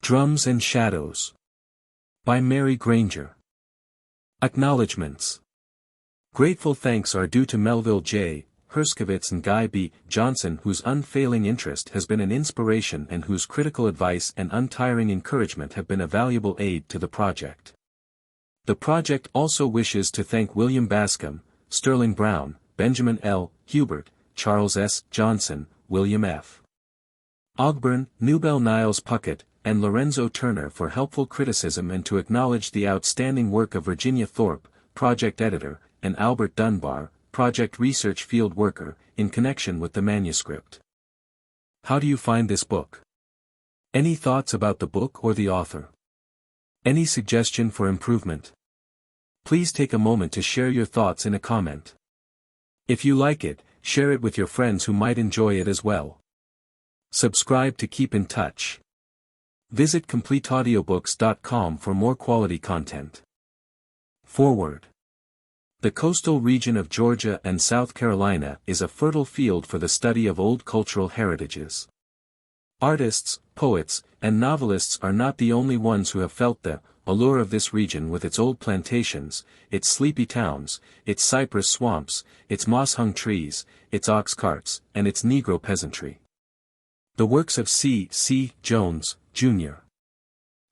Drums and Shadows. By Mary Granger. Acknowledgments. Grateful thanks are due to Melville J. Herskovitz and Guy B. Johnson, whose unfailing interest has been an inspiration and whose critical advice and untiring encouragement have been a valuable aid to the project. The project also wishes to thank William Bascom, Sterling Brown, Benjamin L. Hubert, Charles S. Johnson, William F. Ogburn, Newbell Niles Puckett, and Lorenzo Turner for helpful criticism, and to acknowledge the outstanding work of Virginia Thorpe, project editor, and Albert Dunbar, project research field worker, in connection with the manuscript. How do you find this book? Any thoughts about the book or the author? Any suggestion for improvement? Please take a moment to share your thoughts in a comment. If you like it, share it with your friends who might enjoy it as well. Subscribe to keep in touch. Visit CompleteAudiobooks.com for more quality content. Foreword. The coastal region of Georgia and South Carolina is a fertile field for the study of old cultural heritages. Artists, poets, and novelists are not the only ones who have felt the allure of this region with its old plantations, its sleepy towns, its cypress swamps, its moss-hung trees, its ox carts, and its Negro peasantry. The works of C. C. Jones, Jr.,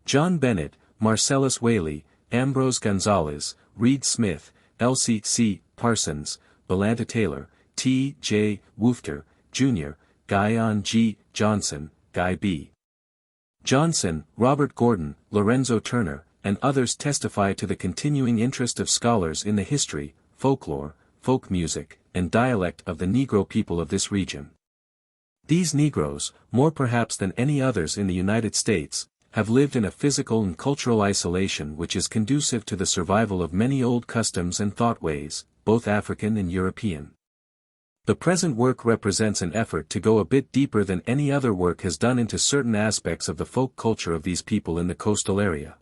John Bennett, Marcellus Whaley, Ambrose Gonzalez, Reed Smith, Elsie C. Parsons, Belanta Taylor, T. J. Woofter, Jr., Guyon G. Johnson, Guy B. Johnson, Robert Gordon, Lorenzo Turner, and others testify to the continuing interest of scholars in the history, folklore, folk music, and dialect of the Negro people of this region. These Negroes, more perhaps than any others in the United States, have lived in a physical and cultural isolation which is conducive to the survival of many old customs and thought-ways, both African and European. The present work represents an effort to go a bit deeper than any other work has done into certain aspects of the folk culture of these people in the coastal area.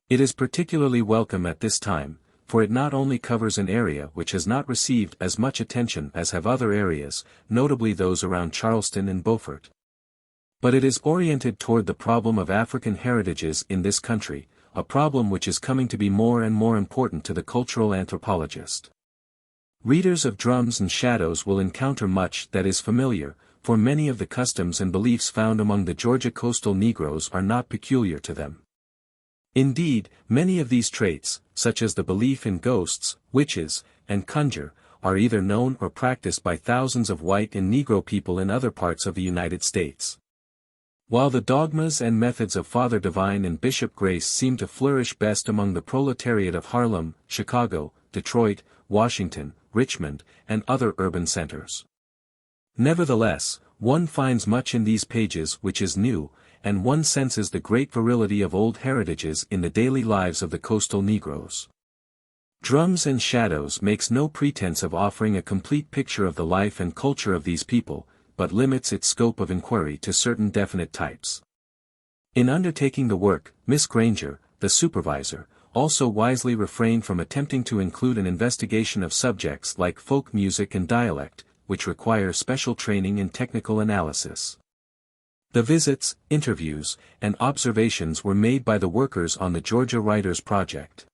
It is particularly welcome at this time, for it not only covers an area which has not received as much attention as have other areas, notably those around Charleston and Beaufort, but it is oriented toward the problem of African heritages in this country, a problem which is coming to be more and more important to the cultural anthropologist. Readers of Drums and Shadows will encounter much that is familiar, for many of the customs and beliefs found among the Georgia coastal Negroes are not peculiar to them. Indeed, many of these traits, such as the belief in ghosts, witches, and conjure, are either known or practiced by thousands of white and Negro people in other parts of the United States. While the dogmas and methods of Father Divine and Bishop Grace seem to flourish best among the proletariat of Harlem, Chicago, Detroit, Washington, Richmond, and other urban centers. Nevertheless, one finds much in these pages which is new, and one senses the great virility of old heritages in the daily lives of the coastal Negroes. Drums and Shadows makes no pretense of offering a complete picture of the life and culture of these people, but limits its scope of inquiry to certain definite types. In undertaking the work, Miss Granger, the supervisor, also wisely refrained from attempting to include an investigation of subjects like folk music and dialect, which require special training and technical analysis. The visits, interviews, and observations were made by the workers on the Georgia Writers Project.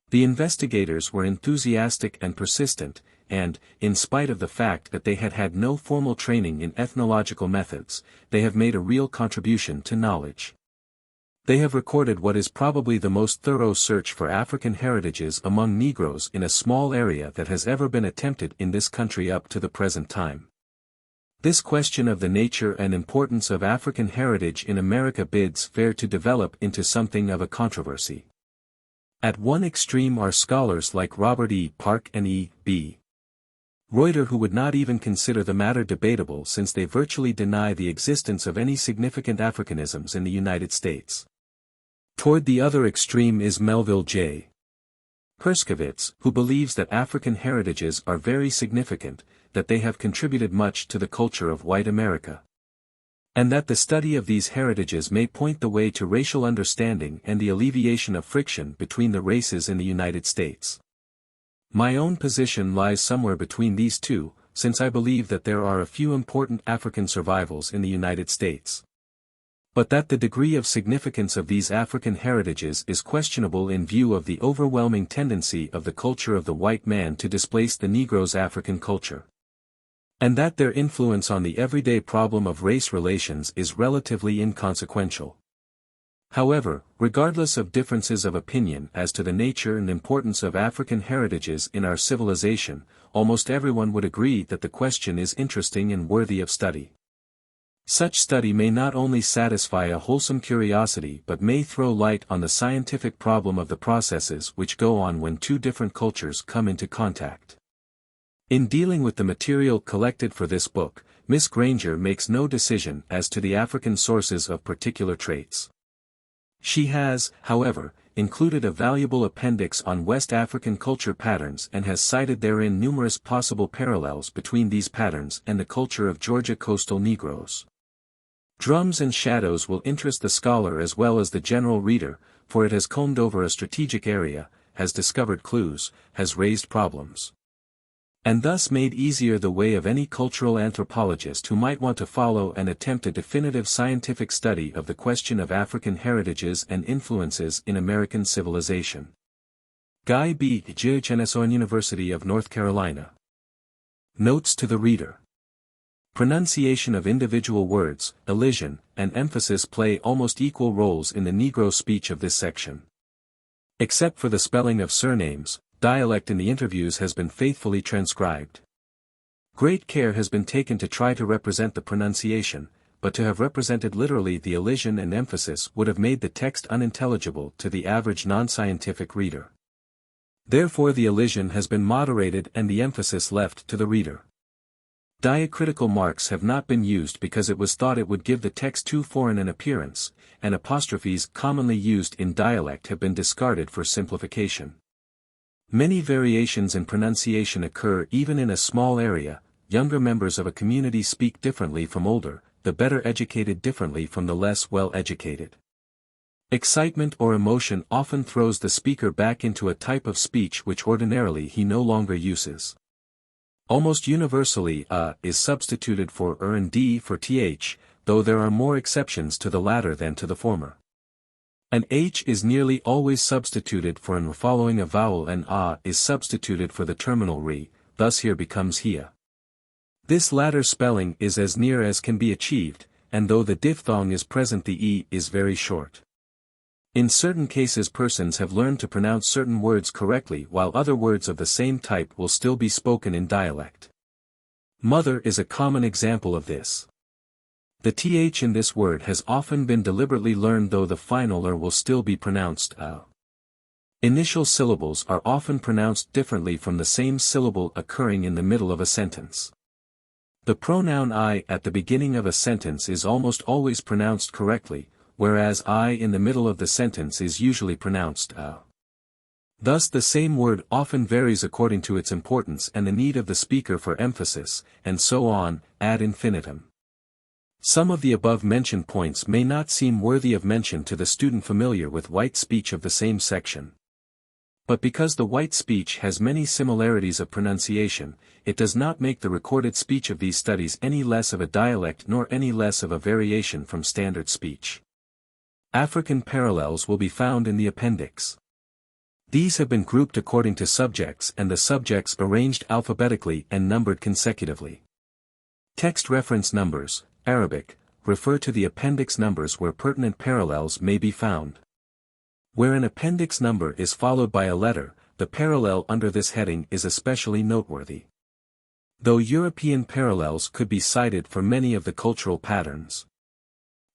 The investigators were enthusiastic and persistent, and, in spite of the fact that they had had no formal training in ethnological methods, they have made a real contribution to knowledge. They have recorded what is probably the most thorough search for African heritages among Negroes in a small area that has ever been attempted in this country up to the present time. This question of the nature and importance of African heritage in America bids fair to develop into something of a controversy. At one extreme are scholars like Robert E. Park and E. B. Reuter, who would not even consider the matter debatable since they virtually deny the existence of any significant Africanisms in the United States. Toward the other extreme is Melville J. Herskovitz, who believes that African heritages are very significant, that they have contributed much to the culture of white America, and that the study of these heritages may point the way to racial understanding and the alleviation of friction between the races in the United States. My own position lies somewhere between these two, since I believe that there are a few important African survivals in the United States. but that the degree of significance of these African heritages is questionable in view of the overwhelming tendency of the culture of the white man to displace the Negro's African culture. And that their influence on the everyday problem of race relations is relatively inconsequential. However, regardless of differences of opinion as to the nature and importance of African heritages in our civilization, almost everyone would agree that the question is interesting and worthy of study. Such study may not only satisfy a wholesome curiosity but may throw light on the scientific problem of the processes which go on when two different cultures come into contact. In dealing with the material collected for this book, Miss Granger makes no decision as to the African sources of particular traits. She has, however, included a valuable appendix on West African culture patterns and has cited therein numerous possible parallels between these patterns and the culture of Georgia coastal Negroes. Drums and Shadows will interest the scholar as well as the general reader, for it has combed over a strategic area, has discovered clues, has raised problems, and thus made easier the way of any cultural anthropologist who might want to follow and attempt a definitive scientific study of the question of African heritages and influences in American civilization. Guy B. Jehoiachineson, University of North Carolina. Notes to the reader. Pronunciation of individual words, elision, and emphasis play almost equal roles in the Negro speech of this section. Except for the spelling of surnames, dialect in the interviews has been faithfully transcribed. Great care has been taken to try to represent the pronunciation, but to have represented literally the elision and emphasis would have made the text unintelligible to the average non-scientific reader. Therefore the elision has been moderated and the emphasis left to the reader. Diacritical marks have not been used because it was thought it would give the text too foreign an appearance, and apostrophes commonly used in dialect have been discarded for simplification. Many variations in pronunciation occur even in a small area. Younger members of a community speak differently from older, the better educated differently from the less well educated. Excitement or emotion often throws the speaker back into a type of speech which ordinarily he no longer uses. Almost universally is substituted for and d for th, though there are more exceptions to the latter than to the former. An h is nearly always substituted for an following a vowel and is substituted for the terminal re, thus here becomes hia. This latter spelling is as near as can be achieved, and though the diphthong is present the e is very short. In certain cases persons have learned to pronounce certain words correctly while other words of the same type will still be spoken in dialect. Mother is a common example of this. The th in this word has often been deliberately learned though the final er will still be pronounced a. Initial syllables are often pronounced differently from the same syllable occurring in the middle of a sentence. The pronoun I at the beginning of a sentence is almost always pronounced correctly, whereas I in the middle of the sentence is usually pronounced a. Thus the same word often varies according to its importance and the need of the speaker for emphasis, and so on, ad infinitum. Some of the above-mentioned points may not seem worthy of mention to the student familiar with white speech of the same section. But because the white speech has many similarities of pronunciation, it does not make the recorded speech of these studies any less of a dialect nor any less of a variation from standard speech. African parallels will be found in the appendix. These have been grouped according to subjects and the subjects arranged alphabetically and numbered consecutively. Text reference numbers, Arabic, refer to the appendix numbers where pertinent parallels may be found. Where an appendix number is followed by a letter, the parallel under this heading is especially noteworthy. Though European parallels could be cited for many of the cultural patterns,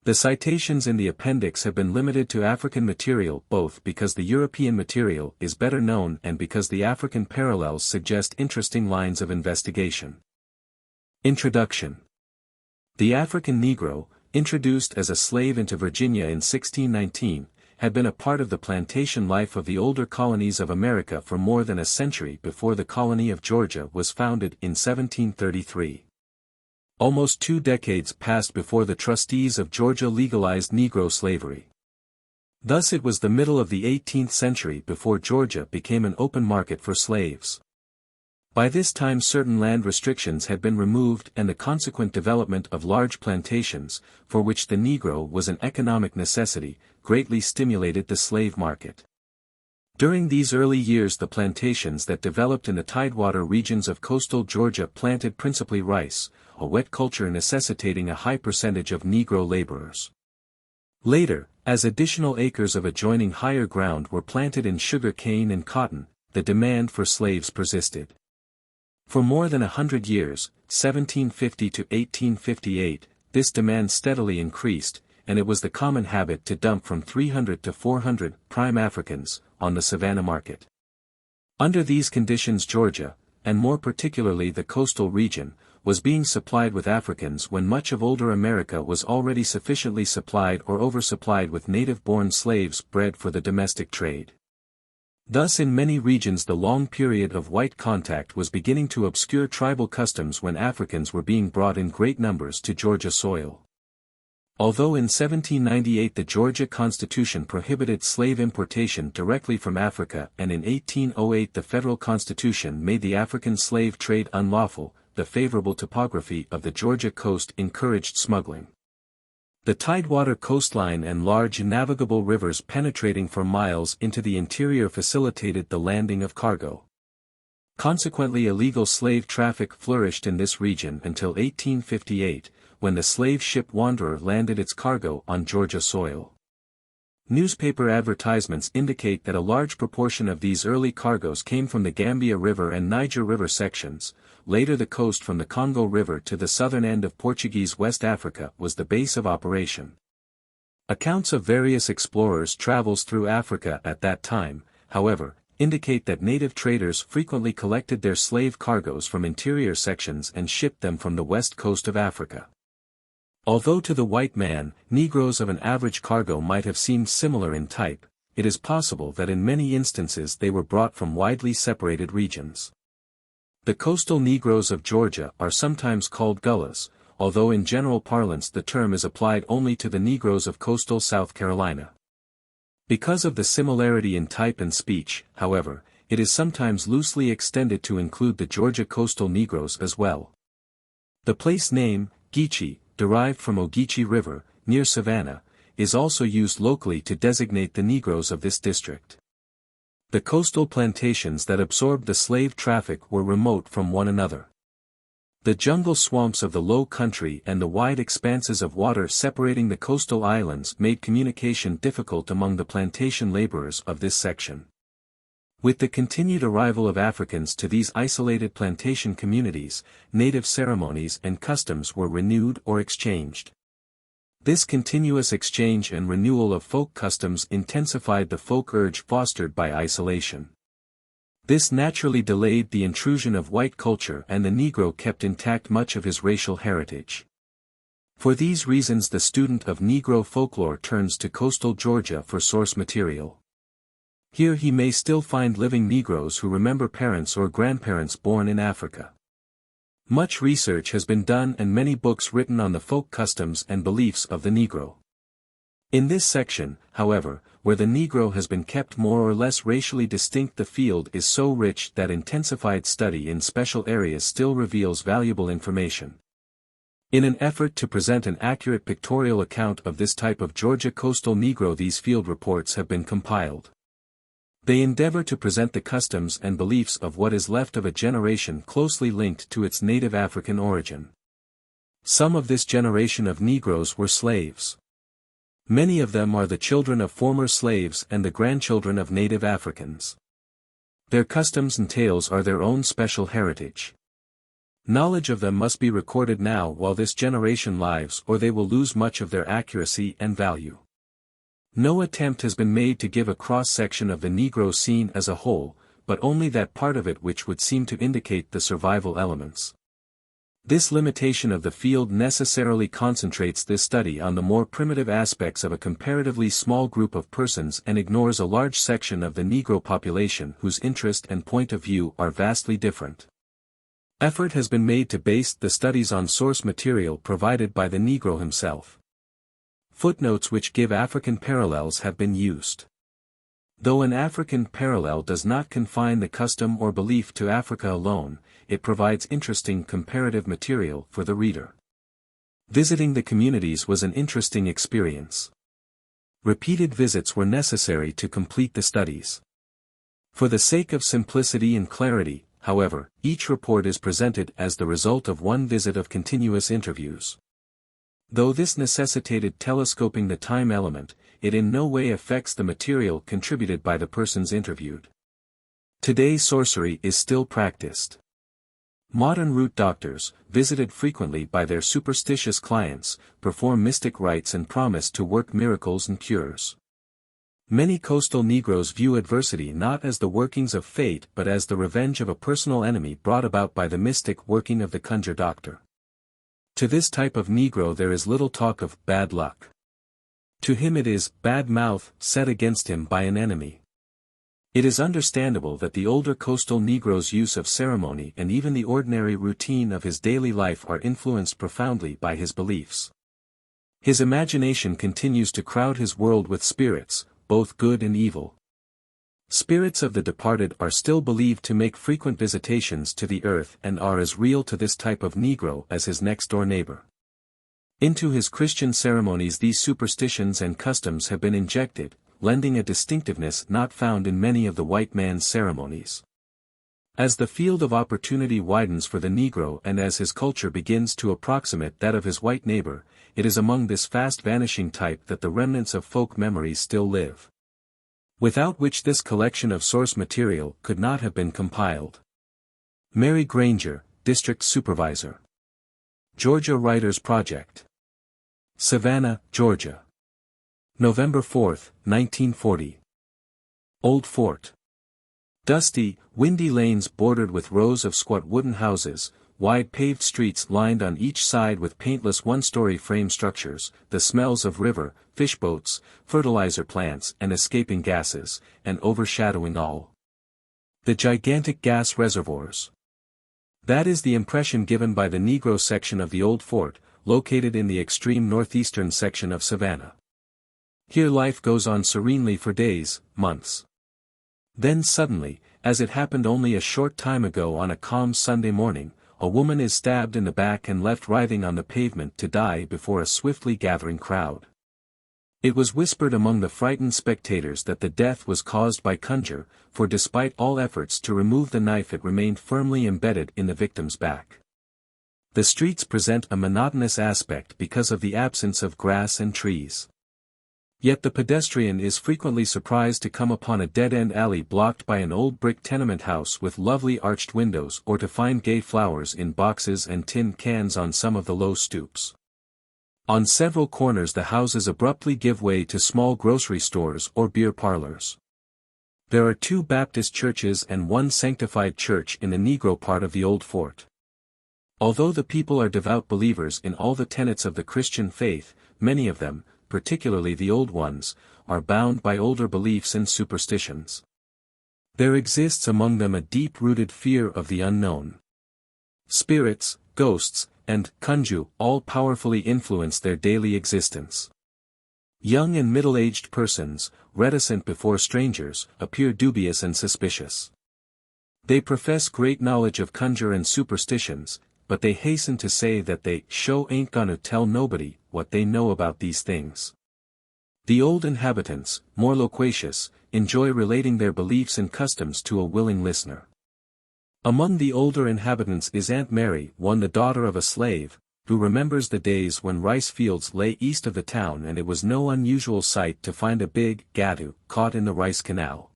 the citations in the appendix have been limited to African material both because the European material is better known and because the African parallels suggest interesting lines of investigation. Introduction. The African Negro, introduced as a slave into Virginia in 1619, had been a part of the plantation life of the older colonies of America for more than a century before the colony of Georgia was founded in 1733. Almost 2 decades passed before the trustees of Georgia legalized Negro slavery. Thus it was the middle of the 18th century before Georgia became an open market for slaves. By this time certain land restrictions had been removed and the consequent development of large plantations, for which the Negro was an economic necessity, greatly stimulated the slave market. During these early years the plantations that developed in the tidewater regions of coastal Georgia planted principally rice, a wet culture necessitating a high percentage of Negro laborers. Later, as additional acres of adjoining higher ground were planted in sugar cane and cotton, the demand for slaves persisted. For more than 100 years, 1750 to 1858, this demand steadily increased, and it was the common habit to dump from 300 to 400 prime Africans on the savannah market. Under these conditions Georgia, and more particularly the coastal region, was being supplied with Africans when much of older America was already sufficiently supplied or oversupplied with native-born slaves bred for the domestic trade. Thus in many regions the long period of white contact was beginning to obscure tribal customs when Africans were being brought in great numbers to Georgia soil. Although in 1798 the Georgia Constitution prohibited slave importation directly from Africa and in 1808 the federal constitution made the African slave trade unlawful, the favorable topography of the Georgia coast encouraged smuggling. The tidewater coastline and large navigable rivers penetrating for miles into the interior facilitated the landing of cargo. Consequently illegal slave traffic flourished in this region until 1858, when the slave ship Wanderer landed its cargo on Georgia soil. Newspaper advertisements indicate that a large proportion of these early cargoes came from the Gambia River and Niger River sections. Later the coast from the Congo River to the southern end of Portuguese West Africa was the base of operation. Accounts of various explorers' travels through Africa at that time, however, indicate that native traders frequently collected their slave cargoes from interior sections and shipped them from the west coast of Africa. Although to the white man, Negroes of an average cargo might have seemed similar in type, it is possible that in many instances they were brought from widely separated regions. The coastal Negroes of Georgia are sometimes called Gullahs, although in general parlance the term is applied only to the Negroes of coastal South Carolina. Because of the similarity in type and speech, however, it is sometimes loosely extended to include the Georgia coastal Negroes as well. The place name, Geechee, derived from Ogeechee River, near Savannah, is also used locally to designate the Negroes of this district. The coastal plantations that absorbed the slave traffic were remote from one another. The jungle swamps of the low country and the wide expanses of water separating the coastal islands made communication difficult among the plantation laborers of this section. With the continued arrival of Africans to these isolated plantation communities, native ceremonies and customs were renewed or exchanged. This continuous exchange and renewal of folk customs intensified the folk urge fostered by isolation. This naturally delayed the intrusion of white culture and the Negro kept intact much of his racial heritage. For these reasons the student of Negro folklore turns to coastal Georgia for source material. Here he may still find living Negroes who remember parents or grandparents born in Africa. Much research has been done and many books written on the folk customs and beliefs of the Negro. In this section, however, where the Negro has been kept more or less racially distinct, the field is so rich that intensified study in special areas still reveals valuable information. In an effort to present an accurate pictorial account of this type of Georgia coastal Negro, these field reports have been compiled. They endeavor to present the customs and beliefs of what is left of a generation closely linked to its native African origin. Some of this generation of Negroes were slaves. Many of them are the children of former slaves and the grandchildren of native Africans. Their customs and tales are their own special heritage. Knowledge of them must be recorded now while this generation lives, or they will lose much of their accuracy and value. No attempt has been made to give a cross-section of the Negro scene as a whole, but only that part of it which would seem to indicate the survival elements. This limitation of the field necessarily concentrates this study on the more primitive aspects of a comparatively small group of persons and ignores a large section of the Negro population whose interest and point of view are vastly different. Effort has been made to base the studies on source material provided by the Negro himself. Footnotes which give African parallels have been used. Though an African parallel does not confine the custom or belief to Africa alone, it provides interesting comparative material for the reader. Visiting the communities was an interesting experience. Repeated visits were necessary to complete the studies. For the sake of simplicity and clarity, however, each report is presented as the result of one visit of continuous interviews. Though this necessitated telescoping the time element, it in no way affects the material contributed by the persons interviewed. Today sorcery is still practiced. Modern root doctors, visited frequently by their superstitious clients, perform mystic rites and promise to work miracles and cures. Many coastal Negroes view adversity not as the workings of fate but as the revenge of a personal enemy brought about by the mystic working of the conjure doctor. To this type of Negro there is little talk of bad luck. To him it is bad mouth set against him by an enemy. It is understandable that the older coastal Negro's use of ceremony and even the ordinary routine of his daily life are influenced profoundly by his beliefs. His imagination continues to crowd his world with spirits, both good and evil. Spirits of the departed are still believed to make frequent visitations to the earth and are as real to this type of Negro as his next-door neighbor. Into his Christian ceremonies these superstitions and customs have been injected, lending a distinctiveness not found in many of the white man's ceremonies. As the field of opportunity widens for the Negro and as his culture begins to approximate that of his white neighbor, it is among this fast-vanishing type that the remnants of folk memories still live. Without which this collection of source material could not have been compiled. Mary Granger, District Supervisor. Georgia Writers Project. Savannah, Georgia. November 4, 1940. Old Fort. Dusty, windy lanes bordered with rows of squat wooden houses, wide paved streets lined on each side with paintless one-story frame structures, the smells of river, fish boats, fertilizer plants and escaping gases, and overshadowing all. The gigantic gas reservoirs. That is the impression given by the Negro section of the Old Fort, located in the extreme northeastern section of Savannah. Here life goes on serenely for days, months. Then suddenly, as it happened only a short time ago on a calm Sunday morning, a woman is stabbed in the back and left writhing on the pavement to die before a swiftly gathering crowd. It was whispered among the frightened spectators that the death was caused by conjure, for despite all efforts to remove the knife it remained firmly embedded in the victim's back. The streets present a monotonous aspect because of the absence of grass and trees. Yet the pedestrian is frequently surprised to come upon a dead-end alley blocked by an old brick tenement house with lovely arched windows or to find gay flowers in boxes and tin cans on some of the low stoops. On several corners the houses abruptly give way to small grocery stores or beer parlors. There are 2 Baptist churches and 1 sanctified church in the Negro part of the Old Fort. Although the people are devout believers in all the tenets of the Christian faith, many of them, particularly the old ones, are bound by older beliefs and superstitions. There exists among them a deep-rooted fear of the unknown. Spirits, ghosts, and conjure all powerfully influence their daily existence. Young and middle-aged persons, reticent before strangers, appear dubious and suspicious. They profess great knowledge of conjure and superstitions, but they hasten to say that they ain't gonna tell nobody what they know about these things. The old inhabitants, more loquacious, enjoy relating their beliefs and customs to a willing listener. Among the older inhabitants is Aunt Mary, the daughter of a slave, who remembers the days when rice fields lay east of the town and it was no unusual sight to find a big gadu caught in the rice canal.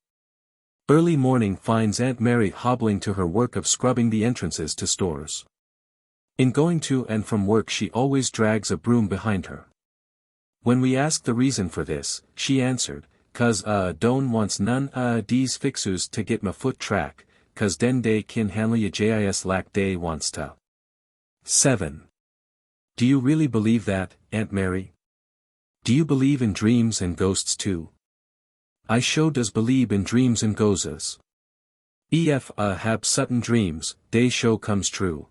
Early morning finds Aunt Mary hobbling to her work of scrubbing the entrances to stores. In going to and from work she always drags a broom behind her. When we asked the reason for this, she answered, "'Cause don't wants none dese fixers to get my foot track, 'cause den dey kin handle ya jis lak dey wants to." 7. Do you really believe that, Aunt Mary? Do you believe in dreams and ghosts too? I sho does believe in dreams and ghostes. Ef hab sudden dreams, dey sho comes true.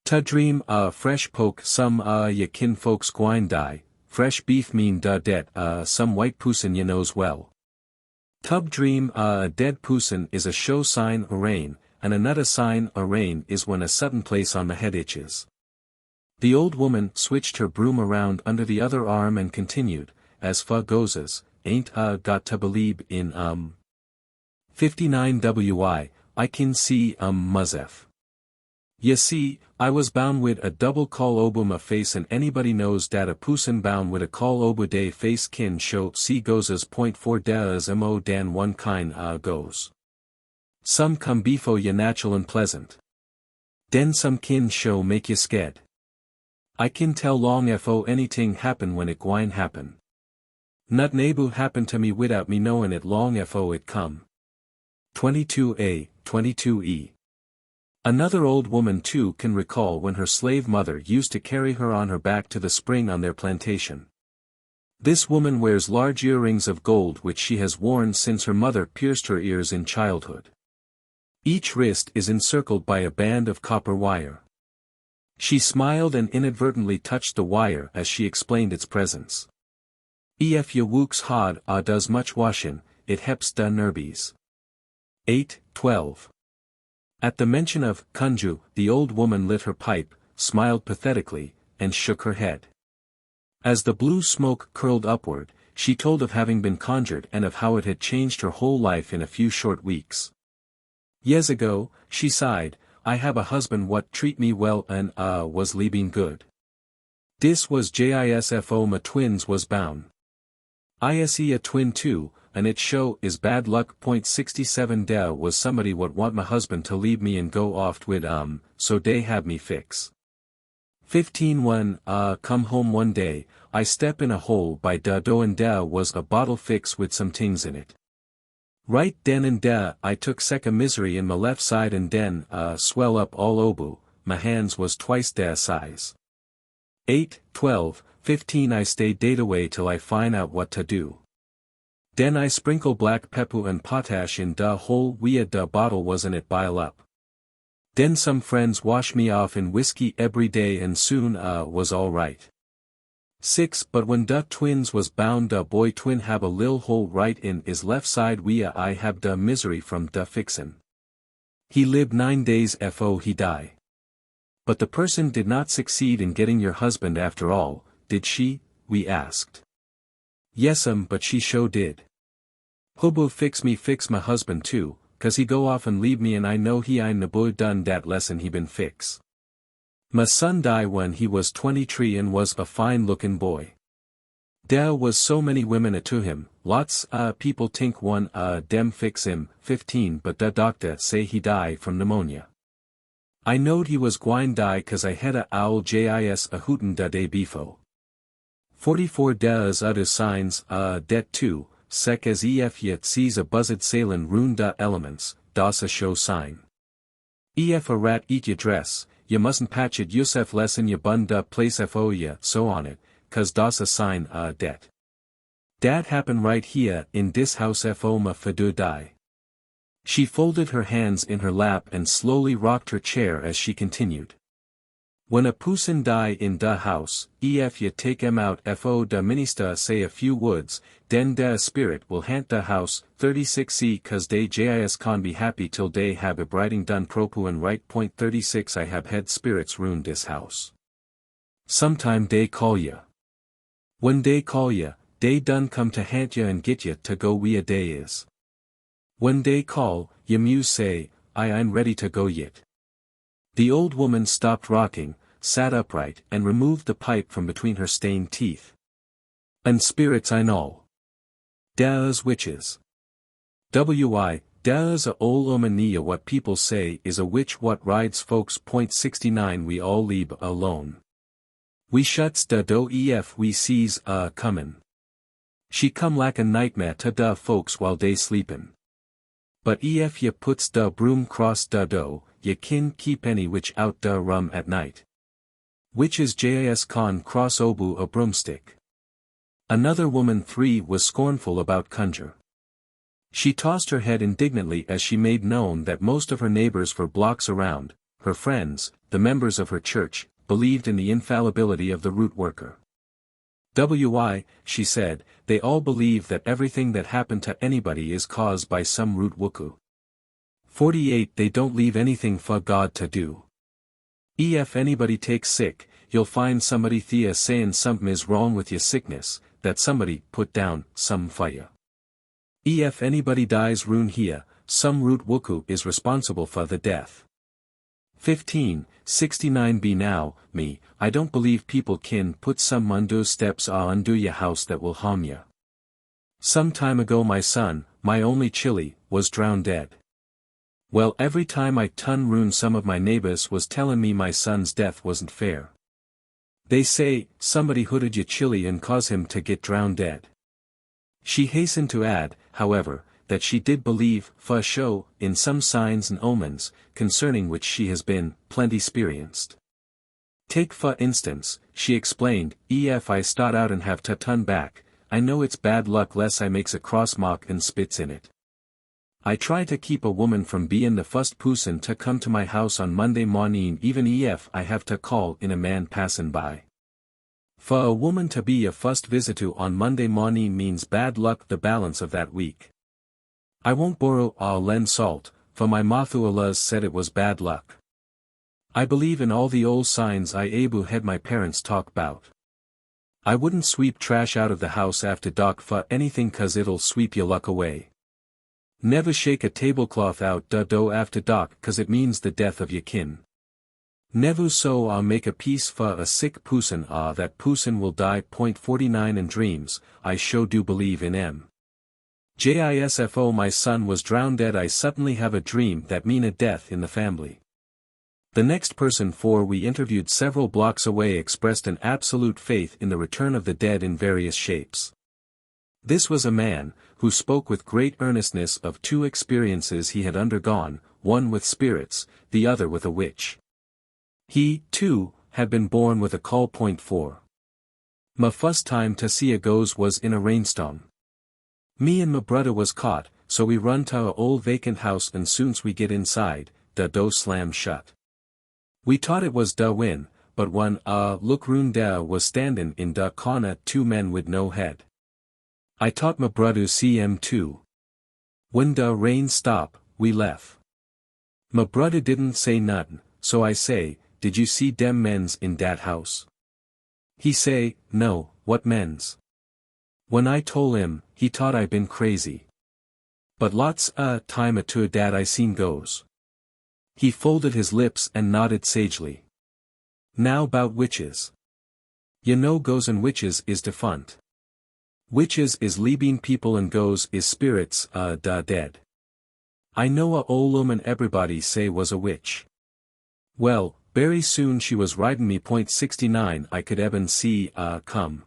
Ta dream fresh poke some ya kin folks gwine die, fresh beef mean da det some white poosin ya knows well. Tub dream a dead person is a show sign or rain, and another sign or rain is when a sudden place on the head itches. The old woman switched her broom around under the other arm and continued, as fa goes, ain't got to believe in 59 wi, I can see muzef. Ye see, I was bound wid a double call obu ma face and anybody knows dat a poosin bound wid a call obu day face kin show see gozes .4 da's mo dan one kind goes. Some come befo ye natural and pleasant. Den some kin show make ye sked. I kin tell long fo anything happen when it gwine happen. Nut nabu happen to me without me knowin' it long fo it come. 22a, 22e. Another old woman too can recall when her slave mother used to carry her on her back to the spring on their plantation. This woman wears large earrings of gold which she has worn since her mother pierced her ears in childhood. Each wrist is encircled by a band of copper wire. She smiled and inadvertently touched the wire as she explained its presence. Ef ya wooks hod does much washin', it heps da nerbies. 8:12. At the mention of kunju, the old woman lit her pipe, smiled pathetically, and shook her head. As the blue smoke curled upward, she told of having been conjured and of how it had changed her whole life in a few short weeks. Years ago, she sighed, I have a husband what treat me well and was leaving good. Dis was jisfo ma twins was bound. Ise a twin too, and it show is bad luck. 67 da was somebody what want my husband to leave me and go oft wid so dey have me fix. 15 when come home one day, I step in a hole by da do and da was a bottle fix with some tings in it. Right den and da I took sec a misery in my left side and den swell up all obu, my hands was twice da size. 8:12, 15 I stay date away till I find out what to do. Den I sprinkle black pepper and potash in da hole wea da bottle was in it bile up. Den some friends wash me off in whiskey every day and soon was all right. 6 But when da twins was bound da boy twin have a lil hole right in his left side wea I have da misery from da fixin'. He lived 9 days fo he die. But the person did not succeed in getting your husband after all, did she? We asked. Yes'm but she sho did. Hobo fix my husband too, 'cause he go off and leave me and I know he ain't nabu done dat lesson he been fix. My son die when he was 23 and was a fine looking boy. There was so many women to him, lots people think one dem fix him. 15 But da doctor say he die from pneumonia. I knowed he was gwine die 'cause I had a owl jis a hootin' da day befo. 44 Da's other signs det too, sec as ef yet sees a buzzard sailin' rune da elements, das a show sign. Ef a rat eat ya dress, ya mustn't patch it yusef lesson ya bun da place fo ya so on it, 'cause das a sign det. Dat happen right here in dis house fo ma fadu die. She folded her hands in her lap and slowly rocked her chair as she continued. When a poosin die in da house, ef ya take em out fo da minista say a few words, den da spirit will haunt da house. 36 'cause they jis con be happy till they have a briding done propu and right. 36 I have had spirits ruin dis house. Sometime they call ya. When they call ya, they done come to haunt ya and get ya to go wea day is. When they call, ya muse say, I ain't ready to go yet. The old woman stopped rocking, sat upright and removed the pipe from between her stained teeth. And spirits I know. Da's witches. Da's a ol omania what people say is a witch what rides folks. 69 We all leave alone. We shuts da do ef we sees comin'. She come like a nightmare to da folks while they sleepin'. But ef ya puts da broom cross da do, ye kin keep any witch out da rum at night. Witches jis con cross obu a broomstick. Another woman 3 was scornful about conjure. She tossed her head indignantly as she made known that most of her neighbors for blocks around, her friends, the members of her church, believed in the infallibility of the root worker. She said, they all believe that everything that happened to anybody is caused by some root wuku. 48 They don't leave anything for God to do. If anybody takes sick, you'll find somebody thea saying something is wrong with your sickness, that somebody put down some fire. If anybody dies rune here, some root wuku is responsible for the death. 69 Now, me, I don't believe people can put some undo steps undo your house that will harm ya. Some time ago my son, my only chili, was drowned dead. Well, every time I ton rune some of my neighbors was telling me my son's death wasn't fair. They say, somebody hooded your chili and caused him to get drowned dead. She hastened to add, however, that she did believe, for show, in some signs and omens, concerning which she has been, plenty experienced. Take for instance, she explained, if I start out and have to turn back, I know it's bad luck less I makes a cross mark and spits in it. I try to keep a woman from being the first person to come to my house on Monday morning even if I have to call in a man passing by. For a woman to be a first visitor on Monday morning means bad luck the balance of that week. I won't borrow or lend salt, for my Mathualas said it was bad luck. I believe in all the old signs I Abu had my parents talk bout. I wouldn't sweep trash out of the house after dark for anything cause it'll sweep your luck away. Never shake a tablecloth out the dough after dark cause it means the death of your kin. Never sew or make a piece for a sick person or that person will die. 49 In dreams, I sure do believe in M. JISFO my son was drowned dead. I suddenly have a dream that mean a death in the family. The next person for we interviewed several blocks away expressed an absolute faith in the return of the dead in various shapes. This was a man, who spoke with great earnestness of two experiences he had undergone, one with spirits, the other with a witch. He, too, had been born with a call. 4. My first time to see a ghost was in a rainstorm. Me and my brother was caught, so we run to our old vacant house and soon's we get inside, the door slammed shut. We thought it was da wind, but one look room da was standing in da corner, two men with no head. I thought my brother see 'em too. When da rain stop, we left. My brother didn't say nothing, so I say, did you see dem men's in dat house? He say, no, what men's? When I told him, he thought I been crazy. But lots time to dat I seen goes. He folded his lips and nodded sagely. Now 'bout witches. You know goes and witches is defunct. Witches is leaving people and goes is spirits da dead. I know a old woman everybody say was a witch. Well, very soon she was riding me. 69 I could even see come.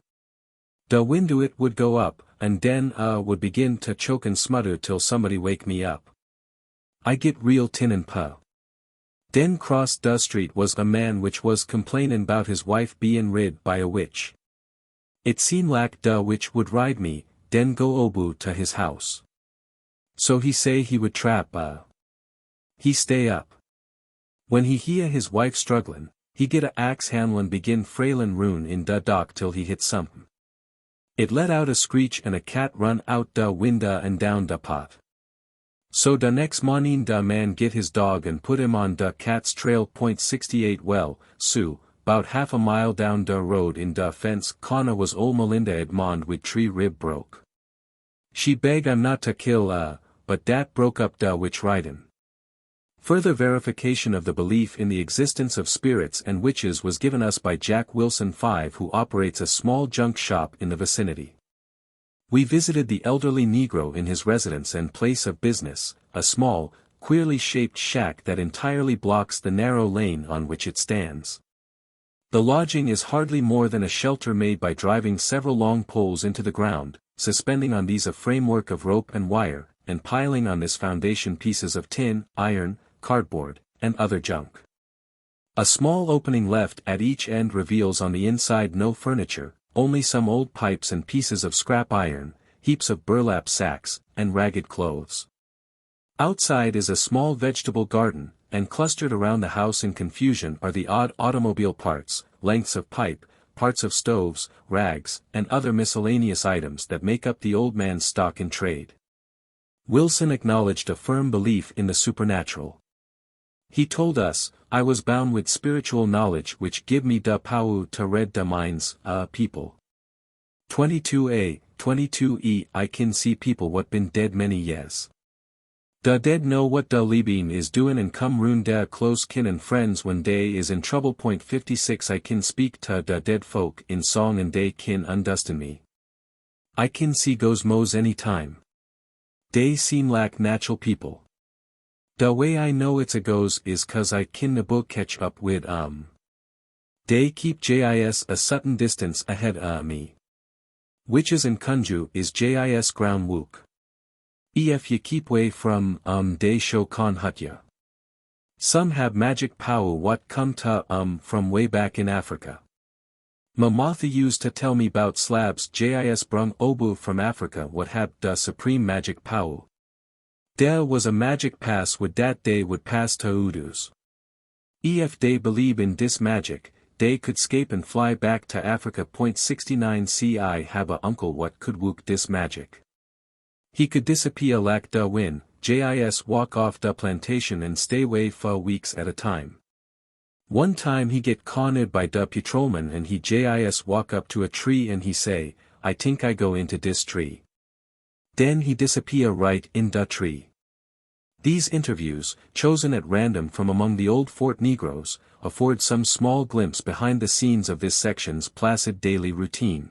The window it would go up, and then would begin to choke and smutter till somebody wake me up. I get real tin and puh. Then cross the street was a man which was complainin' bout his wife bein' rid by a witch. It seemed like the witch would ride me, then go obu to his house. So he say he would trap he stay up. When he hear his wife strugglin', he get a axe handle and begin frailin' rune in the dock till he hit somethin'. It let out a screech and a cat run out the window and down the pot. So the next morning the man get his dog and put him on the cat's trail. 68 Well, Sue, 'bout half a mile down the road in the fence corner was old Melinda Edmond with tree rib broke. She beg I'm not to kill but dat broke up the witch ridin'. Further verification of the belief in the existence of spirits and witches was given us by Jack Wilson 5 who operates a small junk shop in the vicinity. We visited the elderly Negro in his residence and place of business, a small, queerly shaped shack that entirely blocks the narrow lane on which it stands. The lodging is hardly more than a shelter made by driving several long poles into the ground, suspending on these a framework of rope and wire, and piling on this foundation pieces of tin, iron, cardboard, and other junk. A small opening left at each end reveals on the inside no furniture, only some old pipes and pieces of scrap iron, heaps of burlap sacks, and ragged clothes. Outside is a small vegetable garden, and clustered around the house in confusion are the odd automobile parts, lengths of pipe, parts of stoves, rags, and other miscellaneous items that make up the old man's stock in trade. Wilson acknowledged a firm belief in the supernatural. He told us, "I was bound with spiritual knowledge which give me da power to read da minds, people. 22a, 22e I can see people what been dead many years. Da dead know what da living is doing and come ruin da close kin and friends when day is in trouble. 56 I can speak to da dead folk in song and day kin undustin me. I can see goes mo's any time. They seem like natural people. Da way I know it's a goes is cause I kin the book catch up with They keep jis a certain distance ahead me. Witches and kunju is jis ground wook. If you keep way from they show con hut ya. Some have magic power what come to from way back in Africa. Martha used to tell me bout slabs jis brung obu from Africa what had da supreme magic power. There was a magic pass with that they would pass to Hoodoos. If they believe in this magic, they could escape and fly back to Africa. 69 ci have a uncle what could wook this magic. He could disappear like da win, jis walk off da plantation and stay away for weeks at a time. One time he get cornered by da patrolman and he jis walk up to a tree and he say, "I think I go into this tree." Then he disappear right in da tree. These interviews, chosen at random from among the old fort Negroes, afford some small glimpse behind the scenes of this section's placid daily routine.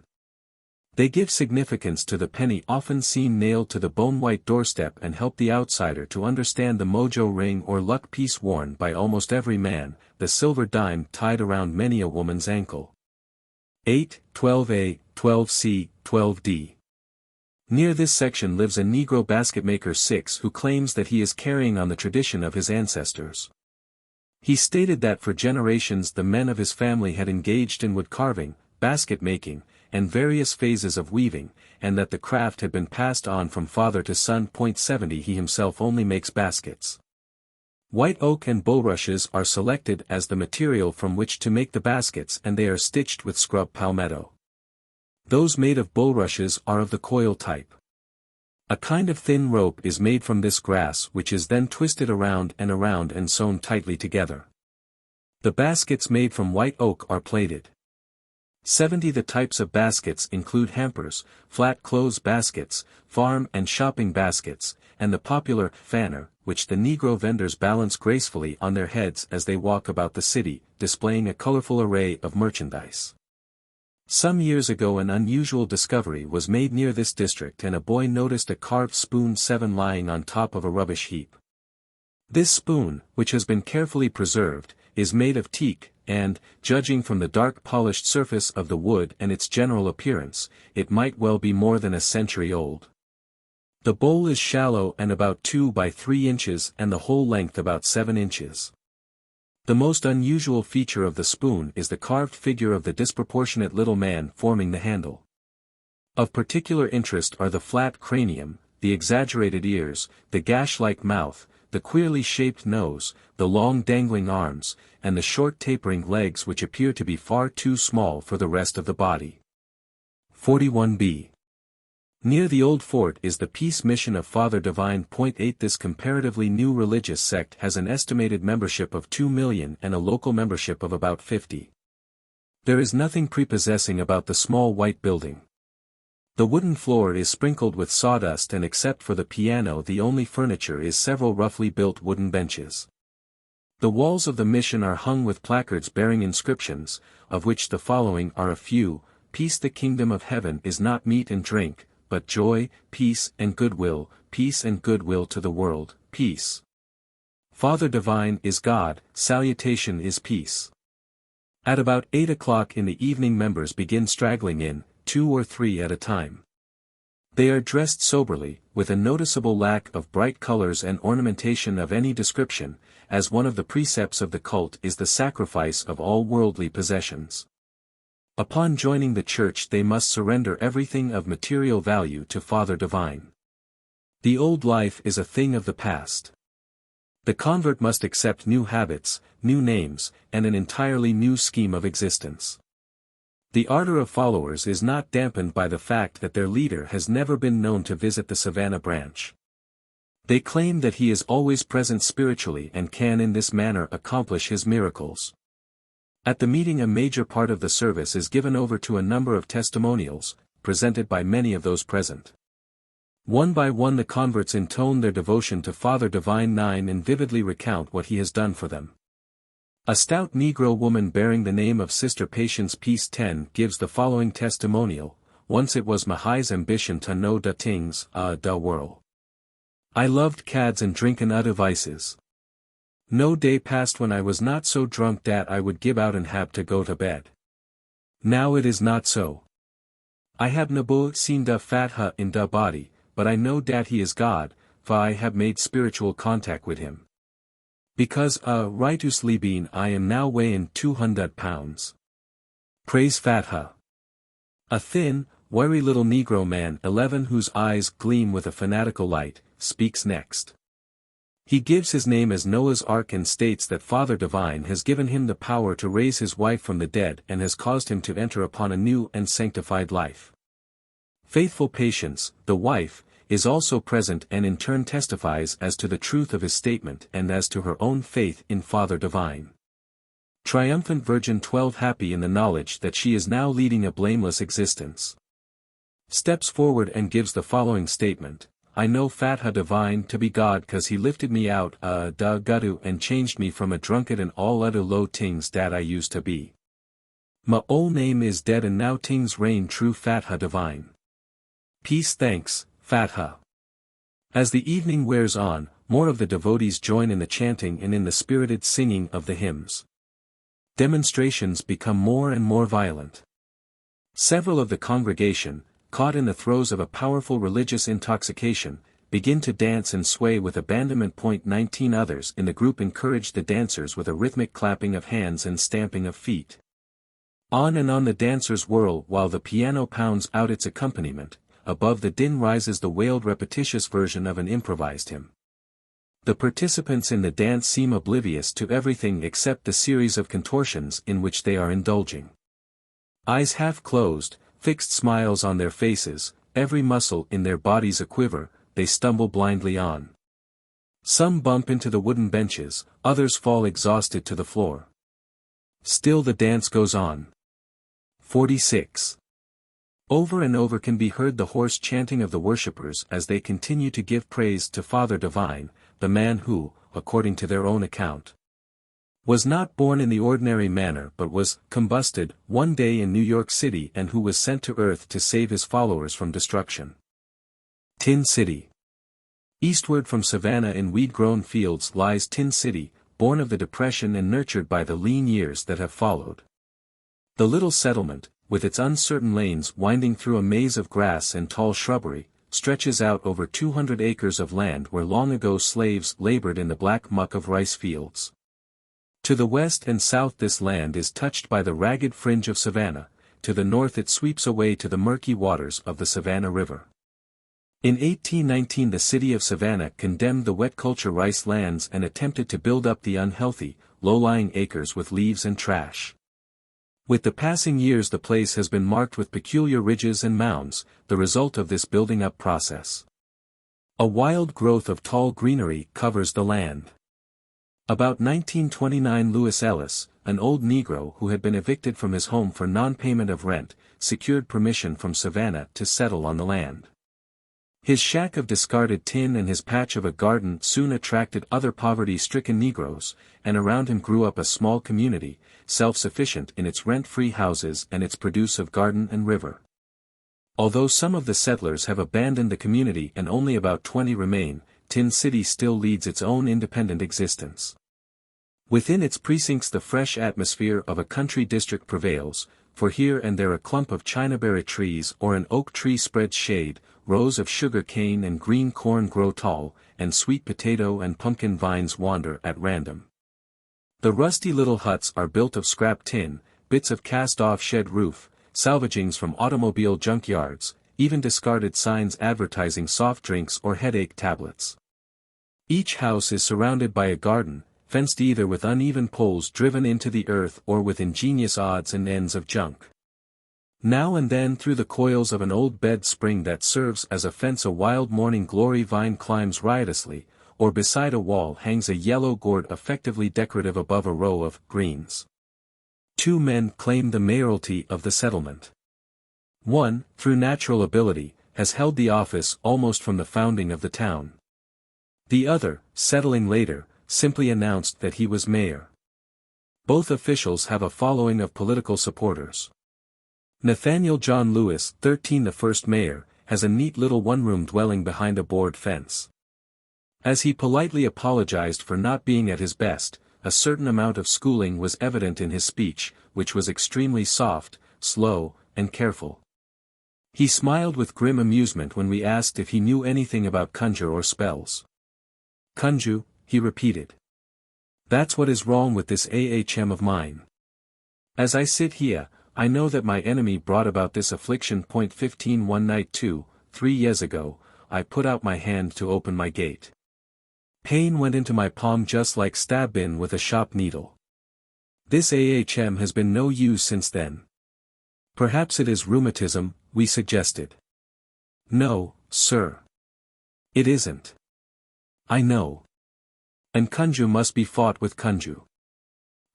They give significance to the penny often seen nailed to the bone-white doorstep and help the outsider to understand the mojo ring or luck piece worn by almost every man, the silver dime tied around many a woman's ankle. 8, 12a, 12c, 12d. Near this section lives a Negro basketmaker 6 who claims that he is carrying on the tradition of his ancestors. He stated that for generations the men of his family had engaged in wood carving, basket making, and various phases of weaving, and that the craft had been passed on from father to son. 70 He himself only makes baskets. White oak and bulrushes are selected as the material from which to make the baskets and they are stitched with scrub palmetto. Those made of bulrushes are of the coil type. A kind of thin rope is made from this grass which is then twisted around and sewn tightly together. The baskets made from white oak are plaited. 70 The types of baskets include hampers, flat clothes baskets, farm and shopping baskets, and the popular fanner, which the Negro vendors balance gracefully on their heads as they walk about the city, displaying a colorful array of merchandise. Some years ago an unusual discovery was made near this district and a boy noticed a carved spoon 7 lying on top of a rubbish heap. This spoon, which has been carefully preserved, is made of teak, and, judging from the dark polished surface of the wood and its general appearance, it might well be more than a century old. The bowl is shallow and about 2 by 3 inches and the whole length about 7 inches. The most unusual feature of the spoon is the carved figure of the disproportionate little man forming the handle. Of particular interest are the flat cranium, the exaggerated ears, the gash-like mouth, the queerly shaped nose, the long dangling arms, and the short tapering legs which appear to be far too small for the rest of the body. 41b. Near the old fort is the Peace Mission of Father Divine. 8 This comparatively new religious sect has an estimated membership of 2 million and a local membership of about 50. There is nothing prepossessing about the small white building. The wooden floor is sprinkled with sawdust and except for the piano the only furniture is several roughly built wooden benches. The walls of the mission are hung with placards bearing inscriptions, of which the following are a few: Peace, the kingdom of heaven is not meat and drink, but joy, peace and goodwill to the world, peace. Father Divine is God, salutation is peace. At about 8 o'clock in the evening members begin straggling in, 2 or 3 at a time. They are dressed soberly, with a noticeable lack of bright colors and ornamentation of any description, as one of the precepts of the cult is the sacrifice of all worldly possessions. Upon joining the church they must surrender everything of material value to Father Divine. The old life is a thing of the past. The convert must accept new habits, new names, and an entirely new scheme of existence. The ardor of followers is not dampened by the fact that their leader has never been known to visit the Savannah branch. They claim that he is always present spiritually and can in this manner accomplish his miracles. At the meeting, a major part of the service is given over to a number of testimonials, presented by many of those present. One by one the converts intone their devotion to Father Divine Nine and vividly recount what he has done for them. A stout Negro woman bearing the name of Sister Patience Peace 10 gives the following testimonial: "Once it was my high's ambition to know da things, da world. I loved cads and drinkin' other vices. No day passed when I was not so drunk dat I would gib out and hab to go to bed. Now it is not so. I hab nabo seen da fat ha in da body, but I know dat he is God, for I have made spiritual contact with him. Because righteously being I am now weighing 200 pounds. Praise fat ha." A thin, wiry little Negro man 11 whose eyes gleam with a fanatical light, speaks next. He gives his name as Noah's Ark and states that Father Divine has given him the power to raise his wife from the dead and has caused him to enter upon a new and sanctified life. Faithful Patience, the wife, is also present and in turn testifies as to the truth of his statement and as to her own faith in Father Divine. Triumphant Virgin 12 happy in the knowledge that she is now leading a blameless existence. Steps forward and gives the following statement: "I know Fat Ha Divine to be God cause he lifted me out da gutter and changed me from a drunkard and all other low tings dat I used to be. My ol' name is dead and now tings reign true Fat Ha Divine. Peace thanks, Fat Ha." As the evening wears on, more of the devotees join in the chanting and in the spirited singing of the hymns. Demonstrations become more and more violent. Several of the congregation, caught in the throes of a powerful religious intoxication, begin to dance and sway with abandonment. 19 others in the group encourage the dancers with a rhythmic clapping of hands and stamping of feet. On and on the dancers whirl while the piano pounds out its accompaniment. Above the din rises the wailed repetitious version of an improvised hymn. The participants in the dance seem oblivious to everything except the series of contortions in which they are indulging. Eyes half closed, fixed smiles on their faces, every muscle in their bodies a quiver, they stumble blindly on. Some bump into the wooden benches, others fall exhausted to the floor. Still the dance goes on. 46. Over and over can be heard the hoarse chanting of the worshippers as they continue to give praise to Father Divine, the man who, according to their own account, was not born in the ordinary manner but was combusted one day in New York City and who was sent to earth to save his followers from destruction. Tin City. Eastward from Savannah in weed-grown fields lies Tin City, born of the Depression and nurtured by the lean years that have followed. The little settlement, with its uncertain lanes winding through a maze of grass and tall shrubbery, stretches out over 200 acres of land where long ago slaves labored in the black muck of rice fields. To the west and south this land is touched by the ragged fringe of Savannah, to the north it sweeps away to the murky waters of the Savannah River. In 1819 the city of Savannah condemned the wet culture rice lands and attempted to build up the unhealthy, low-lying acres with leaves and trash. With the passing years the place has been marked with peculiar ridges and mounds, the result of this building up process. A wild growth of tall greenery covers the land. About 1929 Lewis Ellis, an old Negro who had been evicted from his home for non-payment of rent, secured permission from Savannah to settle on the land. His shack of discarded tin and his patch of a garden soon attracted other poverty-stricken Negroes, and around him grew up a small community, self-sufficient in its rent-free houses and its produce of garden and river. Although some of the settlers have abandoned the community and only about 20 remain, Tin City still leads its own independent existence. Within its precincts the fresh atmosphere of a country district prevails, for here and there a clump of chinaberry trees or an oak tree spreads shade, rows of sugar cane and green corn grow tall, and sweet potato and pumpkin vines wander at random. The rusty little huts are built of scrap tin, bits of cast-off shed roof, salvagings from automobile junkyards, even discarded signs advertising soft drinks or headache tablets. Each house is surrounded by a garden, fenced either with uneven poles driven into the earth or with ingenious odds and ends of junk. Now and then through the coils of an old bed spring that serves as a fence a wild morning glory vine climbs riotously, or beside a wall hangs a yellow gourd effectively decorative above a row of greens. 2 men claim the mayoralty of the settlement. One, through natural ability, has held the office almost from the founding of the town. The other, settling later, simply announced that he was mayor. Both officials have a following of political supporters. Nathaniel John Lewis, 13, the first mayor, has a neat little one-room dwelling behind a board fence. As he politely apologized for not being at his best, a certain amount of schooling was evident in his speech, which was extremely soft, slow, and careful. He smiled with grim amusement when we asked if he knew anything about conjure or spells. Conjure, he repeated. That's what is wrong with this ahm of mine. As I sit here, I know that my enemy brought about this affliction. 15 One night 3 years ago, I put out my hand to open my gate. Pain went into my palm just like stabbing with a sharp needle. This ahm has been no use since then. Perhaps it is rheumatism, we suggested. No, sir. It isn't. I know. And conjure must be fought with conjure.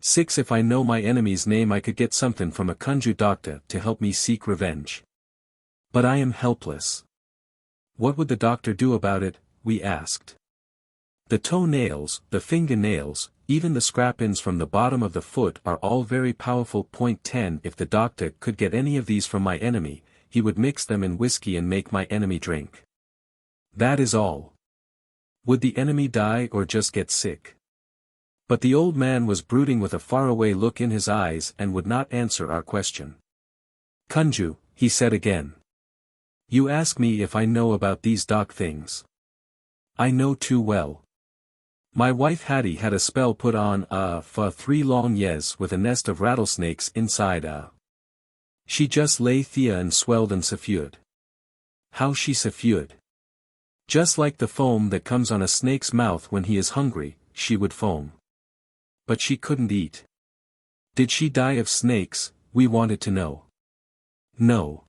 6 If I know my enemy's name I could get something from a conjure doctor to help me seek revenge. But I am helpless. What would the doctor do about it, we asked. The toenails, the fingernails, even the scrapings from the bottom of the foot are all very powerful. 10 If the doctor could get any of these from my enemy, he would mix them in whiskey and make my enemy drink. That is all. Would the enemy die or just get sick? But the old man was brooding with a faraway look in his eyes and would not answer our question. Conjure, he said again. You ask me if I know about these dark things. I know too well. My wife Hattie had a spell put on for 3 long years with a nest of rattlesnakes inside She just lay there and swelled and suffered. How she suffered. Just like the foam that comes on a snake's mouth when he is hungry, she would foam. But she couldn't eat. Did she die of snakes, we wanted to know. No.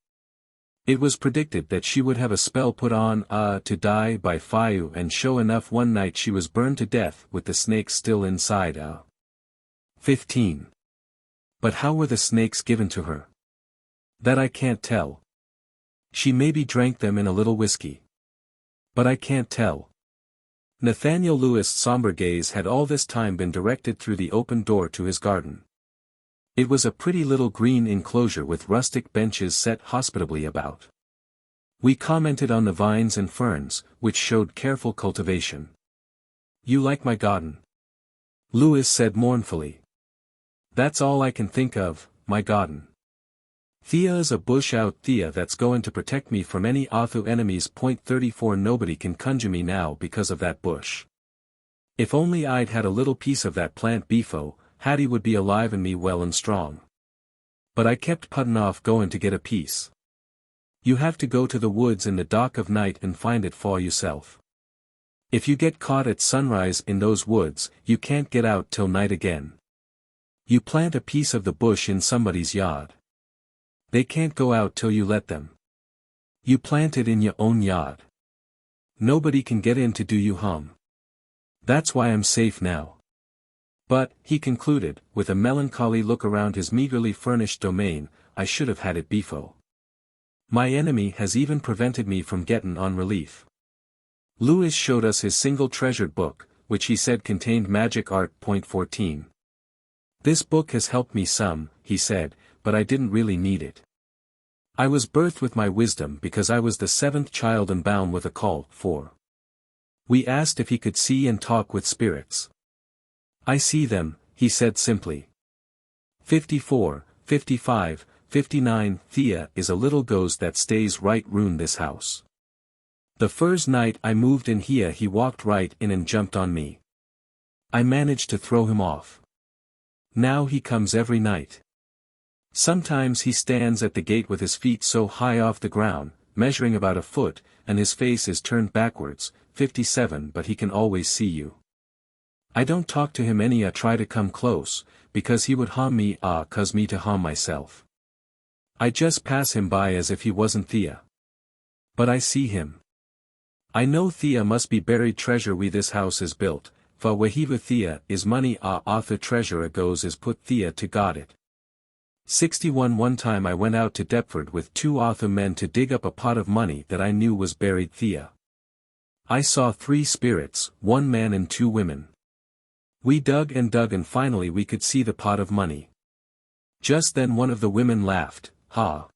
It was predicted that she would have a spell put on to die by fire, and sure enough one night she was burned to death with the snakes still inside 15. But how were the snakes given to her? That I can't tell. She maybe drank them in a little whiskey. But I can't tell. Nathaniel Lewis' somber gaze had all this time been directed through the open door to his garden. It was a pretty little green enclosure with rustic benches set hospitably about. We commented on the vines and ferns, which showed careful cultivation. You like my garden? Lewis said mournfully. That's all I can think of, my garden. Thea's a bush out there that's going to protect me from any Arthur enemies. 34 Nobody can conjure me now because of that bush. If only I'd had a little piece of that plant before, Hattie would be alive and me well and strong. But I kept putting off going to get a piece. You have to go to the woods in the dark of night and find it for yourself. If you get caught at sunrise in those woods, you can't get out till night again. You plant a piece of the bush in somebody's yard. They can't go out till you let them. You plant it in your own yard. Nobody can get in to do you harm. That's why I'm safe now. But, he concluded, with a melancholy look around his meagerly furnished domain, I should have had it before. My enemy has even prevented me from getting on relief. Lewis showed us his single treasured book, which he said contained magic art. 14. This book has helped me some, he said, but I didn't really need it. I was birthed with my wisdom because I was the 7th child and bound with a call for. We asked if he could see and talk with spirits. I see them, he said simply. 54, 55, 59 Thea is a little ghost that stays right round this house. The first night I moved in here he walked right in and jumped on me. I managed to throw him off. Now he comes every night. Sometimes he stands at the gate with his feet so high off the ground, measuring about a foot, and his face is turned backwards. 57 But he can always see you. I don't talk to him any try to come close, because he would harm me cause me to harm myself. I just pass him by as if he wasn't Thea. But I see him. I know Thea must be buried treasure we this house is built, fa wahiva Thea is money the treasure goes is put Thea to got it. 61 One time I went out to Deptford with 2 Arthur men to dig up a pot of money that I knew was buried Thea. I saw 3 spirits, 1 man and 2 women. We dug and finally we could see the pot of money. Just then one of the women laughed, ha.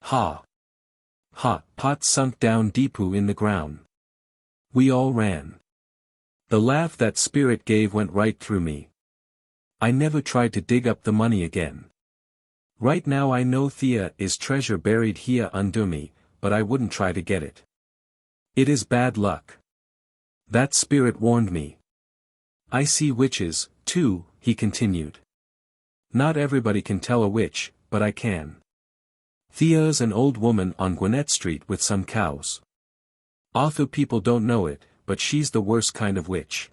Ha. Ha, pot sunk down deepu in the ground. We all ran. The laugh that spirit gave went right through me. I never tried to dig up the money again. Right now I know Thea is treasure buried here under me, but I wouldn't try to get it. It is bad luck. That spirit warned me. I see witches, too, he continued. Not everybody can tell a witch, but I can. Thea's an old woman on Gwinnett Street with some cows. Although people don't know it, but she's the worst kind of witch.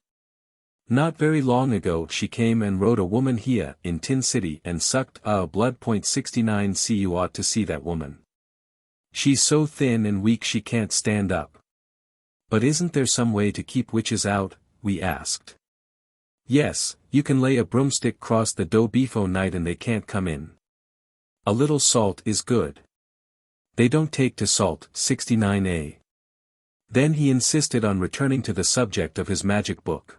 Not very long ago she came and rode a woman here in Tin City and sucked blood. 69 See, you ought to see that woman. She's so thin and weak she can't stand up. But isn't there some way to keep witches out, we asked. Yes, you can lay a broomstick cross the dough before night and they can't come in. A little salt is good. They don't take to salt. 69a. Then he insisted on returning to the subject of his magic book.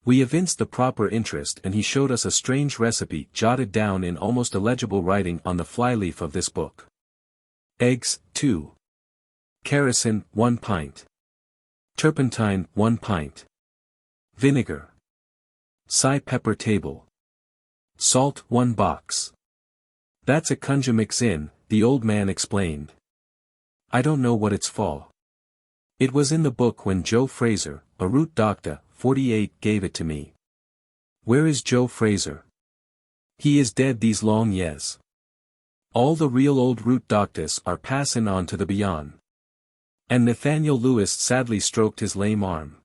We evinced the proper interest and he showed us a strange recipe jotted down in almost illegible writing on the flyleaf of this book. Eggs, 2. Kerosene, 1 pint. Turpentine, 1 pint. Vinegar. Cy pepper table. Salt, 1 box. That's a conjure mix in, the old man explained. I don't know what it's for. It was in the book when Joe Fraser, a root doctor, 48, gave it to me. Where is Joe Fraser? He is dead these long years. All the real old root doctors are passing on to the beyond. And Nathaniel Lewis sadly stroked his lame arm.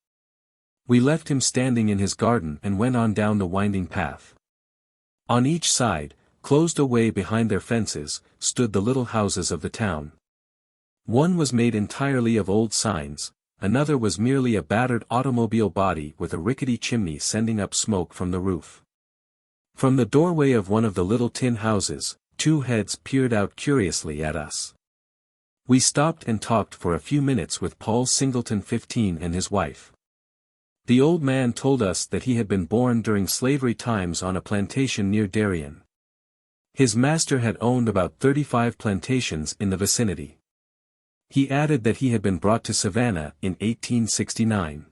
We left him standing in his garden and went on down the winding path. On each side, closed away behind their fences, stood the little houses of the town. One was made entirely of old signs, another was merely a battered automobile body with a rickety chimney sending up smoke from the roof. From the doorway of one of the little tin houses, 2 heads peered out curiously at us. We stopped and talked for a few minutes with Paul Singleton 15 and his wife. The old man told us that he had been born during slavery times on a plantation near Darien. His master had owned about 35 plantations in the vicinity. He added that he had been brought to Savannah in 1869.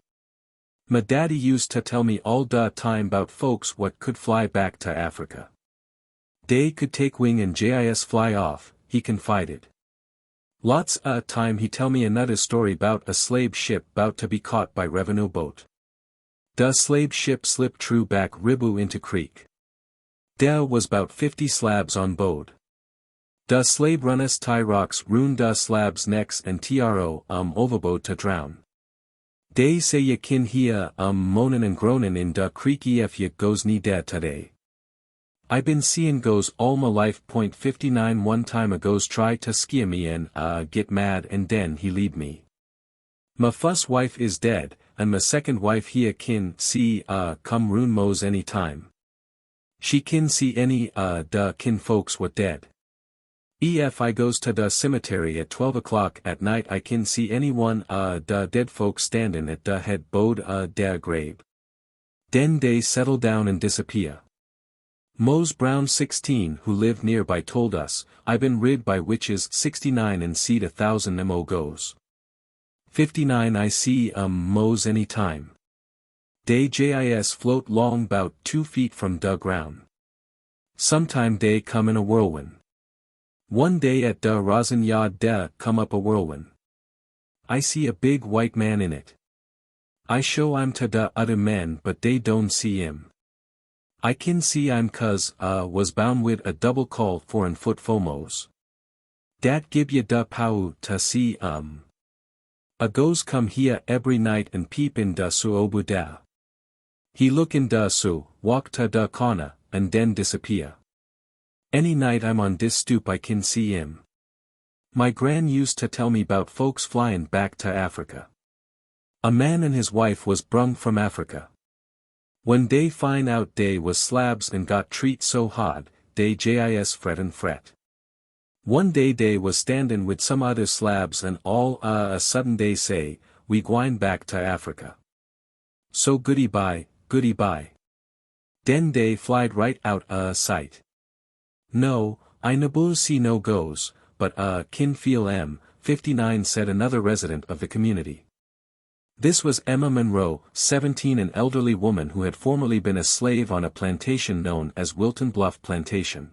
"My daddy used to tell me all the time about folks what could fly back to Africa. They could take wing and jis fly off," he confided. "Lots time he tell me another story bout a slave ship bout to be caught by revenue boat. The slave ship slipped true back Ribu into creek. There was bout 50 slabs on board. The slave runners tie rocks ruined the slabs necks and tro overboard to drown. They say ye kin hear moanin' and groanin' in the creek if ye goes knee there today. I been seein' goes all my life. 59 One time a goes try to scare me and get mad and then he leave me. My first wife is dead, and my second wife here kin see come ruin mos any time. She kin see any the kin folks what dead. If I goes to the cemetery at 12 o'clock at night I kin see anyone the dead folks standin' at the head bode their grave. Then they settle down and disappear. Mose Brown 16 who lived nearby told us, I been rid by witches. 69 and seed 1,000 mo goes. 59 I see mos any time. They jis float long bout 2 feet from the ground. Sometime they come in a whirlwind. One day at the rosin yard there come up a whirlwind. I see a big white man in it. I show I'm to the other men but they don't see him. I kin see I'm cuz was bound wid a double call 4 foot fomos. Dat gib ye da pau to see a goes come here every night and peep in da suobu da. He look in da su, walk to da corner, and then disappear. Any night I'm on dis stoop I kin see him. My gran used to tell me 'bout folks flyin' back to Africa. A man and his wife was brung from Africa. When dey find out dey was slabs and got treat so hard, dey jis fret and fret. One day dey was standin' with some other slabs and all a sudden dey say, we gwine back to Africa. So goody bye, goody bye. Den dey flied right out sight. No, I nabu see no goes, but kin feel 59 said another resident of the community. This was Emma Monroe, 17, an elderly woman who had formerly been a slave on a plantation known as Wilton Bluff Plantation.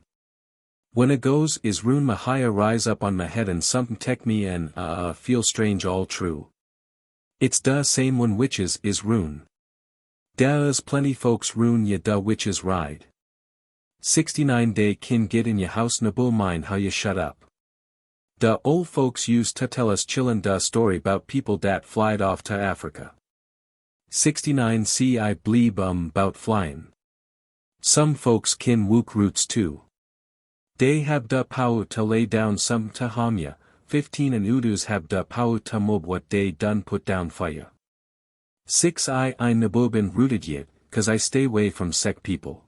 When a goes is rune mahaya rise up on my head and something tek me and feel strange all true. It's da same when witches is rune. Da is plenty folks rune ya da witches ride. 69 day kin get in ya house nabu mind how ya shut up. Da old folks used to tell us chillin' da story bout people dat flied off to Africa. 69 see I bleeb bout flyin'. Some folks kin wook roots too. Dey have da power to lay down some to harm ya. 15 and Udus have da power to mob what dey done put down fire. 6 I nabu been rooted yet, 'cause I stay way from sec people.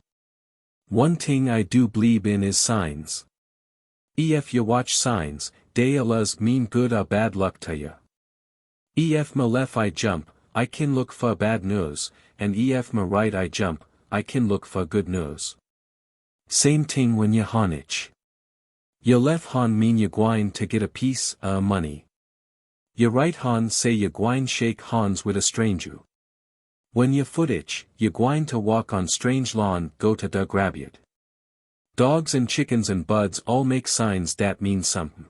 One thing I do bleeb in is signs. Ef ya watch signs, dey Allahs mean good or bad luck to ya. Ef ma left I jump, I kin look for bad news, and ef ma right I jump, I kin look for good news. Same thing when ya honich. Ya left hon mean ya gwine to get a piece money. Ya right hon say ya gwine shake hons with a stranger. When ya footich, ya gwine to walk on strange lawn go to da grab yet. Dogs and chickens and buds all make signs dat mean something.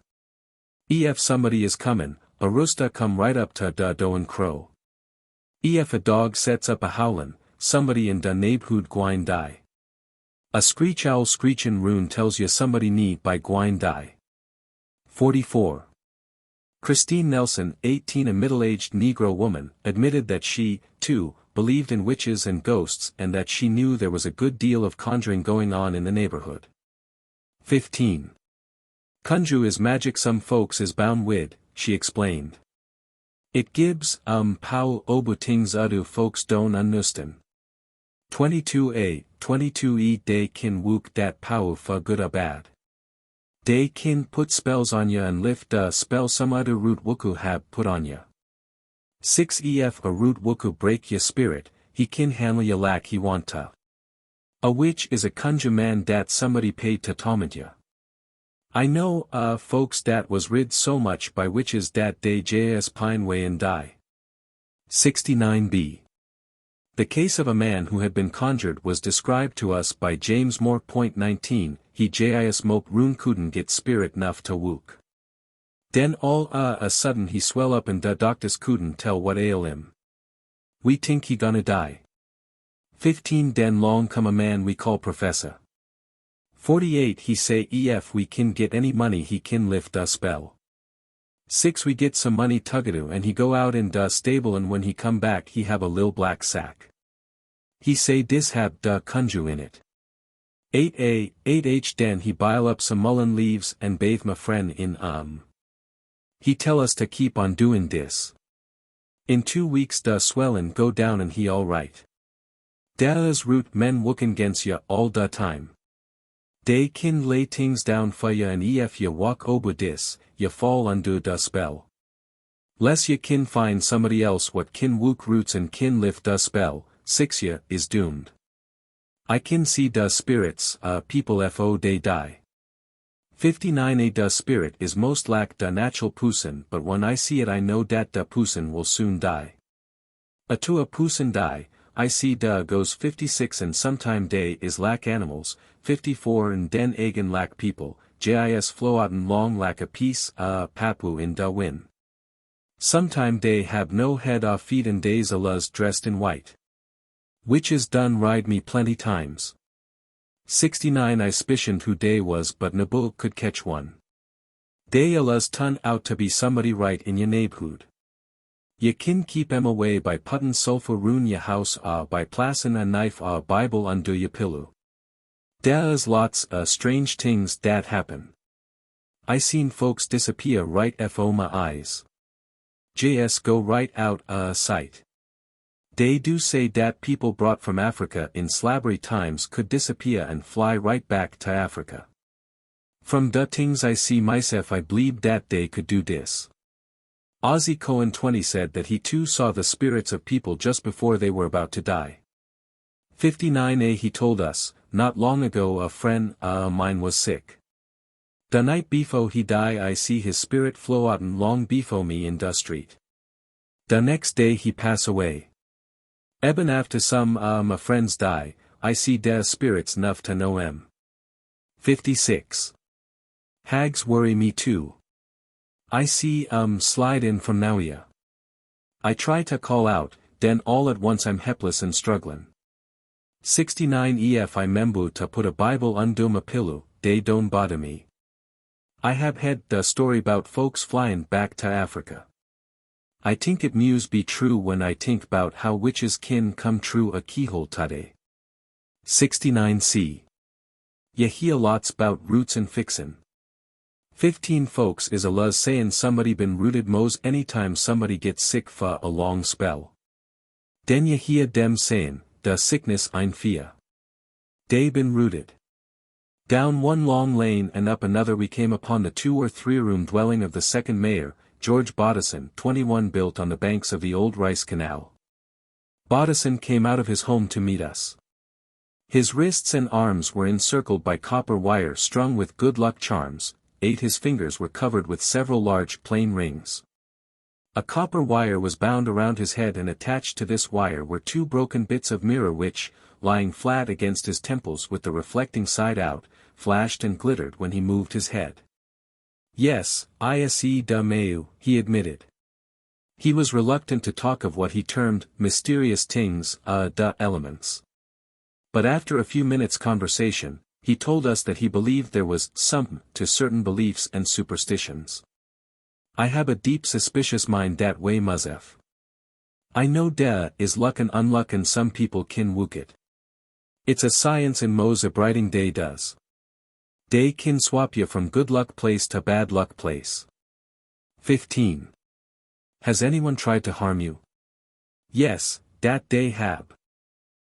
Ef somebody is comin', a rooster come right up to da doe and crow. Ef a dog sets up a howlin', somebody in da neighborhood gwine die. A screech owl screechin' rune tells ya somebody need by gwine die. 44. Christine Nelson, 18, a middle-aged Negro woman, admitted that she, too, believed in witches and ghosts and that she knew there was a good deal of conjuring going on in the neighborhood. 15. Conju is magic some folks is bound wid, she explained. It gives, pow obu things other folks don't understand. 22a, 22e they kin wook dat pow for good or bad. They kin put spells on ya and lift a spell some other root wuku have put on ya. 6 ef a root wuku break ya spirit, he kin handle ya lack he want ta. A witch is a conjure man dat somebody paid to torment ya. I know folks dat was rid so much by witches dat they js pine way and die. 69b. The case of a man who had been conjured was described to us by James Moore. 19, he jis mope rune couldn't get spirit nuff to wook. Den all a sudden he swell up and da doctors couldn't tell what ail him. We think he gonna die. 15 Den long come a man we call Professor. 48 he say ef we kin get any money he kin lift da spell. 6 we get some money tuggadu and he go out in da stable and when he come back he have a lil black sack. He say dis have da conju in it. 8a, 8h den he bile up some mullein leaves and bathe my friend in He tell us to keep on doing this. In 2 weeks da swellin' go down and he alright. Da is root men wookin' against ya all da time. Dey kin lay things down for ya and ef ya walk ober dis, ya fall under da spell. Less ya kin find somebody else what kin wook roots and kin lift da spell, 6 ya is doomed. I kin see da spirits, people fo dey die. 59a da spirit is most lack da natural pusin but when I see it I know dat da pusin will soon die. A to a pusin die, I see da goes 56 and sometime day is lack animals, 54 and den again lack people, jis floatin long lack a piece papu in da win. Sometime day have no head or feet and days Allahs dressed in white. Witches done ride me plenty times. 69 I spicioned who day was but nabu could catch one. Day Allahs turned out to be somebody right in ya neighborhood. Ye kin keep em away by puttin' sulfur rune ya house by placin' a knife or Bible under ya pillow. There's lots strange things that happen. I seen folks disappear right fo my eyes. Js go right out sight. They do say that people brought from Africa in slavery times could disappear and fly right back to Africa. From the things I see myself I believe that they could do this. Ozzy Cohen 20 said that he too saw the spirits of people just before they were about to die. 59a He told us, not long ago a friend mine was sick. The night before he die I see his spirit flow out'n long before me in the street. The next day he pass away. Eben after some my friends die, I see their spirits enough to know 'em. 56. Hags worry me too. I see slide in from nowhere. I try to call out, then all at once I'm helpless and struggling. 69 Ef I membu to put a Bible under my pillow, they don't bother me. I have had the story about folks flying back to Africa. I think it muse be true when I think bout how witches kin come true a keyhole today. 69c. Ya hear lots bout roots and fixin'. 15 folks is a luz sayin' somebody been rooted mos anytime somebody gets sick for a long spell. Den ya hear dem sayin', the sickness ein fear. They been rooted. Down one long lane and up another we came upon the 2 or 3 room dwelling of the second mayor, George Bodison, 21, built on the banks of the old Rice Canal. Bodison came out of his home to meet us. His wrists and arms were encircled by copper wire strung with good luck charms, 8 his fingers were covered with several large plain rings. A copper wire was bound around his head and attached to this wire were 2 broken bits of mirror which, lying flat against his temples with the reflecting side out, flashed and glittered when he moved his head. Yes, I.se. da Mayu, he admitted. He was reluctant to talk of what he termed mysterious things, da elements. But after a few minutes' conversation, he told us that he believed there was something to certain beliefs and superstitions. I have a deep suspicious mind that way Muzef. I know there is luck and unluck and some people kin wook it. It's a science in mos a brighting day does. They kin swap you from good luck place to bad luck place. 15. Has anyone tried to harm you? Yes, that they have.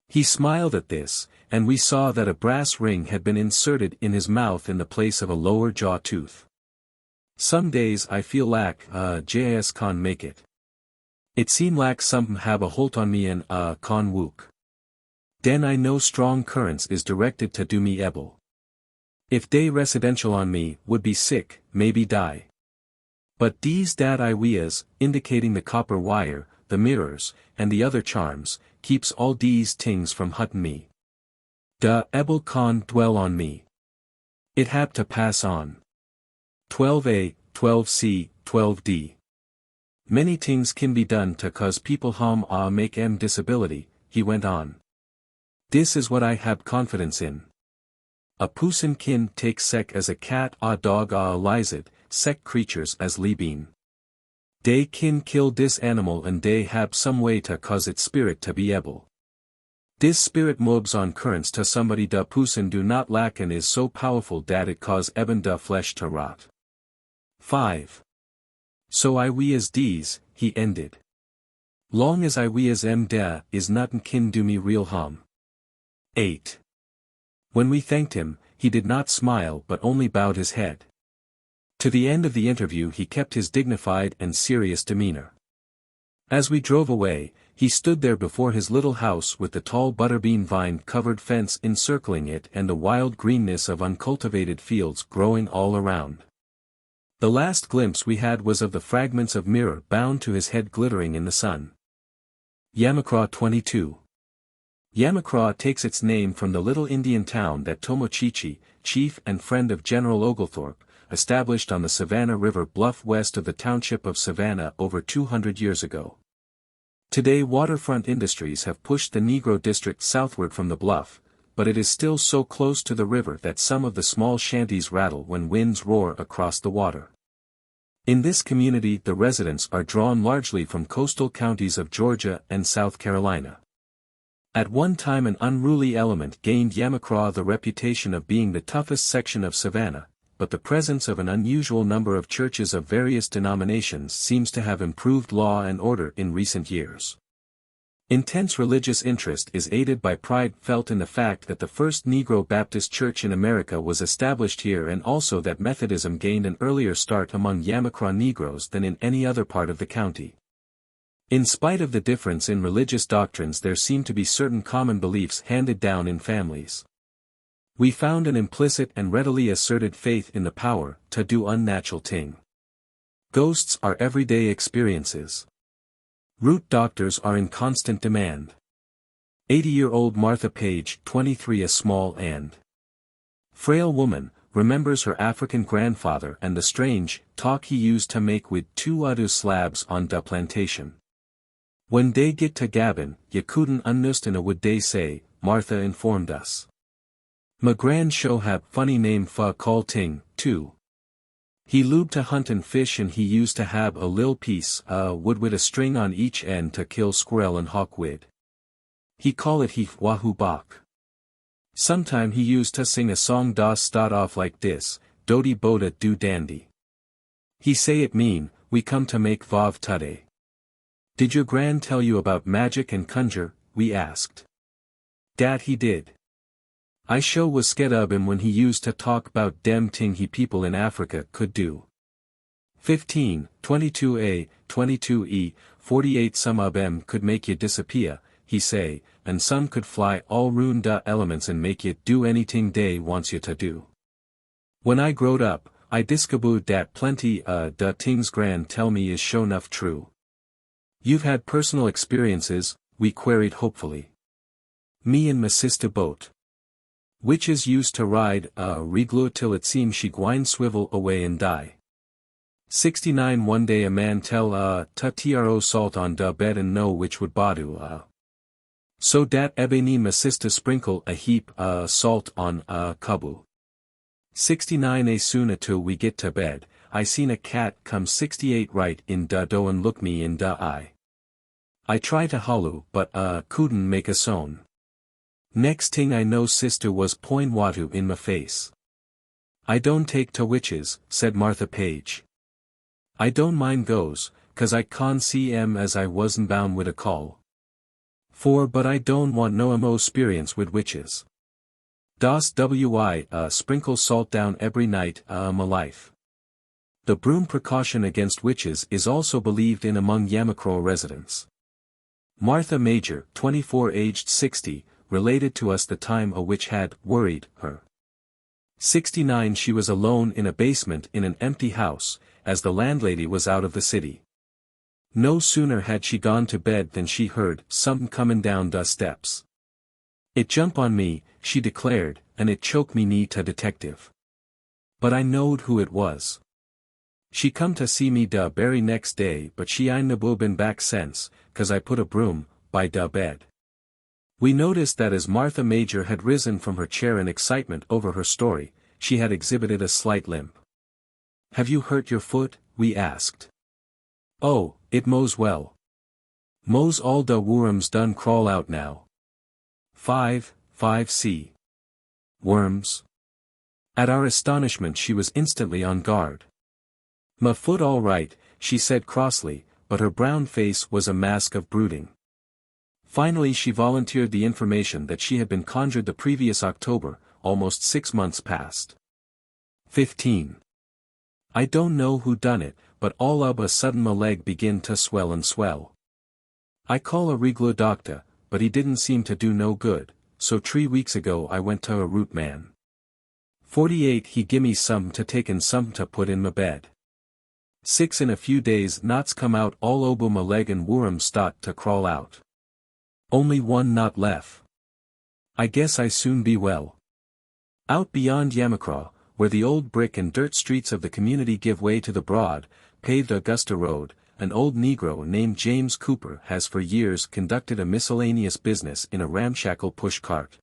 He smiled at this, and we saw that a brass ring had been inserted in his mouth in the place of a lower jaw tooth. Some days I feel like jas con make it. It seem like something have a holt on me and con wook. Den I know strong currents is directed to do me ebel. If they residential on me, would be sick, maybe die. But these dat ideas, indicating the copper wire, the mirrors, and the other charms, keeps all these things from hutting me. Da ebel con dwell on me. It hab to pass on. 12a, 12c, 12d. Many things can be done to cause people harm or make disability, he went on. This is what I have confidence in. A person kin take sec as a cat or dog or a lizard, sec creatures as libeen. They kin kill this animal and they have some way to cause its spirit to be able. This spirit moves on currents to somebody da person do not lack and is so powerful that it cause eben da flesh to rot. 5. So I we as these, he ended. Long as I we as da is nothing kin do me real harm. 8. When we thanked him, he did not smile but only bowed his head. To the end of the interview he kept his dignified and serious demeanor. As we drove away, he stood there before his little house with the tall butterbean vine-covered fence encircling it and the wild greenness of uncultivated fields growing all around. The last glimpse we had was of the fragments of mirror bound to his head glittering in the sun. Yamacraw 22. Yamacraw takes its name from the little Indian town that Tomochichi, chief and friend of General Oglethorpe, established on the Savannah River bluff west of the township of Savannah over 200 years ago. Today waterfront industries have pushed the Negro district southward from the bluff, but it is still so close to the river that some of the small shanties rattle when winds roar across the water. In this community the residents are drawn largely from coastal counties of Georgia and South Carolina. At one time an unruly element gained Yamacraw the reputation of being the toughest section of Savannah, but the presence of an unusual number of churches of various denominations seems to have improved law and order in recent years. Intense religious interest is aided by pride felt in the fact that the first Negro Baptist church in America was established here, and also that Methodism gained an earlier start among Yamacraw Negroes than in any other part of the county. In spite of the difference in religious doctrines, there seem to be certain common beliefs handed down in families. We found an implicit and readily asserted faith in the power to do unnatural ting. Ghosts are everyday experiences. Root doctors are in constant demand. 80-year-old Martha Page, 23, a small and frail woman, remembers her African grandfather and the strange talk he used to make with 2 Hoodoo slabs on the plantation. When they get to gabbin', you couldn't understand what they say, Martha informed us. My grand show have funny name fa call ting, too. He lubed to hunt and fish, and he used to have a lil piece wood with a string on each end to kill squirrel and hawk with. He call it he wahoo bach. Sometime he used to sing a song das start off like this, Dodi Boda do dandy. He say it mean, we come to make vav today. Did your grand tell you about magic and conjure, we asked. Dat he did. I show was scared of him when he used to talk about dem ting he people in Africa could do. 15, 22a, 22e, 48 some of em could make you disappear, he say, and some could fly all ruin da elements and make you do anything they wants you to do. When I growed up, I discovered dat plenty da tings grand tell me is sure enough true. You've had personal experiences, we queried hopefully. Me and my sister boat. Witches used to ride reglue till it seemed she gwine swivel away and die. 69 One day a man tell tro salt on da bed and know which would badu so dat ebony my sister sprinkle a heap salt on kabu. 69 A soon till we get to bed, I seen a cat come 68 right in da do and look me in da eye. I try to hollow but couldn't make a sound. Next thing I know sister was point watu in my face. I don't take to witches, said Martha Page. I don't mind goes, 'cause I can't see em as I wasn't bound with a call. But I don't want no mo experience with witches. Das wi sprinkle salt down every night my life. The broom precaution against witches is also believed in among Yamacraw residents. Martha Major, 24 aged 60, related to us the time a witch had worried her. 69 She was alone in a basement in an empty house, as the landlady was out of the city. No sooner had she gone to bed than she heard something comin' down the steps. It jump on me, she declared, and it choke me knee to detective. But I knowed who it was. She come to see me da berry next day, but she ain't been back since, 'cause I put a broom by da bed. We noticed that as Martha Major had risen from her chair in excitement over her story, she had exhibited a slight limp. Have you hurt your foot? We asked. Oh, it mows well. Mows all da worms done crawl out now. 5c. Worms. At our astonishment she was instantly on guard. My foot all right, she said crossly, but her brown face was a mask of brooding. Finally she volunteered the information that she had been conjured the previous October, almost 6 months past. 15. I don't know who done it, but all of a sudden my leg begin to swell and swell. I call a regler doctor, but he didn't seem to do no good, so 3 weeks ago I went to a root man. 48 He gimme some to take and some to put in my bed. 6 In a few days knots come out all over my leg and worms start to crawl out. Only one knot left. I guess I soon be well. Out beyond Yamacraw, where the old brick and dirt streets of the community give way to the broad, paved Augusta Road, an old Negro named James Cooper has for years conducted a miscellaneous business in a ramshackle push cart.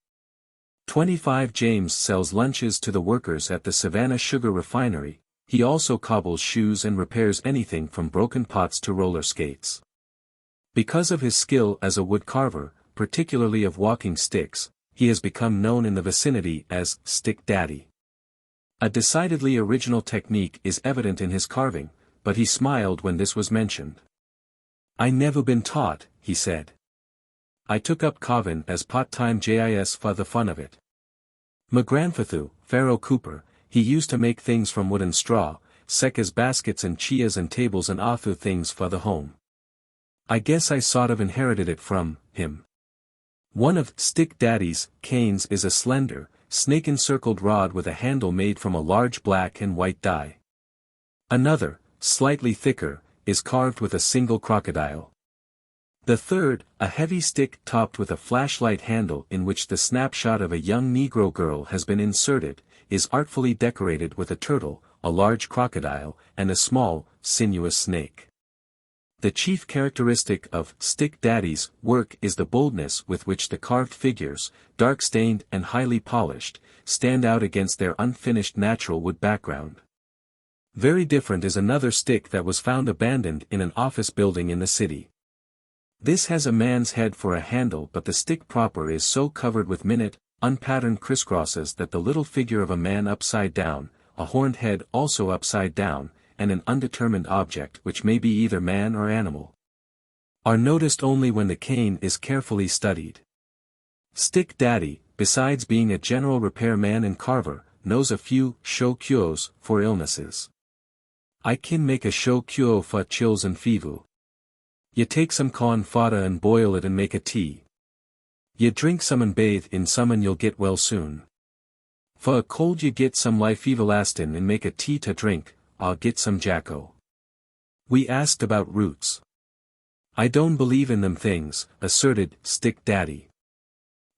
25 James sells lunches to the workers at the Savannah Sugar Refinery. He also cobbles shoes and repairs anything from broken pots to roller skates. Because of his skill as a wood carver, particularly of walking sticks, he has become known in the vicinity as Stick Daddy. A decidedly original technique is evident in his carving, but he smiled when this was mentioned. "I never been taught," he said. "I took up carvin' as part-time JIS for the fun of it. My grandfather, Pharaoh Cooper, he used to make things from wood and straw, sec as baskets and chias and tables and other things for the home. I guess I sort of inherited it from him." One of Stick Daddy's canes is a slender, snake-encircled rod with a handle made from a large black and white die. Another, slightly thicker, is carved with a single crocodile. The third, a heavy stick topped with a flashlight handle in which the snapshot of a young Negro girl has been inserted, is artfully decorated with a turtle, a large crocodile, and a small, sinuous snake. The chief characteristic of Stick Daddy's work is the boldness with which the carved figures, dark-stained and highly polished, stand out against their unfinished natural wood background. Very different is another stick that was found abandoned in an office building in the city. This has a man's head for a handle, but the stick proper is so covered with minute, unpatterned crisscrosses that the little figure of a man upside down, a horned head also upside down, and an undetermined object which may be either man or animal, are noticed only when the cane is carefully studied. Stick Daddy, besides being a general repair man and carver, knows a few show cures for illnesses. "I can make a show cure for chills and fever. You take some corn fodder and boil it and make a tea. You drink some and bathe in some and you'll get well soon. For a cold you get some life everlasting and make a tea to drink. I'll get some Jekyll." We asked about roots. "I don't believe in them things," asserted Stick Daddy.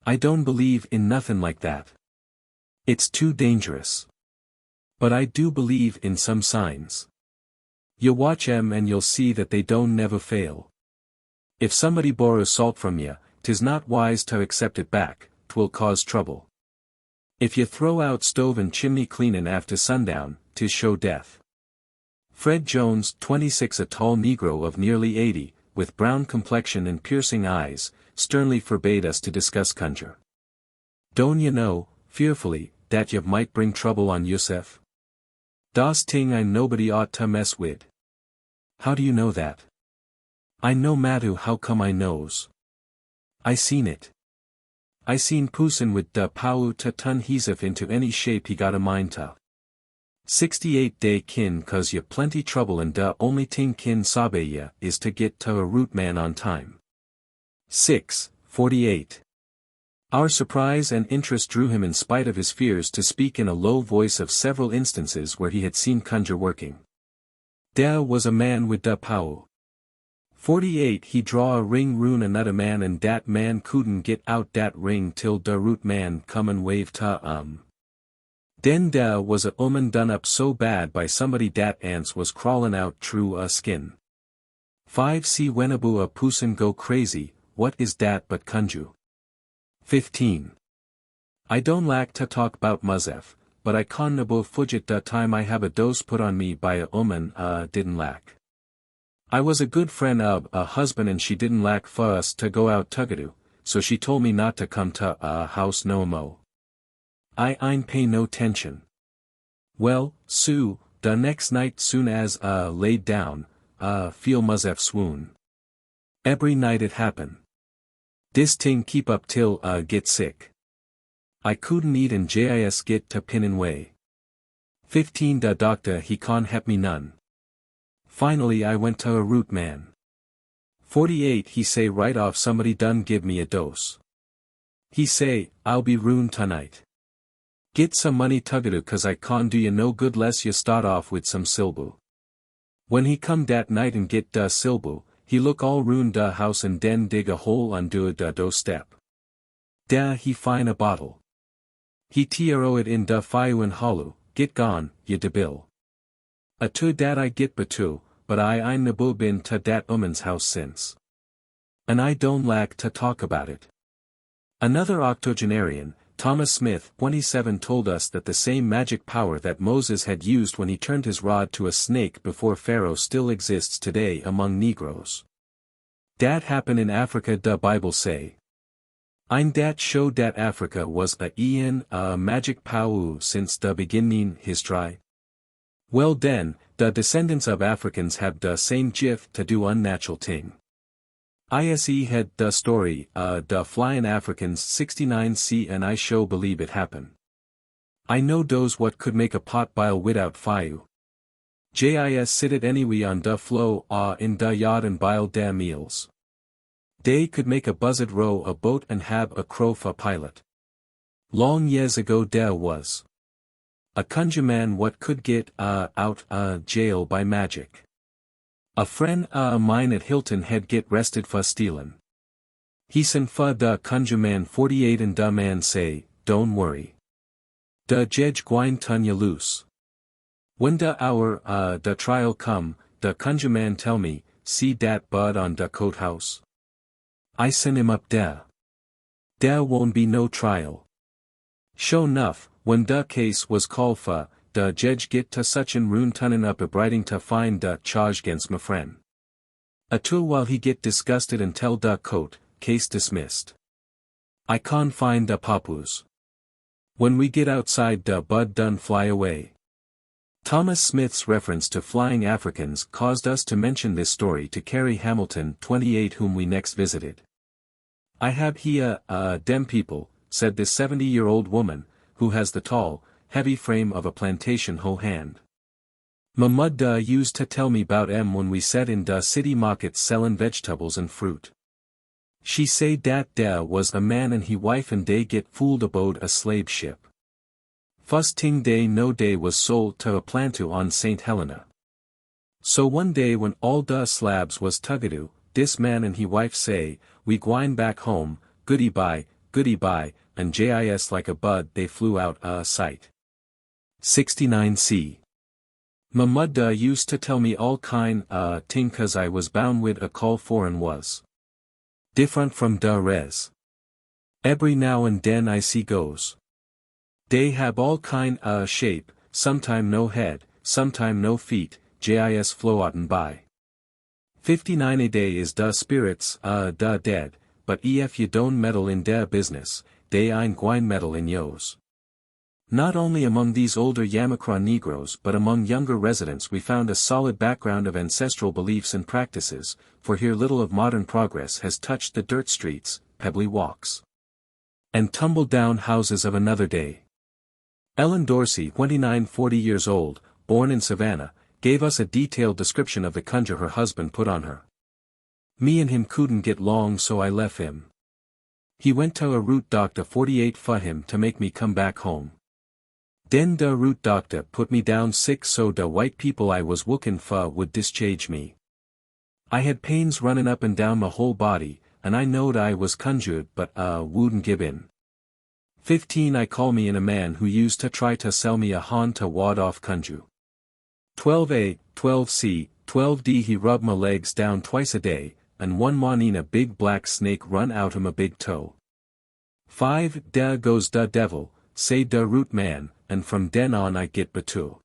"I don't believe in nothing like that. It's too dangerous. But I do believe in some signs. You watch 'em and you'll see that they don't never fail. If somebody borrows salt from you, 'tis not wise to accept it back, 'twill cause trouble. If you throw out stove and chimney cleanin' after sundown, 'tis show death." Fred Jones, 26, a tall Negro of nearly 80, with brown complexion and piercing eyes, sternly forbade us to discuss conjure. "Don't you know," fearfully, "dat you might bring trouble on yourself? Das ting I nobody ought to mess wid." "How do you know that?" "I no matter how come I knows. I seen it. I seen Poussin with da power to turn hisself into any shape he got a mind to. 68 day kin cause you plenty trouble and da only ting kin sabe ya is to get to a root man on time." 6:48. Our surprise and interest drew him in spite of his fears to speak in a low voice of several instances where he had seen conjure working. "There was a man with da power. 48 he draw a ring rune another man and dat man couldn't get out dat ring till da root man come and wave ta Den there was a omen done up so bad by somebody dat ants was crawlin' out true a skin. 5 see whenebu a Poussin go crazy, what is dat but conjure?" 15. I don't lack to talk bout myself, but I con nabo fudget da time I have a dose put on me by a omen didn't lack. I was a good friend of a husband and she didn't lack for us to go out tugadu, so she told me not to come to a house no mo. I ain't pay no tension. Well, Sue, the next night soon as laid down, feel myself swoon. Every night it happen. This ting keep up till get sick. I couldn't eat and jis get to pinin' way. 15 da doctor he can't help me none. Finally I went to a root man. 48 he say right off somebody done give me a dose. He say, I'll be ruined tonight. Get some money tugadu cause I can't do you no good less you start off with some silbu. When he come dat night and get da silbu, he look all ruined da house and den dig a hole under da do step. Da he find a bottle. He tro it in da fiu and hollow, get gone, ye de bill. A tu dat I get batu, but I nabu been to dat woman's house since. And I don't lack to talk about it. Another octogenarian, Thomas Smith, 27, told us that the same magic power that Moses had used when he turned his rod to a snake before Pharaoh still exists today among Negroes. Dat happen in Africa da Bible say. Ein dat show dat Africa was a magic pau since the beginning history. Well den, the descendants of Africans have the same gift to do unnatural ting. ISE had the story, the flyin' Africans 69C and I show believe it happen. I know those what could make a pot bile without fire. JIS sit it anyway on the flow in the yacht and bile da meals. They could make a buzzard row a boat and have a crow for pilot. Long years ago there was a conjure man what could get out jail by magic. A friend mine at Hilton had get rested for stealin'. He sent for the conjure man 48 and the man say, don't worry. The judge gwine turn you loose. When the hour the trial come, the conjure man tell me, see dat bud on the courthouse? I send him up there. There won't be no trial. Sure enough, when the case was called for, the judge get to such an roon turnin' up a writing to find the charge against my friend. Atul while he get disgusted and tell the court, case dismissed. I can't find the papus. When we get outside the bud done fly away. Thomas Smith's reference to flying Africans caused us to mention this story to Carrie Hamilton 28 whom we next visited. I have here, dem people, said this 70-year-old woman, who has the tall, heavy frame of a plantation hoe hand. Ma mudda used to tell me bout when we sat in da city markets sellin' vegetables and fruit. She say dat there was a man and he wife and they get fooled aboard a slave ship. Fust ting day no day was sold to a plantu on St. Helena. So one day when all da slabs was tuggadu, this man and he wife say, we gwine back home, goodie bye, and JIS like a bud they flew out sight. 69C. Ma mudda used to tell me all kind ting cause I was bound with a call for and was different from da res. Every now and den I see goes. They have all kind shape, sometime no head, sometime no feet, JIS floatin' by. 59 a day is da spirits da dead, but if you don't meddle in their business, they ain't gwine meddle in yo's. Not only among these older Yamacraw Negroes but among younger residents we found a solid background of ancestral beliefs and practices, for here little of modern progress has touched the dirt streets, pebbly walks, and tumble-down houses of another day. Ellen Dorsey 29-40 years old, born in Savannah, gave us a detailed description of the conjure her husband put on her. Me and him couldn't get long so I left him. He went to a root doctor 48 for him to make me come back home. Then the root doctor put me down sick so the white people I was wookin' for would discharge me. I had pains runnin' up and down my whole body, and I knowed I was conjured but wouldn't give in. 15 I call me in a man who used to try to sell me a hon to ward off conjure. 12A, 12C, 12D he rubbed my legs down twice a day, and one morning a big black snake run out of my big toe. 5 There goes the devil, say the root man, and from then on I get batu.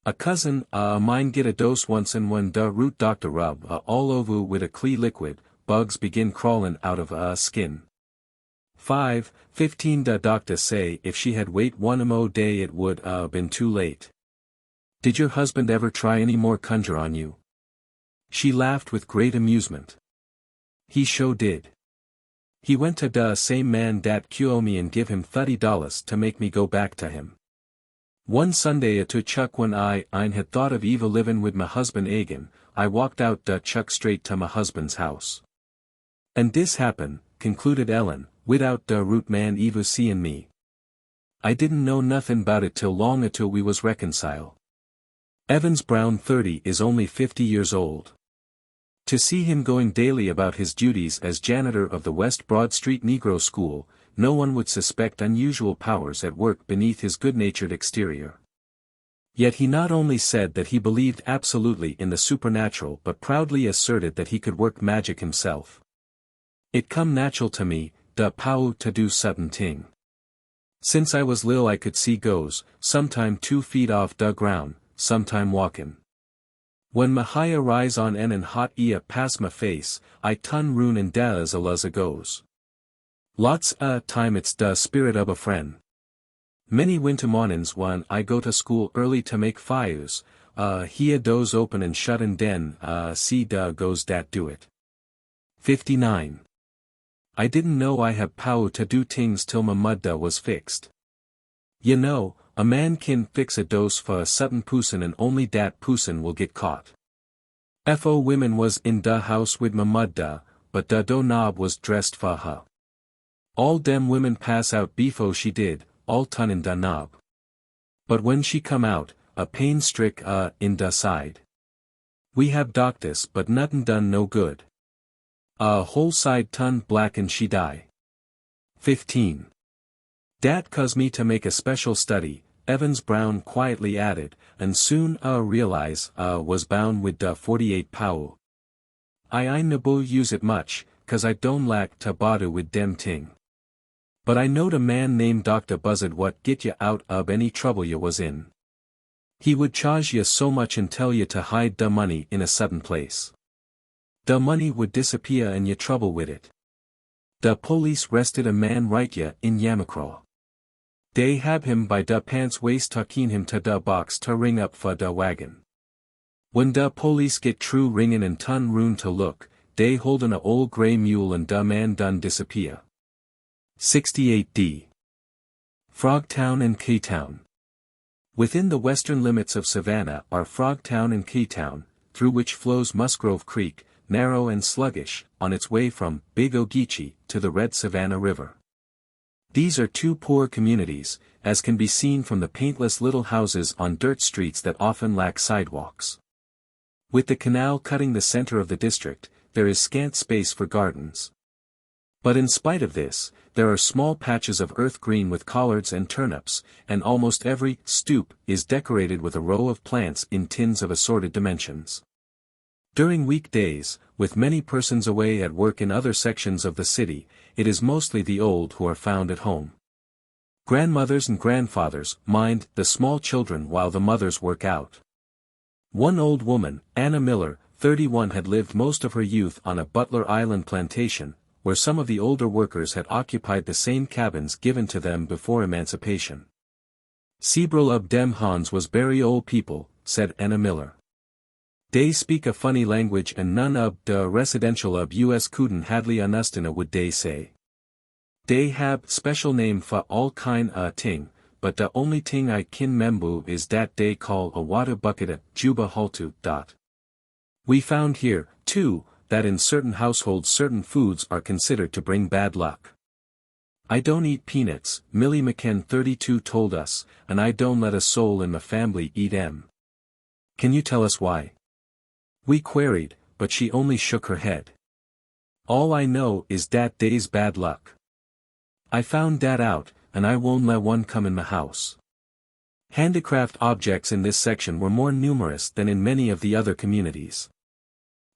A cousin mine get a dose once and when the root doctor rub all over with a clee liquid, bugs begin crawlin' out of skin. 15 The doctor say if she had wait one mo day it would been too late. Did your husband ever try any more conjure on you? She laughed with great amusement. He sure did. He went to the same man dat cure me and give him $30 to make me go back to him. One Sunday to Chuck when I had thought of Eva livin' with my husband again, I walked out the Chuck straight to my husband's house. And this happened, concluded Ellen, without the root man Eva seein' me. I didn't know nothin' about it till long atil we was reconcile. Evans Brown 30 is only 50 years old. To see him going daily about his duties as janitor of the West Broad Street Negro School, no one would suspect unusual powers at work beneath his good-natured exterior. Yet he not only said that he believed absolutely in the supernatural but proudly asserted that he could work magic himself. It come natural to me, the pow to do sudden ting. Since I was lil I could see goes, sometime 2 feet off the ground, sometime walkin'. When my higher rise on en and hot ea pass my face, I tun roon and da as a goes. Lots time it's the spirit of a friend. Many winter mornings when I go to school early to make fires, hear doors open and shut and then, see da goes dat do it. 59. I didn't know I had power to do things till my mudda was fixed. You know, a man can fix a dose for a sudden poosin and only dat poosin will get caught. Fo women was in da house with my mudda, but da do knob was dressed for her. All dem women pass out befo she did, all ton in da knob. But when she come out, a pain strick in da side. We have doctors but nothing done no good. A whole side ton black and she die. 15. Dat cause me to make a special study, Evans Brown quietly added, and soon realize was bound with da 48 power. I no use it much, cause I don't lack to bother with dem ting. But I knowed a man named Dr. Buzzard what get you out of any trouble you was in. He would charge you so much and tell you to hide da money in a sudden place. Da money would disappear and you trouble with it. Da police rested a man right ya in Yamacraw. They have him by da pants waist tucking him to da box to ring up for da wagon. When da police get true ringin' and ton room to look, they holdin' a old gray mule and da man done disappear. 68d. Frogtown and Currytown. Within the western limits of Savannah are Frogtown and Currytown, through which flows Musgrove Creek, narrow and sluggish, on its way from Big Ogeechee to the Red Savannah River. These are two poor communities, as can be seen from the paintless little houses on dirt streets that often lack sidewalks. With the canal cutting the center of the district, there is scant space for gardens. But in spite of this, there are small patches of earth green with collards and turnips, and almost every stoop is decorated with a row of plants in tins of assorted dimensions. During weekdays, with many persons away at work in other sections of the city, it is mostly the old who are found at home. Grandmothers and grandfathers mind the small children while the mothers work out. One old woman, Anna Miller, 31, had lived most of her youth on a Butler Island plantation, where some of the older workers had occupied the same cabins given to them before emancipation. "Several of dem Hans was very old people," said Anna Miller. "They speak a funny language and none of the residential of us couldn't hardly understand would they say. They have special name for all kind ting, but the only ting I can membu is that they call a water bucket a juba haltu. We found here, too, that in certain households certain foods are considered to bring bad luck. I don't eat peanuts, Millie McKen 32 told us, and I don't let a soul in my family eat 'em. Can you tell us why?" We queried, but she only shook her head. "All I know is dat day's bad luck. I found dat out, and I won't let one come in my house." Handicraft objects in this section were more numerous than in many of the other communities.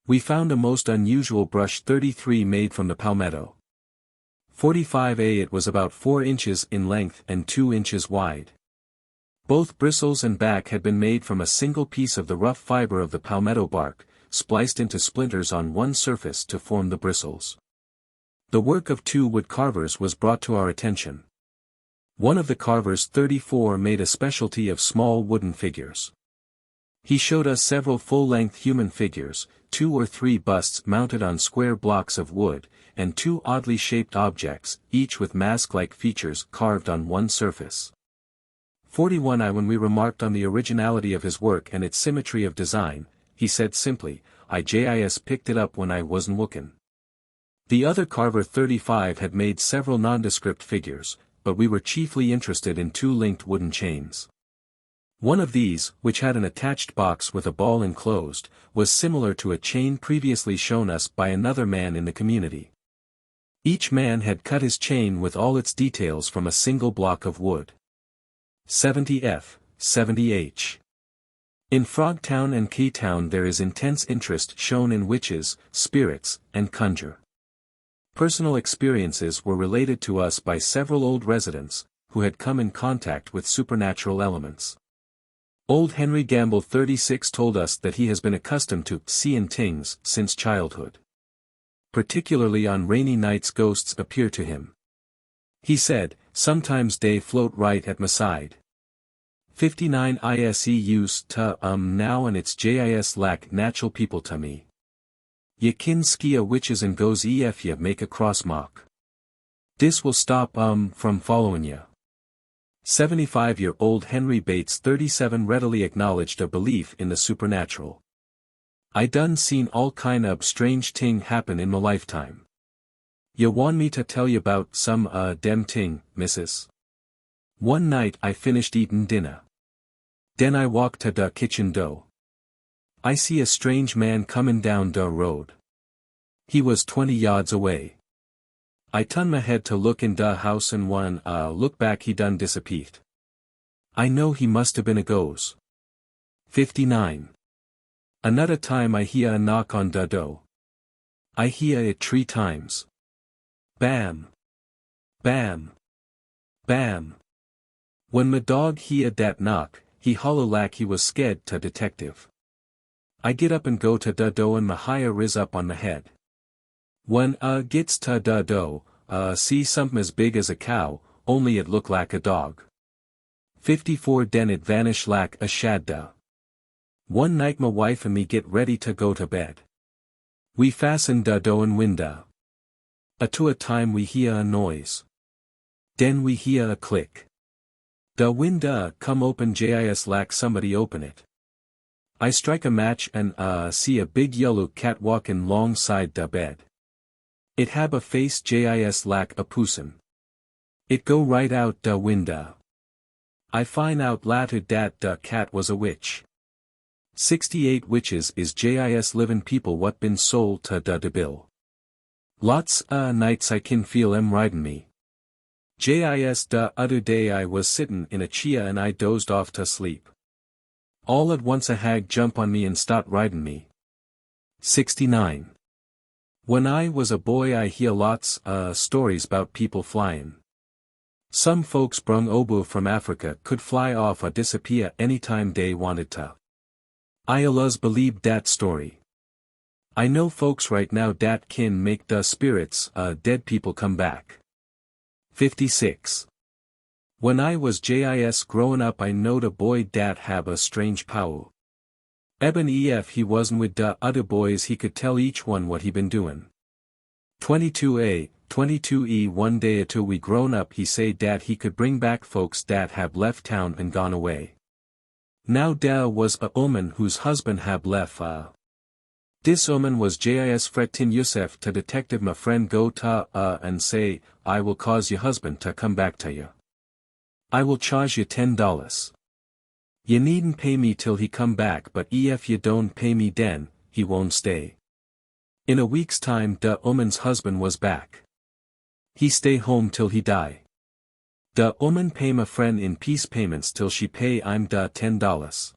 We found a most unusual brush 33 made from the palmetto. 45A, it was about 4 inches in length and 2 inches wide. Both bristles and back had been made from a single piece of the rough fiber of the palmetto bark, spliced into splinters on one surface to form the bristles. The work of 2 wood carvers was brought to our attention. One of the carvers, 34, made a specialty of small wooden figures. He showed us several full-length human figures, 2 or 3 busts mounted on square blocks of wood, and 2 oddly shaped objects, each with mask-like features carved on one surface. 41. When we remarked on the originality of his work and its symmetry of design, he said simply, "I just picked it up when I wasn't looking." The other carver, 35, had made several nondescript figures, but we were chiefly interested in 2 linked wooden chains. One of these, which had an attached box with a ball enclosed, was similar to a chain previously shown us by another man in the community. Each man had cut his chain with all its details from a single block of wood. 70f, 70h. In Frogtown and Currytown there is intense interest shown in witches, spirits, and conjure. Personal experiences were related to us by several old residents, who had come in contact with supernatural elements. Old Henry Gamble 36 told us that he has been accustomed to seeing things since childhood. Particularly on rainy nights ghosts appear to him. He said, sometimes they float right at my side. 59 ISE used to now and it's JIS lack natural people to me. Ye kin skia witches and goes ef ye make a cross mark. This will stop from following ya. 75-year-old Henry Bates 37 readily acknowledged a belief in the supernatural. I done seen all kind of strange ting happen in my lifetime. Ya want me to tell you about some dem ting, missus? One night I finished eatin' dinner. Then I walked to da kitchen door. I see a strange man comin' down da road. He was 20 yards away. I turned my head to look in da house and one look back he done disappeared. I know he must have been a ghost. 59. Another time I hear a knock on da door. I hear it 3 times. Bam. Bam. Bam. When my dog hear dat knock, he holler like he was scared to detective. I get up and go to da door and my higher riz up on my head. When gets to da door, see something as big as a cow, only it look like a dog. 54 Den it vanish like a shadda. One night my wife and me get ready to go to bed. We fasten da door and window. To a time we hear a noise. Then we hear a click. Da window come open JIS like somebody open it. I strike a match and see a big yellow cat walking longside da bed. It have a face JIS like a possum. It go right out da window. I find out later dat da cat was a witch. 68 witches is JIS living people what been sold to da bill. Lots nights I can feel 'em riding me. JIS da other day I was sittin' in a chair and I dozed off to sleep. All at once a hag jump on me and start riding me. 69. When I was a boy I hear lots stories about people flying. Some folks brung oboe from Africa could fly off or disappear anytime they wanted to. I always believed dat story. I know folks right now dat kin make the spirits dead people come back. 56. When I was JIS growing up I knowed a boy dat have a strange power. Eben ef he wasn't with the other boys he could tell each one what he been doing. 22a, 22e one day until we grown up he say dat he could bring back folks dat have left town and gone away. Now there was a woman whose husband have left This woman was JIS Fretin Yusef to detective my friend go to and say, I will cause your husband to come back to you. I will charge you $10. You needn't pay me till he come back but if you don't pay me then, he won't stay. In a week's time the woman's husband was back. He stay home till he die. The woman pay my friend in peace payments till she pay I'm da $10.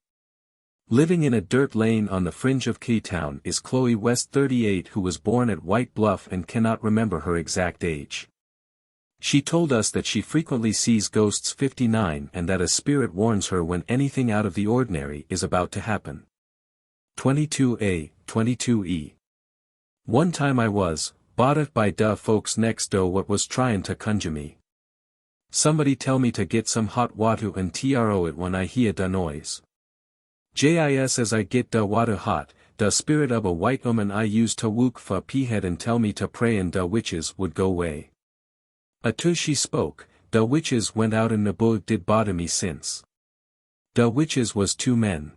Living in a dirt lane on the fringe of K-Town is Chloe West 38 who was born at White Bluff and cannot remember her exact age. She told us that she frequently sees ghosts 59 and that a spirit warns her when anything out of the ordinary is about to happen. 22a, 22e. One time I was, bought by da folks next door what was trying to conjure me. Somebody tell me to get some hot water and tro it when I hear da noise. JIS as I get da water hot, the spirit of a white woman I used to wook for peahead and tell me to pray and da witches would go away. Till she spoke, the witches went out and the book did bother me since. The witches was 2 men.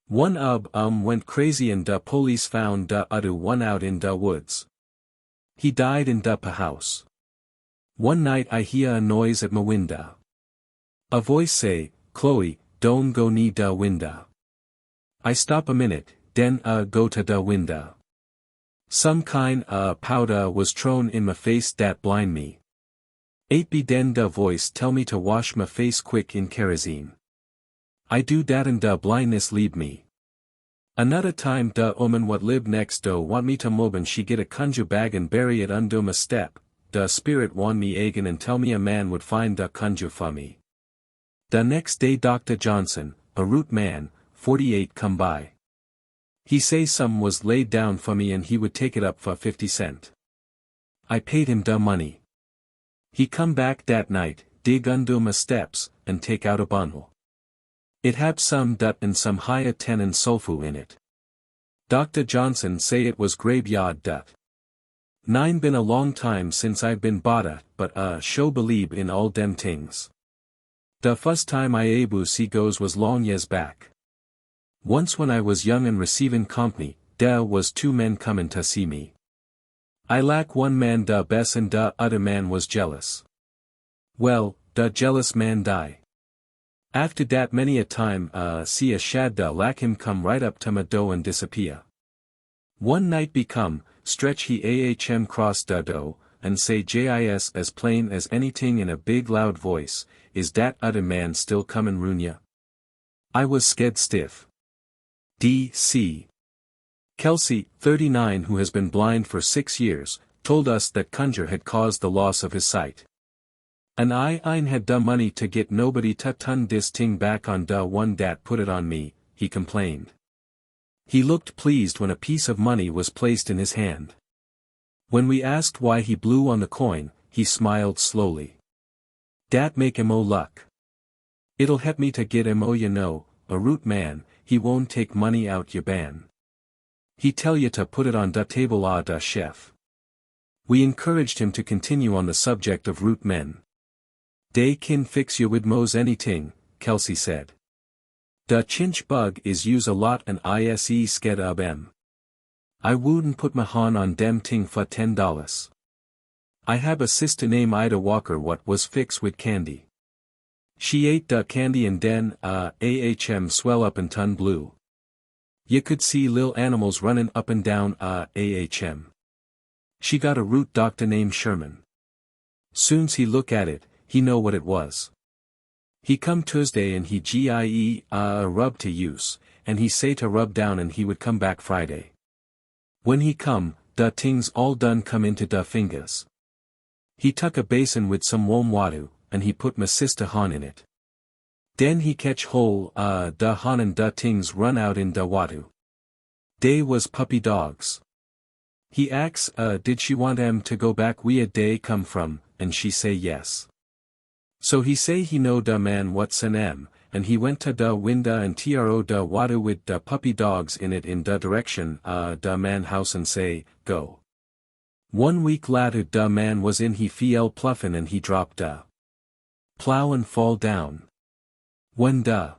One went crazy and the police found the other one out in the woods. He died in the house. One night I hear a noise at my window. A voice say, Chloe, don't go near the window. I stop a minute, then go to the window. Some kind powder was thrown in my face that blind me. 8b then the voice tell me to wash my face quick in kerosene. I do that and the blindness leave me. Another time the woman what lived next door want me to mob and she get a conjure bag and bury it under my step. The spirit warn me again and tell me a man would find the conjure for me. The next day Dr. Johnson, a root man, 48 come by. He say some was laid down for me and he would take it up for 50 cents. I paid him the money. He come back dat night, dig under my steps, and take out a bundle. It had some dut and some high ten and sulfu in it. Dr. Johnson say it was graveyard dut. Nine been a long time since I've been bada, but show believe in all dem things. The first time I able see goes was long years back. Once when I was young and receiving company, there was two men coming to see me. I lack one man da best and da other man was jealous. Well, da jealous man die. After dat many a time see a shad da lack him come right up to my door and disappear. One night become, stretch he ahm cross da door, and say jis as plain as anything in a big loud voice, is dat other man still comin' Runya? I was scared stiff. D.C. Kelsey, 39 who has been blind for 6 years, told us that conjure had caused the loss of his sight. And I had da money to get nobody to turn dis ting back on da one dat put it on me, he complained. He looked pleased when a piece of money was placed in his hand. When we asked why he blew on the coin, he smiled slowly. Dat make him luck. It'll help me to get him you know, a root man, he won't take money out ya ban. He tell you to put it on da table da chef. We encouraged him to continue on the subject of root men. They kin fix you with mos anything, Kelsey said. Da chinch bug is use a lot and ise sked of em. I wouldn't put my han on dem ting for $10. I have a sister named Ida Walker what was fix with candy. She ate da candy and den ahm swell up and turn blue. You could see lil animals running up and down ahm. She got a root doctor named Sherman. Soon's he look at it, he know what it was. He come Tuesday and he rub to use, and he say to rub down and he would come back Friday. When he come, da tings all done come into da fingers. He tuck a basin with some warm water, and he put my sister han in it. Den he catch hole da han and da tings run out in da water. They was puppy dogs. He asks did she want em to go back where they come from, and she say yes. So he say he know da man what's an em, and he went to da winda and tro da water with da puppy dogs in it in da direction da man house and say, go. 1 week later da man was in he feel pluffin and he dropped da plow and fall down. When da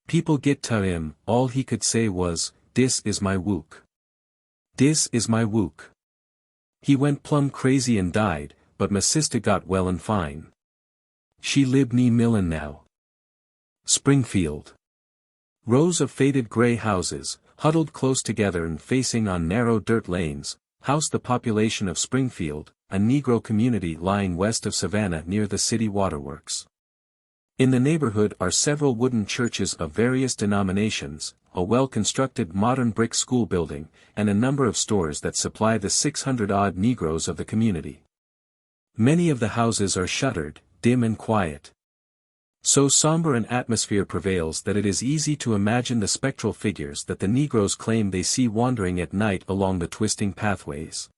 people get to him, all he could say was, this is my wook. This is my wook. He went plumb crazy and died, but my sister got well and fine. She live nee millin now. Springfield. Rows of faded gray houses, huddled close together and facing on narrow dirt lanes, house the population of Springfield, a Negro community lying west of Savannah near the city waterworks. In the neighborhood are several wooden churches of various denominations, a well-constructed modern brick school building, and a number of stores that supply the 600-odd Negroes of the community. Many of the houses are shuttered, dim and quiet. So somber an atmosphere prevails that it is easy to imagine the spectral figures that the Negroes claim they see wandering at night along the twisting pathways.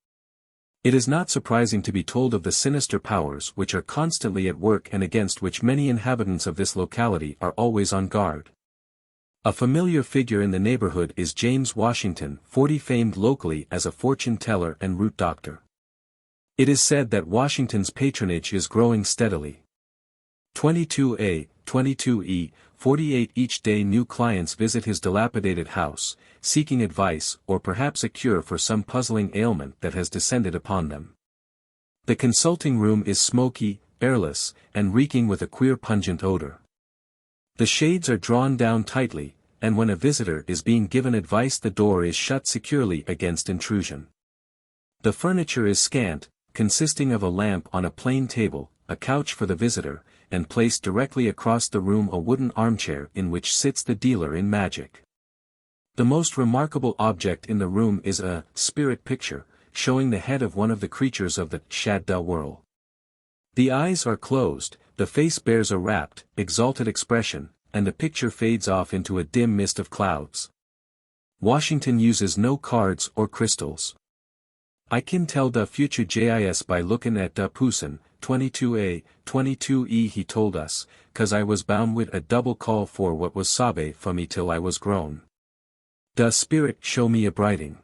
It is not surprising to be told of the sinister powers which are constantly at work and against which many inhabitants of this locality are always on guard. A familiar figure in the neighborhood is James Washington, 40, famed locally as a fortune teller and root doctor. It is said that Washington's patronage is growing steadily. 22A, 22E, 48 each day new clients visit his dilapidated house, seeking advice or perhaps a cure for some puzzling ailment that has descended upon them. The consulting room is smoky, airless, and reeking with a queer pungent odor. The shades are drawn down tightly, and when a visitor is being given advice the door is shut securely against intrusion. The furniture is scant, consisting of a lamp on a plain table, a couch for the visitor, and placed directly across the room a wooden armchair in which sits the dealer in magic. The most remarkable object in the room is a spirit picture, showing the head of one of the creatures of the Shadda world. The eyes are closed, the face bears a rapt, exalted expression, and the picture fades off into a dim mist of clouds. Washington uses no cards or crystals. I can tell the future JIS by looking at the person, 22a, 22e he told us, cause I was bound wid a double call for what was sabe for me till I was grown. Da spirit show me a brighting.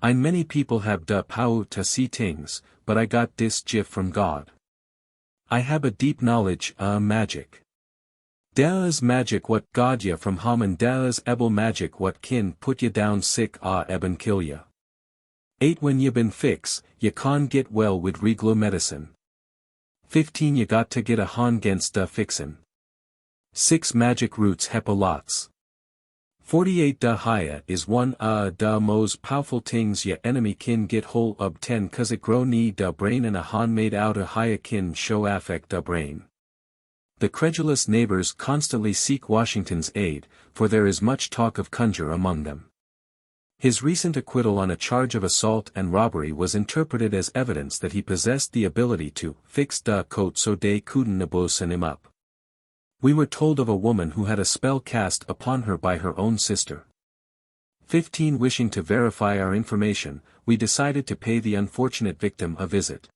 I many people have da power to see things, but I got this gift from God. I have a deep knowledge magic. There is magic what God ya from hum and there is able magic what kin put ya down sick eben kill ya. 8 When ya been fix, ya can't get well with regular medicine. 15 You got to get a han against da fixin'. 6 Magic roots hepa lots. 48 Da haya is one da most powerful things ya enemy kin get hold of 10 cause it grow knee da brain and a han made out a haya kin show affect da brain. The credulous neighbors constantly seek Washington's aid, for there is much talk of conjure among them. His recent acquittal on a charge of assault and robbery was interpreted as evidence that he possessed the ability to fix da coat so they couldn't nabosen him up. We were told of a woman who had a spell cast upon her by her own sister. 15 Wishing to verify our information, we decided to pay the unfortunate victim a visit.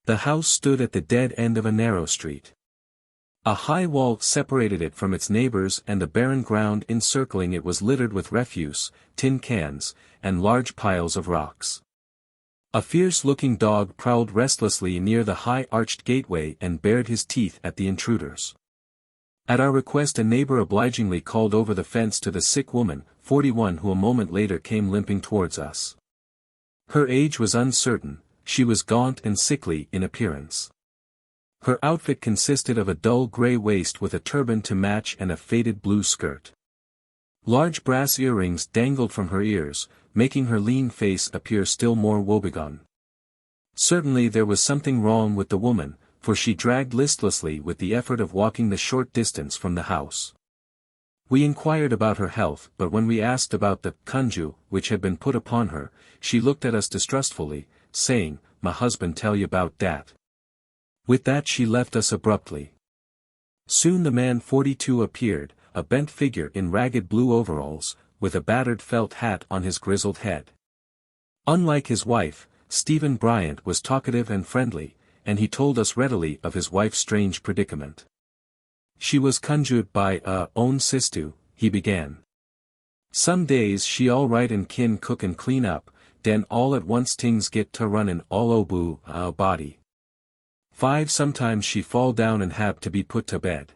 The house stood at the dead end of a narrow street. A high wall separated it from its neighbors and the barren ground encircling it was littered with refuse, tin cans, and large piles of rocks. A fierce-looking dog prowled restlessly near the high-arched gateway and bared his teeth at the intruders. At our request a neighbor obligingly called over the fence to the sick woman, 41 who a moment later came limping towards us. Her age was uncertain, she was gaunt and sickly in appearance. Her outfit consisted of a dull gray waist with a turban to match and a faded blue skirt. Large brass earrings dangled from her ears, making her lean face appear still more woebegone. Certainly there was something wrong with the woman, for she dragged listlessly with the effort of walking the short distance from the house. We inquired about her health, but when we asked about the conjure which had been put upon her, she looked at us distrustfully, saying, "My husband tell you about dat." With that she left us abruptly. Soon the man 42 appeared, a bent figure in ragged blue overalls, with a battered felt hat on his grizzled head. Unlike his wife, Stephen Bryant was talkative and friendly, and he told us readily of his wife's strange predicament. She was conjured by own sister, he began. Some days she all right and kin cook and clean up, den all at once things get to runnin' all obu body. 5 Sometimes she fall down and have to be put to bed.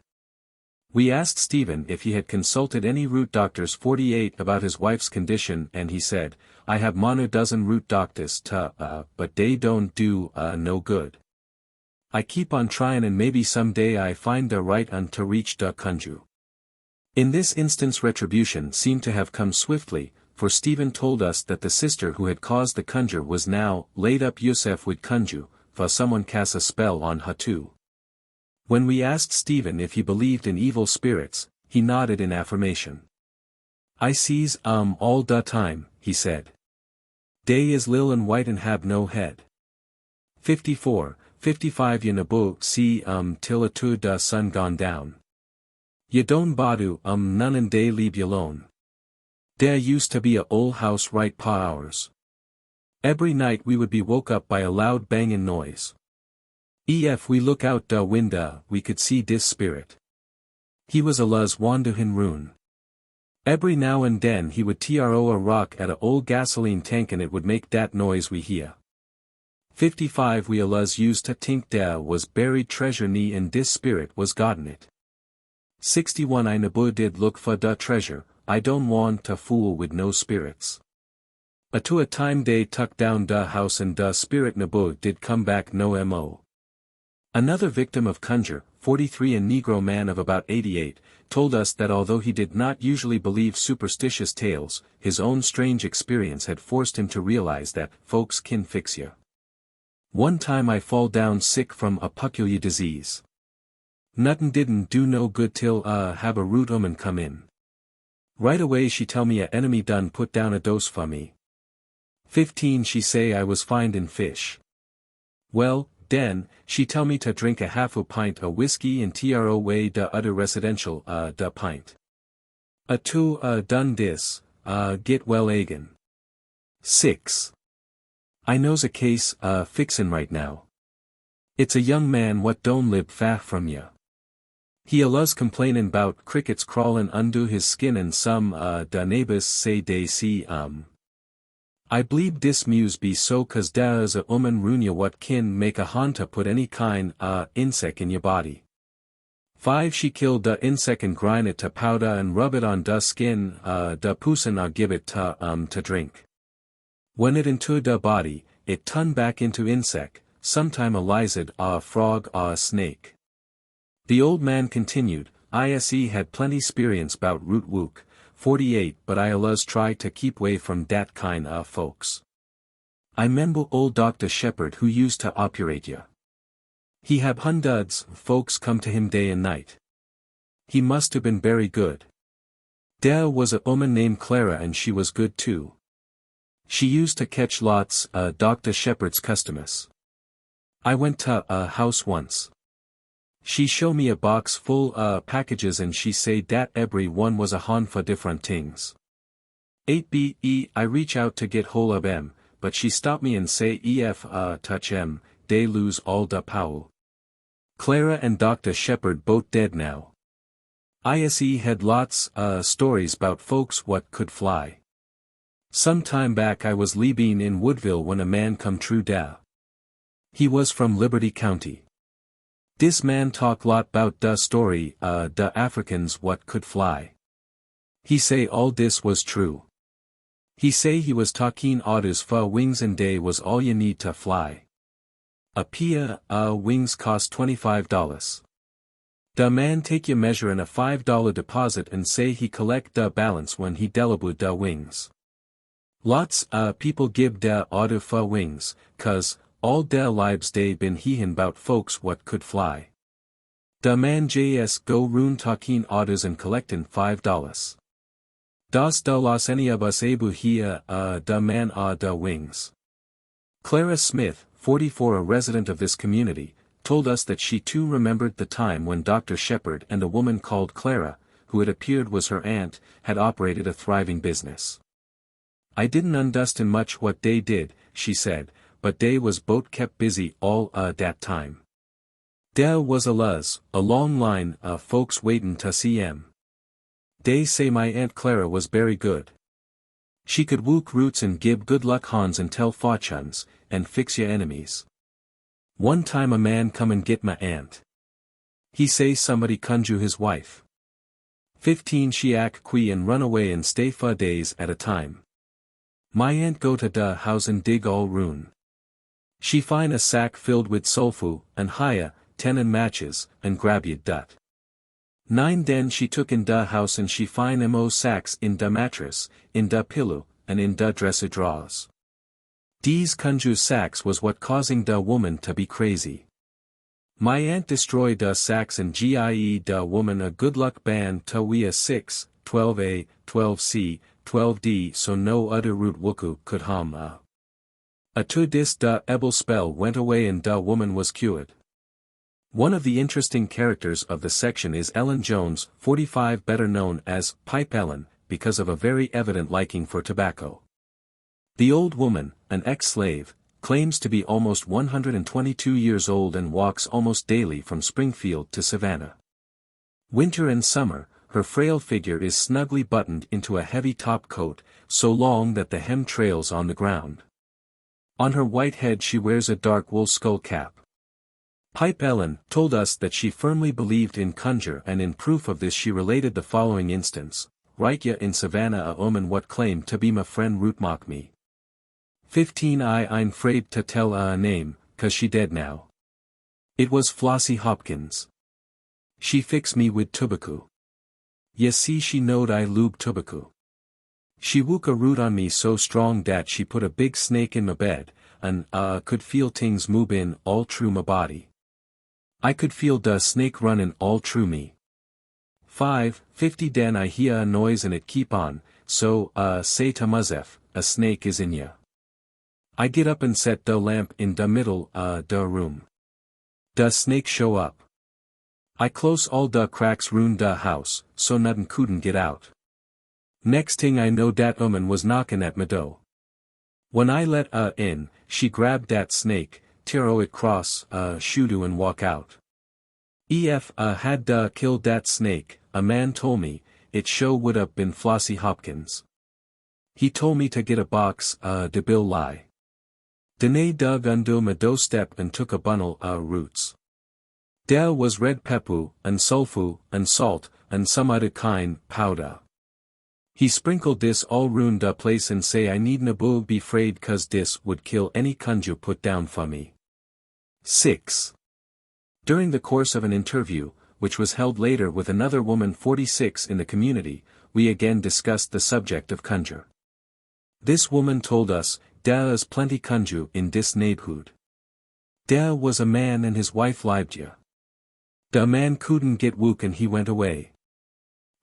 We asked Stephen if he had consulted any root doctors 48 about his wife's condition and he said, "I have mono dozen root doctors but they don't do no good. I keep on tryin' and maybe someday I find the right un to reach the conjure." In this instance retribution seemed to have come swiftly, for Stephen told us that the sister who had caused the conjure was now laid up Yusef with conjure, for someone cast a spell on her too. When we asked Stephen if he believed in evil spirits, he nodded in affirmation. "I sees all da time," he said. "They is lil and white and have no head." 54, 55 You nabu see till a da sun gone down. You don't badu none and they leave you alone. There used to be a old house right pa ours. Every night we would be woke up by a loud banging noise. If we look out da window we could see dis spirit. He was a luz wanduhin rune. Every now and then he would throw a rock at a old gasoline tank and it would make dat noise we hear. 55 We a luz used to think there was buried treasure knee and dis spirit was gotten it. 61 I nabu did look for da treasure, I don't want to fool with no spirits. To a time they tuck down da house and da spirit nabu did come back no mo. Another victim of conjure, 43 a Negro man of about 88, told us that although he did not usually believe superstitious tales, his own strange experience had forced him to realize that folks kin fix ya. One time I fall down sick from a peculiar disease. Nuttin' didn't do no good till have a root woman come in. Right away she tell me a enemy done put down a dose for me. 15 She say I was fined in fish. Well, den, she tell me to drink a half a pint of whiskey and tro way da other residential da pint. To done this, get well again. 6. I knows a case fixin' right now. It's a young man what don't live far from ya. He allus complainin' bout crickets crawlin' unto his skin and some, da neighbors say they see, I bleeb dis muse be so cause da is a woman runya what kin make a hanta put any kind, insect in your body. 5 She kill da insect and grind it to powder and rub it on da skin, da pusin give it to drink. When it into da body, it turn back into insect, sometime a lizard a frog a snake. The old man continued, ISE had plenty experience bout root wook, 48 but I allus try to keep way from dat kind folks. I 'member old Dr. Shepherd who used to operate ya. He had hundreds folks come to him day and night. He must have been very good. There was a woman named Clara and she was good too. She used to catch lots Dr. Shepherd's customers. I went to a house once. She show me a box full packages and she say dat every one was a hon for different things. 8be I reach out to get hold of em, but she stop me and say ef touch em, they lose all da power. Clara and Dr. Shepherd both dead now. ISE had lots stories bout folks what could fly. Some time back I was leaving in Woodville when a man come true da. He was from Liberty County. This man talk lot bout da story, da Africans what could fly. He say all this was true. He say he was talking orders for wings and they was all you need to fly. A pair wings cost $25. Da man take your measure and a $5 deposit and say he collect da balance when he deliver da wings. Lots people give da order for wings, cause all their lives they been hearin' bout folks what could fly. Da man JS go roon talking orders and collectin' $5. Das da los any of us able hear da man da wings. Clara Smith, 44 a resident of this community, told us that she too remembered the time when Dr. Shepherd and a woman called Clara, who it appeared was her aunt, had operated a thriving business. I didn't understand much what they did, she said, but they was both kept busy all that time. There was a long line folks waitin' to see em. They say my Aunt Clara was very good. She could wook roots and give good luck hans and tell fortunes, and fix your enemies. One time a man come and get my aunt. He say somebody conjure his wife. 15 She act quee and run away and stay for days at a time. My aunt go to da house and dig all roon. She find a sack filled with sulfu, and hire, 10 and matches, and grab ye dat. 9 Then she took in da house and she find mo sacks in da mattress, in da pillow, and in da dresser drawers. These conjure sacks was what causing da woman to be crazy. My aunt destroy da sacks and gie da woman a good luck band to we a 6, 12a, 12c, 12d so no other root wuku could harm to this da ebel spell went away and da woman was cured. One of the interesting characters of the section is Ellen Jones, 45 better known as Pipe Ellen, because of a very evident liking for tobacco. The old woman, an ex-slave, claims to be almost 122 years old and walks almost daily from Springfield to Savannah. Winter and summer, her frail figure is snugly buttoned into a heavy top coat, so long that the hem trails on the ground. On her white head she wears a dark wool skull cap. Pipe Ellen told us that she firmly believed in conjure, and in proof of this she related the following instance. Right ya in Savannah a woman what claimed to be my friend root mock me. 15 I'm afraid to tell a name, cause she dead now. It was Flossie Hopkins. She fix me with tobacco. Ye see she knowed I lube tobacco. She wook a root on me so strong dat she put a big snake in my bed, and could feel things move in all through my body. I could feel da snake runnin' all through me. 50 Den I hear a noise and it keep on, so say to Muzef, a snake is in ya. I get up and set da lamp in da middle da room. Da snake show up. I close all da cracks round da house, so nothing couldn't get out. Next thing I know dat woman was knockin' at my door. When I let in, she grabbed dat snake, tiro it cross, Hoodoo and walk out. If had killed that snake, a man told me, it show would have been Flossie Hopkins. He told me to get a box, de bill lie. Dene dug under my doorstep and took a bundle, roots. There was red pepper, and sulfu, and salt, and some other kind, powder. He sprinkled this all round the place and say I need na be fraid cause this would kill any conjure put down for me. 6. During the course of an interview, which was held later with another woman 46 in the community, we again discussed the subject of conjure. This woman told us, there is plenty conjure in this neighborhood. There was a man and his wife lived here. The man couldn't get work and he went away.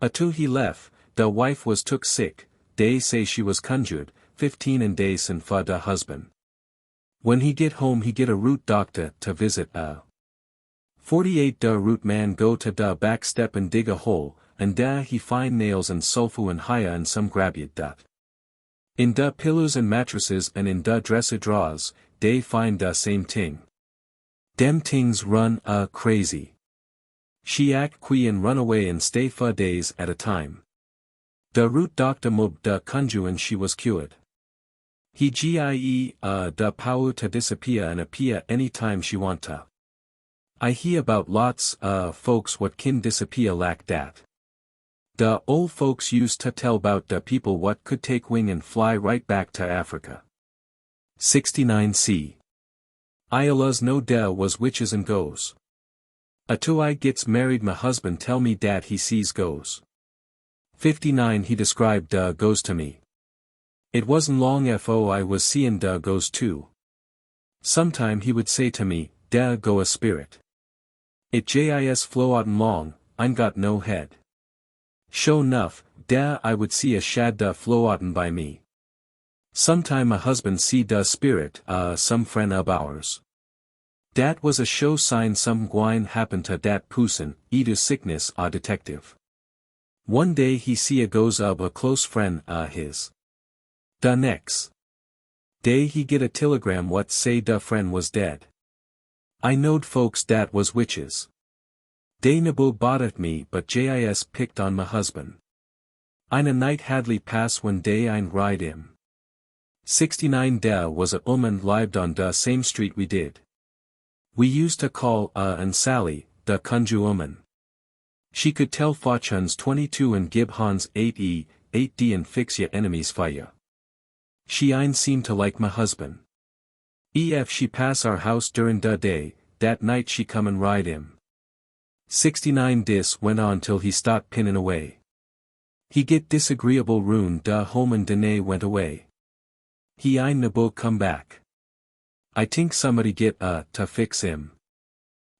Atu he left, the wife was took sick, they say she was conjured, 15 and days and for the husband. When he get home he get a root doctor to visit 48 the root man go to the back step and dig a hole, and there he find nails and sulfu and haya and some grabbed that. In the pillows and mattresses and in the dresser drawers, they find the same thing. Dem things run crazy. She act quee and run away and stay for days at a time. The root doctor moved the conjure and she was cured. He gie the power to disappear and appear any time she want to. I hear about lots folks what can disappear like that. The old folks used to tell about the people what could take wing and fly right back to Africa. 69c. Iola's no there was witches and goes. Atu I gets married my husband tell me dat he sees goes. 59 He described goes to me. It wasn't long fo I was seeing goes too. Sometime he would say to me, there go a spirit. It jis flow out'n long, I'm got no head. Show nuff, there I would see a shad flow out'n by me. Sometime my husband see spirit some friend of ours. Dat was a show sign some gwine happen to dat poosin, either sickness or detective. One day he see a goes of a close friend his. The next day he get a telegram what say da friend was dead. I knowed folks dat was witches. They nabo bothered me but jis picked on my husband. Eine night hadly pass when day ein ride him. 69 There was a woman lived on da same street we did. We used to call and Sally, the conjure woman. She could tell fortunes 22 and give Hans 8e, 8d and fix ya enemies fire. She ein seemed to like my husband. Ef she pass our house during da day, that night she come and ride him. 69 This went on till he stopped pinning away. He get disagreeable ruin da home and Dene went away. He ein nabo come back. I think somebody get to fix him.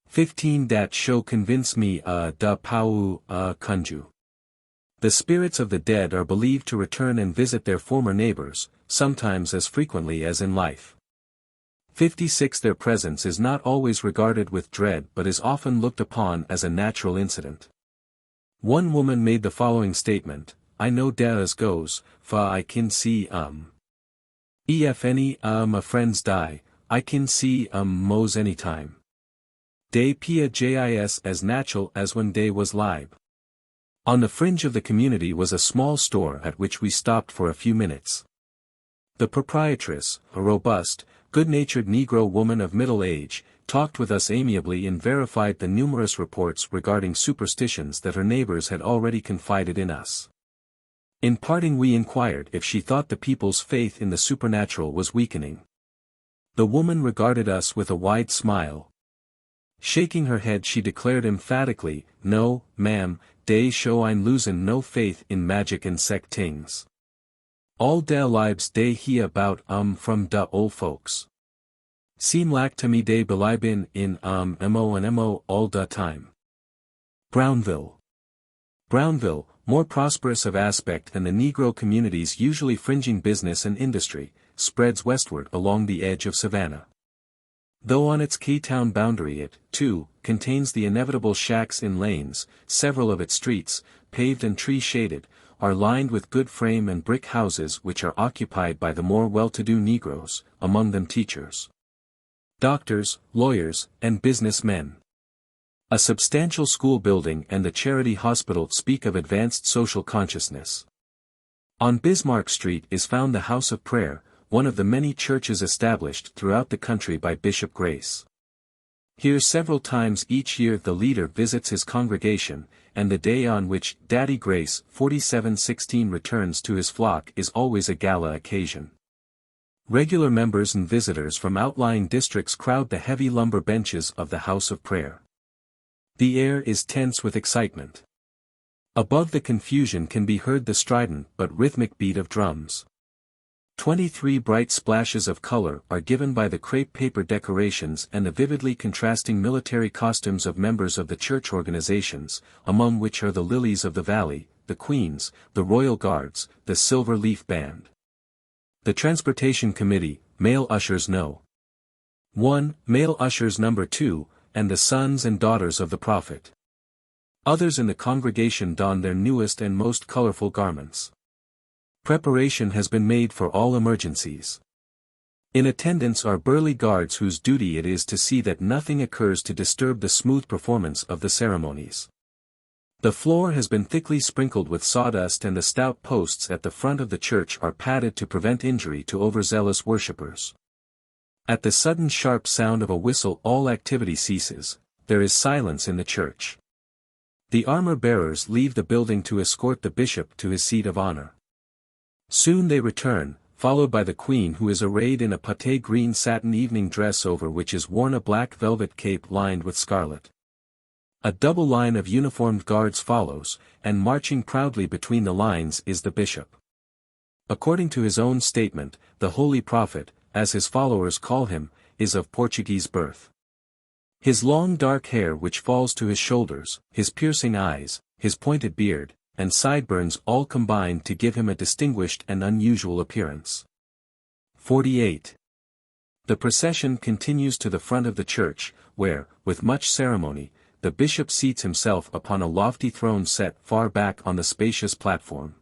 15 That show convince me da pau conju. The spirits of the dead are believed to return and visit their former neighbors, sometimes as frequently as in life. 56 Their presence is not always regarded with dread but is often looked upon as a natural incident. One woman made the following statement, I know there as goes, for I can see Ef any my friends die, I can see mos anytime. They pia jis as natural as when they was live. On the fringe of the community was a small store at which we stopped for a few minutes. The proprietress, a robust, good-natured Negro woman of middle age, talked with us amiably and verified the numerous reports regarding superstitions that her neighbors had already confided in us. In parting we inquired if she thought the people's faith in the supernatural was weakening. The woman regarded us with a wide smile. Shaking her head she declared emphatically, no, ma'am, dey show ein losin' no faith in magic and sect tings. All der lives dey hear about from da old folks. Seem lak to me dey belibin in mo and mo all da time. Brownville. Brownville, more prosperous of aspect than the Negro communities usually fringing business and industry, spreads westward along the edge of Savannah. Though on its key-town boundary it, too, contains the inevitable shacks in lanes, several of its streets, paved and tree-shaded, are lined with good frame and brick houses which are occupied by the more well-to-do Negroes, among them teachers. doctors, lawyers, and businessmen. A substantial school building and the charity hospital speak of advanced social consciousness. On Bismarck Street is found the House of Prayer, one of the many churches established throughout the country by Bishop Grace. Here several times each year the leader visits his congregation, and the day on which Daddy Grace 4716 returns to his flock is always a gala occasion. Regular members and visitors from outlying districts crowd the heavy lumber benches of the House of Prayer. The air is tense with excitement. Above the confusion can be heard the strident but rhythmic beat of drums. 23 bright splashes of color are given by the crepe paper decorations and the vividly contrasting military costumes of members of the church organizations, among which are the Lilies of the Valley, the Queens, the Royal Guards, the Silver Leaf Band. The Transportation Committee, Male Ushers No. 1, Male Ushers No. 2, and the Sons and Daughters of the Prophet. Others in the congregation don their newest and most colorful garments. Preparation has been made for all emergencies. In attendance are burly guards whose duty it is to see that nothing occurs to disturb the smooth performance of the ceremonies. The floor has been thickly sprinkled with sawdust and the stout posts at the front of the church are padded to prevent injury to overzealous worshippers. At the sudden sharp sound of a whistle all activity ceases, there is silence in the church. The armor-bearers leave the building to escort the bishop to his seat of honor. Soon they return, followed by the queen who is arrayed in a pâté green satin evening dress over which is worn a black velvet cape lined with scarlet. A double line of uniformed guards follows, and marching proudly between the lines is the bishop. According to his own statement, the Holy Prophet, as his followers call him, is of Portuguese birth. His long dark hair which falls to his shoulders, his piercing eyes, his pointed beard, and sideburns all combine to give him a distinguished and unusual appearance. 48. The procession continues to the front of the church, where, with much ceremony, the bishop seats himself upon a lofty throne set far back on the spacious platform.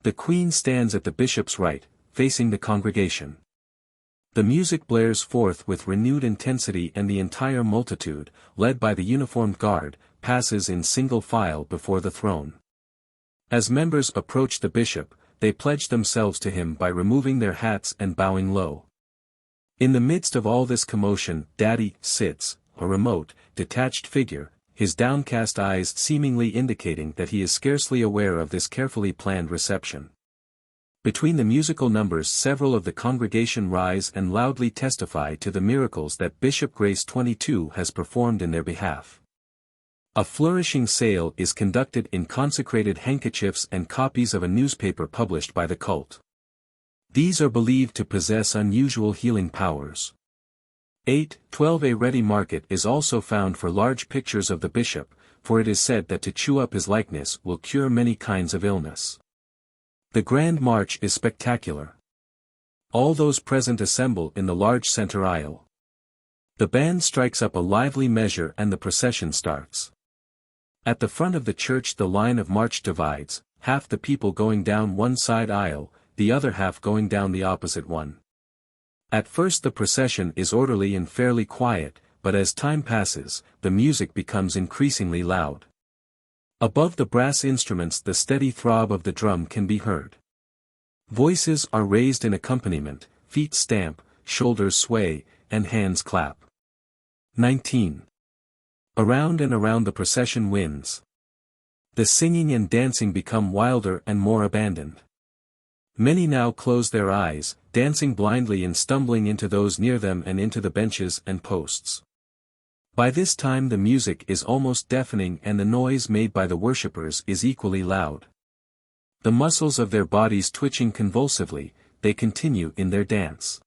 The queen stands at the bishop's right, facing the congregation. The music blares forth with renewed intensity and the entire multitude, led by the uniformed guard, passes in single file before the throne. As members approach the bishop, they pledge themselves to him by removing their hats and bowing low. In the midst of all this commotion, Daddy sits, a remote, detached figure, his downcast eyes seemingly indicating that he is scarcely aware of this carefully planned reception. Between the musical numbers several of the congregation rise and loudly testify to the miracles that Bishop Grace 22 has performed in their behalf. A flourishing sale is conducted in consecrated handkerchiefs and copies of a newspaper published by the cult. These are believed to possess unusual healing powers. 8-12 A ready market is also found for large pictures of the bishop, for it is said that to chew up his likeness will cure many kinds of illness. The Grand March is spectacular. All those present assemble in the large center aisle. The band strikes up a lively measure and the procession starts. At the front of the church the line of march divides, half the people going down one side aisle, the other half going down the opposite one. At first the procession is orderly and fairly quiet, but as time passes, the music becomes increasingly loud. Above the brass instruments the steady throb of the drum can be heard. Voices are raised in accompaniment, feet stamp, shoulders sway, and hands clap. 19. Around and around the procession winds. The singing and dancing become wilder and more abandoned. Many now close their eyes, dancing blindly and stumbling into those near them and into the benches and posts. By this time the music is almost deafening and the noise made by the worshippers is equally loud. The muscles of their bodies twitching convulsively, they continue in their dance.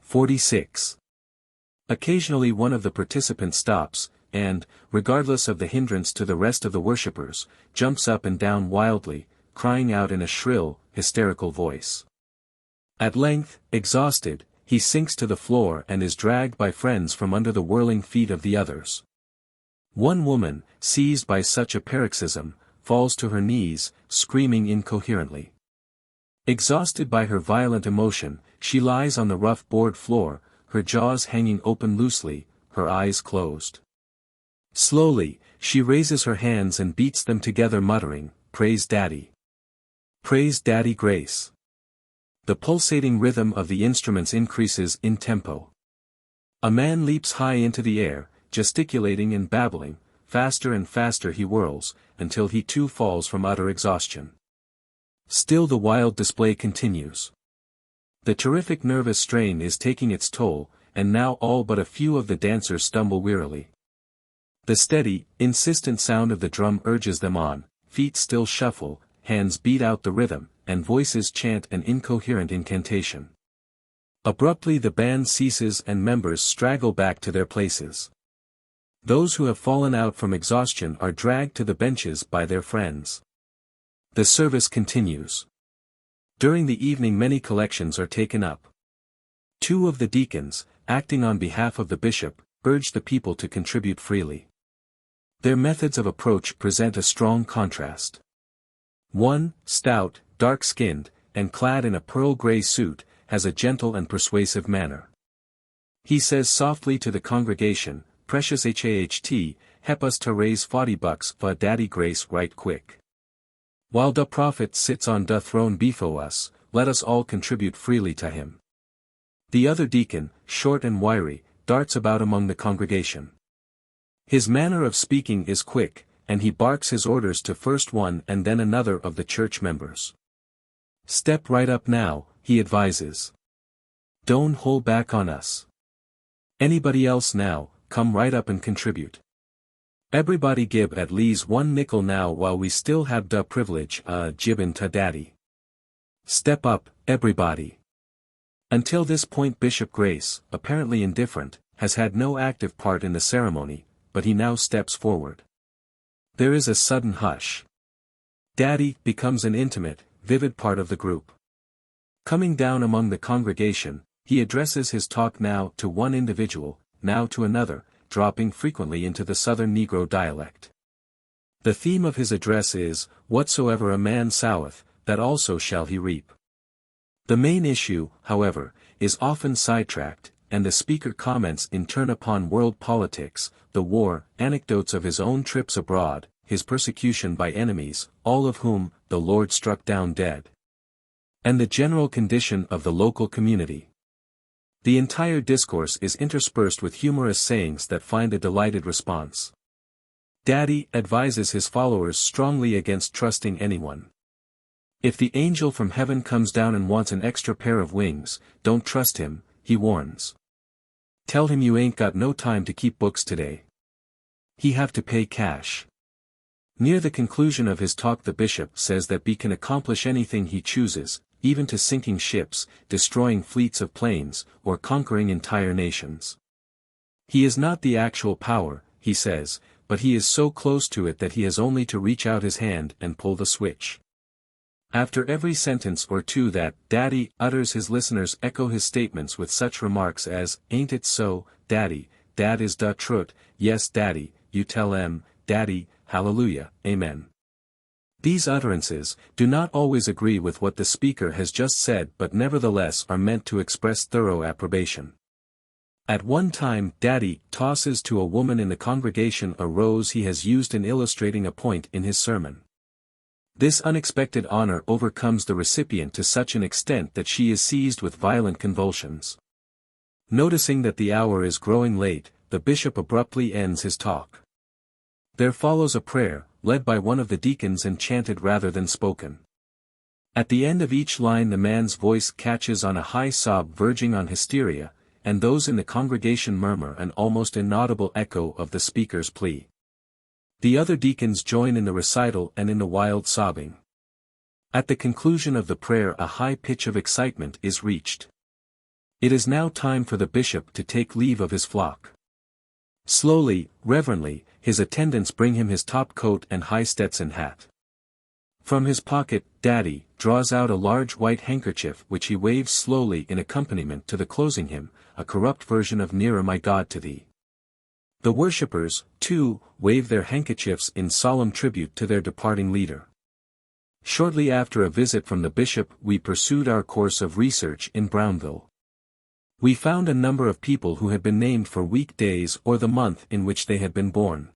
46. Occasionally one of the participants stops, and, regardless of the hindrance to the rest of the worshippers, jumps up and down wildly, crying out in a shrill, hysterical voice. At length, exhausted, he sinks to the floor and is dragged by friends from under the whirling feet of the others. One woman, seized by such a paroxysm, falls to her knees, screaming incoherently. Exhausted by her violent emotion, she lies on the rough board floor, her jaws hanging open loosely, her eyes closed. Slowly, she raises her hands and beats them together muttering, "Praise Daddy. Praise Daddy Grace." The pulsating rhythm of the instruments increases in tempo. A man leaps high into the air, gesticulating and babbling, faster and faster he whirls, until he too falls from utter exhaustion. Still the wild display continues. The terrific nervous strain is taking its toll, and now all but a few of the dancers stumble wearily. The steady, insistent sound of the drum urges them on, feet still shuffle, hands beat out the rhythm, and voices chant an incoherent incantation. Abruptly the band ceases and members straggle back to their places. Those who have fallen out from exhaustion are dragged to the benches by their friends. The service continues. During the evening many collections are taken up. Two of the deacons, acting on behalf of the bishop, urge the people to contribute freely. Their methods of approach present a strong contrast. One, stout, dark-skinned, and clad in a pearl-gray suit, has a gentle and persuasive manner. He says softly to the congregation, "Precious HAHT, help us to raise $40 for Daddy Grace right quick. While the prophet sits on the throne before us, let us all contribute freely to him." The other deacon, short and wiry, darts about among the congregation. His manner of speaking is quick, and he barks his orders to first one and then another of the church members. "Step right up now," he advises. "Don't hold back on us. Anybody else now, come right up and contribute. Everybody give at least one nickel now while we still have the privilege given to Daddy. Step up, everybody." Until this point Bishop Grace, apparently indifferent, has had no active part in the ceremony, but he now steps forward. There is a sudden hush. Daddy becomes an intimate, vivid part of the group. Coming down among the congregation, he addresses his talk now to one individual, now to another, dropping frequently into the southern Negro dialect. The theme of his address is, "Whatsoever a man soweth, that also shall he reap." The main issue, however, is often sidetracked, and the speaker comments in turn upon world politics, the war, anecdotes of his own trips abroad, his persecution by enemies, all of whom the Lord struck down dead, and the general condition of the local community. The entire discourse is interspersed with humorous sayings that find a delighted response. Daddy advises his followers strongly against trusting anyone. If the angel from heaven comes down and wants an extra pair of wings, don't trust him, he warns. Tell him you ain't got no time to keep books today. He have to pay cash. Near the conclusion of his talk the bishop says that he can accomplish anything he chooses, even to sinking ships, destroying fleets of planes, or conquering entire nations. He is not the actual power, he says, but he is so close to it that he has only to reach out his hand and pull the switch. After every sentence or two that Daddy utters his listeners echo his statements with such remarks as, "Ain't it so, Daddy, that is the truth, yes Daddy, you tell em, Daddy, hallelujah, amen." These utterances do not always agree with what the speaker has just said but nevertheless are meant to express thorough approbation. At one time Daddy tosses to a woman in the congregation a rose he has used in illustrating a point in his sermon. This unexpected honor overcomes the recipient to such an extent that she is seized with violent convulsions. Noticing that the hour is growing late, the bishop abruptly ends his talk. There follows a prayer, led by one of the deacons and chanted rather than spoken. At the end of each line the man's voice catches on a high sob verging on hysteria, and those in the congregation murmur an almost inaudible echo of the speaker's plea. The other deacons join in the recital and in the wild sobbing. At the conclusion of the prayer a high pitch of excitement is reached. It is now time for the bishop to take leave of his flock. Slowly, reverently, his attendants bring him his top coat and high Stetson hat. From his pocket, Daddy draws out a large white handkerchief which he waves slowly in accompaniment to the closing hymn, a corrupt version of Nearer My God to Thee. The worshippers, too, wave their handkerchiefs in solemn tribute to their departing leader. Shortly after a visit from the bishop we pursued our course of research in Brownville. We found a number of people who had been named for weekdays or the month in which they had been born.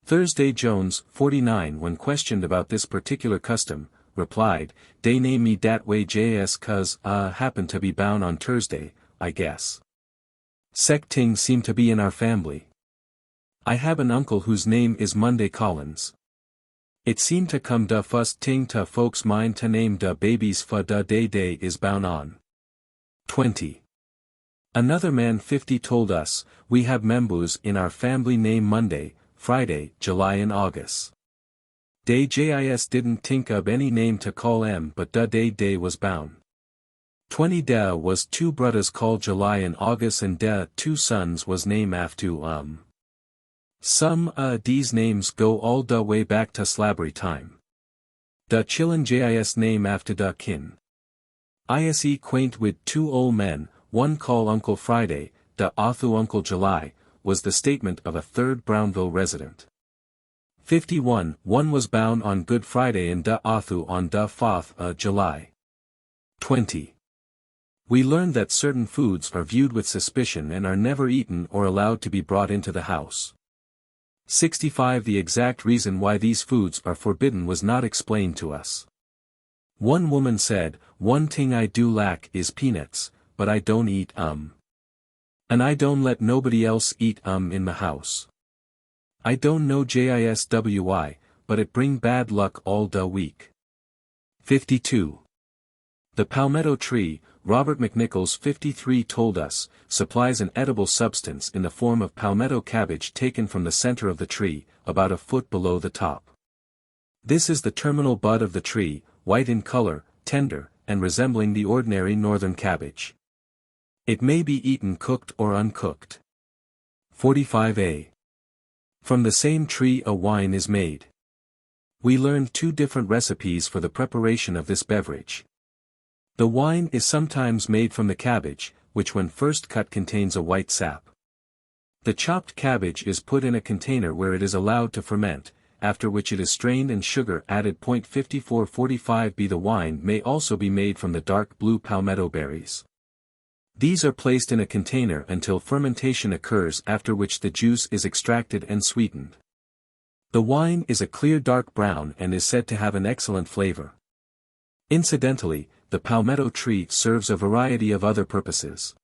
Thursday Jones, 49, when questioned about this particular custom, replied, "Dey name me dat way jas cuz happen to be bound on Thursday, I guess. Sec ting seem to be in our family. I have an uncle whose name is Monday Collins. It seem to come da fust ting to folks mind to name da babies fa da day is bound on." 20. Another man 50 told us, "We have members in our family name Monday, Friday, July and August. Day jis didn't think of any name to call em but da day was bound." 20. Da was two brothers called July and August and da two sons was name after Some these names go all da way back to slavery time. Da chillin jis name after da kin. Ise quaint with two old men, one call Uncle Friday, da othu Uncle July, was the statement of a third Brownville resident. 51. One was bound on Good Friday and da othu on da 4th July. 20. We learned that certain foods are viewed with suspicion and are never eaten or allowed to be brought into the house. 65. The exact reason why these foods are forbidden was not explained to us. One woman said, "One thing I do lack is peanuts, but I don't eat and I don't let nobody else eat in the house. I don't know jiswi, but it bring bad luck all da week." 52. The palmetto tree, Robert McNichols 53 told us, supplies an edible substance in the form of palmetto cabbage taken from the center of the tree, about a foot below the top. This is the terminal bud of the tree, white in color, tender, and resembling the ordinary northern cabbage. It may be eaten cooked or uncooked. 45a. From the same tree a wine is made. We learned two different recipes for the preparation of this beverage. The wine is sometimes made from the cabbage, which when first cut contains a white sap. The chopped cabbage is put in a container where it is allowed to ferment, after which it is strained and sugar added. 5445b. The wine may also be made from the dark blue palmetto berries. These are placed in a container until fermentation occurs, after which the juice is extracted and sweetened. The wine is a clear dark brown and is said to have an excellent flavor. Incidentally, the palmetto tree serves a variety of other purposes.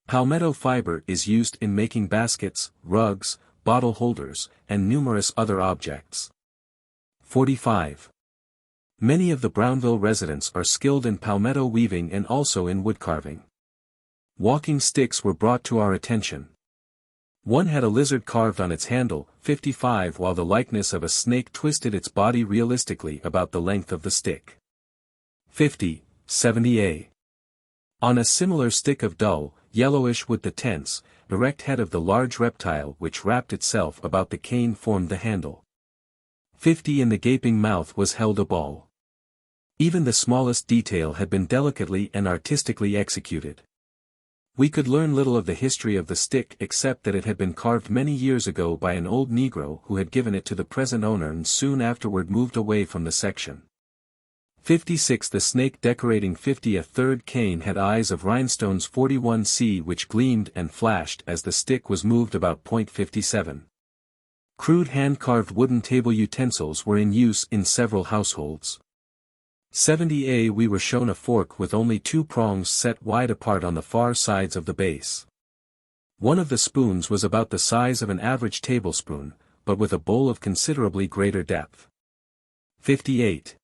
Palmetto fiber is used in making baskets, rugs, bottle holders, and numerous other objects. 45. Many of the Brownville residents are skilled in palmetto weaving and also in woodcarving. Walking sticks were brought to our attention. One had a lizard carved on its handle, 55, while the likeness of a snake twisted its body realistically about the length of the stick. 50, 70a. On a similar stick of dull, yellowish wood the tense, erect head of the large reptile which wrapped itself about the cane formed the handle. 50. In the gaping mouth was held a ball. Even the smallest detail had been delicately and artistically executed. We could learn little of the history of the stick except that it had been carved many years ago by an old Negro who had given it to the present owner and soon afterward moved away from the section. 56. The snake decorating 50. A third cane had eyes of rhinestones 41c which gleamed and flashed as the stick was moved about. 57. Crude hand-carved wooden table utensils were in use in several households. 70a. We were shown a fork with only two prongs set wide apart on the far sides of the base. One of the spoons was about the size of an average tablespoon, but with a bowl of considerably greater depth. 58.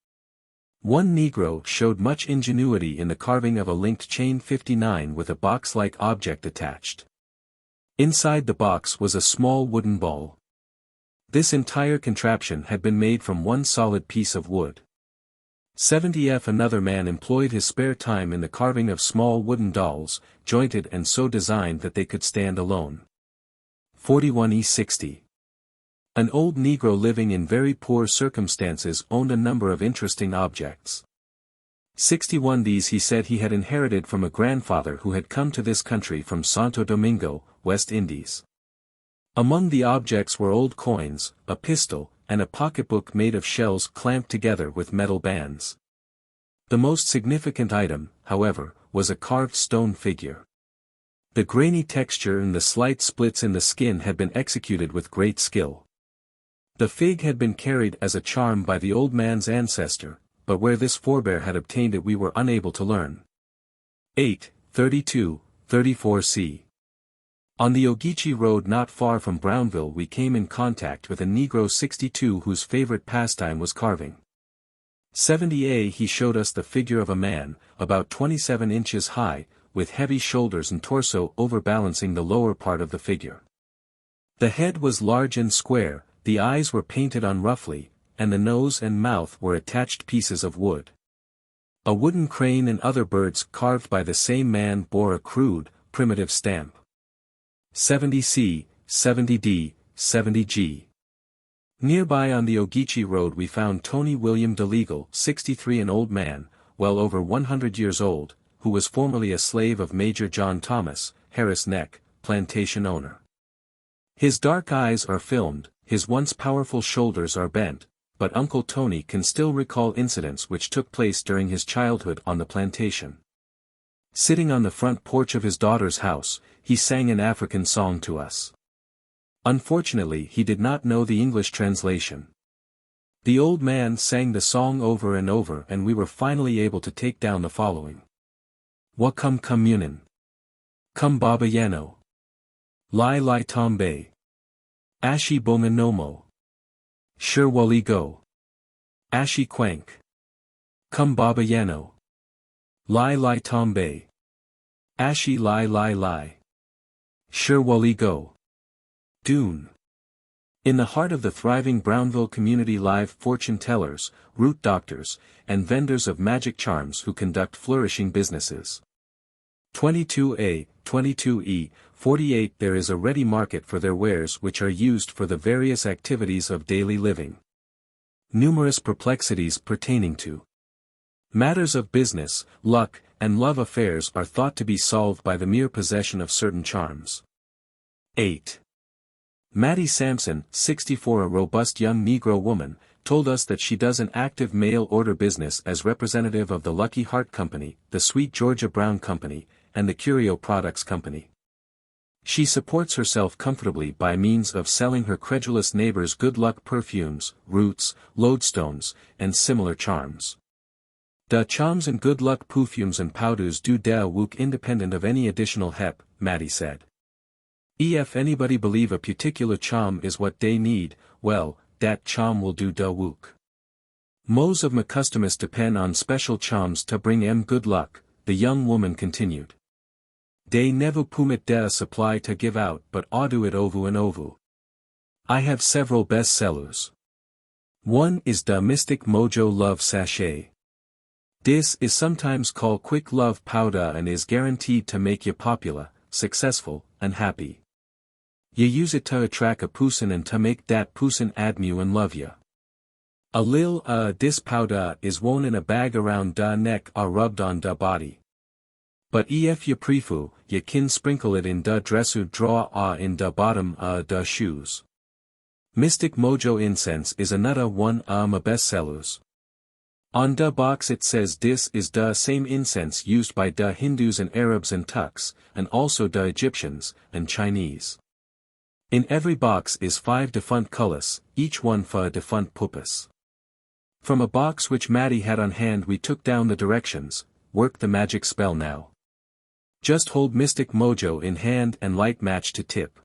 One Negro showed much ingenuity in the carving of a linked chain 59 with a box-like object attached. Inside the box was a small wooden ball. This entire contraption had been made from one solid piece of wood. 70f. Another man employed his spare time in the carving of small wooden dolls, jointed and so designed that they could stand alone. 41e60. An old Negro living in very poor circumstances owned a number of interesting objects. 61. These he said he had inherited from a grandfather who had come to this country from Santo Domingo, West Indies. Among the objects were old coins, a pistol, and a pocketbook made of shells clamped together with metal bands. The most significant item, however, was a carved stone figure. The grainy texture and the slight splits in the skin had been executed with great skill. The fig had been carried as a charm by the old man's ancestor, but where this forebear had obtained it we were unable to learn. 8, 32, 34 c. On the Ogeechee Road not far from Brownville we came in contact with a Negro 62 whose favorite pastime was carving. 70a he showed us the figure of a man, about 27 inches high, with heavy shoulders and torso overbalancing the lower part of the figure. The head was large and square, the eyes were painted on roughly, and the nose and mouth were attached pieces of wood. A wooden crane and other birds carved by the same man bore a crude, primitive stamp. 70c, 70d, 70g. Nearby on the Ogeechee Road we found Tony William DeLegal, 63, an old man, well over 100 years old, who was formerly a slave of Major John Thomas, Harris Neck, plantation owner. His dark eyes are filmed, his once powerful shoulders are bent, but Uncle Tony can still recall incidents which took place during his childhood on the plantation. Sitting on the front porch of his daughter's house, he sang an African song to us. Unfortunately he did not know the English translation. The old man sang the song over and over and we were finally able to take down the following. Wakam Communin. Come Baba Yano. Lai Lai Tombe. Ashi Bomanomo. Sure Wali Go. Ashi Quank. Come Baba Yano. Lai Lai Tombe. Ashi Lai Lai Lai. Sure Wali Go. Dune. In the heart of the thriving Brownville community live fortune tellers, root doctors, and vendors of magic charms who conduct flourishing businesses. 22a, 22e, 48 There is a ready market for their wares which are used for the various activities of daily living. Numerous perplexities pertaining to matters of business, luck, and love affairs are thought to be solved by the mere possession of certain charms. 8. Mattie Sampson, 64, a robust young Negro woman, told us that she does an active mail-order business as representative of the Lucky Heart Company, the Sweet Georgia Brown Company, and the Curio Products Company. She supports herself comfortably by means of selling her credulous neighbors good luck perfumes, roots, lodestones, and similar charms. The charms and good luck perfumes and powders do da wook independent of any additional help, Mattie said. If anybody believe a particular charm is what they need, well, that charm will do da wook. Most of my customers depend on special charms to bring em good luck, the young woman continued. They never permit da supply to give out but order it over and over. I have several best sellers. One is the Mystic Mojo Love Sachet. This is sometimes called Quick Love Powder and is guaranteed to make you popular, successful, and happy. You use it to attract a person and to make that person admire and love you. A lil this powder is worn in a bag around da neck or rubbed on da body. But if you prefer, you can sprinkle it in da dresser drawer or in da bottom da shoes. Mystic Mojo Incense is another one my best sellers. On da box it says this is da same incense used by da Hindus and Arabs and Turks, and also da Egyptians, and Chinese. In every box is 5 different colors, each one for a different purpose. From a box which Mattie had on hand we took down the directions, work the magic spell now. Just hold Mystic Mojo in hand and light match to tip.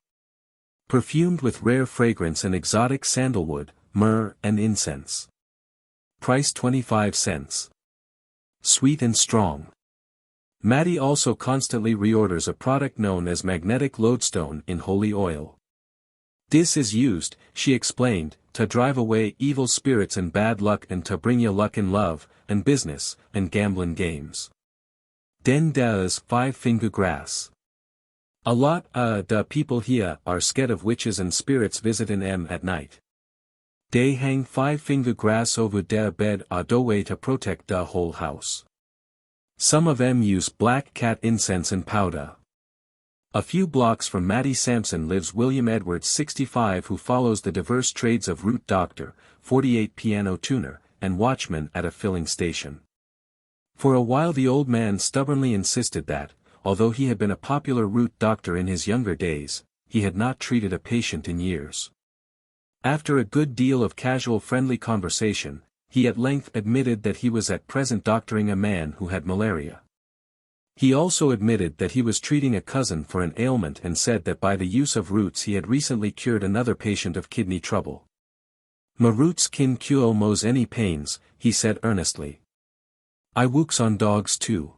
Perfumed with rare fragrance and exotic sandalwood, myrrh and incense. Price 25 cents. Sweet and strong. Mattie also constantly reorders a product known as magnetic lodestone in holy oil. This is used, she explained, to drive away evil spirits and bad luck and to bring you luck in love, and business, and gambling games. Den da's 5-finger grass. A lot the people here are scared of witches and spirits visiting em at night. They hang 5-finger grass over their bed or doorway to protect the whole house. Some of em use black cat incense and powder. A few blocks from Mattie Sampson lives William Edwards 65 who follows the diverse trades of root doctor, 48 piano tuner, and watchman at a filling station. For a while the old man stubbornly insisted that, although he had been a popular root doctor in his younger days, he had not treated a patient in years. After a good deal of casual friendly conversation, he at length admitted that he was at present doctoring a man who had malaria. He also admitted that he was treating a cousin for an ailment and said that by the use of roots he had recently cured another patient of kidney trouble. "Ma roots kin cure mos any pains," he said earnestly. "I works on dogs too.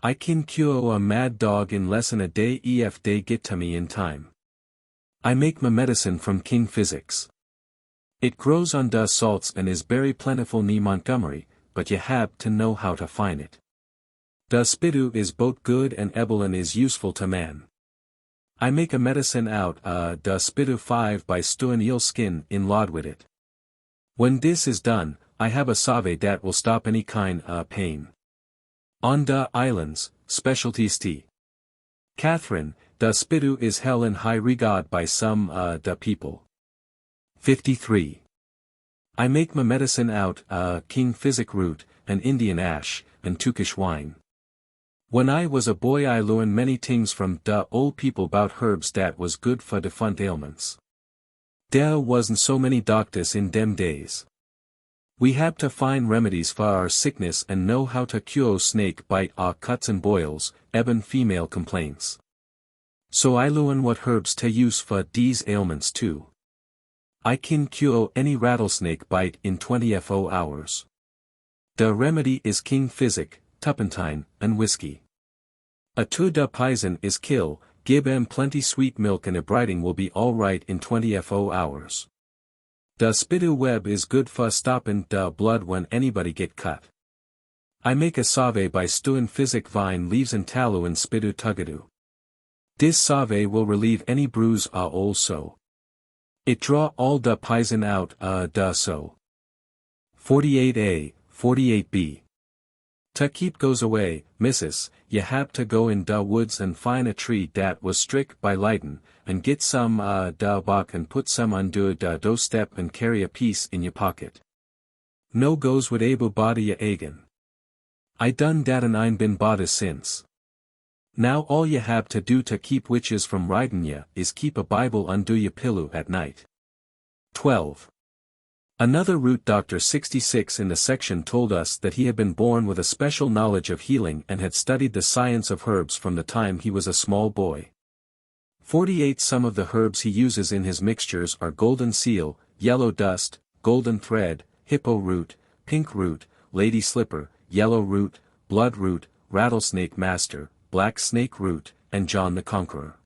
I kin cure a mad dog in less'n a day if they get to me in time. I make ma medicine from king physics. It grows on da salts and is very plentiful near Montgomery, but ye hab to know how to find it. Da spidoo is both good and able and is useful to man. I make a medicine out da spidoo 5 by stewing eel skin in lard with it. When this is done, I have a salve that will stop any kind pain. On da islands, specialties tea. Catherine, da spidoo is held in high regard by some da people. 53. I make ma medicine out king physic root, and Indian ash, and Turkish wine. When I was a boy I learned many things from da old people bout herbs that was good for defunct ailments. There wasn't so many doctors in dem days. We had to find remedies for our sickness and know how to cure snake bite or cuts and boils, eben female complaints. So I learned what herbs to use for these ailments too. I can cure any rattlesnake bite in 24 hours. The remedy is king physic, turpentine, and whiskey. A two da poison is kill, give em plenty sweet milk and a briding will be all right in 24 hours. Da spidoo web is good for stopping da blood when anybody get cut. I make a salve by stewing physic vine leaves and tallow and spidoo tugadoo. This salve will relieve any bruise or also. It draw all da poison out da so. 48a, 48b. To keep goes away, missus, ye hab to go in da woods and find a tree dat was strick by lightnin, and get some da bark and put some under da doorstep and carry a piece in your pocket. No goes with able body ya agen. I done dat and ein been body since. Now all ye have to do to keep witches from riding ya is keep a Bible under your pillow at night. 12. Another root doctor 66 in the section told us that he had been born with a special knowledge of healing and had studied the science of herbs from the time he was a small boy. 48 Some of the herbs he uses in his mixtures are golden seal, yellow dust, golden thread, hippo root, pink root, lady slipper, yellow root, blood root, rattlesnake master, black snake root, and John the Conqueror.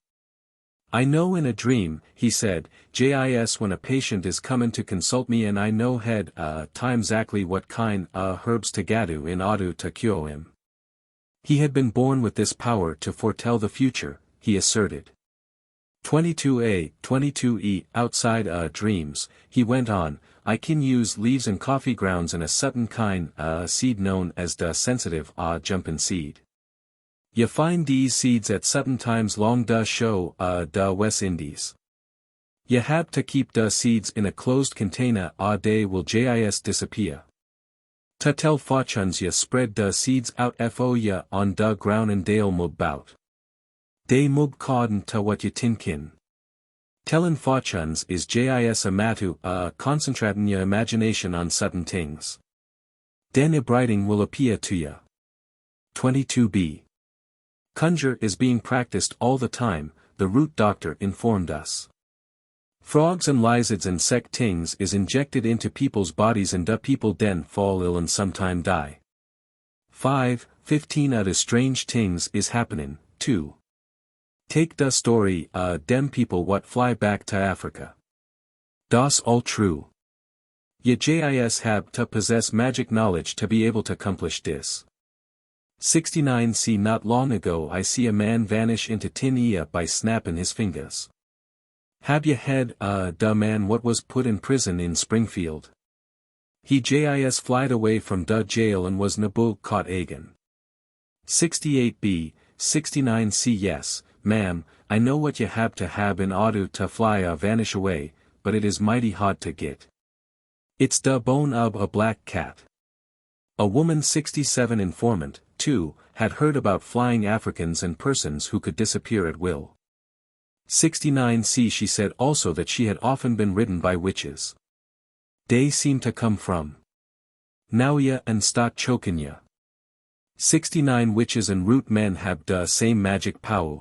I know in a dream, he said, JIS when a patient is comin' to consult me and I know head time exactly what kind herbs to gadu in order to cure him. He had been born with this power to foretell the future, he asserted. 22a, 22e Outside dreams, he went on, I can use leaves and coffee grounds and a certain kind seed known as the sensitive jumpin' seed. You find these seeds at certain times long da show da West Indies. You have to keep da seeds in a closed container or they will jis disappear. To tell fortunes you spread da seeds out fo ya on da ground and they'll move bout. They move cordon to what you tinkin. Tellin' fortunes is jis a matu concentratin' your imagination on certain things. Then a writing will appear to ya. 22b. Conjure is being practiced all the time, the root doctor informed us. Frogs and lizards and sect tings is injected into people's bodies and da people then fall ill and sometime die. 15 Other strange things is happening, too. Take da story dem people what fly back to Africa. Das all true. Ye jis have to possess magic knowledge to be able to accomplish this. 69 See not long ago I see a man vanish into thin air by snapping his fingers. Have ye heard da man what was put in prison in Springfield? He jis flied away from da jail and was nabu caught again. 68b, 69c Yes, ma'am, I know what ye have to have in order to fly or vanish away, but it is mighty hard to get. It's da bone of a black cat. A woman 67 Informant, too, had heard about flying Africans and persons who could disappear at will. 69c She said also that she had often been ridden by witches. They seemed to come from Nauya and Stat Chokinya. 69 Witches and root men have the same magic power.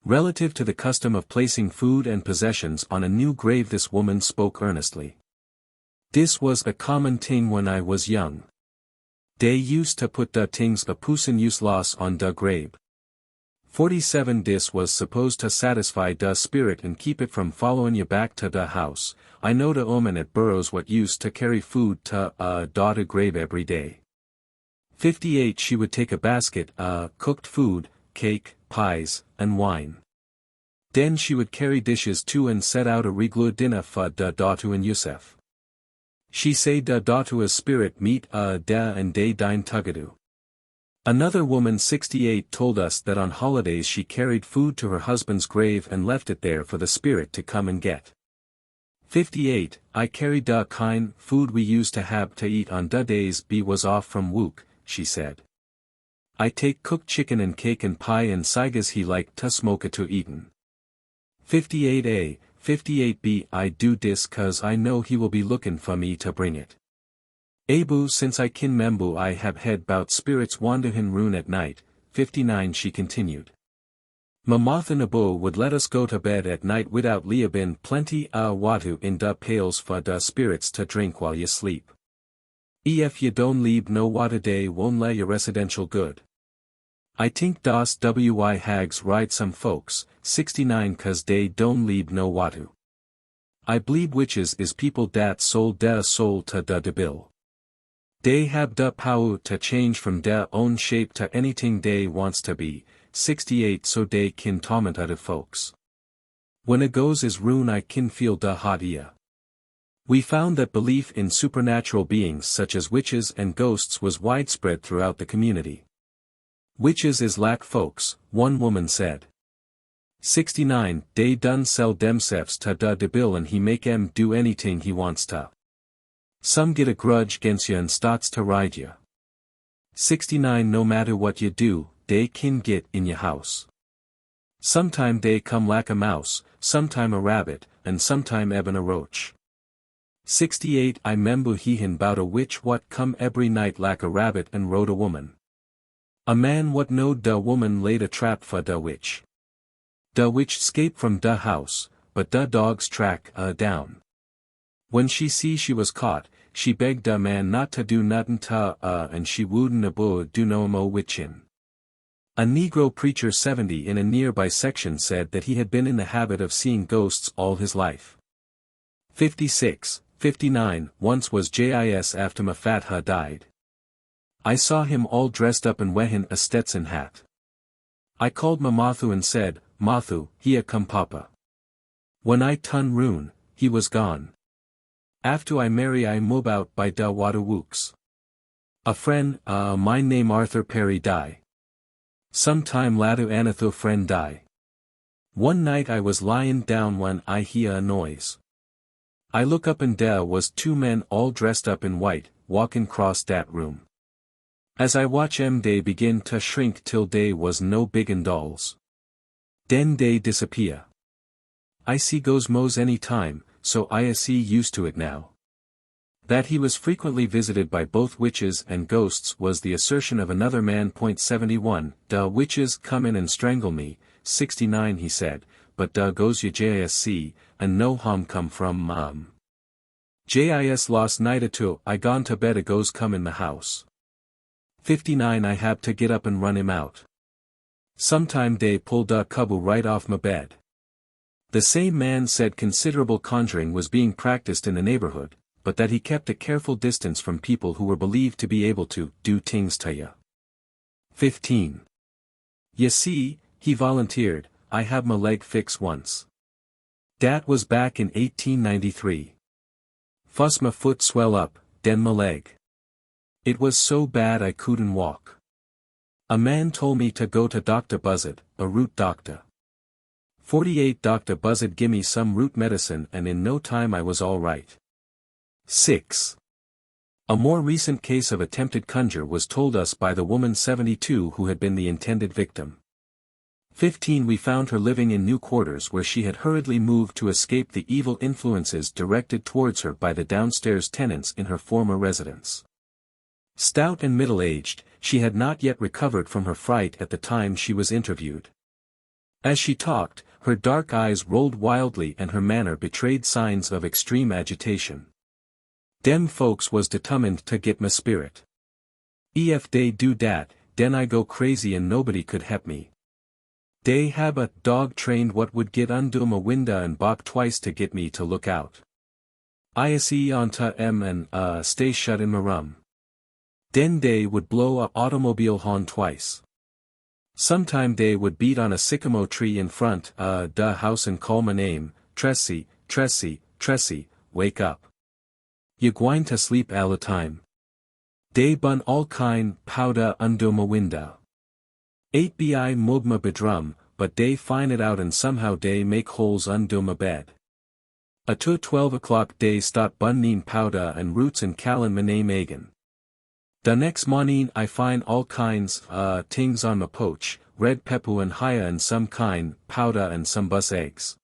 Relative to the custom of placing food and possessions on a new grave, this woman spoke earnestly. This was a common thing when I was young. They used to put the things a person use loss on the grave. 47 This was supposed to satisfy the spirit and keep it from following you back to the house. I know the omen at Burrows what used to carry food to daughter grave every day. 58 She would take a basket cooked food, cake, pies, and wine. Then she would carry dishes too and set out a regular dinner for the daughter and Yusef. She say the daughter's spirit meet da and day dine tugadu. Another woman 68 told us that on holidays she carried food to her husband's grave and left it there for the spirit to come and get. 58 I carried the kind food we used to have to eat on the days B was off from Wook, she said. I take cooked chicken and cake and pie and saigas he liked to smoke it to eaten. 58a 58b I do this cause I know he will be looking for me to bring it. Abu since I kin membu I have head bout spirits wander in rune at night. 59 She continued. Mamatha Nabu would let us go to bed at night without liabin plenty watu in da pails for da spirits to drink while you sleep. If you don't leave no water day won't lay your residential good. I think das wi hags ride some folks, 69 cause they don't leave no watu. I believe witches is people dat sold their soul to da debil. They have the power to change from their own shape to anything they wants to be, 68 so they kin torment other folks. When it goes is rune I kin feel da hot ear. We found that belief in supernatural beings such as witches and ghosts was widespread throughout the community. Witches is lack folks, one woman said. 69 They done sell themselves to da debil and he make em do anything he wants to. Some get a grudge against you and starts to ride you. 69 No matter what you do, they kin get in your house. Sometime they come like a mouse, sometime a rabbit, and sometime eben a roach. 68 I member hehin bout a witch what come every night like a rabbit and rode a woman. A man what knowed da woman laid a trap for da witch. Da witch escaped from da house, but da dogs track down. When she see she was caught, she begged da man not to do nothing to and she wouldn't do no mo witchin. A Negro preacher 70 in a nearby section said that he had been in the habit of seeing ghosts all his life. 56, 59 Once was JIS after Mafatha died. I saw him all dressed up in wehin a Stetson hat. I called Mamathu and said, Mathu, he a come papa. When I tun rune, he was gone. After I marry I move out by da water wooks. A friend, mine name Arthur Perry die. Some time later another friend die. One night I was lying down when I hear a noise. I look up and there was two men all dressed up in white, walking cross that room. As I watch they begin to shrink till they was no biggin dolls. Then they disappear. I see goes mo's any time, so I see used to it now. That he was frequently visited by both witches and ghosts was the assertion of another man. 71 Da witches come in and strangle me, 69 he said, but da goes you JISC, and no harm come from JIS last night or two I gone to bed a goes come in the house. 59 I have to get up and run him out. Sometime they pulled da kubu right off my bed. The same man said considerable conjuring was being practiced in the neighborhood, but that he kept a careful distance from people who were believed to be able to do things to ya. 15. You see, he volunteered, I have my leg fixed once. Dat was back in 1893. Fuss my foot swell up, den my leg. It was so bad I couldn't walk. A man told me to go to Dr. Buzzard, a root doctor. 48 Dr. Buzzard gimme some root medicine and in no time I was all right. 6. A more recent case of attempted conjure was told us by the woman 72 who had been the intended victim. 15 We found her living in new quarters where she had hurriedly moved to escape the evil influences directed towards her by the downstairs tenants in her former residence. Stout and middle-aged, she had not yet recovered from her fright at the time she was interviewed. As she talked, her dark eyes rolled wildly and her manner betrayed signs of extreme agitation. Dem folks was determined to get my spirit. If they do dat, den I go crazy and nobody could help me. Dey hab a dog trained what would get under my window and bark twice to get me to look out. I see onto and stay shut in my room. Den they would blow a automobile horn twice. Sometime they would beat on a sycamore tree in front da house and call my name, Tressie, Tressie, Tressie, wake up. You gwine to sleep all the time. Dey bun all kind powder under my window. 8 bi mug my bedroom, but dey find it out and somehow dey make holes under my bed. At 12 o'clock dey start bunning powder and roots and calling my name again. The next morning I find all kinds things on my poach, red pepper and haya and some kind powder and some bus eggs.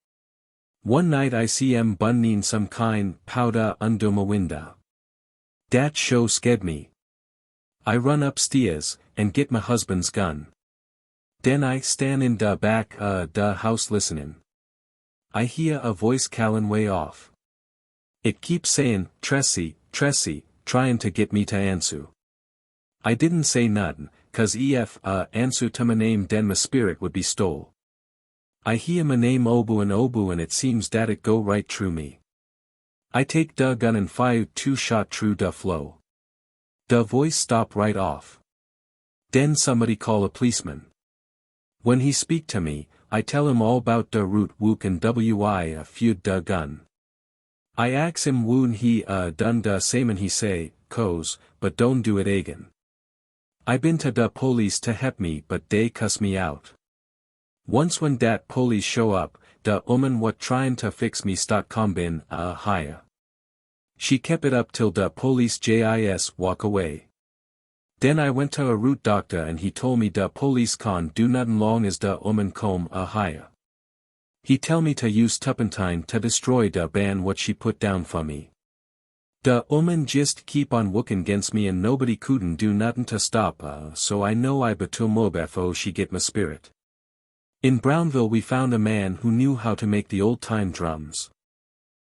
One night I see bunning some kind powder under my window. Dat show scared me. I run upstairs, and get my husband's gun. Den I stand in da back da house listening. I hear a voice calling way off. It keeps saying, Tressie, Tressie, trying to get me to answer. I didn't say nothin', 'cause if answer to my name den my spirit would be stole. I hear my name Obu and it seems dat it go right through me. I take da gun and fire 2 shot through da flow. Da voice stop right off. Den somebody call a policeman. When he speak to me, I tell him all about da root wook and wi feud da gun. I ax him woon he done da same and he say, coz, but don't do it again. I been to da police to help me but dey cuss me out. Once when dat police show up, da woman what tryin' to fix me start combin higher. She kept it up till da police jis walk away. Den I went to a root doctor and he told me da police can't do nothing long as da woman comb higher. He tell me to use turpentine to destroy da ban what she put down for me. Da woman just keep on wookin' against me and nobody couldn't do nothing to stop so I know I betul mo befo she get my spirit. In Brownville we found a man who knew how to make the old-time drums.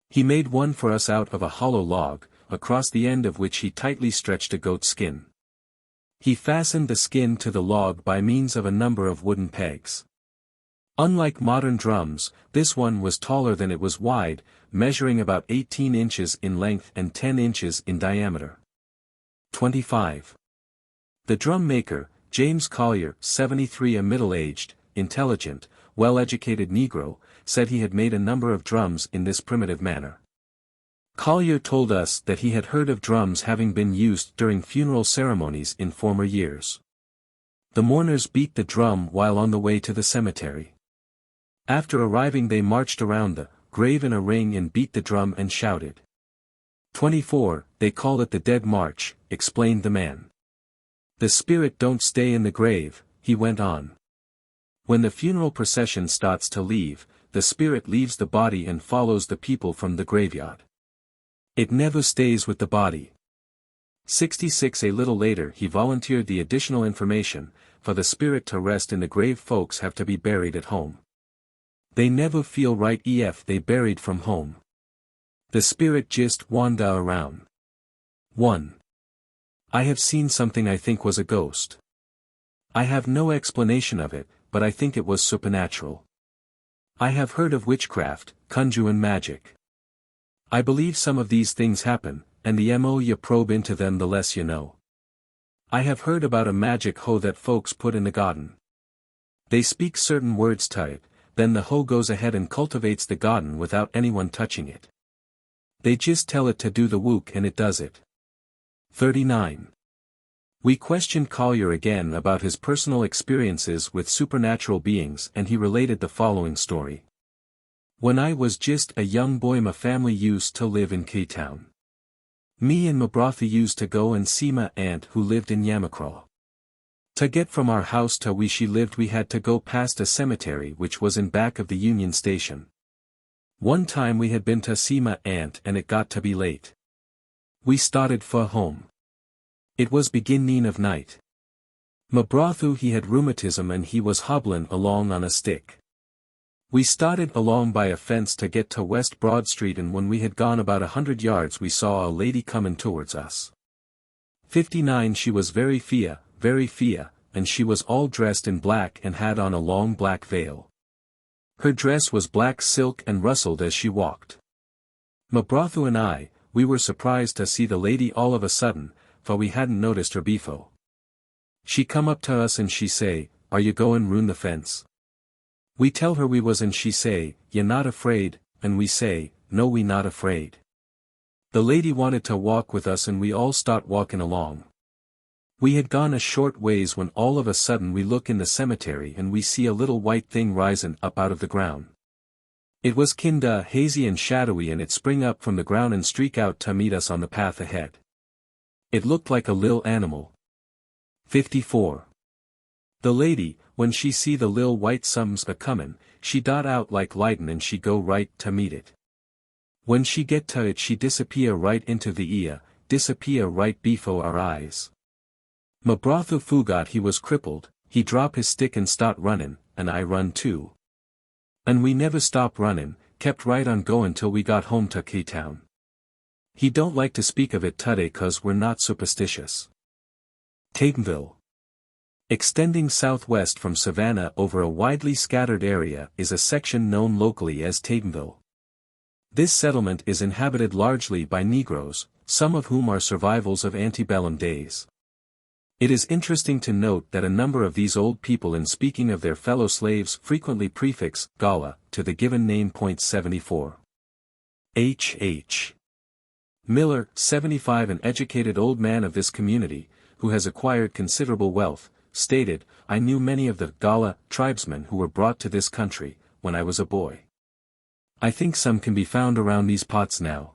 He made one for us out of a hollow log, across the end of which he tightly stretched a goat skin. He fastened the skin to the log by means of a number of wooden pegs. Unlike modern drums, this one was taller than it was wide, measuring about 18 inches in length and 10 inches in diameter. 25. The drum maker, James Collier, 73, a middle-aged, intelligent, well-educated Negro, said he had made a number of drums in this primitive manner. Collier told us that he had heard of drums having been used during funeral ceremonies in former years. The mourners beat the drum while on the way to the cemetery. After arriving they marched around the grave in a ring and beat the drum and shouted. 24, they called it the Dead March, explained the man. The spirit don't stay in the grave, he went on. When the funeral procession starts to leave, the spirit leaves the body and follows the people from the graveyard. It never stays with the body. 66 A little later he volunteered the additional information, for the spirit to rest in the grave folks have to be buried at home. They never feel right if they buried from home. The spirit just wander around. 1. I have seen something I think was a ghost. I have no explanation of it, but I think it was supernatural. I have heard of witchcraft, conjure and magic. I believe some of these things happen, and the more you probe into them the less you know. I have heard about a magic hoe that folks put in the garden. They speak certain words to it, then the hoe goes ahead and cultivates the garden without anyone touching it. They just tell it to do the work and it does it. 39. We questioned Collier again about his personal experiences with supernatural beings and he related the following story. When I was just a young boy my family used to live in K-Town. Me and Mabratha used to go and see my aunt who lived in Yamacraw. To get from our house to where she lived we had to go past a cemetery which was in back of the Union Station. One time we had been to see my aunt and it got to be late. We started for home. It was beginning of night. Mabratha he had rheumatism and he was hobbling along on a stick. We started along by a fence to get to West Broad Street and when we had gone about 100 yards we saw a lady coming towards us. 59 She was very fair, and she was all dressed in black and had on a long black veil. Her dress was black silk and rustled as she walked. Mabratha and I, we were surprised to see the lady all of a sudden, for we hadn't noticed her before. She come up to us and she say, "Are you goin' round the fence?" We tell her we was and she say, "You not afraid?" and we say, "No we not afraid." The lady wanted to walk with us and we all start walking along. We had gone a short ways when all of a sudden we look in the cemetery and we see a little white thing rising up out of the ground. It was kinda hazy and shadowy and it spring up from the ground and streak out to meet us on the path ahead. It looked like a lil animal. 54. The lady, when she see the lil white sums a-comin', she dot out like lightin' and she go right to meet it. When she get to it she disappear right into the ear, disappear right before our eyes. Mabratha forgot he was crippled, he drop his stick and start runnin', and I run too. And we never stopped runnin', kept right on goin' till we got home to K-Town. He don't like to speak of it today 'cause we're not superstitious. Tatemville. Extending southwest from Savannah over a widely scattered area is a section known locally as Tatemville. This settlement is inhabited largely by Negroes, some of whom are survivals of antebellum days. It is interesting to note that a number of these old people in speaking of their fellow slaves frequently prefix Gullah to the given name. 74. H. Miller, 75, an educated old man of this community, who has acquired considerable wealth, stated, "I knew many of the Gullah tribesmen who were brought to this country, when I was a boy. I think some can be found around these parts now."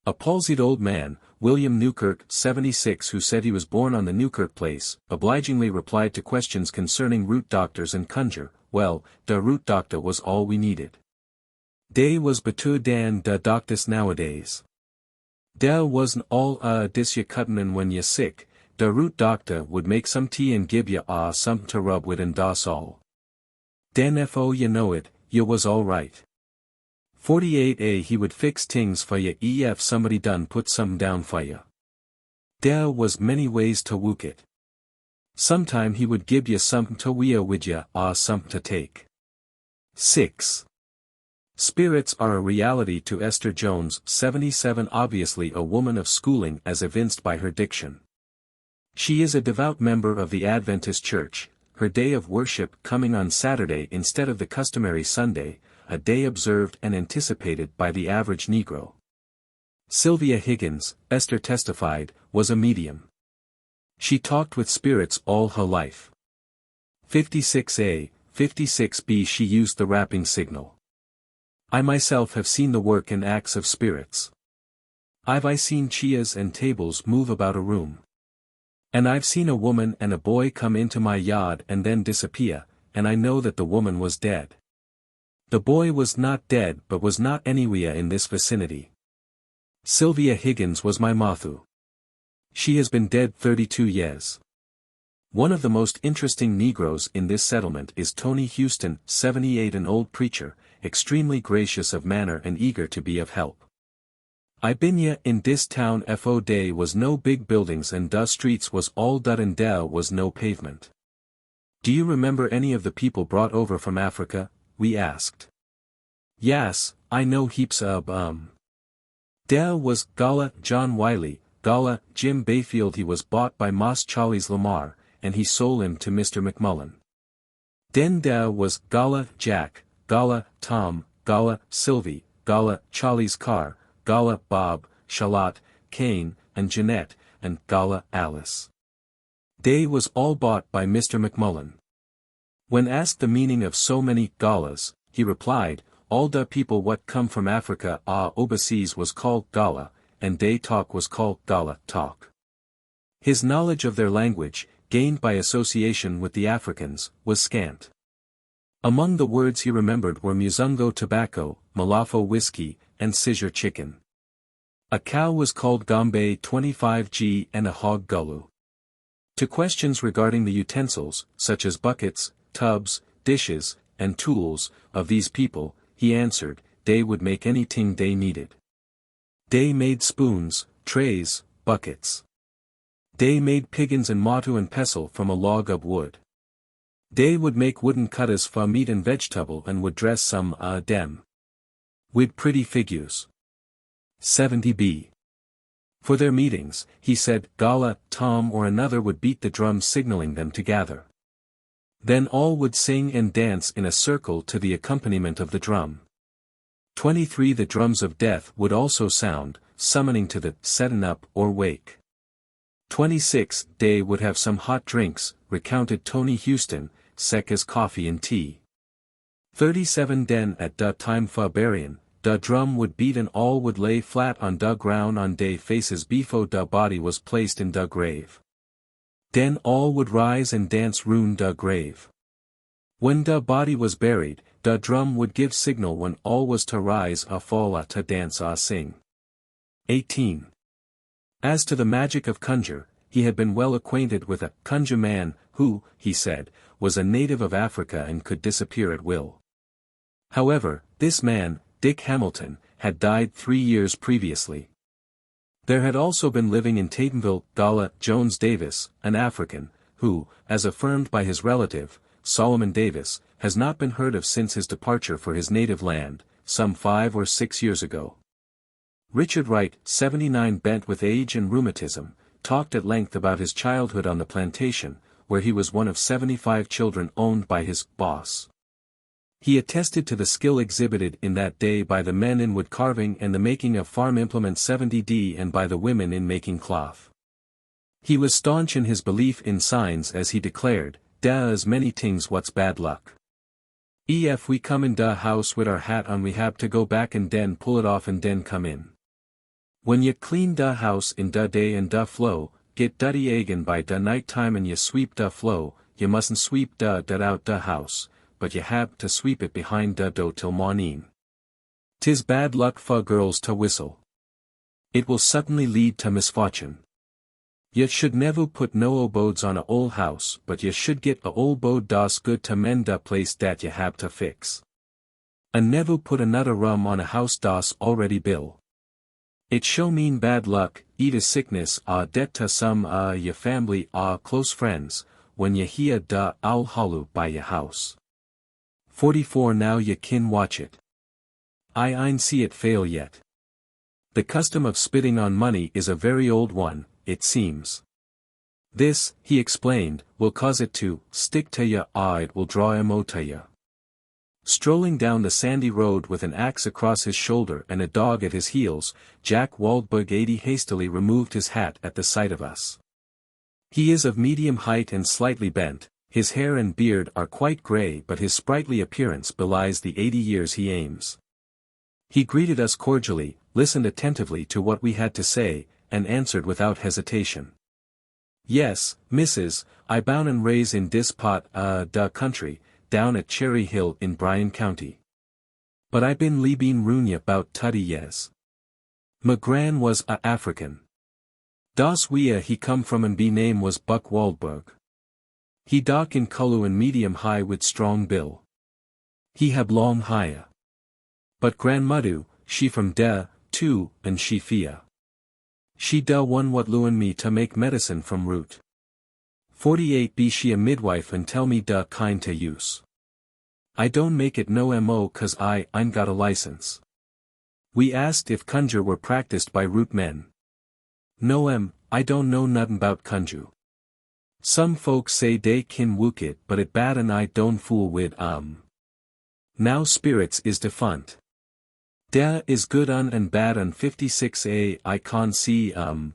A palsied old man, William Newkirk, 76, who said he was born on the Newkirk place, obligingly replied to questions concerning root doctors and conjure, "Well, the root doctor was all we needed. Dey was betur dan da doctus nowadays. There wasn't all dis ya cuttin' and when ya sick, the root doctor would make some tea and give ya something to rub with and das all. Den fo ya know it, ya was all right. 48a he would fix things for ya ef somebody done put some down for ya. There was many ways to wook it. Sometime he would give ya something to wear with ya something to take." 6. Spirits are a reality to Esther Jones, 77, obviously a woman of schooling as evinced by her diction. She is a devout member of the Adventist Church, her day of worship coming on Saturday instead of the customary Sunday, a day observed and anticipated by the average Negro. Sylvia Higgins, Esther testified, was a medium. She talked with spirits all her life. 56a, 56b she used the rapping signal. I myself have seen the work and acts of spirits. I've seen chairs and tables move about a room. And I've seen a woman and a boy come into my yard and then disappear, and I know that the woman was dead. The boy was not dead but was not anywhere in this vicinity. Sylvia Higgins was my Mathu. She has been dead 32 years. One of the most interesting Negroes in this settlement is Tony Houston, 78, an old preacher, extremely gracious of manner and eager to be of help. I been ya in dis town fo day was no big buildings and da streets was all dud and there was no pavement. Do you remember any of the people brought over from Africa? We asked. Yas, I know heaps of There was Gullah John Wiley, Gullah Jim Bayfield. He was bought by Moss Charles Lamar, and he sold him to Mr. McMullen. Then there was Gullah Jack, Gullah Tom, Gullah Sylvie, Gullah Charlie's Carr, Gullah Bob, Charlotte, Cain, and Jeanette, and Gullah Alice. They was all bought by Mr. McMullen. When asked the meaning of so many Gullahs, he replied, all the people what come from Africa overseas was called Gullah, and day talk was called Gullah talk. His knowledge of their language, gained by association with the Africans, was scant. Among the words he remembered were Muzungo tobacco, Malafo whiskey, and Scissor chicken. A cow was called Gombe 25G and a hog Gullah. To questions regarding the utensils, such as buckets, tubs, dishes, and tools, of these people, he answered, they would make anything they needed. They made spoons, trays, buckets. They made piggins and matu and pestle from a log of wood. They would make wooden cutters for meat and vegetable and would dress some dem. With pretty figures. 70b. For their meetings, he said, Gullah, Tom or another would beat the drums signaling them to gather. Then all would sing and dance in a circle to the accompaniment of the drum. 23 The drums of death would also sound, summoning to the setting up or wake. 26 They would have some hot drinks, recounted Tony Houston, sec as coffee and tea. 37 Den at da time for Barren, da drum would beat and all would lay flat on da ground on day faces before da body was placed in da grave. Den all would rise and dance round da grave. When da body was buried, da drum would give signal when all was to rise a fall a to dance a sing. 18. As to the magic of conjure, he had been well acquainted with a conjure man, who, he said, was a native of Africa and could disappear at will. However, this man, Dick Hamilton, had died 3 years previously. There had also been living in Tatemville, Gullah, Jones Davis, an African, who, as affirmed by his relative, Solomon Davis, has not been heard of since his departure for his native land, some 5 or 6 years ago. Richard Wright, 79 bent with age and rheumatism, talked at length about his childhood on the plantation, where he was one of 75 children owned by his boss. He attested to the skill exhibited in that day by the men in wood carving and the making of farm implements 70d and by the women in making cloth. He was staunch in his belief in signs as he declared, "Da is many things what's bad luck. If we come in da house with our hat on we have to go back and den pull it off and den come in. When ye clean da house in da day and da flow, get duddy again by da night time and ye sweep da flow, ye mustn't sweep da out da house, but ye have to sweep it behind da do till morning. 'Tis bad luck for girls to whistle. It will suddenly lead to misfortune. Ye should never put no abodes on a old house, but ye should get a old bod das good to mend da place dat ye have to fix. And never put another rum on a house das already bill. It show mean bad luck, either sickness or debt to some ye family or close friends, when ye hear da owl hollow by ye house. 44 Now ye kin watch it. I ain't see it fail yet. The custom of spitting on money is a very old one, it seems. This, he explained, will cause it to stick to ya or it will draw emo to ya. Strolling down the sandy road with an axe across his shoulder and a dog at his heels, Jack Waldberg 80 hastily removed his hat at the sight of us. He is of medium height and slightly bent, his hair and beard are quite grey but his sprightly appearance belies the 80 years he aims. He greeted us cordially, listened attentively to what we had to say, and answered without hesitation. Yes, missus, I bound and raise in dis pot da country, down at Cherry Hill in Bryan County. But I been leabeen Runya bout 30 years. McGran was a African. Das wea he come from and be name was Buck Waldberg. He dark in color and medium high with strong bill. He have long hair. But grandmadu, she from da, too, and she fia. She da one what luin me to make medicine from root. 48 Be she a midwife and tell me da kind to use. I don't make it no mo cause I'm got a license. We asked if conjure were practiced by root men. No I don't know nothing bout conjure. Some folks say they kin wook it but it bad and I don't fool with Now spirits is defunct. Da is good un and bad un 56a I can't see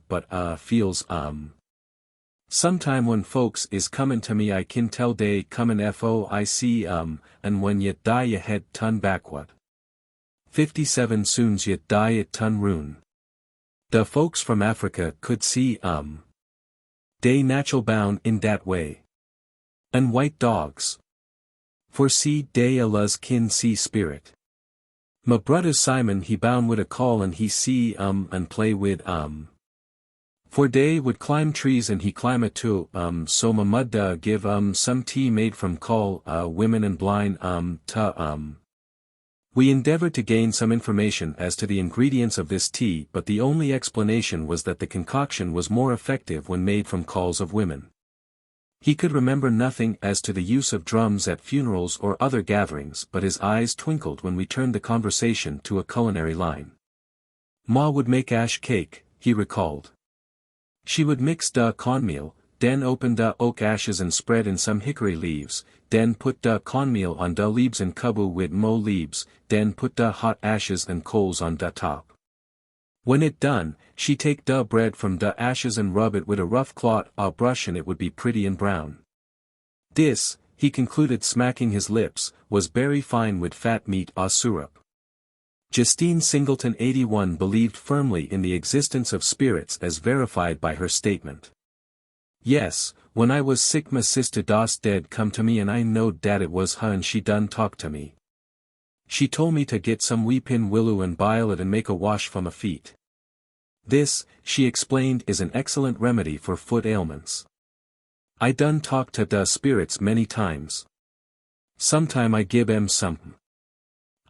but feels Sometime when folks is comin' to me I kin tell they comin' foic and when yet die ye head ton backward. 57 Soons yet die it ton rune. The folks from Africa could see they natural bound in that way. And white dogs. For see they Allah's kin see spirit. My brother Simon he bound with a call and he see and play with For they would climb trees and he climb it too so my mud give some tea made from call women and blind We endeavored to gain some information as to the ingredients of this tea, but the only explanation was that the concoction was more effective when made from calls of women. He could remember nothing as to the use of drums at funerals or other gatherings, but his eyes twinkled when we turned the conversation to a culinary line. Ma would make ash cake, he recalled. She would mix da cornmeal, then open da oak ashes and spread in some hickory leaves, then put da cornmeal on da leaves and kubu with mo leaves, then put da hot ashes and coals on da top. When it done, she take da bread from da ashes and rub it with a rough cloth or brush and it would be pretty and brown. This, he concluded smacking his lips, was very fine with fat meat or syrup. Justine Singleton 81 believed firmly in the existence of spirits as verified by her statement. Yes, when I was sick my sister Das dead come to me and I knowed that it was her and she done talk to me. She told me to get some weepin willow and bile it and make a wash for my feet. This, she explained is an excellent remedy for foot ailments. I done talk to da spirits many times. Sometime I give em something.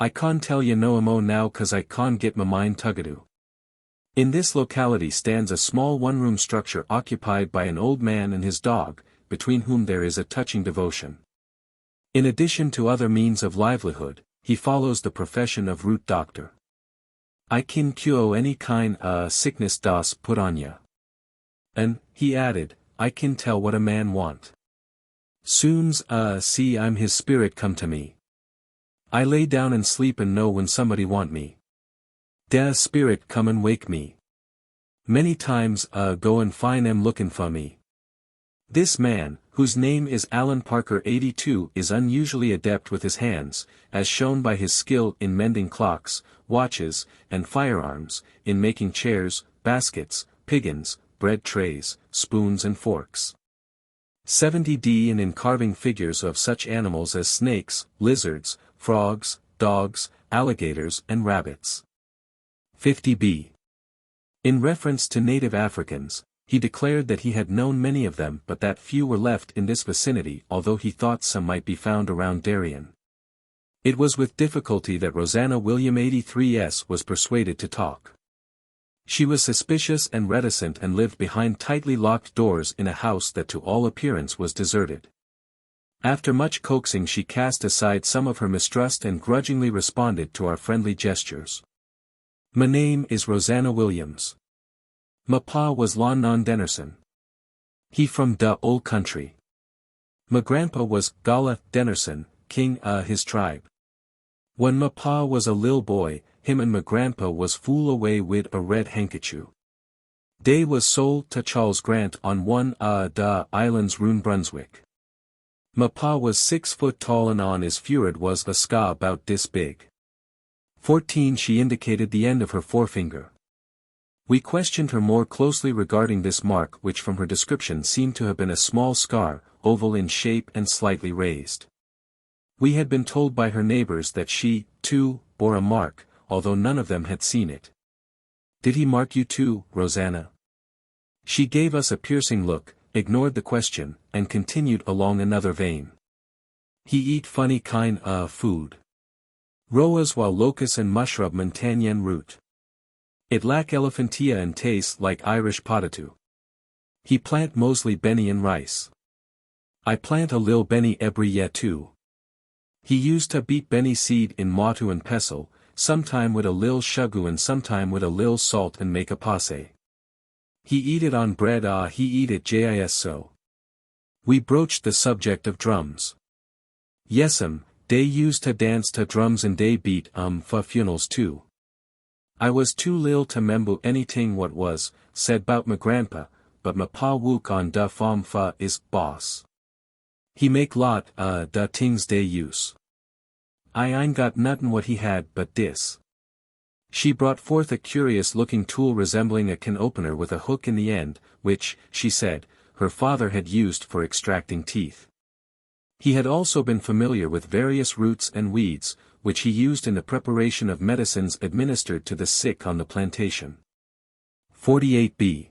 I can't tell you no mo now cause I can't get my mind tuggadu. In this locality stands a small one-room structure occupied by an old man and his dog, between whom there is a touching devotion. In addition to other means of livelihood, he follows the profession of root doctor. I can cure any kind sickness das put on ya. And, he added, I can tell what a man want. Soon's see I'm his spirit come to me. I lay down and sleep and know when somebody want me. Da spirit come and wake me. Many times go and find em looking for me. This man, whose name is Alan Parker 82 is unusually adept with his hands, as shown by his skill in mending clocks, watches, and firearms, in making chairs, baskets, piggins, bread trays, spoons and forks. 70D and in carving figures of such animals as snakes, lizards, frogs, dogs, alligators and rabbits. 50B. In reference to native Africans, he declared that he had known many of them but that few were left in this vicinity although he thought some might be found around Darien. It was with difficulty that Rosanna William 83S was persuaded to talk. She was suspicious and reticent and lived behind tightly locked doors in a house that to all appearance was deserted. After much coaxing she cast aside some of her mistrust and grudgingly responded to our friendly gestures. "My name is Rosanna Williams. My pa was Lon Non Dennerson. He from da old country. My grandpa was Gullah Dennerson, king his tribe. When my pa was a lil boy, him and my grandpa was fool away wid a red handkerchief. They was sold to Charles Grant on one da islands Rune Brunswick. My pa was 6 foot tall and on his forehead was a scar about this big. 14 She indicated the end of her forefinger. We questioned her more closely regarding this mark which from her description seemed to have been a small scar, oval in shape and slightly raised. We had been told by her neighbors that she, too, bore a mark, although none of them had seen it. "Did he mark you too, Rosanna?" She gave us a piercing look, ignored the question, and continued along another vein. "He eat funny kind food. Roas while locust and mushroom montanyen root. It lack elephantia and taste like Irish potato. He plant mostly benny and rice. I plant a lil benny every year too. He used to beat benny seed in motu and pestle, sometime with a lil shugu and sometime with a lil salt and make a passe. He eat it on bread he eat it jis so." We broached the subject of drums. "Yes'm, they used to dance to drums and they beat for funerals too. I was too lil to membu anything what was, said 'bout my grandpa, but my pa wook on da farm fa is boss. He make lot da things they use. I ain't got nothin' what he had but this." She brought forth a curious-looking tool resembling a can opener with a hook in the end, which, she said, her father had used for extracting teeth. He had also been familiar with various roots and weeds, which he used in the preparation of medicines administered to the sick on the plantation. 48b.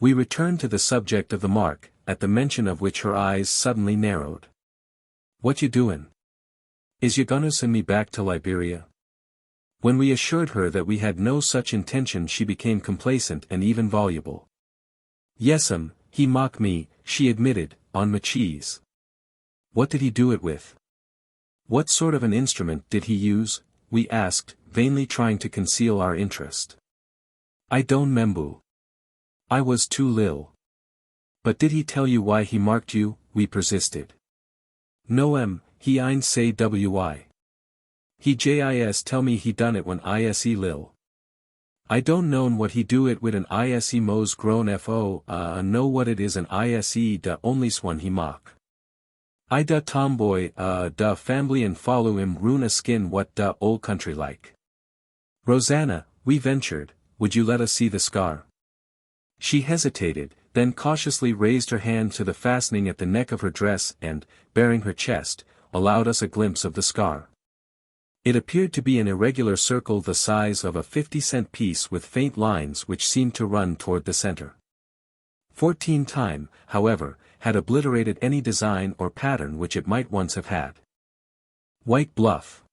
We returned to the subject of the mark, at the mention of which her eyes suddenly narrowed. "What you doin'? Is you gonna send me back to Liberia?" When we assured her that we had no such intention, she became complacent and even voluble. "Yes'm, he mock me," she admitted, "on my cheese." "What did he do it with? What sort of an instrument did he use?" we asked, vainly trying to conceal our interest. "I don't membu. I was too lil." "But did he tell you why he marked you?" we persisted. "No he ain't say why. He jis tell me he done it when ise lil. I don't known what he do it with an ise mos grown fo know what it is an ise da onlys one he mock. I da tomboy da family and follow him runa skin what da old country like." "Rosanna," we ventured, "would you let us see the scar?" She hesitated, then cautiously raised her hand to the fastening at the neck of her dress and, baring her chest, allowed us a glimpse of the scar. It appeared to be an irregular circle the size of a 50-cent piece with faint lines which seemed to run toward the center. 14 time, however, had obliterated any design or pattern which it might once have had. White Bluff.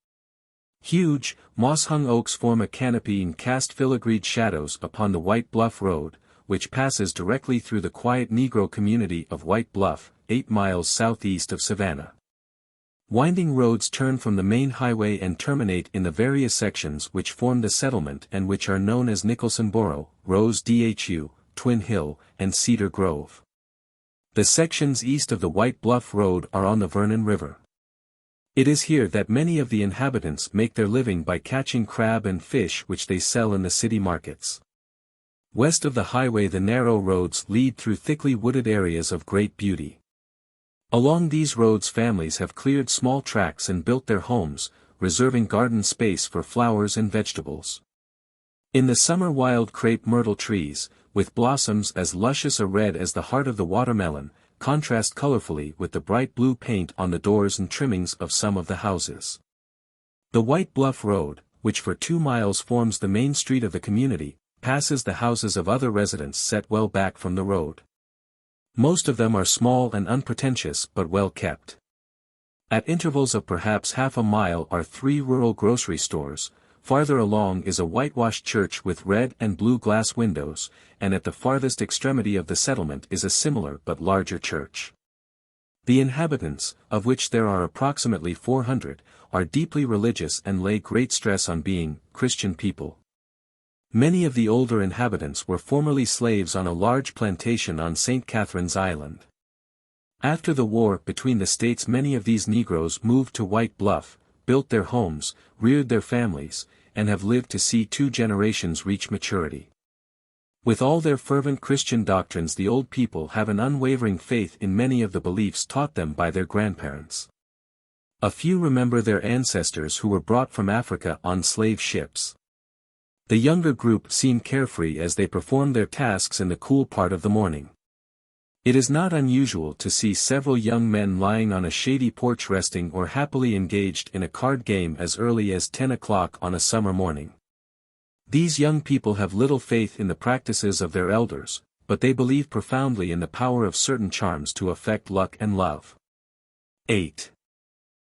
Huge, moss-hung oaks form a canopy and cast filigreed shadows upon the White Bluff Road, which passes directly through the quiet Negro community of White Bluff, 8 miles southeast of Savannah. Winding roads turn from the main highway and terminate in the various sections which form the settlement and which are known as Nicholsonboro, Rose Dhu, Twin Hill, and Cedar Grove. The sections east of the White Bluff Road are on the Vernon River. It is here that many of the inhabitants make their living by catching crab and fish which they sell in the city markets. West of the highway the narrow roads lead through thickly wooded areas of great beauty. Along these roads families have cleared small tracts and built their homes, reserving garden space for flowers and vegetables. In the summer wild crepe myrtle trees, with blossoms as luscious a red as the heart of the watermelon, contrast colorfully with the bright blue paint on the doors and trimmings of some of the houses. The White Bluff Road, which for 2 miles forms the main street of the community, passes the houses of other residents set well back from the road. Most of them are small and unpretentious but well kept. At intervals of perhaps half a mile are 3 rural grocery stores, farther along is a whitewashed church with red and blue glass windows, and at the farthest extremity of the settlement is a similar but larger church. The inhabitants, of which there are approximately 400, are deeply religious and lay great stress on being Christian people. Many of the older inhabitants were formerly slaves on a large plantation on St. Catherine's Island. After the war between the states many of these Negroes moved to White Bluff, built their homes, reared their families, and have lived to see 2 generations reach maturity. With all their fervent Christian doctrines the old people have an unwavering faith in many of the beliefs taught them by their grandparents. A few remember their ancestors who were brought from Africa on slave ships. The younger group seem carefree as they perform their tasks in the cool part of the morning. It is not unusual to see several young men lying on a shady porch resting or happily engaged in a card game as early as 10 o'clock on a summer morning. These young people have little faith in the practices of their elders, but they believe profoundly in the power of certain charms to affect luck and love. 8.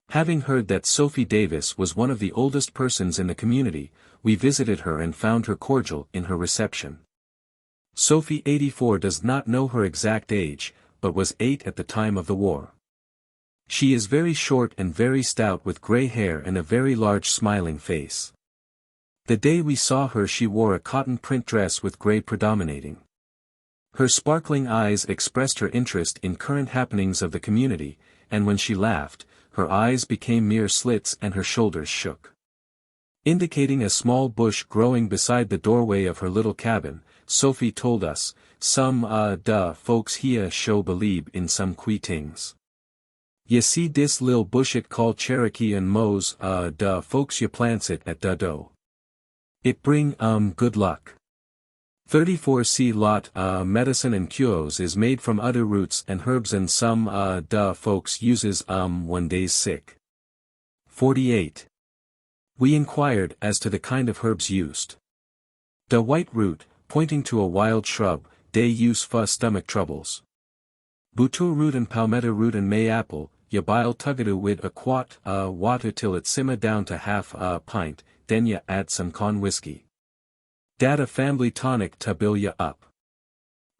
Having heard that Sophie Davis was one of the oldest persons in the community, we visited her and found her cordial in her reception. Sophie 84 does not know her exact age, but was 8 at the time of the war. She is very short and very stout with gray hair and a very large smiling face. The day we saw her she wore a cotton print dress with gray predominating. Her sparkling eyes expressed her interest in current happenings of the community, and when she laughed, her eyes became mere slits and her shoulders shook. Indicating a small bush growing beside the doorway of her little cabin, Sophie told us, "Some folks here show believe in some queer things. Ye see dis lil bush it called Cherokee and mos folks ye plants it at da do. It bring good luck. 34 C lot medicine and cures is made from other roots and herbs and some folks uses when day's sick. 48. We inquired as to the kind of herbs used. The white root, pointing to a wild shrub, they use for stomach troubles. Butur root and palmetto root and may apple, ya bile tugadu with a quart water till it simmer down to half a pint, then ya add some corn whiskey. Dat a family tonic to build ya up.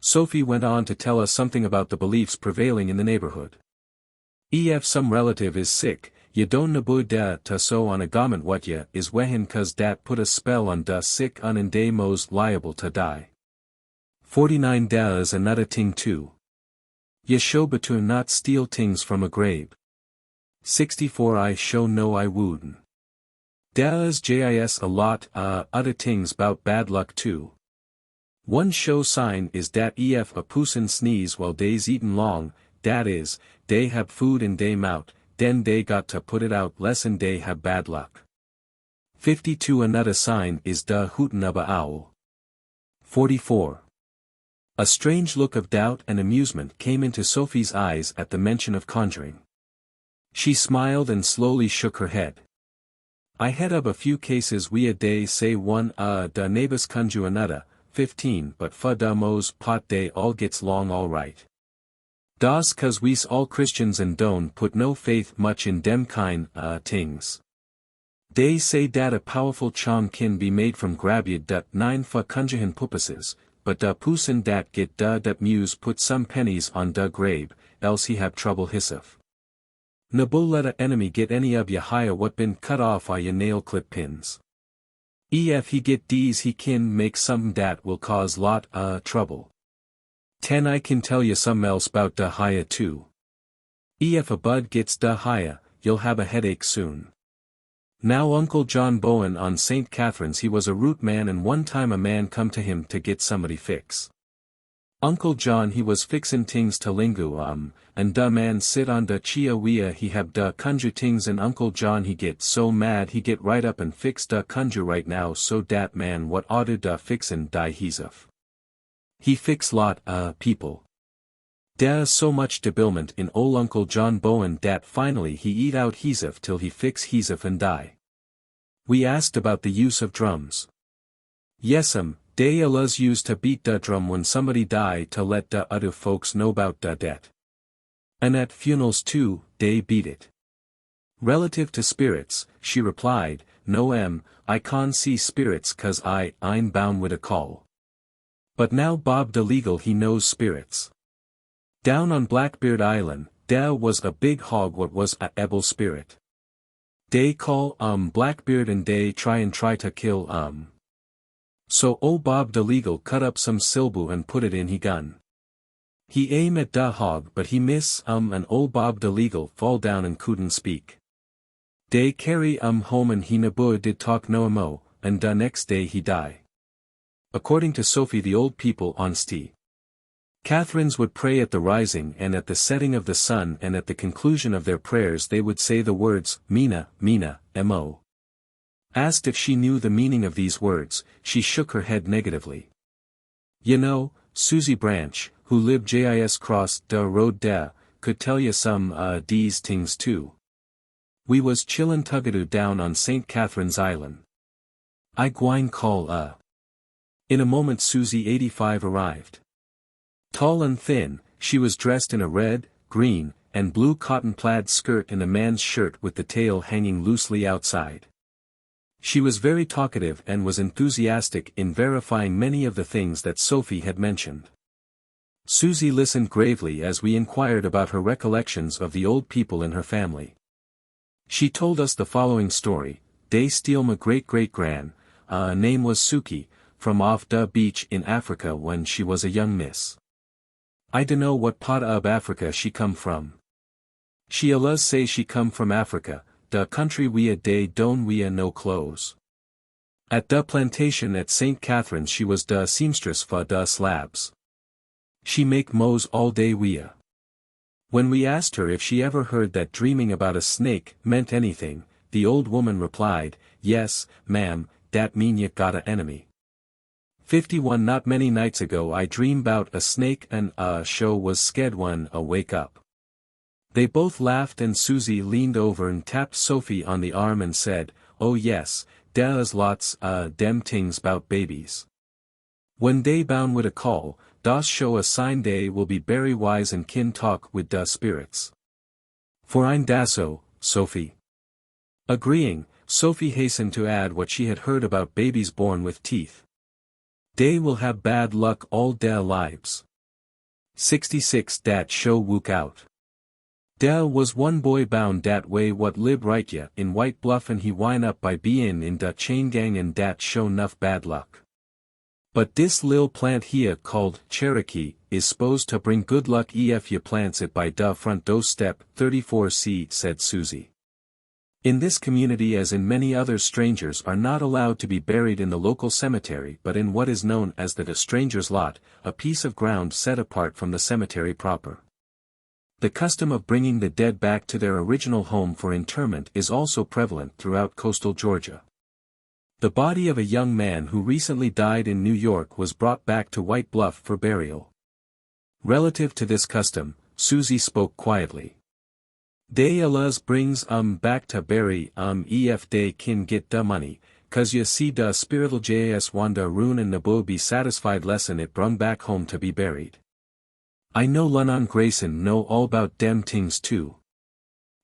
Sophie went on to tell us something about the beliefs prevailing in the neighborhood. If some relative is sick, ya don't nabu da ta so on a garment what ya is wehin cause dat put a spell on da sick un and day most liable to die. 49 Da is another ting too. Ya show betu not steal things from a grave. 64 I show no I wouldn't. Da is jis a lot other things bout bad luck too. One show sign is dat ef a person sneeze while days eatin' long, dat is, they have food in day mouth, then they got to put it out less and they have bad luck. 52 Another sign is da hootin' of a owl. 44. A strange look of doubt and amusement came into Sophie's eyes at the mention of conjuring. She smiled and slowly shook her head. I had up a few cases we a day say one da neighbors conjure another, 15 but fa da mos pot they all gets long all right. Das cause we's all Christians and don't put no faith much in dem kind tings. They say dat a powerful charm can be made from grabyed dat 9 fa conjuhin purposes, but da pusin dat get da dat muse put some pennies on da grave, else he have trouble hissif. Nabu let a enemy get any of ya higher what been cut off are ya nail clip pins. Ef he get these he can make some dat will cause lot trouble. 10 I can tell ya some else bout da higher too. Ef a bud gets da higher, you'll have a headache soon. Now Uncle John Bowen on St. Catherine's he was a root man and one time a man come to him to get somebody fix. Uncle John he was fixin' tings to lingu and da man sit on da chia wea he have da conjure tings and Uncle John he get so mad he get right up and fix da conjure right now so dat man what order da fixin' die he's He fix lot people. There so much debilment in ol' Uncle John Bowen dat finally he eat out heesif till he fix heesif and die. We asked about the use of drums. Yes'm, dey alluz used to beat da drum when somebody die to let da other folks know bout da death. And at funerals too, dey beat it. Relative to spirits, she replied, no I can't see spirits cause I'm bound with a call. But now Bob the legal he knows spirits. Down on Blackbeard Island, there was a big hog what was a able spirit. They call Blackbeard and they try to kill So old Bob the legal cut up some silbu and put it in he gun. He aim at da hog but he miss and old Bob the legal fall down and couldn't speak. They carry home and he nabur did talk no mo, and da next day he die. According to Sophie the old people on St. Catherine's would pray at the rising and at the setting of the sun and at the conclusion of their prayers they would say the words, Mina, Mina, Mo. Asked if she knew the meaning of these words, she shook her head negatively. You know, Susie Branch, who lived jis cross da road da, could tell you some these things too. We was chillin' tugadu down on St. Catherine's Island. I gwine call In a moment Susie 85 arrived. Tall and thin, she was dressed in a red, green, and blue cotton plaid skirt and a man's shirt with the tail hanging loosely outside. She was very talkative and was enthusiastic in verifying many of the things that Sophie had mentioned. Susie listened gravely as we inquired about her recollections of the old people in her family. She told us the following story, Day steal my great-great-gran, name was Suki, from off da beach in Africa when she was a young miss. I dunno what part of Africa she come from. She alluz say she come from Africa, da country we a day don we a no clothes. At da plantation at St. Catherine's she was da seamstress fa da slabs. She make mows all day we a. When we asked her if she ever heard that dreaming about a snake meant anything, the old woman replied, yes, ma'am, dat mean ya got a enemy. 51 Not many nights ago I dream 'bout a snake and show was scared when I wake up. They both laughed and Susie leaned over and tapped Sophie on the arm and said, oh yes, there is lots dem tings 'bout babies. When they bound with a call, das show a sign they will be very wise and kin talk with da spirits. For ein dasso, Sophie. Agreeing, Sophie hastened to add what she had heard about babies born with teeth. They will have bad luck all their lives. 66 Dat show wook out. There was one boy bound dat way what lib right ya in White Bluff and he wind up by bein in da chain gang and dat show nuff bad luck. But this lil plant here called Cherokee is supposed to bring good luck if you plants it by da front door step. 34C said Susie. In this community as in many others strangers are not allowed to be buried in the local cemetery but in what is known as the stranger's lot, a piece of ground set apart from the cemetery proper. The custom of bringing the dead back to their original home for interment is also prevalent throughout coastal Georgia. The body of a young man who recently died in New York was brought back to White Bluff for burial. Relative to this custom, Susie spoke quietly. They allus brings back to bury if they can get da money, 'cause you see da spiritual jas wanda rune and nabo be satisfied lesson it brung back home to be buried. I know Lunan Grayson know all about dem tings too.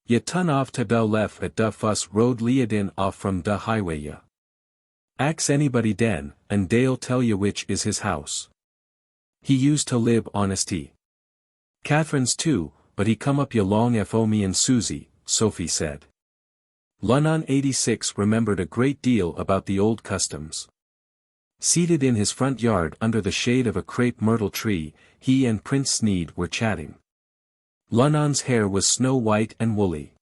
Ya ton off to da left at da fuss road leadin off from da highway ya. Ax anybody den, and they'll tell you which is his house. He used to live honesty. Catherine's too, but he come up ya long fo me and Susie, Sophie said. Lunan 86 remembered a great deal about the old customs. Seated in his front yard under the shade of a crepe myrtle tree, he and Prince Sneed were chatting. Lunan's hair was snow white and woolly.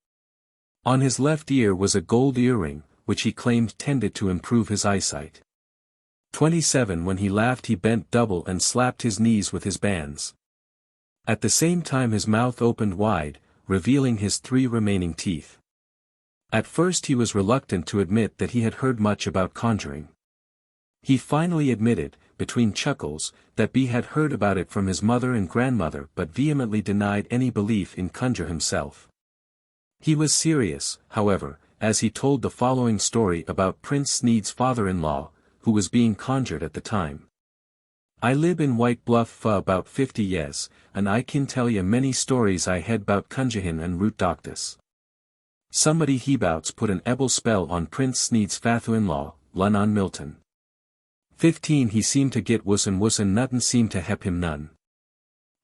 On his left ear was a gold earring, which he claimed tended to improve his eyesight. 27 When he laughed he bent double and slapped his knees with his bands. At the same time his mouth opened wide, revealing his 3 remaining teeth. At first he was reluctant to admit that he had heard much about conjuring. He finally admitted, between chuckles, that he had heard about it from his mother and grandmother but vehemently denied any belief in conjure himself. He was serious, however, as he told the following story about Prince Sneed's father-in-law, who was being conjured at the time. I live in White Bluff for about 50 years, and I can tell you many stories I had about conjuring and root doctors. Somebody hebouts put an ebble spell on Prince Sneed's father-in-law, Lunan Milton. 15 He seemed to get wuss and nothing seemed to help him none.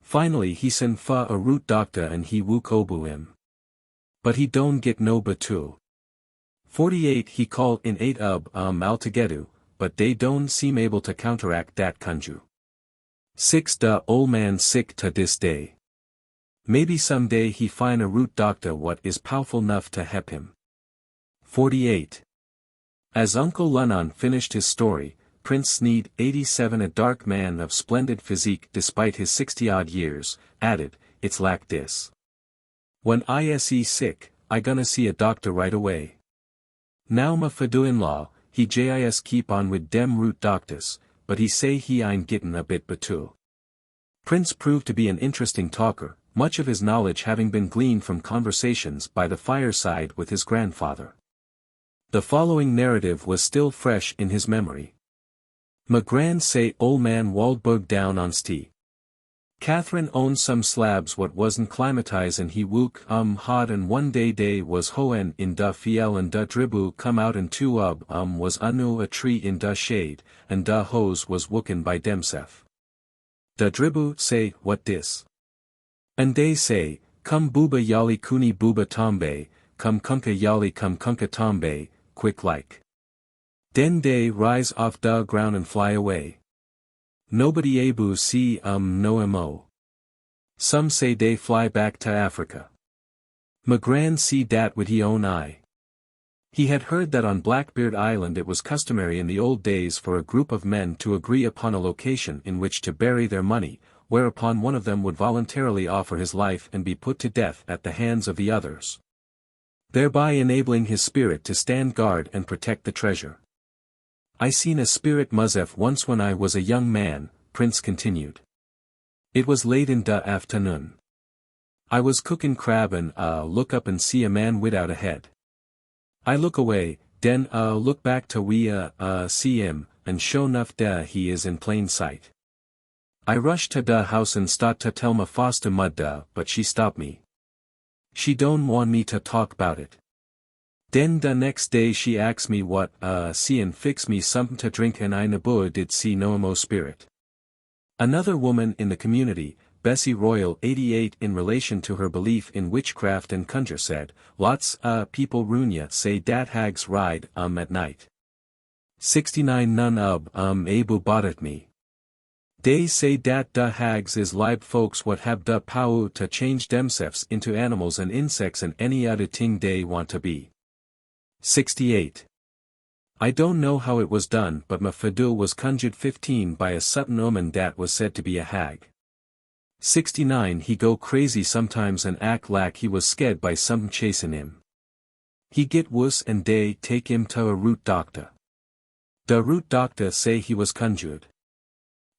Finally he sent fa a root doctor and he wook obu him. But he don't get no batu. 48 He called in 8 altogether, but they don't seem able to counteract that conjure. 6 The old man sick to this day. Maybe someday he find a root doctor what is powerful enough to help him. 48 As Uncle Lunan finished his story, Prince Sneed 87 a dark man of splendid physique despite his 60-odd years, added, it's like this. When I se sick, I gonna see a doctor right away. Now my fadu-in-law, he jis keep on with dem root doctors, but he say he ain't gettin' a bit batu. Prince proved to be an interesting talker, much of his knowledge having been gleaned from conversations by the fireside with his grandfather. The following narrative was still fresh in his memory. My grand say old man Waldberg down on Ste. Catherine owned some slabs what wasn't climatized and he wook hot and one day was hoen in da fiel and da dribu come out and 2 was anu a tree in da shade, and da hose was wooken by demsef. Da dribu say what dis? And they say, come booba yali kuni booba tombe, come kunka yali come kunka tombe, quick like. Den they rise off da ground and fly away. Nobody able see no mo. Some say they fly back to Africa. Ma grand see dat with he own eye. He had heard that on Blackbeard Island it was customary in the old days for a group of men to agree upon a location in which to bury their money, whereupon one of them would voluntarily offer his life and be put to death at the hands of the others, thereby enabling his spirit to stand guard and protect the treasure. I seen a spirit muzef once when I was a young man, Prince continued. It was late in the afternoon. I was cooking crab and look up and see a man without a head. I look away, then look back to we see him, and sure enough he is in plain sight. I rushed to the house and start to tell my foster mother, but she stopped me. She don't want me to talk about it. Then the next day she asked me what see and fix me something to drink and I never did see no more spirit. Another woman in the community, Bessie Royal 88 in relation to her belief in witchcraft and conjure said, lots people Runya say dat hags ride at night. 69 None of able bothered me. They say dat the hags is live folks what have the power to change themselves into animals and insects and any other thing they want to be. 68. I don't know how it was done but my fadul was conjured 15 by a Sutton omen that was said to be a hag. 69 He go crazy sometimes and act like he was scared by something chasing him. He get worse and they take him to a root doctor. The root doctor say he was conjured.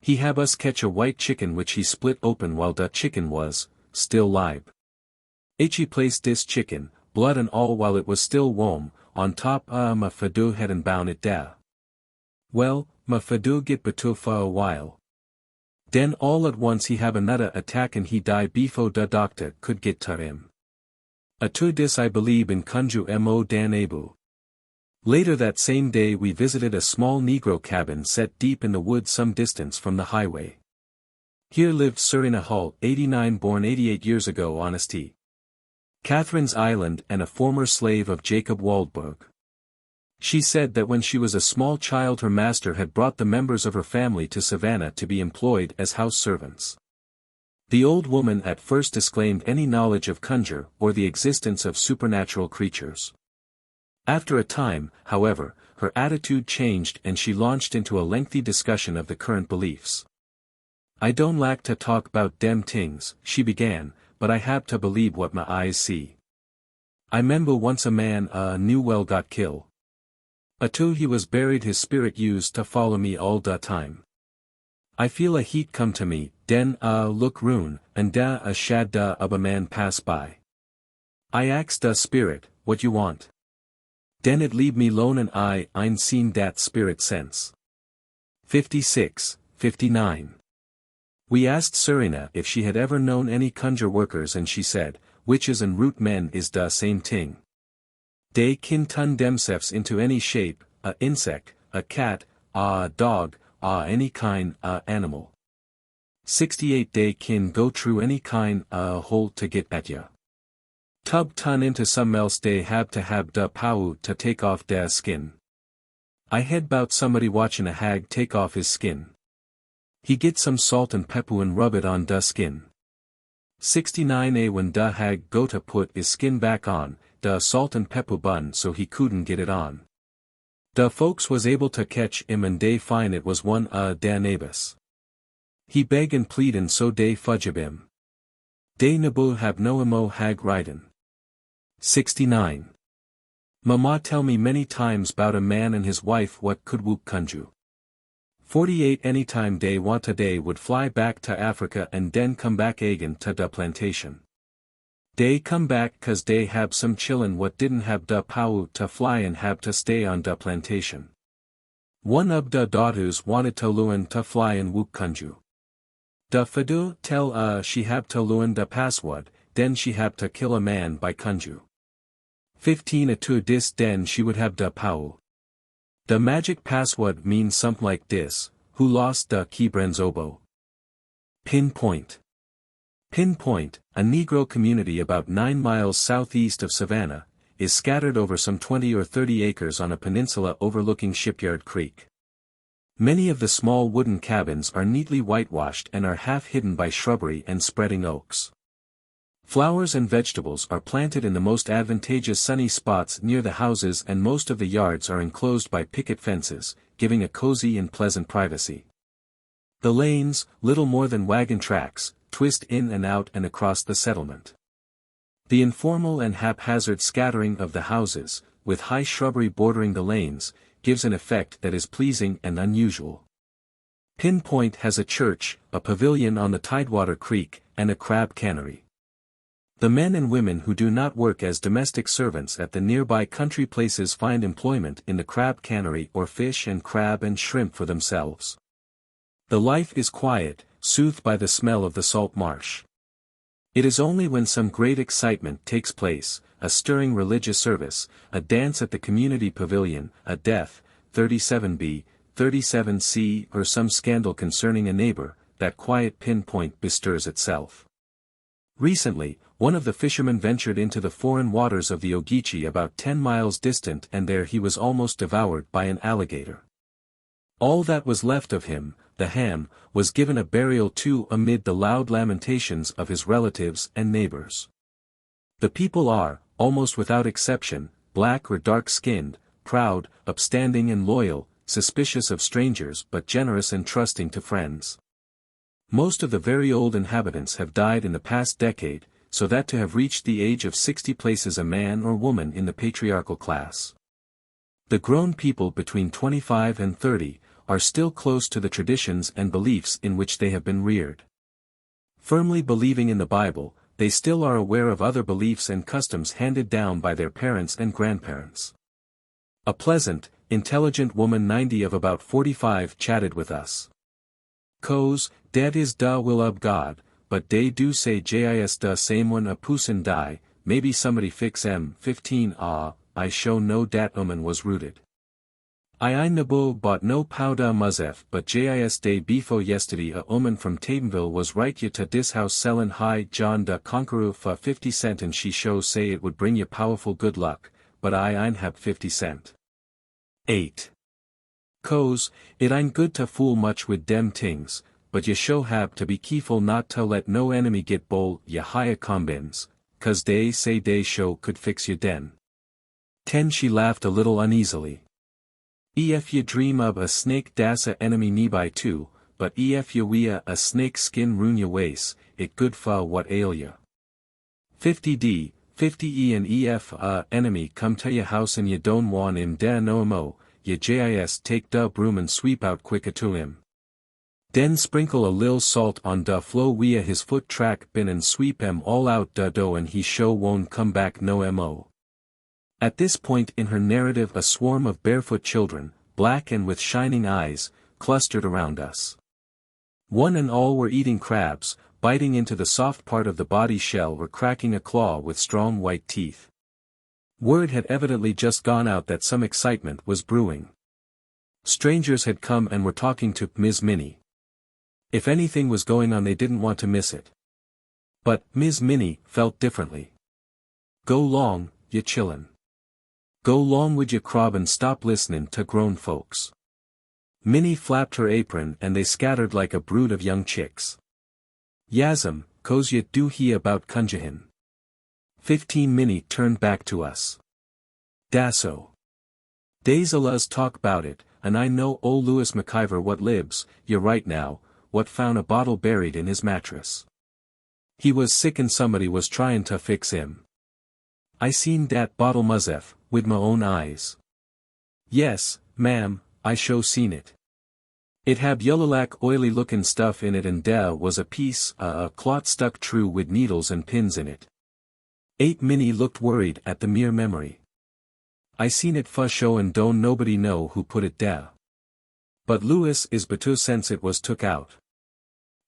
He have us catch a white chicken which he split open while the chicken was still live. He placed this chicken, blood and all while it was still warm, on top my fadul head and bound it down. Well, my fadul get betul for a while. Then all at once he have another attack and he die before the doctor could get to him. To this I believe in conjure mo dan abu. Later that same day we visited a small Negro cabin set deep in the woods some distance from the highway. Here lived Serena Hull 89 born 88 years ago honesty. Catherine's Island and a former slave of Jacob Waldberg. She said that when she was a small child her master had brought the members of her family to Savannah to be employed as house servants. The old woman at first disclaimed any knowledge of conjure or the existence of supernatural creatures. After a time, however, her attitude changed and she launched into a lengthy discussion of the current beliefs. I don't like to talk about dem things, she began, but I have to believe what my eyes see. I remember once a man knew well got killed. Till he was buried his spirit used to follow me all the time. I feel a heat come to me, then look roon, and da a shadda of a man pass by. I asked the spirit, what you want? Then it leave me lone and I ain't seen that spirit since. 56, 59. We asked Serena if she had ever known any conjure workers and she said, witches and root men is the same thing. They can turn themselves into any shape, a insect, a cat, a dog, any kind animal. 68 They can go through any kind hole to get at ya. Tub turn into some else they have to have the power to take off their skin. I heard bout somebody watching a hag take off his skin. He get some salt and pepper and rub it on the skin. 69 When the hag go to put his skin back on, the salt and pepper bun so he couldn't get it on. The folks was able to catch him and they find it was one their neighbors. He beg and plead and so they fudge him. They nebu have no mo hag ridin'. 69. Mama tell me many times bout a man and his wife what could whoop conjure. 48 Anytime they want a day would fly back to Africa and then come back again to the plantation. They come back cause they have some chillin what didn't have the power to fly and have to stay on the plantation. One of the daughters wanted to learn to fly and whoop conjure. The fadul tell she have to learn the password, then she have to kill a man by conjure. 15 To this then she would have the power. The magic password means something like this, who lost the Kibrenzobo. Pinpoint. Pinpoint, a Negro community about 9 miles southeast of Savannah, is scattered over some 20 or 30 acres on a peninsula overlooking Shipyard Creek. Many of the small wooden cabins are neatly whitewashed and are half hidden by shrubbery and spreading oaks. Flowers and vegetables are planted in the most advantageous sunny spots near the houses and most of the yards are enclosed by picket fences, giving a cozy and pleasant privacy. The lanes, little more than wagon tracks, twist in and out and across the settlement. The informal and haphazard scattering of the houses, with high shrubbery bordering the lanes, gives an effect that is pleasing and unusual. Pin Point has a church, a pavilion on the Tidewater Creek, and a crab cannery. The men and women who do not work as domestic servants at the nearby country places find employment in the crab cannery or fish and crab and shrimp for themselves. The life is quiet, soothed by the smell of the salt marsh. It is only when some great excitement takes place, a stirring religious service, a dance at the community pavilion, a death, 37b, 37c, or some scandal concerning a neighbor, that quiet Pin Point bestirs itself. Recently, one of the fishermen ventured into the foreign waters of the Ogeechee about 10 miles distant, and there he was almost devoured by an alligator. All that was left of him, the ham, was given a burial too amid the loud lamentations of his relatives and neighbors. The people are, almost without exception, black or dark-skinned, proud, upstanding and loyal, suspicious of strangers but generous and trusting to friends. Most of the very old inhabitants have died in the past decade, so that to have reached the age of 60 places a man or woman in the patriarchal class. The grown people between 25 and 30, are still close to the traditions and beliefs in which they have been reared. Firmly believing in the Bible, they still are aware of other beliefs and customs handed down by their parents and grandparents. A pleasant, intelligent woman 90 of about 45 chatted with us. "Coz, dat is da will of God, but they do say jis da same one a poosin die, maybe somebody fix M15 I show no dat omen was rooted. I nabo bought no powda muzef but jis day befo yesterday a omen from Tatemville was right ya to dis house sellin high John da Conqueror for 50 cent and she show say it would bring ya powerful good luck, but I have 50 cent. 8. Coz, it ain't good to fool much with dem tings, but ye show hab to be keeful not to let no enemy get bold ya higher combins, cause they say they show could fix ya den. 10. She laughed a little uneasily. Ef ye dream of a snake dasa enemy nearby too, but ef ye wear a snake skin rune ya waist, it good fa what ail ya. 50d, 50e and ef enemy come to ya house and ye don't want him da no mo, ye jis take da broom and sweep out quicker to him. Den sprinkle a lil salt on da flow wea his foot track bin and sweep em all out da do and he show won't come back no mo. At this point in her narrative a swarm of barefoot children, black and with shining eyes, clustered around us. One and all were eating crabs, biting into the soft part of the body shell or cracking a claw with strong white teeth. Word had evidently just gone out that some excitement was brewing. Strangers had come and were talking to Ms. Minnie. If anything was going on they didn't want to miss it. But Ms. Minnie felt differently. Go long, ye chillin'. Go long wid ya crab and stop listenin' to grown folks. Minnie flapped her apron and they scattered like a brood of young chicks. Yasm, coz ye do he about kunjahin. 15. Minnie turned back to us. Dasso. Days aluz talk bout it, and I know ol' Louis McIver what libs, ye right now, what found a bottle buried in his mattress. He was sick and somebody was tryin' to fix him. I seen dat bottle muzef, with my own eyes. Yes, ma'am, I show seen it. It had yellow-lack oily lookin' stuff in it and dere was a piece a clot stuck true with needles and pins in it. 8. Minnie looked worried at the mere memory. I seen it fa show and don't nobody know who put it dere. But Louis is betu since it was took out.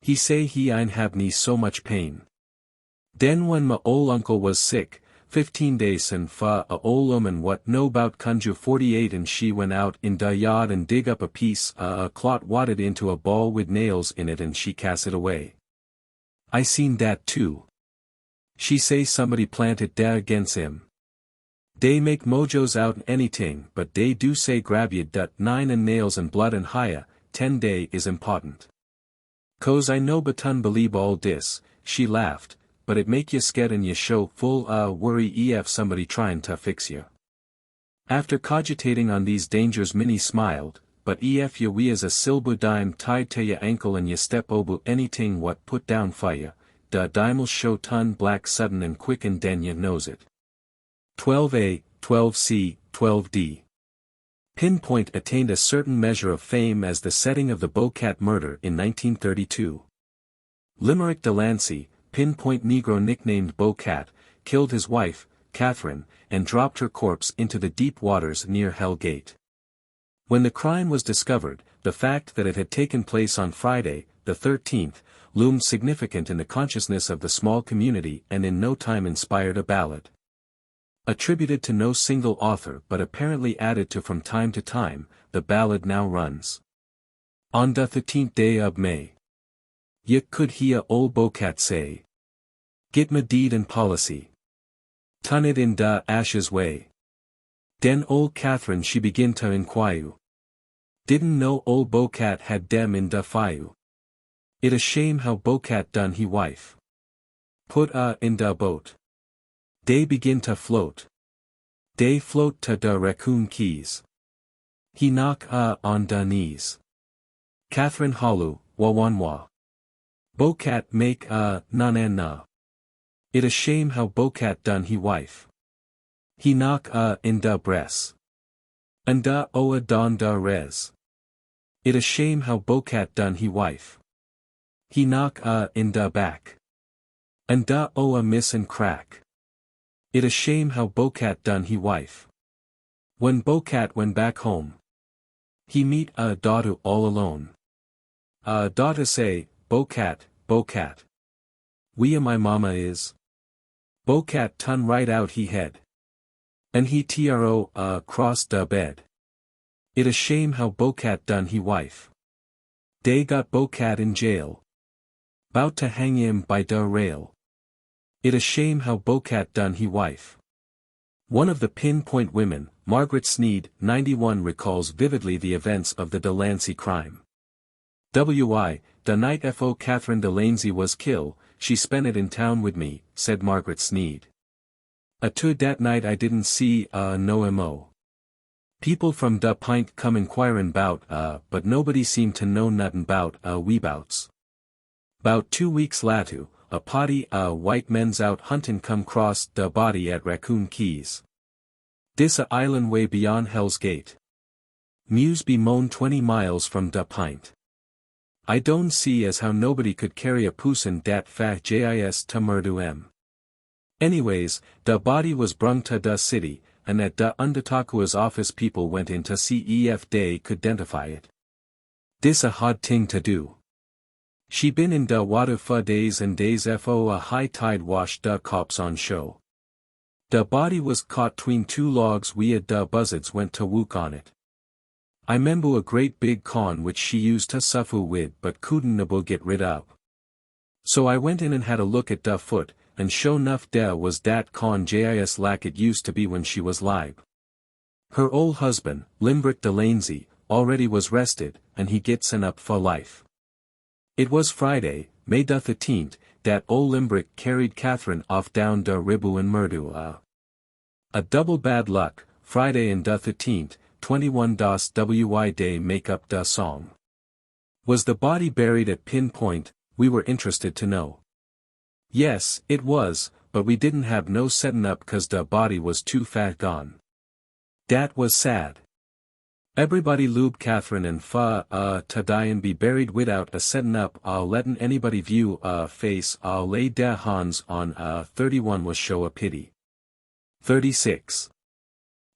He say he ain't have me so much pain. Den when my ol' uncle was sick, 15 days and fa a ol' woman what know bout kunju 48 and she went out in da yard and dig up a piece a clot wadded into a ball with nails in it and she cast it away. I seen dat too. She say somebody planted da against him. They make mojos out anything but they do say grab ye dat 9 and nails and blood and higher, 10 day is important. Coz I know batun believe all dis, she laughed. But it make ye scared and ye show full worry ef somebody tryin' to fix ye. After cogitating on these dangers Minnie smiled, but ef ye we as a silver dime tied to ye ankle and ye step obu anything what put down for ye, da dime'll show ton black sudden and quick and den ye knows it. 12a, 12c, 12d. Pinpoint attained a certain measure of fame as the setting of the Bocat murder in 1932. Limerick Delancey, Pinpoint Negro nicknamed Bocat, killed his wife, Catherine, and dropped her corpse into the deep waters near Hell Gate. When the crime was discovered, the fact that it had taken place on Friday, the 13th, loomed significant in the consciousness of the small community and in no time inspired a ballad. Attributed to no single author but apparently added to from time to time, the ballad now runs. On the 13th day of May. Ye could hear old Bocat say. Get my deed and policy. Turn it in da ashes way. Den old Catherine she begin to inquire. Didn't know old Bocat had dem in da fire. It a shame how Bocat done he wife. Put in da boat. They begin to float. They float to da Raccoon Keys. He knock on da knees. Catherine hollow, wa. Bocat make na. It a shame how Bocat done he wife. He knock in da breast. And da oa don da res. It a shame how Bocat done he wife. He knock in da back. And da oa miss and crack. It a shame how Bocat done he wife. When Bocat went back home. He meet a daughter all alone. A daughter say, Bocat. We my mama is. Bocat tun right out he head. And he tro cross da bed. It a shame how Bocat done he wife. They got Bocat in jail. Bout to hang him by da rail. It a shame how Bocat done he wife. One of the Pinpoint women, Margaret Sneed, 91, recalls vividly the events of the Delancey crime. The night Fo Catherine Delancey was killed, she spent it in town with me, said Margaret Sneed. To that night I didn't see no mo. People from da Pint come inquirin' bout but nobody seemed to know nothin' bout we bouts. 'Bout 2 weeks later, a party white men's out huntin' come cross da body at Raccoon Keys. This a island way beyond Hell's Gate. Mews be moan 20 miles from da Pint. I don't see as how nobody could carry a pussin dat fat jis to murder em. Anyways, da body was brung to da city, and at da Undertakua's office people went in to see if they could identify it. This a hard thing to do. She been in da water for days and days fo a high tide washed da cops on show. Da body was caught tween 2 logs we da buzzards went to wook on it. I member a great big con which she used to suffer with but couldn't get rid of. So I went in and had a look at da foot, and sure enough there was dat con jis like it used to be when she was live. Her old husband, Limbrick Delancey, already was rested, and he gets an up for life. It was Friday, May the 13th, that old Limbrick carried Catherine off down da Ribu and murder a double bad luck, Friday and da 13th, 21 das wy day make up da song. Was the body buried at Pinpoint? We were interested to know. Yes, it was, but we didn't have no settin' up cause da body was too fat gone. Dat was sad. Everybody lube Catherine and to die and be buried without a settin' up lettin' anybody view face lay da hands on 31 was show a pity. 36.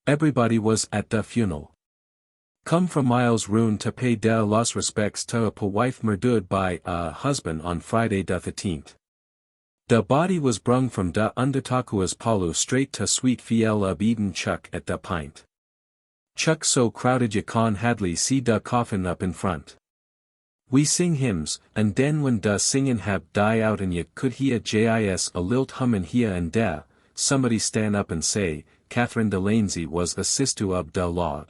Everybody was at the funeral. Come from miles round to pay their lost respects to a wife murdered by husband on Friday the 13th. The body was brung from da Undertakua's Palu straight to Sweet Fiel of Eden Chuck at the Pint. Chuck so crowded you can hardly see da coffin up in front. We sing hymns, and den when da singin' have die out and you could hear jis a lilt hummin' here and there, somebody stand up and say, Catherine Delancey was the sister of da Lord.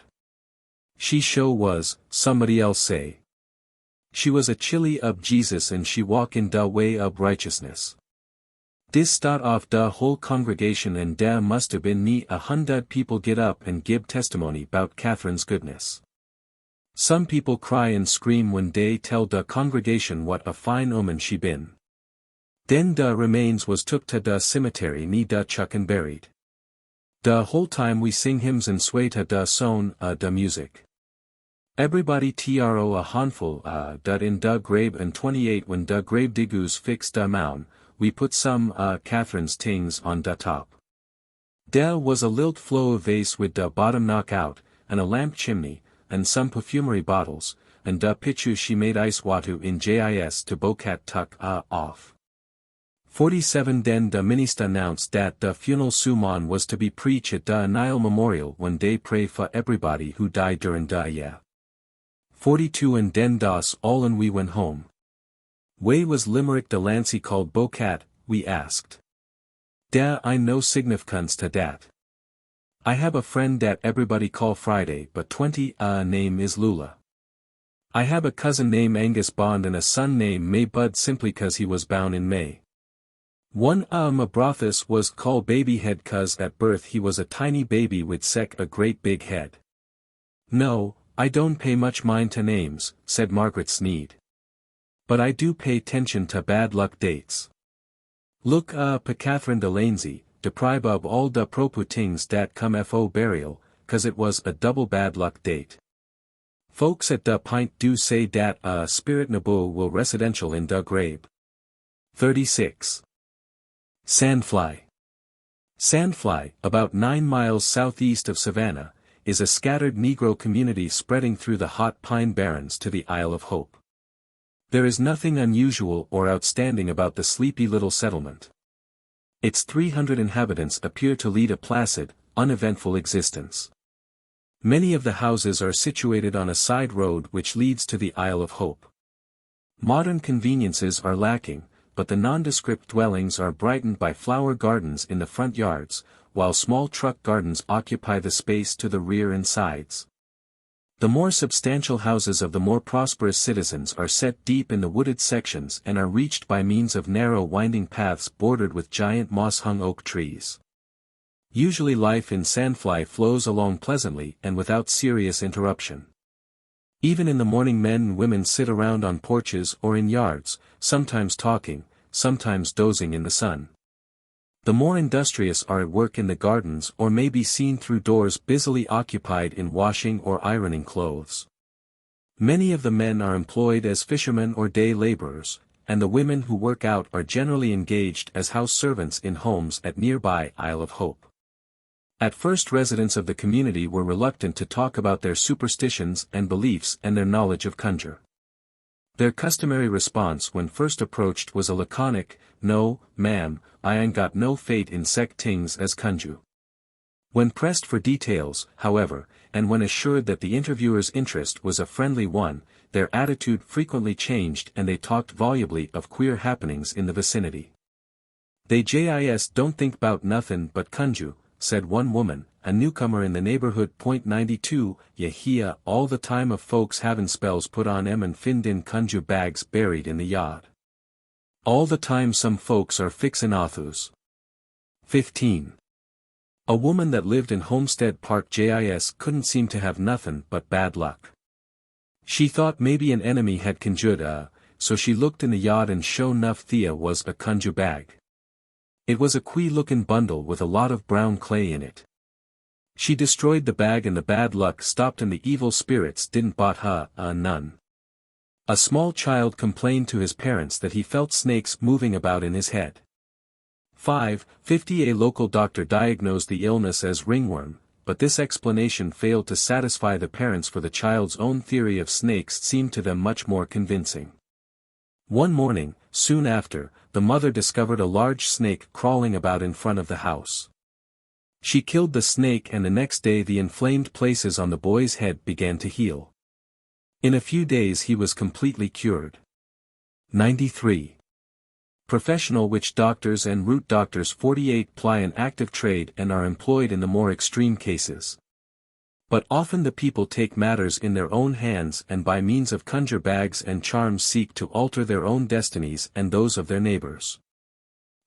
She show was, somebody else say. She was a chili of Jesus and she walk in da way of righteousness. This start off da whole congregation and there must have been ni 100 people get up and give testimony bout Catherine's goodness. Some people cry and scream when they tell da congregation what a fine omen she been. Then da remains was took to da cemetery ni da chuck and buried. The whole time we sing hymns and sway to da son da music. Everybody tro a handful dat in da grave and 28 when da grave diggers fix da mound, we put some Catherine's tings on da top. There was a lilt flow of vase with da bottom knock out, and a lamp chimney, and some perfumery bottles, and da pitcher she made ice watu in jis to bocat tuck off. 47 Den da minister announced that the funeral summon was to be preached at the Nile Memorial when they pray for everybody who died during the year. 42 And den das all and we went home. Way was Limerick de Lancey called Bocat, we asked. Da I no significance to dat. I have a friend that everybody call Friday but 20 name is Lula. I have a cousin named Angus Bond and a son named May Bud simply cause he was bound in May. One my brothers was called Babyhead cause at birth he was a tiny baby with a great big head. No, I don't pay much mind to names, said Margaret Sneed. But I do pay attention to bad luck dates. Look pa Catherine de Lancey, deprive of all the proper things dat come fo burial, cause it was a double bad luck date. Folks at da pint do say dat spirit nabu will residential in da grave. 36. Sandfly. Sandfly, about 9 miles southeast of Savannah, is a scattered Negro community spreading through the hot pine barrens to the Isle of Hope. There is nothing unusual or outstanding about the sleepy little settlement. Its 300 inhabitants appear to lead a placid, uneventful existence. Many of the houses are situated on a side road which leads to the Isle of Hope. Modern conveniences are lacking, but the nondescript dwellings are brightened by flower gardens in the front yards, while small truck gardens occupy the space to the rear and sides. The more substantial houses of the more prosperous citizens are set deep in the wooded sections and are reached by means of narrow winding paths bordered with giant moss-hung oak trees. Usually life in Sandfly flows along pleasantly and without serious interruption. Even in the morning men and women sit around on porches or in yards, sometimes talking, sometimes dozing in the sun. The more industrious are at work in the gardens or may be seen through doors busily occupied in washing or ironing clothes. Many of the men are employed as fishermen or day laborers, and the women who work out are generally engaged as house servants in homes at nearby Isle of Hope. At first residents of the community were reluctant to talk about their superstitions and beliefs and their knowledge of conjure. Their customary response when first approached was a laconic, "No, ma'am, I ain't got no fate in sect tings as conjure." When pressed for details, however, and when assured that the interviewer's interest was a friendly one, their attitude frequently changed and they talked volubly of queer happenings in the vicinity. "They just don't think 'bout nothin' but conjure," said one woman, a newcomer in the neighborhood. 92, "Ya hear all the time of folks having spells put on 'em and find in conjure bags buried in the yard. All the time some folks are fixin' authors." 15. A woman that lived in Homestead Park couldn't seem to have nothin' but bad luck. She thought maybe an enemy had conjured so she looked in the yard and sure enough Thea was a conjure bag. It was a queer-looking bundle with a lot of brown clay in it. She destroyed the bag and the bad luck stopped and the evil spirits didn't bot her none. A small child complained to his parents that he felt snakes moving about in his head. 50 A local doctor diagnosed the illness as ringworm, but this explanation failed to satisfy the parents for the child's own theory of snakes seemed to them much more convincing. One morning, soon after, the mother discovered a large snake crawling about in front of the house. She killed the snake and the next day the inflamed places on the boy's head began to heal. In a few days he was completely cured. 93. Professional witch doctors and root doctors. 48 ply an active trade and are employed in the more extreme cases. But often the people take matters in their own hands and by means of conjure bags and charms seek to alter their own destinies and those of their neighbors.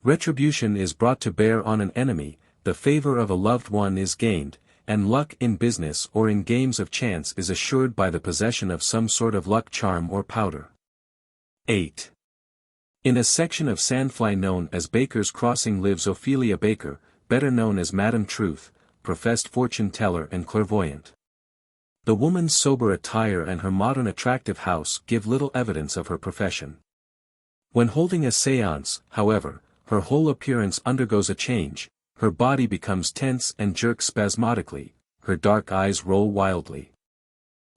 Retribution is brought to bear on an enemy, the favor of a loved one is gained, and luck in business or in games of chance is assured by the possession of some sort of luck charm or powder. 8. In a section of Sandfly known as Baker's Crossing lives Ophelia Baker, better known as Madam Truth, professed fortune teller and clairvoyant. The woman's sober attire and her modern attractive house give little evidence of her profession. When holding a séance, however, her whole appearance undergoes a change, her body becomes tense and jerks spasmodically, her dark eyes roll wildly.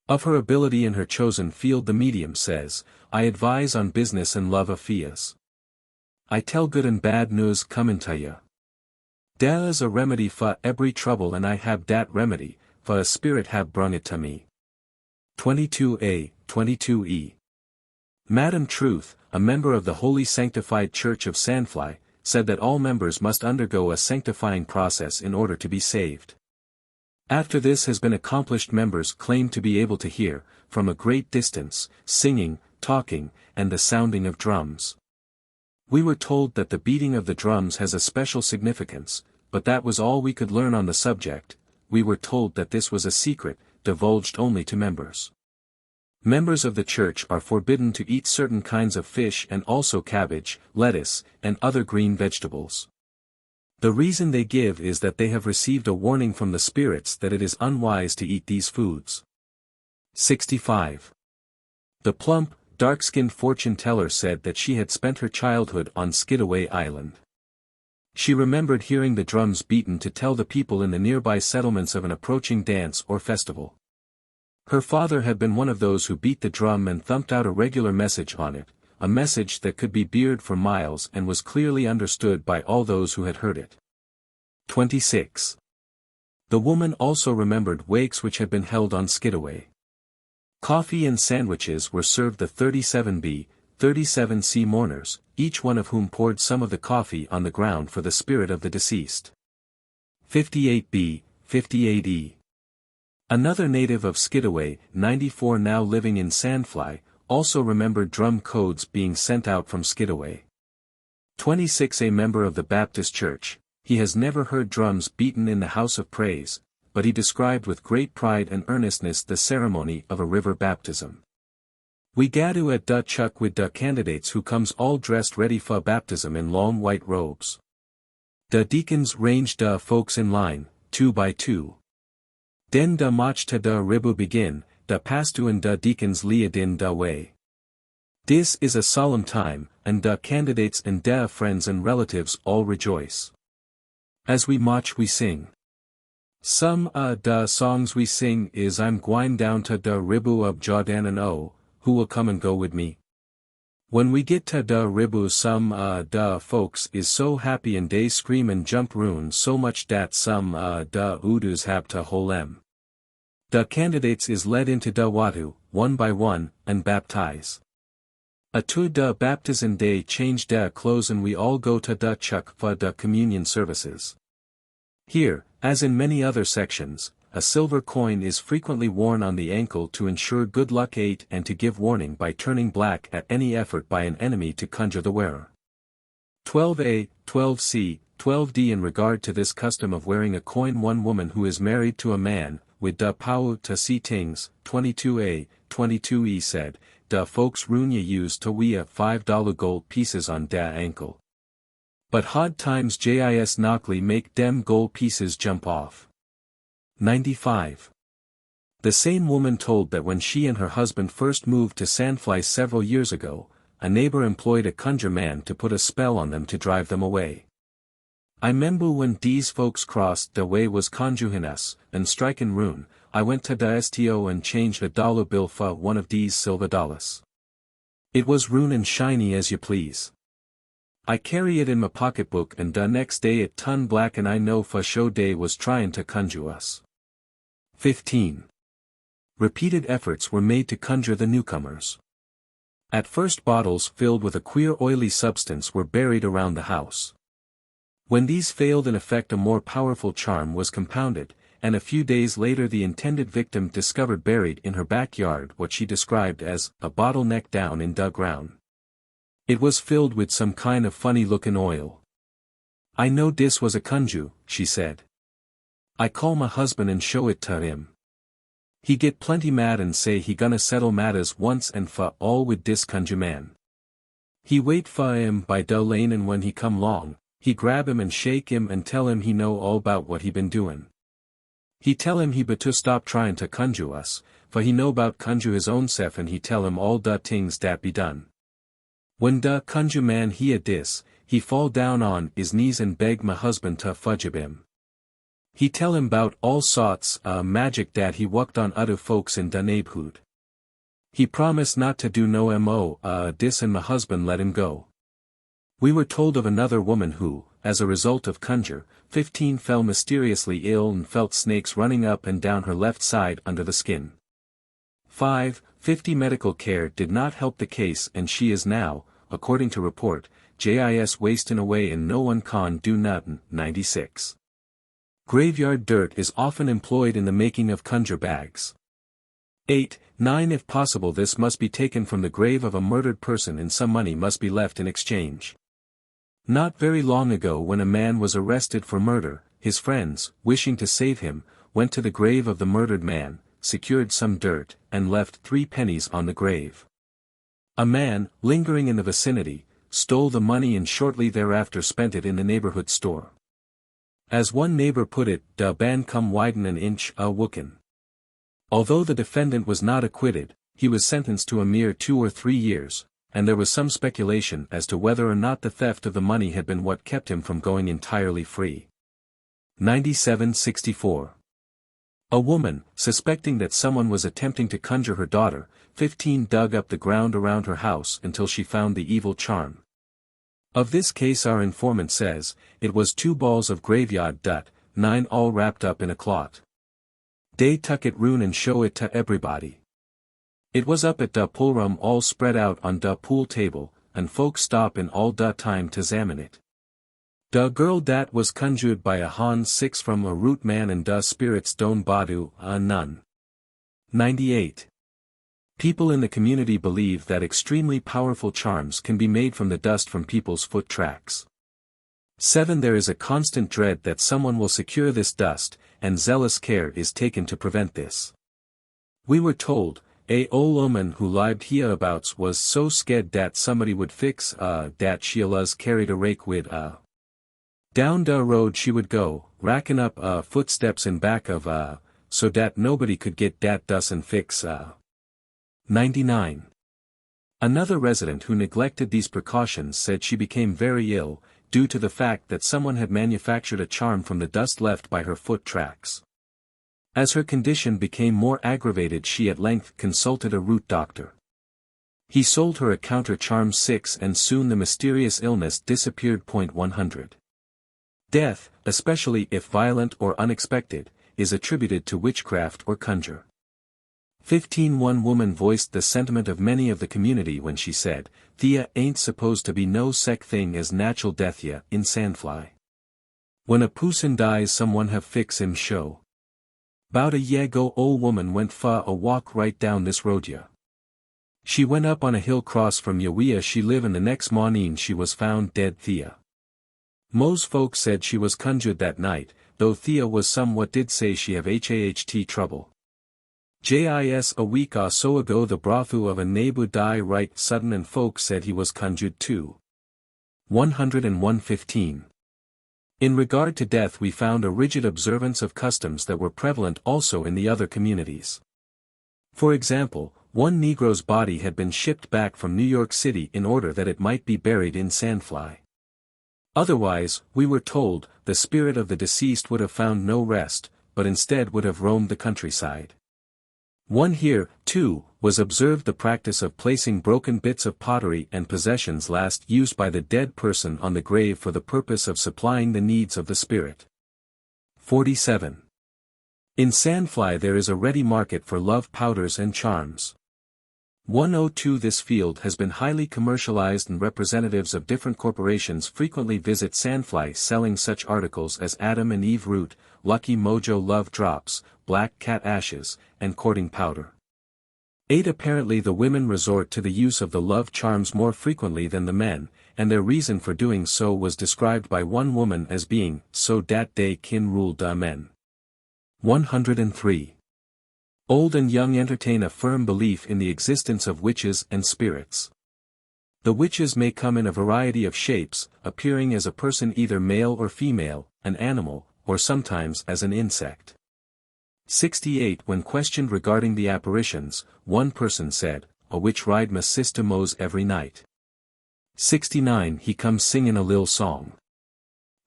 Of her ability in her chosen field the medium says, "I advise on business and love affairs. I tell good and bad news coming to ya. There is a remedy for every trouble and I have dat remedy, for a spirit have brung it to me." 22a, 22e. Madam Truth, a member of the Holy Sanctified Church of Sandfly, said that all members must undergo a sanctifying process in order to be saved. After this has been accomplished, members claim to be able to hear, from a great distance, singing, talking, and the sounding of drums. We were told that the beating of the drums has a special significance, but that was all we could learn on the subject. We were told that this was a secret, divulged only to members. Members of the church are forbidden to eat certain kinds of fish and also cabbage, lettuce, and other green vegetables. The reason they give is that they have received a warning from the spirits that it is unwise to eat these foods. 65. The plump, dark-skinned fortune teller said that she had spent her childhood on Skidaway Island. She remembered hearing the drums beaten to tell the people in the nearby settlements of an approaching dance or festival. Her father had been one of those who beat the drum and thumped out a regular message on it, a message that could be beard for miles and was clearly understood by all those who had heard it. 26. The woman also remembered wakes which had been held on Skidaway. Coffee and sandwiches were served the 37b, 37c mourners, each one of whom poured some of the coffee on the ground for the spirit of the deceased. 58b, 58e. Another native of Skidaway, 94 now living in Sandfly, also remembered drum codes being sent out from Skidaway. 26. A member of the Baptist Church, he has never heard drums beaten in the house of praise, but he described with great pride and earnestness the ceremony of a river baptism. "We gadu at da chuck with da candidates who comes all dressed ready for baptism in long white robes. Da deacons range da folks in line, 2 by 2. Den da march ta da ribu begin, da pastu and da deacons lead in da way. This is a solemn time, and da candidates and da friends and relatives all rejoice. As we march we sing. Some da songs we sing is I'm gwine down ta da ribu of Jordan and oh, who will come and go with me? When we get ta da ribu some da folks is so happy and they scream and jump roon so much dat some da udoos have ta holem. Da candidates is led into da watu, one by one, and baptize. A to da baptism day change da clothes and we all go to da chuck for da communion services. Here, as in many other sections, a silver coin is frequently worn on the ankle to ensure good luck 8 and to give warning by turning black at any effort by an enemy to conjure the wearer. 12a, 12c, 12d. In regard to this custom of wearing a coin, one woman who is married to a man, with da pau ta see tings, 22a, 22e said, da folks runya use to wear $5 gold pieces on da ankle. But hard times jis knockly make dem gold pieces jump off. 95. The same woman told that when she and her husband first moved to Sandfly several years ago, a neighbor employed a conjure man to put a spell on them to drive them away. I member when these folks crossed the way was conjuring us, and striking rune, I went to the STO and changed a dollar bill for one of these silver dollars. It was rune and shiny as you please. I carry it in my pocketbook and the next day it turned black and I know for sure they was trying to conjure us. 15. Repeated efforts were made to conjure the newcomers. At first bottles filled with a queer oily substance were buried around the house. When these failed an effect, a more powerful charm was compounded, and a few days later the intended victim discovered buried in her backyard what she described as a bottle neck down in the ground. It was filled with some kind of funny-looking oil. I know this was a conjure, she said. I call my husband and show it to him. He get plenty mad and say he gonna settle matters once and for all with this conjure man. He wait for him by the lane and when he come long, he grab him and shake him and tell him he know all about what he been doing. He tell him he better stop trying to conjure us, for he know about conjure his own self and he tell him all da things dat be done. When da conjure man hear dis, he fall down on his knees and beg my husband to forgive him. He tell him bout all sorts magic dat he worked on other folks in da neighborhood. He promised not to do no mo dis and my husband let him go. We were told of another woman who, as a result of conjure, 15 fell mysteriously ill and felt snakes running up and down her left side under the skin. 50 medical care did not help the case and she is now, according to report, JIS wasting away and no one can do nothing. 96. Graveyard dirt is often employed in the making of conjure bags. 9 If possible this must be taken from the grave of a murdered person and some money must be left in exchange. Not very long ago when a man was arrested for murder, his friends, wishing to save him, went to the grave of the murdered man, secured some dirt, and left 3 pennies on the grave. A man, lingering in the vicinity, stole the money and shortly thereafter spent it in the neighborhood store. As one neighbor put it, "Da ban come widen an inch a wookin." Although the defendant was not acquitted, he was sentenced to a mere 2 or 3 years, and there was some speculation as to whether or not the theft of the money had been what kept him from going entirely free. 97-64. A woman, suspecting that someone was attempting to conjure her daughter, 15 dug up the ground around her house until she found the evil charm. Of this case our informant says, it was 2 balls of graveyard dust, 9 all wrapped up in a cloth. They tuck it roon and show it to everybody. It was up at da pool room all spread out on da pool table, and folks stop in all da time to examine it. Da girl dat was conjured by a Hans 6 from a root man and da spirits don badu a nun. 98. People in the community believe that extremely powerful charms can be made from the dust from people's foot tracks. 7 There is a constant dread that someone will secure this dust, and zealous care is taken to prevent this. We were told, a ol woman who lived hereabouts was so scared dat somebody would fix dat she aluz carried a rake wid down da road she would go, racking up footsteps in back of so dat nobody could get dat dust and fix 99. Another resident who neglected these precautions said she became very ill, due to the fact that someone had manufactured a charm from the dust left by her foot tracks. As her condition became more aggravated she at length consulted a root doctor. He sold her a counter charm 6 and soon the mysterious illness disappeared. 100. Death, especially if violent or unexpected, is attributed to witchcraft or conjure. 15 One woman voiced the sentiment of many of the community when she said, "Thea ain't supposed to be no sec thing as natural death ya in Sandfly. When a poosin dies someone have fix him show. Bout a year ago ol woman went fa a walk right down this road ya. She went up on a hill cross from ya where she live and the next morning she was found dead. Thea. Most folks said she was conjured that night, though Thea was somewhat did say she have HAHT trouble. JIS a week or so ago the brothu of a neighbor die right sudden and folks said he was conjured too. 101-15. In regard to death we found a rigid observance of customs that were prevalent also in the other communities. For example, one Negro's body had been shipped back from New York City in order that it might be buried in Sandfly. Otherwise, we were told, the spirit of the deceased would have found no rest, but instead would have roamed the countryside. One here, too, was observed the practice of placing broken bits of pottery and possessions last used by the dead person on the grave for the purpose of supplying the needs of the spirit. 47. In Sandfly there is a ready market for love powders and charms. 102 This field has been highly commercialized and representatives of different corporations frequently visit Sandfly selling such articles as Adam and Eve root, Lucky Mojo love drops, black cat ashes, and courting powder. 8 Apparently the women resort to the use of the love charms more frequently than the men, and their reason for doing so was described by one woman as being, so dat they kin rule da men. 103. Old and young entertain a firm belief in the existence of witches and spirits. The witches may come in a variety of shapes, appearing as a person either male or female, an animal, or sometimes as an insect. 68 When questioned regarding the apparitions, one person said, "A witch ride my sister Mose every night." 69 He comes singing a lil song.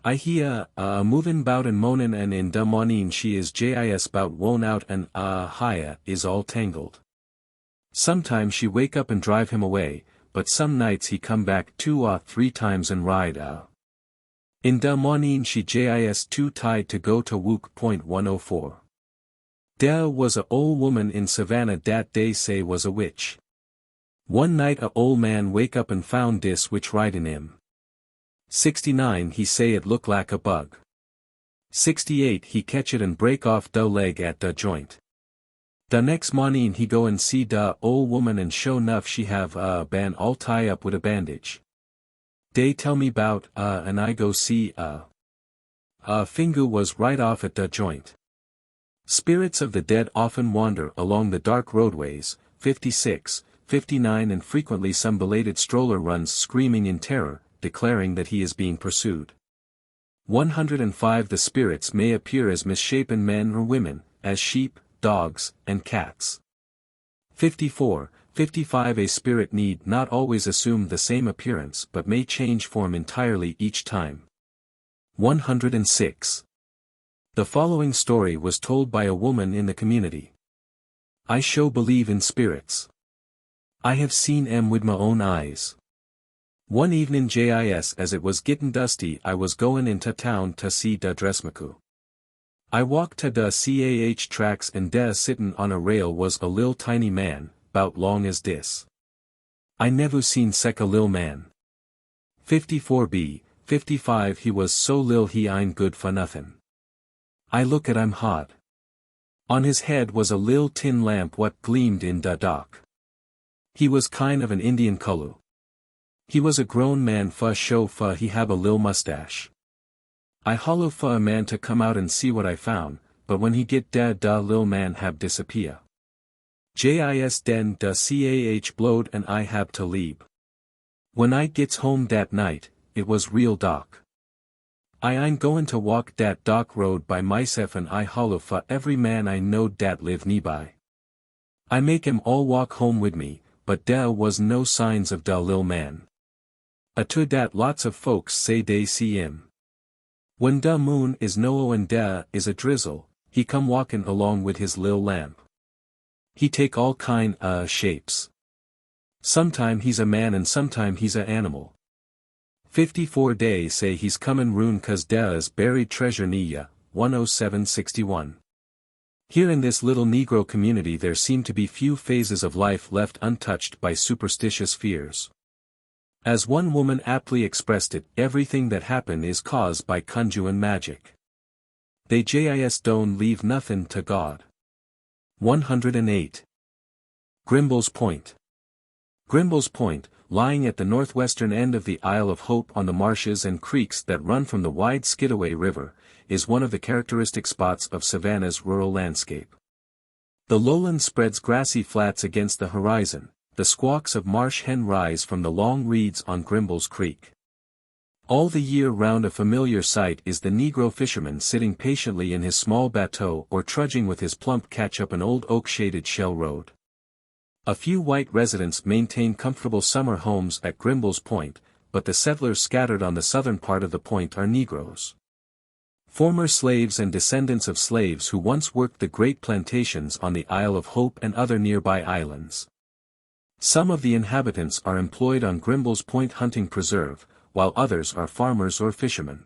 I hear a movin' bout and moanin' and in the morning she is jis bout worn out and higher is all tangled. Sometimes she wake up and drive him away, but some nights he come back 2 or 3 times and ride in the morning she jis too tied to go to Wook Point 104. There was a old woman in Savannah dat they say was a witch. One night a old man wake up and found this witch riding him. 69 He say it look like a bug. 68 He catch it and break off the leg at the joint. The next morning he go and see the old woman and show enough she have been all tie up with a bandage. They tell me bout and I go see finger was right off at the joint. Spirits of the dead often wander along the dark roadways. 56, 59 And frequently some belated stroller runs screaming in terror, declaring that he is being pursued. 105 The spirits may appear as misshapen men or women, as sheep, dogs, and cats. 54, 55 A spirit need not always assume the same appearance but may change form entirely each time. 106. The following story was told by a woman in the community. I sure believe in spirits. I have seen 'em with my own eyes. One evening jis as it was gettin' dusty I was goin' into town to see da dressmaker. I walked to the CAH tracks and there sittin' on a rail was a lil tiny man, 'bout long as this. I never seen sech a lil man. 54b, 55 He was so lil he ain't good for nothin'. I look at him hard. On his head was a lil tin lamp what gleamed in the dark. He was kind of an Indian color. He was a grown man for show for he have a lil mustache. I hollow for a man to come out and see what I found, but when he get there da lil man have disappear. Jis den da CAH blowed and I have to leave. When I gets home that night, it was real dark. I ain't goin' to walk that dark road by myself and I hollow for every man I knowed dat live nearby. I make 'em all walk home with me, but there was no signs of da lil man. To dat lots of folks say they see him. When da moon is no and there is a drizzle, he come walkin' along with his lil lamp. He take all kind shapes. Sometime he's a man and sometime he's a animal. 54 They say he's comin' roon cause there is buried treasure near ya. 10761. Here in this little Negro community there seem to be few phases of life left untouched by superstitious fears. As one woman aptly expressed it, everything that happen is caused by conjurin' magic. They just don't leave nothin' to God. 108. Grimball's Point. Grimball's Point, lying at the northwestern end of the Isle of Hope on the marshes and creeks that run from the wide Skidaway River, is one of the characteristic spots of Savannah's rural landscape. The lowland spreads grassy flats against the horizon. The squawks of marsh hen rise from the long reeds on Grimball's Creek. All the year round a familiar sight is the Negro fisherman sitting patiently in his small bateau or trudging with his plump catch up an old oak-shaded shell road. A few white residents maintain comfortable summer homes at Grimball's Point, but the settlers scattered on the southern part of the point are Negroes. Former slaves and descendants of slaves who once worked the great plantations on the Isle of Hope and other nearby islands. Some of the inhabitants are employed on Grimball's Point hunting preserve, while others are farmers or fishermen.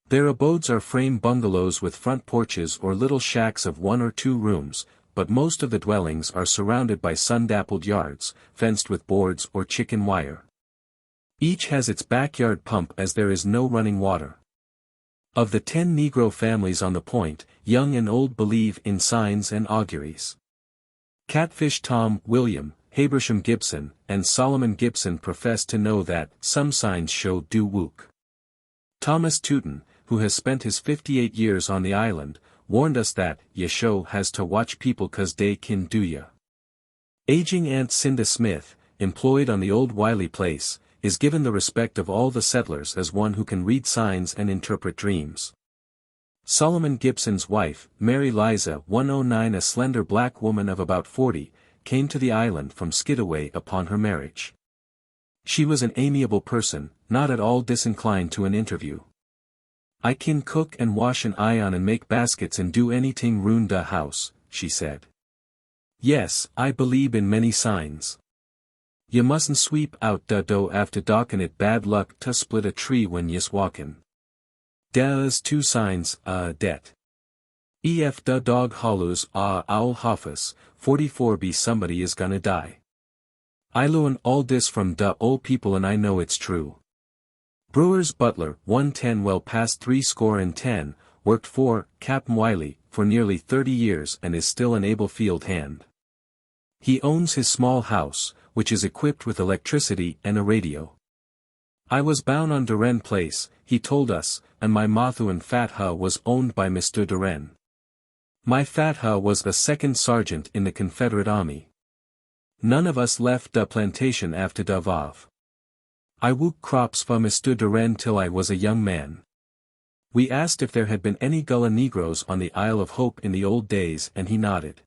Their abodes are frame bungalows with front porches or little shacks of 1 or 2 rooms, but most of the dwellings are surrounded by sun-dappled yards, fenced with boards or chicken wire. Each has its backyard pump as there is no running water. Of the 10 Negro families on the point, young and old believe in signs and auguries. Catfish Tom, William, Habersham Gibson, and Solomon Gibson profess to know that some signs show due wook. Thomas Tootin, who has spent his 58 years on the island, warned us that "ya show has to watch people cause they kin do ya." Aging Aunt Cinda Smith, employed on the old Wiley place, is given the respect of all the settlers as one who can read signs and interpret dreams. Solomon Gibson's wife, Mary Liza 109, a slender black woman of about 40, came to the island from Skidaway upon her marriage. She was an amiable person, not at all disinclined to an interview. "I can cook and wash and iron and make baskets and do anything round the house," she said. "Yes, I believe in many signs. You mustn't sweep out the dough after darkin' it, bad luck to split a tree when yous walkin'. There's 2 signs, det. Ef the dog hollers owl hoffus, 44 be somebody is gonna die. I learn all this from the old people and I know it's true." Brewer's butler, 110, well past 70, worked for Captain Wiley for nearly 30 years and is still an able field hand. He owns his small house, which is equipped with electricity and a radio. "I was bound on Darien Place," he told us, "and my Mathu and Fatha was owned by Mr. Darien. My Fatha was a second sergeant in the Confederate Army. None of us left the plantation after the Vav. I worked crops for Mr. Darien till I was a young man." We asked if there had been any Gullah Negroes on the Isle of Hope in the old days and he nodded.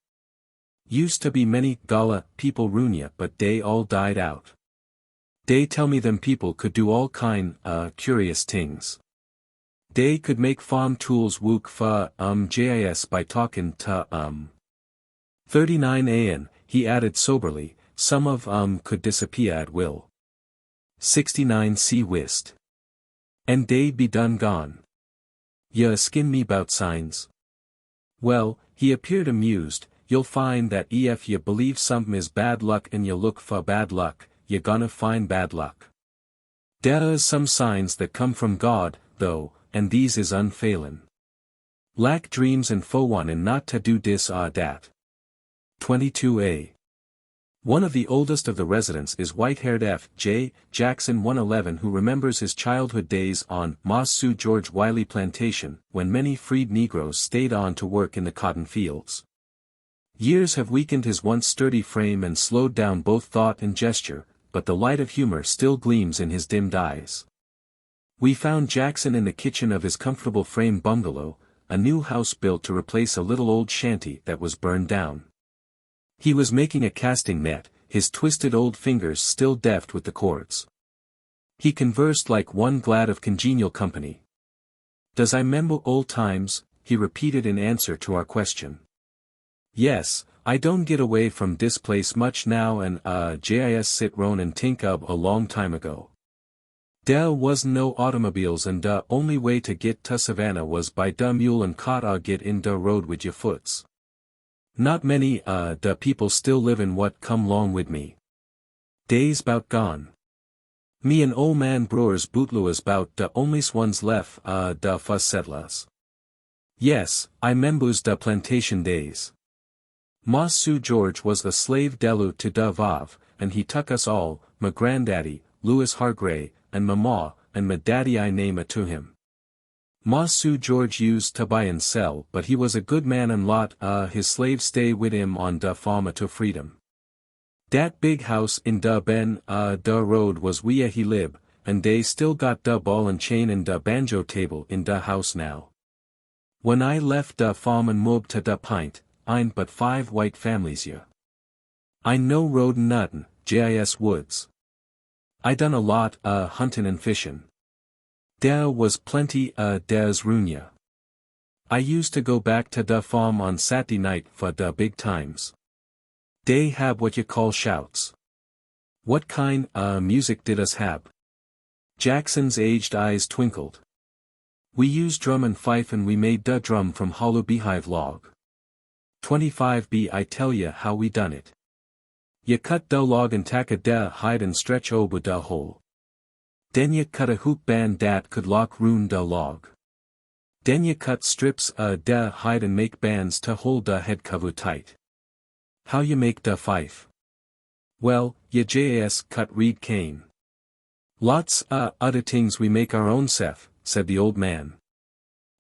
"Used to be many Gullah people Runia but they all died out. They tell me them people could do all curious things. They could make farm tools work for JIS by talking to 39 an," he added soberly, "some of could disappear at will. 69 see whist. And they be done gone. Ya skin me bout signs?" Well, he appeared amused. "You'll find that ef you believe something is bad luck and you look for bad luck, you gonna find bad luck. There is some signs that come from God, though, and these is unfailin'. Lack dreams and fowan and not to do dis or dat." 22a. One of the oldest of the residents is white-haired F. J. Jackson 111, who remembers his childhood days on Masu George Wiley Plantation, when many freed Negroes stayed on to work in the cotton fields. Years have weakened his once sturdy frame and slowed down both thought and gesture, but the light of humor still gleams in his dimmed eyes. We found Jackson in the kitchen of his comfortable frame bungalow, a new house built to replace a little old shanty that was burned down. He was making a casting net, his twisted old fingers still deft with the cords. He conversed like one glad of congenial company. "Does I remember old times?" he repeated in answer to our question. "Yes, I don't get away from this place much now and jis sit round and think of a long time ago. There was no automobiles and the only way to get to Savannah was by the mule and cart or get in the road with your foots. Not many the people still livin' what come long with me. Days bout gone. Me and old man Brewer's bootlu is bout the only ones left the fuss settlers. Yes, I members the plantation days. Masu George was the slave delu to da Vav, and he took us all, my granddaddy, Louis Hargray, and ma ma, and ma daddy I name it to him. Masu George used to buy and sell, but he was a good man and lot his slaves stay with him on da farm to freedom. Dat big house in da ben da road was where he lib, and they still got da ball and chain and da banjo table in da house now. When I left da farm and moved to da pint, I'm but 5 white families here. I no road nuttin', jis woods. I done a lot huntin' and fishin'. There was plenty there's Runia. I used to go back to da farm on Saturday night for da big times. They have what you call shouts. What kind music did us have? Jackson's aged eyes twinkled. We used drum and fife and we made da drum from hollow beehive log. 25b I tell ya how we done it. You cut da log and tack a da hide and stretch over da hole. Then you cut a hoop band dat could lock round da log. Then you cut strips da hide and make bands to hold da head cover tight. How you make da fife? Well, you jas cut reed cane. Lots other things we make our own sef, said the old man.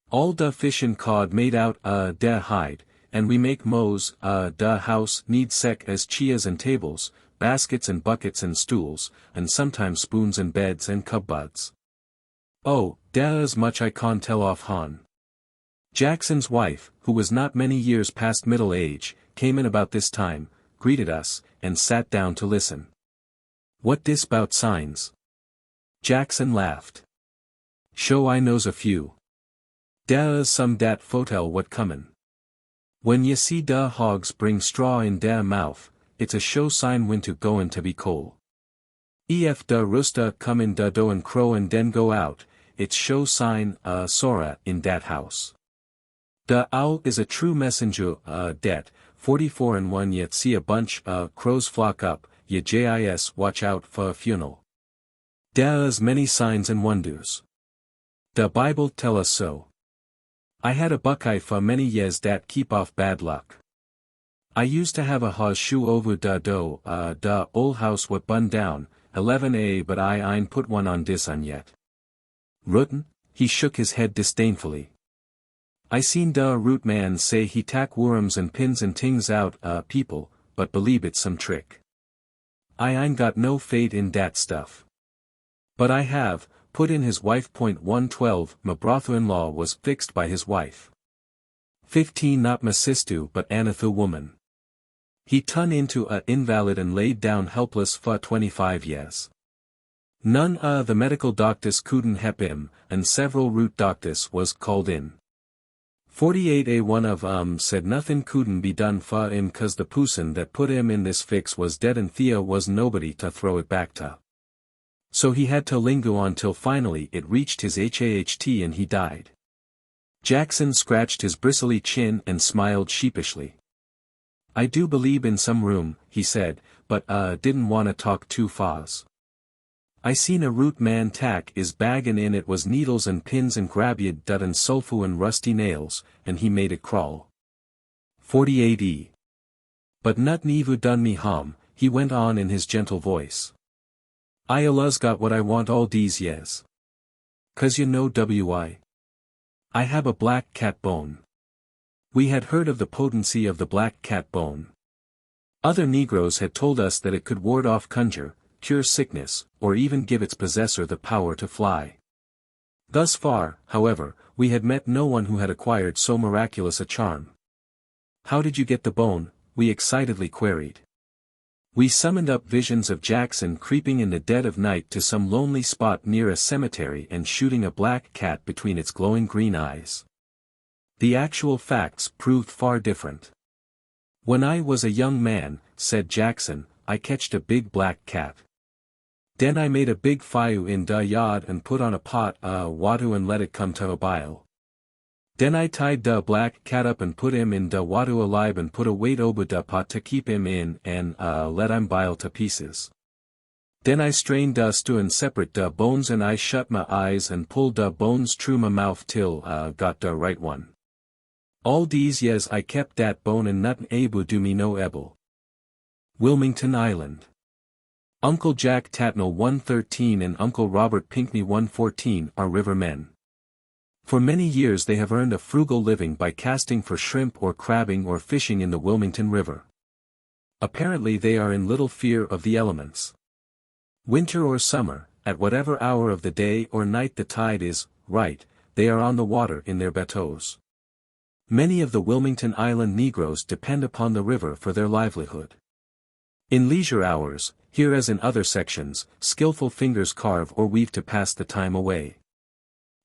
All da fish and cod made out da hide, and we make mows da house need sec as chias and tables, baskets and buckets and stools, and sometimes spoons and beds and cupboards. Oh, there is much I can't tell off han. Jackson's wife, who was not many years past middle age, came in about this time, greeted us, and sat down to listen. "What dis 'bout signs?" Jackson laughed. "Show I knows a few. Dah is some dat foretell what comin'. When ye see da hogs bring straw in da mouth, it's a show sign winter goin' to be cold. Ef da rooster come in da dough and crow and den go out, it's show sign sora in dat house. Da owl is a true messenger det, 44 and 1 yet see a bunch crows flock up, ye jis watch out for a funeral. Da is many signs and wonders. Da Bible tell us so. I had a buckeye for many years dat keep off bad luck. I used to have a horseshoe over da dough, da old house what bun down, 11a but I ain't put one on dis on yet. Rootin'?" He shook his head disdainfully. "I seen da root man say he tack worms and pins and tings out people, but believe it's some trick. I ain't got no faith in dat stuff. But I have, put in his wife. 112 My brother-in-law was fixed by his wife. 15 Not my sister but Anathu woman. He turned into a invalid and laid down helpless for 25 years. None the medical doctors couldn't help him, and several root doctors was called in. 48a one of said nothing couldn't be done for him cause the person that put him in this fix was dead and Thea was nobody to throw it back to. So he had to linger on till finally it reached his HAHT and he died." Jackson scratched his bristly chin and smiled sheepishly. "I do believe in some room," he said, "but didn't wanna talk too fars. I seen a root man tack is bag and in it was needles and pins and grabyed dud and sulfu and rusty nails, and he made it crawl." 48e. "But nut nevu done me harm," he went on in his gentle voice. "I allus got what I want all dese years. Cause you know wi. I have a black cat bone." We had heard of the potency of the black cat bone. Other Negroes had told us that it could ward off conjure, cure sickness, or even give its possessor the power to fly. Thus far, however, we had met no one who had acquired so miraculous a charm. "How did you get the bone?" we excitedly queried. We summoned up visions of Jackson creeping in the dead of night to some lonely spot near a cemetery and shooting a black cat between its glowing green eyes. The actual facts proved far different. "When I was a young man," said Jackson, "I catched a big black cat. Den I made a big fire in da yard and put on a pot water and let it come to a boil. Den I tied da black cat up and put him in da water alive and put a weight over da pot to keep him in and let him boil to pieces. Den I strained da stew and separate da bones and I shut my eyes and pulled da bones through my mouth till got da right one. All these years I kept dat bone and nothing able do me no ebble." Wilmington Island. Uncle Jack Tatnall 113 and Uncle Robert Pinkney 114 are rivermen. For many years they have earned a frugal living by casting for shrimp or crabbing or fishing in the Wilmington River. Apparently they are in little fear of the elements. Winter or summer, at whatever hour of the day or night the tide is right, they are on the water in their bateaux. Many of the Wilmington Island Negroes depend upon the river for their livelihood. In leisure hours, here as in other sections, skillful fingers carve or weave to pass the time away.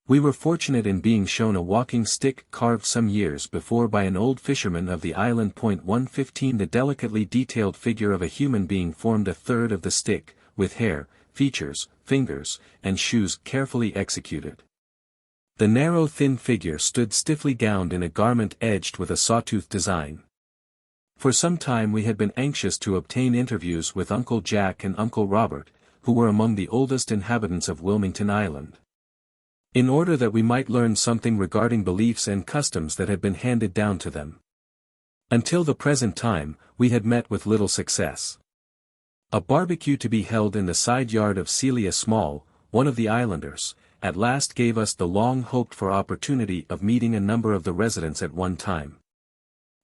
We were fortunate in being shown a walking stick carved some years before by an old fisherman of the island. 115 The delicately detailed figure of a human being formed a third of the stick, with hair, features, fingers, and shoes carefully executed. The narrow thin figure stood stiffly gowned in a garment edged with a sawtooth design. For some time we had been anxious to obtain interviews with Uncle Jack and Uncle Robert, who were among the oldest inhabitants of Wilmington Island, in order that we might learn something regarding beliefs and customs that had been handed down to them. Until the present time, we had met with little success. A barbecue to be held in the side yard of Celia Small, one of the islanders, at last gave us the long-hoped-for opportunity of meeting a number of the residents at one time.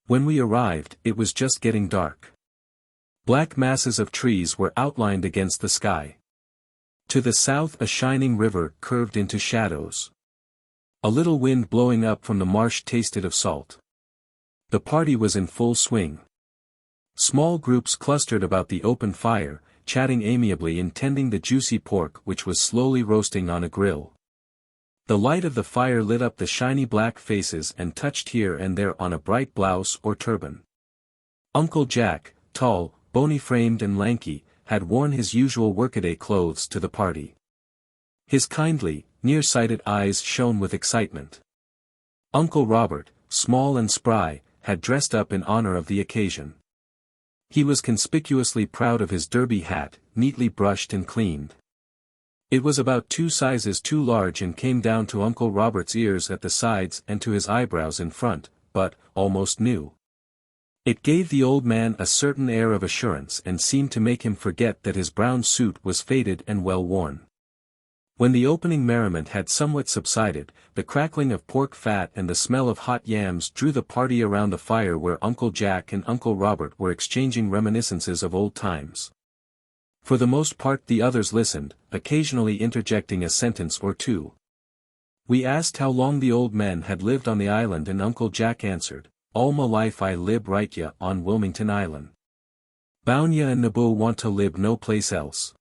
When we arrived, it was just getting dark. Black masses of trees were outlined against the sky. To the south a shining river curved into shadows. A little wind blowing up from the marsh tasted of salt. The party was in full swing. Small groups clustered about the open fire, chatting amiably and tending the juicy pork which was slowly roasting on a grill. The light of the fire lit up the shiny black faces and touched here and there on a bright blouse or turban. Uncle Jack, tall, bony-framed and lanky, had worn his usual workaday clothes to the party. His kindly, near-sighted eyes shone with excitement. Uncle Robert, small and spry, had dressed up in honor of the occasion. He was conspicuously proud of his derby hat, neatly brushed and cleaned. It was about 2 sizes too large and came down to Uncle Robert's ears at the sides and to his eyebrows in front, but, almost new. It gave the old man a certain air of assurance and seemed to make him forget that his brown suit was faded and well worn. When the opening merriment had somewhat subsided, the crackling of pork fat and the smell of hot yams drew the party around the fire where Uncle Jack and Uncle Robert were exchanging reminiscences of old times. For the most part the others listened, occasionally interjecting a sentence or two. We asked how long the old men had lived on the island and Uncle Jack answered, "All my life I lib right ya on Wilmington Island. Boun ya and Nabo want to lib no place else.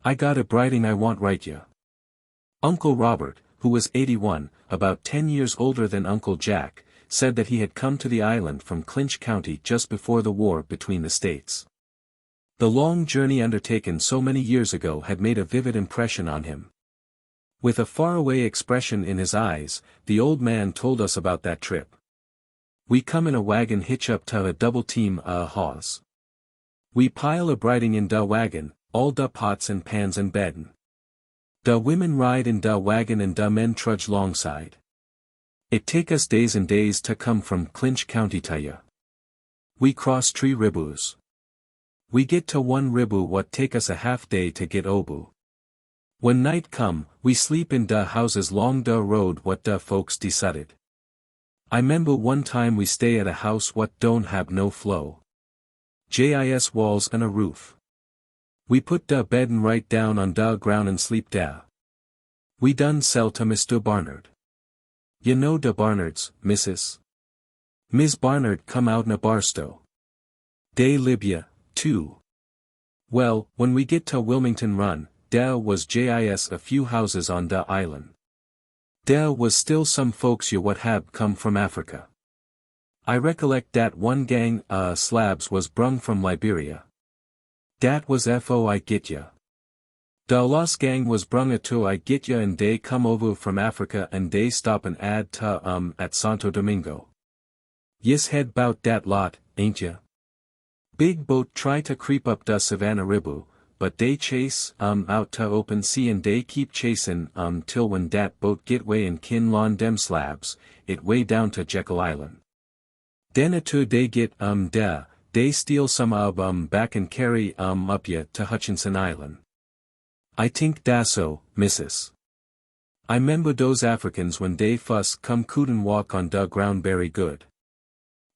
I got a brighting I want right ya." Uncle Robert, who was 81, about 10 years older than Uncle Jack, said that he had come to the island from Clinch County just before the war between the states. The long journey undertaken so many years ago had made a vivid impression on him. With a faraway expression in his eyes, the old man told us about that trip. "We come in a wagon hitch up to a double team hoss. We pile a brighting in da wagon, all da pots and pans and beddin'. Da women ride in da wagon and da men trudge longside. It take us days and days to come from Clinch County to ya. We cross 3 ribboos. We get to 1 ribboo what take us a half day to get obu. When night come, we sleep in da houses long da road what da folks decided. I 'member one time we stay at a house what don't have no flow. Jis walls and a roof. We put da beddin' right down on da ground and sleep da. We done sell to Mr. Barnard. You know da Barnards, Mrs. Miss Barnard come out na Barstow. Dey Libya, too. Well, when we get to Wilmington Run, there was jis a few houses on da island. There was still some folks you what had come from Africa. I recollect dat one gang slabs was brung from Liberia. Dat was foi get ya. Da lost gang was brung a to I get ya and dey come over from Africa and dey stop and add ta at Santo Domingo. Yis head bout dat lot, ain't ya? Big boat try to creep up da Savannah Ribbu, but dey chase out to open sea and dey keep chasin' till when dat boat get way and kin lawn dem slabs, it way down to Jekyll Island. Den atu dey get da, dey steal some of back and carry up ya to Hutchinson Island. I tink da so, Mrs. I 'member dose Africans when dey fuss come couldn't walk on da ground very good.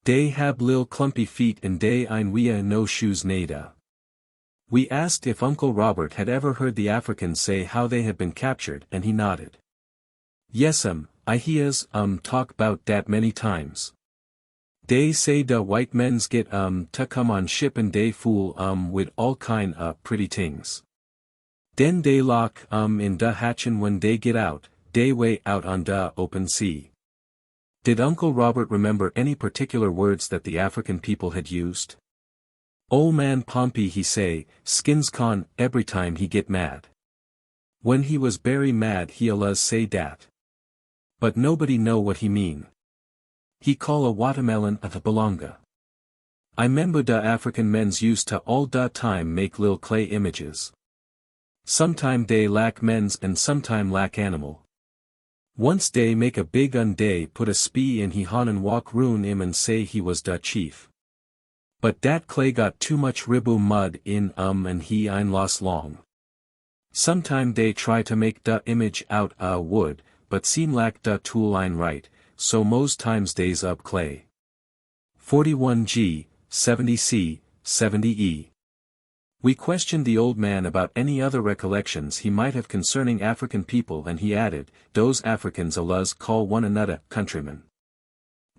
Dey hab lil clumpy feet and dey ein weah no shoes nada. We asked if Uncle Robert had ever heard the Africans say how they had been captured and he nodded. Yes'm, I hears talk 'bout dat many times. Dey say da white men's get to come on ship and dey fool wid all kind pretty tings. Den dey lock in da hatchin' when dey get out, dey way out on da open sea. Did Uncle Robert remember any particular words that the African people had used? Ol' man Pompey he say, skins con every time he get mad. When he was berry mad he alluz say dat. But nobody know what he mean. He call a watermelon a belonga. I 'member da African men's used to all da time make lil clay images. Sometime dey lack men's and sometime lack animal. Once dey make a big day put a spee in he hon and walk ruin him and say he was da chief. But dat clay got too much ribbu mud in and he ein lost long. Sometime dey try to make da image out wood, but seem lack da tool ein right, so most times dey's up clay. 41G, 70C, 70E. We questioned the old man about any other recollections he might have concerning African people, and he added, "Those Africans Allahs call one another countrymen.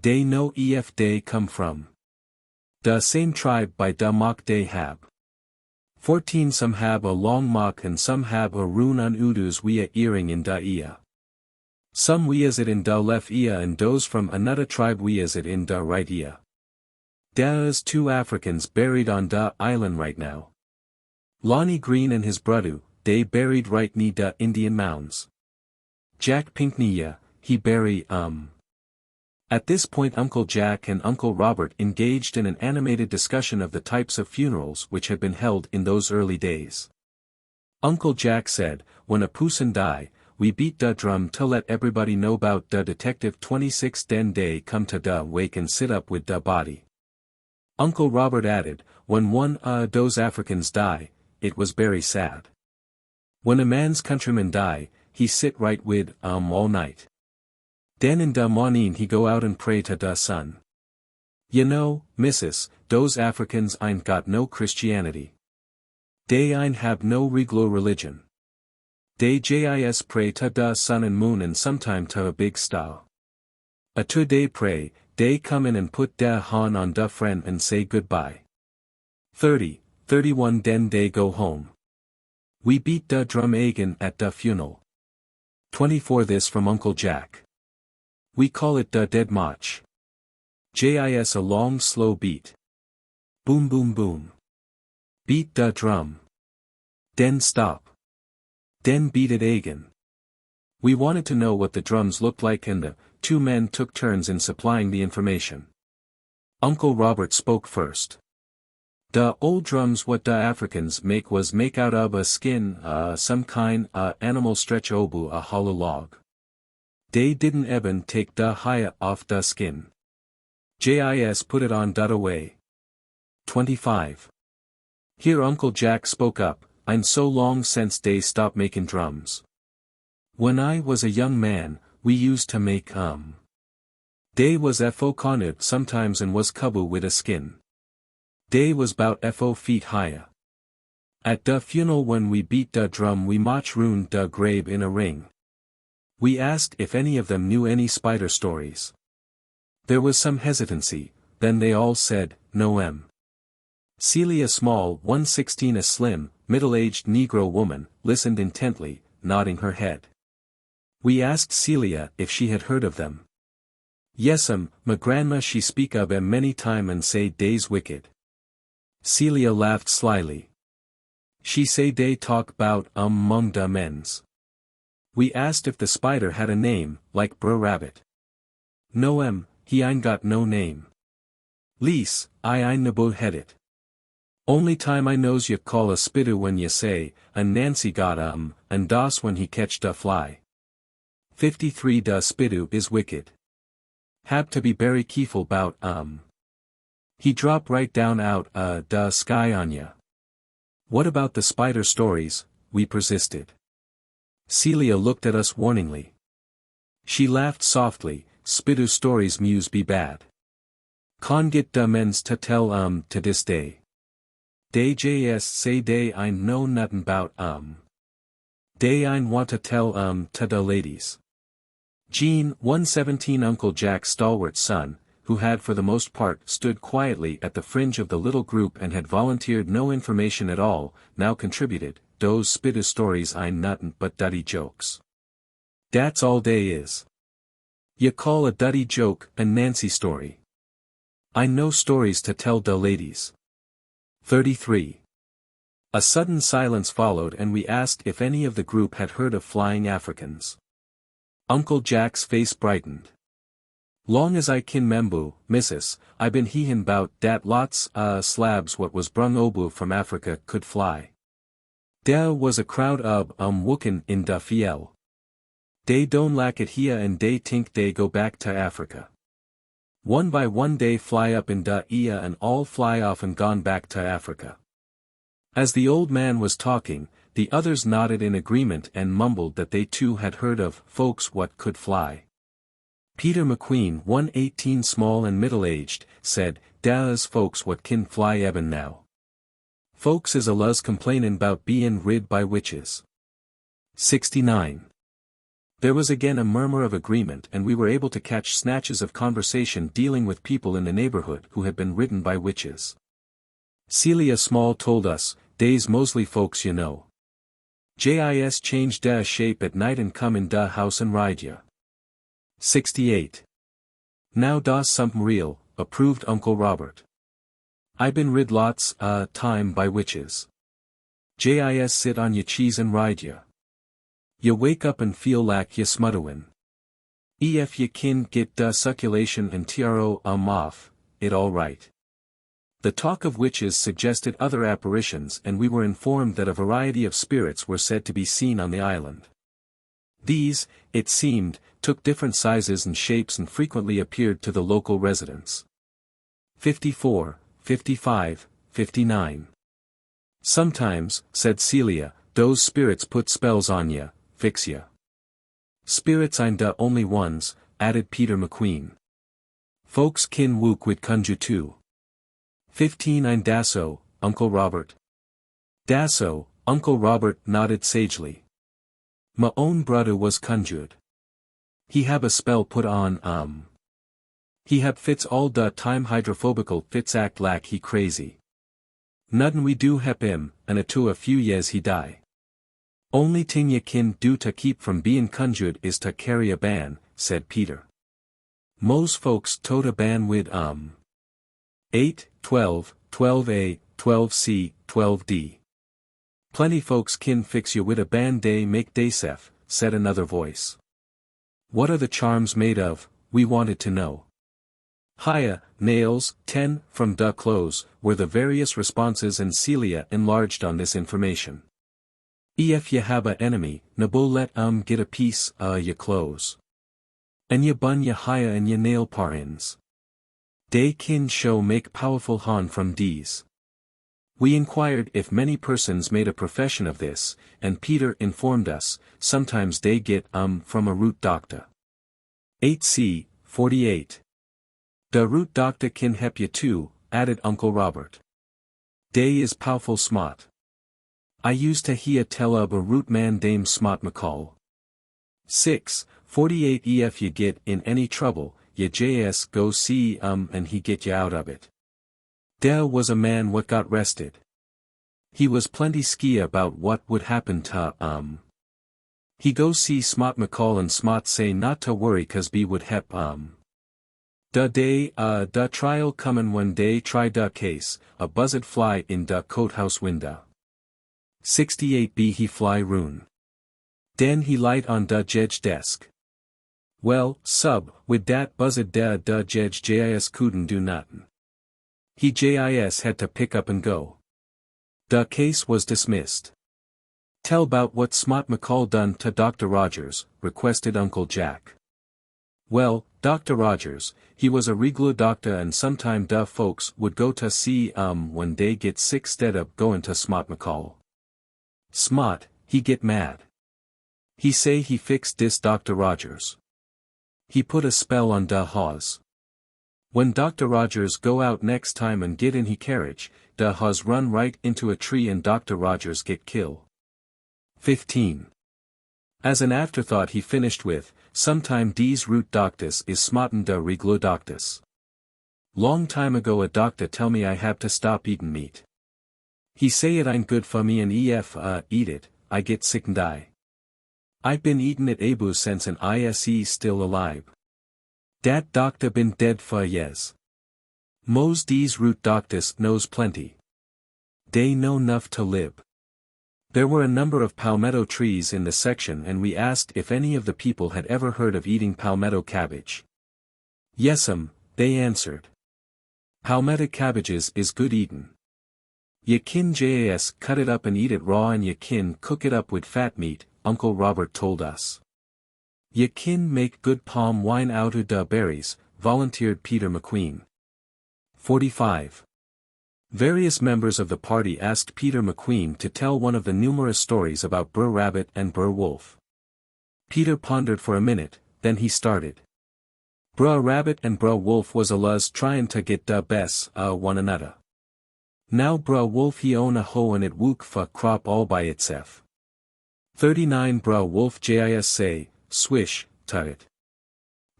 They know if they come from the same tribe by da mock they have. 14 Some have a long mock and some have a rune on udus we a earring in da ia. Some we is it in da left ia and those from another tribe we is it in da right ia. There is 2 Africans buried on da island right now. Lonnie Green and his brother, they buried right near da Indian mounds. Jack Pinkney he bury At this point Uncle Jack and Uncle Robert engaged in an animated discussion of the types of funerals which had been held in those early days. Uncle Jack said, "When a person die, we beat da drum to let everybody know about da detective 26 den day come to da wake and sit up with da body." Uncle Robert added, "When one those Africans die, it was very sad. When a man's countrymen die, he sit right with all night. Then in da morning he go out and pray to da sun. You know, missus, those Africans ain't got no Christianity. They ain't have no regular religion. They jis pray to da sun and moon and sometime to a big star. To they pray, they come in and put da hand on da friend and say goodbye. 31 then they go home. We beat da drum again at da funeral. 24 This from Uncle Jack. We call it da dead march. Jis a long slow beat. Boom boom boom. Beat da drum. Then stop. Then beat it again. We wanted to know what the drums looked like and the 2 men took turns in supplying the information. Uncle Robert spoke first. The old drums what the Africans make was make out of a skin, some kind, animal stretch obu a hollow log. They didn't even take the hide off the skin. Jis put it on that away. 25. Here Uncle Jack spoke up, "I'm so long since they stopped making drums. When I was a young man, we used to make They was fo conib sometimes and was kubu with a skin. They was bout fo feet higher. At the funeral when we beat the drum we march round the grave in a ring. We asked if any of them knew any spider stories. There was some hesitancy, then they all said, no Celia Small 116 a slim, middle-aged Negro woman, listened intently, nodding her head. We asked Celia if she had heard of them. Yes'm, my grandma she speak of em many time and say dey's wicked. Celia laughed slyly. She say they talk bout mong da mens. We asked if the spider had a name, like Brer Rabbit. No he ain't got no name. Lease, I ain't no head it. Only time I knows you call a spidder when you say, and Nancy got and das when he catch da fly. 53 Da spidder is wicked. Hab to be very careful bout He drop right down out da sky on ya. What about the spider stories? We persisted. Celia looked at us warningly. She laughed softly, spidder stories muse be bad. Con get da mens to tell to this day. They js say they ain't know nothing bout They ain't want to tell to da ladies. Jean 117 Uncle Jack's stalwart son, who had for the most part stood quietly at the fringe of the little group and had volunteered no information at all, now contributed, "Those spidder stories ain't nothing but duddy jokes. That's all they is. You call a duddy joke a Nancy story. I know stories to tell da ladies." 33. A sudden silence followed and we asked if any of the group had heard of flying Africans. Uncle Jack's face brightened. "Long as I kin membu, missus, I been heahin' bout dat lots slabs what was brung obu from Africa could fly. There was a crowd of wookin' in da fiel. They don't lack it here and they think they go back to Africa. One by one they fly up in da ia and all fly off and gone back to Africa." As the old man was talking, the others nodded in agreement and mumbled that they too had heard of folks what could fly. Peter McQueen 118 small and middle-aged, said, "There is folks what kin fly eben now." Folks is alluz complainin' 'bout bein' rid by witches. 69. There was again a murmur of agreement and we were able to catch snatches of conversation dealing with people in the neighborhood who had been ridden by witches. Celia Small told us, "Days Mosley folks you know. Jis change da shape at night and come in da house and ride ya." 68. "Now da something real," approved Uncle Robert. "I been rid lots time by witches. Jis sit on ya cheese and ride ya. Ya wake up and feel lak ya smuttowin'. Ef ya kin get da succulation and tro off, it all right." The talk of witches suggested other apparitions and we were informed that a variety of spirits were said to be seen on the island. These, it seemed, took different sizes and shapes and frequently appeared to the local residents. 54, 55, 59. "Sometimes," said Celia, "those spirits put spells on ya, fix ya." "Spirits ain't da only ones," added Peter McQueen. "Folks kin wook wid conjure too." 15 Ein Dasso, Uncle Robert. "Dasso," Uncle Robert nodded sagely. "Ma own brother was conjured. He hab a spell put on He hab fits all da time hydrophobical fits act lak he crazy. Nuttin we do hep him, and a few years he die. Only ting ye kin do to keep from bein' conjured is to carry a ban," said Peter. "Mos folks tote a ban wid 8, 12, 12a, 12c, 12d. Plenty folks kin fix you wid a ban day make day sef," said another voice. "What are the charms made of?" we wanted to know. "Hiya, nails, 10, from da clothes," were the various responses and Celia enlarged on this information. "Ef ye hab a enemy, nabo let get a piece ya clothes. And ye bun ya hiya and ye nail parins. Day kin show make powerful harm from dees." We inquired if many persons made a profession of this, and Peter informed us, sometimes they get from a root doctor. 8c, 48. "Da root doctor kin hep ya too," added Uncle Robert. "Day is powerful smart. I used to hear tell of a root man dame Smart McCall." 6, 48 "Ef you get in any trouble, ye js go see and he get you out of it. There was a man what got rested. He was plenty ski about what would happen to He go see Smart McCall and Smart say not to worry cause be would hep Da day da trial comin' when day try da case, a buzzard fly in da courthouse window. 68 "Be he fly rune. Den he light on da jedge desk. Well, sub, with dat buzzard da jedge jis couldn't do nothing. He jis had to pick up and go. Da case was dismissed." "Tell 'bout what Smart McCall done to Dr. Rogers," requested Uncle Jack. "Well, Dr. Rogers, he was a regular doctor and sometime da folks would go to see when they get sick stead up goin' to Smart McCall. Smart, he get mad. He say he fixed dis Dr. Rogers. He put a spell on da haws. When Dr. Rogers go out next time and get in he carriage, da haws run right into a tree and Dr. Rogers get kill." 15. As an afterthought he finished with, "Sometime dese root doctus is smartin' da reglo doctus. Long time ago a doctor tell me I have to stop eatin' meat. He say it ain't good for me and ef eat it, I get sick and die. I been eatin' it abu since an ise still alive. Dat doctor been dead for years. Mos dese root doctus knows plenty. Dey know nuff to lib." There were a number of palmetto trees in the section and we asked if any of the people had ever heard of eating palmetto cabbage. "Yes'm," they answered. "Palmetto cabbages is good eatin'. Ye kin jas cut it up and eat it raw and ye kin cook it up with fat meat," Uncle Robert told us. "Ye kin make good palm wine out of da berries," volunteered Peter McQueen. 45. Various members of the party asked Peter McQueen to tell one of the numerous stories about Brer Rabbit and Brer Wolf. Peter pondered for a minute, then he started. "Brer Rabbit and Brer Wolf was alluz tryin' to get da best one another. Now bruh wolf he own a hoe and it wook fa crop all by itself. 39 Bruh wolf jis say, swish, tut.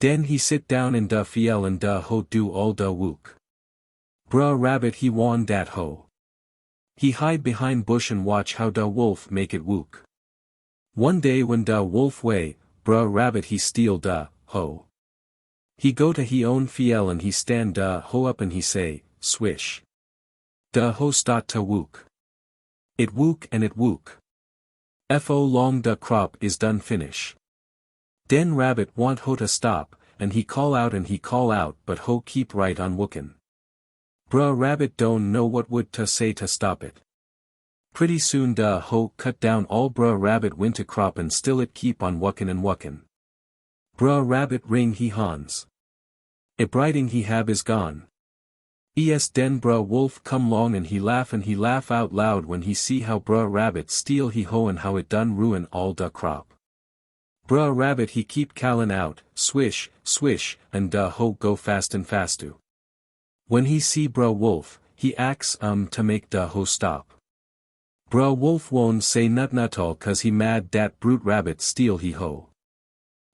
Den he sit down in da fiel and da ho do all da wook. Bruh rabbit he wan dat ho. He hide behind bush and watch how da wolf make it wook. One day when da wolf way, bruh rabbit he steal da ho. He go to he own fiel and he stand da ho up and he say, swish. Da ho stot ta wook. It wook and it wook. Fo long da crop is done finish. Den rabbit want ho to stop, and he call out but ho keep right on wookin'. Bruh rabbit don't know what would ta say to stop it. Pretty soon da ho cut down all bruh rabbit winter crop and still it keep on wuckin' and wuckin'. Bruh rabbit ring he hans. E brighting he hab is gone. Den bruh wolf come long and he laugh out loud when he see how bruh rabbit steal he ho and how it done ruin all da crop. Bruh rabbit he keep callin' out, swish, swish, and da ho go fast and fastu. When he see bruh wolf, he acts to make da ho stop. Bruh wolf won't say nut all cause he mad dat brute rabbit steal he ho.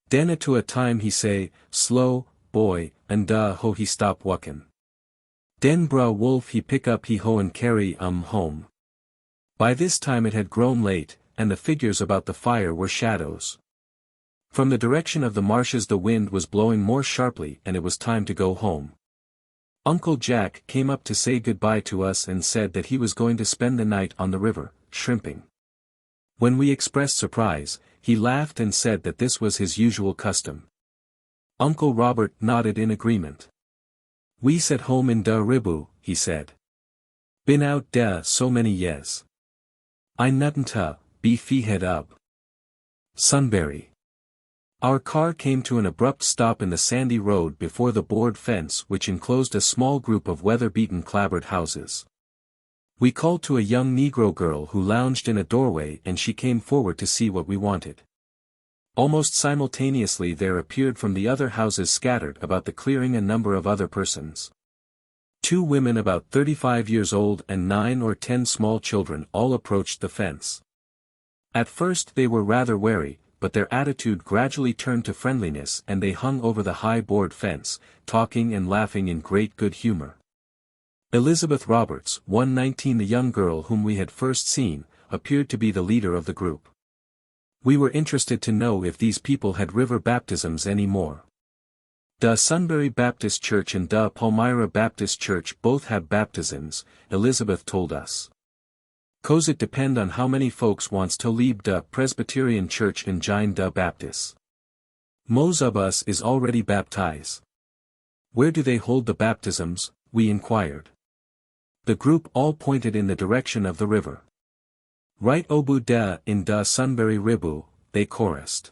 Den to a time he say, slow, boy, and da ho he stop wuckin'. Den bruh wolf he pick up he ho and carry home. By this time it had grown late, and the figures about the fire were shadows. From the direction of the marshes the wind was blowing more sharply and it was time to go home. Uncle Jack came up to say goodbye to us and said that he was going to spend the night on the river, shrimping. When we expressed surprise, he laughed and said that this was his usual custom. Uncle Robert nodded in agreement. We set home in da ribu, he said. Been out da so many years. I nutn't be fee head up. Sunbury. Our car came to an abrupt stop in the sandy road before the board fence which enclosed a small group of weather-beaten clapboard houses. We called to a young Negro girl who lounged in a doorway and she came forward to see what we wanted. Almost simultaneously there appeared from the other houses scattered about the clearing a number of other persons. 2 women about 35 years old and 9 or 10 small children all approached the fence. At first they were rather wary, but their attitude gradually turned to friendliness and they hung over the high board fence, talking and laughing in great good humor. Elizabeth Roberts, 119, the young girl whom we had first seen, appeared to be the leader of the group. We were interested to know if these people had river baptisms any more. Da Sunbury Baptist Church and Da Palmyra Baptist Church both have baptisms, Elizabeth told us. Cause it depend on how many folks wants to leave da Presbyterian Church and join da Baptist. Most of us is already baptized. Where do they hold the baptisms, we inquired. The group all pointed in the direction of the river. Right obu da in da Sunbury ribu, they chorused.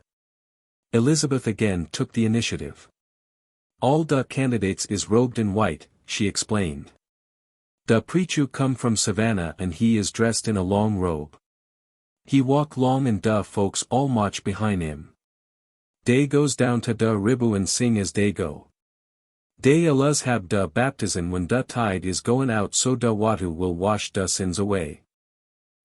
Elizabeth again took the initiative. All da candidates is robed in white, she explained. Da preacher come from Savannah and he is dressed in a long robe. He walk long and da folks all march behind him. They goes down to da ribu and sing as they go. They aluz have da baptism when da tide is going out so da watu will wash da sins away.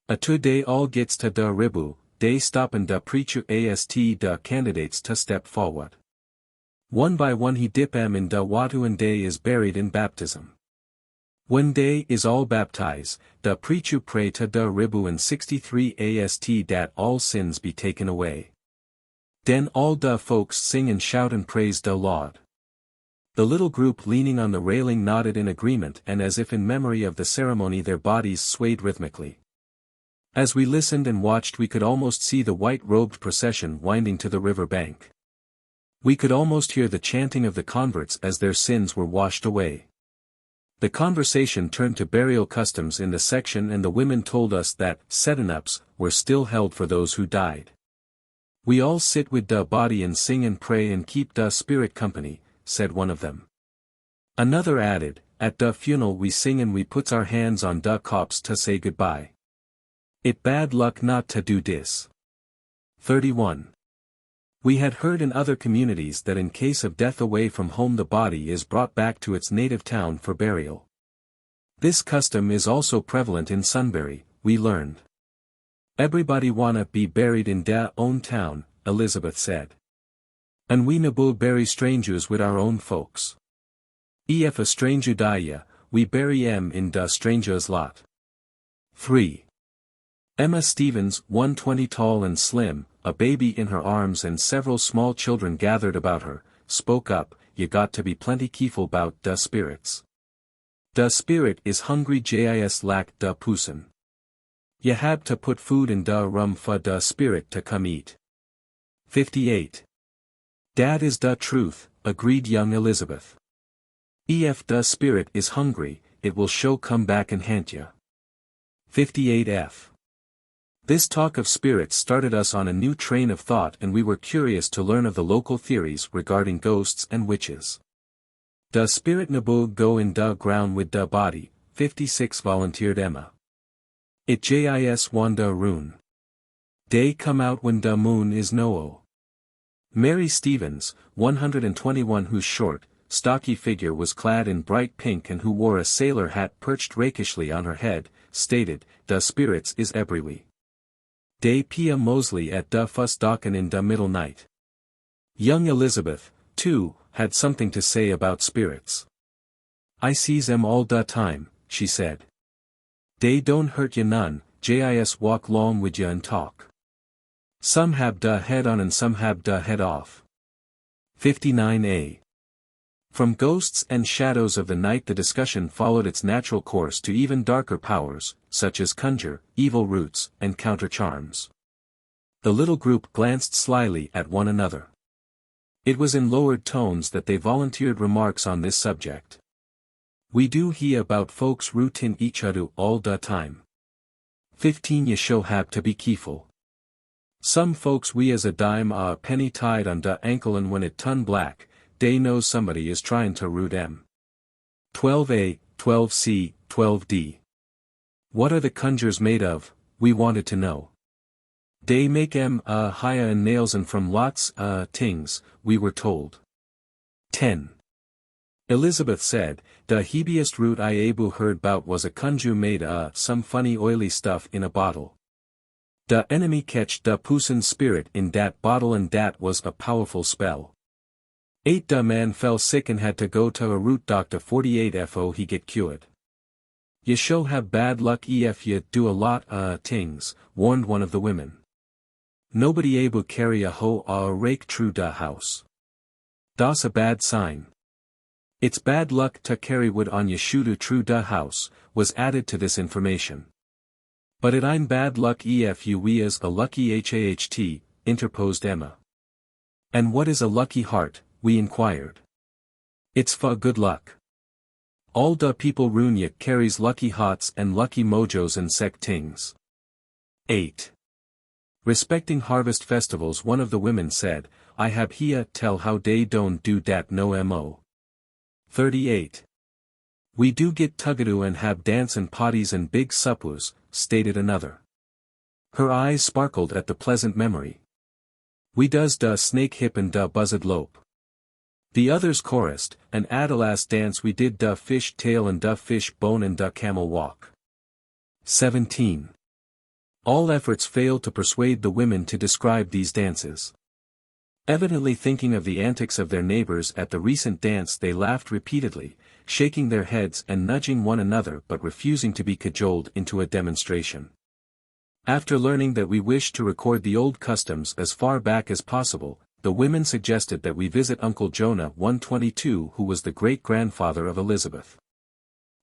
To day all gets to da ribu, they stop and da preacher ast da candidates to step forward. One by one he dip em in da watu and day is buried in baptism. When day is all baptized, da preacher pray to da ribu and 63 ast dat all sins be taken away. Den all da folks sing and shout and praise da Lord. The little group leaning on the railing nodded in agreement and as if in memory of the ceremony their bodies swayed rhythmically. As we listened and watched we could almost see the white-robed procession winding to the river bank. We could almost hear the chanting of the converts as their sins were washed away. The conversation turned to burial customs in the section and the women told us that setting-ups were still held for those who died. We all sit with da body and sing and pray and keep da spirit company, said one of them. Another added, at da funeral we sing and we puts our hands on da corpse to say goodbye. It bad luck not to do this. 31. We had heard in other communities that in case of death away from home the body is brought back to its native town for burial. This custom is also prevalent in Sunbury, we learned. Everybody wanna be buried in their own town, Elizabeth said. And we nabu bury strangers with our own folks. If a stranger die, we bury em in the stranger's lot. 3. Emma Stevens, 120 tall and slim, a baby in her arms and several small children gathered about her, spoke up, "You got to be plenty careful 'bout the spirits. The spirit is hungry jis lack the pusin. You have to put food in the rum for the spirit to come eat." 58. "That is the truth," agreed young Elizabeth. "If the spirit is hungry, it will show come back and haunt ya." 58f. This talk of spirits started us on a new train of thought, and we were curious to learn of the local theories regarding ghosts and witches. "The spirit nabu go in the ground with the body," 56 volunteered Emma. "It jis wanda rune. They come out when the moon is no." Mary Stevens, 121, whose short, stocky figure was clad in bright pink and who wore a sailor hat perched rakishly on her head, stated, "The spirits is everywhere. They pia Mosley at the fuss dockin in the middle night." Young Elizabeth, too, had something to say about spirits. "I sees em all the time," she said. "They don't hurt ya none, jis walk long with ya and talk. Some have da head on and some have da head off." 59a. From ghosts and shadows of the night the discussion followed its natural course to even darker powers, such as conjure, evil roots, and counter-charms. The little group glanced slyly at one another. It was in lowered tones that they volunteered remarks on this subject. "We do hear about folks rootin' each other all the time. 15 you show have to be careful. Some folks we as a dime a penny tied on the ankle and when it turn black, they know somebody is trying to root em." 12a, 12c, 12d. "What are the conjures made of?" we wanted to know. "They make em higher and nails and from lots tings," we were told. 10. Elizabeth said, "The heaviest root I ebu heard bout was a conjure made some funny oily stuff in a bottle. The enemy catch the pusin spirit in dat bottle and dat was a powerful spell. 8 the man fell sick and had to go to a root doctor 48 he get cured." "You show have bad luck if you do a lot tings," warned one of the women. "Nobody able carry a hoe or a rake through da house. Das a bad sign. It's bad luck to carry wood on your shooter through da house," was added to this information. "But it ain't bad luck if you we is a lucky haht," interposed Emma. "And what is a lucky heart?" we inquired. "It's for good luck. All da people runya carries lucky hearts and lucky mojos and sek tings." 8. Respecting harvest festivals, one of the women said, "I have here tell how they don't do dat no mo." 38. "We do get tuggadu and have dance and potties and big suppers," stated another. Her eyes sparkled at the pleasant memory. "We does da snake hip and da buzzard lope." The others chorused, "And at a last dance we did da fish tail and da fish bone and da camel walk." 17. All efforts failed to persuade the women to describe these dances. Evidently thinking of the antics of their neighbors at the recent dance, they laughed repeatedly, shaking their heads and nudging one another but refusing to be cajoled into a demonstration. After learning that we wished to record the old customs as far back as possible, the women suggested that we visit Uncle Jonah 122, who was the great-grandfather of Elizabeth.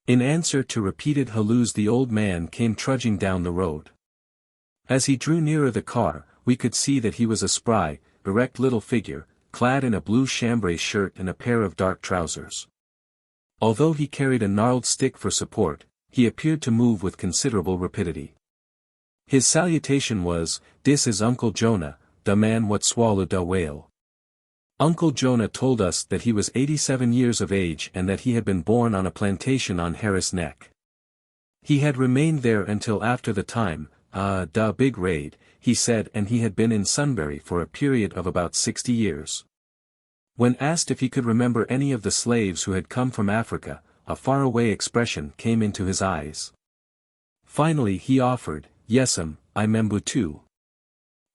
In answer to repeated halloos, the old man came trudging down the road. As he drew nearer the car, we could see that he was a spry, erect little figure, clad in a blue chambray shirt and a pair of dark trousers. Although he carried a gnarled stick for support, he appeared to move with considerable rapidity. His salutation was, "This is Uncle Jonah, the man what swallowed a whale." Uncle Jonah told us that he was 87 years of age and that he had been born on a plantation on Harris Neck. He had remained there until after the time, da big raid, he said, and he had been in Sunbury for a period of about 60 years. When asked if he could remember any of the slaves who had come from Africa, a faraway expression came into his eyes. Finally he offered, "Yes'm, I membu too.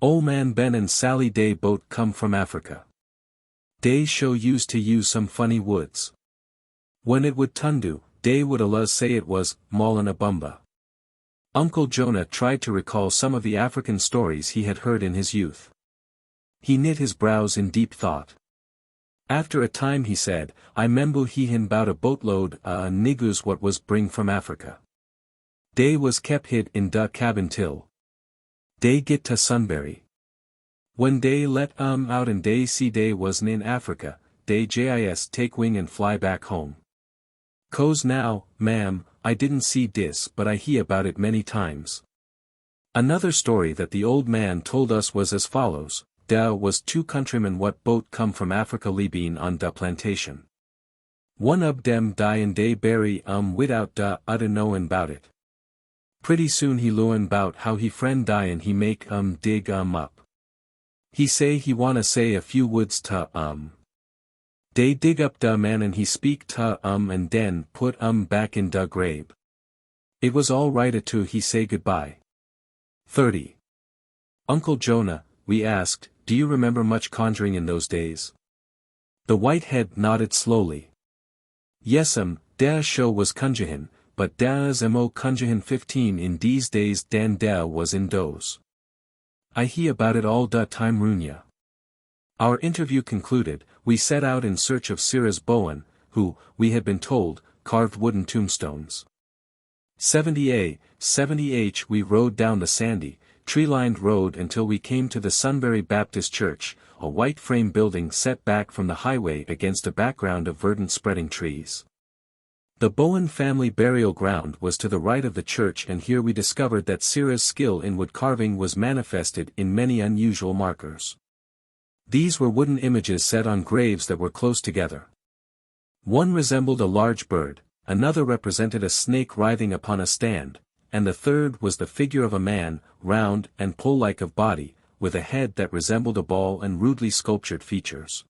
Ol' man Ben and Sally Day boat come from Africa. Day show used to use some funny woods. When it would tundu, Day would aluz say it was, Maulana Bumba." Uncle Jonah tried to recall some of the African stories he had heard in his youth. He knit his brows in deep thought. After a time he said, "I membu he hin bout a boatload niggus what was bring from Africa. Day was kep hid in da cabin till Day get to Sunbury. When Day let out and Day see Day wasn't in Africa, Day jis take wing and fly back home. Cause now, ma'am, I didn't see dis but I hear about it many times." Another story that the old man told us was as follows: "Da was two countrymen what boat come from Africa libeen on da plantation. One ob dem die and Day bury without da udder knowin' bout it. Pretty soon he learn bout how he friend die and he make dig up. He say he wanna say a few words ta Day dig up da man and he speak ta and den put back in da grave. It was all right to he say goodbye." 30. Uncle Jonah, we asked, "Do you remember much conjuring in those days?" The white head nodded slowly. "Yes'm, da show was conjuhin, but da's mo conjuhin 15 in these days dan da was in dose. I hear about it all da time runya." Our interview concluded, we set out in search of Sirrah's Bowen, who, we had been told, carved wooden tombstones. 70A, 70H we rode down the sandy, tree-lined road until we came to the Sunbury Baptist Church, a white frame building set back from the highway against a background of verdant spreading trees. The Bowen family burial ground was to the right of the church, and here we discovered that Sirrah's skill in wood carving was manifested in many unusual markers. These were wooden images set on graves that were close together. One resembled a large bird, another represented a snake writhing upon a stand, and the third was the figure of a man, round and pole-like of body, with a head that resembled a ball and rudely sculptured features.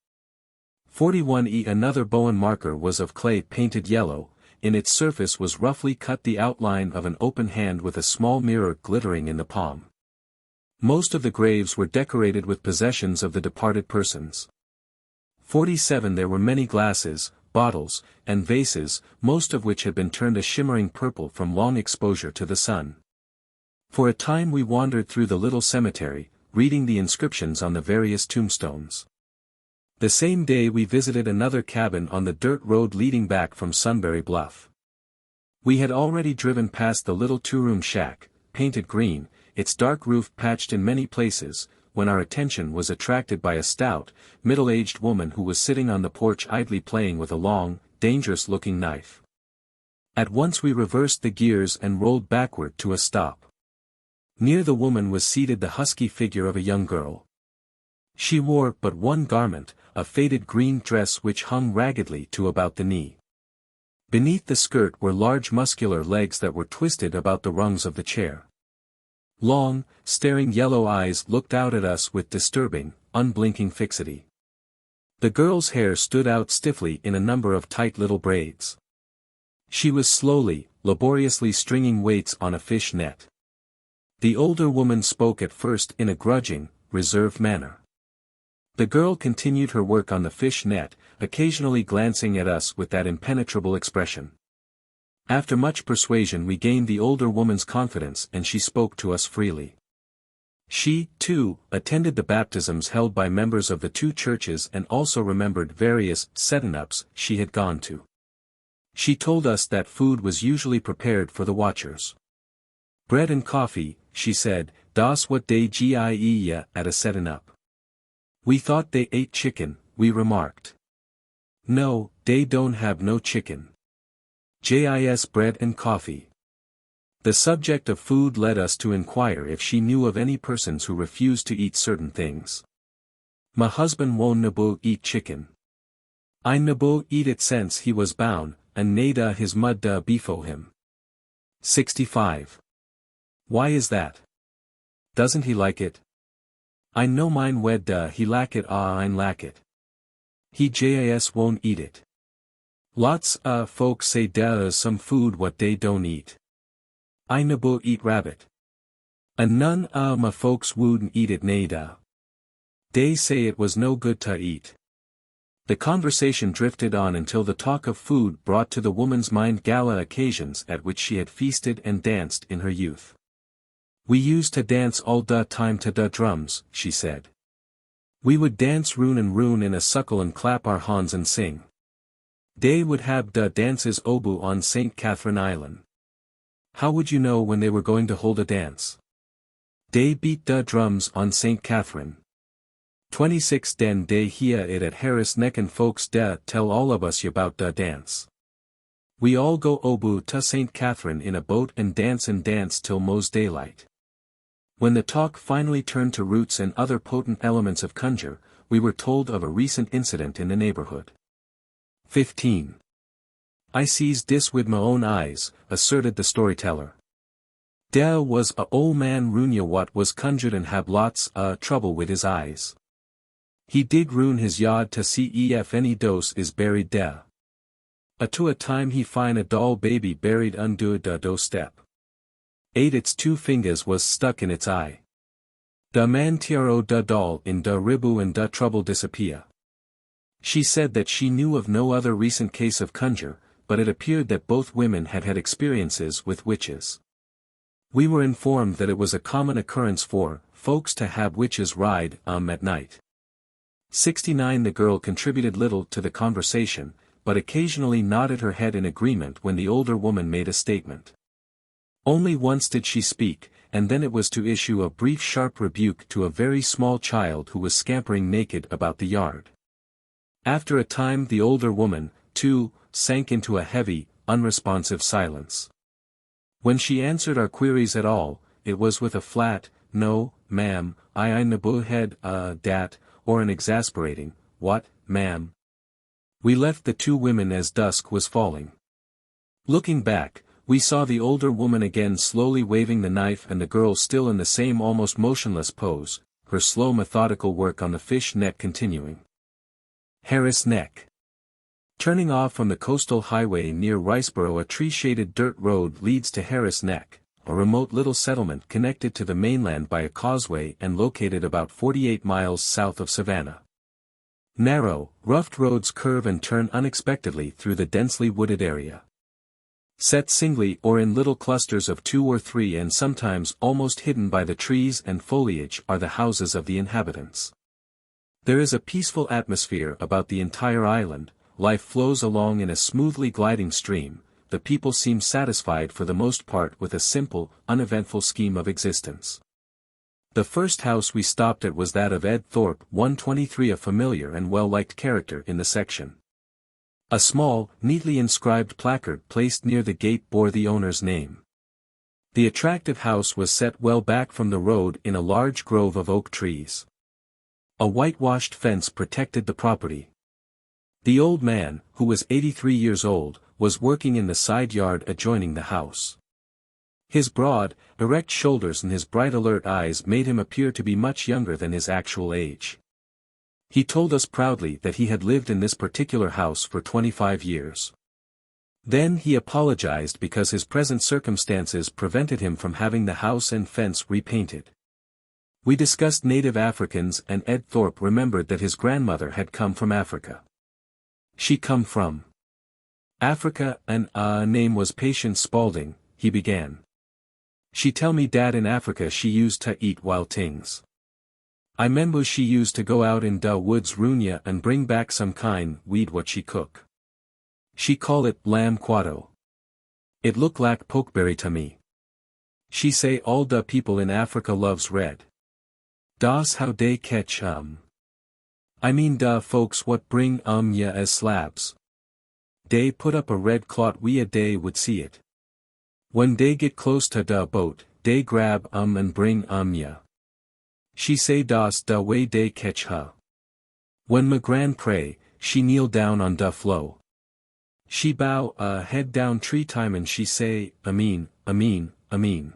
41E another Bowen marker was of clay painted yellow, in its surface was roughly cut the outline of an open hand with a small mirror glittering in the palm. Most of the graves were decorated with possessions of the departed persons. 47 There were many glasses, bottles, and vases, most of which had been turned a shimmering purple from long exposure to the sun. For a time we wandered through the little cemetery, reading the inscriptions on the various tombstones. The same day we visited another cabin on the dirt road leading back from Sunbury Bluff. We had already driven past the little two-room shack, painted green, its dark roof patched in many places, when our attention was attracted by a stout, middle-aged woman who was sitting on the porch idly playing with a long, dangerous-looking knife. At once we reversed the gears and rolled backward to a stop. Near the woman was seated the husky figure of a young girl. She wore but one garment, a faded green dress which hung raggedly to about the knee. Beneath the skirt were large muscular legs that were twisted about the rungs of the chair. Long, staring yellow eyes looked out at us with disturbing, unblinking fixity. The girl's hair stood out stiffly in a number of tight little braids. She was slowly, laboriously stringing weights on a fish net. The older woman spoke at first in a grudging, reserved manner. The girl continued her work on the fish net, occasionally glancing at us with that impenetrable expression. After much persuasion we gained the older woman's confidence and she spoke to us freely. She, too, attended the baptisms held by members of the two churches and also remembered various set-ups she had gone to. She told us that food was usually prepared for the watchers. "Bread and coffee," she said, "das what they gie at a settin' up." We thought they ate chicken, we remarked. "No, they don't have no chicken. Jis bread and coffee." The subject of food led us to inquire if she knew of any persons who refused to eat certain things. "My husband won't nabo eat chicken. I nabo eat it since he was bound, and nada his mud da befo him." 65. Why is that? Doesn't he like it? I know mine wed da he lack it ein lack it. He jis won't eat it. Lots folks say there is some food what they don't eat. I nabu eat rabbit. And none my folks wouldn't eat it neither. They say it was no good to eat. The conversation drifted on until the talk of food brought to the woman's mind gala occasions at which she had feasted and danced in her youth. We used to dance all the time to the drums, she said. We would dance roon in a suckle and clap our hands and sing. They would have the dances obu on St. Catherine Island. How would you know when they were going to hold a dance? They beat the drums on St. Catherine. 26 Den day hear it at Harris Neck and folks da tell all of us about the dance. We all go obu to St. Catherine in a boat and dance till mo's daylight. When the talk finally turned to roots and other potent elements of conjure, we were told of a recent incident in the neighborhood. 15. I sees this with my own eyes, asserted the storyteller. There was a old man Runya what was conjured and had lots trouble with his eyes. He dig ruin his yard to see if any dose is buried there. To a time he find a doll baby buried under the doorstep. Its 2 fingers was stuck in its eye. The man tiro the doll in the ribu and the trouble disappear. She said that she knew of no other recent case of conjure, but it appeared that both women had had experiences with witches. We were informed that it was a common occurrence for folks to have witches ride at night. 69 The girl contributed little to the conversation, but occasionally nodded her head in agreement when the older woman made a statement. Only once did she speak, and then it was to issue a brief sharp rebuke to a very small child who was scampering naked about the yard. After a time the older woman, too, sank into a heavy, unresponsive silence. When she answered our queries at all, it was with a flat, "No, ma'am, I nabu head, dat," or an exasperating, "What, ma'am?" We left the 2 women as dusk was falling. Looking back, we saw the older woman again slowly waving the knife and the girl still in the same almost motionless pose, her slow methodical work on the fish net continuing. Harris Neck. Turning off from the coastal highway near Riceboro, a tree-shaded dirt road leads to Harris Neck, a remote little settlement connected to the mainland by a causeway and located about 48 miles south of Savannah. Narrow, roughed roads curve and turn unexpectedly through the densely wooded area. Set singly or in little clusters of 2 or 3 and sometimes almost hidden by the trees and foliage are the houses of the inhabitants. There is a peaceful atmosphere about the entire island, life flows along in a smoothly gliding stream, the people seem satisfied for the most part with a simple, uneventful scheme of existence. The first house we stopped at was that of Ed Thorpe, 123, a familiar and well-liked character in the section. A small, neatly inscribed placard placed near the gate bore the owner's name. The attractive house was set well back from the road in a large grove of oak trees. A whitewashed fence protected the property. The old man, who was 83 years old, was working in the side yard adjoining the house. His broad, erect shoulders and his bright alert eyes made him appear to be much younger than his actual age. He told us proudly that he had lived in this particular house for 25 years. Then he apologized because his present circumstances prevented him from having the house and fence repainted. We discussed native Africans and Ed Thorpe remembered that his grandmother had come from Africa. She come from Africa and name was Patience Spaulding, he began. She tell me dat in Africa she used to eat wild things. I 'member she used to go out in da woods Runya and bring back some kind weed what she cook. She call it lamb quado. It look like pokeberry to me. She say all da people in Africa loves red. Das how they catch I mean da folks what bring ya as slabs. They put up a red clot we a day would see it. When they get close to da boat, they grab and bring ya. She say das da way they catch her. When ma gran pray, she kneel down on da flow. She bow head down 3 time and she say, Amin, Amin, Amin.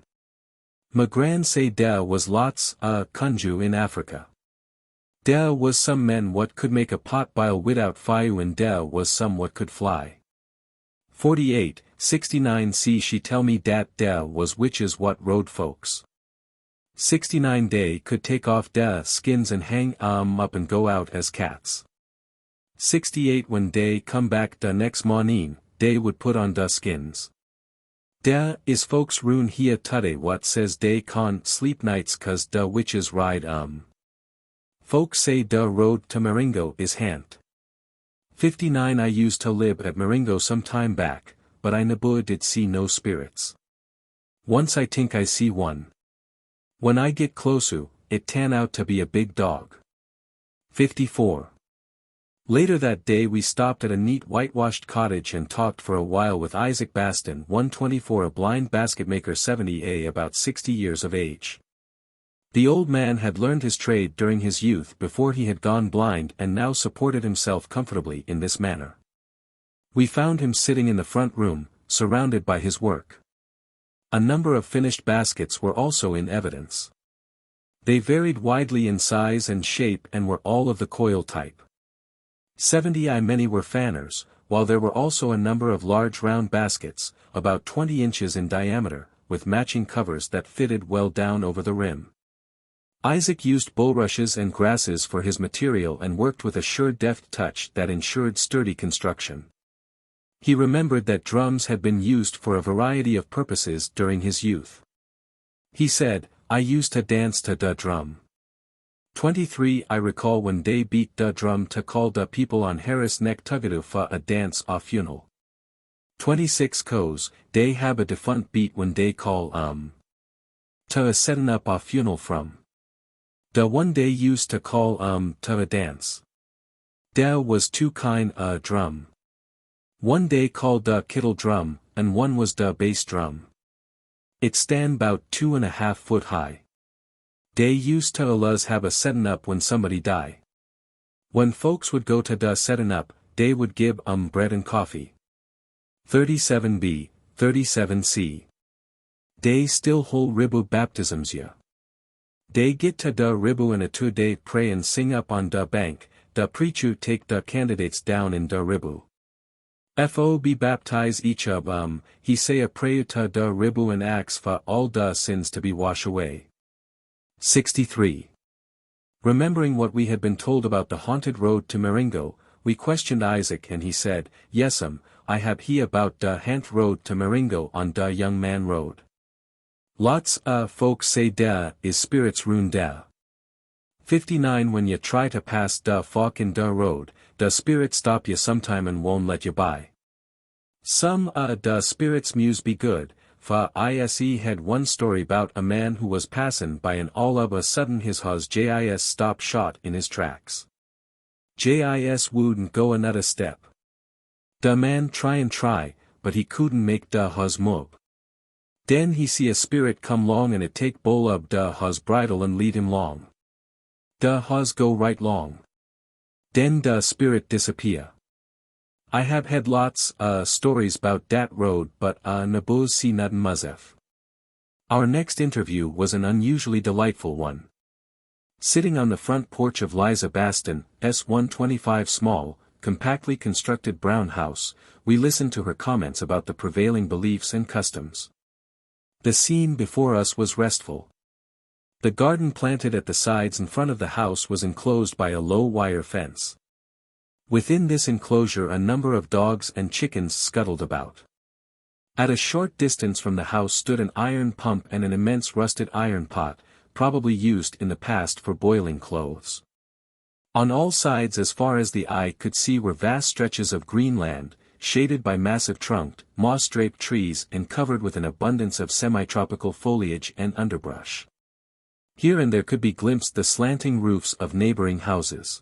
Ma gran say there was lots kunju in Africa. There was some men what could make a pot boil without fire and there was some what could fly. 48, 69 See she tell me dat da was witches what road folks. 69 They could take off da skins and hang up and go out as cats. 68 When they come back da next morning, they would put on da skins. Da is folks rune hia tutte what says they can't sleep nights cause da witches ride Folks say da road to Maringo is hant. 59 I used to live at Maringo some time back, but I never did see no spirits. Once I think I see one. When I get closer, it tan out to be a big dog. 54. Later that day we stopped at a neat whitewashed cottage and talked for a while with Isaac Baston 124 a blind basketmaker 70A about 60 years of age. The old man had learned his trade during his youth before he had gone blind and now supported himself comfortably in this manner. We found him sitting in the front room, surrounded by his work. A number of finished baskets were also in evidence. They varied widely in size and shape and were all of the coil type. 70 many were fanners, while there were also a number of large round baskets, about 20 inches in diameter, with matching covers that fitted well down over the rim. Isaac used bulrushes and grasses for his material and worked with a sure deft touch that ensured sturdy construction. He remembered that drums had been used for a variety of purposes during his youth. He said, I used to dance to da drum. 23 I recall when they beat da drum to call da people on Harris Neck Tuggadu for a dance off funeral. 26 Coes, they have a defunct beat when they call to a settin' up off funeral from. Da one day used to call to a dance. Da was two kind drum. One day called da kittle drum, and one was da bass drum. It stand 'bout 2.5 foot high. They used to alluz have a settin' up when somebody die. When folks would go to da settin' up, they would give bread and coffee. 37b, 37c. They still hold ribu baptisms ya. They get to da ribu and a 2 day pray and sing up on da bank, da preacher take da candidates down in da ribu. Fo be baptize each of he say a prayer to da ribu and axe fa all da sins to be wash away. 63. Remembering what we had been told about the haunted road to Maringo, we questioned Isaac and he said, Yes'm, I have he about da hant road to Maringo on da young man road. Lots folks say da is spirits rune da. 59 When you try to pass da falk in da road, da spirit stop you sometime and won't let you by. Some da spirits muse be good, fa ise had one story about a man who was passin' by and all of a sudden his hus jis stop shot in his tracks. Jis wouldn't go another step. Da man try, but he couldn't make da hus move. Den he see a spirit come long and it take bowl of da hus bridle and lead him long. Da hus go right long. Den da spirit disappear. I have had lots stories bout dat road but nabuz see nuttin muzef. Our next interview was an unusually delightful one. Sitting on the front porch of Liza Baston, S125 small, compactly constructed brown house, we listened to her comments about the prevailing beliefs and customs. The scene before us was restful. The garden planted at the sides in front of the house was enclosed by a low wire fence. Within this enclosure a number of dogs and chickens scuttled about. At a short distance from the house stood an iron pump and an immense rusted iron pot, probably used in the past for boiling clothes. On all sides as far as the eye could see were vast stretches of green land, shaded by massive trunked, moss-draped trees and covered with an abundance of semi-tropical foliage and underbrush. Here and there could be glimpsed the slanting roofs of neighboring houses.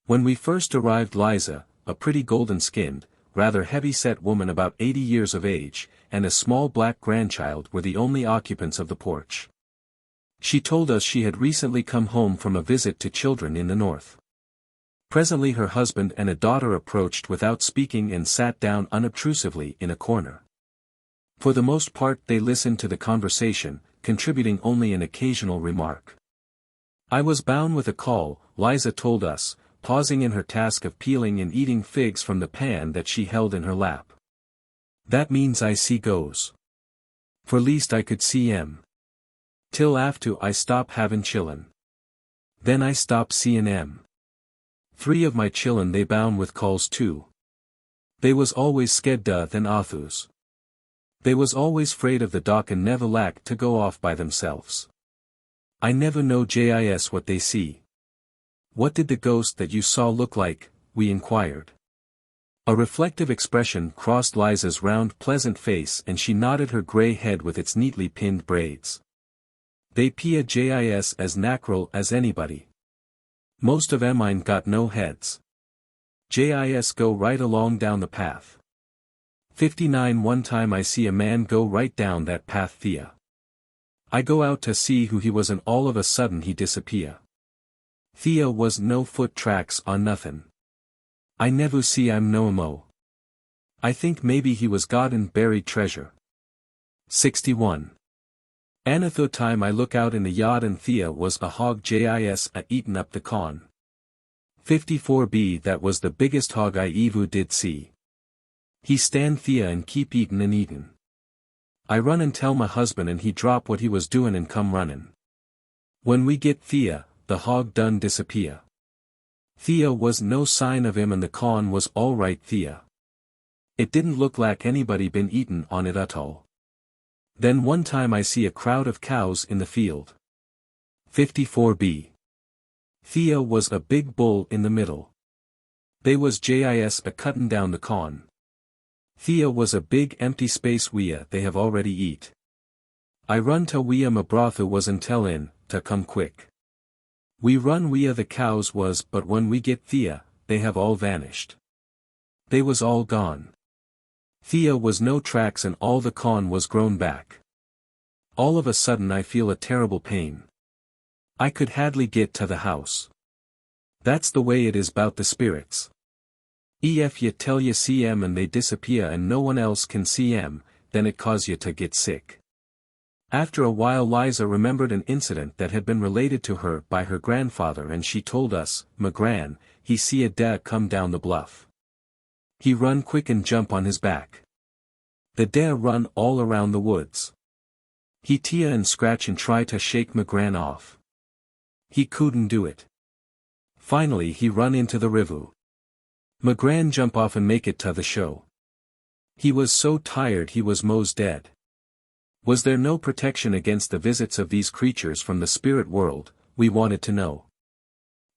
When we first arrived Liza, a pretty golden-skinned, rather heavy-set woman about 80 years of age, and a small black grandchild were the only occupants of the porch. She told us she had recently come home from a visit to children in the north. Presently her husband and a daughter approached without speaking and sat down unobtrusively in a corner. For the most part they listened to the conversation, contributing only an occasional remark. I was bound with a call, Liza told us, pausing in her task of peeling and eating figs from the pan that she held in her lap. That means I see goes. For least I could see 'em. Till after I stop having chillin'. Then I stop seein' 'em. 3 of my chillin' they bound with calls too. They was always sked than authors. They was always fraid of the dock and never lacked to go off by themselves. I never know jis what they see. What did the ghost that you saw look like? We inquired. A reflective expression crossed Liza's round pleasant face and she nodded her grey head with its neatly pinned braids. They pia jis as natural as anybody. Most of 'em ain't got no heads. Jis go right along down the path. 59 One time I see a man go right down that path Thea. I go out to see who he was and all of a sudden he disappear. Thea was no foot tracks on nothin'. I never see no mo. I think maybe he was gotten buried treasure. 61. Another time I look out in the yard and Thea was a hog jis a eatin' up the corn. 54b That was the biggest hog I ever did see. He stand Thea and keep eatin' and eatin'. I run and tell my husband and he drop what he was doin' and come runnin'. When we get Thea, the hog done disappear. Thea was no sign of him and the corn was all right Thea. It didn't look like anybody been eatin' on it at all. Then one time I see a crowd of cows in the field. 54b. Thea was a big bull in the middle. They was jis a cuttin' down the corn. Thea was a big empty space wea they have already eat. I run to wea my brother was and tell in, to come quick. We run wea the cows was but when we get Thea, they have all vanished. They was all gone. Thea was no tracks and all the corn was grown back. All of a sudden I feel a terrible pain. I could hardly get to the house. That's the way it is 'bout the spirits. If you tell you see 'em and they disappear and no one else can see 'em, then it cause you to get sick. After a while Liza remembered an incident that had been related to her by her grandfather and she told us, "Ma gran, he see a dad come down the bluff. He run quick and jump on his back. The dad run all around the woods. He tia and scratch and try to shake ma gran off. He couldn't do it. Finally he run into the river. Ma gran jump off and make it to the show. He was so tired he was mos dead. Was there no protection against the visits of these creatures from the spirit world, we wanted to know.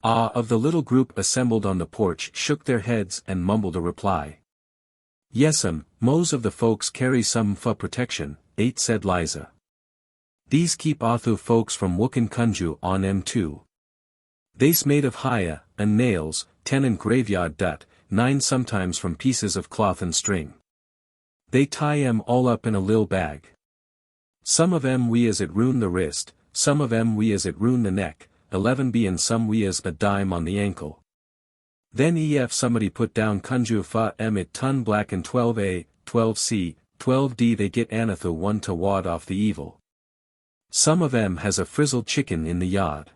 Of the little group assembled on the porch shook their heads and mumbled a reply. Yes'm, mos of the folks carry some for protection, said Liza. These keep Arthur folks from wookin' kunju on 'em too. They's made of haya, and nails, 10 and graveyard dut, 9 sometimes from pieces of cloth and string. They tie 'em all up in a lil bag. Some of 'em we as it ruin the wrist, some of 'em we as it ruin the neck, 11b and some we as a dime on the ankle. Then somebody put down kunju fa it ton black and 12a, 12c, 12d they get another one to ward off the evil. Some of 'em has a frizzled chicken in the yard.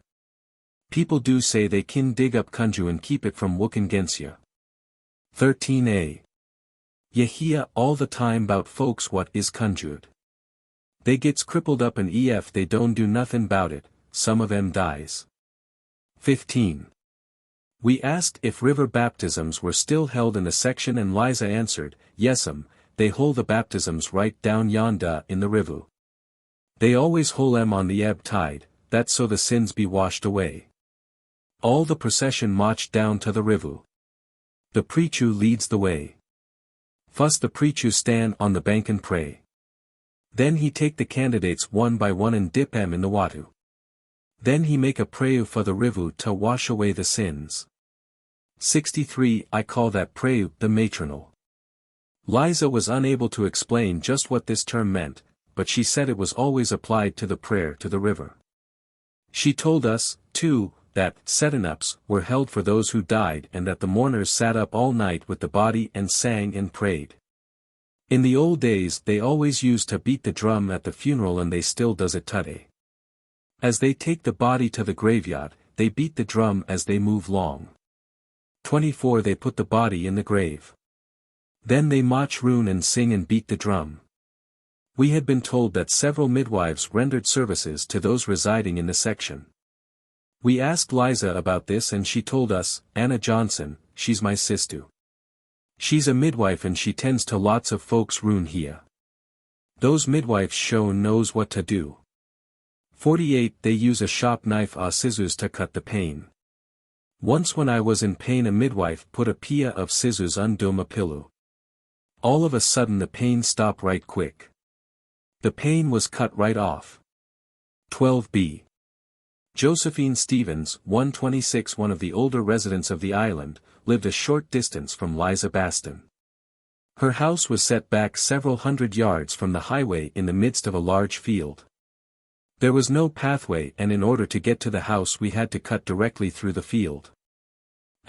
People do say they kin dig up kunju and keep it from wookin' 'gainst ya. 13a. Ya hear all the time 'bout folks what is conjured. They gets crippled up and they don't do nothing 'bout it, some of 'em dies. 15. We asked if river baptisms were still held in the section and Liza answered, yes'm, they hold the baptisms right down yonda in the river. They always hold 'em on the ebb tide, that's so the sins be washed away. All the procession marched down to the river. The preacher leads the way. First the preacher stand on the bank and pray. Then he take the candidates one by one and dip 'em in the water. Then he make a prayer for the river to wash away the sins. 63 I call that prayer the matronal. Liza was unable to explain just what this term meant, but she said it was always applied to the prayer to the river. She told us, too, that setting-ups were held for those who died and that the mourners sat up all night with the body and sang and prayed. In the old days they always used to beat the drum at the funeral and they still does it today. As they take the body to the graveyard, they beat the drum as they move long. 24 They put the body in the grave. Then they march roon and sing and beat the drum. We had been told that several midwives rendered services to those residing in the section. We asked Liza about this and she told us, Anna Johnson, she's my sister. She's a midwife and she tends to lots of folks roon here. Those midwives show knows what to do. 48 They use a sharp knife or scissors to cut the pain. Once when I was in pain a midwife put a pair of scissors under my pillow. All of a sudden the pain stopped right quick. The pain was cut right off. 12b. Josephine Stevens, 126 one of the older residents of the island, lived a short distance from Liza Baston. Her house was set back several hundred yards from the highway in the midst of a large field. There was no pathway and in order to get to the house we had to cut directly through the field.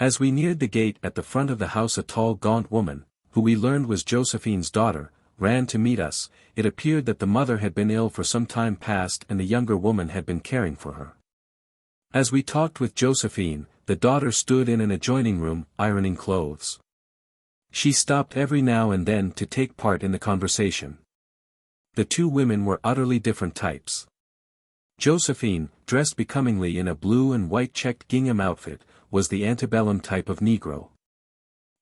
As we neared the gate at the front of the house a tall gaunt woman, who we learned was Josephine's daughter, ran to meet us. It appeared that the mother had been ill for some time past and the younger woman had been caring for her. As we talked with Josephine, the daughter stood in an adjoining room, ironing clothes. She stopped every now and then to take part in the conversation. The two women were utterly different types. Josephine, dressed becomingly in a blue and white checked gingham outfit, was the antebellum type of Negro.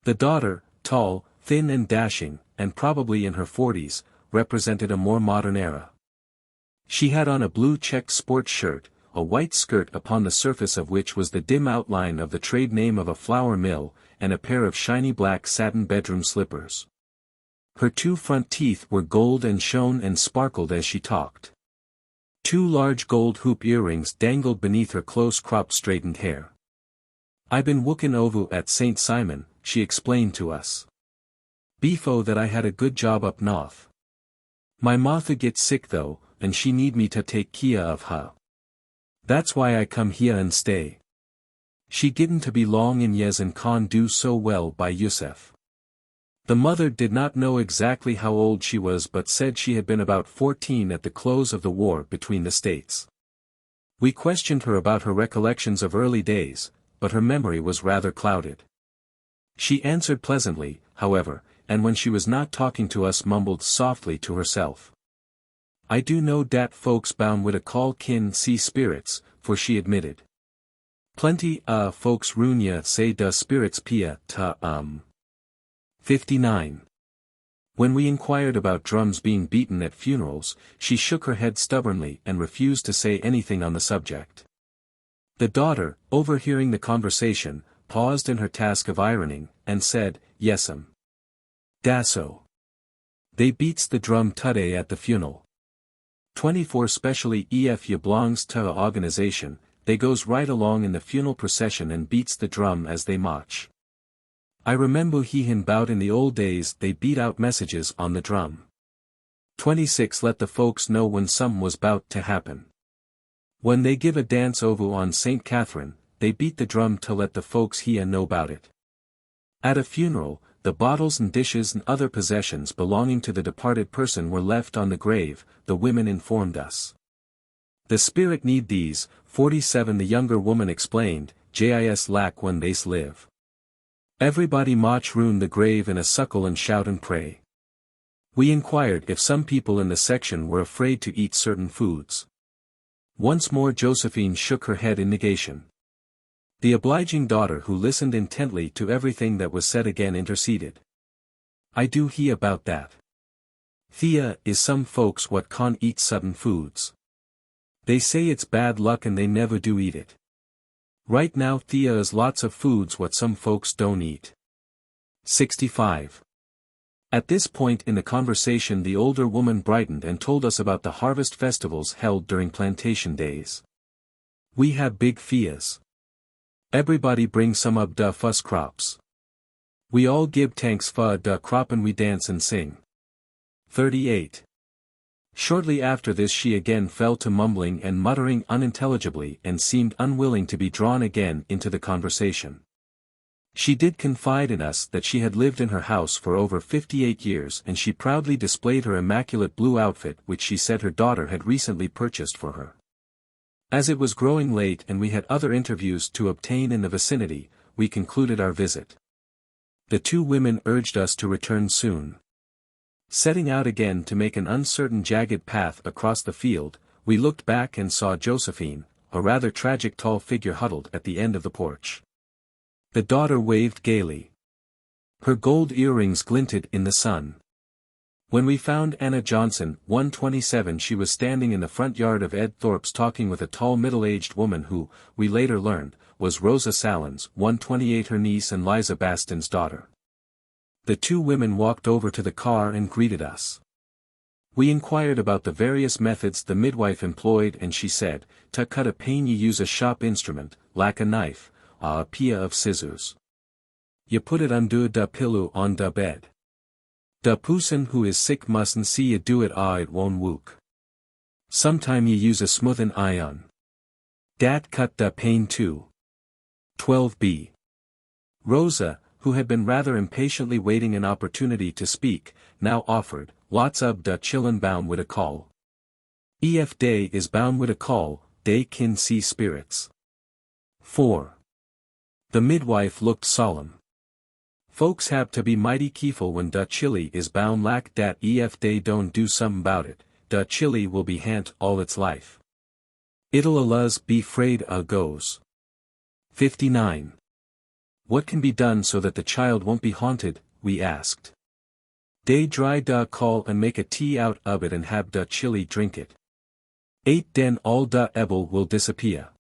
The daughter, tall, thin and dashing, and probably in her 40s, represented a more modern era. She had on a blue checked sports shirt, a white skirt upon the surface of which was the dim outline of the trade name of a flour mill, and a pair of shiny black satin bedroom slippers. Her two front teeth were gold and shone and sparkled as she talked. Two large gold hoop earrings dangled beneath her close-cropped straightened hair. "I been wookin' over at St. Simon," she explained to us. "Befo that I had a good job up north. My Martha gets sick though, and she need me to take keer of her. That's why I come here and stay. She gittin' to be long in years and can't do so well by Yusef." The mother did not know exactly how old she was but said she had been about 14 at the close of the war between the states. We questioned her about her recollections of early days, but her memory was rather clouded. She answered pleasantly, however, and when she was not talking to us mumbled softly to herself. "I do know dat folks bound wid a call kin see spirits," for she admitted. "Plenty folks roon ya say da spirits pia ta 59. When we inquired about drums being beaten at funerals, she shook her head stubbornly and refused to say anything on the subject. The daughter, overhearing the conversation, paused in her task of ironing, and said, "Yes'm. Dasso. They beats the drum today at the funeral. 24 specially if ya belongs to a organization, they goes right along in the funeral procession and beats the drum as they march. I remember he hin bout in the old days they beat out messages on the drum. 26 let the folks know when some was bout to happen. When they give a dance over on St. Catherine, they beat the drum to let the folks here know bout it. At a funeral, the bottles and dishes and other possessions belonging to the departed person were left on the grave, the women informed us. The spirit need these, 47 the younger woman explained, jis lack when they's live. Everybody march round the grave in a suckle and shout and pray. We inquired if some people in the section were afraid to eat certain foods. Once more Josephine shook her head in negation. The obliging daughter who listened intently to everything that was said again interceded. "I do hear about that. Thea is some folks what can't eat sudden foods. They say it's bad luck and they never do eat it. Right now Thea is lots of foods what some folks don't eat." 65. At this point in the conversation the older woman brightened and told us about the harvest festivals held during plantation days. "We have big feas. Everybody bring some of da fuss crops. We all give thanks fa da crop and we dance and sing." 38. Shortly after this she again fell to mumbling and muttering unintelligibly and seemed unwilling to be drawn again into the conversation. She did confide in us that she had lived in her house for over 58 years and she proudly displayed her immaculate blue outfit which she said her daughter had recently purchased for her. As it was growing late and we had other interviews to obtain in the vicinity, we concluded our visit. The two women urged us to return soon. Setting out again to make an uncertain jagged path across the field, we looked back and saw Josephine, a rather tragic tall figure huddled at the end of the porch. The daughter waved gaily. Her gold earrings glinted in the sun. When we found Anna Johnson, 127, she was standing in the front yard of Ed Thorpe's talking with a tall middle-aged woman who, we later learned, was Rosa Salins, 128, her niece and Liza Baston's daughter. The two women walked over to the car and greeted us. We inquired about the various methods the midwife employed and she said, "To cut a pain you use a sharp instrument, like a knife, a pair of scissors. You put it under the pillow on the bed. The person who is sick mustn't see you do it or it won't work. Sometime you use a smoothing iron. Dat cut the pain too." 12b. Rosa, who had been rather impatiently waiting an opportunity to speak, now offered, "Lots of da chillin' bound wid a call. Ef dey is bound wid a call, dey kin see spirits." 4. The midwife looked solemn. "Folks have to be mighty keeful when da chilly is bound lak dat. Ef dey don't do something bout it, da chilly will be hant all its life. It'll alluz be 'fraid a goes." 59. What can be done so that the child won't be haunted, we asked. "Dey dry da call and make a tea out of it and have da chilly drink it. 8 Den all da ebel will disappear.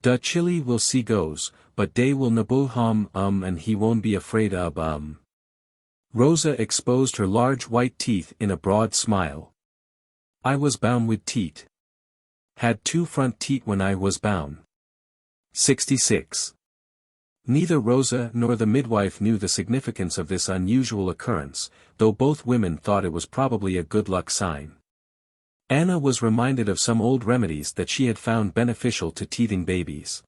Da chilly will see goes, but dey will nabu harm and he won't be afraid of Rosa exposed her large white teeth in a broad smile. "I was bound with teeth. Had 2 front teeth when I was bound." 66. Neither Rosa nor the midwife knew the significance of this unusual occurrence, though both women thought it was probably a good luck sign. Anna was reminded of some old remedies that she had found beneficial to teething babies.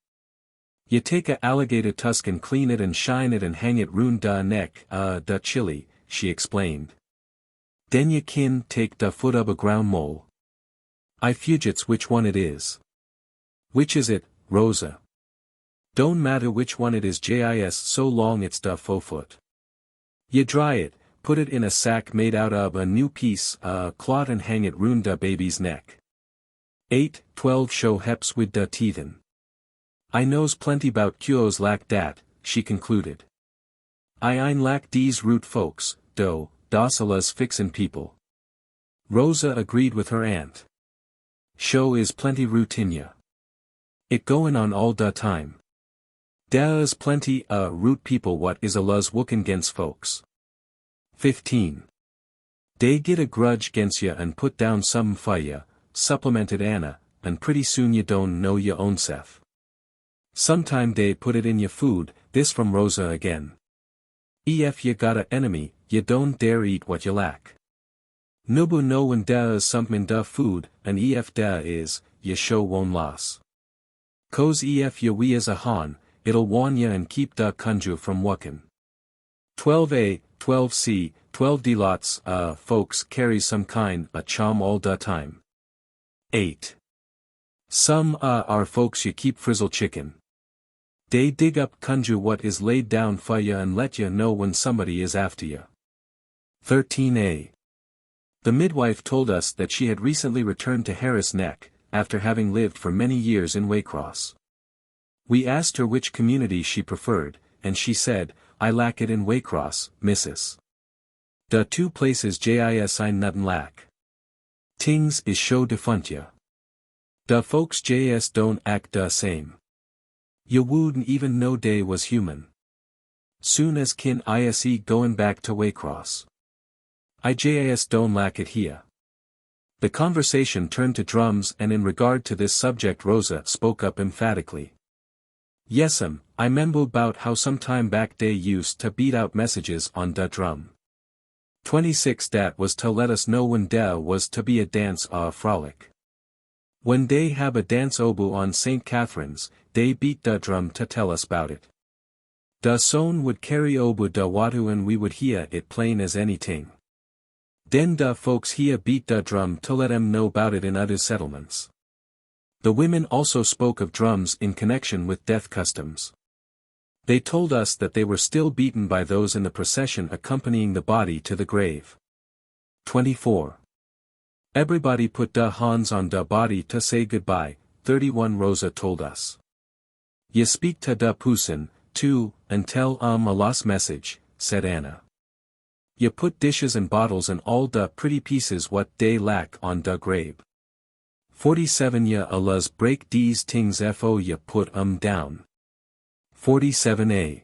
"You take a alligator tusk and clean it and shine it and hang it round da neck, da chilly," she explained. "Den you kin take da foot of a ground mole. I fugits which one it is." "Which is it, Rosa?" "Don't matter which one it is jis so long it's da foot. You dry it, put it in a sack made out of a new piece cloth and hang it round da baby's neck. 8-12 show heps wid da teethin. I knows plenty bout cures lak dat," she concluded. "I ein lak dese root folks, dough, docilas fixin' people." Rosa agreed with her aunt. "Show is plenty routine ya. It goin' on all da time. Dere is plenty root people what is alluz wookin' 'gainst folks." 15. "Dey git a grudge 'gainst ya and put down some for ya," supplemented Anna, "and pretty soon you don't know ya own self. Sometime dey put it in ya food." This from Rosa again. "Ef ya got a enemy, ya don't dare eat what ya lack. Nubu know when dere is something in da food, and ef dere is, ya show won't loss. Cause ef ya we as a han, it'll warn ya and keep da conjure from wuckin'." 12a, 12c, 12d lots folks carries some kind a charm all da time. 8. Some are folks you keep frizzle chicken. Dey dig up conjure what is laid down for ya and let ya know when somebody is after ya. 13a. The midwife told us that she had recently returned to Harris Neck, after having lived for many years in Waycross. We asked her which community she preferred, and she said, "I lack it in Waycross, missus. Da 2 places jis I nuttin' lack. Tings is show defunt ya. Da folks js don't act da same. Ya wouldn't even know dey was human. Soon as kin ise goin' back to Waycross. I jis don't lack it here." The conversation turned to drums, and in regard to this subject Rosa spoke up emphatically. "Yes'm, I 'member 'bout how some time back dey used to beat out messages on da drum. 26 dat was to let us know when dere was to be a dance or a frolic. When dey have a dance obu on St. Catherine's, dey beat da drum to tell us 'bout it. Da son would carry obu da watu and we would hear it plain as anything. Den da folks here beat da drum to let 'em know 'bout it in other settlements." The women also spoke of drums in connection with death customs. They told us that they were still beaten by those in the procession accompanying the body to the grave. 24. Everybody put da hands on da body to say goodbye, 31 Rosa told us. Ye speak to da Poussin, too, and tell a lost message, said Anna. Ye put dishes and bottles and all da pretty pieces what they lack on da grave. 47 Ye Allahs break these things fo ye put down. 47a.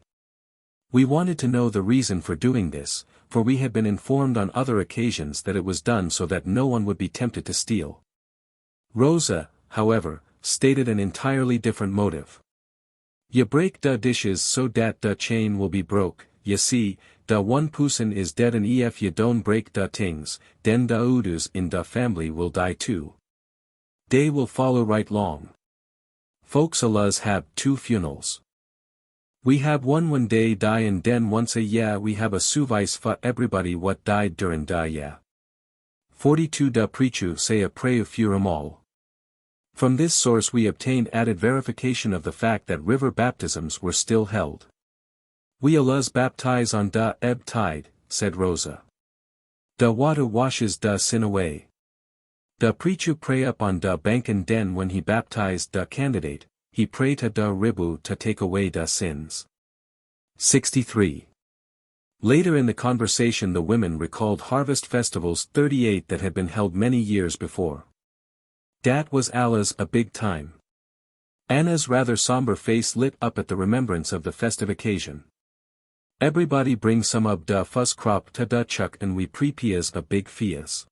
We wanted to know the reason for doing this, for we had been informed on other occasions that it was done so that no one would be tempted to steal. Rosa, however, stated an entirely different motive. Ye break da dishes so dat da chain will be broke, ye see, da one Poussin is dead and if ye don't break da things, den da Hoodoos in da family will die too. They will follow right long. Folks Allahs have 2 funerals. We have one day die and den once a year we have a suvice for everybody what died during da year. 42 Da preachu say a pray funeral all. From this source we obtained added verification of the fact that river baptisms were still held. We Allahs baptize on da ebb tide, said Rosa. Da water washes da sin away. Da preachu pray up on da bank and den when he baptized da candidate, he pray to da ribu to take away da sins. 63. Later in the conversation the women recalled harvest festivals 38 that had been held many years before. Dat was Allah's a big time. Anna's rather somber face lit up at the remembrance of the festive occasion. Everybody bring some of da fuss crop to da chuck and we prepias a big fias.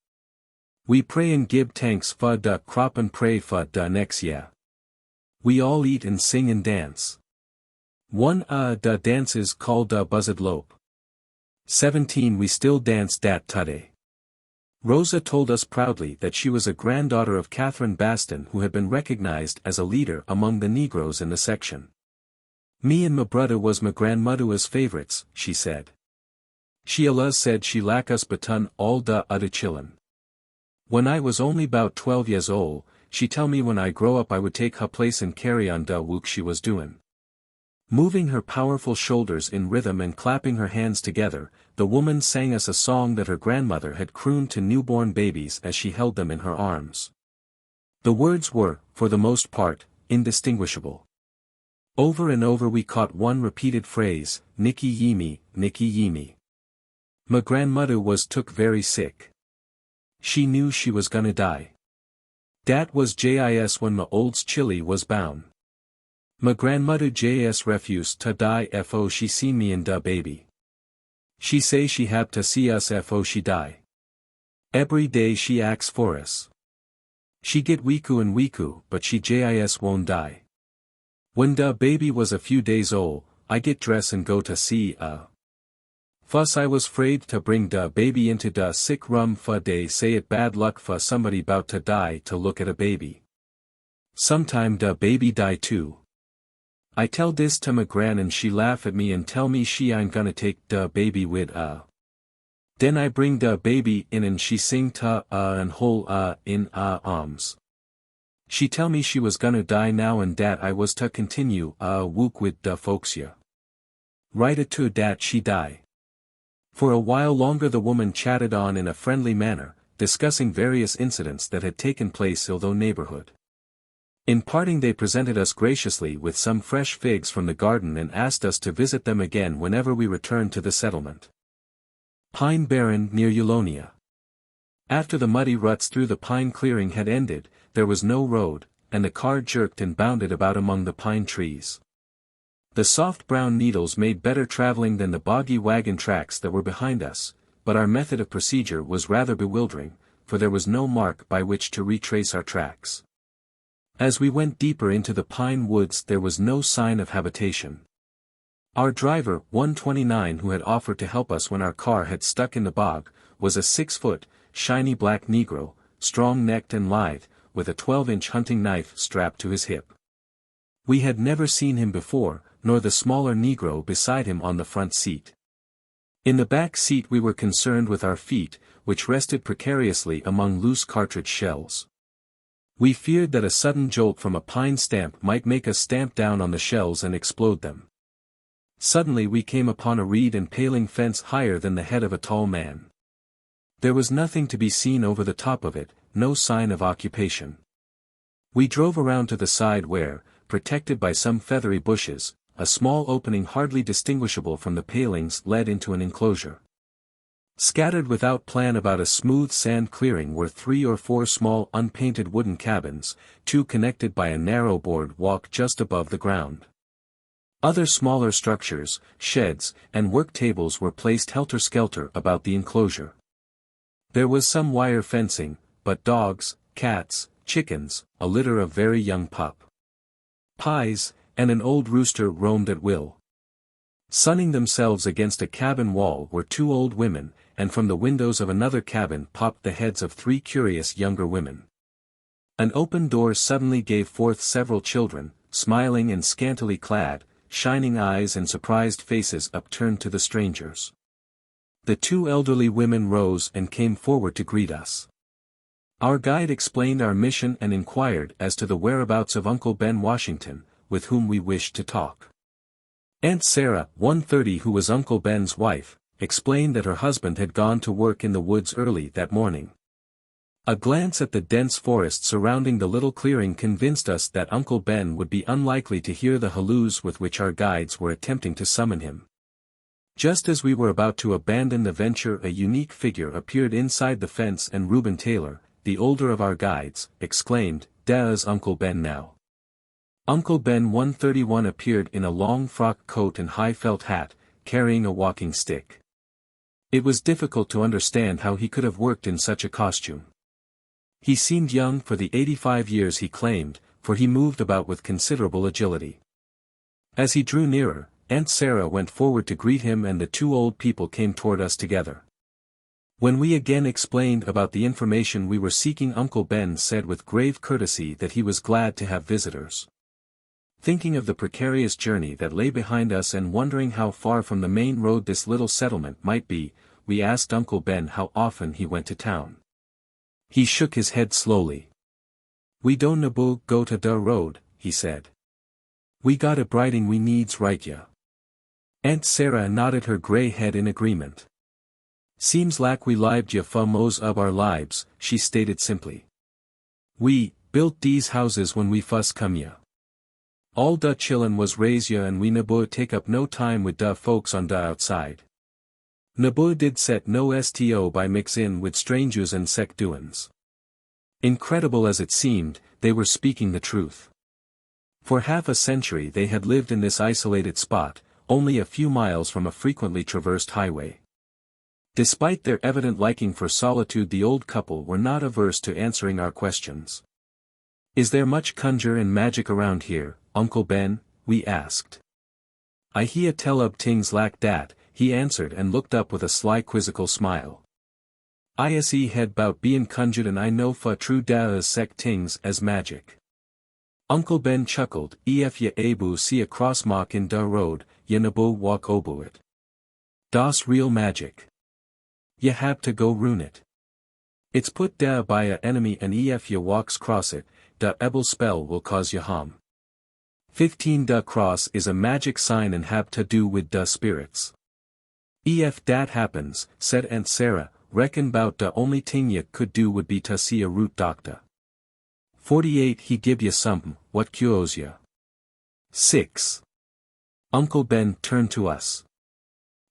We pray and give thanks for da crop and pray for da next year. We all eat and sing and dance. One da dances called da buzzard lope. 17 We still dance dat today. Rosa told us proudly that she was a granddaughter of Catherine Baston who had been recognized as a leader among the Negroes in the section. Me and my brother was my grandmother's favorites, she said. She Allah said she lack us batun all da other chillin. When I was only about 12 years old, she tell me when I grow up I would take her place and carry on da work she was doing. Moving her powerful shoulders in rhythm and clapping her hands together, the woman sang us a song that her grandmother had crooned to newborn babies as she held them in her arms. The words were, for the most part, indistinguishable. Over and over we caught one repeated phrase, Nikki Yimi, Nikki Yimi. My grandmother was took very sick. She knew she was gonna die. Dat was jis when my old's chili was bound. My grandmother jis refused to die fo she seen me and da baby. She say she had to see us fo she die. Every day she acts for us. She get weaku but she jis won't die. When da baby was a few days old, I get dress and go to see fuss I was afraid to bring da baby into da sick room fa they say it bad luck fa somebody bout to die to look at a baby. Sometime da baby die too. I tell this to my gran and she laugh at me and tell me she ain't gonna take da baby with Then I bring da baby in and she sing ta and hold in arms. She tell me she was gonna die now and dat I was to continue wook with da folks ya. Right at to dat she die. For a while longer the woman chatted on in a friendly manner, discussing various incidents that had taken place in the neighborhood. In parting they presented us graciously with some fresh figs from the garden and asked us to visit them again whenever we returned to the settlement. Pine Barren near Eulonia. After the muddy ruts through the pine clearing had ended, there was no road, and the car jerked and bounded about among the pine trees. The soft brown needles made better traveling than the boggy wagon tracks that were behind us, but our method of procedure was rather bewildering, for there was no mark by which to retrace our tracks. As we went deeper into the pine woods there was no sign of habitation. Our driver, 129 who had offered to help us when our car had stuck in the bog, was a 6-foot, shiny black Negro, strong-necked and lithe, with a 12-inch hunting knife strapped to his hip. We had never seen him before, nor the smaller Negro beside him on the front seat. In the back seat we were concerned with our feet, which rested precariously among loose cartridge shells. We feared that a sudden jolt from a pine stamp might make us stamp down on the shells and explode them. Suddenly we came upon a reed and paling fence higher than the head of a tall man. There was nothing to be seen over the top of it, no sign of occupation. We drove around to the side where, protected by some feathery bushes, a small opening hardly distinguishable from the palings led into an enclosure. Scattered without plan about a smooth sand clearing were 3 or 4 small unpainted wooden cabins, 2 connected by a narrow board walk just above the ground. Other smaller structures, sheds, and work tables were placed helter-skelter about the enclosure. There was some wire fencing, but dogs, cats, chickens, a litter of very young pies, and an old rooster roamed at will. Sunning themselves against a cabin wall were 2 old women, and from the windows of another cabin popped the heads of 3 curious younger women. An open door suddenly gave forth several children, smiling and scantily clad, shining eyes and surprised faces upturned to the strangers. The 2 elderly women rose and came forward to greet us. Our guide explained our mission and inquired as to the whereabouts of Uncle Ben Washington, with whom we wished to talk. Aunt Sarah, 130, who was Uncle Ben's wife, explained that her husband had gone to work in the woods early that morning. A glance at the dense forest surrounding the little clearing convinced us that Uncle Ben would be unlikely to hear the halloos with which our guides were attempting to summon him. Just as we were about to abandon the venture, a unique figure appeared inside the fence, and Reuben Taylor, the older of our guides, exclaimed, "Da's Uncle Ben now." Uncle Ben 131 appeared in a long frock coat and high felt hat, carrying a walking stick. It was difficult to understand how he could have worked in such a costume. He seemed young for the 85 years he claimed, for he moved about with considerable agility. As he drew nearer, Aunt Sarah went forward to greet him, and the 2 old people came toward us together. When we again explained about the information we were seeking, Uncle Ben said with grave courtesy that he was glad to have visitors. Thinking of the precarious journey that lay behind us and wondering how far from the main road this little settlement might be, we asked Uncle Ben how often he went to town. He shook his head slowly. "We don't nabo go to da road," he said. "We got a briding we needs right ya." Aunt Sarah nodded her gray head in agreement. "Seems lak we lived ya fa most of our lives," she stated simply. "We built these houses when we fuss come ya. All da chillun was raise ya, and we nabo take up no time with da folks on da outside. Nabo did set no sto by mix in with strangers and sec doins." Incredible as it seemed, they were speaking the truth. For half a century they had lived in this isolated spot, only a few miles from a frequently traversed highway. Despite their evident liking for solitude, the old couple were not averse to answering our questions. "Is there much conjure and magic around here, Uncle Ben?" we asked. "I hear tell of tings lak dat," he answered, and looked up with a sly quizzical smile. "Ise head bout bein' conjured, and I know fa true da as sec tings as magic." Uncle Ben chuckled. "Ef ya abu see a cross mark in da road, ya nabo walk obu it. Das real magic. Ya hab to go ruin it. It's put da by a enemy, and ef ya walks cross it, da ebel spell will cause ya harm. 15 Da cross is a magic sign and have to do with da spirits. Ef dat happens," said Aunt Sarah, "reckon bout da only ting ya could do would be ta see a root doctor. 48 he gib ya somethin' what cures ya." 6. Uncle Ben turned to us.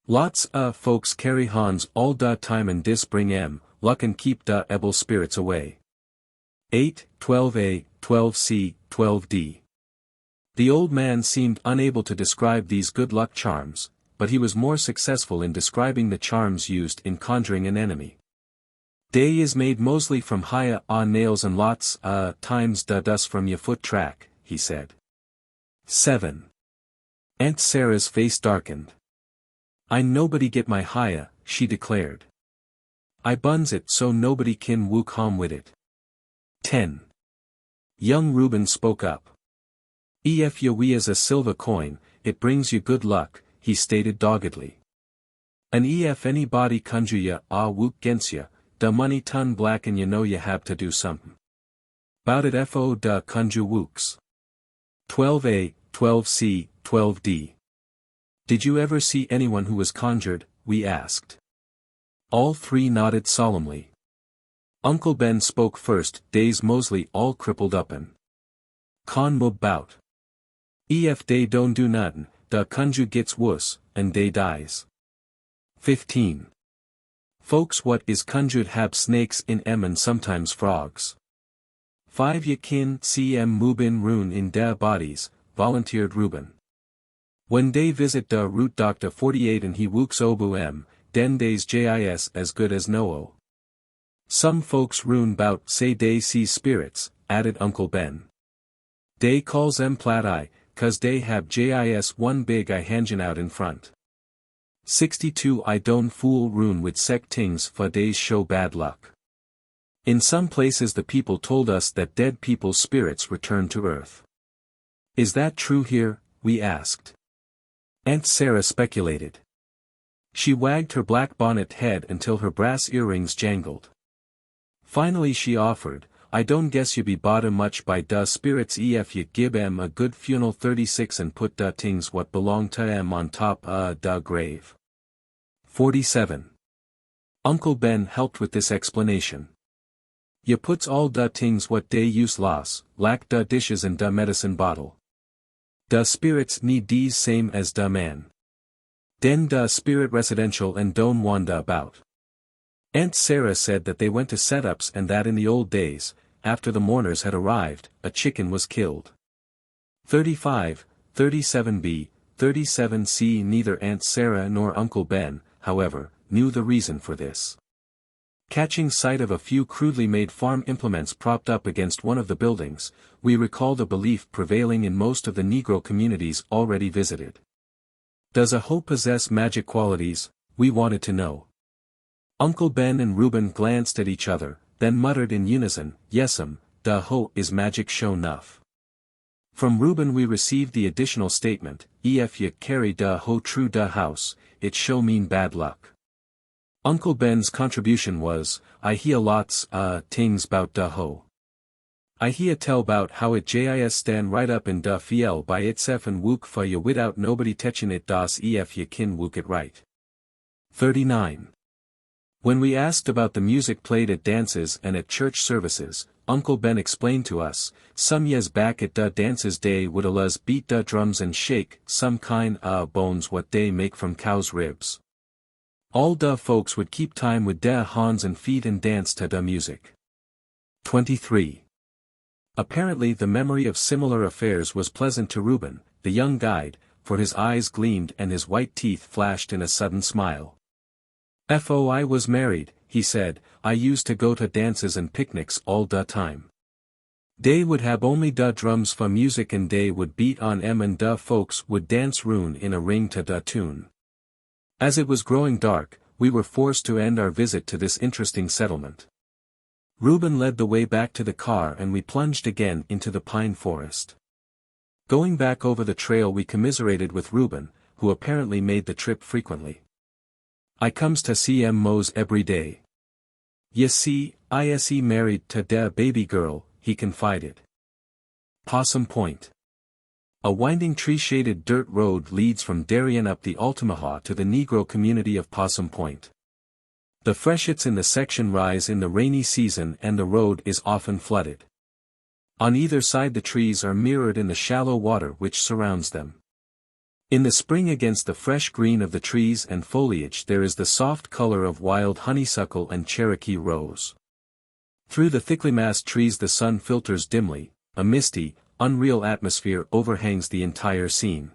"Lots folks carry hans all da time, and dis bring luck and keep da ebel spirits away. 8, 12a, 12c, 12d. The old man seemed unable to describe these good luck charms, but he was more successful in describing the charms used in conjuring an enemy. "Day is made mostly from high nails and lots times da dust from ya foot track," he said. 7. Aunt Sarah's face darkened. "I nobody get my haya," she declared. "I buns it so nobody kin wook home with it." 10. Young Reuben spoke up. "Ef ya we as a silver coin, it brings you good luck," he stated doggedly. "And ef anybody conjure ya wook gents ya, da money ton black, and you know ya hab to do somethin' 'bout it fo da conjure wooks." 12a, 12c, 12d. Did you ever see anyone who was conjured? We asked. All three nodded solemnly. Uncle Ben spoke first. Days Mosley all crippled up'n. Con mub bout. Ef dey don't do nothin', da conjure gets wuss, and dey dies. 15. Folks what is conjured hab snakes in em and sometimes frogs. 5 Ye kin see em mubin rune in da bodies, volunteered Reuben. When dey visit da root doctor 48 and he wooks obu em, den days jis as good as no. Some folks rune bout say dey see spirits, added Uncle Ben. Dey calls em plat eye, cause dey hab jis one big eye hangin' out in front. 62 I don't fool rune with sec tings for days show bad luck. In some places the people told us that dead people's spirits return to earth. Is that true here? We asked. Aunt Sarah speculated. She wagged her black bonnet head until her brass earrings jangled. Finally she offered, I don't guess you be bother much by da spirits ef you gib em a good funeral 36 and put da tings what belong to em on top da grave. 47. Uncle Ben helped with this explanation. Ya puts all da tings what dey use loss, lack da dishes and da medicine bottle. Da spirits need dese same as da man. Den da spirit residential and don't wanda about. Aunt Sarah said that they went to setups and that in the old days, after the mourners had arrived, a chicken was killed. 35, 37b, 37c Neither Aunt Sarah nor Uncle Ben, however, knew the reason for this. Catching sight of a few crudely made farm implements propped up against one of the buildings, we recall the belief prevailing in most of the Negro communities already visited. Does a hoe possess magic qualities? We wanted to know. Uncle Ben and Reuben glanced at each other, then muttered in unison, Yes'm, da hoe is magic show nuff. From Reuben we received the additional statement, Ef ye carry da hoe true da house, it show mean bad luck. Uncle Ben's contribution was, I hear lots, tings bout da hoe. I hear tell bout how it jis stand right up in da fiel by itself and wook fa ye without nobody techin it das ef ye kin wook it right. 39. When we asked about the music played at dances and at church services, Uncle Ben explained to us, some years back at da dances day would aluz beat da drums and shake some kind bones what they make from cow's ribs. All da folks would keep time with da hands and feet and dance to da music. 23. Apparently the memory of similar affairs was pleasant to Reuben, the young guide, for his eyes gleamed and his white teeth flashed in a sudden smile. I was married, he said, I used to go to dances and picnics all da time. Dey would have only da drums for music and dey would beat on em and da folks would dance rune in a ring to da tune. As it was growing dark, we were forced to end our visit to this interesting settlement. Reuben led the way back to the car and we plunged again into the pine forest. Going back over the trail we commiserated with Reuben, who apparently made the trip frequently. I comes to see em Mose every day. Ye see, ise married to da baby girl, he confided. Possum Point. A winding tree-shaded dirt road leads from Darien up the Altamaha to the Negro community of Possum Point. The freshets in the section rise in the rainy season and the road is often flooded. On either side the trees are mirrored in the shallow water which surrounds them. In the spring against the fresh green of the trees and foliage there is the soft color of wild honeysuckle and Cherokee rose. Through the thickly massed trees the sun filters dimly, a misty, unreal atmosphere overhangs the entire scene.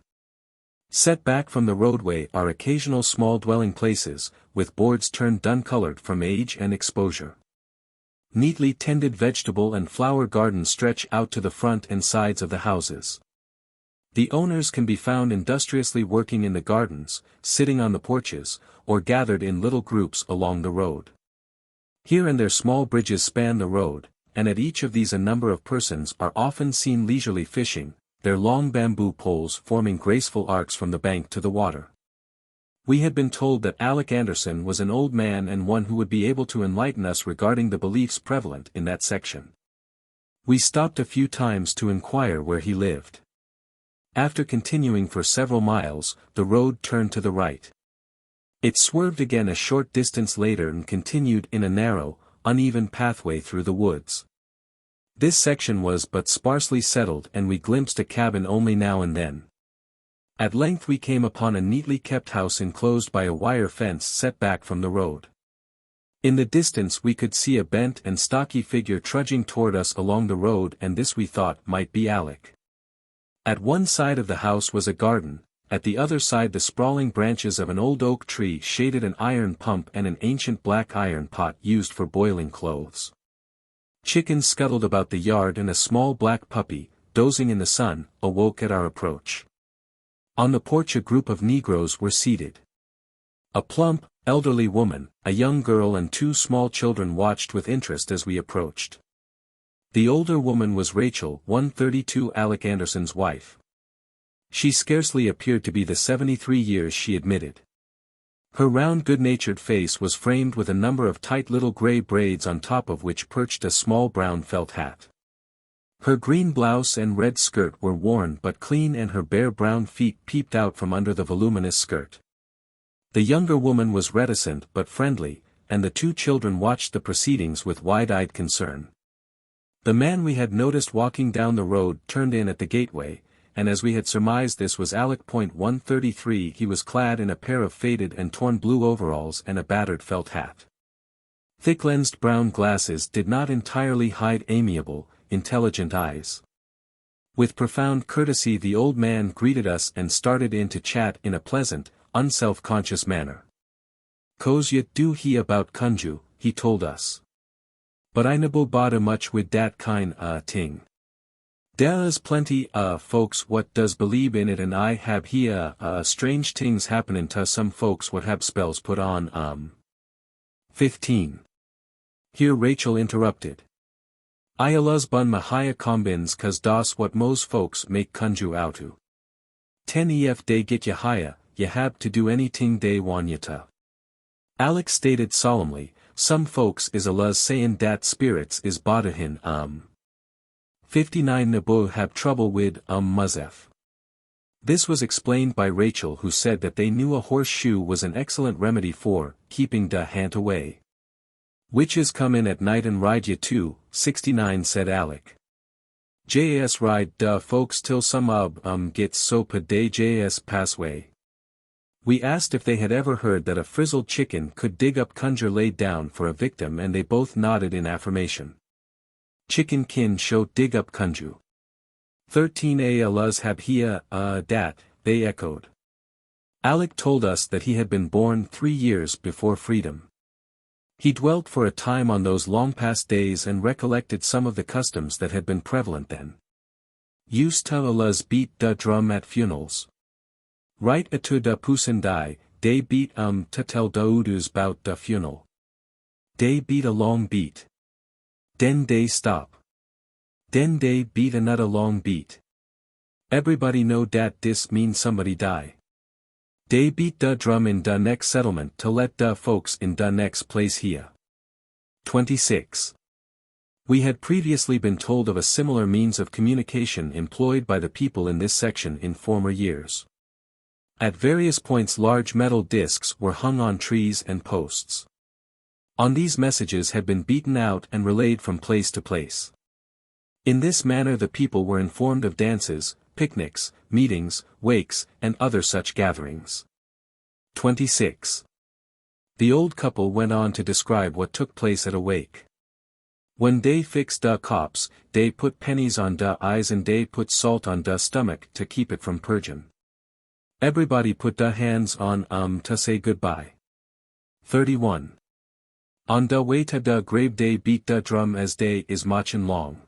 Set back from the roadway are occasional small dwelling places, with boards turned dun-colored from age and exposure. Neatly tended vegetable and flower gardens stretch out to the front and sides of the houses. The owners can be found industriously working in the gardens, sitting on the porches, or gathered in little groups along the road. Here and there small bridges span the road, and at each of these a number of persons are often seen leisurely fishing, their long bamboo poles forming graceful arcs from the bank to the water. We had been told that Alec Anderson was an old man and one who would be able to enlighten us regarding the beliefs prevalent in that section. We stopped a few times to inquire where he lived. After continuing for several miles, the road turned to the right. It swerved again a short distance later and continued in a narrow, uneven pathway through the woods. This section was but sparsely settled and we glimpsed a cabin only now and then. At length we came upon a neatly kept house enclosed by a wire fence set back from the road. In the distance we could see a bent and stocky figure trudging toward us along the road, and this we thought might be Alec. At one side of the house was a garden, at the other side the sprawling branches of an old oak tree shaded an iron pump and an ancient black iron pot used for boiling clothes. Chickens scuttled about the yard and a small black puppy, dozing in the sun, awoke at our approach. On the porch a group of Negroes were seated. A plump, elderly woman, a young girl and two small children watched with interest as we approached. The older woman was Rachel, 132 Alec Anderson's wife. She scarcely appeared to be the 73 years she admitted. Her round good-natured face was framed with a number of tight little gray braids on top of which perched a small brown felt hat. Her green blouse and red skirt were worn but clean and her bare brown feet peeped out from under the voluminous skirt. The younger woman was reticent but friendly, and the two children watched the proceedings with wide-eyed concern. The man we had noticed walking down the road turned in at the gateway, and as we had surmised this was Alec. 133. He was clad in a pair of faded and torn blue overalls and a battered felt hat. Thick-lensed brown glasses did not entirely hide amiable, intelligent eyes. With profound courtesy the old man greeted us and started in to chat in a pleasant, unself-conscious manner. "Cause yet do he about Kunju," he told us. "But I nabo bother much with dat kind ting. There is plenty folks what does believe in it, and I hab here strange things happenin' to some folks what hab spells put on 15. Here Rachel interrupted. "I aluz bun mahaya combins cause das what most folks make Kunju outu. 10 ef they get ya haya, ya hab to do anything they want ya to." Alec stated solemnly, "Some folks is aluz sayin' dat spirits is boderhin 59 Nabo have trouble with Muzef." This was explained by Rachel, who said that they knew a horseshoe was an excellent remedy for keeping da hant away. "Witches come in at night and ride ya too," 69 said Alec. "Jas ride da folks till some ob gets so pa day jas pass way." We asked if they had ever heard that a frizzled chicken could dig up conjure laid down for a victim, and they both nodded in affirmation. "Chicken kin show dig up kunju." 13 aluz hab hia dat, they echoed. Alec told us that he had been born 3 years before freedom. He dwelt for a time on those long-past days and recollected some of the customs that had been prevalent then. "Used to aluz beat da drum at funerals. Right atu da pusendai, they beat to tell da udus bout da funeral. They beat a long beat. Den they stop. Den they beat another long beat. Everybody know dat dis mean somebody die. They beat da drum in da next settlement to let da folks in da next place here." 26. We had previously been told of a similar means of communication employed by the people in this section in former years. At various points large metal discs were hung on trees and posts. On these messages had been beaten out and relayed from place to place. In this manner the people were informed of dances, picnics, meetings, wakes, and other such gatherings. 26. The old couple went on to describe what took place at a wake. "When they fix da cops, they put pennies on da eyes and they put salt on da stomach to keep it from purgin'. Everybody put da hands on to say goodbye." 31. On da way to da grave they beat da drum as day is marchin' long.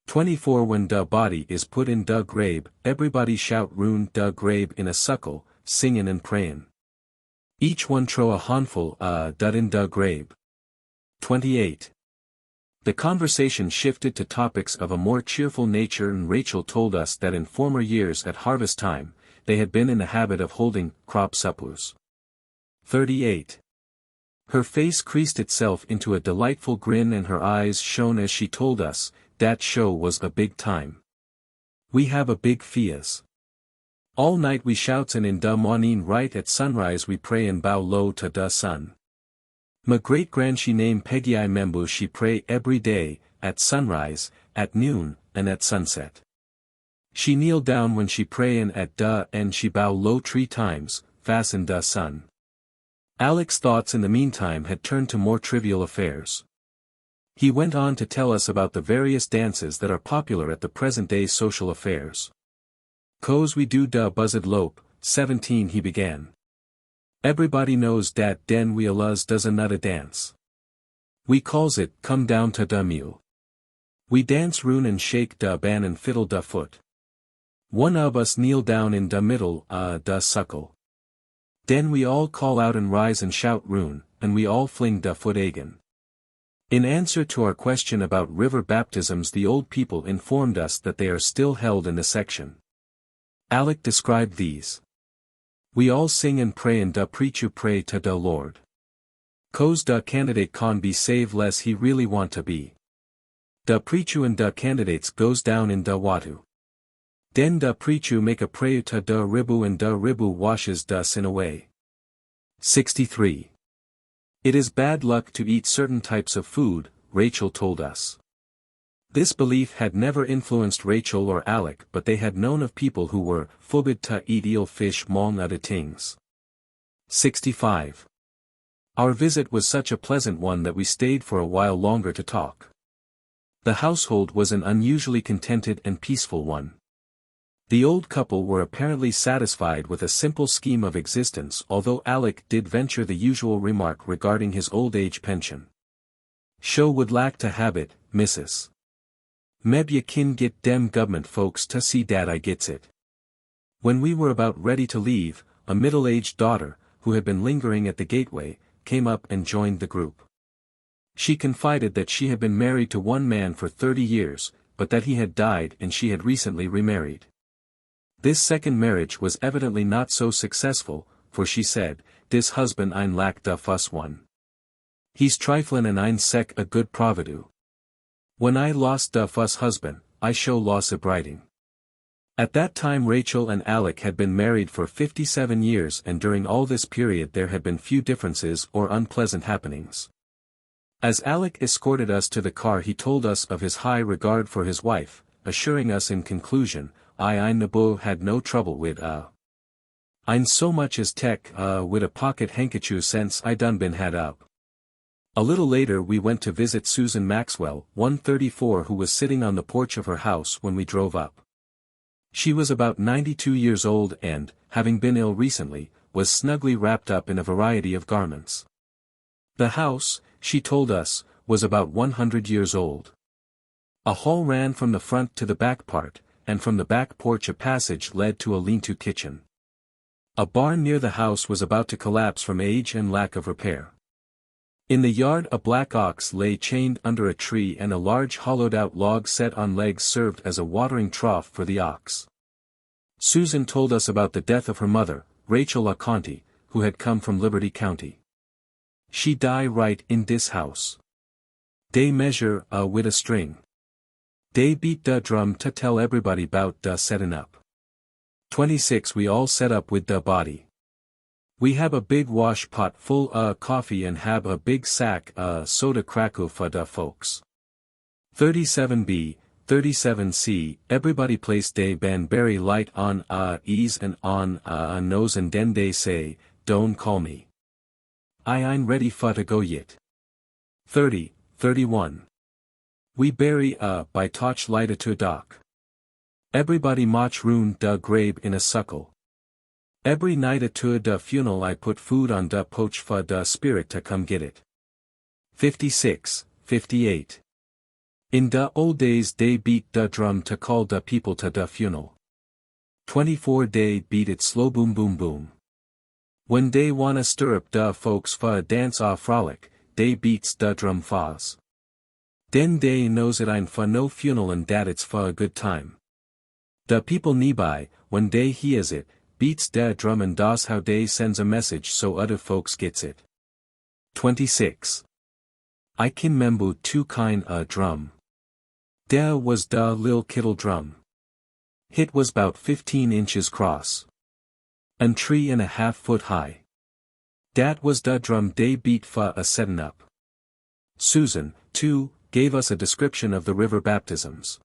24 When da body is put in da grave, everybody shout round da grave in a suckle, singin' and prayin'. Each one throw a handful dud in da grave. 28. The conversation shifted to topics of a more cheerful nature, and Rachel told us that in former years at harvest time, they had been in the habit of holding crop suppers. 38. Her face creased itself into a delightful grin and her eyes shone as she told us, that show was a big time. "We have a big fias. All night we shouts and in da morning right at sunrise we pray and bow low to da sun. Ma great grand she name Peggy I membu she pray every day, at sunrise, at noon, and at sunset. She kneel down when she pray and at da and she bow low 3 times, fasten da sun. Alec's thoughts in the meantime had turned to more trivial affairs. He went on to tell us about the various dances that are popular at the present-day social affairs. "Cause we do da buzzard lope," 17 he began. "Everybody knows dat den we alluz does another dance. We calls it, come down to da mule. We dance roon and shake da ban and fiddle da foot. One of us kneel down in da middle, da suckle. Den we all call out and rise and shout roon, and we all fling da foot again." In answer to our question about river baptisms, the old people informed us that they are still held in the section. Alec described these. "We all sing and pray and da preachu pray to da Lord. Cause da candidate con be save less he really want to be. Da preachu and da candidates goes down in da watu. Den da preachu make a prayer to da ribu and da ribu washes da sin away." 63. It is bad luck to eat certain types of food, Rachel told us. This belief had never influenced Rachel or Alec, but they had known of people who were forbid to eat eel fish mong other things. 65. Our visit was such a pleasant one that we stayed for a while longer to talk. The household was an unusually contented and peaceful one. The old couple were apparently satisfied with a simple scheme of existence, although Alec did venture the usual remark regarding his old age pension. "Show would lack to have it, missus. Meb ye kin get dem government folks to see dat I gets it." When we were about ready to leave, a middle-aged daughter, who had been lingering at the gateway, came up and joined the group. She confided that she had been married to one man for 30 years, but that he had died and she had recently remarried. This second marriage was evidently not so successful, for she said, "Dis husband ein lack da fuss one. He's triflin' and ein sec a good providu. When I lost da fuss husband, I show loss of writing." At that time Rachel and Alec had been married for 57 years, and during all this period there had been few differences or unpleasant happenings. As Alec escorted us to the car he told us of his high regard for his wife, assuring us in conclusion, "I nabo had no trouble with ein so much as tech with a pocket handkerchief since I done been had up." A little later we went to visit Susan Maxwell, 134, who was sitting on the porch of her house when we drove up. She was about 92 years old and, having been ill recently, was snugly wrapped up in a variety of garments. The house, she told us, was about 100 years old. A hall ran from the front to the back part, and from the back porch a passage led to a lean-to kitchen. A barn near the house was about to collapse from age and lack of repair. In the yard a black ox lay chained under a tree, and a large hollowed-out log set on legs served as a watering trough for the ox. Susan told us about the death of her mother, Rachel LaConte, who had come from Liberty County. "She die right in this house. They measure with a string. They beat da drum to tell everybody 'bout da settin' up. 26 We all set up with da body. We have a big wash pot full coffee and have a big sack soda crackle for da folks. 37b, 37c Everybody place day ban berry light on ease and on nose and den they say, don't call me. I ain't ready fa to go yet. 30, 31. We bury by torch lighted to dock. Everybody march roon da grave in a suckle. Every night at da funeral I put food on da poach fa da spirit to come get it. 56, 58. In da old days they beat da drum to call da people to da funeral. 24 They beat it slow boom boom boom. When they wanna stir up da folks fa a dance or frolic, they beats da drum fa's. Den they knows it ain't fa no funeral and dat it's fa a good time. Da people nearby, when they hears it, beats da drum and das how they sends a message so other folks gets it. 26. I can membu two kind drum. There was da lil kittle drum. Hit was 'bout 15 inches cross. An 3.5 foot high. Dat was da drum dey beat fa a settin' up. Susan, too, gave us a description of the river baptisms.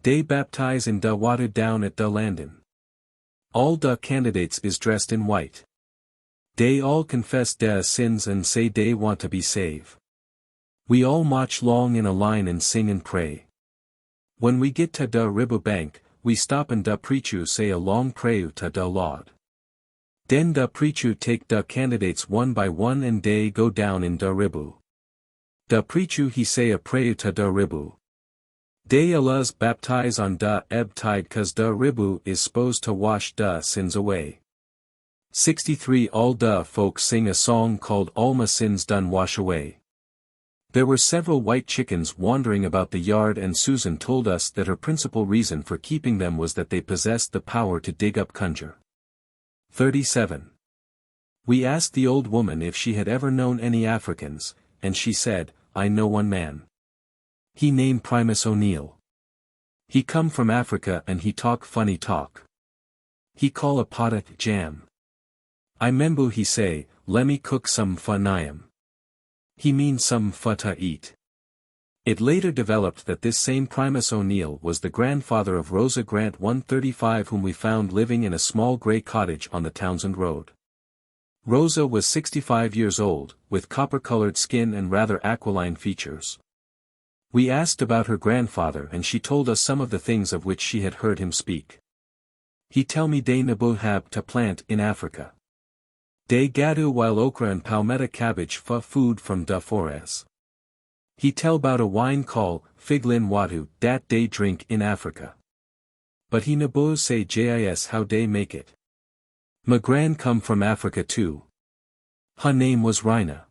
Dey baptize in da water down at da landin'. All da candidates is dressed in white. Dey all confess da sins and say dey want to be saved. We all march long in a line and sing and pray. When we get to da river bank, we stop and da preacher say a long prayer to da Lord. Den da preacher take da candidates one by one and dey go down in da river. Da preacher he say a prayer to da river. Dey allows baptize on da ebb tide cause da river is supposed to wash da sins away. 63 All da folks sing a song called All Ma Sins Done Wash Away. There were several white chickens wandering about the yard and Susan told us that her principal reason for keeping them was that they possessed the power to dig up conjure. 37. We asked the old woman if she had ever known any Africans, and she said, I know one man. He named Primus O'Neill. He come from Africa and he talk funny talk. He call a potta jam. I membo he say, lemme cook some fa niam. He mean some fa to eat. It later developed that this same Primus O'Neill was the grandfather of Rosa Grant 135 whom we found living in a small grey cottage on the Townsend Road. Rosa was 65 years old, with copper-colored skin and rather aquiline features. We asked about her grandfather and she told us some of the things of which she had heard him speak. He tell me dey nabu hab to plant in Africa. Dey gadu wild okra and palmetto cabbage fa food from da forest. He tell bout a wine call, figlin watu, dat dey drink in Africa. But he nabu say jis how dey make it. Ma gran come from Africa too. Her name was Rina.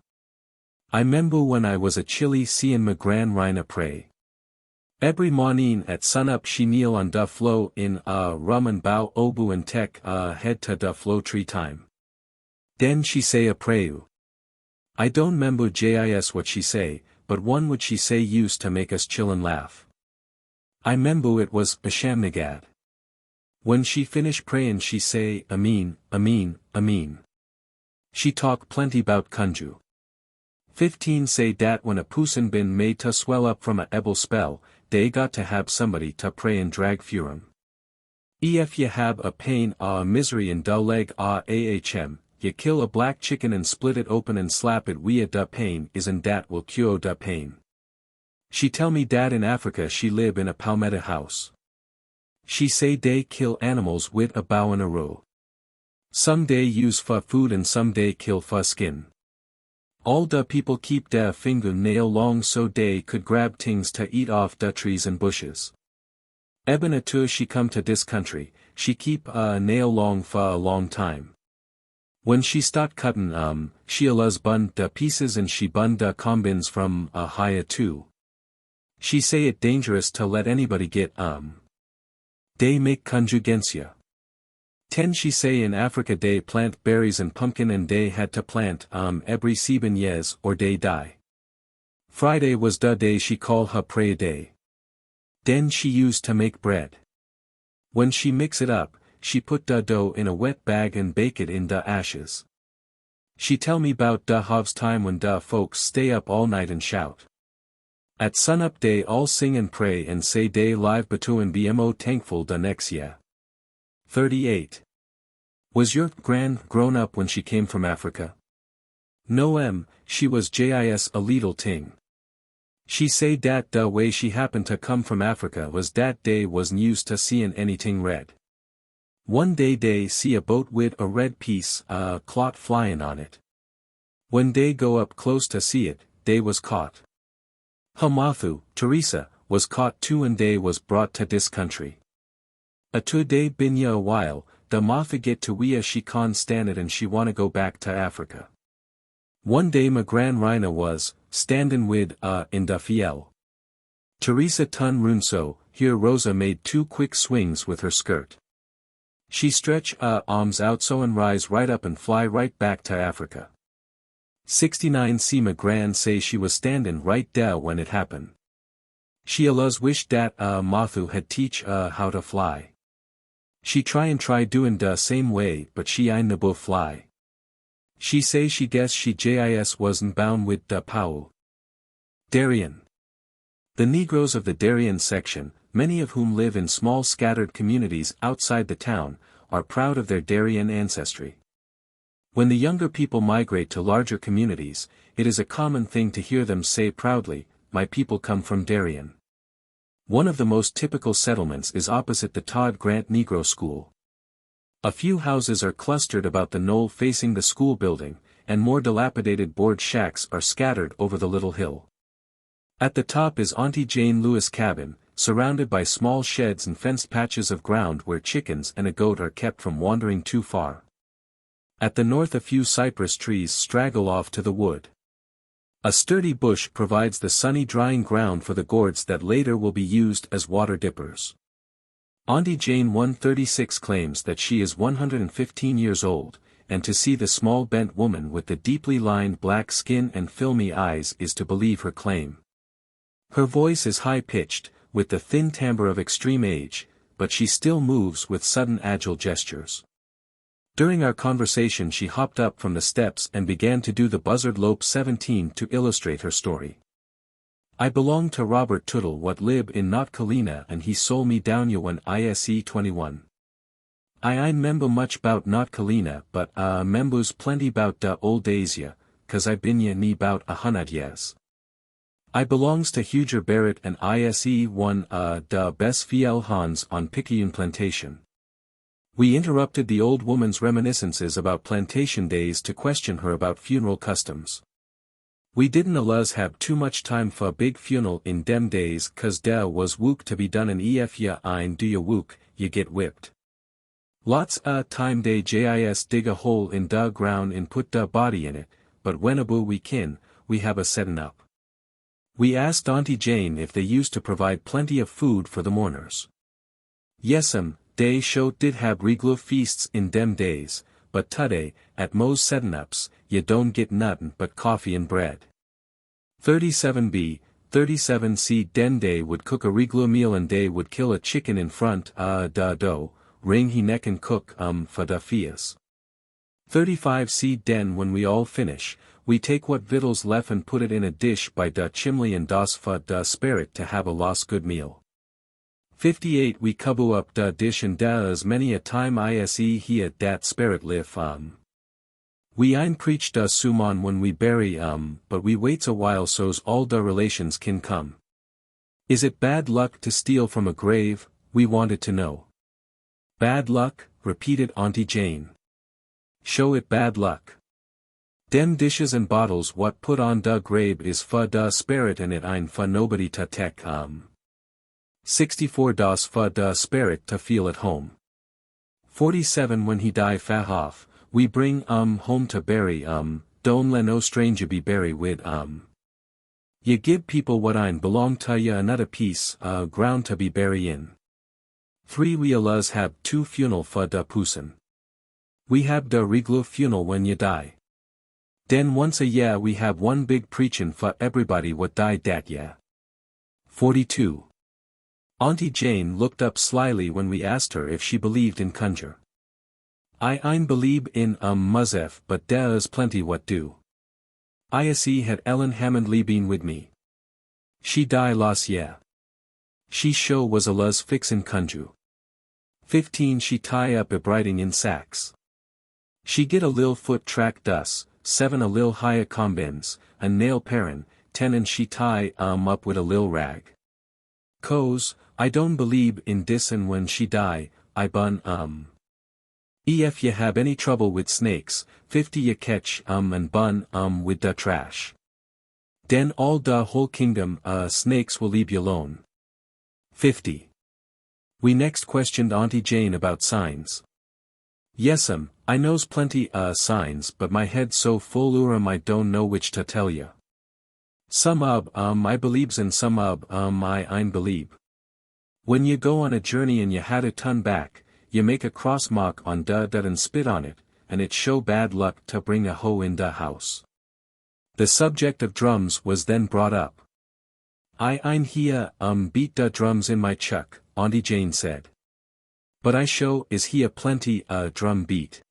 I membo when I was a chilly seein' ma gran Rina pray. Every morning at sunup she kneel on da flow in rum and bow obu and tek head to da flow 3 time. Den she say a prayu. I don't membo jis what she say, but one what she say used to make us chill and laugh. I membo it was Bashamnagad. When she finish prayin' she say Amin, Amin, Amin. She talk plenty bout kunju. 15 say dat when a poosin been made to swell up from a ebel spell, dey got to have somebody to pray and drag furum. If ye have a pain a misery in da leg ahm, ye kill a black chicken and split it open and slap it wea da pain is and dat will cure da pain. She tell me dat in Africa she live in a palmetto house. She say dey kill animals wid a bow and a row. Some day use fa food and some day kill fa skin. All da people keep da finger nail long so dey could grab things to eat off da trees and bushes. Eben atur she come to dis country, she keep a nail long fa a long time. When she start cuttin' she allows bun da pieces and she bun da combins from a higher too. She say it dangerous to let anybody get Dey make conjugencia. 10 She say in Africa dey plant berries and pumpkin and dey had to plant every 7 years or dey die. Friday was da day she call her prayer day. Den she used to make bread. When she mix it up, she put da dough in a wet bag and bake it in da ashes. She tell me bout da hov's time when da folks stay up all night and shout. At sunup dey all sing and pray and say dey live batu and bmo thankful da next year. 38. Was your gran grown up when she came from Africa? No she was jis a leetle ting. She say dat da way she happened to come from Africa was dat day wasn't used to seein' anything red. One day dey see a boat wid a red piece clot flyin' on it. When dey go up close to see it, dey was caught. Her mathu, Teresa, was caught too and dey was brought to dis country. Atur dey been ya a while, da mathu get to wea she can't stand it and she wanna go back to Africa. One day ma gran Rina was, standin' wid in da fiel. Teresa tun runso, here Rosa made 2 quick swings with her skirt. She stretch arms out so and rise right up and fly right back to Africa. 69 See ma gran say she was standin' right da when it happened. She aluz wish dat mathu had teach how to fly. She try doin' da same way but she ain't no fly. She say she guess she jis wasn't bound with da Powell. Darien. The Negroes of the Darien section, many of whom live in small scattered communities outside the town, are proud of their Darien ancestry. When the younger people migrate to larger communities, it is a common thing to hear them say proudly, "My people come from Darien." One of the most typical settlements is opposite the Todd Grant Negro School. A few houses are clustered about the knoll facing the school building, and more dilapidated board shacks are scattered over the little hill. At the top is Auntie Jane Lewis' cabin, surrounded by small sheds and fenced patches of ground where chickens and a goat are kept from wandering too far. At the north a few cypress trees straggle off to the wood. A sturdy bush provides the sunny drying ground for the gourds that later will be used as water dippers. Auntie Jane 136 claims that she is 115 years old, and to see the small bent woman with the deeply lined black skin and filmy eyes is to believe her claim. Her voice is high-pitched, with the thin timbre of extreme age, but she still moves with sudden agile gestures. During our conversation she hopped up from the steps and began to do the buzzard lope 17 to illustrate her story. "I belong to Robert Tuttle what lib in North Carolina and he sold me down ya when ISE 21. I ain't member much bout North Carolina but members plenty bout da old days ya, 'cause I been ya ni bout 100 years. I belongs to Huger Barrett and ISE 1 da best fiel Hans on Picayune Plantation." We interrupted the old woman's reminiscences about plantation days to question her about funeral customs. "We didn't alluz have too much time for a big funeral in dem days 'cause there was wook to be done and ef ya ein do ya wook, you get whipped. Lots time they jis dig a hole in da ground and put da body in it, but whenever we kin, we have a settin' up." We asked Auntie Jane if they used to provide plenty of food for the mourners. "Yes'm, they sho did have regular feasts in dem days, but today, at most settin'-ups, you don't get nothin' but coffee and bread." 37b, 37c Den day would cook a regular meal and they would kill a chicken in front da dough, ring he neck and cook for da fias. 35c Den when we all finish, we take what victuals left and put it in a dish by da chimley and dos fa da spirit to have a lost good meal. 58 we kubu up da dish and da as many a time ise he at dat spirit live We ein preach da suman when we bury but we waits a while so's all da relations can come. Is it bad luck to steal from a grave, we wanted to know. "Bad luck," repeated Auntie Jane. "Show it bad luck. Dem dishes and bottles what put on da grave is fa da spirit and it ein fa nobody ta tek 64 das fa da spirit to feel at home. 47 when he die fa off, we bring home to bury don't let no stranger be bury with Ye give people what ein belong to ya another piece ground to be bury in. 3 we alluz have 2 funeral fa da pusin. We have da regular funeral when ye die. Den once a year we have one big preachin' fa everybody what died dat year. 42. Auntie Jane looked up slyly when we asked her if she believed in conjure. "I ein believe in Muzef but there is plenty what do. ISE had Ellen Hammondly been with me. She die last year. She show was a luz fixin' conjure. 15 she tie up a briding in sacks. She get a lil foot track dus, 7 a lil higher combins, a nail parin, 10 and she tie up with a lil rag. Cause, I don't believe in dis and when she die, I bun Ef ye have any trouble with snakes, 50 ye catch and bun with da trash. Den all da whole kingdom snakes will leave ye alone. 50. We next questioned Auntie Jane about signs. "Yes'm, I knows plenty signs but my head so full I don't know which to tell ya. Some ob I believes and some ob I ein believe. When ye go on a journey and ye had to turn back, ye make a cross mark on da dat and spit on it, and it show bad luck to bring a hoe in da house." The subject of drums was then brought up. "I ein here beat da drums in my chuck," Auntie Jane said. But I show is he a plenty drum beat.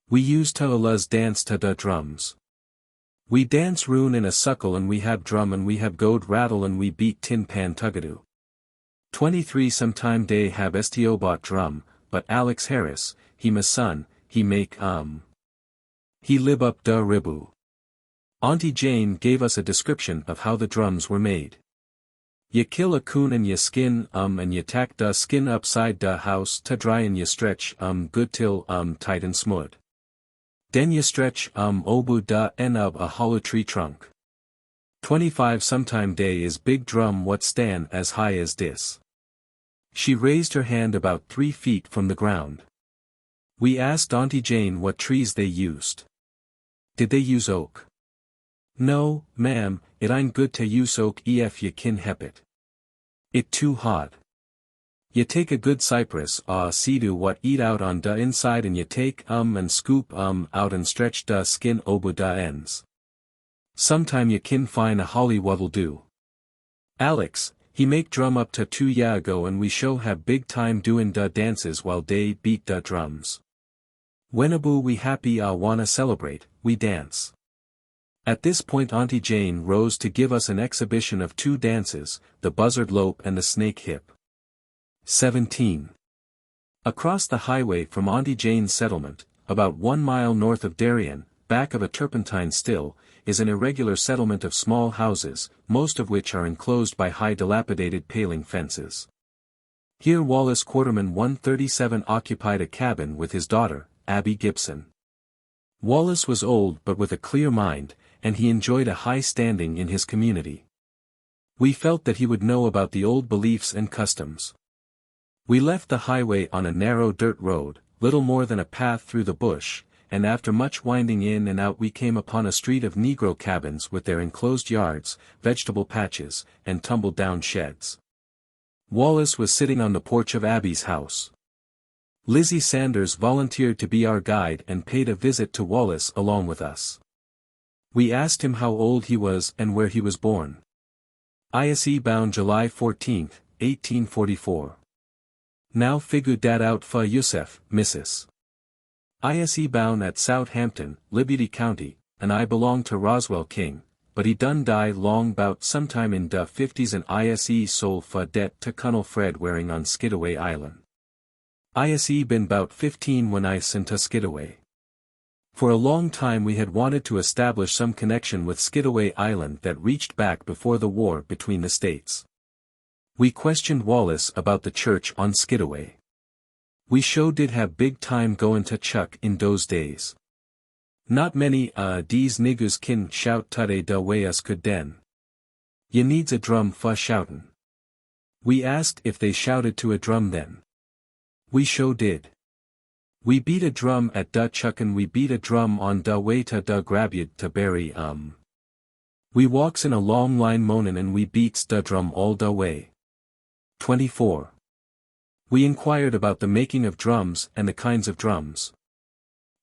We use to luz dance to da drums. We dance rune in a suckle and we have drum and we have goad rattle and we beat tin pan tugadoo. 23 Sometime day have bot drum, but Alex Harris, he my son, he make he lib up da ribu. Auntie Jane gave us a description of how the drums were made. Ye kill a coon and ye skin and ye tack da skin upside da house to dry and ye stretch good till tight and smooth. Den ye stretch obu da en of a hollow tree trunk. 25 Sometime day is big drum what stand as high as dis. She raised her hand about 3 feet from the ground. We asked Auntie Jane what trees they used. Did they use oak? No, ma'am, it ain't good to use oak ef ye kin hep it. It too hot. Ye take a good cypress cedar what eat out on da inside and ye take and scoop out and stretch da skin obu da ends. Sometime ye kin find a holly what'll do. Alex, he make drum up to 2 ya ago and we show have big time doin' da dances while they beat da drums. Whenebu we happy wanna celebrate, we dance. At this point Auntie Jane rose to give us an exhibition of 2 dances, the buzzard lope and the snake hip. 17. Across the highway from Auntie Jane's settlement, about 1 mile north of Darien, back of a turpentine still, is an irregular settlement of small houses, most of which are enclosed by high dilapidated paling fences. Here Wallace Quarterman 137 occupied a cabin with his daughter, Abby Gibson. Wallace was old but with a clear mind, and he enjoyed a high standing in his community. We felt that he would know about the old beliefs and customs. We left the highway on a narrow dirt road, little more than a path through the bush, and after much winding in and out we came upon a street of Negro cabins with their enclosed yards, vegetable patches, and tumbled-down sheds. Wallace was sitting on the porch of Abby's house. Lizzie Sanders volunteered to be our guide and paid a visit to Wallace along with us. We asked him how old he was and where he was born. ISE bound July 14, 1844. Now figure dat out fa Yusef, Mrs. ISE bound at Southampton, Liberty County, and I belong to Roswell King, but he done die long bout sometime in da 50s and ISE sold fa det to Colonel Fred Waring on Skidaway Island. ISE been bout 15 when I sent to Skidaway. For a long time we had wanted to establish some connection with Skidaway Island that reached back before the war between the states. We questioned Wallace about the church on Skidaway. We sure did have big time goin' to Chuck in those days. Not many dese niggers kin shout today da way us could den. Ye needs a drum fa shoutin'. We asked if they shouted to a drum then. We sure did. We beat a drum at da chuckin' we beat a drum on da way to da grabyard to bury We walks in a long line moanin' and we beats da drum all da way. 24. We inquired about the making of drums and the kinds of drums.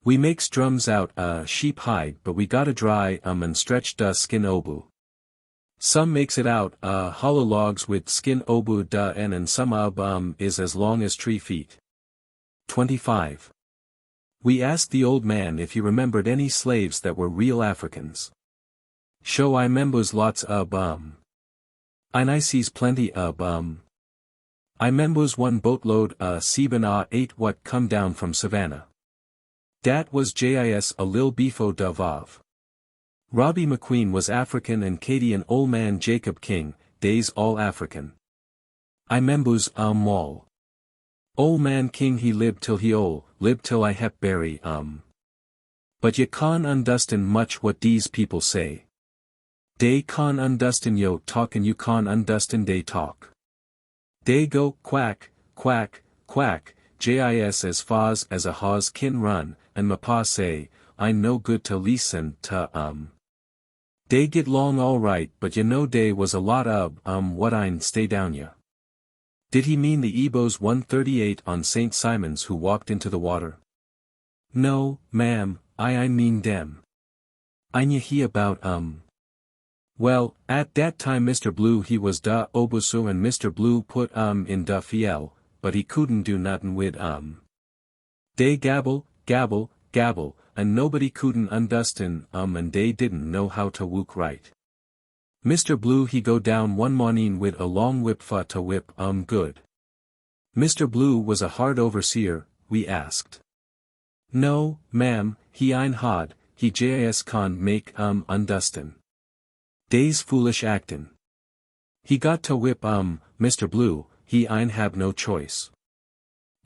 We makes drums out sheep hide but we gotta dry and stretch da skin obu. Some makes it out hollow logs with skin obu da and some is as long as 3 feet. 25. We asked the old man if he remembered any slaves that were real Africans. Show I members lots and I sees plenty I members one boatload Seben 8 what come down from Savannah. Dat was jis a lil beefo da vav. Robbie McQueen was African and Katie and ol' man Jacob King, days all African. I members wall. Ol' man King he lived till he lived till I hep bury But ye con undustin much what dese people say. Dey con undustin yo talk and you con undustin dey talk. Dey go quack, quack, quack, jis as faz as a haws kin run, and ma pa say, I'm no good to listen to Dey get long all right but you know dey was a lot of what I'd stay down ya. Did he mean the Igbos 138 on St. Simon's who walked into the water? No, ma'am, I mean dem. I knew he about Well, at that time Mr. Blue he was da Obusu and Mr. Blue put in da fiel, but he couldn't do nothing with They gabble, gabble, gabble, and nobody couldn't understand and they didn't know how to wook right. Mr. Blue he go down one morning with a long whip fa to whip good. Mr. Blue was a hard overseer, we asked. No, ma'am, he ein hard, he jas can't make undustin'. Day's foolish actin'. He got to whip Mr. Blue, he ein have no choice.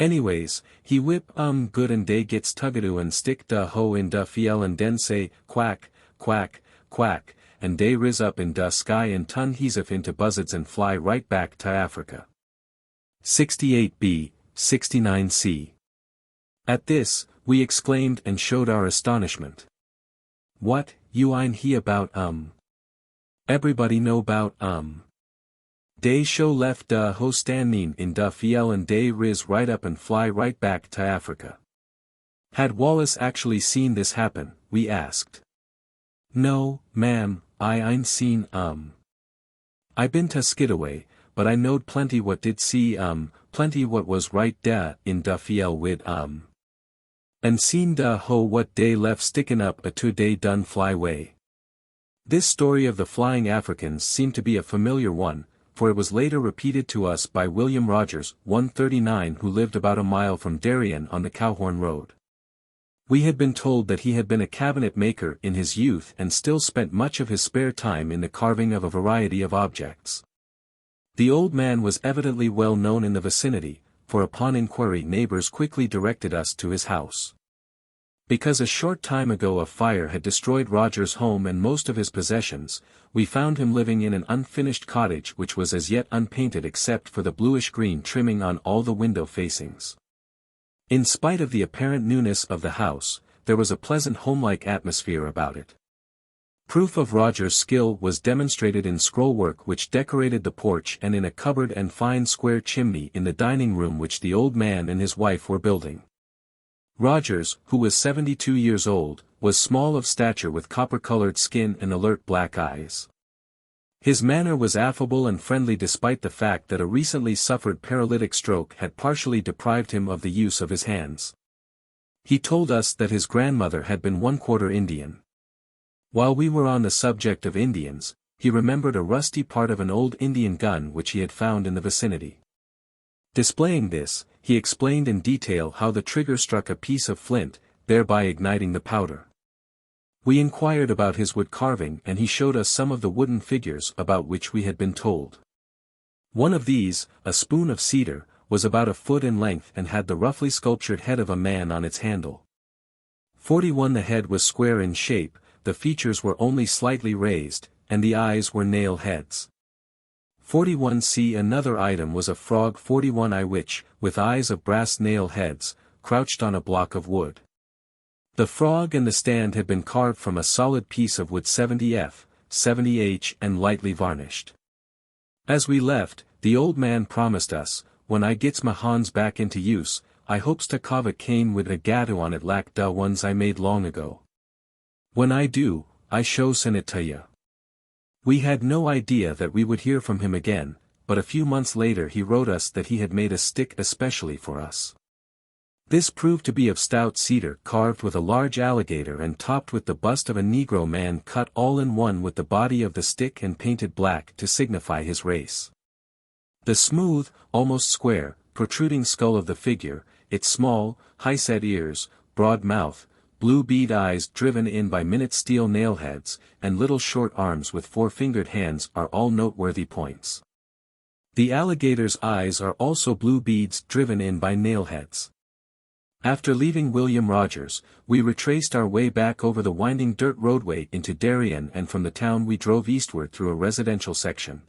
Anyways, he whip good and day gets tuggadu and stick da hoe in da fiel and den say, quack, quack, quack, and day riz up in da sky and tun heasif into buzzards and fly right back to Africa. 68b, 69c. At this, we exclaimed and showed our astonishment. What, you ein he about Everybody know about Day show left da ho standing in da fiel and day riz right up and fly right back to Africa. Had Wallace actually seen this happen, we asked. No, ma'am, I ain't seen I been to Skidaway, but I knowed plenty what did see plenty what was right da in da fiel with and seen da ho what day left stickin' up a to day done fly way. This story of the flying Africans seemed to be a familiar one, for it was later repeated to us by William Rogers, 139, who lived about a mile from Darien on the Cowhorn Road. We had been told that he had been a cabinet maker in his youth and still spent much of his spare time in the carving of a variety of objects. The old man was evidently well known in the vicinity, for upon inquiry neighbors quickly directed us to his house. Because a short time ago a fire had destroyed Roger's home and most of his possessions, we found him living in an unfinished cottage which was as yet unpainted except for the bluish-green trimming on all the window facings. In spite of the apparent newness of the house, there was a pleasant homelike atmosphere about it. Proof of Roger's skill was demonstrated in scrollwork which decorated the porch and in a cupboard and fine square chimney in the dining room which the old man and his wife were building. Rogers, who was 72 years old, was small of stature with copper-colored skin and alert black eyes. His manner was affable and friendly despite the fact that a recently suffered paralytic stroke had partially deprived him of the use of his hands. He told us that his grandmother had been one-quarter Indian. While we were on the subject of Indians, he remembered a rusty part of an old Indian gun which he had found in the vicinity. Displaying this, he explained in detail how the trigger struck a piece of flint, thereby igniting the powder. We inquired about his wood carving and he showed us some of the wooden figures about which we had been told. One of these, a spoon of cedar, was about a foot in length and had the roughly sculptured head of a man on its handle. 41 The head was square in shape, the features were only slightly raised, and the eyes were nail heads. 41C Another item was a frog 41I which, with eyes of brass nail heads, crouched on a block of wood. The frog and the stand had been carved from a solid piece of wood 70F, 70H and lightly varnished. As we left, the old man promised us, when I gets my hands back into use, I hopes to carve a cane with a gatto on it like the ones I made long ago. When I do, I shows it to ya. We had no idea that we would hear from him again, but a few months later he wrote us that he had made a stick especially for us. This proved to be of stout cedar carved with a large alligator and topped with the bust of a Negro man cut all in one with the body of the stick and painted black to signify his race. The smooth, almost square, protruding skull of the figure, its small, high-set ears, broad mouth, blue bead eyes driven in by minute steel nailheads, and little short arms with four-fingered hands are all noteworthy points. The alligator's eyes are also blue beads driven in by nailheads. After leaving William Rogers, we retraced our way back over the winding dirt roadway into Darien and from the town we drove eastward through a residential section.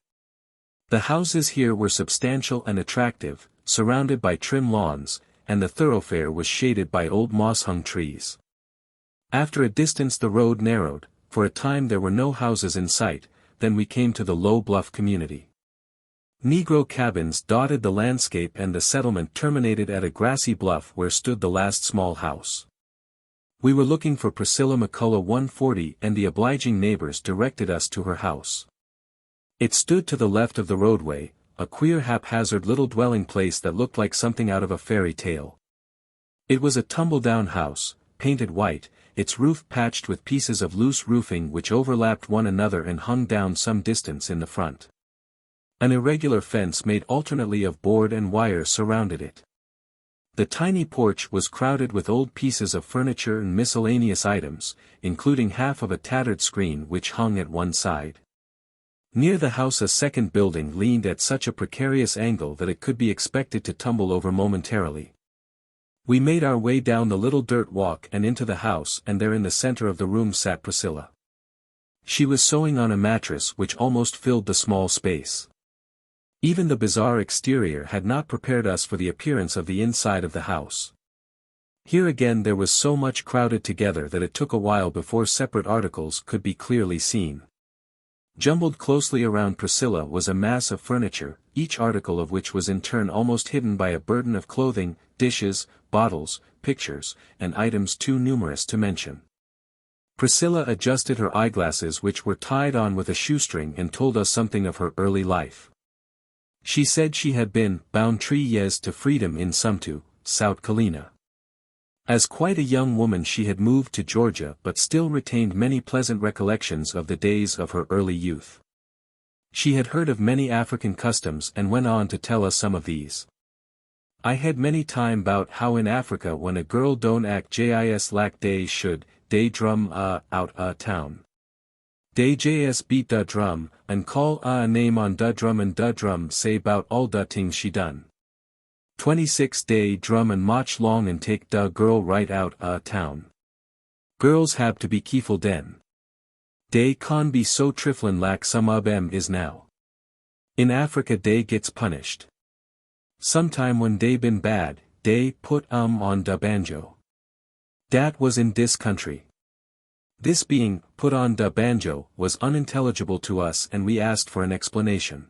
The houses here were substantial and attractive, surrounded by trim lawns, and the thoroughfare was shaded by old moss-hung trees. After a distance the road narrowed, for a time there were no houses in sight, then we came to the low bluff community. Negro cabins dotted the landscape and the settlement terminated at a grassy bluff where stood the last small house. We were looking for Priscilla McCullough 140 and the obliging neighbors directed us to her house. It stood to the left of the roadway, a queer haphazard little dwelling place that looked like something out of a fairy tale. It was a tumble-down house, painted white, its roof patched with pieces of loose roofing which overlapped one another and hung down some distance in the front. An irregular fence made alternately of board and wire surrounded it. The tiny porch was crowded with old pieces of furniture and miscellaneous items, including half of a tattered screen which hung at one side. Near the house a second building leaned at such a precarious angle that it could be expected to tumble over momentarily. We made our way down the little dirt walk and into the house, and there in the center of the room sat Priscilla. She was sewing on a mattress which almost filled the small space. Even the bizarre exterior had not prepared us for the appearance of the inside of the house. Here again there was so much crowded together that it took a while before separate articles could be clearly seen. Jumbled closely around Priscilla was a mass of furniture, each article of which was in turn almost hidden by a burden of clothing, dishes, bottles, pictures, and items too numerous to mention. Priscilla adjusted her eyeglasses which were tied on with a shoestring and told us something of her early life. She said she had been bound 3 years to freedom in Sumtu, South Carolina. As quite a young woman she had moved to Georgia but still retained many pleasant recollections of the days of her early youth. She had heard of many African customs and went on to tell us some of these. I had many time bout how in Africa when a girl don't act jis like they should, they drum out town. They js beat da drum, and call a name on da drum and da drum say bout all da things she done. 26 day drum and march long and take da girl right out town. Girls have to be careful den. They can't be so triflin' like some of em is now. In Africa they gets punished. Sometime when they been bad, they put on da banjo. Dat was in this country. This being, put on da banjo, was unintelligible to us and we asked for an explanation.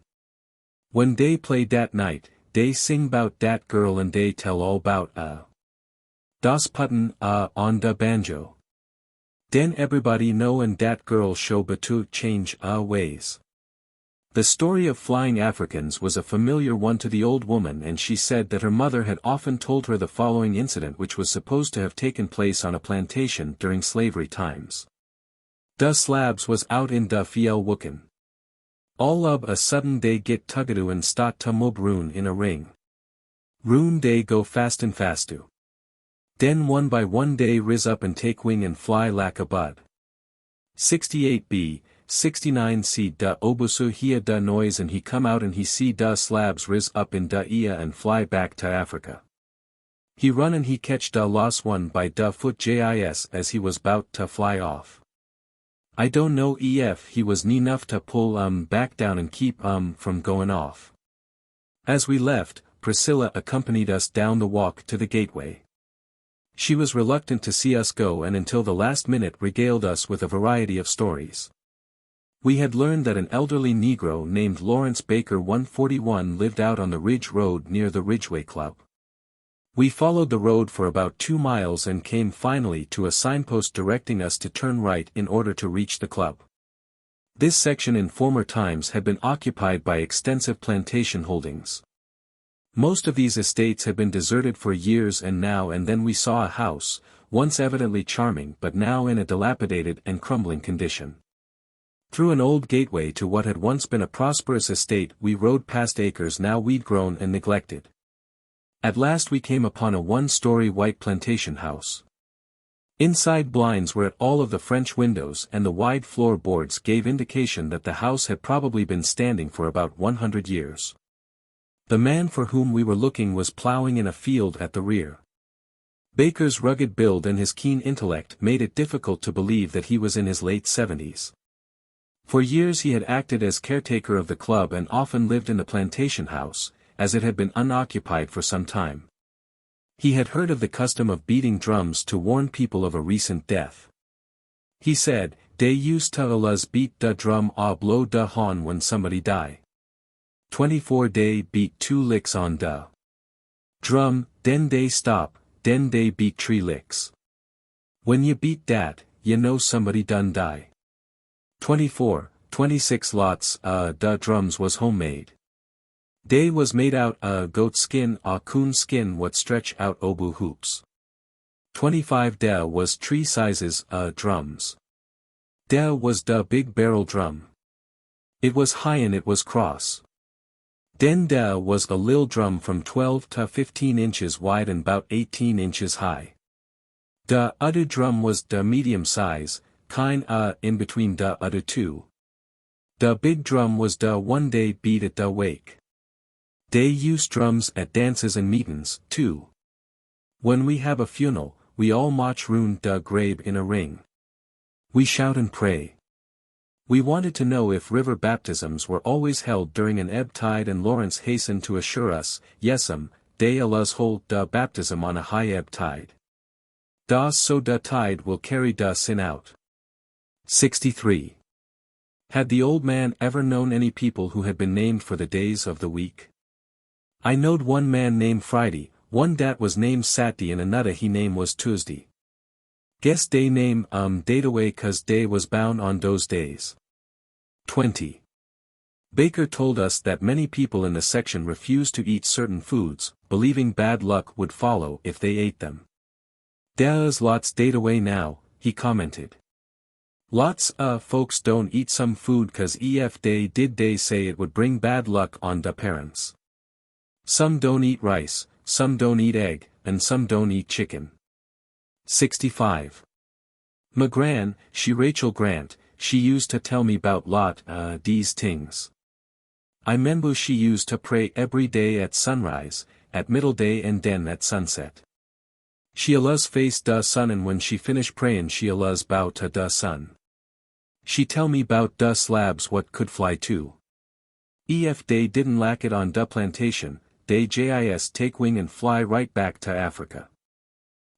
When they play dat night, they sing bout dat girl and they tell all bout das putten on da banjo. Den everybody know and dat girl show to change ways. The story of flying Africans was a familiar one to the old woman and she said that her mother had often told her the following incident which was supposed to have taken place on a plantation during slavery times. Da slabs was out in da fiel wookin'. All of a sudden they get tuggadu and start to mob roon in a ring. Roon they go fast and fastu. Den one by one they riz up and take wing and fly like a bud. 68b, 69c da obusu hear da noise and he come out and he see da slabs riz up in da ia and fly back to Africa. He run and he catch da lost one by da foot jis as he was bout to fly off. I don't know if he was enough to pull back down and keep from going off. As we left, Priscilla accompanied us down the walk to the gateway. She was reluctant to see us go and until the last minute regaled us with a variety of stories. We had learned that an elderly Negro named Lawrence Baker 141 lived out on the Ridge Road near the Ridgeway Club. We followed the road for about 2 miles and came finally to a signpost directing us to turn right in order to reach the club. This section in former times had been occupied by extensive plantation holdings. Most of these estates had been deserted for years and now and then we saw a house, once evidently charming but now in a dilapidated and crumbling condition. Through an old gateway to what had once been a prosperous estate we rode past acres now weed-grown and neglected. At last we came upon a 1-story white plantation house. Inside blinds were at all of the French windows and the wide floorboards gave indication that the house had probably been standing for about 100 years. The man for whom we were looking was plowing in a field at the rear. Baker's rugged build and his keen intellect made it difficult to believe that he was in his late 70s. For years he had acted as caretaker of the club and often lived in the plantation house, as it had been unoccupied for some time. He had heard of the custom of beating drums to warn people of a recent death. He said, "Dey used to allus beat da drum or blow da horn when somebody die. 24 day beat 2 licks on da drum, den they stop, den they beat 3 licks. When you beat dat, you know somebody done die." 26 lots da drums was homemade. Day was made out goat skin coon skin what stretch out obu hoops. 25 Da was tree sizes drums. Da was da big barrel drum. It was high and it was cross. Den Da was a lil drum from 12 to 15 inches wide and about 18 inches high. Da other drum was da medium size, kind in between da other two. Da big drum was da one day beat at da wake. They use drums at dances and meetings, too. When we have a funeral, we all march round da grave in a ring. We shout and pray. We wanted to know if river baptisms were always held during an ebb tide, and Lawrence hastened to assure us, yes'm, they always hold da baptism on a high ebb tide. Da so da tide will carry da sin out. 63. Had the old man ever known any people who had been named for the days of the week? I knowed one man named Friday, one dat was named Saturday and another he name was Tuesday. Guess they name dataway cause they was bound on those days. 20. Baker told us that many people in the section refused to eat certain foods, believing bad luck would follow if they ate them. There's lots dataway now, he commented. Lots folks don't eat some food cause if they did they say it would bring bad luck on the parents. Some don't eat rice, some don't eat egg, and some don't eat chicken. 65. McGran, she Rachel Grant, she used to tell me bout lot these things. I 'member she used to pray every day at sunrise, at middle day and then at sunset. She alluz face da sun and when she finish prayin' she alluz bow to da sun. She tell me bout da slabs what could fly too. If they didn't lack it on da plantation, they jis take wing and fly right back to Africa.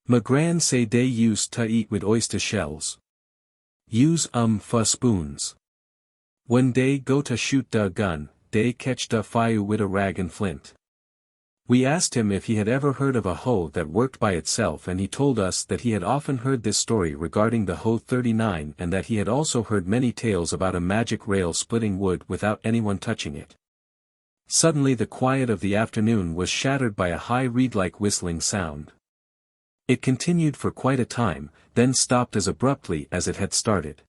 McGran say they used to eat with oyster shells. Use for spoons. When they go to shoot da gun, they catch da fire with a rag and flint. We asked him if he had ever heard of a hoe that worked by itself, and he told us that he had often heard this story regarding the hoe 39 and that he had also heard many tales about a magic rail splitting wood without anyone touching it. Suddenly the quiet of the afternoon was shattered by a high reed-like whistling sound. It continued for quite a time, then stopped as abruptly as it had started.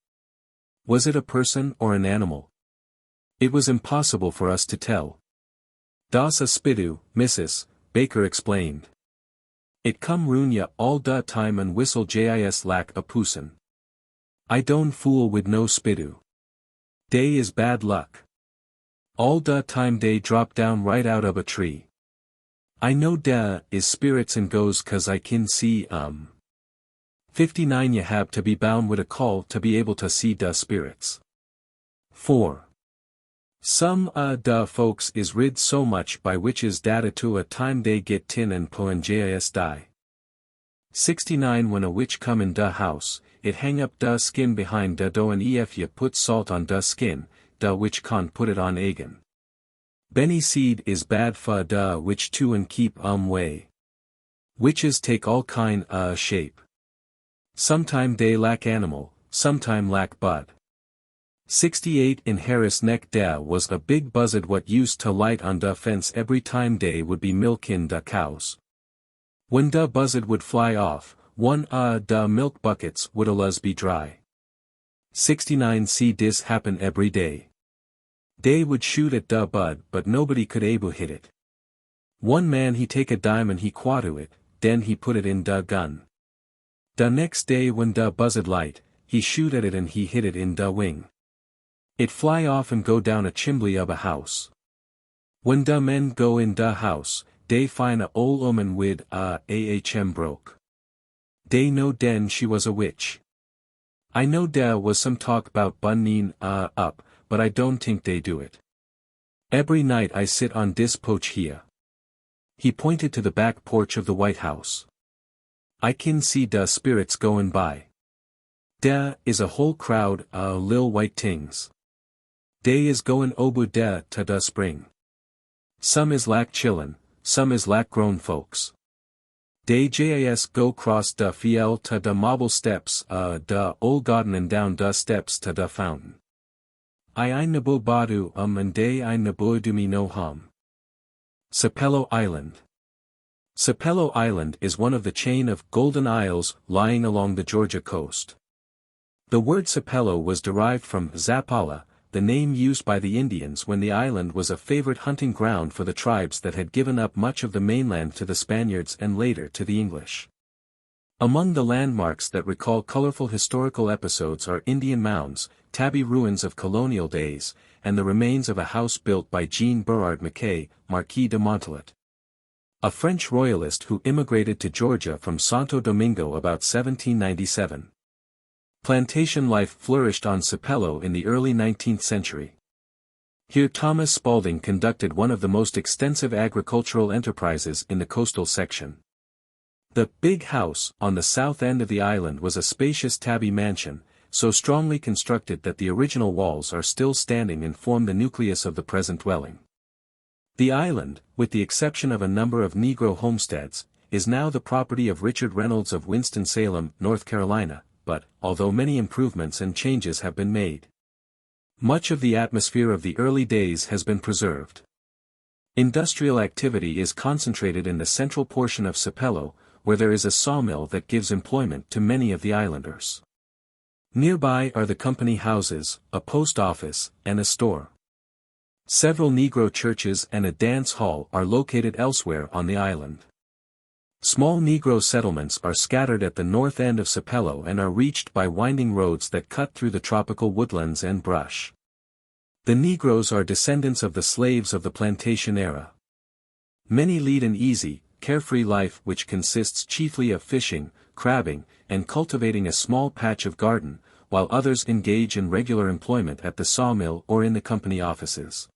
Was it a person or an animal? It was impossible for us to tell. Das a spidu, Mrs., Baker explained. It come runya all da time and whistle jis lack a poosin. I don't fool with no spidu. Day is bad luck. All da time they drop down right out of a tree. I know da is spirits and goes cause I can see 59 You have to be bound with a call to be able to see da spirits. 4. Some da folks is rid so much by witches data to a time they get tin and po and jis die. 69 When a witch come in da house, it hang up da skin behind da door and if you put salt on da skin, da witch can't put it on again. Benny seed is bad fa da witch too and keep way. Witches take all kind shape. Sometime they lack animal, sometime lack bud. 68 In Harris Neck da was a big buzzard what used to light on da fence every time they would be milkin' da cows. When da buzzard would fly off, one da milk buckets would alluz be dry. 69 See this happen every day. They would shoot at da bud but nobody could able hit it. One man he take a dime and he quatu it, then he put it in da gun. Da next day when da buzzard light, he shoot at it and he hit it in da wing. It fly off and go down a chimbley of a house. When da men go in da house, they find a old woman with ahm broke. They know den she was a witch. I know there was some talk bout bunnin up, but I don't think they do it. Every night I sit on this poach here. He pointed to the back porch of the White House. I can see da spirits goin' by. There is a whole crowd lil white tings. They is goin' obu da to da spring. Some is lack chillin', some is lack grown folks. They jis go cross da fiel to da marble steps da old garden and down da steps to da fountain. I nabu badu and day I nabu do me no harm. Sapelo Island. Sapelo Island is one of the chain of Golden Isles lying along the Georgia coast. The word Sapelo was derived from Zapala, the name used by the Indians when the island was a favorite hunting ground for the tribes that had given up much of the mainland to the Spaniards and later to the English. Among the landmarks that recall colorful historical episodes are Indian mounds, tabby ruins of colonial days, and the remains of a house built by Jean Berard Mackay, Marquis de Montalet, a French royalist who immigrated to Georgia from Santo Domingo about 1797. Plantation life flourished on Sapelo in the early 19th century. Here Thomas Spalding conducted one of the most extensive agricultural enterprises in the coastal section. The Big House on the south end of the island was a spacious tabby mansion, so strongly constructed that the original walls are still standing and form the nucleus of the present dwelling. The island, with the exception of a number of Negro homesteads, is now the property of Richard Reynolds of Winston-Salem, North Carolina, but, although many improvements and changes have been made, much of the atmosphere of the early days has been preserved. Industrial activity is concentrated in the central portion of Sapelo, where there is a sawmill that gives employment to many of the islanders. Nearby are the company houses, a post office, and a store. Several Negro churches and a dance hall are located elsewhere on the island. Small Negro settlements are scattered at the north end of Sapelo and are reached by winding roads that cut through the tropical woodlands and brush. The Negroes are descendants of the slaves of the plantation era. Many lead an easy, carefree life which consists chiefly of fishing, crabbing, and cultivating a small patch of garden, while others engage in regular employment at the sawmill or in the company offices.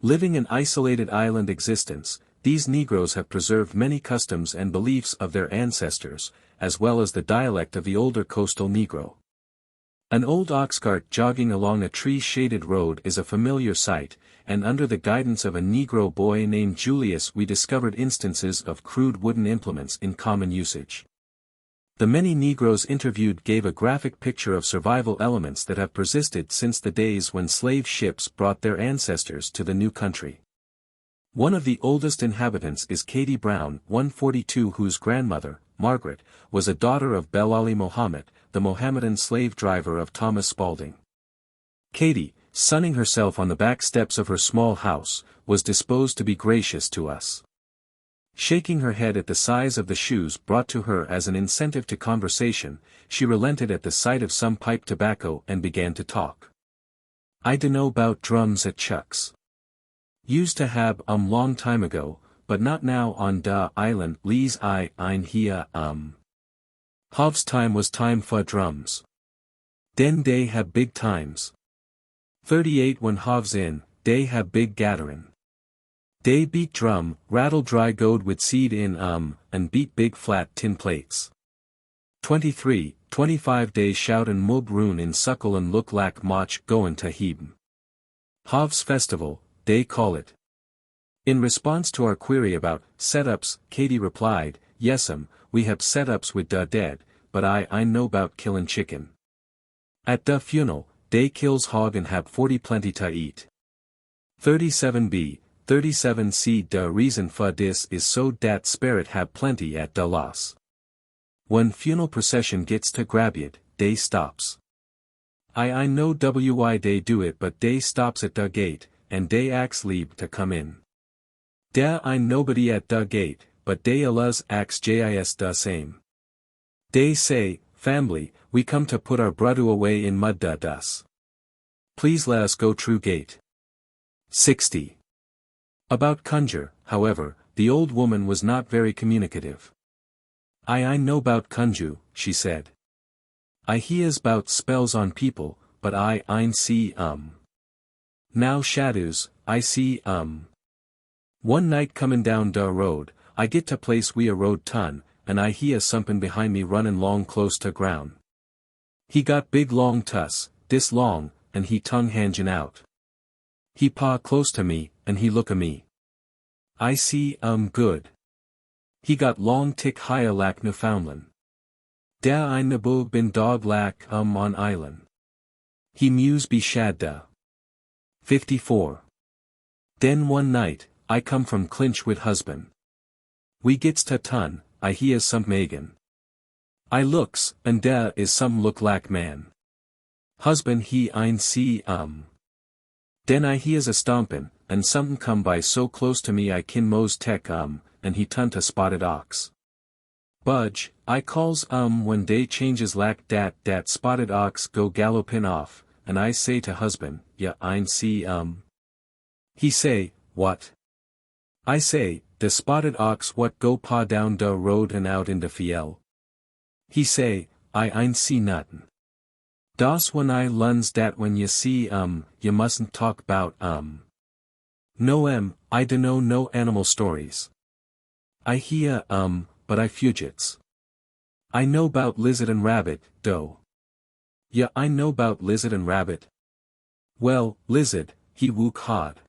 Living an isolated island existence, these Negroes have preserved many customs and beliefs of their ancestors, as well as the dialect of the older coastal Negro. An old ox cart jogging along a tree-shaded road is a familiar sight, and under the guidance of a Negro boy named Julius we discovered instances of crude wooden implements in common usage. The many Negroes interviewed gave a graphic picture of survival elements that have persisted since the days when slave ships brought their ancestors to the new country. One of the oldest inhabitants is Katie Brown, 142, whose grandmother, Margaret, was a daughter of Belali Mohammed, the Mohammedan slave driver of Thomas Spalding. Katie, sunning herself on the back steps of her small house, was disposed to be gracious to us. Shaking her head at the size of the shoes brought to her as an incentive to conversation, she relented at the sight of some pipe tobacco and began to talk. "I dunno 'bout drums at Chuck's. Used to have long time ago, but not now on da island lees I ein here Hov's time was time for drums. Den dey have big times. 38 when Hov's in, dey have big gatherin'. Dey beat drum, rattle dry goad with seed in and beat big flat tin plates. 23, 25 days shout and mug roon in suckle and look lak mach goin' to heeben. Hov's festival, they call it." In response to our query about setups, Katie replied, "Yes'm, we have setups with da dead, but I know 'bout killin' chicken. At da funeral, dey kills hog and have 40 plenty ta eat. 37b, 37c da reason fa dis is so dat spirit have plenty at da loss. When funeral procession gets to Grabyad, dey stops. I know why dey do it, but dey stops at da gate, and dey ax leave to come in. Da I nobody at da gate, but dey alluz ax jis da same. Dey say, family, we come to put our bruddu away in mud da dus. Please let us go through gate." 60. About conjure, however, the old woman was not very communicative. I know 'bout conju," she said. "I hears 'bout spells on people, but I ein see now shadows, I see One night comin' down da road, I get to place we a road ton, and I hear somethin' behind me runnin' long close to ground. He got big long tuss, dis long, and he tongue hangin' out. He paw close to me, and he look a me. I see good. He got long tick higher lak Newfoundland. Da I nabu bin dog lak on island. He muse be shad da. 54. Den one night, I come from clinch with husband. We gets ta ton, I hears some Megan. I looks, and there is some look like man. Husband he ein see Den I hears a stompin', and somethin' come by so close to me I kin mos tech and he tunt a spotted ox. Budge, I calls when day changes lack dat spotted ox go gallopin' off, and I say to husband, ya ein see He say, what? I say, the spotted ox what go paw down da road and out in the fiel. He say, I ein see nuttin'. Das when I luns dat when you see you mustn't talk bout No I dunno no animal stories. I hear but I fugits. I know bout lizard and rabbit, doe. Yeah I know bout lizard and rabbit. Well, lizard, he wook hard.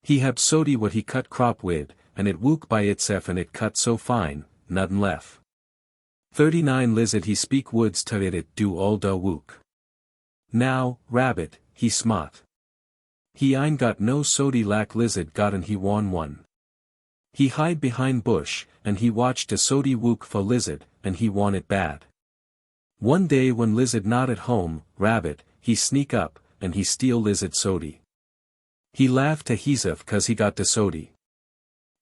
He hab sody what he cut crop wid, and it wook by itself and it cut so fine, nuttin' left. 39 Lizard he speak woods to it do all da wook. Now, rabbit, he smart. He ein got no sody lack lizard got and he won one. He hide behind bush, and he watched a sody wook for lizard, and he won it bad. One day when lizard not at home, rabbit, he sneak up, and he steal lizard sody. He laugh to himself cause he got the sody.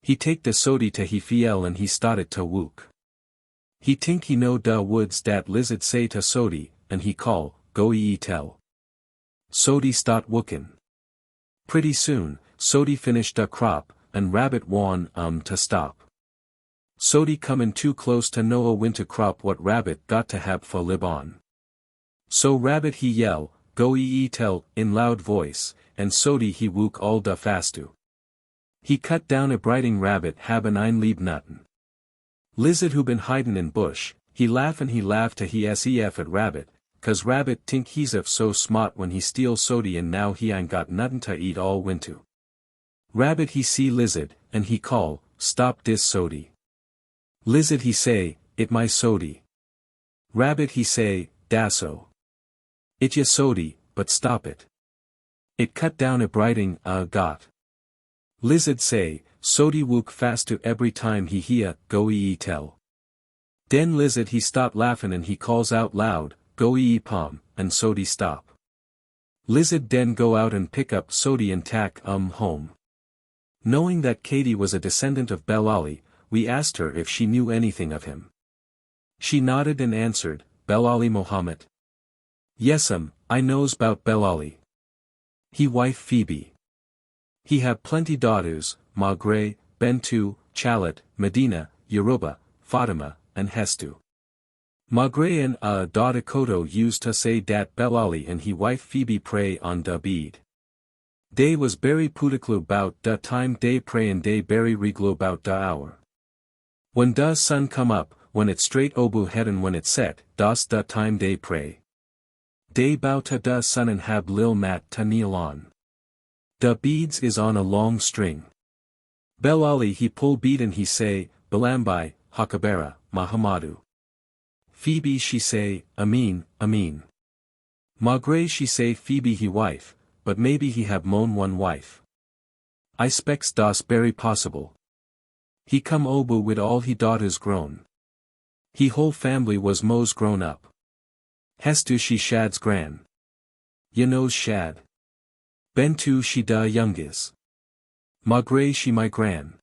He take the sody to he fiel and he started to wook. He think he know da woods dat lizard say to sody, and he call, go ye tell. Sody start wookin'. Pretty soon, sody finish da crop, and rabbit wan to stop. Sody comin' too close to know a winter crop what rabbit got to hab for lib on. So rabbit he yell, go ye tell, in loud voice, and sody he wook all da fastu. He cut down a brighting rabbit haben ein lieb nuttin'. Lizard who been hidin' in bush, he laugh to he sef at rabbit, cause rabbit think he's of so smart when he steal sody and now he ain't got nuttin' to eat all winter. Rabbit he see lizard, and he call, stop dis sody. Lizard he say, it my sody. Rabbit he say, dasso. It ya sody, but stop it. It cut down a brighting, got. Lizard say, sody wook fast to every time he hear, go ye tell. Den lizard he stop laughin' and he calls out loud, go ye palm, and sody stop. Lizard den go out and pick up sody and tack home. Knowing that Katie was a descendant of Belali, we asked her if she knew anything of him. She nodded and answered, Belali Mohammed. Yes'm, I knows bout Belali. He wife Phoebe. He have plenty daughters, Magre, Bantu, Chalet, Medina, Yoruba, Fatima, and Hestu. Magre and daughter Koto used to say dat Belali and he wife Phoebe pray on da bead. Day was berry putiklu bout da time day pray and day berry reglu bout da hour. When da sun come up, when it straight obu head and when it set, das da time day pray. Day bout ta da sun and hab lil mat ta kneel on. Da beads is on a long string. Belali he pull bead and he say, Balambai, Hakabera, Mahamadu. Phoebe she say, Amin, Amin. Magre she say Phoebe he wife, but maybe he have moan one wife. I specs das berry possible. He come obu with all he daughters grown. He whole family was mos grown up. Hestu she shad's gran. Ya knows shad. Bantu she da youngis. Magre she my gran.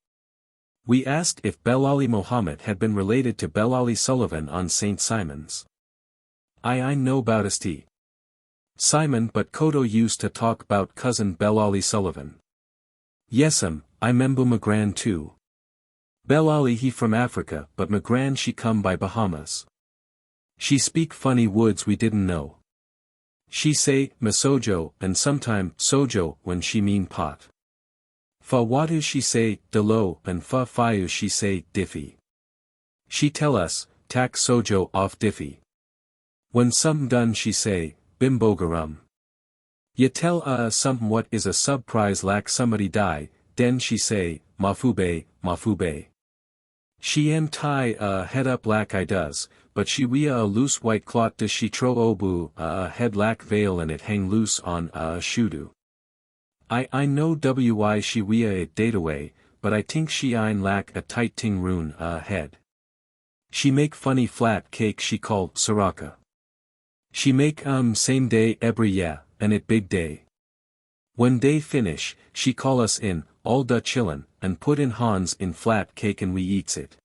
We asked if Belali Mohammed had been related to Belali Sullivan on St. Simon's. I know bout st. Simon but Koto used to talk bout cousin Belali Sullivan. Yes'm, I membu Magran too. Belali he from Africa but Magran she come by Bahamas. She speak funny words we didn't know. She say, Masojo, and sometime, Sojo, when she mean pot. Fa watu she say, Delo, and fa fayu she say, Diffy. She tell us, tak Sojo off Diffy. When some done she say, Bimbogarum. Ye tell some what is a surprise lack somebody die, den she say, Mafube, Mafube. She am tie head up lack I does, but she wear a loose white cloth does she tro obu head lack veil and it hang loose on shudu. I know wi she wea it dataway, but I think she ein lack a tight ting rune head. She make funny flat cake she call saraka. She make same day every yeah, and it big day. When day finish, she call us in, all da chillin, and put in Hans in flat cake and we eats it.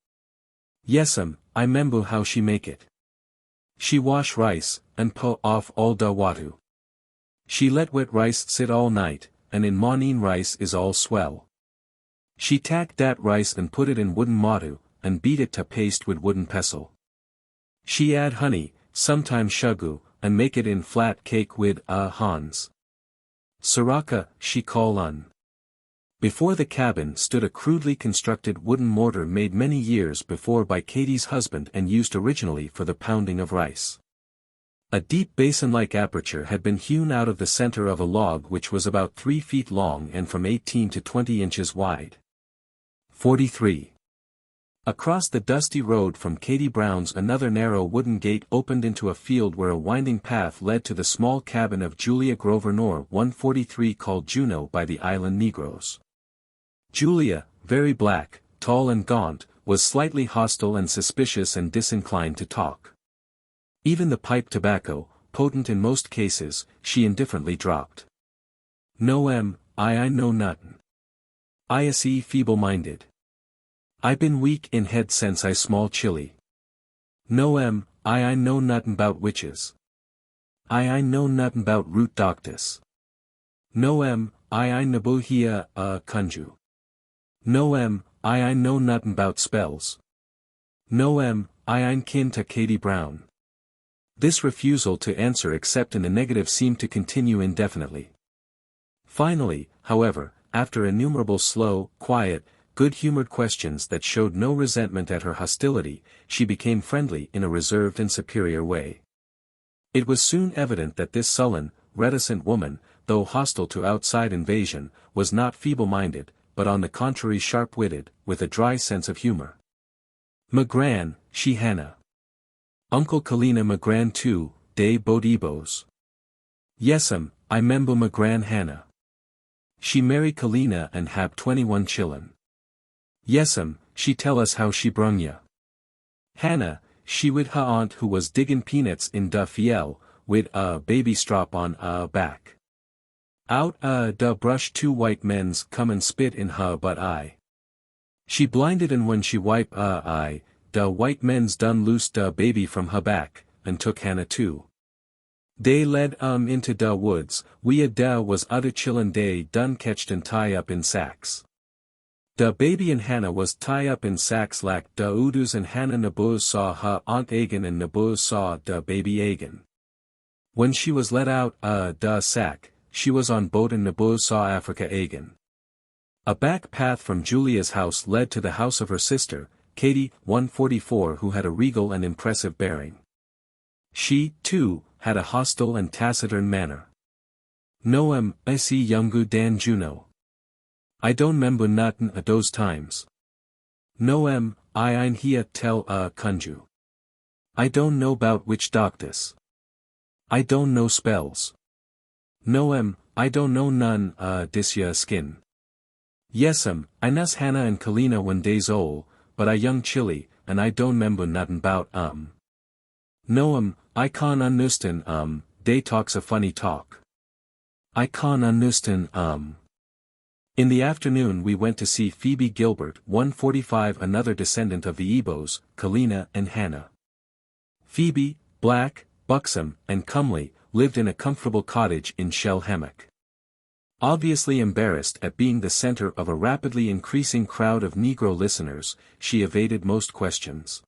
Yes'm, I membo how she make it. She wash rice, and po off all da watu. She let wet rice sit all night, and in morning rice is all swell. She tack dat rice and put it in wooden matu, and beat it to paste with wooden pestle. She add honey, sometimes sugar, and make it in flat cake with Hans. Saraka, she call un. Before the cabin stood a crudely constructed wooden mortar made many years before by Katie's husband and used originally for the pounding of rice. A deep basin-like aperture had been hewn out of the center of a log which was about 3 feet long and from 18 to 20 inches wide. 43. Across the dusty road from Katie Brown's another narrow wooden gate opened into a field where a winding path led to the small cabin of Julia Grover Nor 143 called Juno by the island Negroes. Julia, very black, tall and gaunt, was slightly hostile and suspicious and disinclined to talk. Even the pipe tobacco, potent in most cases, she indifferently dropped. No I know nuttin'. I se feeble-minded. I been weak in head since I small chilly. No I know nuttin' bout witches. I know nuttin' bout root doctus. No I nabu hia kunju. No I know nuttin' bout spells. No I kin to Katie Brown. This refusal to answer except in the negative seemed to continue indefinitely. Finally, however, after innumerable slow, quiet, good-humored questions that showed no resentment at her hostility, she became friendly in a reserved and superior way. It was soon evident that this sullen, reticent woman, though hostile to outside invasion, was not feeble-minded, but on the contrary sharp-witted, with a dry sense of humor. "Magran, she Hannah. Uncle Kalina Magran too, de Bodibos. Yes'm, I membo Magran Hannah. She marry Kalina and hab 21 chillin. Yes'm, she tell us how she brung ya. Hannah, she wid her aunt who was diggin' peanuts in da fiel, wid a baby strap on back. Out da brush 2 white mens come and spit in her but eye. She blinded and when she wipe eye, da white mens done loose da baby from her back, and took Hannah too. They led into da woods, we da was other chillin' they done catched and tie up in sacks. Da baby and Hannah was tie up in sacks like da Udus and Hannah Nabuz saw her aunt Agan and Nabuz saw da baby Agan. When she was let out da sack, she was on boat and Nabuz saw Africa Agan. A back path from Julia's house led to the house of her sister, Katie 144 who had a regal and impressive bearing. She, too, had a hostile and taciturn manner. No I see Yungu Dan Juno. I don't member nuttin' a those times. No I ein hia tell kunju. I don't know bout witch doctus. I don't know spells. No I don't know none dis ya skin. Yes'm, I nuss Hannah and Kalina when days ol', but I young chilly, and I don't member nuttin' bout No I can't understand they talks a funny talk. I can't understand In the afternoon we went to see Phoebe Gilbert 145 another descendant of the Igbos, Kalina and Hannah. Phoebe, black, buxom, and comely, lived in a comfortable cottage in Shell Hammock. Obviously embarrassed at being the center of a rapidly increasing crowd of Negro listeners, she evaded most questions.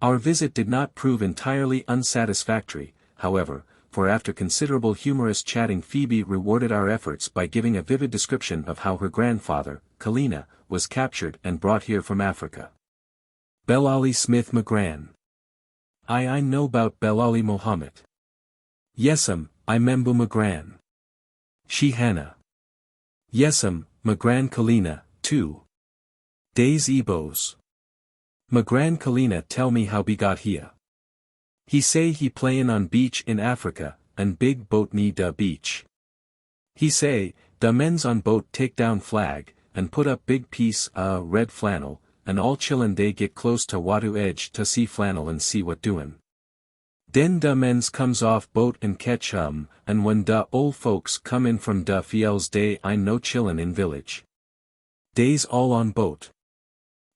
Our visit did not prove entirely unsatisfactory, however, for after considerable humorous chatting Phoebe rewarded our efforts by giving a vivid description of how her grandfather, Kalina, was captured and brought here from Africa. Belali Smith Magran. I know bout Belali Mohammed. Yes'm, I membu Magran. She Hannah. Yes'm, Magran Kalina, too. Days Igbos. Magran Kalina tell me how be got here. He say he playin' on beach in Africa, and big boat me da beach. He say, Da men's on boat take down flag, and put up big piece red flannel, and all chillin' they get close to water edge to see flannel and see what doin'. Den da men's comes off boat and catch and when da old folks come in from da fields day I no chillin' in village. Days all on boat.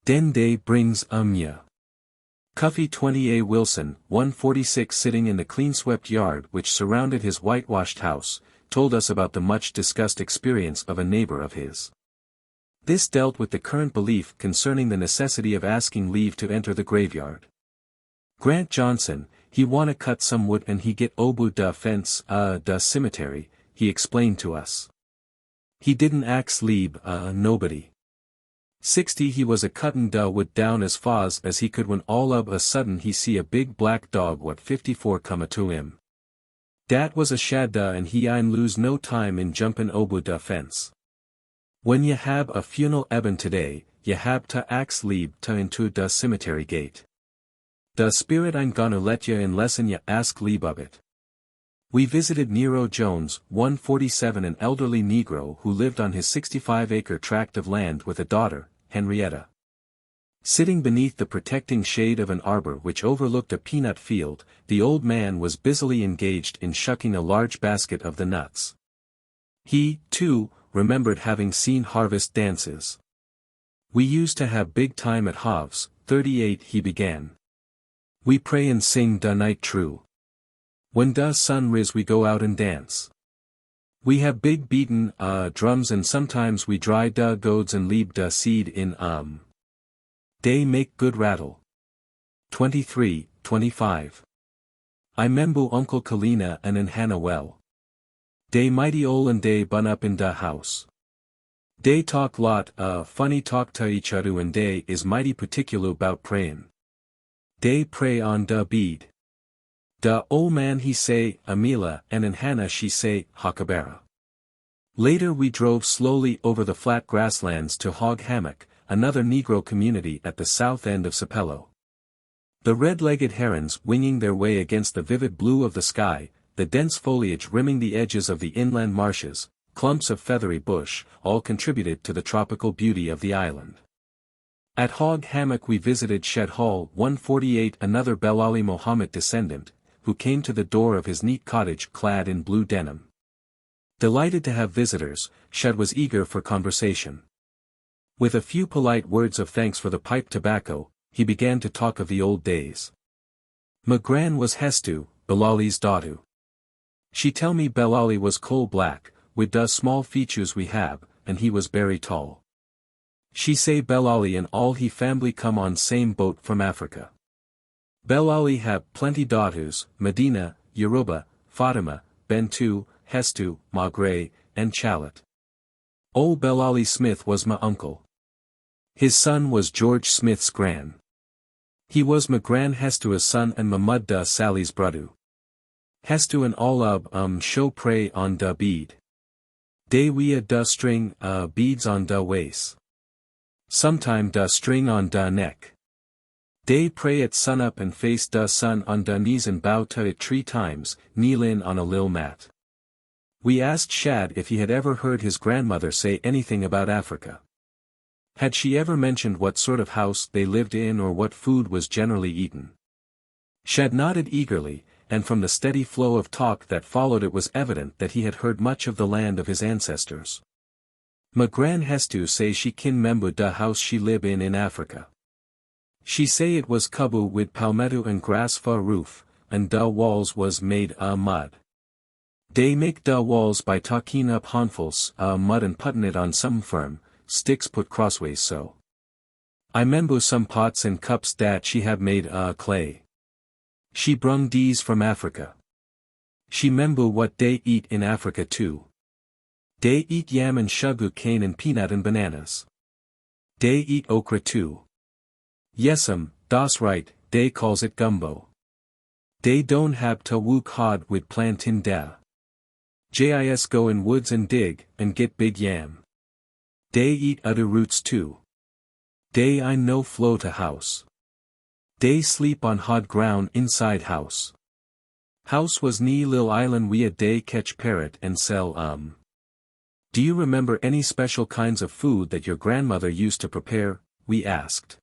Den day brings ya. Cuffy 20A Wilson, 146 sitting in the clean-swept yard which surrounded his whitewashed house, told us about the much-discussed experience of a neighbor of his. This dealt with the current belief concerning the necessity of asking leave to enter the graveyard. Grant Johnson, he wanna cut some wood and he get obu da fence da cemetery, he explained to us. He didn't ax leave nobody. 60 he was a cuttin' da wood down as faz as he could when all of a sudden he see a big black dog what 54 come to him. Dat was a shad da and he ain't lose no time in jumpin' obu da fence. When ye hab a funeral eben today, ye hab ta ax leave ta into da cemetery gate. Da spirit ain't gonna let ye in lessen ye ask leave of it. We visited Nero Jones, 147 an elderly Negro who lived on his 65-acre tract of land with a daughter, Henrietta. Sitting beneath the protecting shade of an arbor which overlooked a peanut field, the old man was busily engaged in shucking a large basket of the nuts. He, too, remembered having seen harvest dances. We used to have big time at Havs, 38 he began. We pray and sing da night true. When da sun ris we go out and dance. We have big beaten drums and sometimes we dry da goads and leave da seed in They make good rattle. 23, 25. I membu Uncle Kalina and Hannah well. Dey mighty ol and dey bun up in da house. Dey talk lot funny talk to each other and dey is mighty particular about prayin'. Dey pray on da bead. Da ol man he say Amila and Hannah she say Hakabara. Later we drove slowly over the flat grasslands to Hog Hammock, another Negro community at the south end of Sapelo. The red-legged herons winging their way against the vivid blue of the sky, the dense foliage rimming the edges of the inland marshes, clumps of feathery bush, all contributed to the tropical beauty of the island. At Hog Hammock we visited Shed Hall 148 another Belali Mohammed descendant, who came to the door of his neat cottage clad in blue denim. Delighted to have visitors, Shed was eager for conversation. With a few polite words of thanks for the pipe tobacco, he began to talk of the old days. "Magran was Hestu, Belali's daughter. She tell me Belali was coal black, with the small features we have, and he was very tall. She say Belali and all he family come on same boat from Africa. Belali have plenty daughters, Medina, Yoruba, Fatima, Bantu, Hestu, Magre, and Chalet. Old Belali Smith was my uncle. His son was George Smith's gran. He was my gran Hestu's son and Mamudda Sally's brother. Hestu and all of show pray on da bead. Day we a da string beads on da waist. Sometime da string on da neck. Day pray at sunup and face da sun on da knees and bow to it 3 times, kneel in on a lil mat." We asked Shad if he had ever heard his grandmother say anything about Africa. Had she ever mentioned what sort of house they lived in or what food was generally eaten? Shad nodded eagerly, and from the steady flow of talk that followed it was evident that he had heard much of the land of his ancestors. "Ma gran Hestu say she kin member da house she live in Africa. She say it was kubu with palmetto and grass for roof, and da walls was made mud. They make da walls by talking up handfuls mud and puttin' it on some firm, sticks put crossways so. I member some pots and cups that she have made clay. She brung these from Africa. She member what they eat in Africa too. They eat yam and sugar cane and peanut and bananas. They eat okra too. Yes'm, das right, they calls it gumbo. They don't have to work hard with plantin da. Jis go in woods and dig, and get big yam. They eat other roots too. They I no flow to house. They sleep on hard ground inside house. House was nee lil island we a day catch parrot and sell Do you remember any special kinds of food that your grandmother used to prepare? We asked.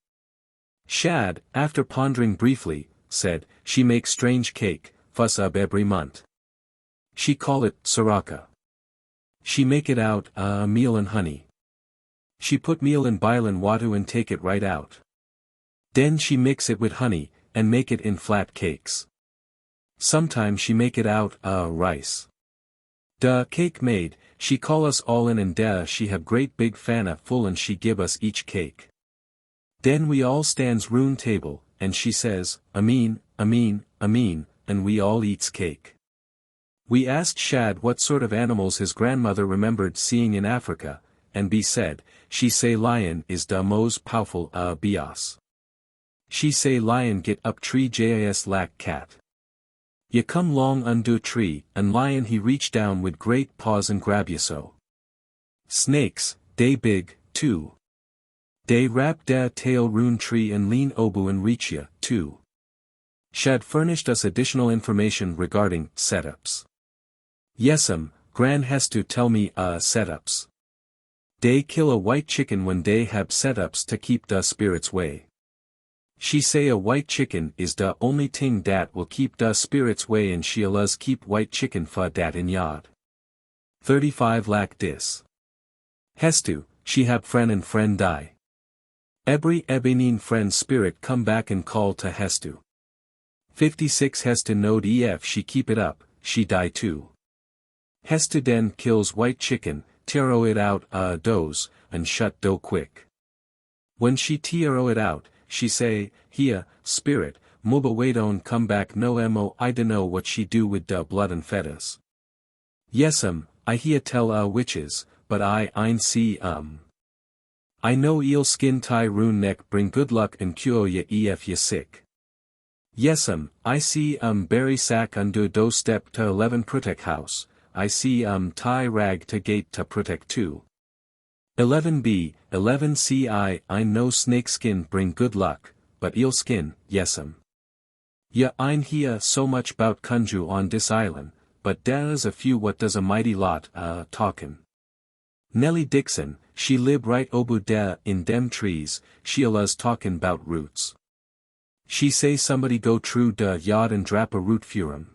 Shad, after pondering briefly, said, she makes strange cake, fuss up every month. She call it saraka. She make it out, meal and honey. She put meal in bilan watu and take it right out. Then she mix it with honey, and make it in flat cakes. Sometime she make it out, rice. Da cake made, she call us all in and da she have great big fana full and she give us each cake. Then we all stands round table, and she says, Amin, Amin, Amin, and we all eats cake. We asked Shad what sort of animals his grandmother remembered seeing in Africa, and B said, she say lion is da most powerful bios. She say lion get up tree jas lack cat. Ye come long undo tree, and lion he reach down with great paws and grab ye so. Snakes, they big, too. They wrap da tail round tree and lean obu and reach ye, too. Shad furnished us additional information regarding setups. Yes'm, Gran has to tell me setups. They kill a white chicken when they have setups to keep da spirits way. She say a white chicken is da only ting dat will keep da spirits way and she allows keep white chicken fa dat in yard. 35 lack dis. Hestu, she have friend and friend die. Every ebenin friend spirit come back and call to Hestu. 56 Hestu node ef she keep it up, she die too. Hestu den kills white chicken, tiro it out doze, and shut do quick. When she tiro it out, she say, Hia, spirit, muba wadon come back no mo I dunno what she do with da blood and fetas. Yes'm, I hear tell witches, but I see I know eel skin tie rune neck bring good luck and cure ya ef ya sick. Yes'm, I see berry sack under do step to 11 protect house, I see tie rag to gate to protect too. 11b, 11ci I know snake skin bring good luck, but eel skin, yes'm. Ya ein hear so much bout kunju on dis island, but there's a few what does a mighty lot talkin'. Nellie Dixon, she lib right obu da in dem trees, she aluz talkin' bout roots. She say somebody go true da yard and drap a root furum.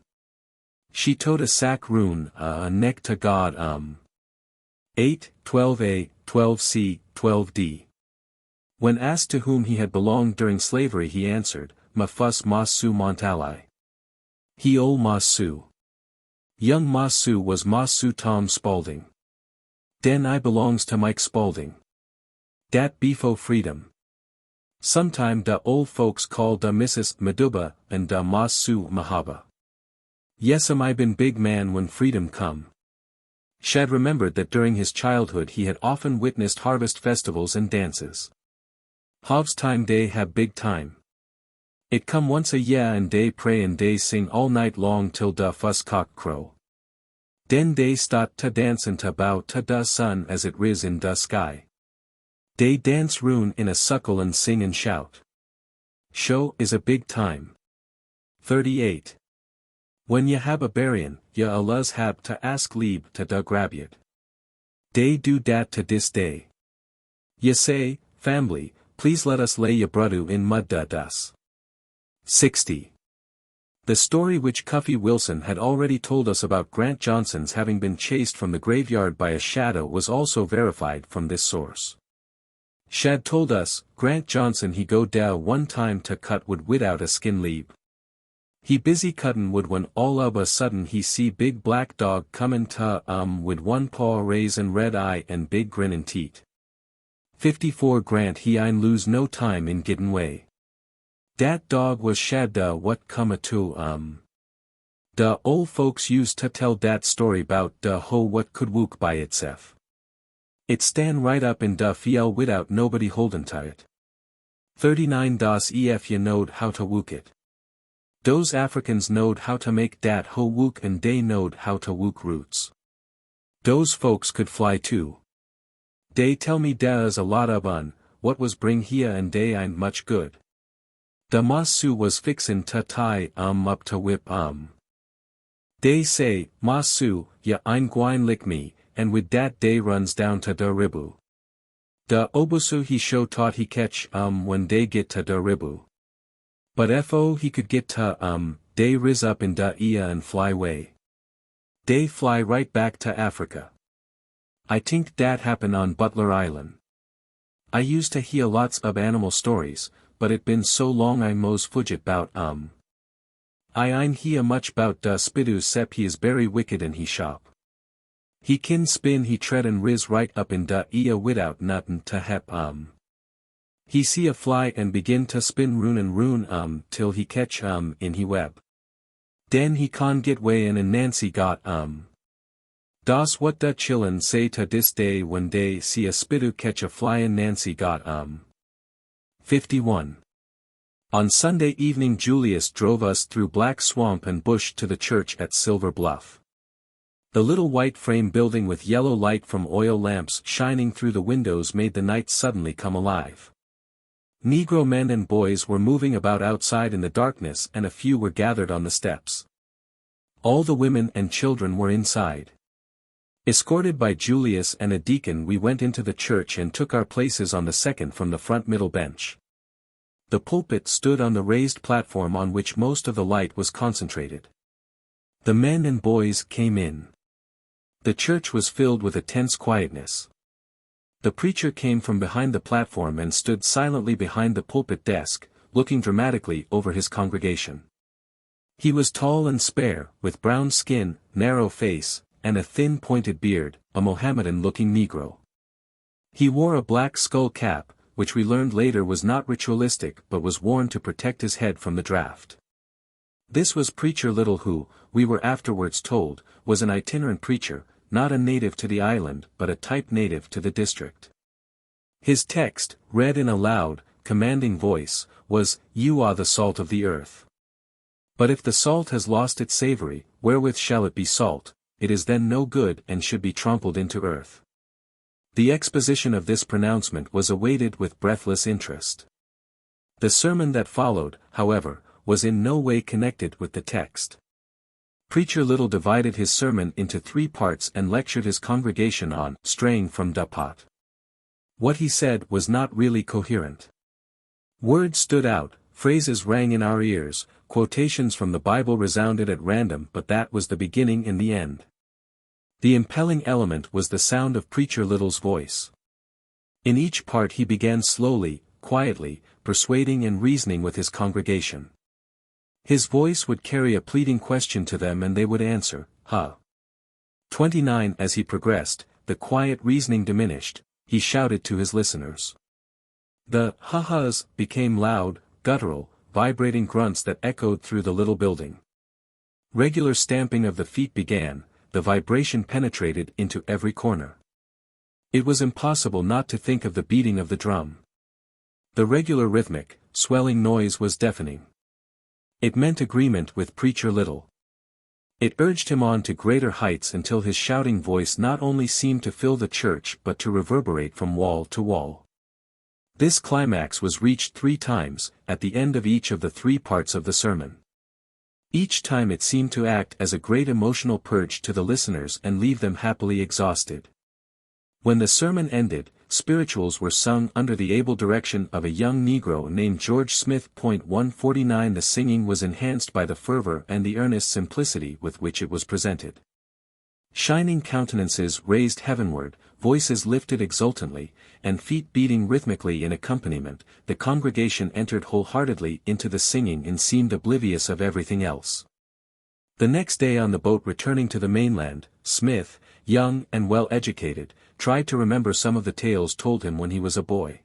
She told a sack rune a neck to God 8, 12a, 12c, 12d. When asked to whom he had belonged during slavery he answered, Mafus Masu Montalai. He ol Masu. Young Masu was Masu Tom Spaulding. Den I belongs to Mike Spaulding. Dat beefo freedom. Sometime da old folks call da Mrs. Maduba and da Masu Mahaba. Yes'm I been big man when freedom come. Shad remembered that during his childhood he had often witnessed harvest festivals and dances. Harvest time day have big time. It come once a year and they pray and they sing all night long till da fuss cock crow. Den they start to dance and to bow to da sun as it riz in da sky. They dance rune in a suckle and sing and shout. Show is a big time. 38. When ya hab a Barren, ya aluz hab to ask leave to da grab yet. They do dat to dis day. Ya say, family, please let us lay ya brudu in mud da das. 60. The story which Cuffy Wilson had already told us about Grant Johnson's having been chased from the graveyard by a shadow was also verified from this source. Shad told us, Grant Johnson he go da one time to cut wood without a skin leave. He busy cuttin' wood when all of a sudden he see big black dog comin' to with one paw raise and red eye and big grinnin' teeth. 54 Grant he ain't lose no time in gettin' way. Dat dog was Shad da what come to Da ol' folks used to tell dat story bout da ho what could wook by itself. It stand right up in da fiel without nobody holdin' to it. 39 Das ef ya knowed how to wook it. Those Africans knowed how to make dat ho wook and they knowed how to wook roots. Those folks could fly too. They tell me da's a lot of what was bring here and they ain't much good. Da Masu was fixin' to tie up to whip They say, Masu, ya ein gwine lick me, and with dat day runs down to da ribu. Da obusu he show taught he catch when day get to da ribu. But fo he could get to day riz up in da ia and fly way. Day fly right back to Africa. I think dat happen on Butler Island. I used to hear lots of animal stories, but it been so long I mos fudget bout I ein hear much bout da spidus sep he is very wicked and he shop. He kin spin he tread and riz right up in da ia without notin to hep He see a fly and begin to spin rune and rune till he catch in he web. Den he con get way and Nancy got Das what da chillin say to dis day when they see a spidu catch a fly and Nancy got 51. On Sunday evening Julius drove us through black swamp and bush to the church at Silver Bluff. The little white frame building with yellow light from oil lamps shining through the windows made the night suddenly come alive. Negro men and boys were moving about outside in the darkness and a few were gathered on the steps. All the women and children were inside. Escorted by Julius and a deacon we went into the church and took our places on the second from the front middle bench. The pulpit stood on the raised platform on which most of the light was concentrated. The men and boys came in. The church was filled with a tense quietness. The preacher came from behind the platform and stood silently behind the pulpit desk, looking dramatically over his congregation. He was tall and spare, with brown skin, narrow face, and a thin pointed beard, a Mohammedan-looking Negro. He wore a black skull cap, which we learned later was not ritualistic but was worn to protect his head from the draft. This was Preacher Little who, we were afterwards told, was an itinerant preacher, not a native to the island but a type native to the district. His text, read in a loud, commanding voice, was, "You are the salt of the earth. But if the salt has lost its savory, wherewith shall it be salt? It is then no good and should be trampled into earth." The exposition of this pronouncement was awaited with breathless interest. The sermon that followed, however, was in no way connected with the text. Preacher Little divided his sermon into 3 parts and lectured his congregation on straying from da pot. What he said was not really coherent. Words stood out, phrases rang in our ears, quotations from the Bible resounded at random, but that was the beginning and the end. The impelling element was the sound of Preacher Little's voice. In each part he began slowly, quietly, persuading and reasoning with his congregation. His voice would carry a pleading question to them and they would answer, "Huh." 29 As he progressed, the quiet reasoning diminished, he shouted to his listeners. The "ha-has" became loud, guttural, vibrating grunts that echoed through the little building. Regular stamping of the feet began, the vibration penetrated into every corner. It was impossible not to think of the beating of the drum. The regular rhythmic, swelling noise was deafening. It meant agreement with Preacher Little. It urged him on to greater heights until his shouting voice not only seemed to fill the church but to reverberate from wall to wall. This climax was reached 3 times, at the end of each of the 3 parts of the sermon. Each time it seemed to act as a great emotional purge to the listeners and leave them happily exhausted. When the sermon ended, spirituals were sung under the able direction of a young Negro named George Smith. 149 The singing was enhanced by the fervor and the earnest simplicity with which it was presented. Shining countenances raised heavenward, voices lifted exultantly, and feet beating rhythmically in accompaniment, the congregation entered wholeheartedly into the singing and seemed oblivious of everything else. The next day on the boat returning to the mainland, Smith, young and well educated, tried to remember some of the tales told him when he was a boy.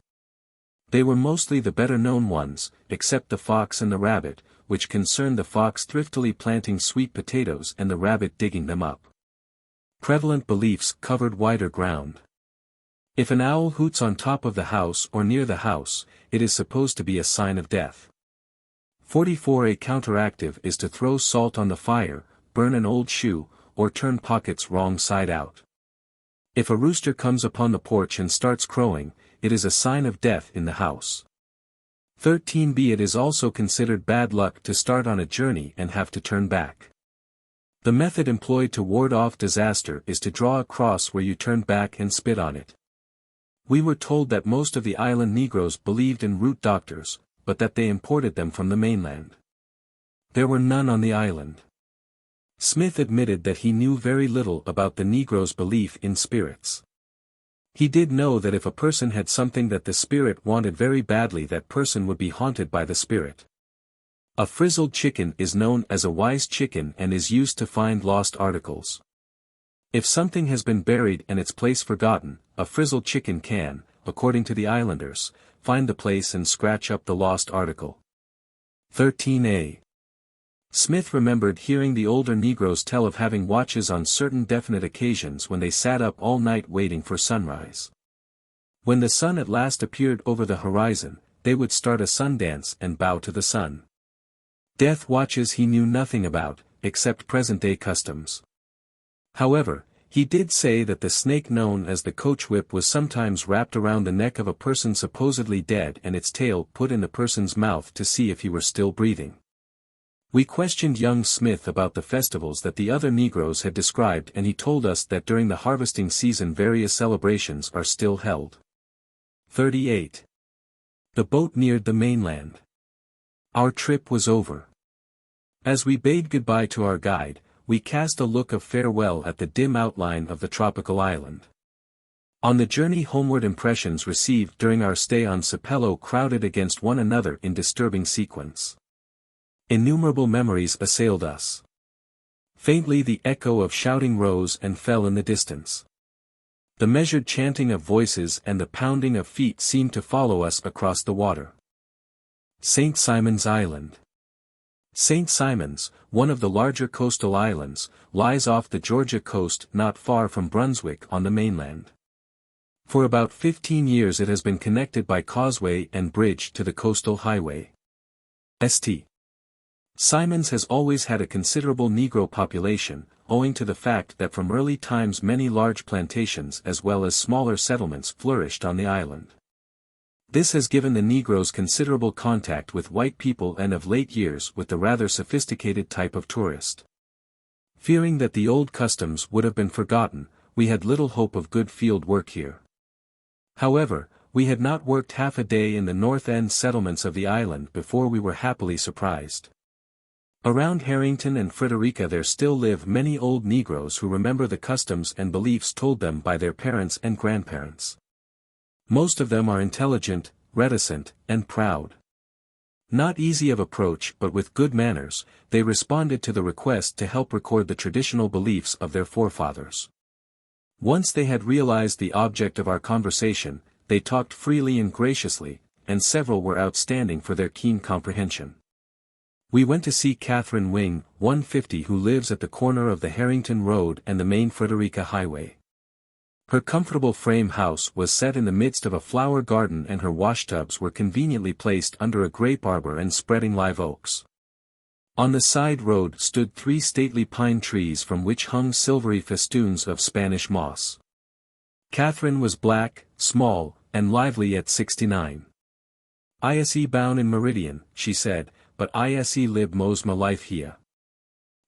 They were mostly the better-known ones, except the fox and the rabbit, which concerned the fox thriftily planting sweet potatoes and the rabbit digging them up. Prevalent beliefs covered wider ground. If an owl hoots on top of the house or near the house, it is supposed to be a sign of death. 44 A counteractive is to throw salt on the fire, burn an old shoe, or turn pockets wrong side out. If a rooster comes upon the porch and starts crowing, it is a sign of death in the house. 13b It is also considered bad luck to start on a journey and have to turn back. The method employed to ward off disaster is to draw a cross where you turn back and spit on it. We were told that most of the island Negroes believed in root doctors, but that they imported them from the mainland. There were none on the island. Smith admitted that he knew very little about the Negroes' belief in spirits. He did know that if a person had something that the spirit wanted very badly, that person would be haunted by the spirit. A frizzled chicken is known as a wise chicken and is used to find lost articles. If something has been buried and its place forgotten, a frizzled chicken can, according to the islanders, find the place and scratch up the lost article. 13a. Smith remembered hearing the older Negroes tell of having watches on certain definite occasions when they sat up all night waiting for sunrise. When the sun at last appeared over the horizon, they would start a sun dance and bow to the sun. Death watches he knew nothing about, except present-day customs. However, he did say that the snake known as the coach whip was sometimes wrapped around the neck of a person supposedly dead and its tail put in the person's mouth to see if he were still breathing. We questioned young Smith about the festivals that the other Negroes had described, and he told us that during the harvesting season various celebrations are still held. 38. The boat neared the mainland. Our trip was over. As we bade goodbye to our guide, we cast a look of farewell at the dim outline of the tropical island. On the journey homeward, impressions received during our stay on Sapelo crowded against one another in disturbing sequence. Innumerable memories assailed us. Faintly the echo of shouting rose and fell in the distance. The measured chanting of voices and the pounding of feet seemed to follow us across the water. St. Simon's Island. St. Simon's, one of the larger coastal islands, lies off the Georgia coast not far from Brunswick on the mainland. For about 15 years it has been connected by causeway and bridge to the coastal highway. St. Simon's has always had a considerable Negro population, owing to the fact that from early times many large plantations as well as smaller settlements flourished on the island. This has given the Negroes considerable contact with white people and of late years with the rather sophisticated type of tourist. Fearing that the old customs would have been forgotten, we had little hope of good field work here. However, we had not worked half a day in the north end settlements of the island before we were happily surprised. Around Harrington and Frederica there still live many old Negroes who remember the customs and beliefs told them by their parents and grandparents. Most of them are intelligent, reticent, and proud. Not easy of approach but with good manners, they responded to the request to help record the traditional beliefs of their forefathers. Once they had realized the object of our conversation, they talked freely and graciously, and several were outstanding for their keen comprehension. We went to see Catherine Wing, 150, who lives at the corner of the Harrington Road and the main Frederica Highway. Her comfortable frame house was set in the midst of a flower garden and her washtubs were conveniently placed under a grape arbor and spreading live oaks. On the side road stood 3 stately pine trees from which hung silvery festoons of Spanish moss. Catherine was black, small, and lively at 69. "ISE bound in Meridian," she said, "but ISE lib mos ma life here.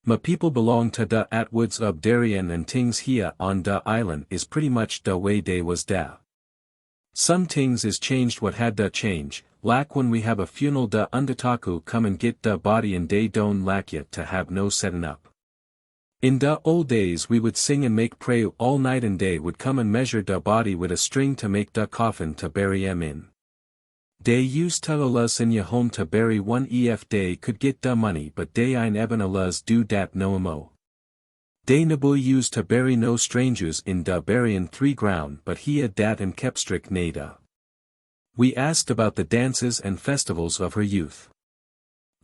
Ma people belong to da Atwoods of Darien and tings here on da island is pretty much da way dey was da. Some tings is changed what had da change, lack when we have a funeral da undataku come and get da body and dey don lack ya to have no settin' up. In da old days we would sing and make pray all night and day would come and measure da body with a string to make da coffin to bury em in. Dey used to aluz in ya home to bury one ef dey could get da money but dey ein eben aluz do dat no mo. Dey nabu used to bury no strangers in da buryin' 3 ground but he a dat em kep strict nada." We asked about the dances and festivals of her youth.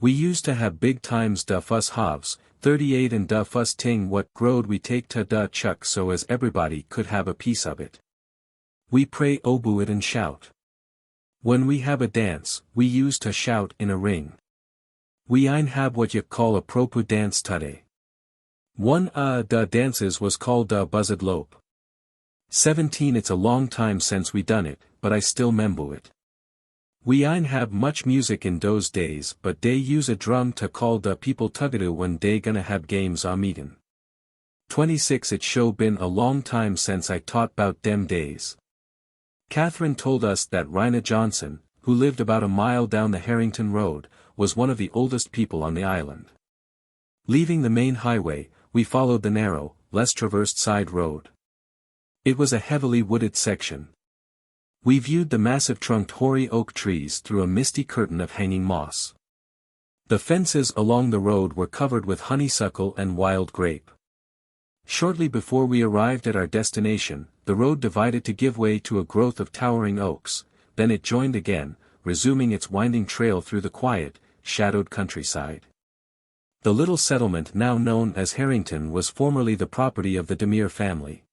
"We used to have big times da fuss halves, 38 and da fuss ting what growed we take to da chuck so as everybody could have a piece of it. We pray obu it and shout. When we have a dance, we used to shout in a ring. We ein have what you call a propu dance today. One da dances was called da buzzard lope. 17 It's a long time since we done it, but I still membo it. We ein have much music in those days but dey use a drum to call da people tugadu when dey gonna have games meetin'. 26 It sho been a long time since I taught 'bout dem days. Catherine told us that Rhina Johnson, who lived about a mile down the Harrington Road, was one of the oldest people on the island. Leaving the main highway, we followed the narrow, less traversed side road. It was a heavily wooded section. We viewed the massive-trunked hoary oak trees through a misty curtain of hanging moss. The fences along the road were covered with honeysuckle and wild grape. Shortly before we arrived at our destination, the road divided to give way to a growth of towering oaks, then it joined again, resuming its winding trail through the quiet, shadowed countryside. The little settlement now known as Harrington was formerly the property of the Demir family.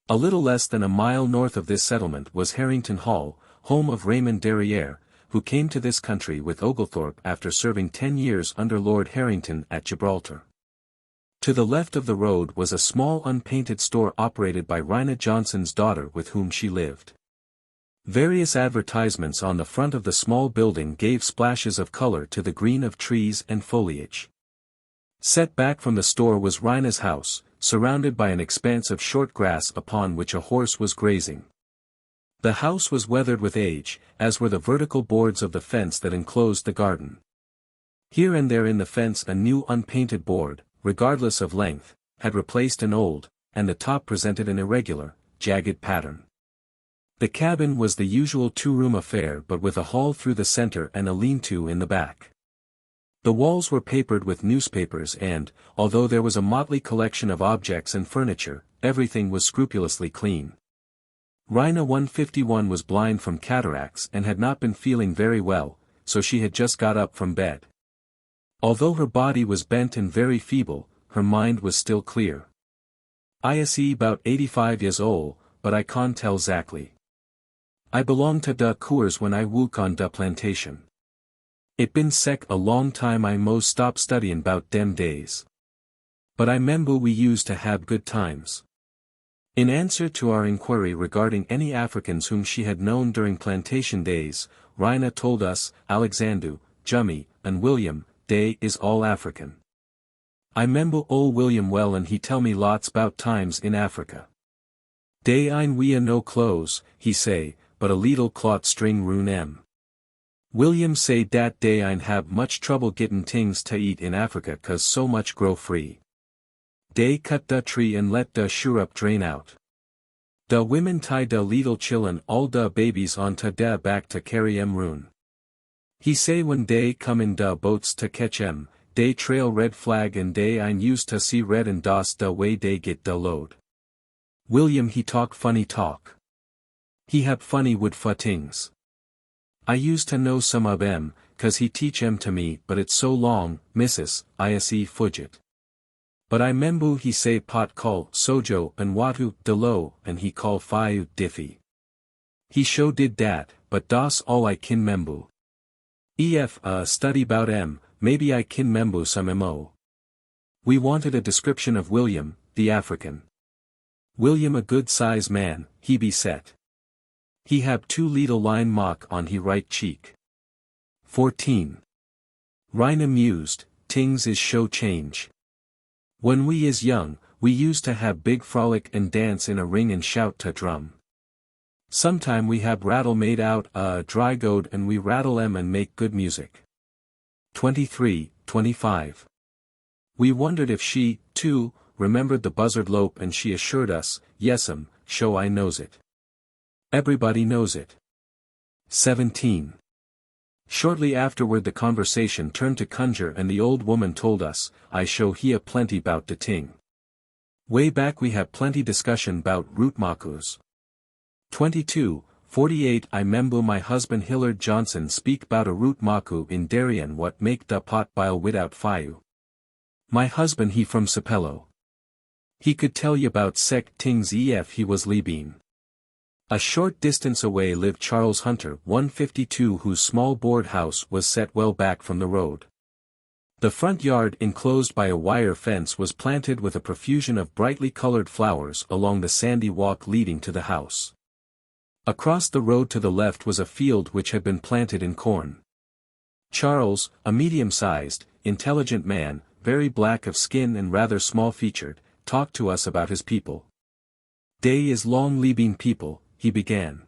A little less than a mile north of this settlement was Harrington Hall, home of Raymond Derriere, who came to this country with Oglethorpe after serving 10 years under Lord Harrington at Gibraltar. To the left of the road was a small unpainted store operated by Rhina Johnson's daughter with whom she lived. Various advertisements on the front of the small building gave splashes of color to the green of trees and foliage. Set back from the store was Rhina's house, surrounded by an expanse of short grass upon which a horse was grazing. The house was weathered with age, as were the vertical boards of the fence that enclosed the garden. Here and there in the fence a new unpainted board, regardless of length, had replaced an old, and the top presented an irregular, jagged pattern. The cabin was the usual two-room affair but with a hall through the center and a lean-to in the back. The walls were papered with newspapers and, although there was a motley collection of objects and furniture, everything was scrupulously clean. Rhina 151 was blind from cataracts and had not been feeling very well, so she had just got up from bed. Although her body was bent and very feeble, her mind was still clear. I see 'bout 85 years old, but I can't tell exactly. I belong to da Coors when I work on da plantation. It been sec a long time I most stop studying 'bout dem days. But I 'member we used to have good times. In answer to our inquiry regarding any Africans whom she had known during plantation days, Rhina told us, Alexander, Jummy, and William, they is all African. I 'member ol' William well and he tell me lots 'bout times in Africa. Dey ein we no clothes, he say, but a leetle cloth string rune em. William say dat dey ein have much trouble gettin' tings to eat in Africa cause so much grow free. Dey cut da tree and let da shurup drain out. Da women tie da leetle chillun all da babies on ta da back to carry em rune. He say when dey come in da boats to catch em, dey trail red flag and dey ein used to see red and das da way dey get da load. William he talk funny talk. He hab funny wood fa tings. I used to know some of em, cause he teach em to me but it's so long, missus, ise fudget. But I membu he say pot call sojo and watu delo and he call fiu diffy. He show did dat, but das all I kin membu. Ef study bout em, maybe I kin membu some mo. We wanted a description of William, the African. William a good size man, he be set. He hab 2 leetle line mark on he right cheek. 14. Rhina mused, tings is show change. When we is young, we used to have big frolic and dance in a ring and shout to drum. Sometime we have rattle made out dry goad and we rattle em and make good music. 23, 25. We wondered if she, too, remembered the buzzard lope and she assured us, yes'm, show I knows it. Everybody knows it. 17. Shortly afterward the conversation turned to conjure and the old woman told us, I show he a plenty bout de ting. Way back we have plenty discussion bout root makus. 22, 48 I membu my husband Hillard Johnson speak bout a root maku in Darien what make da pot bile without fiu. My husband he from Sapelo. He could tell you about sec tings ef he was leebeen. A short distance away lived Charles Hunter 152 whose small board house was set well back from the road. The front yard enclosed by a wire fence was planted with a profusion of brightly colored flowers along the sandy walk leading to the house. Across the road to the left was a field which had been planted in corn. Charles, a medium-sized, intelligent man, very black of skin and rather small-featured, talked to us about his people. Day is long leaving people, he began.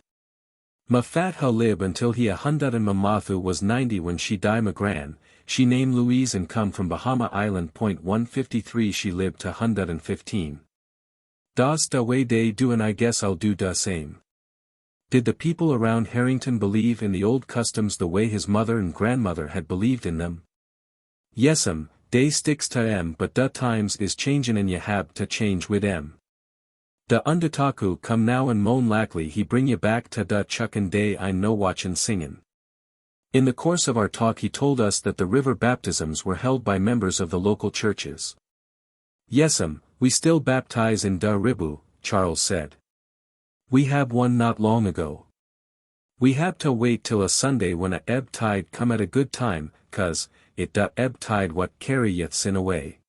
Ma fat ha lib until he 100 and Mamathu was 90 when she die Magran, she named Louise and come from Bahama Island. Point 153 she lived to 115. Das da way they do and I guess I'll do da same. Did the people around Harrington believe in the old customs the way his mother and grandmother had believed in them? Yes'm, they sticks to em but da times is changin' and ye hab to change with em. Da undertaku come now and moan lackly he bring ye back to da chuckin' day I no watchin' singin'. In the course of our talk he told us that the river baptisms were held by members of the local churches. Yes'm, we still baptize in da ribu, Charles said. We have one not long ago. We have to wait till a Sunday when a ebb tide come at a good time, 'cause it da ebb tide what carry yeth sin away.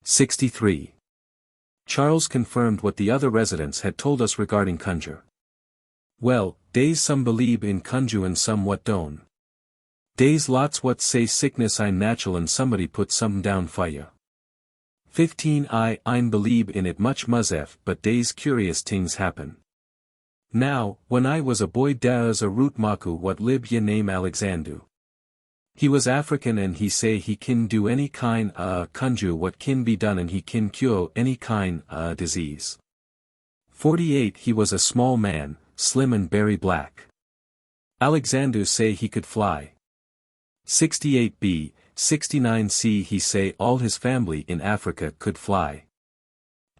63. Charles confirmed what the other residents had told us regarding conjure. Well, days some believe in conjure and some what don't. Days lots what say sickness I natural and somebody put some down for ya. 15 I believe in it much muzef but days curious things happen. Now, when I was a boy there is a root maku what lib ye name Alexandu. He was African and he say he kin do any kind conjure what kin be done and he kin cure any kind disease. 48 He was a small man, slim and berry black. Alexander say he could fly. 68b, 69c He say all his family in Africa could fly.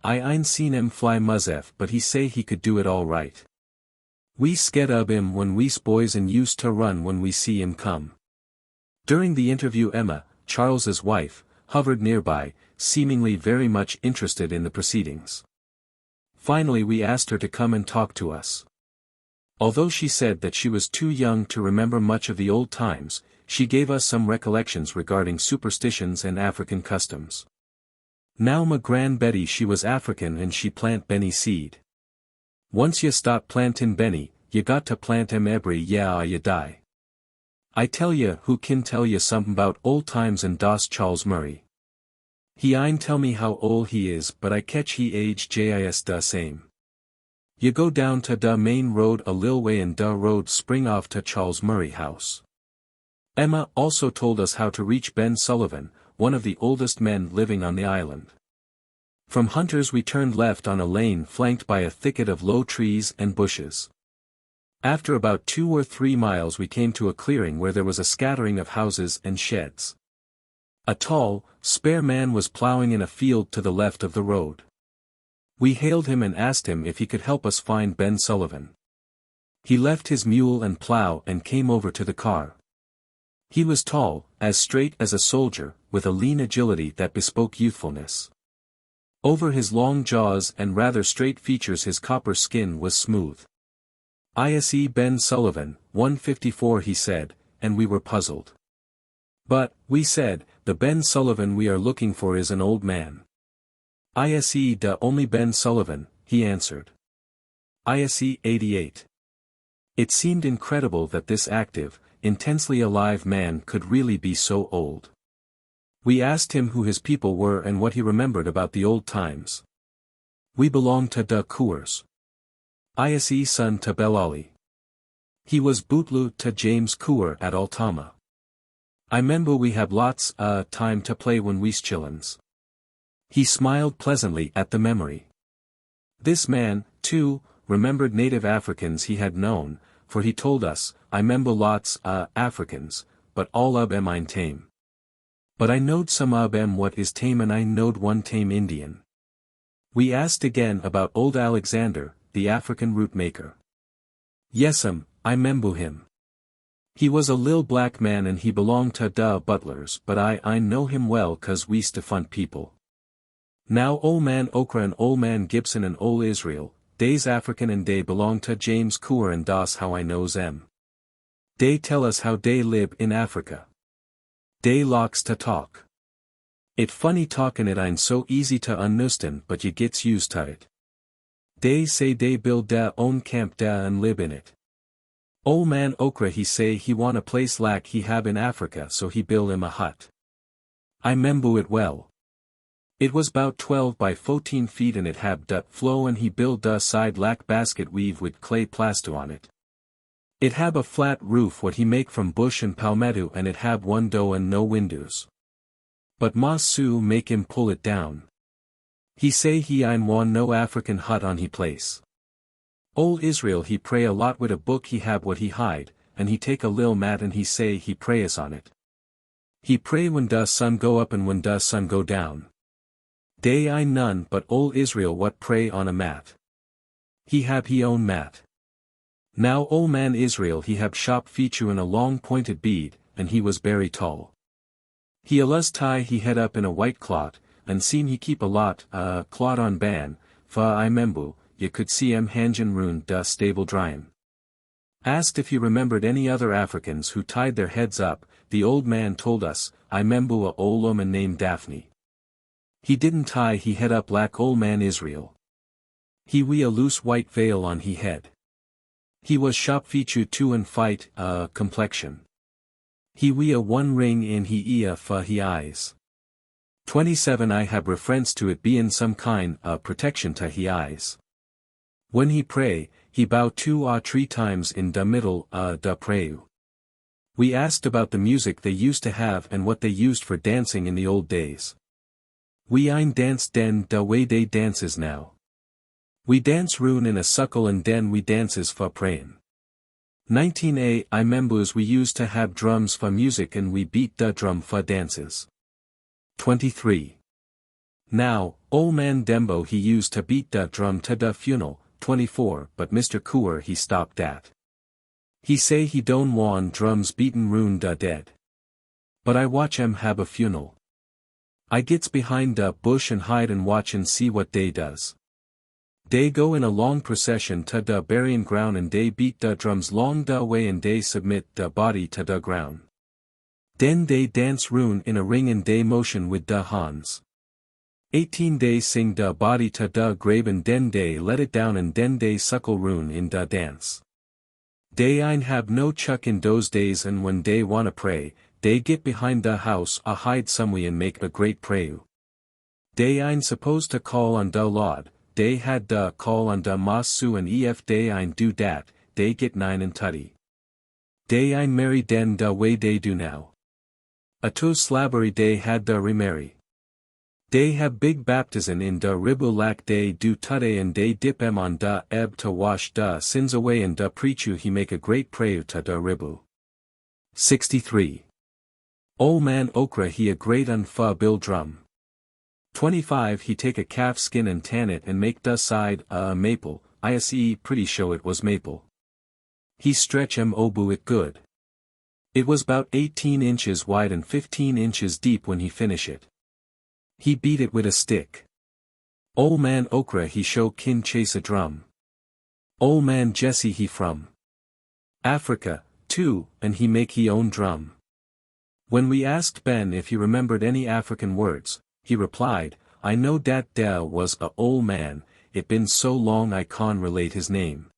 I ain't seen him fly muzef but he say he could do it all right. We scared of him when we's boys and used to run when we see him come. During the interview Emma, Charles's wife, hovered nearby, seemingly very much interested in the proceedings. Finally we asked her to come and talk to us. Although she said that she was too young to remember much of the old times, she gave us some recollections regarding superstitions and African customs. Now ma gran Betty she was African and she plant Benny seed. Once you stop plantin' Benny, you got to plant him every year or you die. I tell ya who kin tell ya something about old times and das Charles Murray. He ain't tell me how old he is but I catch he age jis da same. You go down to da main road a lil way and da road spring off to Charles Murray house. Emma also told us how to reach Ben Sullivan, one of the oldest men living on the island. From Hunters we turned left on a lane flanked by a thicket of low trees and bushes. After about 2 or 3 miles we came to a clearing where there was a scattering of houses and sheds. A tall, spare man was plowing in a field to the left of the road. We hailed him and asked him if he could help us find Ben Sullivan. He left his mule and plow and came over to the car. He was tall, as straight as a soldier, with a lean agility that bespoke youthfulness. Over his long jaws and rather straight features his copper skin was smooth. "ISE Ben Sullivan, 154 he said, and we were puzzled. But, we said, the Ben Sullivan we are looking for is an old man. "ISE da only Ben Sullivan," he answered. "ISE 88. It seemed incredible that this active, intensely alive man could really be so old. We asked him who his people were and what he remembered about the old times. "We belong to da Coors. ISE son to Belali. He was bootlu to James Coor at Altama. I 'member we have lots time to play when we's chillins." He smiled pleasantly at the memory. This man, too, remembered native Africans he had known, for he told us, "I 'member lots Africans, but all of em ain't tame. But I knowed some of em what is tame and I knowed one tame Indian." We asked again about old Alexander, the African root maker. "Yes'm, I 'member him. He was a lil black man and he belonged to da butlers but I know him well 'cause we's to fund people. Now ol' man Okra and ol' man Gibson and ol' Israel, dey's African and dey belong to James Coor and das how I knows em. Dey tell us how dey lib in Africa. Dey locks to talk. It funny talkin' it ain't so easy to understand but you gets used to it. Dey say dey build da own camp da and lib in it. Ol' man Okra he say he want a place like he have in Africa so he build him a hut. I 'member it well. It was bout 12 by 14 feet and it had da flow and he build da side lack basket weave with clay plaster on it. It have a flat roof what he make from bush and palmetto and it have one door and no windows. But Ma Su make him pull it down. He say he ain't want no African hut on he place. Old Israel he pray a lot with a book he have what he hide, and he take a lil mat and he say he prays on it. He pray when da sun go up and when da sun go down. Day I none but old Israel what pray on a mat. He have he own mat. Now old man Israel he have shop feature in a long pointed bead, and he was very tall. He allus tie he head up in a white clot, and seem he keep a lot, clot on ban, fa I membu, ye could see em hanjin rune da stable dryin. Asked if he remembered any other Africans who tied their heads up, the old man told us, I membu a old woman named Daphne. He didn't tie he head up like old man Israel. He we a loose white veil on he head. He was shop feature too and fight, complexion. He we a one ring in he ear fa he eyes. 27 I have reference to it being some kind, protection to he eyes. When he pray, he bow 2 or 3 times in da middle, da prayu. We asked about the music they used to have and what they used for dancing in the old days. We ain't dance den da way they dances now. We dance rune in a suckle and den we dances for prayin'. 19a I members we used to have drums for music and we beat da drum for dances. 23. Now, old man Dembo he used to beat da drum to da funeral, 24 but Mr. Cooer he stopped that. He say he don't want drums beaten rune da dead. But I watch em have a funeral. I gets behind da bush and hide and watch and see what they does. They go in a long procession to da burying ground and they beat da drums long da way and they submit da body to da ground. Then they dance rune in a ring and they motion with da hands. 18 they sing da body to da grave and then they let it down and then they suckle rune in da dance. They ain't have no chuck in those days and when they wanna pray, they get behind da house or hide somewhere and make a great prayu. They ain't supposed to call on da Lord, they had da call on da Masu and ef they ain't do dat, they get 9 and tutty. They ain't marry den da way they do now. A to slabbery they had da remarry. They have big baptism in da ribu lak they do tutte and they dip em on da ebb to wash da sins away and da preachu he make a great prayer to da ribu. 63. Old man Okra he a great unfa bill drum. 25 he take a calf skin and tan it and make da side maple, ise pretty show it was maple. He stretch em obu it good. It was about 18 inches wide and 15 inches deep when he finish it. He beat it with a stick. Old man Okra he show kin chase a drum. Old man Jesse he from Africa, too, and he make he own drum. When we asked Ben if he remembered any African words, he replied, I know dat da was a old man, it been so long I can't relate his name.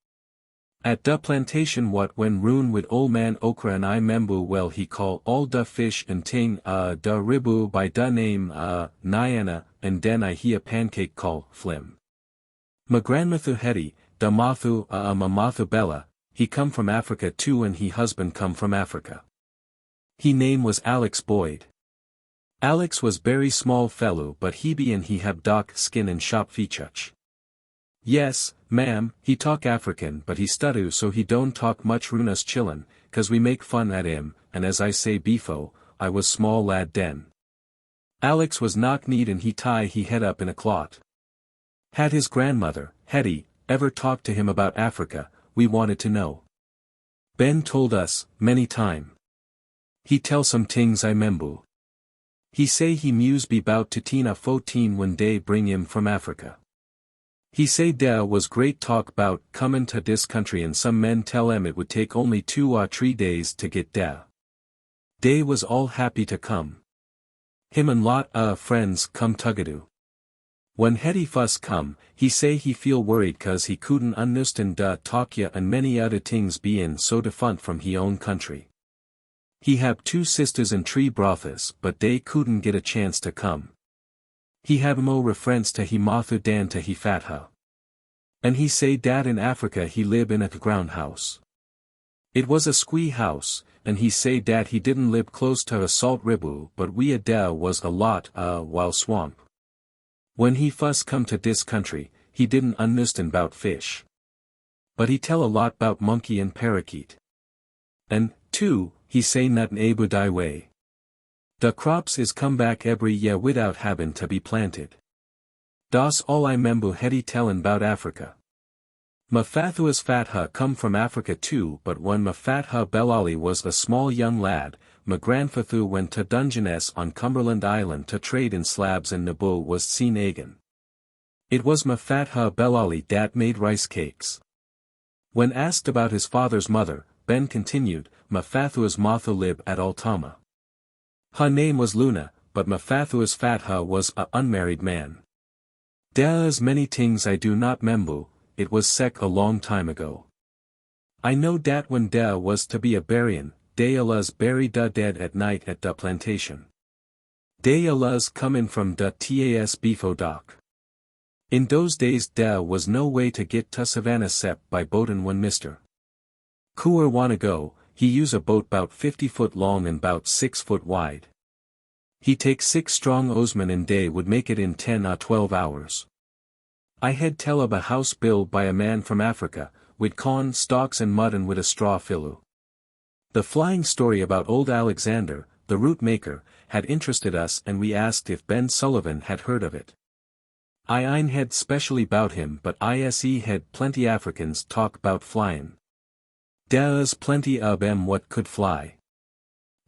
At da plantation what when rune with old man Okra and I membu well he call all da fish and ting da ribu by da name Nyana and den I he a pancake call flim. Ma grandmathu hetty, da mathu ma mathu bella, he come from Africa too and he husband come from Africa. He name was Alex Boyd. Alex was very small fellow but he be and he have dark skin and sharp featuch. Yes, ma'am, he talk African but he stutter so he don't talk much runus chillin, cause we make fun at him, and as I say befo, I was small lad den. Alex was knock kneed and he tie he head up in a clot. Had his grandmother, Hetty, ever talked to him about Africa, we wanted to know. Ben told us, many time. He tell some tings I membu. He say he muse be bout to tina 14 when they bring him from Africa. He say there was great talk bout comin' to this country and some men tell em it would take only 2 or 3 days to get there. They was all happy to come. Him and lot friends come tugadu. When Hetty fuss come, he say he feel worried cause he couldn't understand da talkya and many other tings bein' so different from he own country. He have 2 sisters and 3 brothers but they couldn't get a chance to come. He have mo reference to he mathu dan to he fatha. And he say dat in Africa he live in a ground house. It was a squee house, and he say dat he didn't live close to a salt ribu but we a da was a lot while swamp. When he fuss come to dis country, he didn't understand bout fish. But he tell a lot bout monkey and parakeet. And, too, he say nothing abu die way. The crops is come back every year without having to be planted. Das all I membu heady tellin' bout Africa. Mafathua's fatha come from Africa too but when Mafatha Belali was a small young lad, ma grandfather went to Dungeness on Cumberland Island to trade in slabs and Nabu was seen agan. It was Mafatha Belali dat made rice cakes. When asked about his father's mother, Ben continued, Mafathua's matha lib at Altama. Her name was Luna, but Mafathua's fatha was a unmarried man. There is many things I do not membu, it was sec a long time ago. I know dat when there was to be a Barren, they allas bury da dead at night at da plantation. They allas come in from da tas beefo dock. In those days there was no way to get to Savannah sep by boatin' when Mr. Cooer wanna go, he use a boat bout 50 foot long and bout 6 foot wide. He take 6 strong oarsmen in day would make it in 10 or 12 hours. I had tell of a house built by a man from Africa, with corn stalks and mud and with a straw fillu. The flying story about old Alexander, the root maker, had interested us and we asked if Ben Sullivan had heard of it. I ein had specially bout him but ISE had plenty Africans talk bout flyin'. There is plenty of 'em what could fly.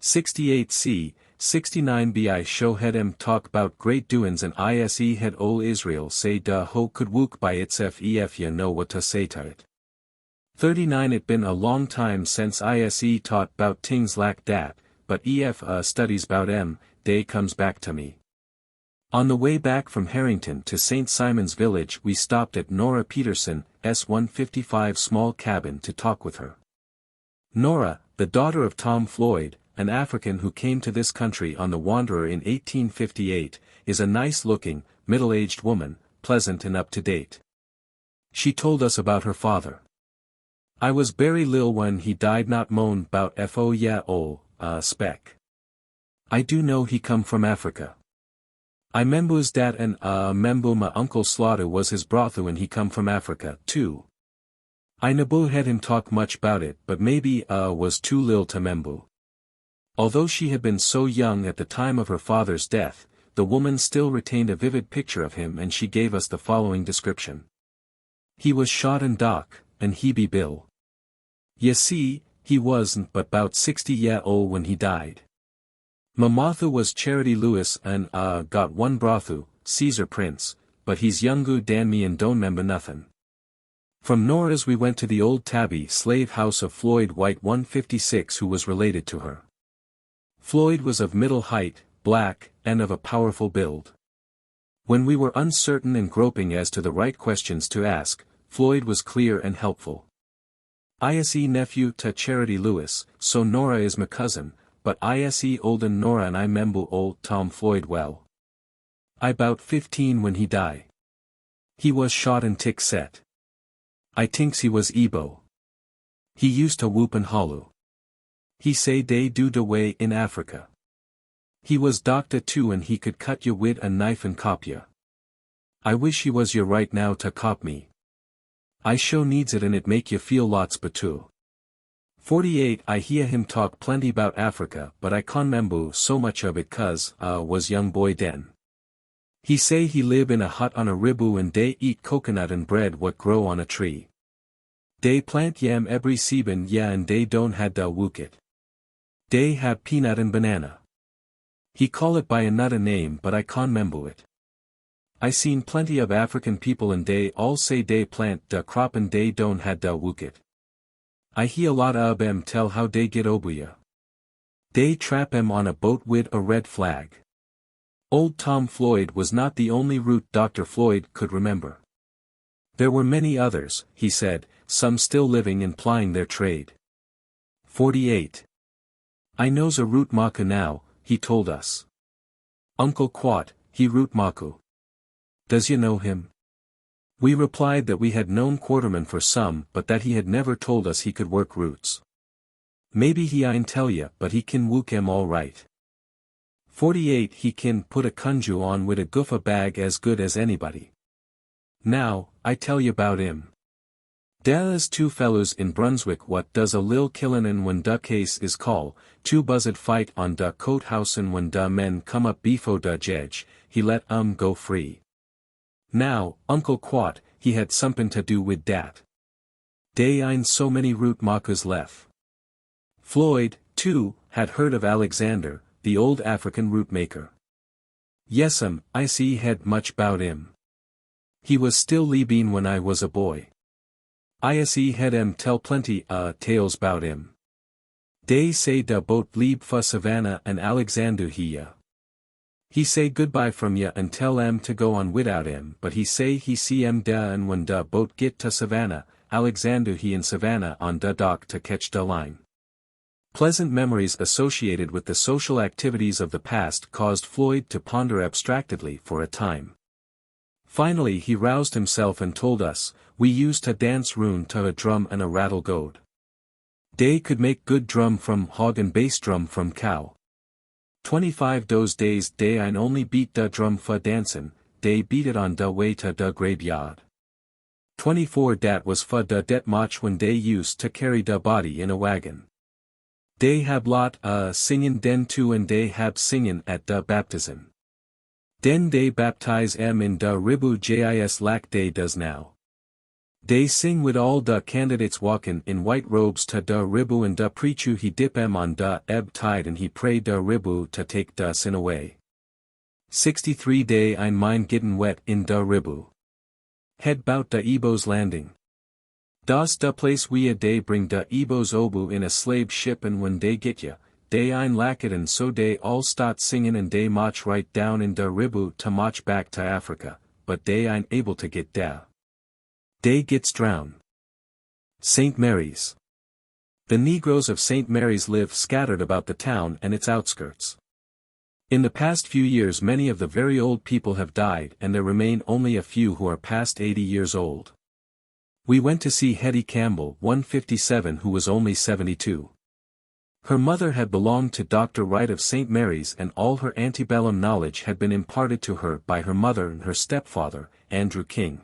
68c, 69b I show had 'em talk bout great doin's and ISE had ol Israel say da ho could wook by itself ef ya know what to say to it. 39 It been a long time since ISE taught bout things like dat, but ef studies bout 'em, they comes back to me. On the way back from Harrington to St. Simon's Village we stopped at Nora Peterson's 155 small cabin to talk with her. Nora, the daughter of Tom Floyd, an African who came to this country on the Wanderer in 1858, is a nice-looking, middle-aged woman, pleasant and up-to-date. She told us about her father. I was very lil when he died not moan bout fo ya ol, spec. I do know he come from Africa. I membus dat and membu my uncle Slaughter was his brother when he come from Africa, too. I nebu had him talk much bout it but maybe was too lil to membu. Although she had been so young at the time of her father's death, the woman still retained a vivid picture of him and she gave us the following description. He was shot in dock, and he be Bill. Ye see, he wasn't but 'bout 60 year old when he died. Mamathu was Charity Lewis and got one brother, Caesar Prince, but he's youngu dan me and don't member nothin'. From Nora's we went to the old tabby slave house of Floyd White 156 who was related to her. Floyd was of middle height, black, and of a powerful build. When we were uncertain and groping as to the right questions to ask, Floyd was clear and helpful. ISE nephew to Charity Lewis, so Nora is my cousin, but ISE olden Nora and I membu old Tom Floyd well. I bout 15 when he die. He was shot in tick set. I thinks he was Igbo. He used to whoop and hollow. He say they do the way in Africa. He was doctor too and he could cut you with a knife and cop you. I wish he was you right now to cop me. I show needs it and it make you feel lots betu. 48 I hear him talk plenty bout Africa but I can't membu so much of it cause was young boy den. He say he live in a hut on a ribu and they eat coconut and bread what grow on a tree. They plant yam every season yeah and they don't had da wook it. They have peanut and banana. He call it by another name but I can't membu it. I seen plenty of African people and they all say they plant da crop and they don't had da wook it. I hear a lot of 'em tell how they get obuya. They trap 'em on a boat with a red flag. Old Tom Floyd was not the only route Dr. Floyd could remember. There were many others, he said, some still living and plying their trade. 48. I knows a root maku now, he told us. Uncle Quat, he root maku. Does you know him? We replied that we had known Quarterman for some but that he had never told us he could work roots. Maybe he ain't tell ya but he kin wook em all right. 48 he kin put a kunju on wid a goofa bag as good as anybody. Now, I tell you 'bout him. Dere is two fellows in Brunswick what does a lil killin' and when da case is call, two buzzard fight on da coat house and when da men come up befo da jedge, he let go free. Now, Uncle Quat, he had somethin' to do wid dat. Dey ain't so many root makers left. Floyd, too, had heard of Alexander, the old African root maker. Yes'm, I see had much 'bout him. He was still leebeen when I was a boy. I see had tell plenty tales 'bout him. Dey say da boat leeb fa Savannah and Alexander he say goodbye from ya and tell to go on without him but he say he see da and when da boat get to Savannah, Alexander he in Savannah on da dock to catch da line. Pleasant memories associated with the social activities of the past caused Floyd to ponder abstractedly for a time. Finally he roused himself and told us, we used to dance rune to a drum and a rattle goad. Dey could make good drum from hog and bass drum from cow. 25 those days dey ain't only beat da drum fa dancin', dey beat it on da way to da graveyard. 24 dat was fa da det march when dey used to carry da body in a wagon. Dey hab lot singin' den too and dey hab singin' at da baptism. Den dey baptize in da ribu jis lak dey does now. Dey sing with all da candidates walkin' in white robes to da ribu and da preachu he dip on da ebb tide and he pray da ribu to take da sin away. 63 day ein mind gittin' wet in da ribu. Head bout da Igbo's landing. Das da place we a day bring da Igbo's obu in a slave ship and when dey get ya, dey ein lack it and so dey all start singin' and dey march right down in da ribu to march back to Africa, but dey ain't able to get da. Dey gets drowned. St. Mary's. The Negroes of St. Mary's live scattered about the town and its outskirts. In the past few years many of the very old people have died and there remain only a few who are past 80 years old. We went to see Hetty Campbell 157 who was only 72. Her mother had belonged to Dr. Wright of St. Mary's and all her antebellum knowledge had been imparted to her by her mother and her stepfather, Andrew King.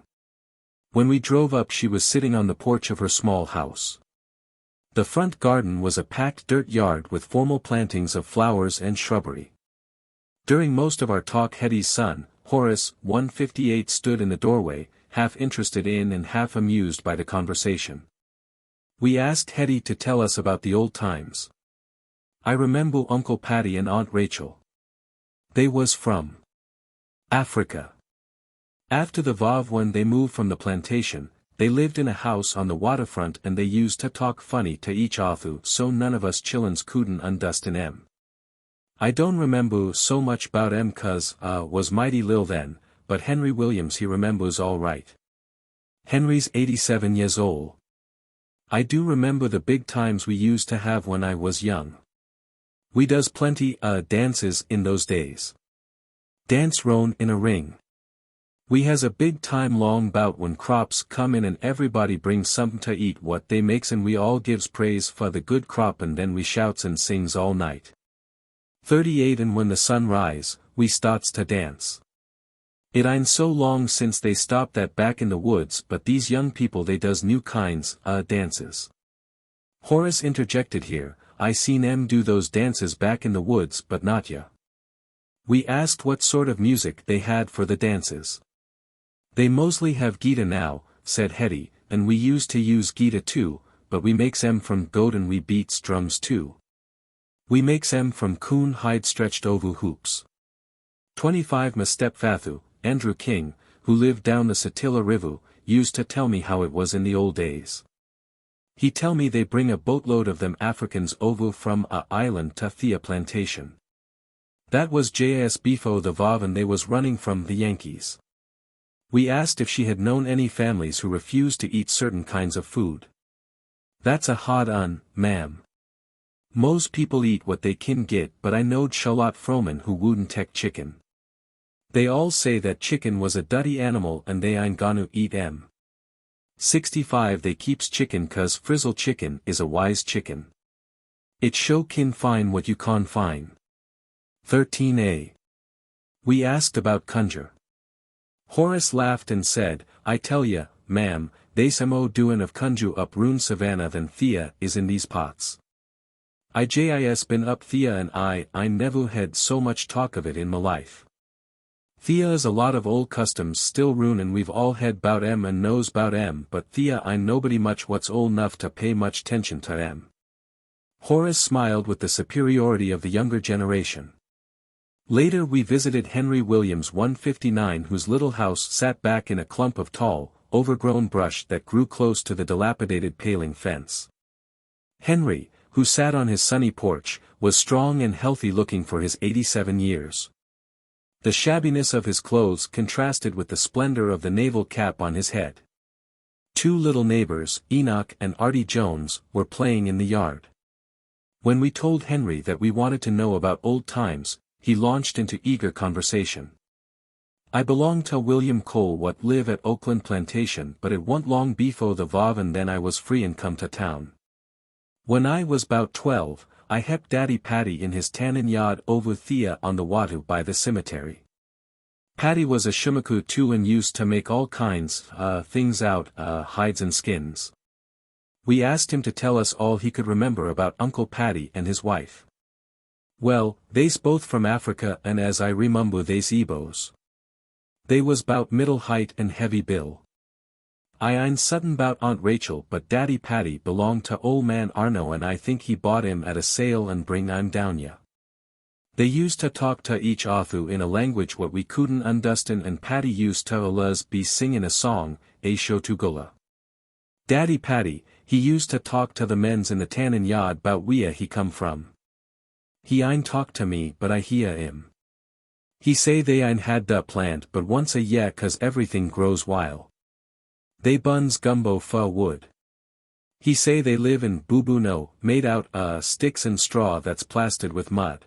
When we drove up she was sitting on the porch of her small house. The front garden was a packed dirt yard with formal plantings of flowers and shrubbery. During most of our talk Hetty's son, Horace 158 stood in the doorway, half interested in and half amused by the conversation. We asked Hetty to tell us about the old times. I remember Uncle Patty and Aunt Rachel. They was from Africa. After the Vav when they moved from the plantation, they lived in a house on the waterfront and they used to talk funny to each other so none of us chillins couldn't understand em. I don't remember so much 'bout em 'cause was mighty lil then, but Henry Williams he remembers all right. Henry's 87 years old. I do remember the big times we used to have when I was young. We does plenty dances in those days. Dance roan in a ring. We has a big time long bout when crops come in and everybody brings something to eat what they makes and we all gives praise for the good crop and then we shouts and sings all night. 38 and when the sun rise, we starts to dance. It ain't so long since they stopped that back in the woods but these young people they does new kinds dances. Horace interjected here, I seen em do those dances back in the woods but not ya. We asked what sort of music they had for the dances. They mostly have Gita now, said Hetty, and we used to use Gita too, but we makes em from goat and we beats drums too. We makes em from coon hide stretched over hoops. 25 My stepfather, Andrew King, who lived down the Sapelo River, used to tell me how it was in the old days. He tell me they bring a boatload of them Africans over from a island to Thea plantation. That was J.S. before the Vav and they was running from the Yankees. We asked if she had known any families who refused to eat certain kinds of food. That's a hard un, ma'am. Most people eat what they kin get but I knowed Charlotte Froman who wouldn't take chicken. They all say that chicken was a dutty animal and they ain't gonna eat 'em. 65 They keeps chicken 'cause frizzle chicken is a wise chicken. It show kin fine what you con fine. 13a. We asked about conjure. Horace laughed and said, I tell ya, ma'am, they some o doin' of conjure up rune savannah than Thea is in these pots. I jis been up Thea and I never had so much talk of it in my life. Thea is a lot of old customs still rune and we've all had bout 'em and knows bout 'em but Thea I'm nobody much what's old enough to pay much tension to 'em. Horace smiled with the superiority of the younger generation. Later we visited Henry Williams 159 whose little house sat back in a clump of tall, overgrown brush that grew close to the dilapidated paling fence. Henry, who sat on his sunny porch, was strong and healthy looking for his 87 years. The shabbiness of his clothes contrasted with the splendor of the naval cap on his head. Two little neighbors, Enoch and Artie Jones, were playing in the yard. When we told Henry that we wanted to know about old times, he launched into eager conversation. I belong to William Cole what live at Oakland Plantation but it wa'n't long befo the Vav and then I was free and come to town. When I was 'bout 12, I hept Daddy Paddy in his tannin yard over Thea on the Watu by the cemetery. Paddy was a shumaku too and used to make all kinds, things out, hides and skins. We asked him to tell us all he could remember about Uncle Paddy and his wife. Well, they's both from Africa and as I remember they's Igbos. They was 'bout middle height and heavy bill. I ain't sudden 'bout Aunt Rachel but Daddy Paddy belonged to old man Arno and I think he bought him at a sale and bring 'im down ya. They used to talk to each other in a language what we couldn't understand and Paddy used to allus be singing a song, a show to Gullah. Daddy Paddy, he used to talk to the mens in the tannin yard 'bout where he come from. He ain't talk to me but I hear him. He say they ain't had da plant but once a year 'cause everything grows wild. They buns gumbo for wood. He say they live in boo-boo-no, made out sticks and straw that's plastered with mud.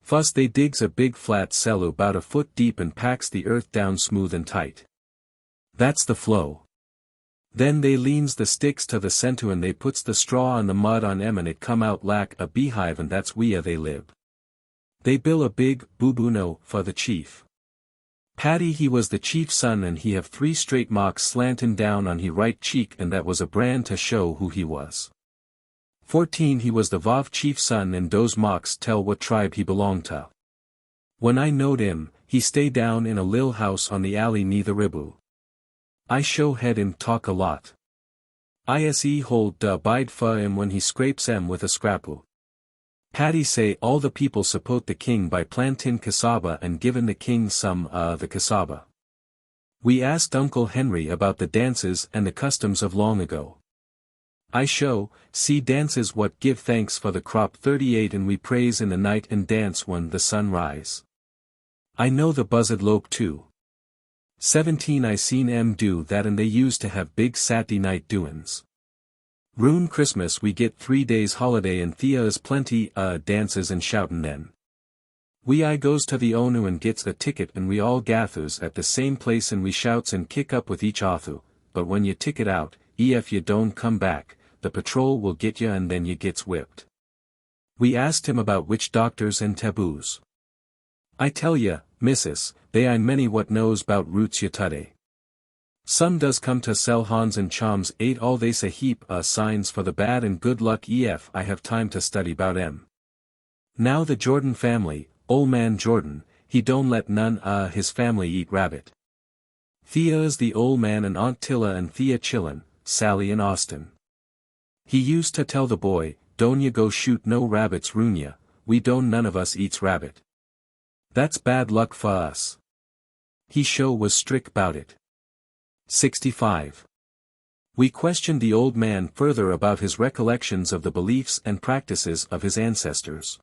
Fuss they digs a big flat cellar 'bout a foot deep and packs the earth down smooth and tight. That's the flow. Then they leans the sticks to the center and they puts the straw and the mud on 'em and it come out like a beehive and that's where they live. They build a big boo-boo-no for the chief. Paddy he was the chief's son and he have 3 straight marks slantin' down on he right cheek and that was a brand to show who he was. 14 He was the Vav chief's son and those marks tell what tribe he belonged to. When I knowed him, he stay down in a lil house on the alley near the Ribu. I show head him talk a lot. Ise hold da bide for him when he scrapes em with a scrapu. Paddy say all the people support the king by plantin' cassava and givin' the king some the cassava. We asked Uncle Henry about the dances and the customs of long ago. I show, see dances what give thanks for the crop 38 and we praise in the night and dance when the sun rise. I know the buzzard lope too. 17 I seen em do that and they used to have big Saturday night doin's. Rune Christmas we get 3 days holiday and Thea is plenty dances and shoutin' then. I goes to the Onu and gets a ticket and we all gathers at the same place and we shouts and kick up with each other, but when you ticket out, if you don't come back, the patrol will get ya and then you gets whipped. We asked him about witch doctors and taboos. I tell ya, missus, they ain't many what knows 'bout roots yatude. Some does come to sell hans and chums ate all they's a heap signs for the bad and good luck ef I have time to study 'bout em. Now the Jordan family, ol' man Jordan, he don't let none his family eat rabbit. Thea is the ol' man and Aunt Tilla and Thea chillin', Sally and Austin. He used to tell the boy, don't ya go shoot no rabbits Runya, we don't none of us eats rabbit. That's bad luck for us. He show was strict 'bout it. 65. We questioned the old man further about his recollections of the beliefs and practices of his ancestors.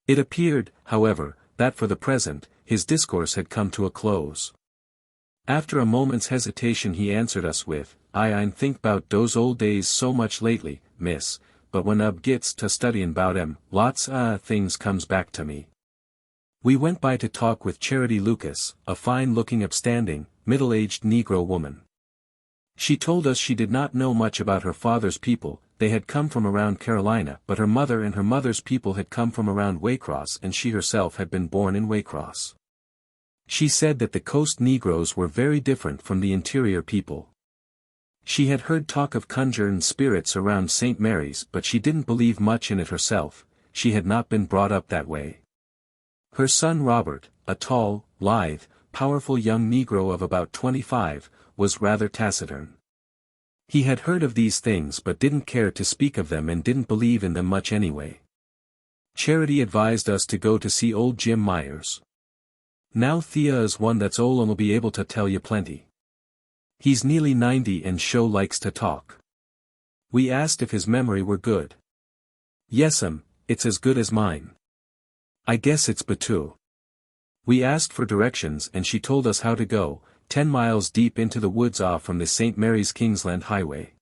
It appeared, however, that for the present, his discourse had come to a close. After a moment's hesitation he answered us with, I ain't think 'bout those old days so much lately, miss, but when ub gits to studyin' 'bout em, lots things comes back to me. We went by to talk with Charity Lucas, a fine-looking upstanding, middle-aged Negro woman. She told us she did not know much about her father's people. They had come from around Carolina, but her mother and her mother's people had come from around Waycross, and she herself had been born in Waycross. She said that the coast Negroes were very different from the interior people. She had heard talk of conjuring spirits around St. Mary's, but she didn't believe much in it herself. She had not been brought up that way. Her son Robert, a tall, lithe, powerful young Negro of about 25, was rather taciturn. He had heard of these things but didn't care to speak of them and didn't believe in them much anyway. Charity advised us to go to see old Jim Myers. Now Thea is one that's old and will be able to tell you plenty. He's nearly 90 and likes to talk. We asked if his memory were good. Yes'm, it's as good as mine. I guess it's Bantu. We asked for directions and she told us how to go, 10 miles deep into the woods off from the St. Mary's Kingsland Highway.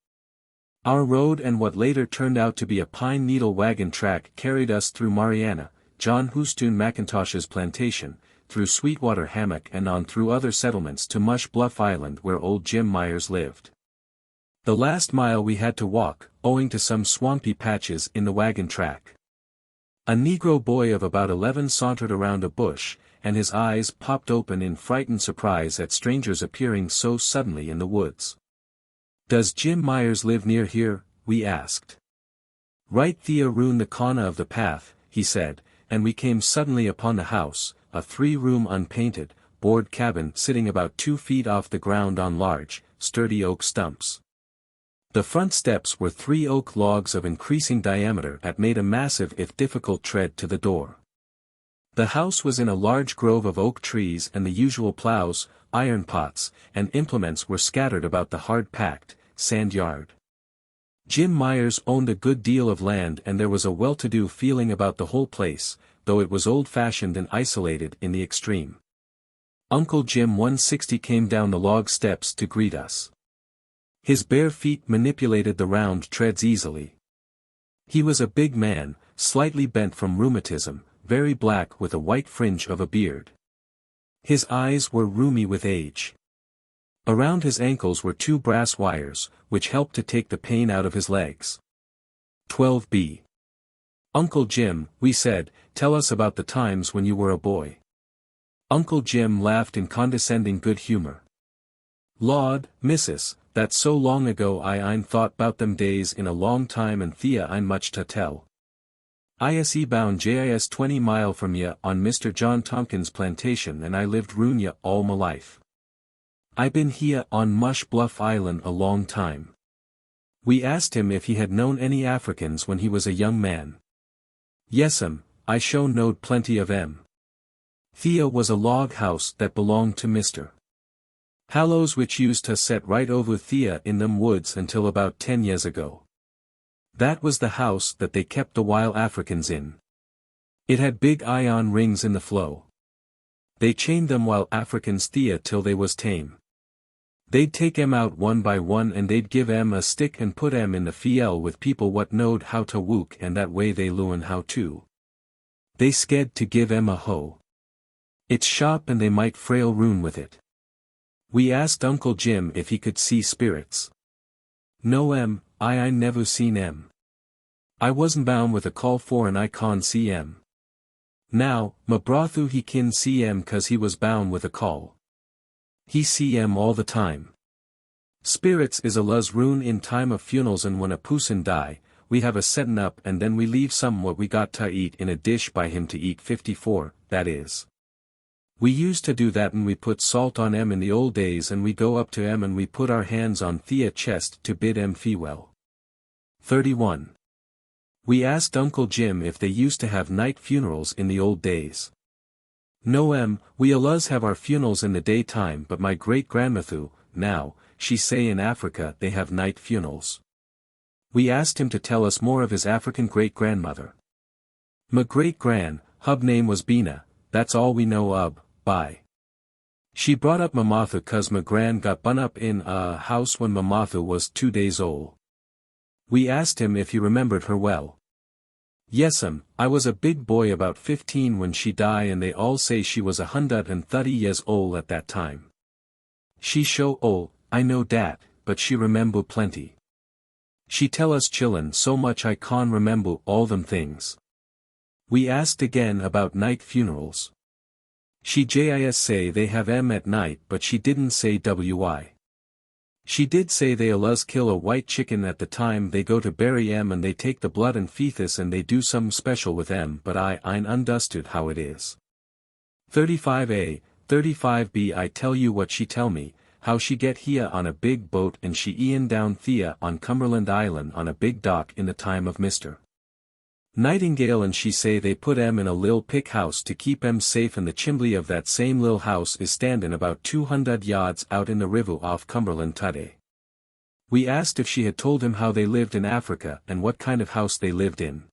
Our road and what later turned out to be a pine needle wagon track carried us through Mariana, John Houston McIntosh's plantation, through Sweetwater Hammock and on through other settlements to Mush Bluff Island where old Jim Myers lived. The last mile we had to walk, owing to some swampy patches in the wagon track. A Negro boy of about 11 sauntered around a bush, and his eyes popped open in frightened surprise at strangers appearing so suddenly in the woods. "Does Jim Myers live near here?" we asked. "Right Thea round the corner of the path," he said, and we came suddenly upon the house, a 3-room unpainted, board cabin sitting about 2 feet off the ground on large, sturdy oak stumps. The front steps were 3 oak logs of increasing diameter that made a massive if difficult tread to the door. The house was in a large grove of oak trees and the usual plows, iron pots, and implements were scattered about the hard-packed, sand yard. Jim Myers owned a good deal of land and there was a well-to-do feeling about the whole place, though it was old-fashioned and isolated in the extreme. Uncle Jim 160 came down the log steps to greet us. His bare feet manipulated the round treads easily. He was a big man, slightly bent from rheumatism, very black with a white fringe of a beard. His eyes were rheumy with age. Around his ankles were 2 brass wires, which helped to take the pain out of his legs. 12b. "Uncle Jim," we said, "tell us about the times when you were a boy." Uncle Jim laughed in condescending good humor. "Lord, missus, that's so long ago I ain't thought 'bout them days in a long time and Thea ain't much to tell. I bound JIS 20 mile from ya on Mr. John Tompkins' plantation and I lived round ya all my life. I been here on Mush Bluff Island a long time." We asked him if he had known any Africans when he was a young man. "Yes'm, I sure knowed plenty of 'em. Thea was a log house that belonged to Mr. Hallows which used to set right over Thea in them woods until about 10 years ago. That was the house that they kept the wild Africans in. It had big iron rings in the floor. They chained them wild Africans Thea till they was tame. They'd take 'em out one by one and they'd give 'em a stick and put 'em in the fiel with people what knowed how to wook and that way they learn how to. They sked to give 'em a hoe. It's sharp and they might frail ruin with it." We asked Uncle Jim if he could see spirits. "No I ain't never seen 'em. I wasn't bound with a call for and I can't see 'em. Now, my brother he kin see 'em 'cause he was bound with a call. He see 'em all the time. Spirits is a luz rune in time of funerals and when a person die, we have a settin' up and then we leave some what we got to eat in a dish by him to eat 54, that is. We used to do that and we put salt on 'em in the old days and we go up to 'em and we put our hands on Thea chest to bid 'em farewell." 31. We asked Uncle Jim if they used to have night funerals in the old days. "No we alluz have our funerals in the daytime but my great-grandmother, now, she say in Africa they have night funerals." We asked him to tell us more of his African great-grandmother. "My great-gran, hub name was Bina, that's all we know of. Bye. She brought up my Martha 'cause my gran got bun up in a house when my Martha was 2 days old." We asked him if he remembered her well. Yes'm, I was a big boy about 15 when she died and they all say she was 130 years old at that time. She show old, I know dat, but she remember plenty. She tell us chillin' so much I can't remember all them things. We asked again about night funerals. She just say they have 'em at night but she didn't say why. She did say they allus kill a white chicken at the time they go to bury 'em and they take the blood and fetus and they do some special with 'em but I ain't understood how it is. 35A, 35B I tell you what she tell me, how she get here on a big boat and she ian down Thea on Cumberland Island on a big dock in the time of Mr. Nightingale and she say they put 'em in a lil pick house to keep 'em safe and the chimbley of that same lil house is standin' about 200 yards out in the river off Cumberland today. We asked if she had told him how they lived in Africa and what kind of house they lived in.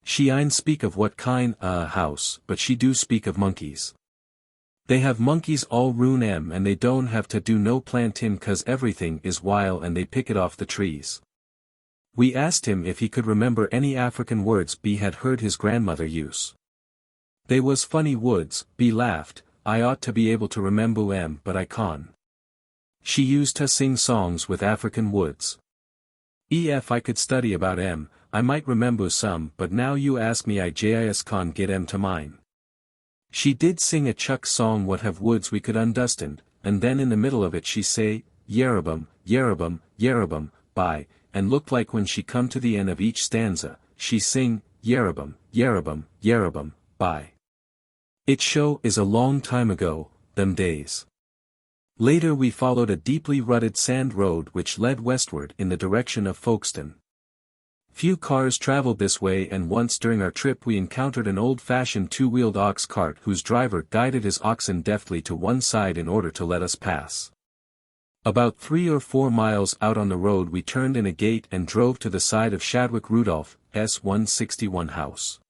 She ain't speak of what kind house, but she do speak of monkeys. They have monkeys all round 'em and they don't have to do no plantin' 'cause everything is wild and they pick it off the trees. We asked him if he could remember any African words B had heard his grandmother use. They was funny words, B laughed, I ought to be able to remember 'em but I can't. She used to sing songs with African words. If I could study about 'em, I might remember some but now you ask me I just can't get 'em to mine. She did sing a Chuck song what have words we could understand, and then in the middle of it she say, Yerubum, Yerubum, Yerubum, bye. And looked like when she come to the end of each stanza, she sing, Yerubum, Yerubum, Yerubum, bye. It show is a long time ago, them days. Later we followed a deeply rutted sand road which led westward in the direction of Folkestone. Few cars traveled this way and once during our trip we encountered an old-fashioned two-wheeled ox cart whose driver guided his oxen deftly to one side in order to let us pass. About 3 or 4 miles out on the road we turned in a gate and drove to the side of Shadwick Rudolph's 161 house.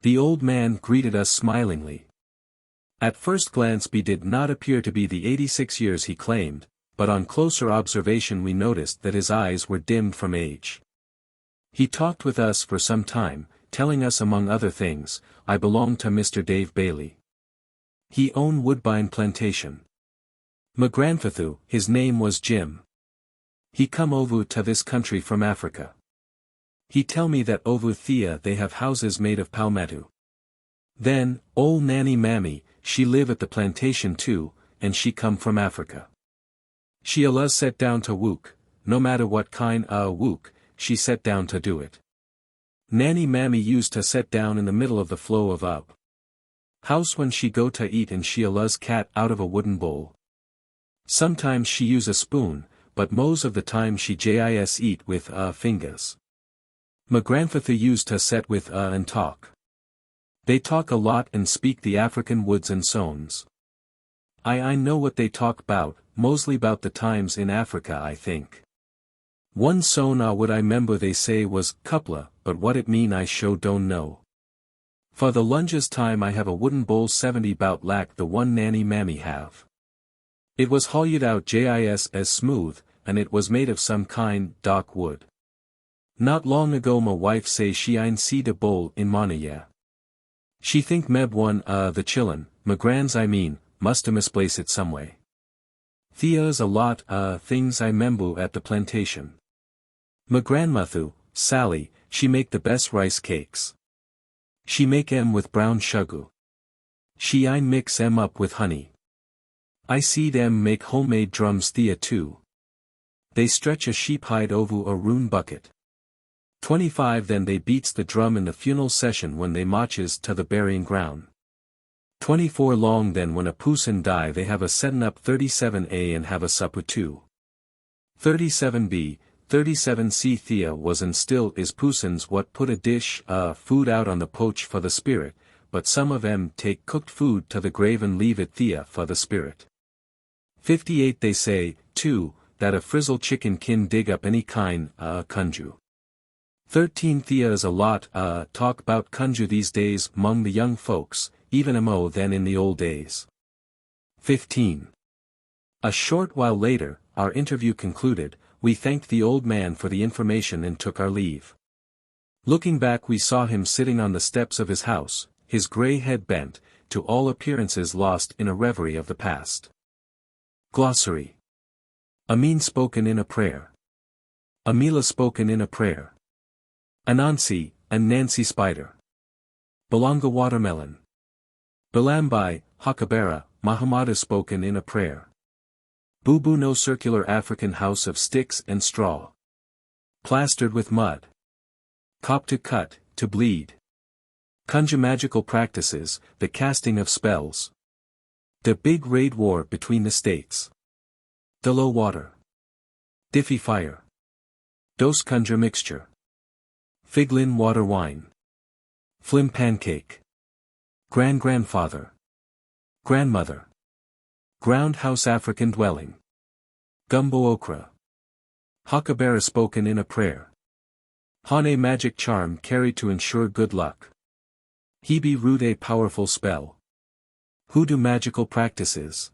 The old man greeted us smilingly. At first glance B did not appear to be the 86 years he claimed, but on closer observation we noticed that his eyes were dimmed from age. He talked with us for some time, telling us among other things, I belonged to Mr. Dave Bailey. He owned Woodbine Plantation. My grandfather, his name was Jim. He come over to this country from Africa. He tell me that over Thea they have houses made of palmetto. Then, old Nanny Mammy, she live at the plantation too, and she come from Africa. She allus set down to work, no matter what kind work, she set down to do it. Nanny Mammy used to set down in the middle of the flow of up house when she go to eat and she allus cat out of a wooden bowl. Sometimes she use a spoon, but most of the time she just eat with fingers. My grandfather used to set with and talk. They talk a lot and speak the African words and sounds. I know what they talk bout, mostly bout the times in Africa I think. One sound what I remember they say was coupla, but what it mean I sure don't know. For the longest time I have a wooden bowl 70 bout lack the one Nanny Mammy have. It was hollowed out just as smooth, and it was made of some kind, dark wood. Not long ago my wife say she ain't seed a bowl in Monia. She think meb one the chillin, my grands I mean, musta misplace it some way. Thea's a lot things I membo at the plantation. My grandmother, Sally, she make the best rice cakes. She make 'em with brown sugar. She ain't mix 'em up with honey. I see them make homemade drums Thea too. They stretch a sheep hide over a roon bucket. 25 then they beats the drum in the funeral session when they marches to the burying ground. 24 long then when a person die they have a settin' up 37A and have a supper too. 37B, 37C Thea was and still is pusins what put a dish food out on the poach for the spirit, but some of 'em take cooked food to the grave and leave it Thea for the spirit. 58 they say, too, that a frizzle chicken kin dig up any kind, kunju. 13 Thea is a lot, talk bout kunju these days 'mong the young folks, even mo than in the old days. 15. A short while later, our interview concluded, we thanked the old man for the information and took our leave. Looking back we saw him sitting on the steps of his house, his grey head bent, to all appearances lost in a reverie of the past. Glossary. Amin spoken in a prayer. Amila spoken in a prayer. Anansi, and Nancy spider. Balanga watermelon. Bilambai, Hakabera, Mahamada spoken in a prayer. Bubu no circular African house of sticks and straw. Plastered with mud. Cop to cut, to bleed. Kunja magical practices, the casting of spells. The big raid war between the states. The low water. Diffy fire. Dose kunja mixture. Figlin water wine. Flim pancake. Grandfather. Grandmother. Ground house African dwelling. Gumbo okra. Hakabera spoken in a prayer. Hane magic charm carried to ensure good luck. Hebe rude powerful spell. Hoodoo magical practices.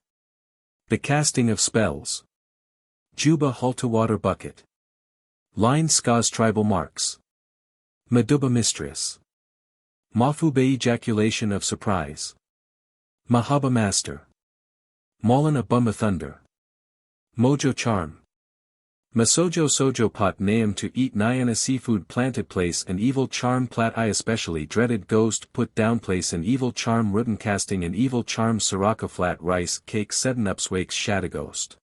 The casting of spells. Juba halta water bucket. Line Skaz tribal marks. Maduba mistress. Mafube ejaculation of surprise. Mahaba master. Maulana bumba thunder. Mojo charm. Masojo sojo pot naam to eat Nyana seafood planted place an evil charm plat I especially dreaded ghost put down place an evil charm rudden casting an evil charm Siraka flat rice cake sedden upswakes shadagost.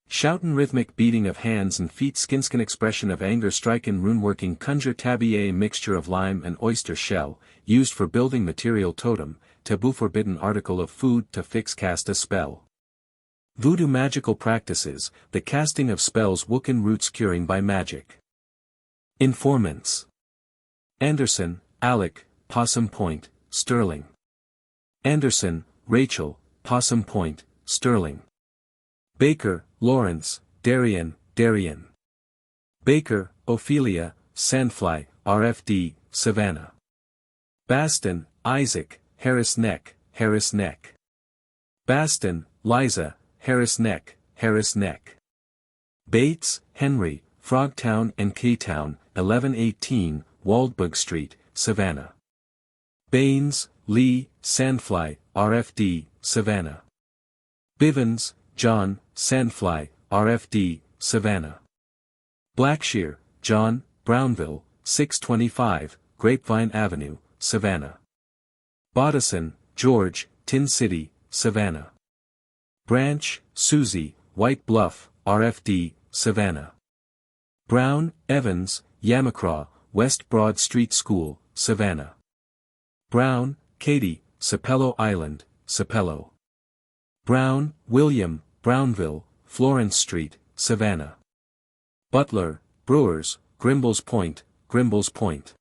Shoutin rhythmic beating of hands and feet skinskin expression of anger strikin runeworking kunja tabi a mixture of lime and oyster shell, used for building material totem, taboo forbidden article of food to fix cast a spell. Voodoo magical practices, the casting of spells Wooken roots curing by magic. Informants. Anderson, Alec, Possum Point, Sterling. Anderson, Rachel, Possum Point, Sterling. Baker, Lawrence, Darien, Darien. Baker, Ophelia, Sandfly, RFD, Savannah. Baston, Isaac, Harris Neck, Harris Neck. Baston, Liza, Harris Neck, Harris Neck. Bates, Henry, Frogtown and Currytown, 1118, Waldbug Street, Savannah. Baines, Lee, Sandfly, RFD, Savannah. Bivens, John, Sandfly, RFD, Savannah. Blackshear, John, Brownville, 625, Grapevine Avenue, Savannah. Bodison, George, Tin City, Savannah. Branch, Susie, White Bluff, RFD, Savannah. Brown, Evans, Yamacraw, West Broad Street School, Savannah. Brown, Katie, Sapelo Island, Sapelo. Brown, William, Brownville, Florence Street, Savannah. Butler, Brewers, Grimball's Point, Grimball's Point.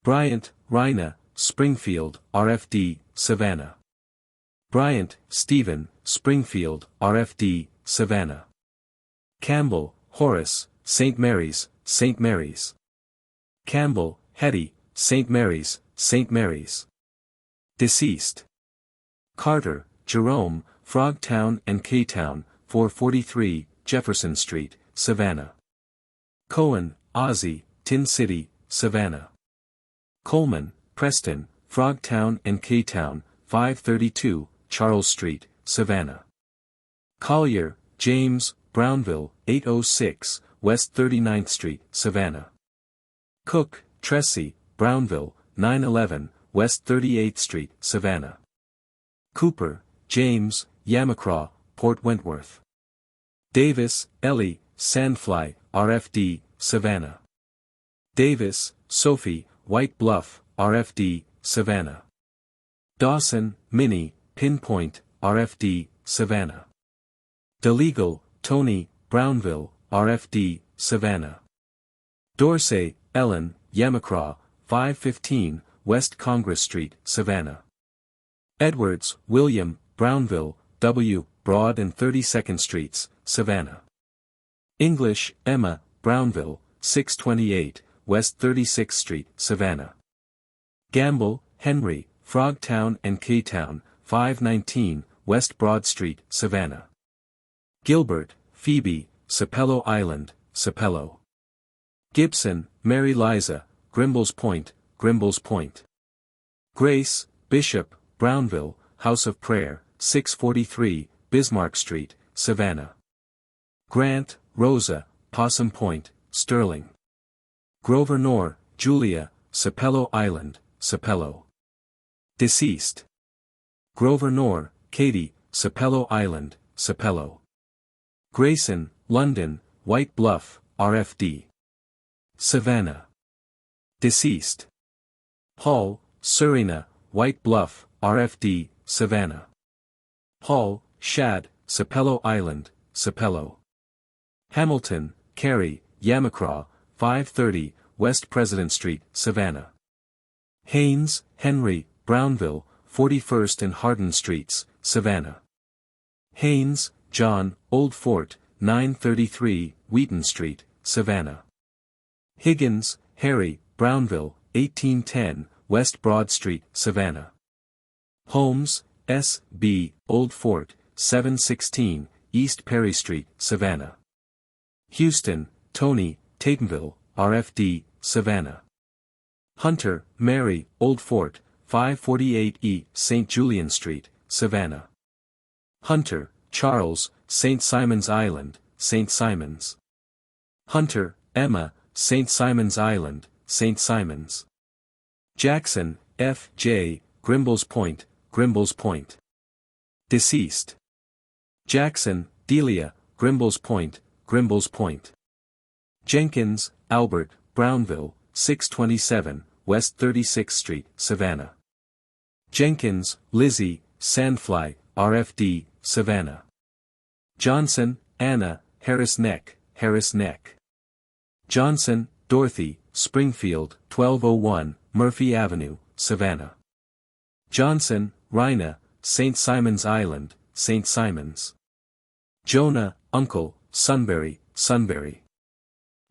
Bryant, Rhina, Springfield, RFD, Savannah. Bryant, Stephen, Springfield, RFD, Savannah. Campbell, Horace, St. Mary's, St. Mary's. Campbell, Hetty, St. Mary's, St. Mary's. Deceased. Carter, Jerome, Frogtown and Currytown, 443, Jefferson Street, Savannah. Cohen, Ozzie, Tin City, Savannah. Coleman, Preston, Frogtown and Currytown, 532, Charles Street, Savannah. Collier, James, Brownville, 806, West 39th Street, Savannah. Cook, Tressie, Brownville, 911, West 38th Street, Savannah. Cooper, James, Yamacraw, Port Wentworth. Davis, Ellie, Sandfly, RFD, Savannah. Davis, Sophie, White Bluff, RFD, Savannah. Dawson, Minnie, Pinpoint, RFD, Savannah. DeLegal, Tony, Brownville, RFD, Savannah. Dorsey, Ellen, Yamacraw, 515, West Congress Street, Savannah. Edwards, William, Brownville, W. Broad and 32nd Streets, Savannah. English, Emma, Brownville, 628, West 36th Street, Savannah. Gamble, Henry, Frogtown and Currytown, 519, West Broad Street, Savannah. Gilbert, Phoebe, Sapelo Island, Sapelo. Gibson, Mary Liza, Grimball's Point, Grimball's Point. Grace, Bishop, Brownville, House of Prayer, 643, Bismarck Street, Savannah. Grant, Rosa, Possum Point, Sterling. Grover Noor, Julia, Sapelo Island, Sapelo. Deceased. Grover Noor, Katie, Sapelo Island, Sapelo. Grayson, London, White Bluff, RFD. Savannah. Deceased. Hall, Serena, White Bluff, RFD, Savannah. Hall, Shad, Sapelo Island, Sapelo. Hamilton, Carey, Yamacraw, 530, West President Street, Savannah. Haynes, Henry, Brownville, 41st and Hardin Streets, Savannah. Haynes, John, Old Fort, 933, Wheaton Street, Savannah. Higgins, Harry, Brownville, 1810, West Broad Street, Savannah. Holmes, S. B., Old Fort, 716, East Perry Street, Savannah. Houston, Tony, Tatemville, RFD, Savannah. Hunter, Mary, Old Fort, 548 E. St. Julian Street, Savannah. Hunter, Charles, St. Simon's Island, St. Simon's. Hunter, Emma, St. Simon's Island, St. Simon's. Jackson, F. J., Grimball's Point, Grimball's Point. Deceased. Jackson, Delia, Grimball's Point, Grimball's Point. Jenkins, Albert, Brownville, 627, West 36th Street, Savannah. Jenkins, Lizzie, Sandfly, RFD, Savannah. Johnson, Anna, Harris Neck, Harris Neck. Johnson, Dorothy, Springfield, 1201, Murphy Avenue, Savannah. Johnson, Rhina, St. Simon's Island, St. Simon's. Jonah, Uncle, Sunbury, Sunbury.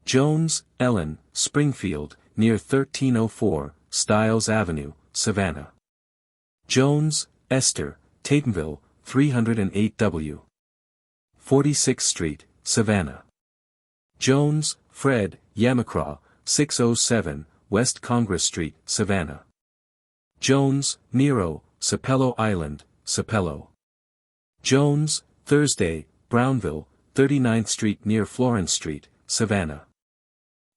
Jones, Ellen, Springfield, near 1304, Stiles Avenue, Savannah. Jones, Esther, Tatemville, 308 W. 46th Street, Savannah. Jones, Fred, Yamacraw, 607, West Congress Street, Savannah. Jones, Nero, Sapelo Island, Sapelo. Jones, Thursday, Brownville, 39th Street near Florence Street, Savannah.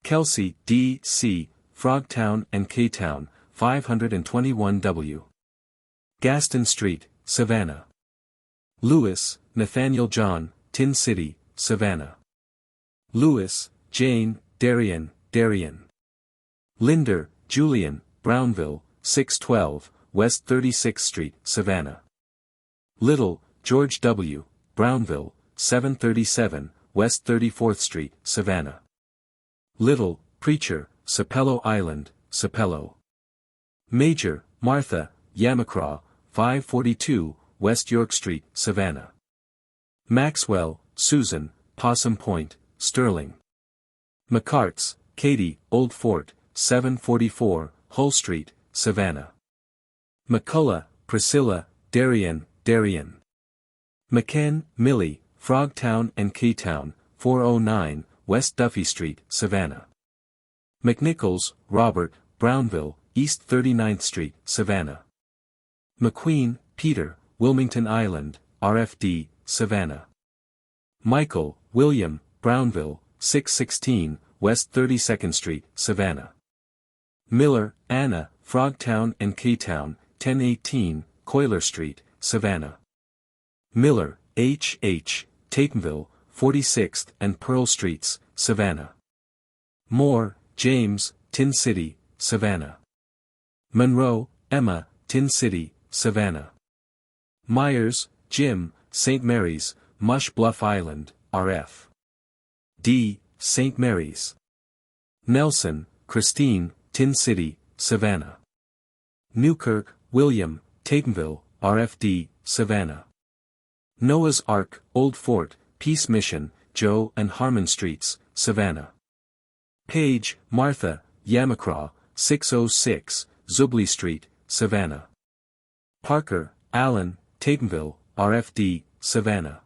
Kelsey, D. C., Frogtown and Currytown, 521 W. Gaston Street, Savannah. Lewis, Nathaniel John, Tin City, Savannah. Lewis, Jane, Darien, Darien. Linder, Julian, Brownville, 612, West 36th Street, Savannah. Little, George W., Brownville, 737, West 34th Street, Savannah. Little, Preacher, Sapelo Island, Sapelo. Major, Martha, Yamacraw, 542, West York Street, Savannah. Maxwell, Susan, Possum Point, Sterling. McCarts, Katie, Old Fort, 744, Hull Street, Savannah. McCullough, Priscilla, Darien, Darien. McCann, Millie, Frogtown and Currytown, 409, West Duffy Street, Savannah. McNichols, Robert, Brownville, East 39th Street, Savannah. McQueen, Peter, Wilmington Island, RFD, Savannah. Michael, William, Brownville, 616, West 32nd Street, Savannah. Miller, Anna, Frogtown and Currytown, 1018, Coiler Street, Savannah. Miller, H. H., Tatemville, 46th and Pearl Streets, Savannah. Moore, James, Tin City, Savannah. Monroe, Emma, Tin City, Savannah. Myers, Jim, St. Mary's, Mush Bluff Island, RF. D. St. Mary's. Nelson, Christine, Tin City, Savannah. Newkirk, William, Tatemville, RFD, Savannah. Noah's Ark, Old Fort, Peace Mission, Joe and Harmon Streets, Savannah. Page, Martha, Yamacraw, 606, Zubley Street, Savannah. Parker, Allen, Tatemville, RFD, Savannah.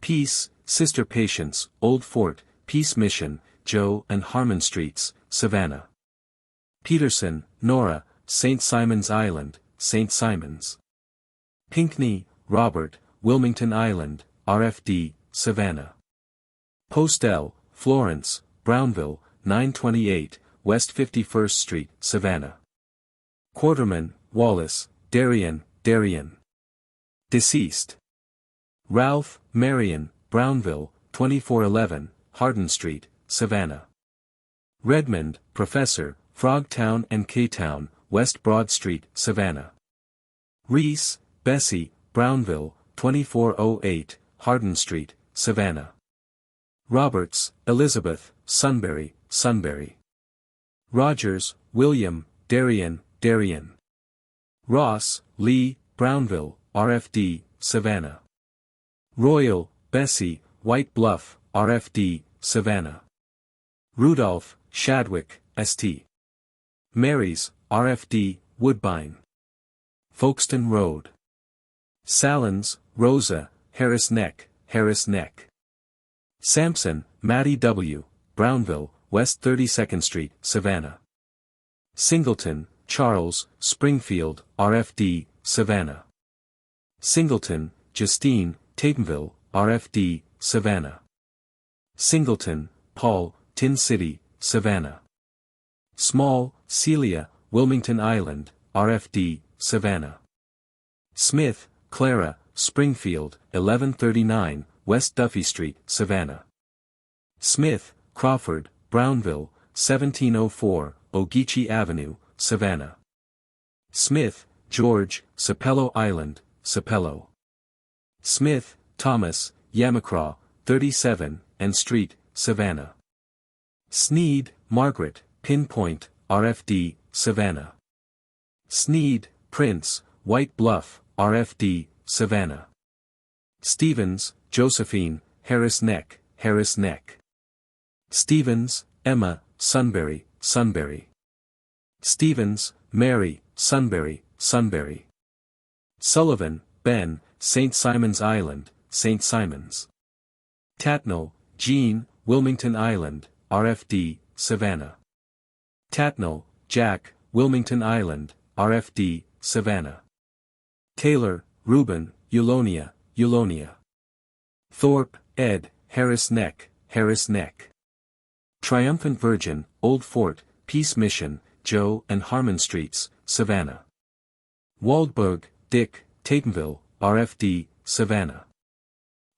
Peace, Sister Patience, Old Fort, Peace Mission, Joe and Harmon Streets, Savannah. Peterson, Nora, St. Simons Island, St. Simons. Pinckney, Robert, Wilmington Island, RFD, Savannah. Postel, Florence, Brownville, 928, West 51st Street, Savannah. Quarterman, Wallace, Darien, Darien. Deceased. Ralph, Marion, Brownville, 2411, Hardin Street, Savannah. Redmond, Professor, Frogtown and Currytown, West Broad Street, Savannah. Reese, Bessie, Brownville, 2408, Hardin Street, Savannah. Roberts, Elizabeth, Sunbury, Sunbury. Rogers, William, Darien, Darien. Ross, Lee, Brownville, RFD, Savannah. Royal, Bessie, White Bluff, RFD, Savannah. Rudolph, Shadwick, St. Mary's, RFD, Woodbine. Folkestone Road. Salins, Rosa, Harris Neck, Harris Neck. Sampson, Mattie W., Brownville, West 32nd Street, Savannah. Singleton, Charles, Springfield, RFD, Savannah. Singleton, Justine, Tatemville, RFD, Savannah. Singleton, Paul, Tin City, Savannah. Small, Celia, Wilmington Island, RFD, Savannah. Smith, Clara, Springfield, 1139, West Duffy Street, Savannah. Smith, Crawford, Brownville, 1704, Ogeechee Avenue, Savannah. Smith, George, Sapelo Island, Sapelo. Smith, Thomas, Yamacraw, 37, and Street, Savannah. Sneed, Margaret, Pinpoint, RFD, Savannah. Sneed, Prince, White Bluff, RFD, Savannah. Stevens, Josephine, Harris Neck, Harris Neck. Stevens, Emma, Sunbury, Sunbury. Stevens, Mary, Sunbury, Sunbury. Sullivan, Ben, St. Simons Island, St. Simons. Tatnall, Jean, Wilmington Island, RFD, Savannah. Tatnall, Jack, Wilmington Island, RFD, Savannah. Taylor, Reuben, Eulonia, Eulonia. Thorpe, Ed, Harris Neck, Harris Neck. Triumphant Virgin, Old Fort, Peace Mission, Joe and Harmon Streets, Savannah. Waldberg, Dick, Tatemville, RFD, Savannah.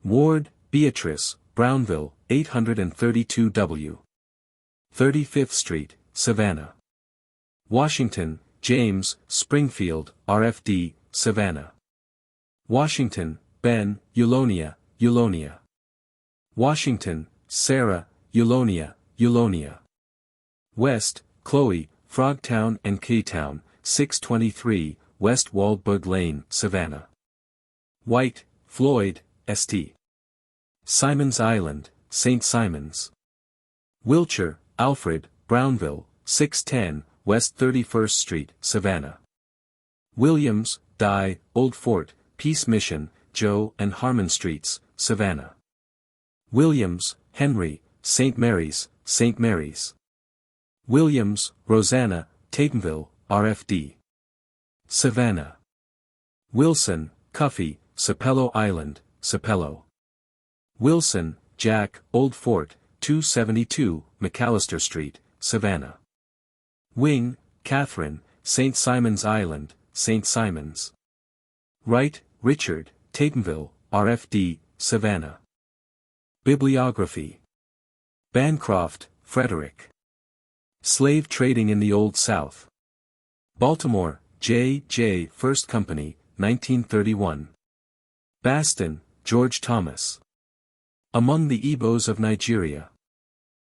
Ward, Beatrice, Brownville, 832 W. 35th Street, Savannah. Washington, James, Springfield, RFD, Savannah. Washington, Ben, Eulonia, Eulonia. Washington, Sarah, Eulonia, Eulonia. West, Chloe, Frogtown and Currytown, 623, West Waldberg Lane, Savannah. White, Floyd, St. Simons Island, St. Simons. Wiltshire, Alfred, Brownville, 610, West 31st Street, Savannah. Williams, Di, Old Fort, Peace Mission, Joe and Harmon Streets, Savannah. Williams, Henry, St. Mary's, St. Mary's. Williams, Rosanna, Tatemville, RFD. Savannah. Wilson, Cuffy, Sapelo Island, Sapelo. Wilson, Jack, Old Fort, 272, McAllister Street, Savannah. Wing, Catherine, St. Simons Island, St. Simons. Wright, Richard, Tatemville, RFD, Savannah. Bibliography. Bancroft, Frederick. Slave Trading in the Old South. Baltimore, J. J. First Company, 1931. Baston, George Thomas. Among the Igbos of Nigeria.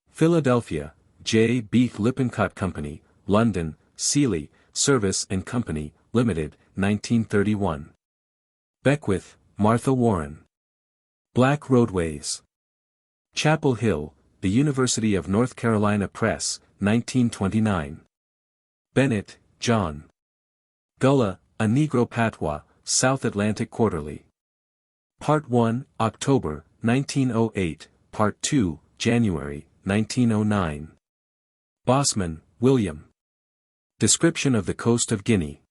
Philadelphia, J. B. Lippincott Company, London, Seeley, Service and Company, Limited, 1931. Beckwith, Martha Warren. Black Roadways. Chapel Hill, The University of North Carolina Press, 1929. Bennett, John. Gullah, A Negro Patois, South Atlantic Quarterly. Part 1, October, 1908, Part 2, January, 1909. Bosman, William. Description of the coast of Guinea.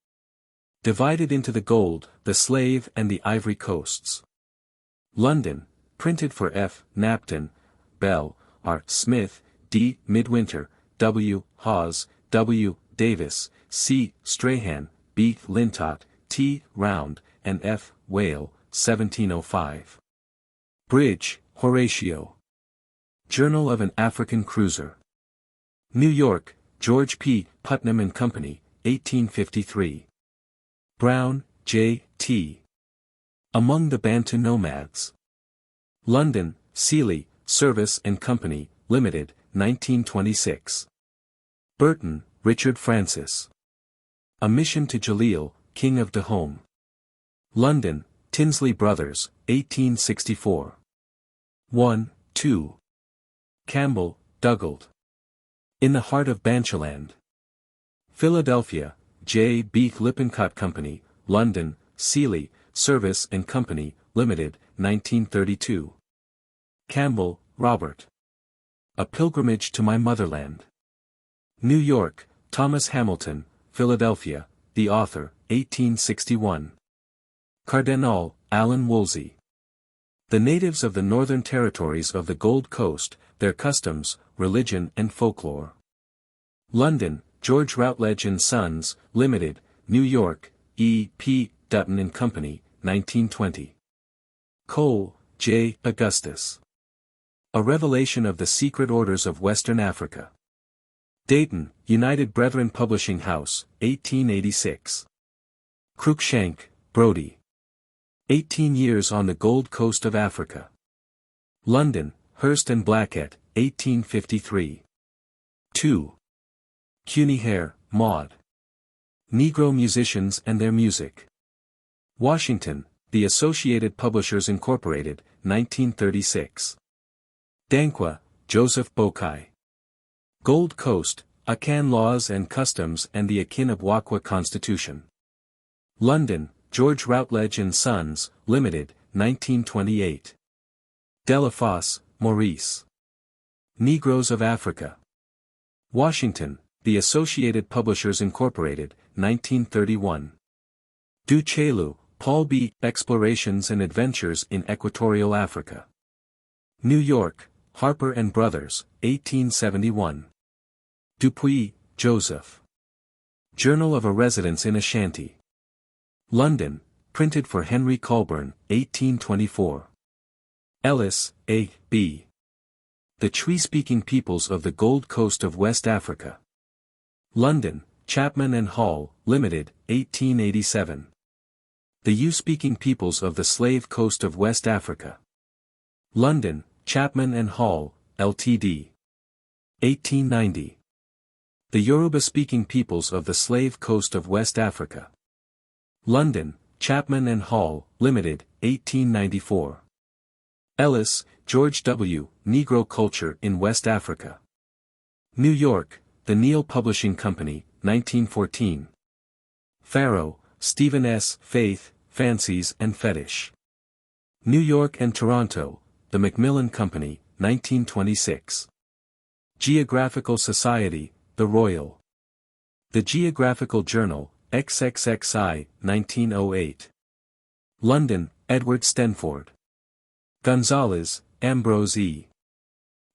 Divided into the Gold, the Slave and the Ivory Coasts. London, printed for F. Knapton, Bell, R. Smith, D. Midwinter, W. Hawes, W. Davis, C. Strahan, B. Lintott, T. Round, and F. Whale, 1705. Bridge, Horatio. Journal of an African Cruiser. New York, George P. Putnam and Company, 1853. Brown, J. T. Among the Bantu Nomads. London, Seeley, Service and Company, Limited, 1926. Burton, Richard Francis. A Mission to Jalil, King of Dahomey. London, Tinsley Brothers, 1864. 1, 2. Campbell, Dugald. In the Heart of Bantuland. Philadelphia, J. B. Lippincott Company, London, Seeley, Service and Company, Limited, 1932. Campbell, Robert. A Pilgrimage to My Motherland. New York, Thomas Hamilton, Philadelphia, The Author, 1861. Cardinal, Allen Woolsey. The Natives of the Northern Territories of the Gold Coast, Their Customs, Religion and Folklore. London, George Routledge and Sons, Limited, New York, E. P. Dutton and Company, 1920. Cole, J. Augustus. A Revelation of the Secret Orders of Western Africa. Dayton, United Brethren Publishing House, 1886. Cruikshank, Brodie. 18 Years on the Gold Coast of Africa. London, Hurst and Blackett, 1853. 2. Cuneyhare, Maud. Negro Musicians and Their Music. Washington, The Associated Publishers Incorporated, 1936. Danquah, Joseph Bokai. Gold Coast, Akan Laws and Customs and the Akinabwakwa Constitution. London, George Routledge and Sons, Limited, 1928. Delafosse, Maurice. Negroes of Africa. Washington, The Associated Publishers Incorporated, 1931. Duchelu, Paul B. Explorations and Adventures in Equatorial Africa. New York, Harper and Brothers, 1871. Dupuy, Joseph. Journal of a Residence in Ashanti. London, printed for Henry Colburn, 1824. Ellis, A. B. The Twi-speaking Peoples of the Gold Coast of West Africa. London, Chapman and Hall, Limited, 1887. The U-speaking Peoples of the Slave Coast of West Africa. London, Chapman and Hall, Ltd. 1890. The Yoruba-speaking Peoples of the Slave Coast of West Africa. London, Chapman and Hall, Limited, 1894. Ellis, George W., Negro Culture in West Africa. New York, The Neal Publishing Company, 1914. Farrow, Stephen S. Faith, Fancies and Fetish. New York and Toronto, The Macmillan Company, 1926. Geographical Society, The Royal. The Geographical Journal, XXXI, 1908. London, Edward Stenford. Gonzalez, Ambrose E.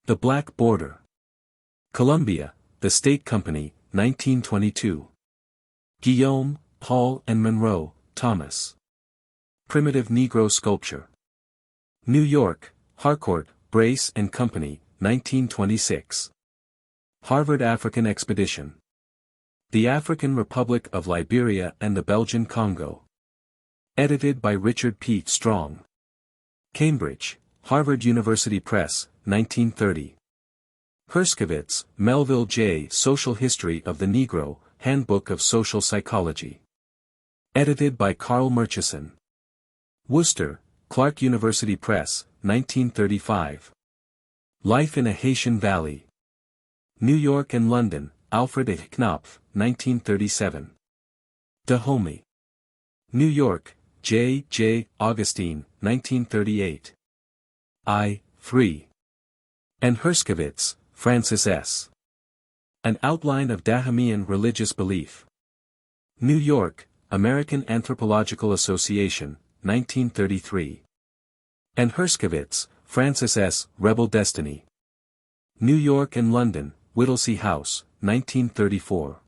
The Black Border. Columbia, The State Company, 1922. Guillaume, Paul and Monroe, Thomas. Primitive Negro Sculpture. New York, Harcourt, Brace and Company, 1926. Harvard African Expedition. The African Republic of Liberia and the Belgian Congo. Edited by Richard P. Strong. Cambridge, Harvard University Press, 1930. Herskovits, Melville J. Social History of the Negro, Handbook of Social Psychology. Edited by Carl Murchison. Worcester, Clark University Press, 1935. Life in a Haitian Valley. New York and London, Alfred A. Knopf, 1937. Dahomey. New York, J. J. Augustine, 1938. I. 3. And Herskovits, Francis S. An Outline of Dahamian Religious Belief. New York, American Anthropological Association, 1933. And Herskovitz, Francis S., Rebel Destiny. New York and London, Whittlesey House, 1934.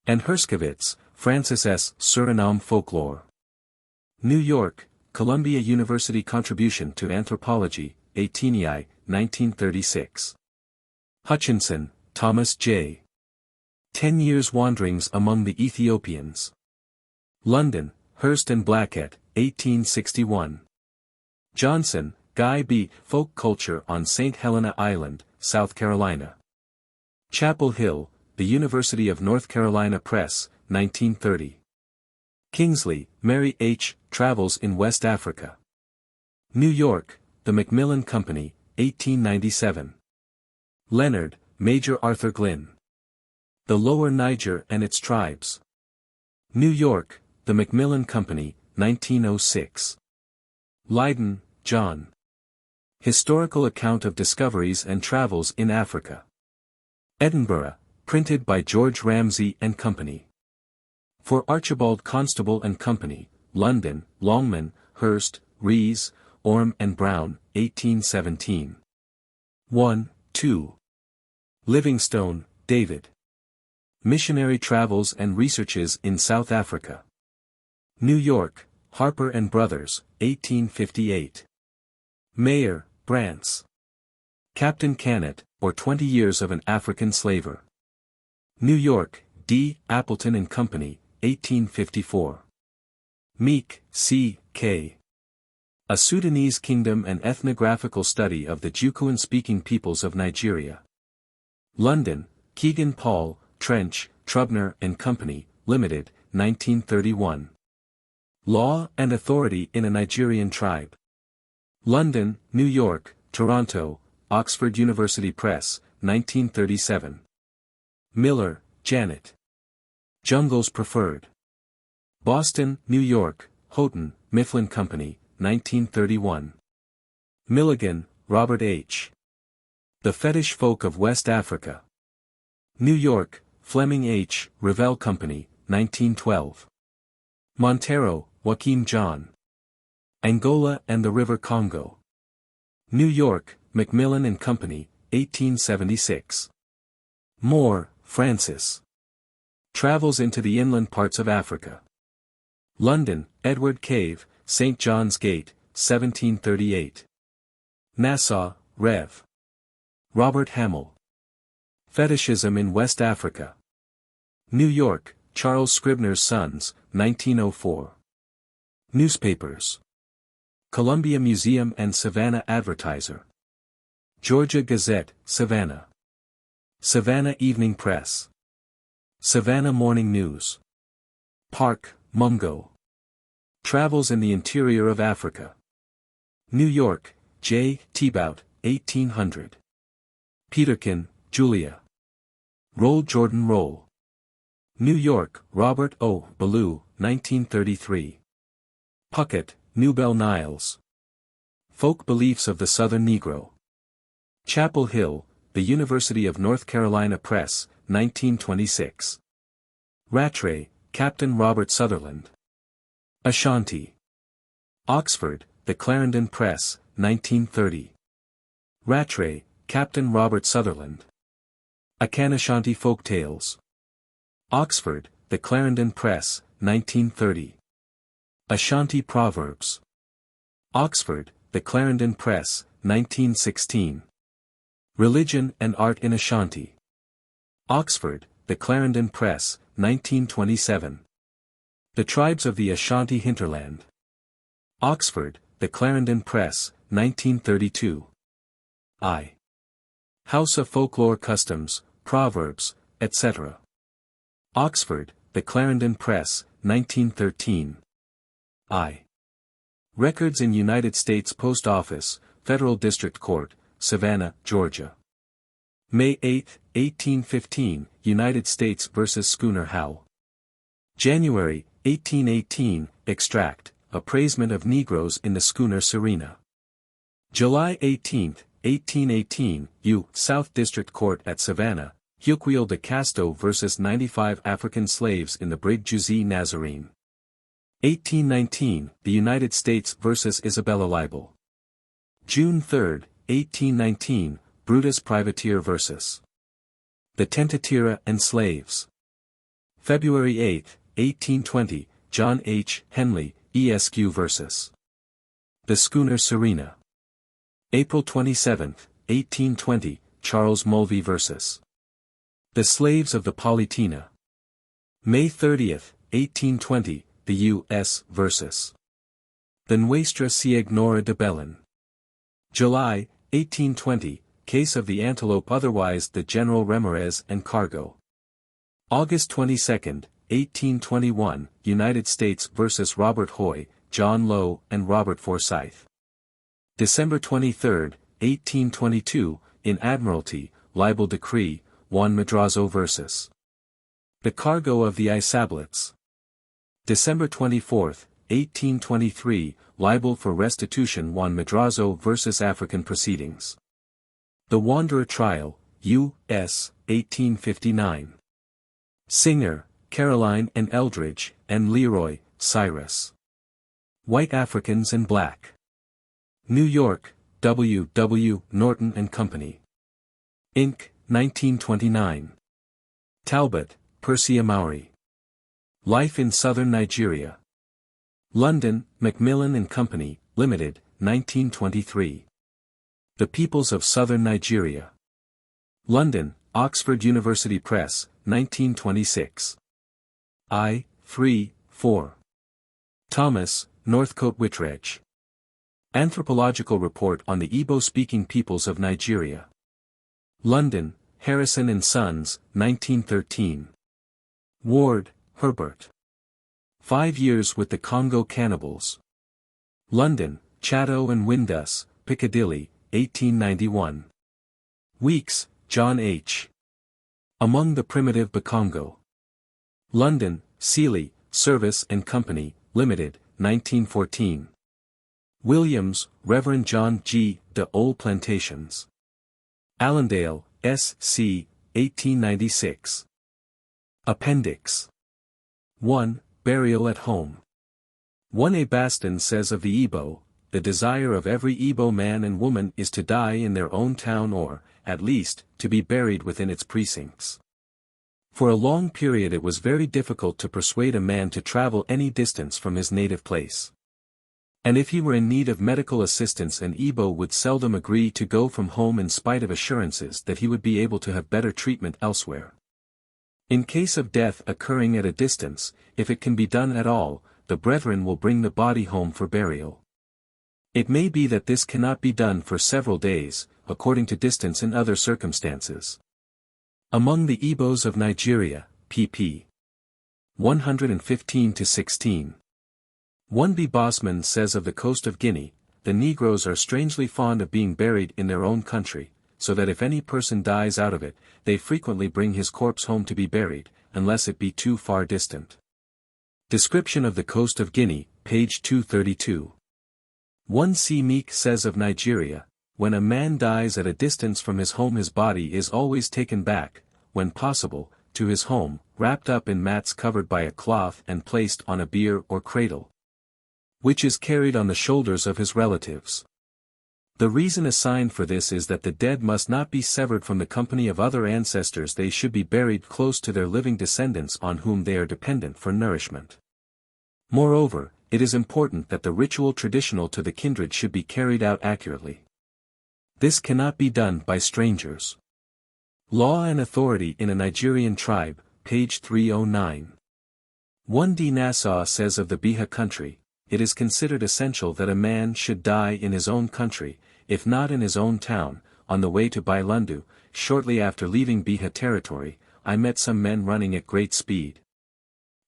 And Herskovitz, Francis S., Suriname Folklore. New York, Columbia University Contribution to Anthropology, 18ii, 1936. Hutchinson, Thomas J. 10 Years' Wanderings Among the Ethiopians. London, Hurst and Blackett, 1861. Johnson, Guy B. Folk Culture on St. Helena Island, South Carolina. Chapel Hill, The University of North Carolina Press, 1930. Kingsley, Mary H., Travels in West Africa. New York, The Macmillan Company, 1897. Leonard, Major Arthur Glynn. The Lower Niger and Its Tribes. New York, The Macmillan Company, 1906. Leiden, John. Historical Account of Discoveries and Travels in Africa. Edinburgh, printed by George Ramsay and Company. For Archibald Constable and Company, London, Longman, Hurst, Rees, Orme and Brown, 1817. 1, 2. Livingstone, David. Missionary Travels and Researches in South Africa. New York, Harper and Brothers, 1858. Mayer, Brants. Captain Canet, or 20 Years of an African Slaver. New York, D. Appleton and Company, 1854. Meek, C. K. A Sudanese Kingdom and Ethnographical Study of the Jukuan-Speaking Peoples of Nigeria. London, Kegan Paul, Trench, Trubner and Company, Limited, 1931. Law and Authority in a Nigerian Tribe. London, New York, Toronto, Oxford University Press, 1937. Miller, Janet. Jungles Preferred. Boston, New York, Houghton, Mifflin Company, 1931. Milligan, Robert H. The Fetish Folk of West Africa. New York, Fleming H., Revell Company, 1912. Montero, Joaquim John. Angola and the River Congo. New York, Macmillan and Company, 1876. Moore, Francis. Travels into the Inland Parts of Africa. London, Edward Cave, St. John's Gate, 1738. Nassau, Rev. Robert Hamill. Fetishism in West Africa. New York, Charles Scribner's Sons, 1904. Newspapers. Columbia Museum and Savannah Advertiser. Georgia Gazette, Savannah. Savannah Evening Press. Savannah Morning News. Park, Mungo. Travels in the Interior of Africa. New York, J. Thibaut, 1800. Peterkin, Julia. Roll Jordan Roll. New York, Robert O. Ballou, 1933. Puckett, Newbell Niles. Folk Beliefs of the Southern Negro. Chapel Hill, The University of North Carolina Press, 1926. Rattray, Captain Robert Sutherland. Ashanti. Oxford, The Clarendon Press, 1930. Rattray, Captain Robert Sutherland. Akanashanti Folk Tales. Oxford, The Clarendon Press, 1930. Ashanti Proverbs. Oxford, The Clarendon Press, 1916. Religion and Art in Ashanti. Oxford, The Clarendon Press, 1927. The Tribes of the Ashanti Hinterland. Oxford, The Clarendon Press, 1932. I. House of Folklore Customs, Proverbs, etc. Oxford, The Clarendon Press, 1913. I. Records in United States Post Office, Federal District Court, Savannah, Georgia. May 8, 1815, United States v. Schooner Howe. January, 1818, Extract, Appraisement of Negroes in the Schooner Serena. July 18, 1818, U. South District Court at Savannah, Hyuquiel de Casto vs. 95 African slaves in the Brig Juzi Nazarene. 1819, The United States vs. Isabella Libel. June 3, 1819, Brutus Privateer vs. the Tentativa and Slaves. February 8, 1820, John H. Henley, Esq vs. the Schooner Serena. April 27, 1820, Charles Mulvey vs. the Slaves of the Politina. May 30, 1820, the U.S. vs. the Nuestra Señora de Belén. July, 1820, Case of the Antelope otherwise the General Ramirez and Cargo. August 22, 1821, United States vs. Robert Hoy, John Lowe and Robert Forsyth. December 23, 1822, in Admiralty, Libel Decree, Juan Madrazo vs. the Cargo of the Isablets. December 24, 1823, Libel for Restitution Juan Madrazo vs. African Proceedings. The Wanderer Trial, U.S., 1859. Singer, Caroline and Eldridge, and Leroy, Cyrus. White Africans and Black. New York, W. W. Norton and Company. Inc., 1929. Talbot, Percy Amaury. Life in Southern Nigeria. London, Macmillan and Company, Limited, 1923. The Peoples of Southern Nigeria. London, Oxford University Press, 1926. I. 3, 4. Thomas, Northcote Whitredge. Anthropological Report on the Igbo-speaking Peoples of Nigeria. London, Harrison and Sons, 1913. Ward, Herbert. 5 Years with the Congo Cannibals. London, Chatto and Windus, Piccadilly, 1891. Weeks, John H. Among the Primitive Bakongo. London, Seeley, Service and Company, Limited, 1914. Williams, Reverend John G. De Old Plantations. Allendale, S. C., 1896. Appendix 1. Burial at Home. 1a Baston says of the Igbo, the desire of every Igbo man and woman is to die in their own town or, at least, to be buried within its precincts. For a long period it was very difficult to persuade a man to travel any distance from his native place. And if he were in need of medical assistance an Igbo would seldom agree to go from home in spite of assurances that he would be able to have better treatment elsewhere. In case of death occurring at a distance, if it can be done at all, the brethren will bring the body home for burial. It may be that this cannot be done for several days, according to distance and other circumstances. Among the Igbos of Nigeria, pp. 115-16. 1b Bosman says of the coast of Guinea, the Negroes are strangely fond of being buried in their own country, so that if any person dies out of it, they frequently bring his corpse home to be buried, unless it be too far distant. Description of the coast of Guinea, page 232. 1c Meek says of Nigeria, when a man dies at a distance from his home his body is always taken back, when possible, to his home, wrapped up in mats covered by a cloth and placed on a bier or cradle, which is carried on the shoulders of his relatives. The reason assigned for this is that the dead must not be severed from the company of other ancestors, they should be buried close to their living descendants on whom they are dependent for nourishment. Moreover, it is important that the ritual traditional to the kindred should be carried out accurately. This cannot be done by strangers. Law and Authority in a Nigerian Tribe, page 309. 1d Nassau says of the Biha country, it is considered essential that a man should die in his own country, if not in his own town. On the way to Bailundu, shortly after leaving Biha territory, I met some men running at great speed,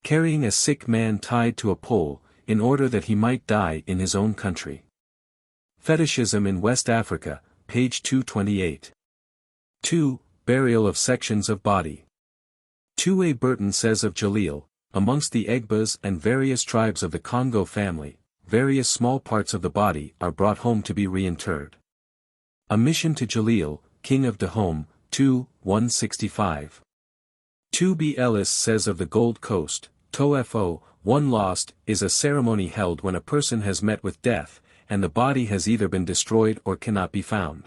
carrying a sick man tied to a pole, in order that he might die in his own country. Fetishism in West Africa, page 228. 2. Burial of sections of body. 2a Burton says of Jalil, amongst the Egbas and various tribes of the Congo family, various small parts of the body are brought home to be reinterred. A mission to Jalil, king of Dahomey, 2, 165. 2B. Ellis says of the Gold Coast, TOFO, one lost, is a ceremony held when a person has met with death, and the body has either been destroyed or cannot be found.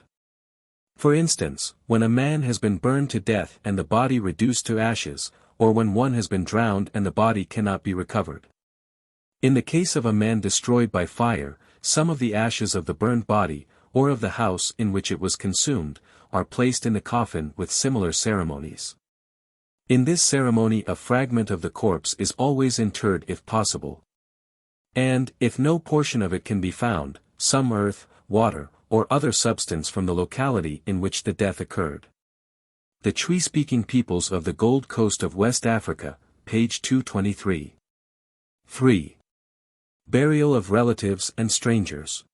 For instance, when a man has been burned to death and the body reduced to ashes, or when one has been drowned and the body cannot be recovered. In the case of a man destroyed by fire, some of the ashes of the burned body, or of the house in which it was consumed, are placed in the coffin with similar ceremonies. In this ceremony a fragment of the corpse is always interred if possible. And, if no portion of it can be found, some earth, water, or other substance from the locality in which the death occurred. The Twi-speaking peoples of the Gold Coast of West Africa, page 223. 3. Burial of relatives and strangers.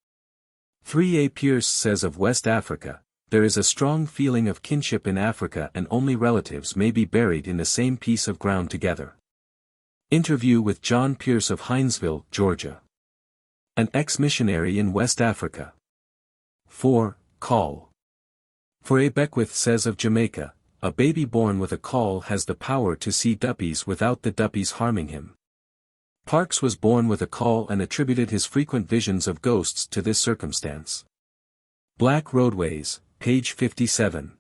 3A. Pierce says of West Africa, there is a strong feeling of kinship in Africa and only relatives may be buried in the same piece of ground together. Interview with John Pierce of Hinesville, Georgia. An ex-missionary in West Africa. 4. Call. 4A. Beckwith says of Jamaica, a baby born with a caul has the power to see duppies without the duppies harming him. Parks was born with a caul and attributed his frequent visions of ghosts to this circumstance. Black Roadways, page 57.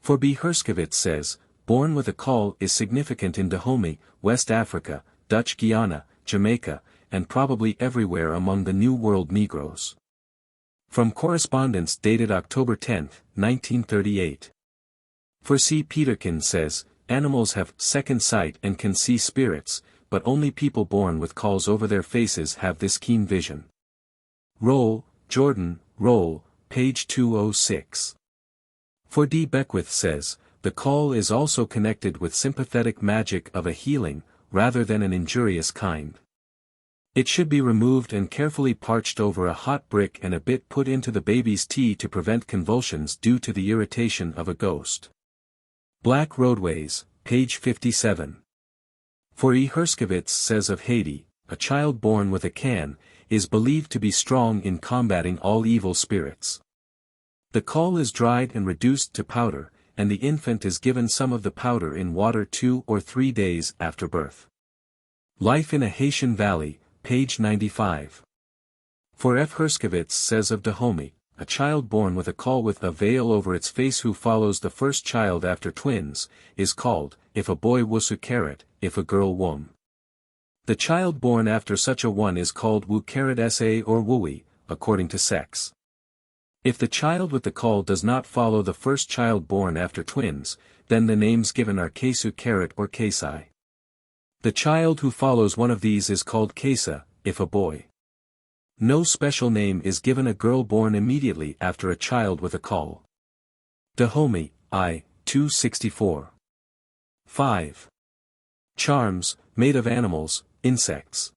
4B. Herskovits says, born with a caul is significant in Dahomey, West Africa, Dutch Guiana, Jamaica, and probably everywhere among the New World Negroes. From correspondence dated October 10, 1938. 4C. Peterkin says, animals have second sight and can see spirits, but only people born with cauls over their faces have this keen vision. Roll, Jordan, Roll, page 206. 4D. Beckwith says, the caul is also connected with sympathetic magic of a healing, rather than an injurious kind. It should be removed and carefully parched over a hot brick and a bit put into the baby's tea to prevent convulsions due to the irritation of a ghost. Black Roadways, page 57. 4E. Herskovits says of Haiti, a child born with a can, is believed to be strong in combating all evil spirits. The caul is dried and reduced to powder, and the infant is given some of the powder in water 2 or 3 days after birth. Life in a Haitian Valley, page 95. 4F. Herskovits says of Dahomey, a child born with a caul with a veil over its face who follows the first child after twins, is called, if a boy wusu carrot, if a girl wum. The child born after such a one is called wu carrot sa or wui, according to sex. If the child with the caul does not follow the first child born after twins, then the names given are kesu carrot or kesai. The child who follows one of these is called kesa, if a boy. No special name is given a girl born immediately after a child with a caul. Dahomey, I, 264. 5. Charms, made of animals, insects.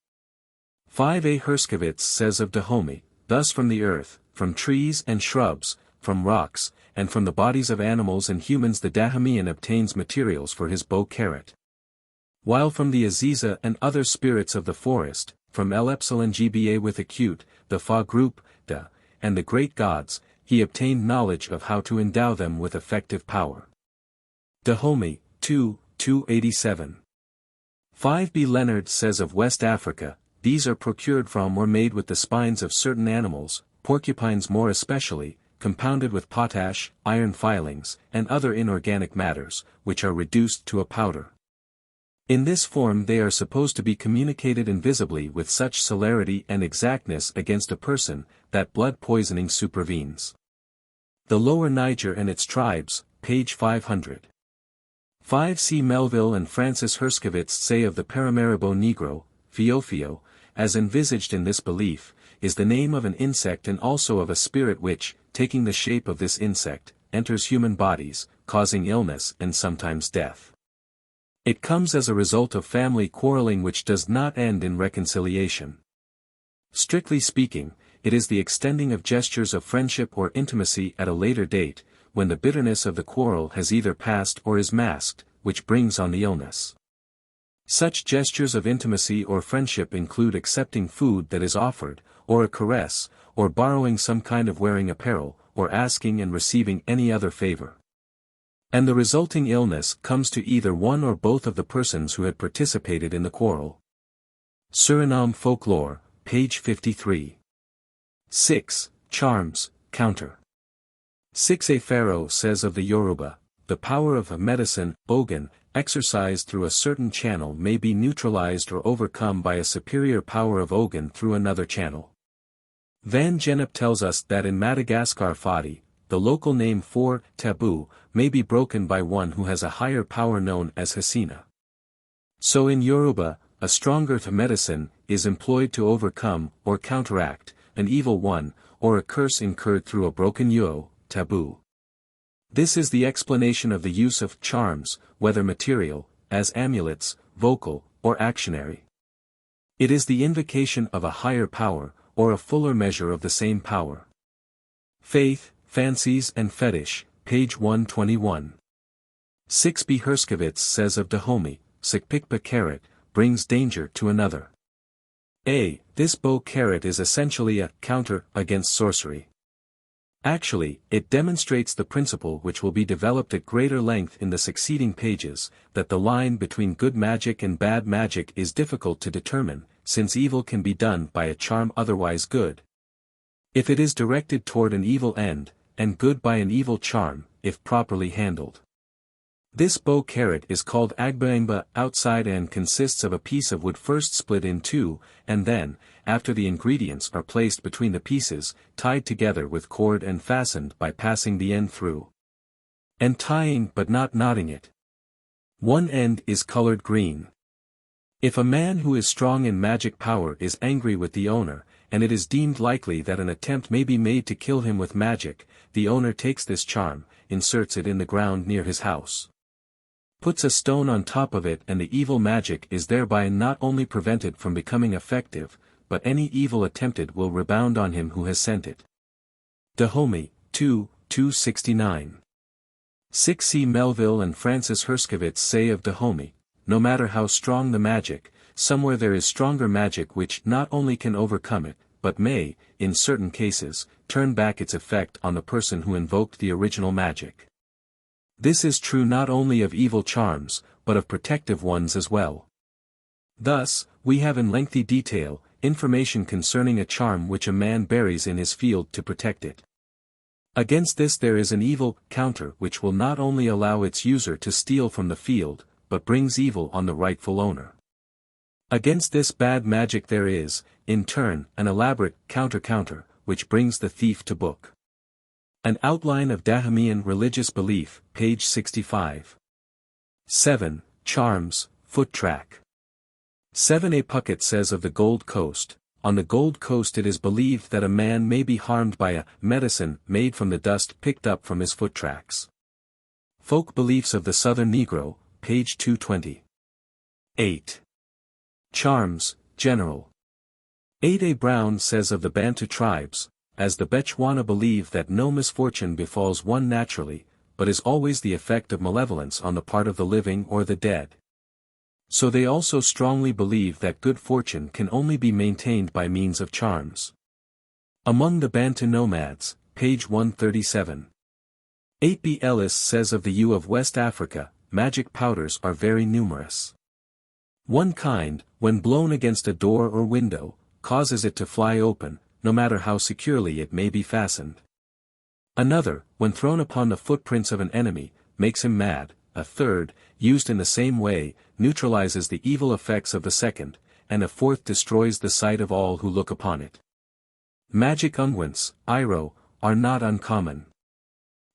5A. Herskovits says of Dahomey, thus from the earth, from trees and shrubs, from rocks, and from the bodies of animals and humans the Dahomean obtains materials for his bow carrot. While from the Aziza and other spirits of the forest, from El Epsil and Gba with acute, the Fa group, Da, and the great gods, he obtained knowledge of how to endow them with effective power. Dahomey, 2, 287. 5B. Leonard says of West Africa, these are procured from or made with the spines of certain animals, porcupines more especially, compounded with potash, iron filings, and other inorganic matters, which are reduced to a powder. In this form they are supposed to be communicated invisibly with such celerity and exactness against a person, that blood poisoning supervenes. The Lower Niger and its tribes, page 500. 5C. Melville and Francis Herskovits say of the Paramaribo Negro, Fiofio, as envisaged in this belief, is the name of an insect and also of a spirit which, taking the shape of this insect, enters human bodies, causing illness and sometimes death. It comes as a result of family quarreling which does not end in reconciliation. Strictly speaking, it is the extending of gestures of friendship or intimacy at a later date, when the bitterness of the quarrel has either passed or is masked, which brings on the illness. Such gestures of intimacy or friendship include accepting food that is offered, or a caress, or borrowing some kind of wearing apparel, or asking and receiving any other favor. And the resulting illness comes to either one or both of the persons who had participated in the quarrel. Suriname Folklore, page 53. 6. Charms, counter. 6. A pharaoh says of the Yoruba, the power of a medicine, ogun, exercised through a certain channel may be neutralized or overcome by a superior power of ogun through another channel. Van Gennep tells us that in Madagascar Fadi, the local name for taboo may be broken by one who has a higher power known as Hasina. So in Yoruba, a stronger medicine is employed to overcome or counteract an evil one, or a curse incurred through a broken yo, taboo. This is the explanation of the use of charms, whether material, as amulets, vocal, or actionary. It is the invocation of a higher power, or a fuller measure of the same power. Faith, Fancies and Fetish, page 121. 6b. Herskovits says of Dahomey, Sikpikpa carrot, brings danger to another. This bow carrot is essentially a counter against sorcery. Actually, it demonstrates the principle which will be developed at greater length in the succeeding pages, that the line between good magic and bad magic is difficult to determine, since evil can be done by a charm otherwise good, if it is directed toward an evil end, and good by an evil charm, if properly handled. This bow carrot is called agbaimba outside and consists of a piece of wood first split in two, and then, after the ingredients are placed between the pieces, tied together with cord and fastened by passing the end through, and tying but not knotting it. One end is colored green. If a man who is strong in magic power is angry with the owner, and it is deemed likely that an attempt may be made to kill him with magic, the owner takes this charm, inserts it in the ground near his house, puts a stone on top of it, and the evil magic is thereby not only prevented from becoming effective, but any evil attempted will rebound on him who has sent it. Dahomey, 269. 6c. Melville and Francis Herskovits say of Dahomey, no matter how strong the magic, somewhere there is stronger magic which not only can overcome it, but may, in certain cases, turn back its effect on the person who invoked the original magic. This is true not only of evil charms, but of protective ones as well. Thus, we have in lengthy detail, information concerning a charm which a man buries in his field to protect it. Against this there is an evil counter which will not only allow its user to steal from the field, but brings evil on the rightful owner. Against this bad magic there is, in turn, an elaborate counter, which brings the thief to book. An outline of Dahamean religious belief, page 65. 7. Charms, foot track. 7a. Puckett says of the Gold Coast, on the Gold Coast it is believed that a man may be harmed by a medicine made from the dust picked up from his foot tracks. Folk Beliefs of the Southern Negro, page 220. 8. Charms, general. 8a. Brown says of the Bantu tribes, as the Bechuana believe that no misfortune befalls one naturally, but is always the effect of malevolence on the part of the living or the dead. So they also strongly believe that good fortune can only be maintained by means of charms. Among the Bantu nomads, page 137. 8b. Ellis says of the U of West Africa, magic powders are very numerous. One kind, when blown against a door or window, causes it to fly open, no matter how securely it may be fastened. Another, when thrown upon the footprints of an enemy, makes him mad. A third, used in the same way, neutralizes the evil effects of the second, and a fourth destroys the sight of all who look upon it. Magic unguents, iro, are not uncommon.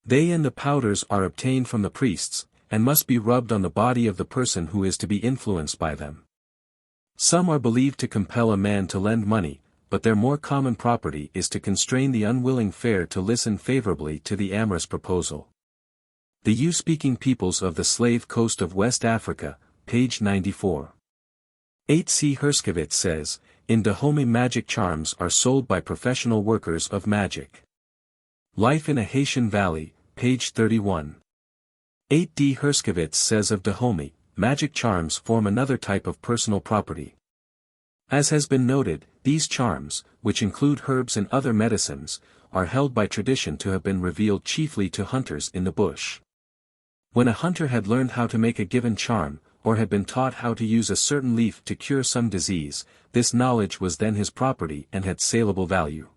They and the powders are obtained from the priests, and must be rubbed on the body of the person who is to be influenced by them. Some are believed to compel a man to lend money, but their more common property is to constrain the unwilling fair to listen favorably to the amorous proposal. The U-speaking peoples of the Slave Coast of West Africa, page 94. 8c. Herskovits says, in Dahomey magic charms are sold by professional workers of magic. Life in a Haitian Valley, page 31. 8d. Herskovits says of Dahomey, magic charms form another type of personal property. As has been noted, these charms, which include herbs and other medicines, are held by tradition to have been revealed chiefly to hunters in the bush. When a hunter had learned how to make a given charm, or had been taught how to use a certain leaf to cure some disease, this knowledge was then his property and had saleable value.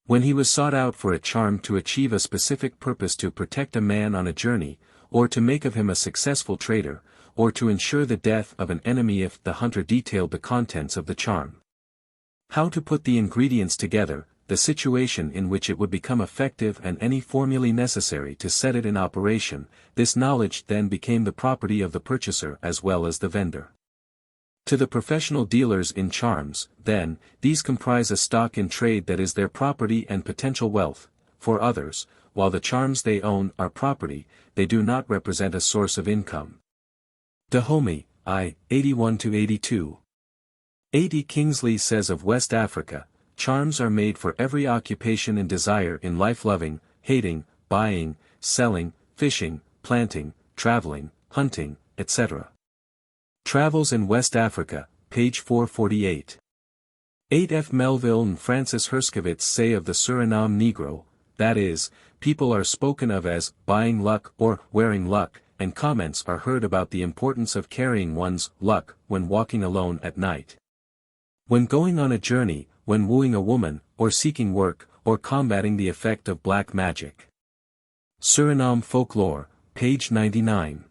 When he was sought out for a charm to achieve a specific purpose, to protect a man on a journey, or to make of him a successful trader, or to ensure the death of an enemy, if the hunter detailed the contents of the charm, how to put the ingredients together, the situation in which it would become effective, and any formulae necessary to set it in operation, this knowledge then became the property of the purchaser as well as the vendor. To the professional dealers in charms, then, these comprise a stock in trade that is their property and potential wealth. For others, while the charms they own are property, they do not represent a source of income. Dahomey, I. 81-82. A.D. Kingsley says of West Africa, charms are made for every occupation and desire in life: loving, hating, buying, selling, fishing, planting, traveling, hunting, etc. Travels in West Africa, page 448. 8 F. Melville and Francis Herskovitz say of the Suriname Negro, that is, people are spoken of as buying luck or wearing luck, and comments are heard about the importance of carrying one's luck when walking alone at night, when going on a journey, when wooing a woman, or seeking work, or combating the effect of black magic. Suriname Folklore, page 99.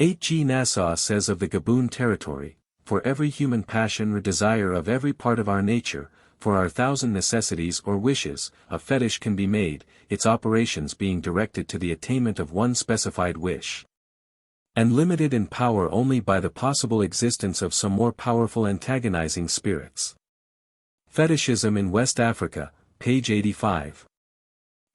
8 G. Nassau says of the Gaboon Territory, for every human passion or desire of every part of our nature, for our thousand necessities or wishes, a fetish can be made, its operations being directed to the attainment of one specified wish, and limited in power only by the possible existence of some more powerful antagonizing spirits. Fetishism in West Africa, page 85.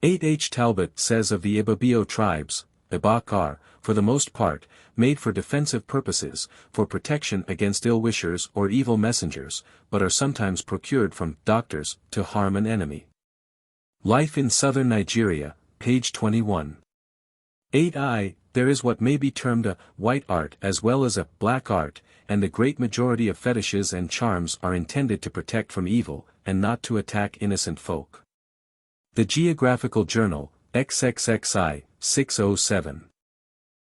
8 H. Talbot says of the Ibibio tribes, Ibak are, for the most part, made for defensive purposes, for protection against ill-wishers or evil messengers, but are sometimes procured from doctors to harm an enemy. Life in Southern Nigeria, page 21. 8I, there is what may be termed a white art as well as a black art, and the great majority of fetishes and charms are intended to protect from evil, and not to attack innocent folk. The Geographical Journal, XXXI, 607.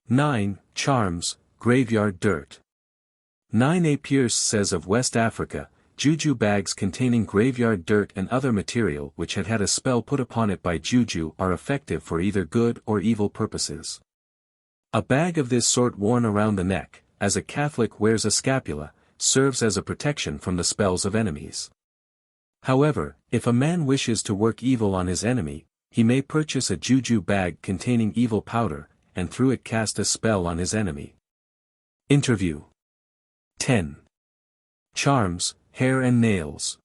9. Charms, Graveyard Dirt. 9 A. Pierce says of West Africa, juju bags containing graveyard dirt and other material which had had a spell put upon it by juju are effective for either good or evil purposes. A bag of this sort worn around the neck, as a Catholic wears a scapula, serves as a protection from the spells of enemies. However, if a man wishes to work evil on his enemy, he may purchase a juju bag containing evil powder, and through it cast a spell on his enemy. Interview. 10. Charms, Hair and Nails.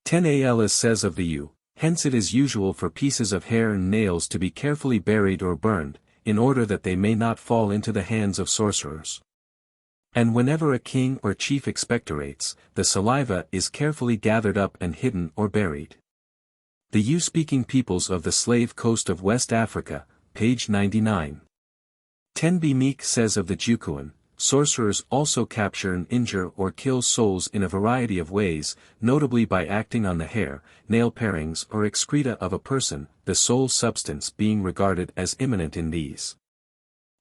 10 A. Ellis says of the U, hence it is usual for pieces of hair and nails to be carefully buried or burned, in order that they may not fall into the hands of sorcerers. And whenever a king or chief expectorates, the saliva is carefully gathered up and hidden or buried. The U-speaking peoples of the slave coast of West Africa, page 99. 10 B. Meek says of the Jukuan, sorcerers also capture and injure or kill souls in a variety of ways, notably by acting on the hair, nail parings or excreta of a person, the soul substance being regarded as immanent in these.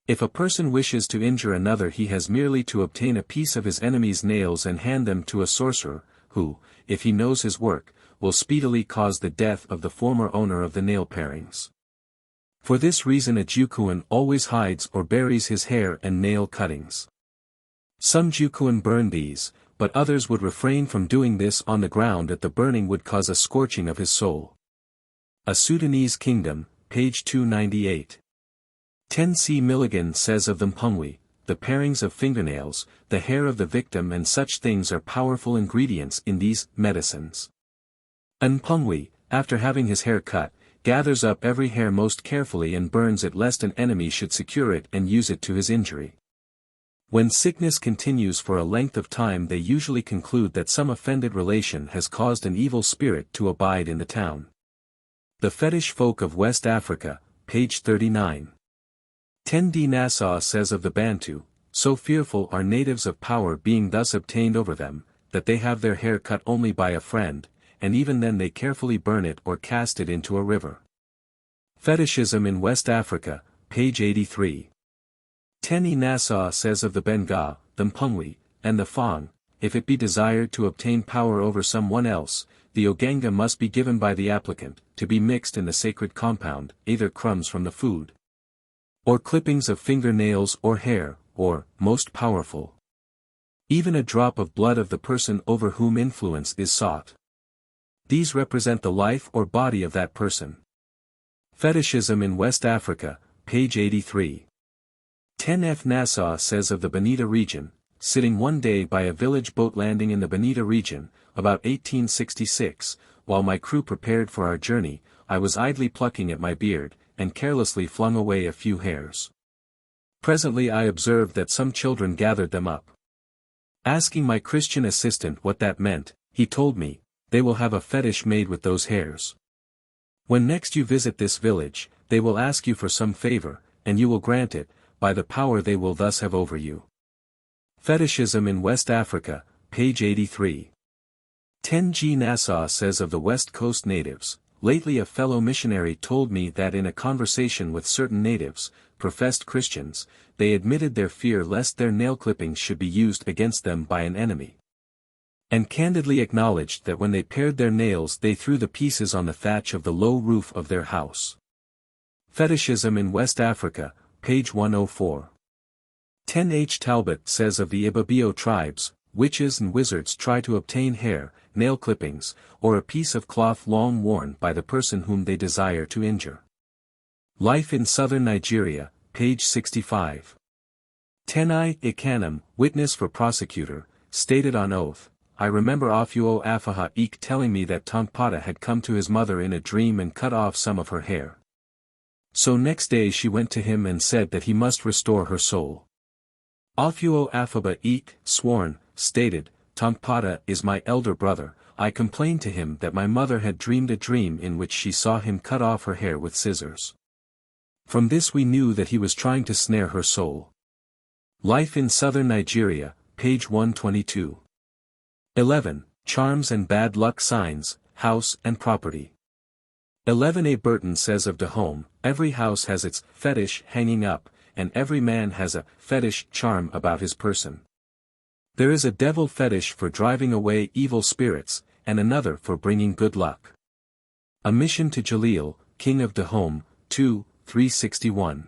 If a person wishes to injure another, he has merely to obtain a piece of his enemy's nails and hand them to a sorcerer, who, if he knows his work, will speedily cause the death of the former owner of the nail parings. For this reason a Jukuan always hides or buries his hair and nail cuttings. Some Jukuan burn these, but others would refrain from doing this on the ground that the burning would cause a scorching of his soul. A Sudanese Kingdom, page 298. 10 C. Milligan says of the Mpongwe, the parings of fingernails, the hair of the victim and such things are powerful ingredients in these medicines. An Mpongwe, after having his hair cut, gathers up every hair most carefully and burns it lest an enemy should secure it and use it to his injury. When sickness continues for a length of time, they usually conclude that some offended relation has caused an evil spirit to abide in the town. The Fetish Folk of West Africa, page 39. 10 D. Nassau says of the Bantu, so fearful are natives of power being thus obtained over them, that they have their hair cut only by a friend, and even then they carefully burn it or cast it into a river. Fetishism in West Africa, page 83. 10 E. Nassau says of the Benga, the Mpungwe, and the Fang, if it be desired to obtain power over someone else, the Oganga must be given by the applicant, to be mixed in the sacred compound, either crumbs from the food, or clippings of fingernails or hair, or, most powerful, even a drop of blood of the person over whom influence is sought. These represent the life or body of that person. Fetishism in West Africa, page 83. 10 F. Nassau says of the Bonita region, sitting one day by a village boat landing in the Bonita region, about 1866, while my crew prepared for our journey, I was idly plucking at my beard, and carelessly flung away a few hairs. Presently I observed that some children gathered them up. Asking my Christian assistant what that meant, he told me, they will have a fetish made with those hairs. When next you visit this village, they will ask you for some favor, and you will grant it, by the power they will thus have over you. Fetishism in West Africa, page 83. 10 G. Nassau says of the West Coast natives, lately a fellow missionary told me that in a conversation with certain natives, professed Christians, they admitted their fear lest their nail clippings should be used against them by an enemy, and candidly acknowledged that when they pared their nails they threw the pieces on the thatch of the low roof of their house. Fetishism in West Africa, page 104. 10 H. Talbot says of the Ibibio tribes, witches and wizards try to obtain hair, nail clippings, or a piece of cloth long worn by the person whom they desire to injure. Life in Southern Nigeria, page 65. 10 I. Ikanam, witness for prosecutor, stated on oath, I remember Ofuo Afaha Ek telling me that Tonkpata had come to his mother in a dream and cut off some of her hair. So next day she went to him and said that he must restore her soul. Ofuo Afaba Ek, sworn, stated, Tonkpata is my elder brother. I complained to him that my mother had dreamed a dream in which she saw him cut off her hair with scissors. From this we knew that he was trying to snare her soul. Life in Southern Nigeria, page 122. 11. Charms and bad luck signs, house and property. 11 A. Burton says of Dahomey, every house has its fetish hanging up, and every man has a fetish charm about his person. There is a devil fetish for driving away evil spirits, and another for bringing good luck. A mission to Jalil, king of Dahomey, 2, 361.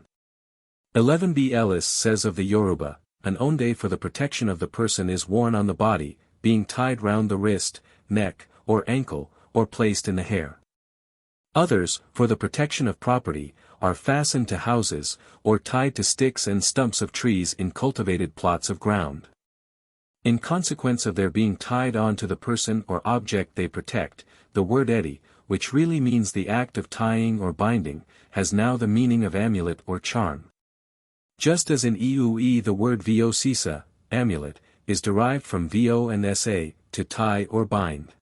11 B. Ellis says of the Yoruba, an onde for the protection of the person is worn on the body, being tied round the wrist, neck, or ankle, or placed in the hair. Others, for the protection of property, are fastened to houses, or tied to sticks and stumps of trees in cultivated plots of ground. In consequence of their being tied on to the person or object they protect, the word edi, which really means the act of tying or binding, has now the meaning of amulet or charm. Just as in EUE the word Vocisa, amulet, is derived from Vo and Sa, to tie or bind.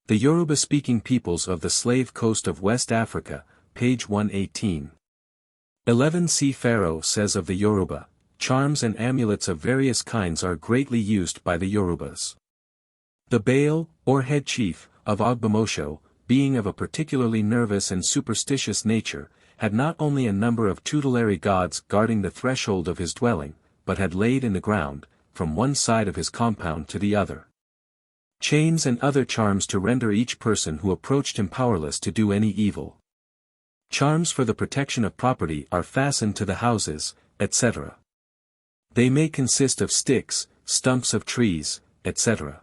The Yoruba-speaking peoples of the Slave Coast of West Africa, page 118. 11 C. Pharaoh says of the Yoruba, charms and amulets of various kinds are greatly used by the Yorubas. The Baal, or head chief, of Ogbomosho, being of a particularly nervous and superstitious nature, had not only a number of tutelary gods guarding the threshold of his dwelling, but had laid in the ground, from one side of his compound to the other, chains and other charms to render each person who approached him powerless to do any evil. Charms for the protection of property are fastened to the houses, etc. They may consist of sticks, stumps of trees, etc.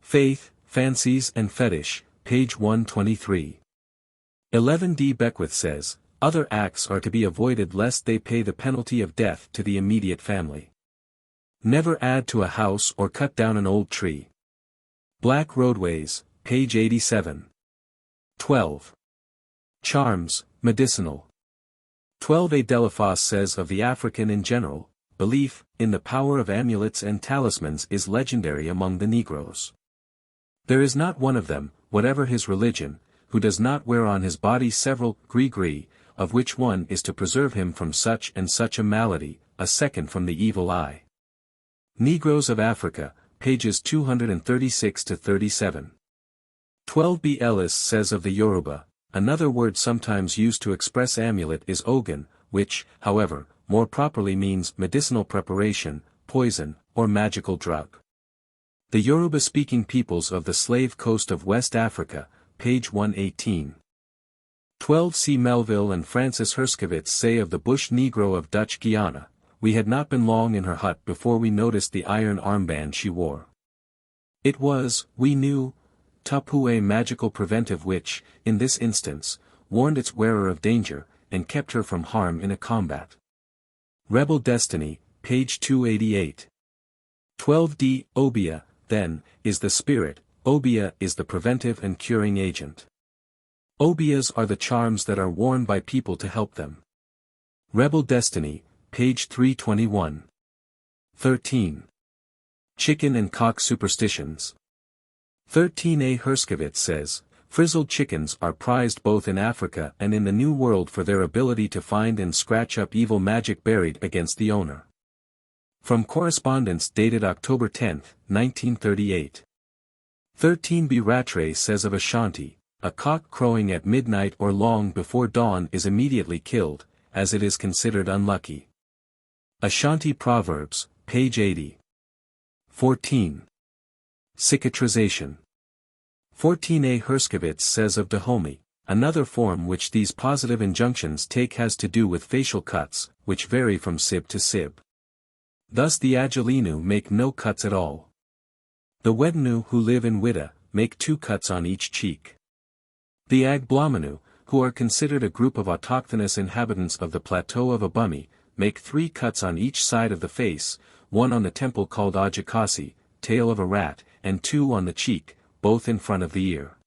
Faith, fancies and fetish, page 123. 11 D. Beckwith says, other acts are to be avoided lest they pay the penalty of death to the immediate family. Never add to a house or cut down an old tree. Black roadways, page 87. 12. Charms, medicinal. 12 A. Delafosse says of the African in general, belief in the power of amulets and talismans is legendary among the Negroes. There is not one of them, whatever his religion, who does not wear on his body several gris-gris, of which one is to preserve him from such and such a malady, a second from the evil eye. Negroes of Africa, pages 236-37. 12 B. Ellis says of the Yoruba, another word sometimes used to express amulet is ogun, which, however, more properly means medicinal preparation, poison, or magical drug. The Yoruba-speaking peoples of the Slave Coast of West Africa, page 118. 12 C. Melville and Francis Herskovits say of the bush Negro of Dutch Guiana, "We had not been long in her hut before we noticed the iron armband she wore. It was, we knew, tapu, a magical preventive which, in this instance, warned its wearer of danger, and kept her from harm in a combat." Rebel Destiny, page 288. 12d. Obia, then, is the spirit, Obia is the preventive and curing agent. Obias are the charms that are worn by people to help them. Rebel Destiny, page 321. 13. Chicken and cock superstitions. 13a. Herskovits says, "Frizzled chickens are prized both in Africa and in the New World for their ability to find and scratch up evil magic buried against the owner." From correspondence dated October 10, 1938. 13b. Rattray says of Ashanti, "A cock crowing at midnight or long before dawn is immediately killed, as it is considered unlucky." Ashanti Proverbs, page 80. 14. Cicatrization. 14a. Herskovits says of Dahomey, "Another form which these positive injunctions take has to do with facial cuts, which vary from sib to sib. Thus the Agilinu make no cuts at all. The Wedenu who live in Widda, make 2 cuts on each cheek. The Agblominu, who are considered a group of autochthonous inhabitants of the plateau of Abumi, make 3 cuts on each side of the face, 1 on the temple called Ajikasi, tail of a rat, and 2 on the cheek, both in front of the ear."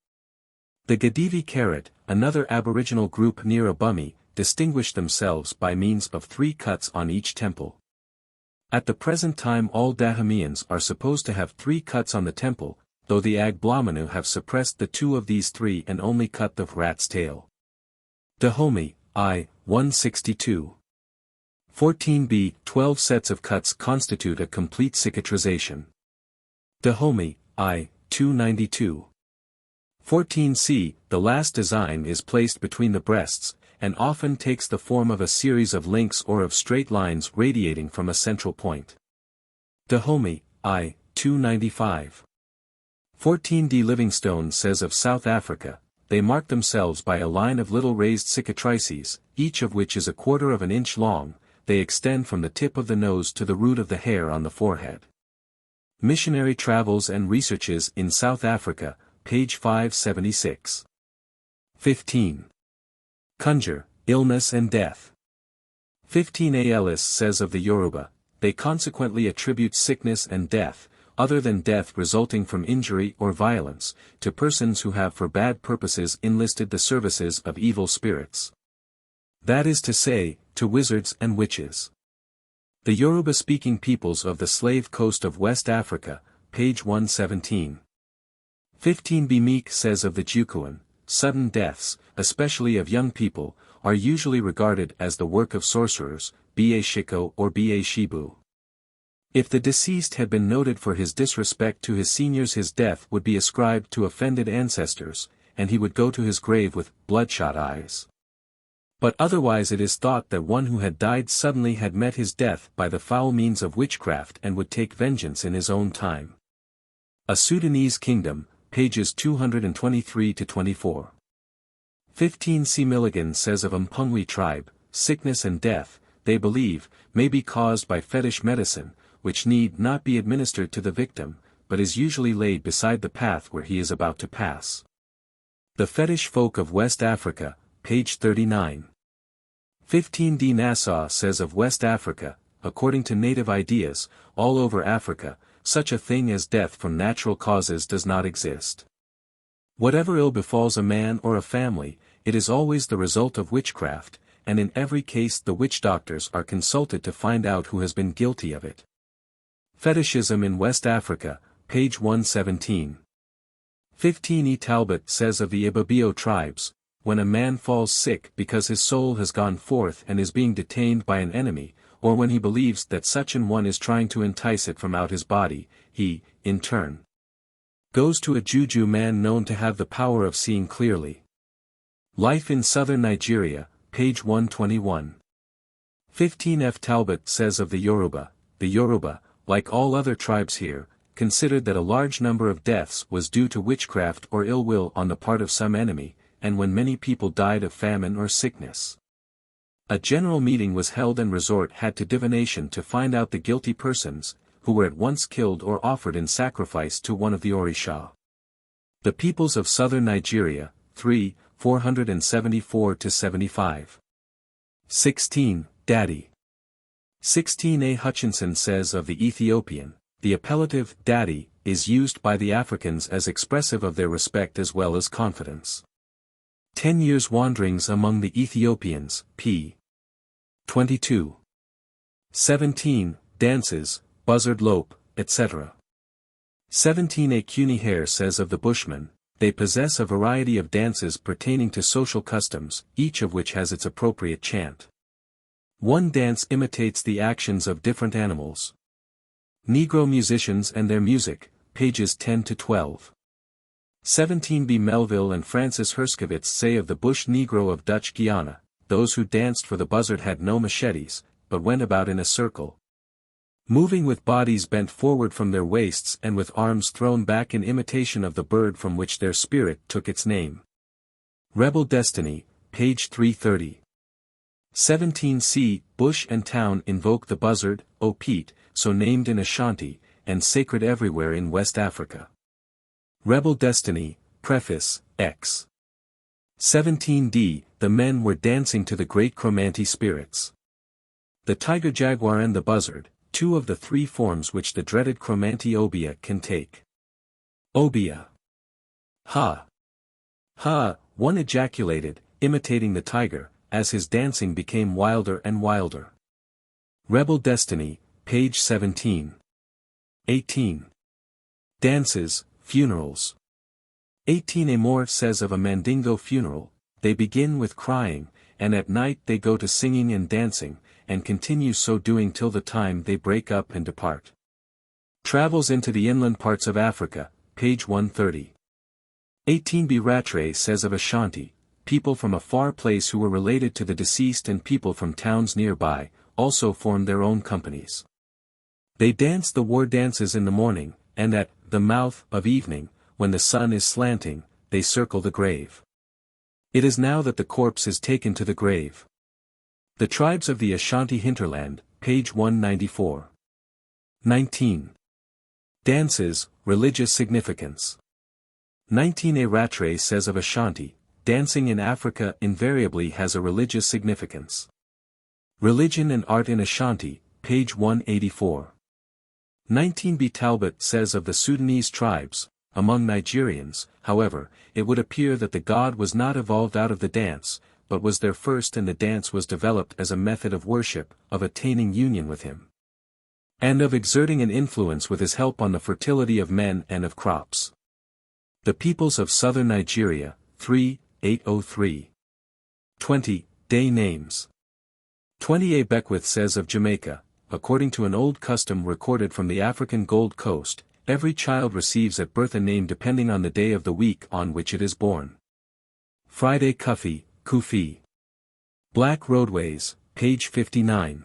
The Gadivi Karat, another aboriginal group near Abumi, distinguish themselves by means of 3 cuts on each temple. At the present time all Dahomeans are supposed to have 3 cuts on the temple, though the Agblominu have suppressed the 2 of these 3 and only cut the rat's tail. Dahomey, I. 162. 14b. 12 sets of cuts constitute a complete cicatrization. Dahomey, I. 292. 14c. The last design is placed between the breasts, and often takes the form of a series of links or of straight lines radiating from a central point. Dahomey, I. 295. 14d. Livingstone says of South Africa, "They mark themselves by a line of little raised cicatrices, each of which is 1/4 of an inch long, they extend from the tip of the nose to the root of the hair on the forehead." Missionary Travels and Researches in South Africa, page 576. 15. Conjure, illness and death. 15a. Ellis says of the Yoruba, "They consequently attribute sickness and death, other than death resulting from injury or violence, to persons who have for bad purposes enlisted the services of evil spirits. That is to say, to wizards and witches." The Yoruba-speaking peoples of the Slave Coast of West Africa, page 117. 15b. Meek says of the Jukuan, "Sudden deaths, especially of young people, are usually regarded as the work of sorcerers, ba shiko or ba shibu. If the deceased had been noted for his disrespect to his seniors, his death would be ascribed to offended ancestors, and he would go to his grave with bloodshot eyes. But otherwise it is thought that one who had died suddenly had met his death by the foul means of witchcraft and would take vengeance in his own time." A Sudanese Kingdom, pages 223-24. 15c. Milligan says of Mpongwe tribe, "Sickness and death, they believe, may be caused by fetish medicine, which need not be administered to the victim, but is usually laid beside the path where he is about to pass." The Fetish Folk of West Africa, page 39. 15d. Nassau says of West Africa, "According to native ideas, all over Africa, such a thing as death from natural causes does not exist. Whatever ill befalls a man or a family, it is always the result of witchcraft, and in every case the witch doctors are consulted to find out who has been guilty of it." Fetishism in West Africa, page 117. 15e. Talbot says of the Ibibio tribes, "When a man falls sick because his soul has gone forth and is being detained by an enemy, or when he believes that such an one is trying to entice it from out his body, he, in turn, goes to a juju man known to have the power of seeing clearly." Life in Southern Nigeria, page 121. 15 F. Talbot says of the Yoruba, like all other tribes here, considered that a large number of deaths was due to witchcraft or ill will on the part of some enemy, and when many people died of famine or sickness. A general meeting was held and resort had to divination to find out the guilty persons, who were at once killed or offered in sacrifice to one of the Orisha. The peoples of southern Nigeria, 3, 474-75. 16, Daddy. 16 A. Hutchinson says of the Ethiopian, the appellative, Daddy, is used by the Africans as expressive of their respect as well as confidence. 10 Years' Wanderings Among the Ethiopians, p. 22. 17, Dances, Buzzard Lope, etc. 17 A. Cuny Hare says of the Bushmen, they possess a variety of dances pertaining to social customs, each of which has its appropriate chant. One dance imitates the actions of different animals. Negro Musicians and Their Music, pages 10-12. 17 B. Melville and Francis Herskovits say of the bush Negro of Dutch Guiana, those who danced for the buzzard had no machetes, but went about in a circle, moving with bodies bent forward from their waists and with arms thrown back in imitation of the bird from which their spirit took its name. Rebel Destiny, page 330. 17 C. Bush and town invoke the buzzard, O Pete, so named in Ashanti, and sacred everywhere in West Africa. Rebel Destiny, Preface, X. 17 D. The men were dancing to the great Chromanti spirits. The tiger jaguar and the buzzard, two of the three forms which the dreaded Chromanti Obia can take. Obia. Ha! Ha! One ejaculated, imitating the tiger, as his dancing became wilder and wilder. Rebel Destiny, page 17. 18. Dances, Funerals. 18 A. Moore says of a Mandingo funeral, they begin with crying, and at night they go to singing and dancing, and continue so doing till the time they break up and depart. Travels into the inland parts of Africa, page 130. 18 B. Rattray says of Ashanti, people from a far place who were related to the deceased and people from towns nearby, also formed their own companies. They dance the war dances in the morning, and at the mouth of evening, when the sun is slanting, they circle the grave. It is now that the corpse is taken to the grave. The Tribes of the Ashanti Hinterland, page 194. 19. Dances, Religious Significance. 19 A. Rattray says of Ashanti, dancing in Africa invariably has a religious significance. Religion and Art in Ashanti, page 184. 19 B. Talbot says of the Sudanese tribes, among Nigerians, however, it would appear that the god was not evolved out of the dance, but was there first and the dance was developed as a method of worship, of attaining union with him, and of exerting an influence with his help on the fertility of men and of crops. The Peoples of Southern Nigeria, 3, 803. 20. Day Names. 20 A. Beckwith says of Jamaica, according to an old custom recorded from the African Gold Coast, every child receives at birth a name depending on the day of the week on which it is born. Friday Kufi, Kufi. Black Roadways, page 59.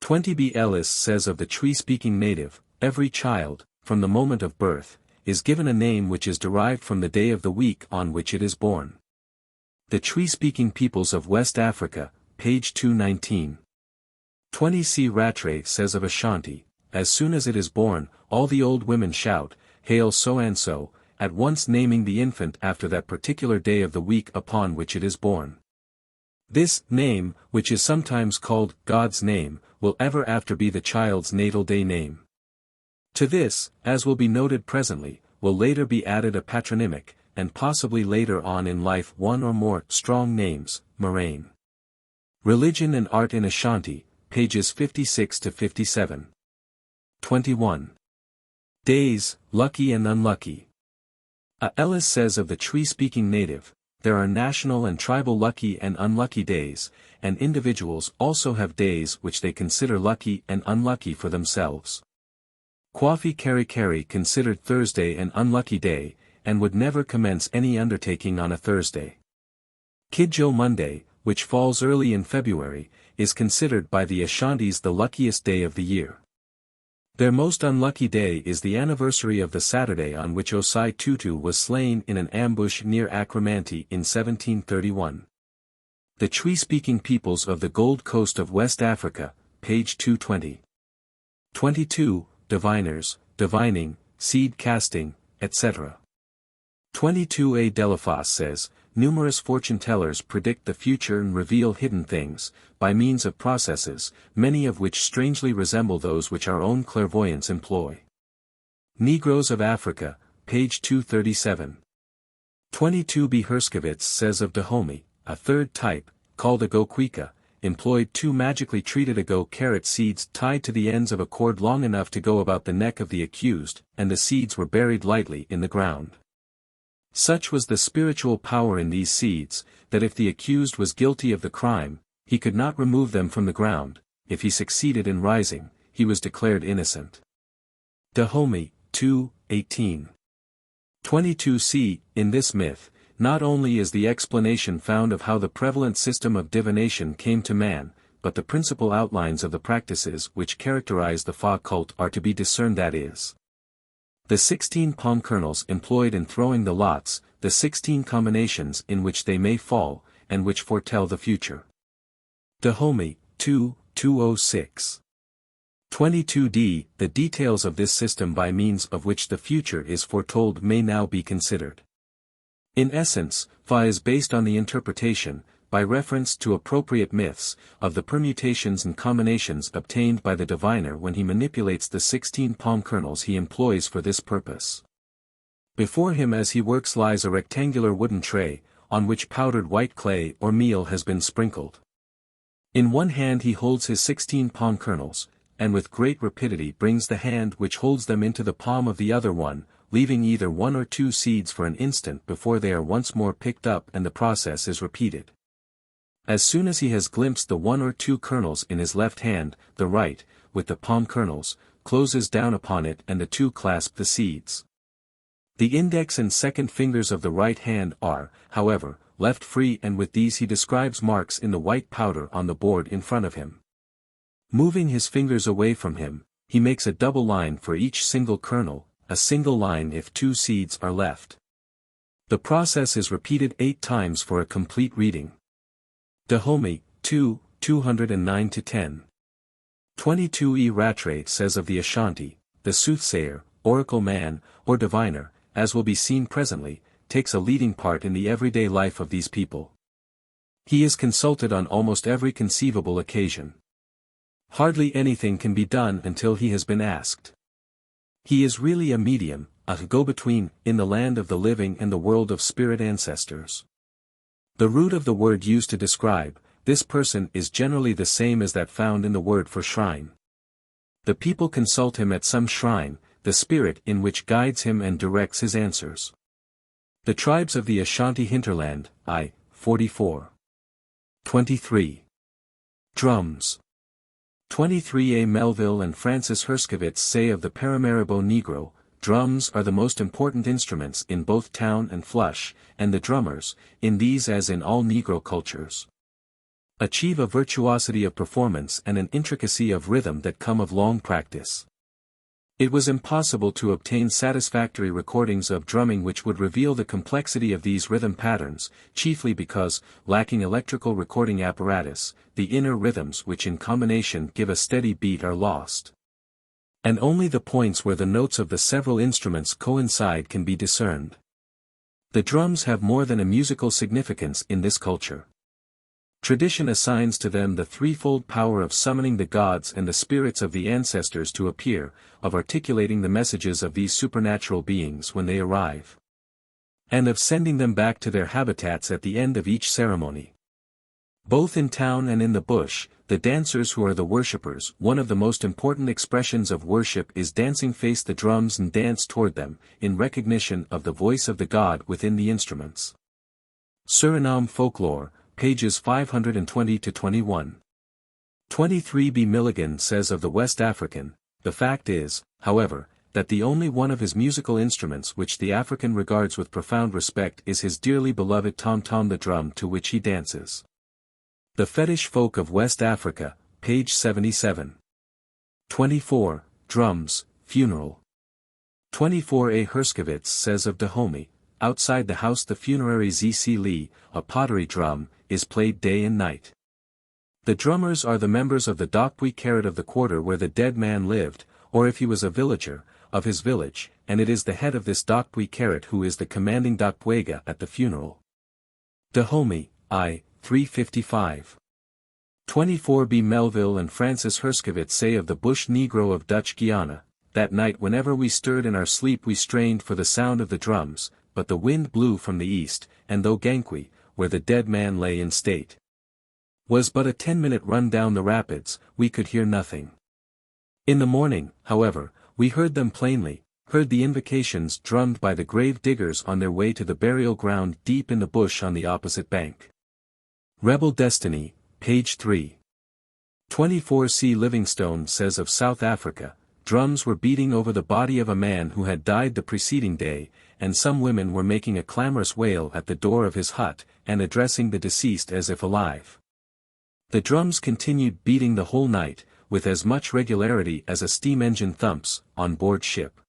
20 B. Ellis says of the tree-speaking native, every child, from the moment of birth, is given a name which is derived from the day of the week on which it is born. The Tree-Speaking Peoples of West Africa, page 219. 20 C. Rattray says of Ashanti, as soon as it is born, all the old women shout, "Hail so-and-so," at once naming the infant after that particular day of the week upon which it is born. This name, which is sometimes called God's name, will ever after be the child's natal day name. To this, as will be noted presently, will later be added a patronymic, and possibly later on in life one or more strong names, Moraine. Religion and Art in Ashanti, pages 56-57. 21. Days, Lucky and Unlucky. A. Ellis says of the tree-speaking native, there are national and tribal lucky and unlucky days, and individuals also have days which they consider lucky and unlucky for themselves. Kwafi Keri considered Thursday an unlucky day, and would never commence any undertaking on a Thursday. Kidjo Monday, which falls early in February, is considered by the Ashantis the luckiest day of the year. Their most unlucky day is the anniversary of the Saturday on which Osei Tutu was slain in an ambush near Akramanti in 1731. The Twi-speaking peoples of the Gold Coast of West Africa, page 220. 22. Diviners, divining, seed casting, etc. 22a Delafosse says, numerous fortune-tellers predict the future and reveal hidden things, by means of processes, many of which strangely resemble those which our own clairvoyants employ. Negroes of Africa, page 237. 22b Herskovits says of Dahomey, a third type, called a Gokwika, employed two magically treated ago carrot seeds tied to the ends of a cord long enough to go about the neck of the accused, and the seeds were buried lightly in the ground. Such was the spiritual power in these seeds, that if the accused was guilty of the crime, he could not remove them from the ground. If he succeeded in rising, he was declared innocent. Dahomey, 2:18. 22c. In this myth, not only is the explanation found of how the prevalent system of divination came to man, but the principal outlines of the practices which characterize the Fa cult are to be discerned, that is, the 16 palm kernels employed in throwing the lots, the 16 combinations in which they may fall, and which foretell the future. Dahomey, 2:206. 22d. The details of this system by means of which the future is foretold may now be considered. In essence, Fa is based on the interpretation, by reference to appropriate myths, of the permutations and combinations obtained by the diviner when he manipulates the 16 palm kernels he employs for this purpose. Before him as he works lies a rectangular wooden tray, on which powdered white clay or meal has been sprinkled. In one hand he holds his 16 palm kernels, and with great rapidity brings the hand which holds them into the palm of the other one, leaving either one or two seeds for an instant before they are once more picked up, and the process is repeated. As soon as he has glimpsed the one or two kernels in his left hand, the right, with the palm kernels, closes down upon it and the two clasp the seeds. The index and second fingers of the right hand are, however, left free, and with these he describes marks in the white powder on the board in front of him. Moving his fingers away from him, he makes a double line for each single kernel, a single line if two seeds are left. The process is repeated 8 times for a complete reading. Dahomey, 2:209-10. 22e Rattray says of the Ashanti, the soothsayer, oracle man, or diviner, as will be seen presently, takes a leading part in the everyday life of these people. He is consulted on almost every conceivable occasion. Hardly anything can be done until he has been asked. He is really a medium, a go-between, in the land of the living and the world of spirit ancestors. The root of the word used to describe this person is generally the same as that found in the word for shrine. The people consult him at some shrine, the spirit in which guides him and directs his answers. The tribes of the Ashanti hinterland, I. 44. 23. Drums. 23a Melville and Francis Herskovits say of the Paramaribo Negro, drums are the most important instruments in both town and flush, and the drummers, in these as in all Negro cultures, achieve a virtuosity of performance and an intricacy of rhythm that come of long practice. It was impossible to obtain satisfactory recordings of drumming which would reveal the complexity of these rhythm patterns, chiefly because, lacking electrical recording apparatus, the inner rhythms which in combination give a steady beat are lost. And only the points where the notes of the several instruments coincide can be discerned. The drums have more than a musical significance in this culture. Tradition assigns to them the threefold power of summoning the gods and the spirits of the ancestors to appear, of articulating the messages of these supernatural beings when they arrive, and of sending them back to their habitats at the end of each ceremony. Both in town and in the bush, the dancers who are the worshippers, one of the most important expressions of worship is dancing, face the drums and dance toward them, in recognition of the voice of the god within the instruments. Suriname Folklore, pages 520-21. 23b Milligan says of the West African, the fact is, however, that the only one of his musical instruments which the African regards with profound respect is his dearly beloved tom-tom, the drum to which he dances. The Fetish Folk of West Africa, page 77. 24, Drums, Funeral. 24a Herskovits says of Dahomey, outside the house the funerary ZC Lee, a pottery drum, is played day and night. The drummers are the members of the Dokbui Karat of the quarter where the dead man lived, or if he was a villager, of his village, and it is the head of this Dokbui Karat who is the commanding Dokbwega at the funeral. Dahomey, I. 355. 24b Melville and Francis Herskovits say of the bush Negro of Dutch Guiana, that night whenever we stirred in our sleep we strained for the sound of the drums, but the wind blew from the east, and though Gankwi, where the dead man lay in state, was but a 10-minute run down the rapids, we could hear nothing. In the morning, however, we heard them plainly, heard the invocations drummed by the grave diggers on their way to the burial ground deep in the bush on the opposite bank. Rebel Destiny, page 3. 24c Livingstone says of South Africa, drums were beating over the body of a man who had died the preceding day, and some women were making a clamorous wail at the door of his hut, and addressing the deceased as if alive. The drums continued beating the whole night, with as much regularity as a steam engine thumps, on board ship.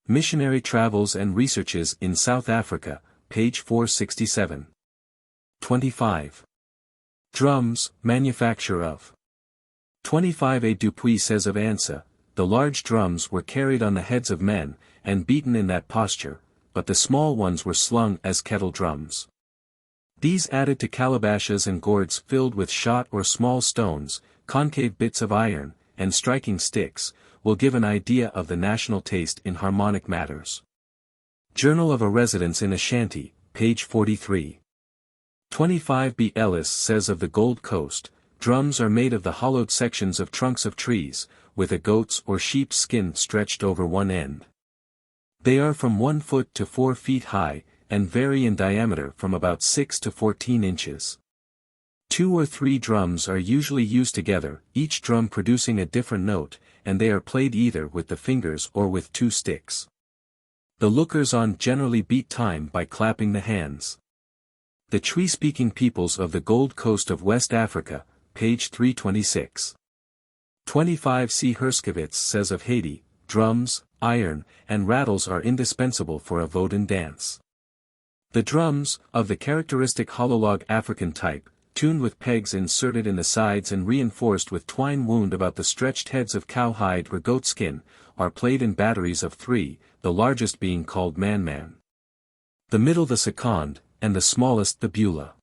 Missionary Travels and Researches in South Africa, page 467. 25. Drums, manufacture of. 25a Dupuis says of Ansa, the large drums were carried on the heads of men, and beaten in that posture, but the small ones were slung as kettle drums. These added to calabashes and gourds filled with shot or small stones, concave bits of iron, and striking sticks, will give an idea of the national taste in harmonic matters. Journal of a Residence in Ashanti, page 43. 25b Ellis says of the Gold Coast, drums are made of the hollowed sections of trunks of trees, with a goat's or sheep's skin stretched over one end. They are from 1 foot to 4 feet high, and vary in diameter from about 6 to 14 inches. 2 or 3 drums are usually used together, each drum producing a different note, and they are played either with the fingers or with 2 sticks. The lookers-on generally beat time by clapping the hands. The Twi-speaking peoples of the Gold Coast of West Africa, page 326. 25c Herskovits says of Haiti, drums, iron, and rattles are indispensable for a Vodun dance. The drums, of the characteristic hololog African type, tuned with pegs inserted in the sides and reinforced with twine wound about the stretched heads of cowhide or goatskin, are played in batteries of 3, the largest being called man-man. The middle the second, and the smallest the bula.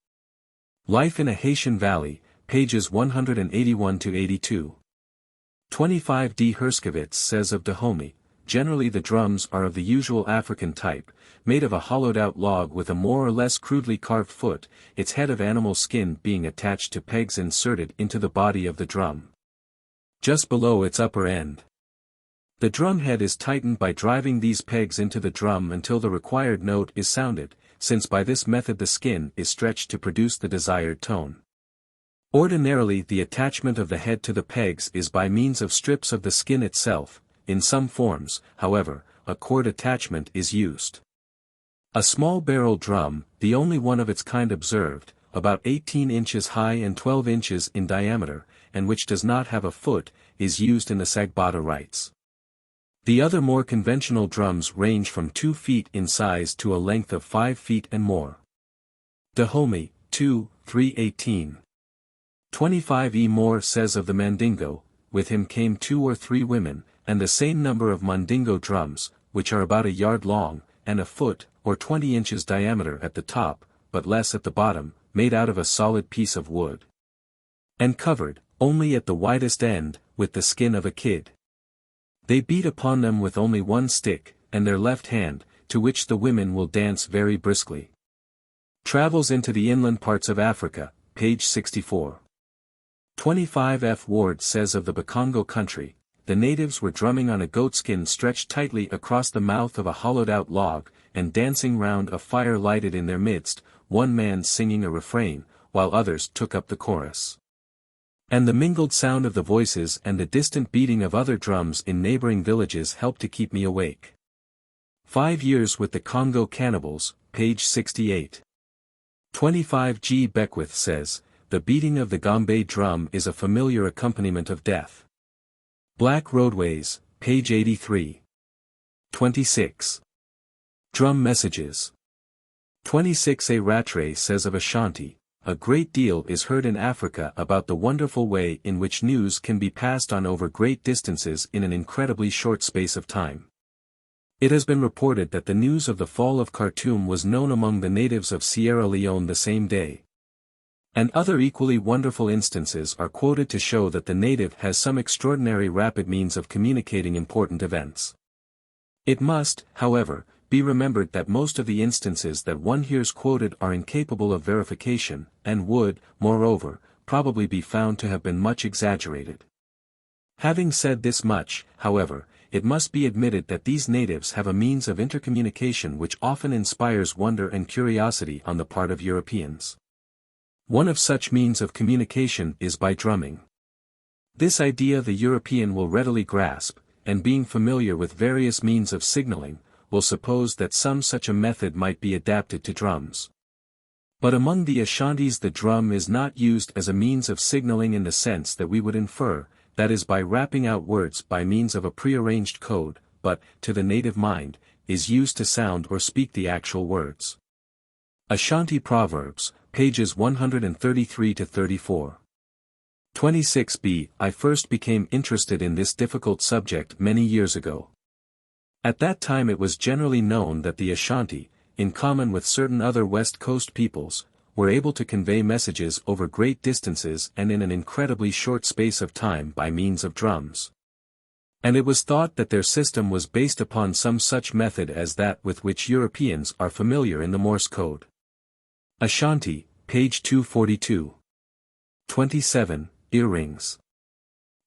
Life in a Haitian Valley, pages 181-82. 25d Herskovits says of Dahomey, generally the drums are of the usual African type, made of a hollowed-out log with a more or less crudely carved foot, its head of animal skin being attached to pegs inserted into the body of the drum, just below its upper end. The drum head is tightened by driving these pegs into the drum until the required note is sounded, since by this method the skin is stretched to produce the desired tone. Ordinarily the attachment of the head to the pegs is by means of strips of the skin itself. In some forms, however, a cord attachment is used. A small barrel drum, the only one of its kind observed, about 18 inches high and 12 inches in diameter, and which does not have a foot, is used in the Sagbata rites. The other more conventional drums range from 2 feet in size to a length of 5 feet and more. Dahomey, 2, 318. 25e Moore says of the Mandingo, with him came 2 or 3 women, and the same number of Mandingo drums, which are about a yard long, and a foot, or 20 inches diameter at the top, but less at the bottom, made out of a solid piece of wood. And covered, only at the widest end, with the skin of a kid. They beat upon them with only 1 stick, and their left hand, to which the women will dance very briskly. Travels into the inland parts of Africa, page 64. 25f Ward says of the Bakongo country, the natives were drumming on a goatskin stretched tightly across the mouth of a hollowed-out log, and dancing round a fire lighted in their midst, one man singing a refrain, while others took up the chorus. And the mingled sound of the voices and the distant beating of other drums in neighboring villages helped to keep me awake. 5 years with the Congo cannibals, page 68. 25g Beckwith says, the beating of the Gombe drum is a familiar accompaniment of death. Black Roadways, page 83. 26. Drum Messages. 26. A Rattray says of Ashanti, a great deal is heard in Africa about the wonderful way in which news can be passed on over great distances in an incredibly short space of time. It has been reported that the news of the fall of Khartoum was known among the natives of Sierra Leone the same day. And other equally wonderful instances are quoted to show that the native has some extraordinary rapid means of communicating important events. It must, however, be remembered that most of the instances that one hears quoted are incapable of verification, and would, moreover, probably be found to have been much exaggerated. Having said this much, however, it must be admitted that these natives have a means of intercommunication which often inspires wonder and curiosity on the part of Europeans. One of such means of communication is by drumming. This idea the European will readily grasp, and being familiar with various means of signaling, will suppose that some such a method might be adapted to drums. But among the Ashantis the drum is not used as a means of signaling in the sense that we would infer, that is by rapping out words by means of a prearranged code, but, to the native mind, is used to sound or speak the actual words. Ashanti Proverbs, pages 133-34. 26b. I first became interested in this difficult subject many years ago. At that time it was generally known that the Ashanti, in common with certain other West Coast peoples, were able to convey messages over great distances and in an incredibly short space of time by means of drums. And it was thought that their system was based upon some such method as that with which Europeans are familiar in the Morse code. Ashanti, page 242. 27. Earrings.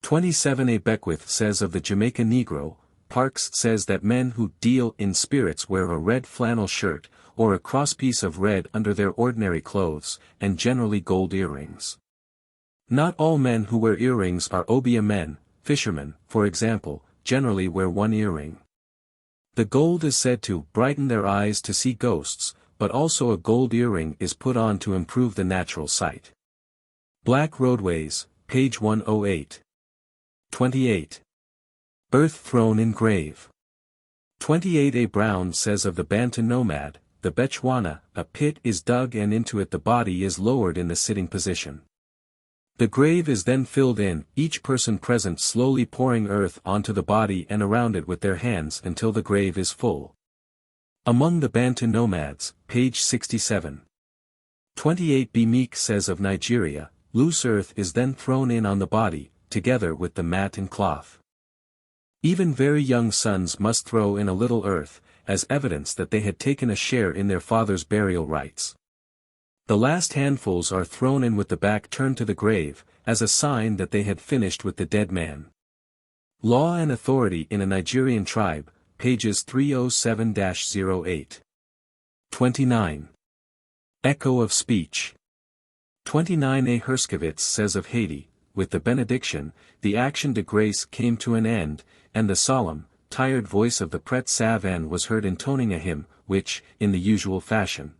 27. A. Beckwith says of the Jamaica Negro, Parks says that men who deal in spirits wear a red flannel shirt, or a crosspiece of red under their ordinary clothes, and generally gold earrings. Not all men who wear earrings are obeah men. Fishermen, for example, generally wear one earring. The gold is said to brighten their eyes to see ghosts, but also a gold earring is put on to improve the natural sight. Black Roadways, page 108. 28. Earth thrown in grave. 28. A. Brown says of the Bantu nomad, the Bechuana, a pit is dug and into it the body is lowered in the sitting position. The grave is then filled in, each person present slowly pouring earth onto the body and around it with their hands until the grave is full. Among the Bantu nomads, page 67. 28. B. Meek says of Nigeria, loose earth is then thrown in on the body, together with the mat and cloth. Even very young sons must throw in a little earth, as evidence that they had taken a share in their father's burial rites. The last handfuls are thrown in with the back turned to the grave, as a sign that they had finished with the dead man. Law and Authority in a Nigerian Tribe, pages 307-08. 29. Echo of Speech. 29. A. Herskovitz says of Haiti, with the benediction, the action de grace came to an end, and the solemn, tired voice of the Pret Savant was heard intoning a hymn, which, in the usual fashion,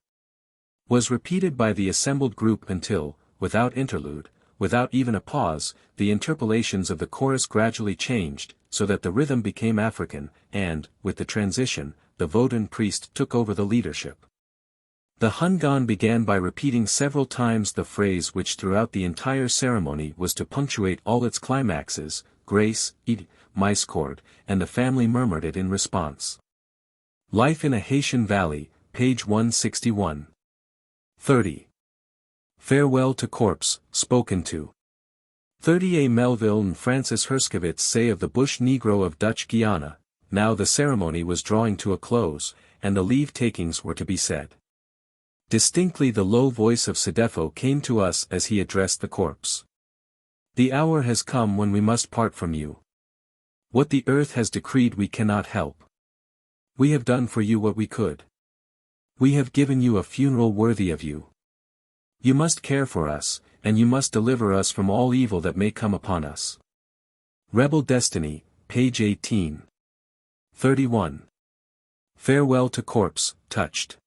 was repeated by the assembled group until, without interlude, without even a pause, the interpolations of the chorus gradually changed, so that the rhythm became African, and, with the transition, the Vodun priest took over the leadership. The Hungan began by repeating several times the phrase which throughout the entire ceremony was to punctuate all its climaxes, grace, id, miscord, and the family murmured it in response. Life in a Haitian Valley, page 161. 30. Farewell to Corpse, spoken to. 30. A. Melville and Francis Herskovitz say of the bush Negro of Dutch Guiana, now the ceremony was drawing to a close, and the leave-takings were to be said. Distinctly the low voice of Sedefo came to us as he addressed the corpse. The hour has come when we must part from you. What the earth has decreed we cannot help. We have done for you what we could. We have given you a funeral worthy of you. You must care for us, and you must deliver us from all evil that may come upon us. Rebel Destiny, page 18. 31. Farewell to Corpse, touched.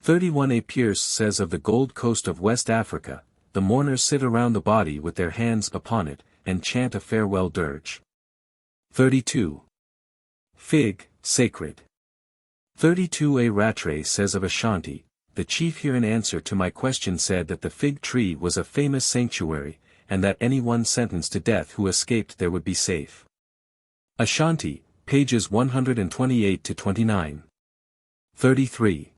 31. A. Pierce says of the Gold Coast of West Africa, the mourners sit around the body with their hands upon it, and chant a farewell dirge. 32. Fig, sacred. 32a Rattray says of Ashanti, the chief here in answer to my question said that the fig tree was a famous sanctuary, and that anyone sentenced to death who escaped there would be safe. Ashanti, pages 128-29. 33.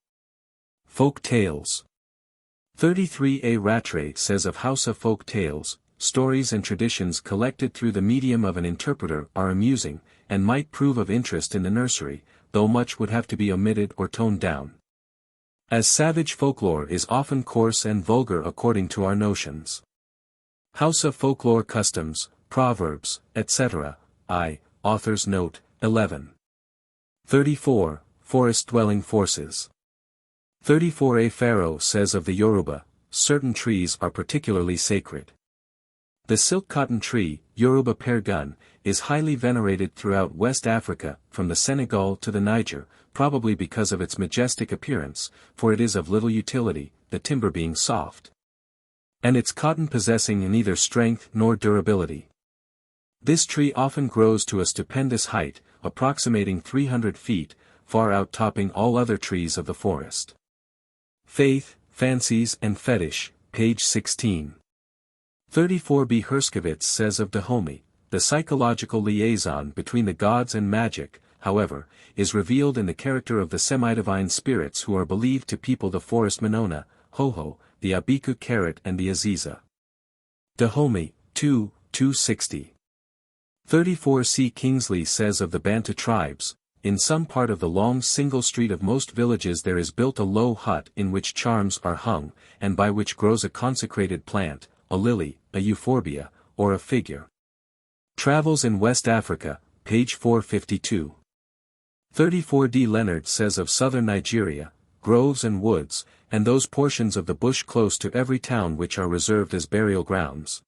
Folk Tales. 33a Rattray says of Hausa folk tales, stories and traditions collected through the medium of an interpreter are amusing, and might prove of interest in the nursery, though much would have to be omitted or toned down. As savage folklore is often coarse and vulgar according to our notions. Hausa folklore customs, proverbs, etc. I. Author's Note, 11. 34. Forest-dwelling forces. 34a Pharaoh says of the Yoruba, certain trees are particularly sacred. The silk cotton tree, Yoruba pergun, is highly venerated throughout West Africa, from the Senegal to the Niger, probably because of its majestic appearance, for it is of little utility, the timber being soft, and its cotton possessing neither strength nor durability. This tree often grows to a stupendous height, approximating 300 feet, far out-topping all other trees of the forest. Faith, Fancies and Fetish, page 16. 34b Herskovits says of Dahomey, the psychological liaison between the gods and magic, however, is revealed in the character of the semi-divine spirits who are believed to people the forest Monona, Hoho, the Abiku Carrot and the Aziza. Dahomey, 260. 34c Kingsley says of the Bantu tribes, in some part of the long single street of most villages there is built a low hut in which charms are hung, and by which grows a consecrated plant, a lily, a euphorbia, or a figure. Travels in West Africa, page 452. 34d Leonard says of southern Nigeria, groves and woods, and those portions of the bush close to every town which are reserved as burial grounds,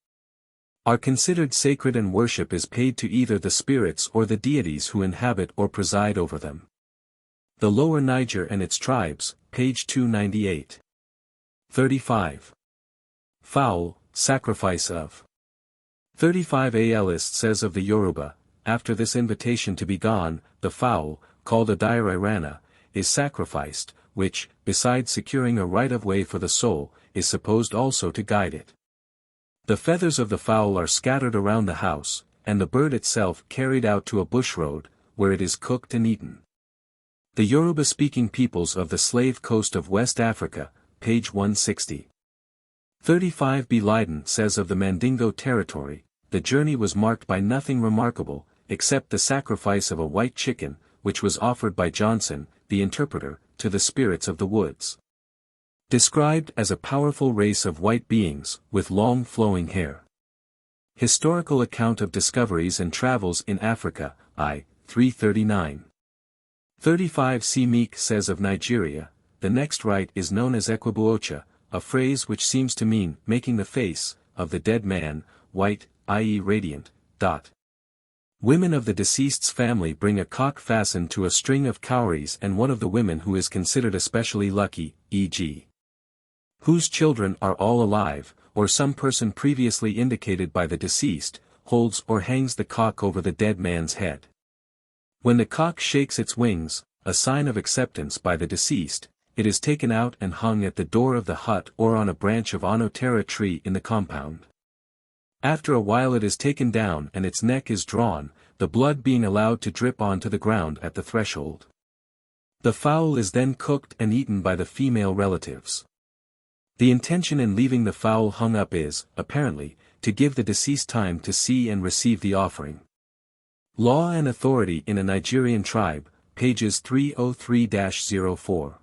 are considered sacred and worship is paid to either the spirits or the deities who inhabit or preside over them. The Lower Niger and its tribes, page 298. 35. Fowl, sacrifice of. 35a Elist says of the Yoruba, after this invitation to be gone, the fowl, called a diarrhea, is sacrificed, which, besides securing a right-of-way for the soul, is supposed also to guide it. The feathers of the fowl are scattered around the house, and the bird itself carried out to a bush road, where it is cooked and eaten. The Yoruba-speaking peoples of the Slave Coast of West Africa, page 160. 35b Leiden says of the Mandingo territory, the journey was marked by nothing remarkable, except the sacrifice of a white chicken, which was offered by Johnson, the interpreter, to the spirits of the woods. Described as a powerful race of white beings, with long flowing hair. Historical account of discoveries and travels in Africa, I. 339. 35c Meek says of Nigeria, the next rite is known as Ekwebuocha, a phrase which seems to mean making the face of the dead man white, i.e. radiant. Women of the deceased's family bring a cock fastened to a string of cowries, and one of the women who is considered especially lucky, e.g. whose children are all alive, or some person previously indicated by the deceased, holds or hangs the cock over the dead man's head. When the cock shakes its wings, a sign of acceptance by the deceased, it is taken out and hung at the door of the hut or on a branch of Onotera tree in the compound. After a while it is taken down and its neck is drawn, the blood being allowed to drip onto the ground at the threshold. The fowl is then cooked and eaten by the female relatives. The intention in leaving the fowl hung up is, apparently, to give the deceased time to see and receive the offering. Law and Authority in a Nigerian Tribe, pages 303-04.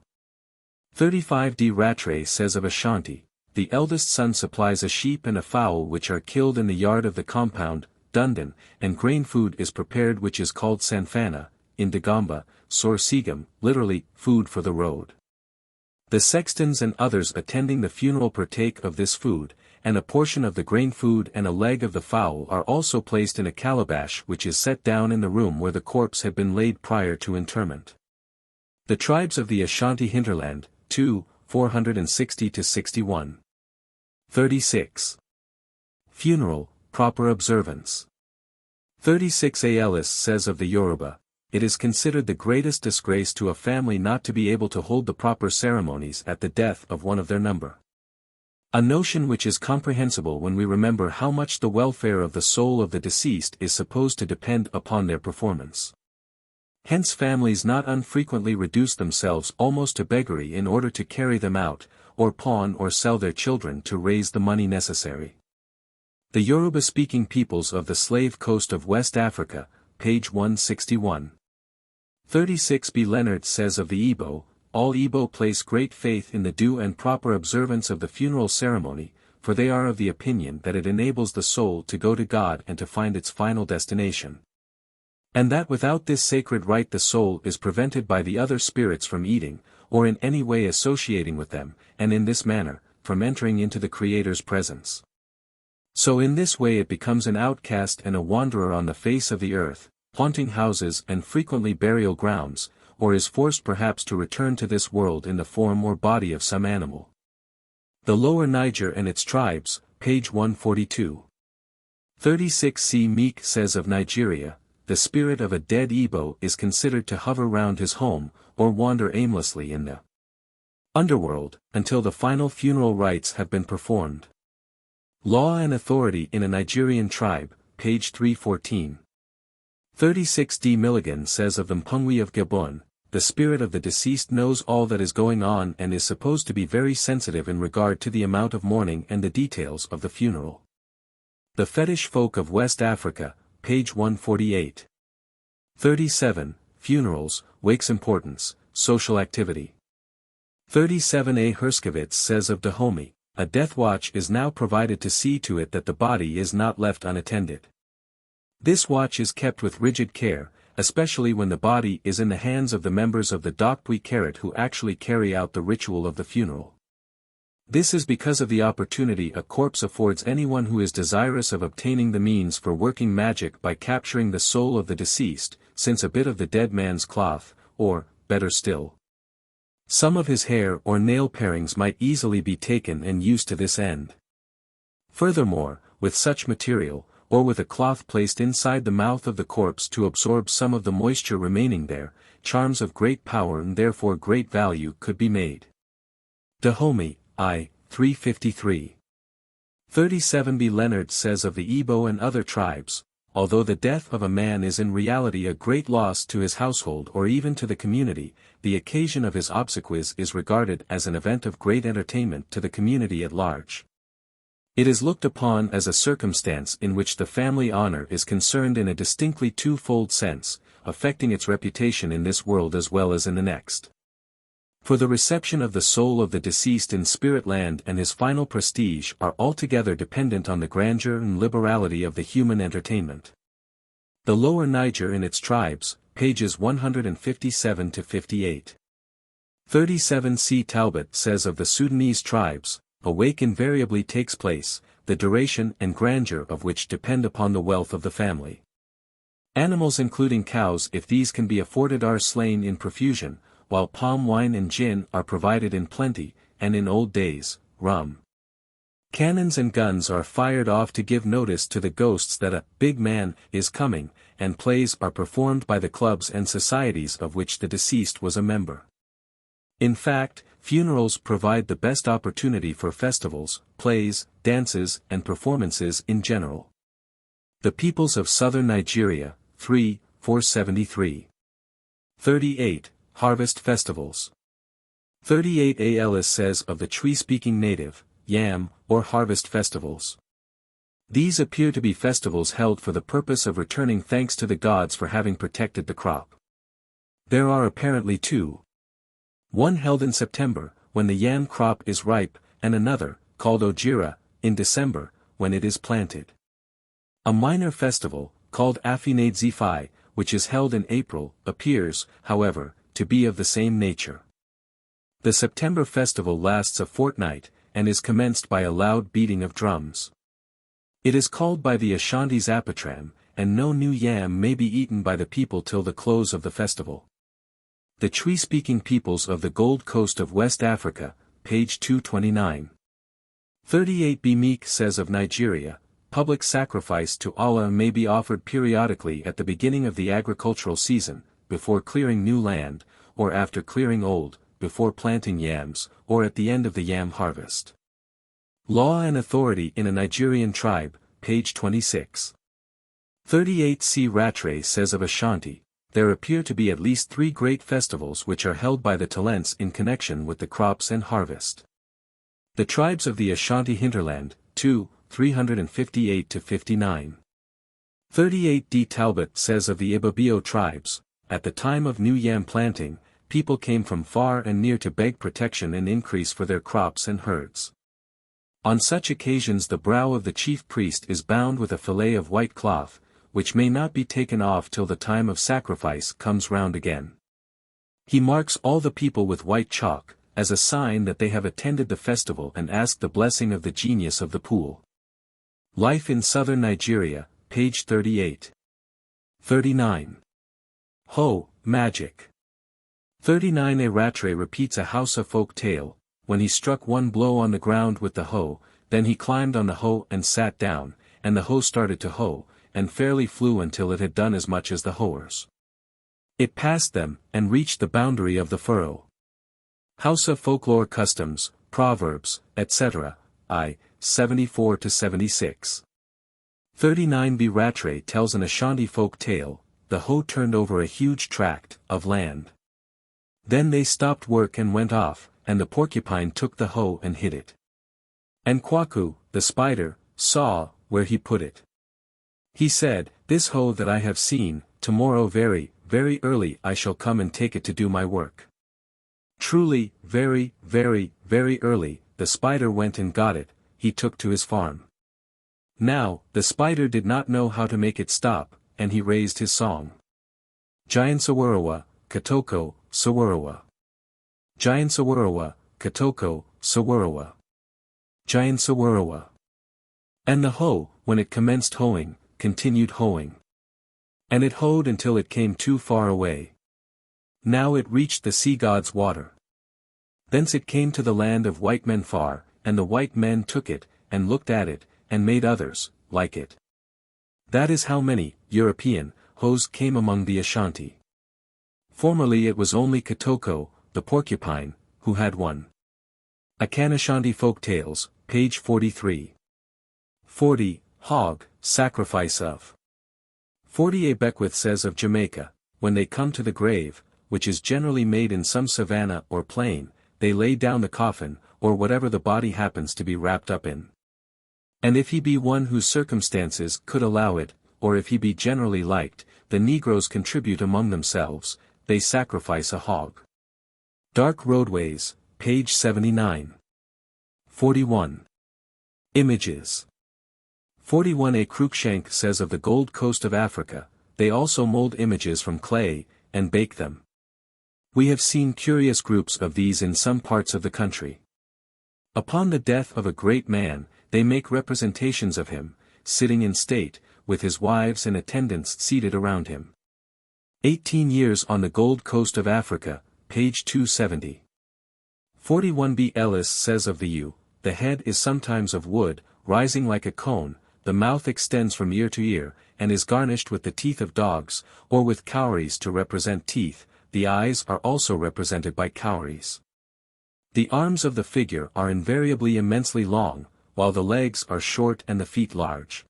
35d Rattray says of Ashanti, the eldest son supplies a sheep and a fowl which are killed in the yard of the compound, Dundon, and grain food is prepared which is called sanfana, in Dagamba, Sorsigam, literally, food for the road. The sextons and others attending the funeral partake of this food, and a portion of the grain food and a leg of the fowl are also placed in a calabash which is set down in the room where the corpse had been laid prior to interment. The tribes of the Ashanti hinterland, 460-61. 36. Funeral, proper observance. 36 Aelis says of the Yoruba, it is considered the greatest disgrace to a family not to be able to hold the proper ceremonies at the death of one of their number. A notion which is comprehensible when we remember how much the welfare of the soul of the deceased is supposed to depend upon their performance. Hence families not unfrequently reduce themselves almost to beggary in order to carry them out, or pawn or sell their children to raise the money necessary. The Yoruba-speaking peoples of the slave coast of West Africa, page 161. 36 B. Leonard says of the Igbo, all Igbo place great faith in the due and proper observance of the funeral ceremony, for they are of the opinion that it enables the soul to go to God and to find its final destination. And that without this sacred rite the soul is prevented by the other spirits from eating, or in any way associating with them, and in this manner, from entering into the Creator's presence. So in this way it becomes an outcast and a wanderer on the face of the earth, haunting houses and frequently burial grounds, or is forced perhaps to return to this world in the form or body of some animal. The Lower Niger and its tribes, page 142. 36 C. Meek says of Nigeria, the spirit of a dead Igbo is considered to hover round his home, or wander aimlessly in the underworld, until the final funeral rites have been performed. Law and Authority in a Nigerian Tribe, page 314. 36 D. Milligan says of the Mpongwe of Gabon, the spirit of the deceased knows all that is going on and is supposed to be very sensitive in regard to the amount of mourning and the details of the funeral. The Fetish Folk of West Africa, page 148. 37. Funerals, Wakes Importance, Social Activity. 37 A. Herskovitz says of Dahomey, a death watch is now provided to see to it that the body is not left unattended. This watch is kept with rigid care, especially when the body is in the hands of the members of the Dokpui Karat who actually carry out the ritual of the funeral. This is because of the opportunity a corpse affords anyone who is desirous of obtaining the means for working magic by capturing the soul of the deceased, since a bit of the dead man's cloth, or, better still, some of his hair or nail parings might easily be taken and used to this end. Furthermore, with such material, or with a cloth placed inside the mouth of the corpse to absorb some of the moisture remaining there, charms of great power and therefore great value could be made. Dahomey, I. 353. 37 B. Leonard says of the Igbo and other tribes, although the death of a man is in reality a great loss to his household or even to the community, the occasion of his obsequies is regarded as an event of great entertainment to the community at large. It is looked upon as a circumstance in which the family honor is concerned in a distinctly twofold sense, affecting its reputation in this world as well as in the next. For the reception of the soul of the deceased in spirit land and his final prestige are altogether dependent on the grandeur and liberality of the human entertainment. The Lower Niger and its tribes, pages 157-58. 37 C. Talbot says of the Sudanese tribes, a wake invariably takes place, the duration and grandeur of which depend upon the wealth of the family. Animals including cows if these can be afforded are slain in profusion, while palm wine and gin are provided in plenty, and in old days, rum. Cannons and guns are fired off to give notice to the ghosts that a big man is coming, and plays are performed by the clubs and societies of which the deceased was a member. In fact, funerals provide the best opportunity for festivals, plays, dances, and performances in general. The Peoples of Southern Nigeria, 473. 38. Harvest Festivals. 38 A. Ellis says of the Twi-speaking native, Yam, or harvest festivals. These appear to be festivals held for the purpose of returning thanks to the gods for having protected the crop. There are apparently two. One held in September, when the yam crop is ripe, and another, called Ojira, in December, when it is planted. A minor festival, called Afinade Zifi, which is held in April, appears, however, to be of the same nature. The September festival lasts a fortnight, and is commenced by a loud beating of drums. It is called by the Ashantis Apatram, and no new yam may be eaten by the people till the close of the festival. The Twi-speaking peoples of the Gold Coast of West Africa, page 229. 38b Meek says of Nigeria, public sacrifice to Allah may be offered periodically at the beginning of the agricultural season, before clearing new land, or after clearing old, before planting yams, or at the end of the yam harvest. Law and Authority in a Nigerian Tribe, page 26. 38c Rattray says of Ashanti, there appear to be at least 3 great festivals which are held by the talents in connection with the crops and harvest. The tribes of the Ashanti hinterland, 2, 358-59. 38d Talbot says of the Ibibio tribes, at the time of new yam planting, people came from far and near to beg protection and increase for their crops and herds. On such occasions the brow of the chief priest is bound with a fillet of white cloth, which may not be taken off till the time of sacrifice comes round again. He marks all the people with white chalk, as a sign that they have attended the festival and asked the blessing of the genius of the pool. Life in Southern Nigeria, page 38. 39. Ho, magic. 39 A Rattray repeats a Hausa folk tale, when he struck one blow on the ground with the hoe, then he climbed on the hoe and sat down, and the hoe started to hoe, and fairly flew until it had done as much as the hoers. It passed them, and reached the boundary of the furrow. Hausa Folklore Customs, Proverbs, etc., I, 74-76. 39b Rattray tells an Ashanti folk tale, the hoe turned over a huge tract of land. Then they stopped work and went off, and the porcupine took the hoe and hid it. And Kwaku, the spider, saw where he put it. He said, this hoe that I have seen, tomorrow very, very early I shall come and take it to do my work. Truly, very, very, very early, the spider went and got it, he took to his farm. Now, the spider did not know how to make it stop, and he raised his song. Giant Sawarawa, Katoko, Sawarawa. Giant Sawarawa, Katoko, Sawarawa. Giant Sawarawa. And the hoe, when it commenced hoeing, continued hoeing. And it hoed until it came too far away. Now it reached the sea god's water. Thence it came to the land of white men far, and the white men took it, and looked at it, and made others, like it. That is how many, European, hoes came among the Ashanti. Formerly it was only Katoko, the porcupine, who had one. Akan Ashanti Folk Tales, page 43. 40. Hog, sacrifice of. 40 A Beckwith says of Jamaica, when they come to the grave, which is generally made in some savanna or plain, they lay down the coffin, or whatever the body happens to be wrapped up in. And if he be one whose circumstances could allow it, or if he be generally liked, the Negroes contribute among themselves, they sacrifice a hog. Dark Roadways, page 79. 41. Images. 41 A Cruikshank says of the Gold Coast of Africa, they also mold images from clay, and bake them. We have seen curious groups of these in some parts of the country. Upon the death of a great man, they make representations of him, sitting in state, with his wives and attendants seated around him. 18 Years on the Gold Coast of Africa, page 270. 41b Ellis says of the ewe, the head is sometimes of wood, rising like a cone, the mouth extends from ear to ear, and is garnished with the teeth of dogs, or with cowries to represent teeth, the eyes are also represented by cowries. The arms of the figure are invariably immensely long, while the legs are short and the feet large.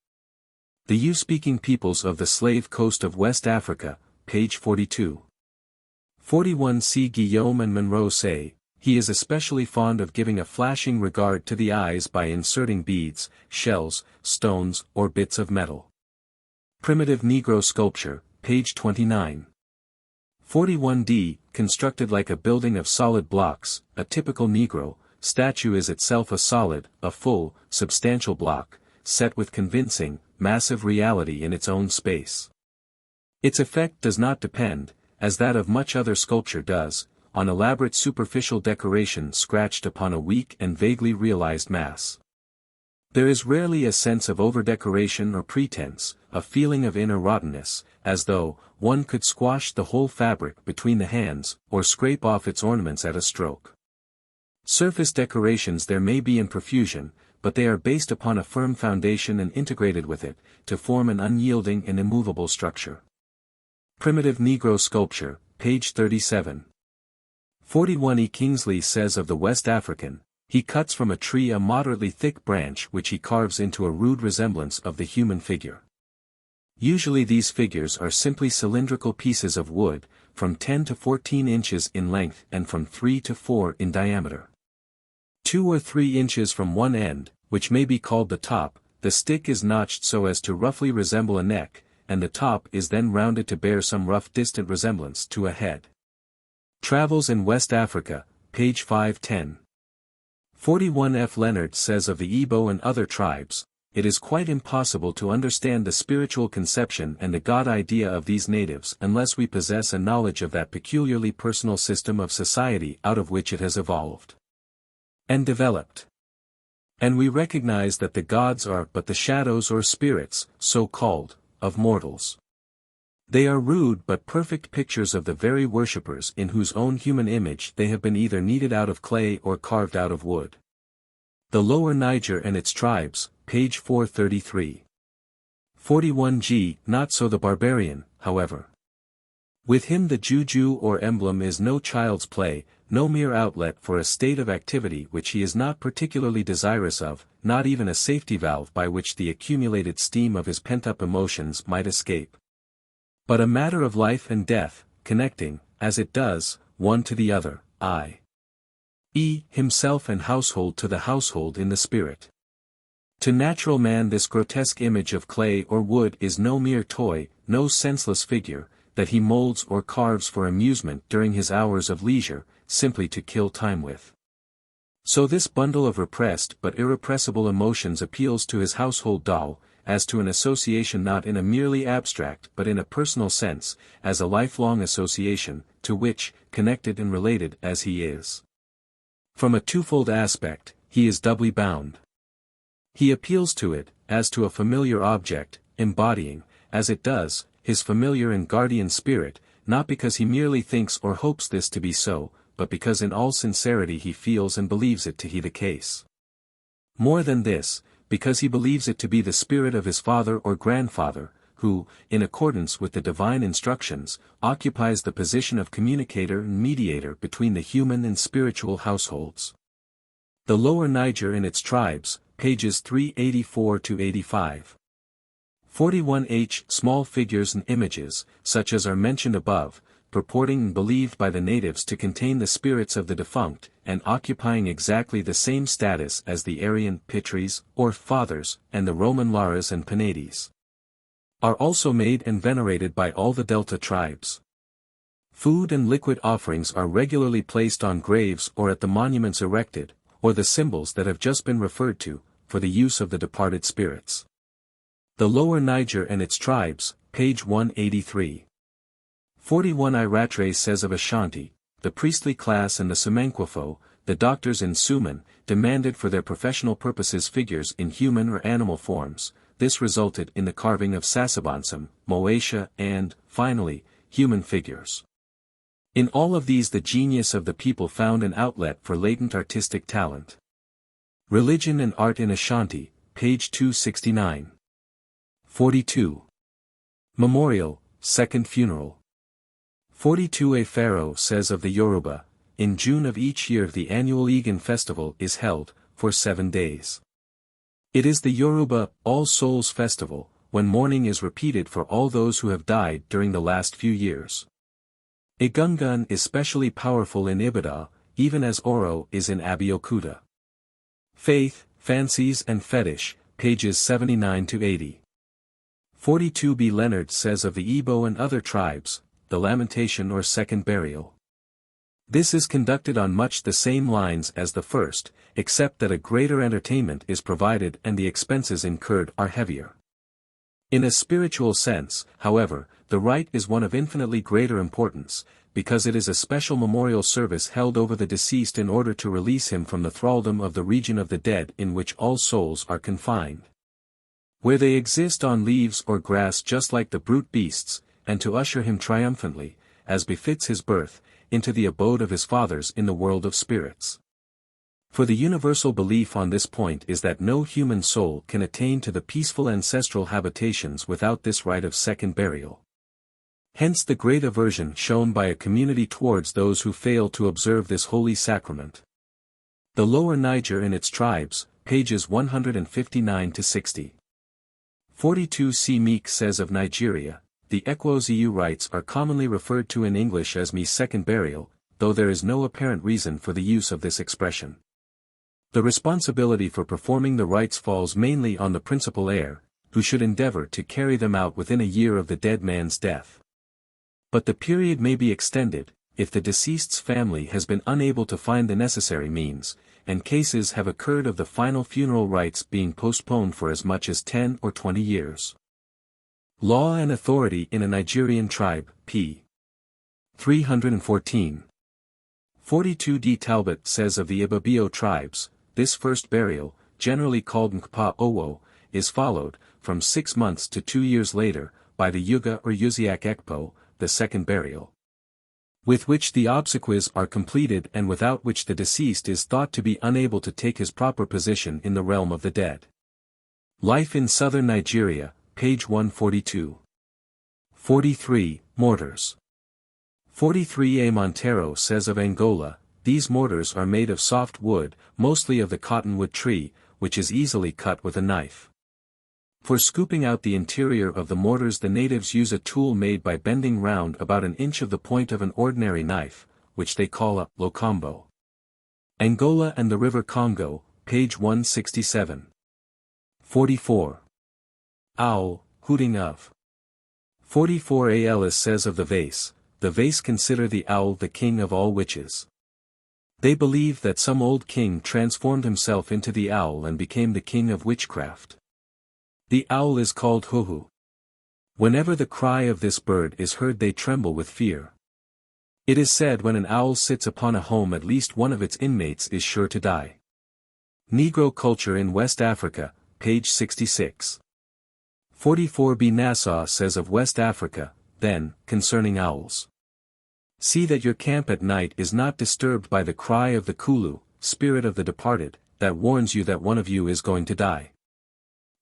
The ewe-speaking peoples of the Slave Coast of West Africa, page 42. 41 C. Guillaume and Monroe say, he is especially fond of giving a flashing regard to the eyes by inserting beads, shells, stones, or bits of metal. Primitive Negro Sculpture, page 29. 41d, constructed like a building of solid blocks, a typical Negro statue is itself a solid, a full, substantial block, set with convincing, massive reality in its own space. Its effect does not depend, as that of much other sculpture does, on elaborate superficial decoration scratched upon a weak and vaguely realized mass. There is rarely a sense of over-decoration or pretense, a feeling of inner rottenness, as though one could squash the whole fabric between the hands, or scrape off its ornaments at a stroke. Surface decorations there may be in profusion, but they are based upon a firm foundation and integrated with it, to form an unyielding and immovable structure. Primitive Negro Sculpture, page 37. 41 E. Kingsley says of the West African, he cuts from a tree a moderately thick branch which he carves into a rude resemblance of the human figure. Usually these figures are simply cylindrical pieces of wood, from 10 to 14 inches in length and from 3 to 4 in diameter. 2 or 3 inches from one end, which may be called the top, the stick is notched so as to roughly resemble a neck, and the top is then rounded to bear some rough distant resemblance to a head. Travels in West Africa, page 510. 41 F. Leonard says of the Igbo and other tribes, it is quite impossible to understand the spiritual conception and the God idea of these natives unless we possess a knowledge of that peculiarly personal system of society out of which it has evolved and developed. And we recognize that the gods are but the shadows or spirits, so called, of mortals. They are rude but perfect pictures of the very worshippers in whose own human image they have been either kneaded out of clay or carved out of wood. The Lower Niger and its tribes, page 433. 41 G. Not so the barbarian, however. With him the juju or emblem is no child's play, no mere outlet for a state of activity which he is not particularly desirous of, not even a safety valve by which the accumulated steam of his pent-up emotions might escape. But a matter of life and death, connecting, as it does, one to the other, i.e., himself and household to the household in the spirit. To natural man this grotesque image of clay or wood is no mere toy, no senseless figure, that he molds or carves for amusement during his hours of leisure, simply to kill time with. So this bundle of repressed but irrepressible emotions appeals to his household doll, as to an association not in a merely abstract but in a personal sense, as a lifelong association, to which, connected and related as he is. From a twofold aspect, he is doubly bound. He appeals to it, as to a familiar object, embodying, as it does, his familiar and guardian spirit, not because he merely thinks or hopes this to be so, but because in all sincerity he feels and believes it to be the case. More than this, because he believes it to be the spirit of his father or grandfather, who, in accordance with the divine instructions, occupies the position of communicator and mediator between the human and spiritual households. The Lower Niger and its tribes, pages 384 to 85. 41 H. Small figures and images, such as are mentioned above, purporting and believed by the natives to contain the spirits of the defunct, and occupying exactly the same status as the Aryan Pitris, or Fathers, and the Roman Lares and Penates, are also made and venerated by all the Delta tribes. Food and liquid offerings are regularly placed on graves or at the monuments erected, or the symbols that have just been referred to, for the use of the departed spirits. The Lower Niger and its tribes, page 183. 41 Iratre says of Ashanti, the priestly class and the Semenkwafo, the doctors in Suman, demanded for their professional purposes figures in human or animal forms. This resulted in the carving of Sasabansum, Moesha and, finally, human figures. In all of these the genius of the people found an outlet for latent artistic talent. Religion and Art in Ashanti, page 269. 42. Memorial, Second Funeral. 42 A Pharaoh says of the Yoruba, in June of each year the annual Egan festival is held, for 7 days. It is the Yoruba All Souls Festival, when mourning is repeated for all those who have died during the last few years. Egungun is specially powerful in Ibadan, even as Oro is in Abeokuta. Faith, Fancies and Fetish, pages 79 to 80. 42 B. Leonard says of the Igbo and other tribes, the lamentation or second burial. This is conducted on much the same lines as the first, except that a greater entertainment is provided and the expenses incurred are heavier. In a spiritual sense, however, the rite is one of infinitely greater importance, because it is a special memorial service held over the deceased in order to release him from the thraldom of the region of the dead in which all souls are confined, where they exist on leaves or grass just like the brute beasts, and to usher him triumphantly, as befits his birth, into the abode of his fathers in the world of spirits. For the universal belief on this point is that no human soul can attain to the peaceful ancestral habitations without this rite of second burial. Hence the great aversion shown by a community towards those who fail to observe this holy sacrament. The Lower Niger and its tribes, pages 159-60. 42 C. Meek says of Nigeria, the Ekwoziu rites are commonly referred to in English as me second burial, though there is no apparent reason for the use of this expression. The responsibility for performing the rites falls mainly on the principal heir, who should endeavor to carry them out within a year of the dead man's death. But the period may be extended, if the deceased's family has been unable to find the necessary means, and cases have occurred of the final funeral rites being postponed for as much as 10 or 20 years. Law and Authority in a Nigerian Tribe, p. 314. 42 D. Talbot says of the Ibibio tribes, this first burial, generally called Nkpa Owo, is followed, from 6 months to 2 years later, by the Yuga or Yuziak Ekpo, the second burial, with which the obsequies are completed and without which the deceased is thought to be unable to take his proper position in the realm of the dead. Life in Southern Nigeria, page 142. 43. Mortars. 43 A. Montero says of Angola, these mortars are made of soft wood, mostly of the cottonwood tree, which is easily cut with a knife. For scooping out the interior of the mortars the natives use a tool made by bending round about an inch of the point of an ordinary knife, which they call a locombo. Angola and the River Congo, page 167. 44. Owl, hooting of. 44 A. Ellis says of the vase consider the owl the king of all witches. They believe that some old king transformed himself into the owl and became the king of witchcraft. The owl is called Huhu. Whenever the cry of this bird is heard they tremble with fear. It is said when an owl sits upon a home at least one of its inmates is sure to die. Negro Culture in West Africa, page 66. 44 B. Nassau says of West Africa, then, concerning owls. See that your camp at night is not disturbed by the cry of the Kulu, spirit of the departed, that warns you that one of you is going to die.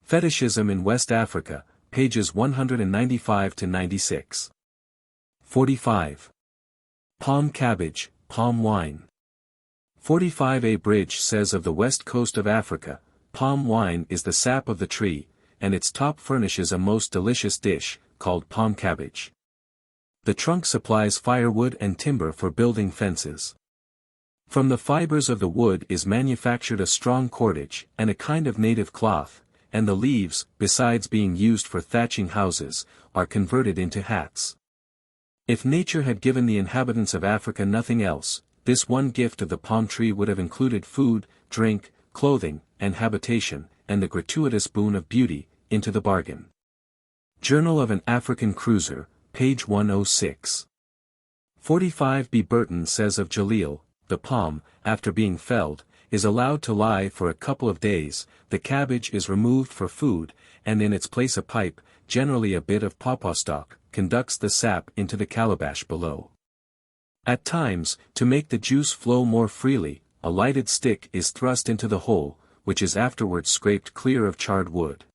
Fetishism in West Africa, pages 195-96. 45. Palm cabbage, palm wine. 45 A. Bridge says of the west coast of Africa, palm wine is the sap of the tree, and its top furnishes a most delicious dish, called palm cabbage. The trunk supplies firewood and timber for building fences. From the fibers of the wood is manufactured a strong cordage, and a kind of native cloth, and the leaves, besides being used for thatching houses, are converted into hats. If nature had given the inhabitants of Africa nothing else, this one gift of the palm tree would have included food, drink, clothing, and habitation, and the gratuitous boon of beauty, into the bargain. Journal of an African Cruiser, page 106. 45 B. Burton says of Jaleel, the palm, after being felled, is allowed to lie for a couple of days, the cabbage is removed for food, and in its place a pipe, generally a bit of pawpaw stalk, conducts the sap into the calabash below. At times, to make the juice flow more freely, a lighted stick is thrust into the hole, which is afterwards scraped clear of charred wood.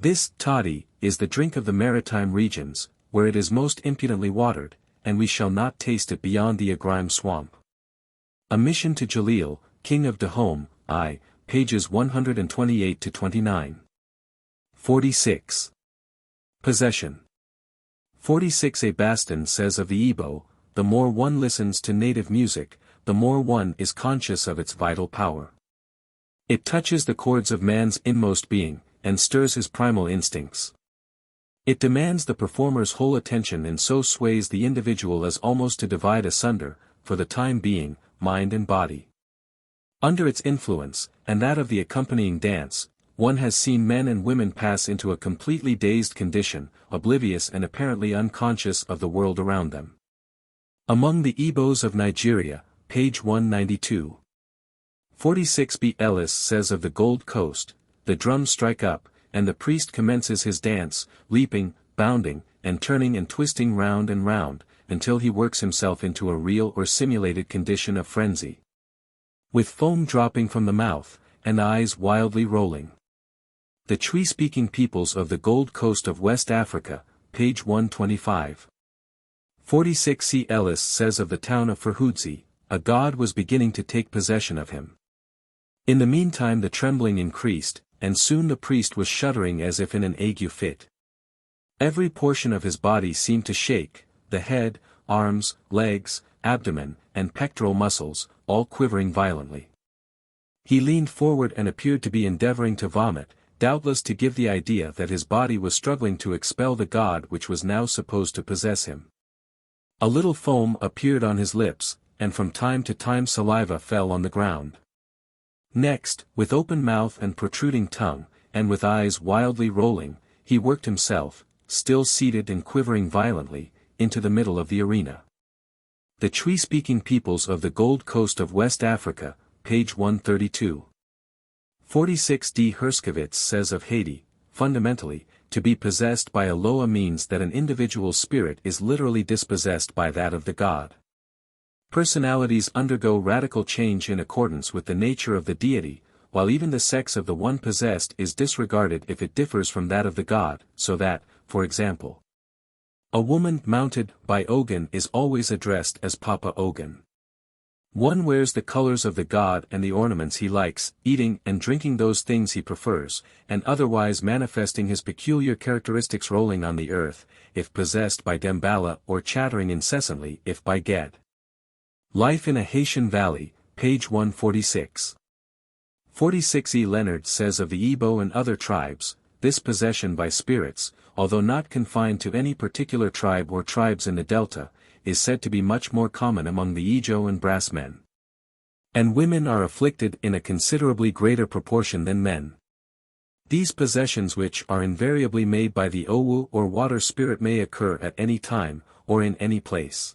This toddy is the drink of the maritime regions, where it is most impudently watered, and we shall not taste it beyond the Agrime swamp. A Mission to Jaleel, King of Dahomey, I, pages 128-29. 46. Possession. 46 A. Baston says of the Igbo, the more one listens to native music, the more one is conscious of its vital power. It touches the chords of man's inmost being, and stirs his primal instincts. It demands the performer's whole attention and so sways the individual as almost to divide asunder, for the time being, mind and body. Under its influence, and that of the accompanying dance, one has seen men and women pass into a completely dazed condition, oblivious and apparently unconscious of the world around them. Among the Igbos of Nigeria, page 192. 46 B. Ellis says of the Gold Coast, the drums strike up, and the priest commences his dance, leaping, bounding, and turning and twisting round and round, until he works himself into a real or simulated condition of frenzy. with foam dropping from the mouth, and eyes wildly rolling. The Twi-speaking peoples of the Gold Coast of West Africa, page 125. 46 C. Ellis says of the town of Ferhudzi, a god was beginning to take possession of him. In the meantime the trembling increased, and soon the priest was shuddering as if in an ague fit. Every portion of his body seemed to shake, the head, arms, legs, abdomen, and pectoral muscles, all quivering violently. He leaned forward and appeared to be endeavoring to vomit, doubtless to give the idea that his body was struggling to expel the god which was now supposed to possess him. A little foam appeared on his lips, and from time to time saliva fell on the ground. Next, with open mouth and protruding tongue, and with eyes wildly rolling, he worked himself, still seated and quivering violently, into the middle of the arena. The Twi-speaking peoples of the Gold Coast of West Africa, page 132. 46 D. Herskovits says of Haiti, fundamentally, to be possessed by a Loa means that an individual's spirit is literally dispossessed by that of the god. Personalities undergo radical change in accordance with the nature of the deity, while even the sex of the one possessed is disregarded if it differs from that of the god, so that, for example, a woman mounted by Ogun is always addressed as Papa Ogun. One wears the colors of the god and the ornaments he likes, eating and drinking those things he prefers, and otherwise manifesting his peculiar characteristics, rolling on the earth, if possessed by Dembala, or chattering incessantly if by Ged. Life in a Haitian Valley, page 146. 46 E. Leonard says of the Igbo and other tribes, this possession by spirits, although not confined to any particular tribe or tribes in the Delta, is said to be much more common among the Ijo and Brass men. And women are afflicted in a considerably greater proportion than men. These possessions, which are invariably made by the Owu or water spirit, may occur at any time, or in any place.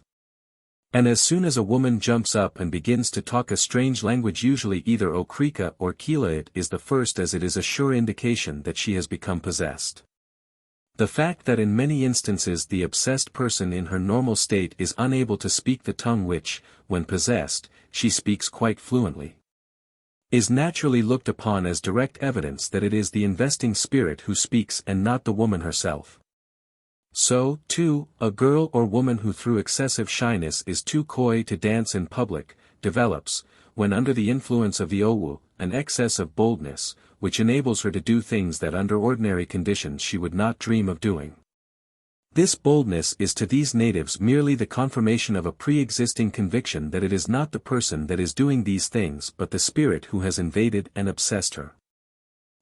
And as soon as a woman jumps up and begins to talk a strange language, usually either Okrika or Kila, it is the first, as it is a sure indication that she has become possessed. The fact that in many instances the obsessed person in her normal state is unable to speak the tongue which, when possessed, she speaks quite fluently, is naturally looked upon as direct evidence that it is the investing spirit who speaks and not the woman herself. So, too, a girl or woman who through excessive shyness is too coy to dance in public, develops, when under the influence of the Owu, an excess of boldness, which enables her to do things that under ordinary conditions she would not dream of doing. This boldness is to these natives merely the confirmation of a pre-existing conviction that it is not the person that is doing these things but the spirit who has invaded and obsessed her.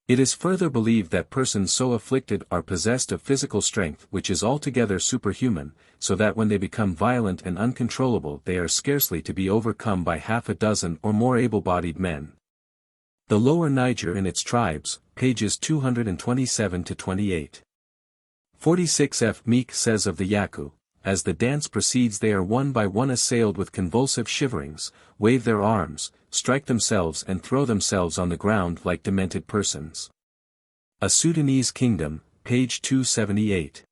It is further believed that persons so afflicted are possessed of physical strength which is altogether superhuman, so that when they become violent and uncontrollable they are scarcely to be overcome by half a dozen or more able-bodied men. The Lower Niger and its tribes, pages 227-28. 46 F. Meek says of the Yaku, as the dance proceeds they are one by one assailed with convulsive shiverings, wave their arms, strike themselves and throw themselves on the ground like demented persons. A Sudanese Kingdom, page 278.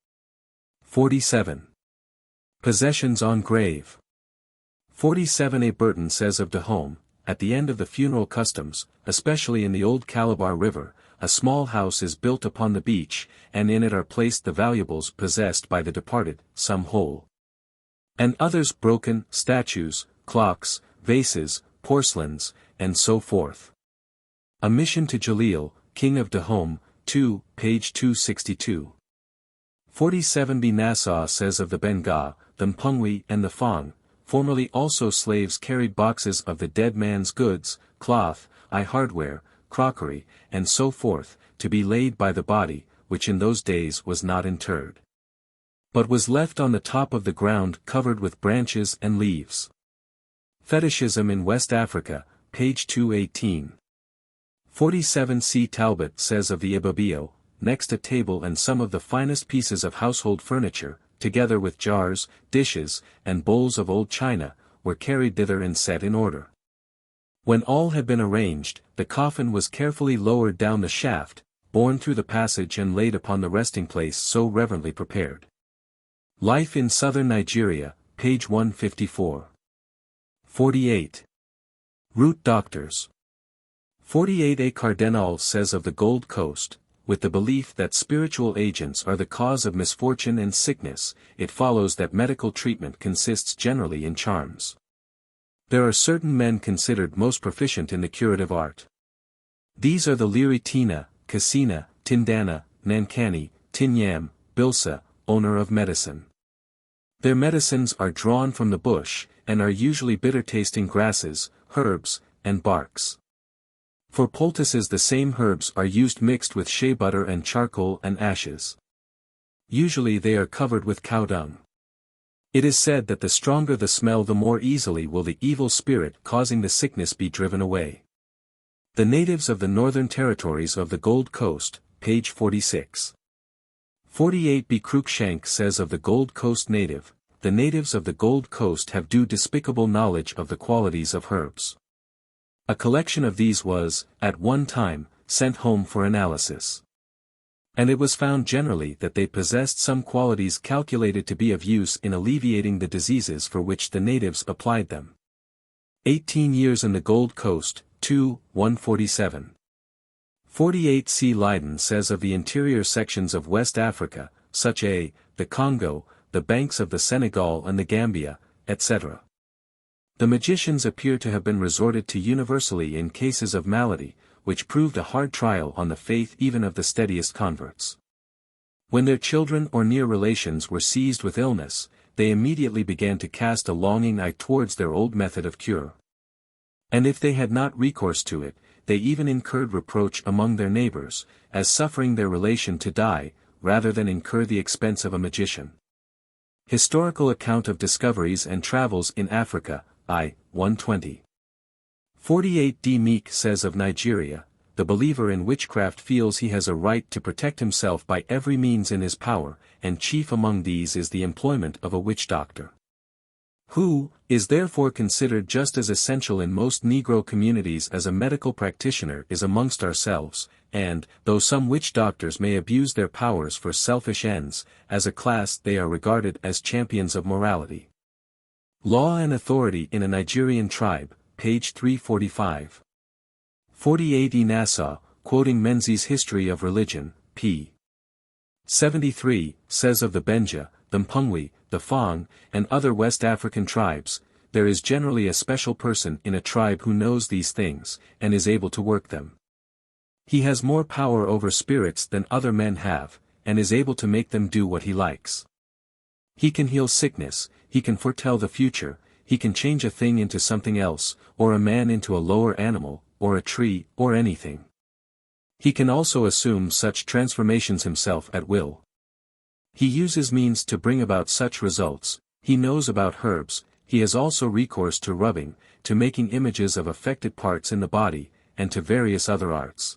47. Possessions on Grave. 47 A. Burton says of Dahomey, at the end of the funeral customs, especially in the old Calabar River, a small house is built upon the beach, and in it are placed the valuables possessed by the departed, some whole, and others broken, statues, clocks, vases, porcelains, and so forth. A Mission to Jalil, King of Dahomey, 2, page 262. 47 B. Nassau says of the Benga, the Mpungwe and the Fang, formerly also slaves carried boxes of the dead man's goods, cloth, hardware, crockery, and so forth, to be laid by the body, which in those days was not interred, but was left on the top of the ground covered with branches and leaves. Fetishism in West Africa, page 218. 47 C. Talbot says of the Ibabio, next a table and some of the finest pieces of household furniture, together with jars, dishes, and bowls of old china, were carried thither and set in order. When all had been arranged, the coffin was carefully lowered down the shaft, borne through the passage and laid upon the resting place so reverently prepared. Life in Southern Nigeria, page 154. 48. Root doctors. 48A Cardinal says of the Gold Coast, with the belief that spiritual agents are the cause of misfortune and sickness, it follows that medical treatment consists generally in charms. There are certain men considered most proficient in the curative art. These are the Liri Tina, Kasina, Tindana, Nankani, Tinyam, Bilsa, owner of medicine. Their medicines are drawn from the bush, and are usually bitter-tasting grasses, herbs, and barks. For poultices the same herbs are used mixed with shea butter and charcoal and ashes. Usually they are covered with cow dung. It is said that the stronger the smell the more easily will the evil spirit causing the sickness be driven away. The natives of the Northern Territories of the Gold Coast, page 46. 48B Cruikshank says of the Gold Coast native, the natives of the Gold Coast have despicable knowledge of the qualities of herbs. A collection of these was, at one time, sent home for analysis. And it was found generally that they possessed some qualities calculated to be of use in alleviating the diseases for which the natives applied them. 18 years in the Gold Coast, 147. 48C Leiden says of the interior sections of West Africa, such as the Congo, the banks of the Senegal and the Gambia, etc. The magicians appear to have been resorted to universally in cases of malady, which proved a hard trial on the faith even of the steadiest converts. When their children or near relations were seized with illness, they immediately began to cast a longing eye towards their old method of cure. And if they had not recourse to it, they even incurred reproach among their neighbors, as suffering their relation to die, rather than incur the expense of a magician. Historical Account of Discoveries and Travels in Africa, I. 120. 48D Meek says of Nigeria, the believer in witchcraft feels he has a right to protect himself by every means in his power, and chief among these is the employment of a witch doctor, who is therefore considered just as essential in most Negro communities as a medical practitioner is amongst ourselves, and, though some witch doctors may abuse their powers for selfish ends, as a class they are regarded as champions of morality. Law and Authority in a Nigerian Tribe, page 345. 48E Nassau, quoting Menzies' History of Religion, p. 73, says of the Benja, the Mpongwe, the Fang, and other West African tribes, there is generally a special person in a tribe who knows these things, and is able to work them. He has more power over spirits than other men have, and is able to make them do what he likes. He can heal sickness, he can foretell the future, he can change a thing into something else, or a man into a lower animal, or a tree, or anything. He can also assume such transformations himself at will. He uses means to bring about such results, he knows about herbs, he has also recourse to rubbing, to making images of affected parts in the body, and to various other arts.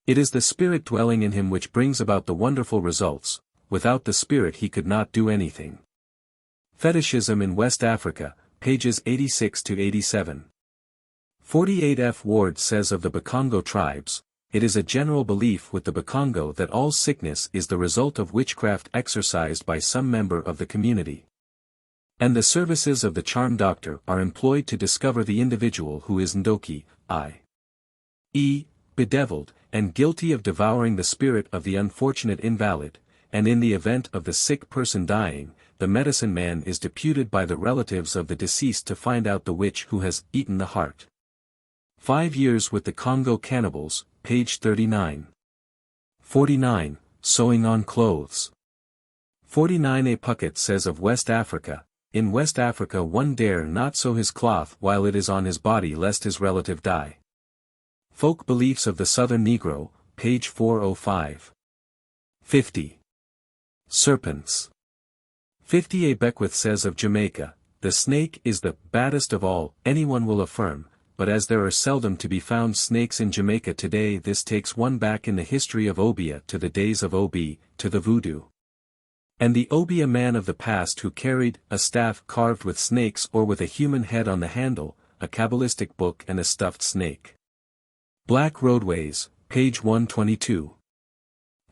It is the spirit dwelling in him which brings about the wonderful results, without the spirit he could not do anything. Fetishism in West Africa, pages 86 to 87. 48F Ward says of the Bakongo tribes, it is a general belief with the Bakongo that all sickness is the result of witchcraft exercised by some member of the community. And the services of the charm doctor are employed to discover the individual who is Ndoki, i.e., bedeviled, and guilty of devouring the spirit of the unfortunate invalid, and in the event of the sick person dying, the medicine man is deputed by the relatives of the deceased to find out the witch who has eaten the heart. 5 years with the Congo cannibals, page 39. 49. Sewing on clothes. 49A Puckett says of West Africa, in West Africa one dare not sew his cloth while it is on his body lest his relative die. Folk Beliefs of the Southern Negro, page 405. 50. Serpents. 50A Beckwith says of Jamaica, the snake is the baddest of all, anyone will affirm, but as there are seldom to be found snakes in Jamaica today, this takes one back in the history of Obia to the days of Obi, to the voodoo. And the Obia man of the past who carried a staff carved with snakes or with a human head on the handle, a Kabbalistic book and a stuffed snake. Black Roadways, page 122.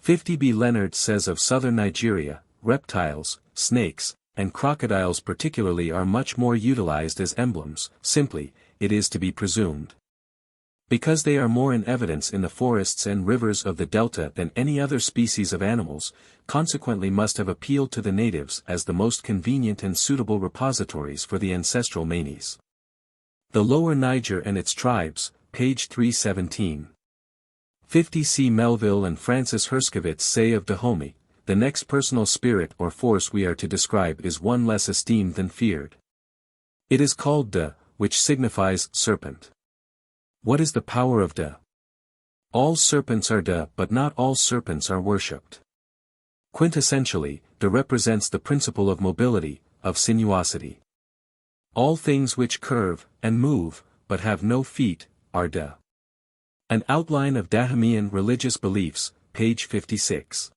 50B Leonard says of southern Nigeria, reptiles, snakes, and crocodiles particularly are much more utilized as emblems. Simply, it is to be presumed. Because they are more in evidence in the forests and rivers of the delta than any other species of animals, consequently must have appealed to the natives as the most convenient and suitable repositories for the ancestral manes. The Lower Niger and its tribes, page 317. 50 C. Melville and Francis Herskovits say of Dahomey, the next personal spirit or force we are to describe is one less esteemed than feared. It is called Da, which signifies serpent. What is the power of Da? All serpents are Da, but not all serpents are worshipped. Quintessentially, Da represents the principle of mobility, of sinuosity. All things which curve, and move, but have no feet, are Da. An outline of Dahamean religious beliefs, page 56.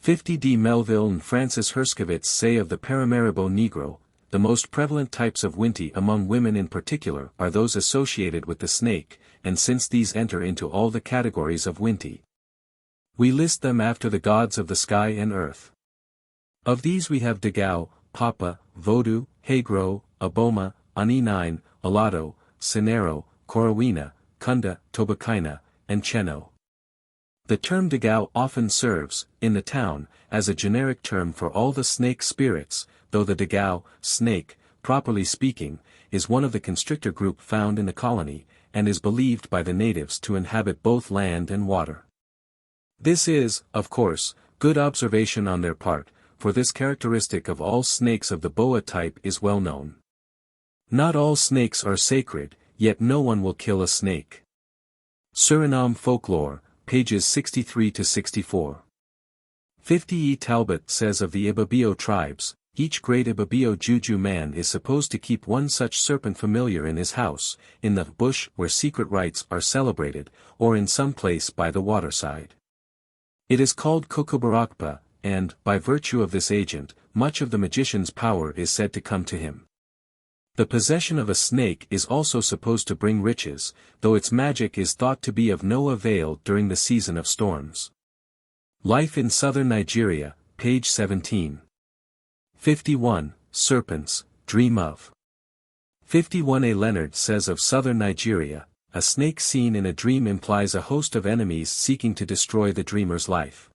50 D. Melville and Francis Herskovits say of the Paramaribo Negro, the most prevalent types of Winti among women in particular are those associated with the snake, and since these enter into all the categories of Winti, we list them after the gods of the sky and earth. Of these we have Dagao, Papa, Vodou, Hagro, Aboma, Ani9, Alado, Sinero, Korowina, Kunda, Tobakaina, and Cheno. The term Dagao often serves, in the town, as a generic term for all the snake spirits, though the Dagao, snake, properly speaking, is one of the constrictor group found in the colony, and is believed by the natives to inhabit both land and water. This is, of course, good observation on their part, for this characteristic of all snakes of the boa type is well known. Not all snakes are sacred, yet no one will kill a snake. Suriname Folklore, pages 63 to 64. 50 E. Talbot says of the Ibibio tribes, each great Ibibio Juju man is supposed to keep one such serpent familiar in his house, in the bush where secret rites are celebrated, or in some place by the waterside. It is called Kokobarakpa, and, by virtue of this agent, much of the magician's power is said to come to him. The possession of a snake is also supposed to bring riches, though its magic is thought to be of no avail during the season of storms. Life in Southern Nigeria, page 17. 51. Serpents, Dream of. 51 A. Leonard says of Southern Nigeria, a snake seen in a dream implies a host of enemies seeking to destroy the dreamer's life.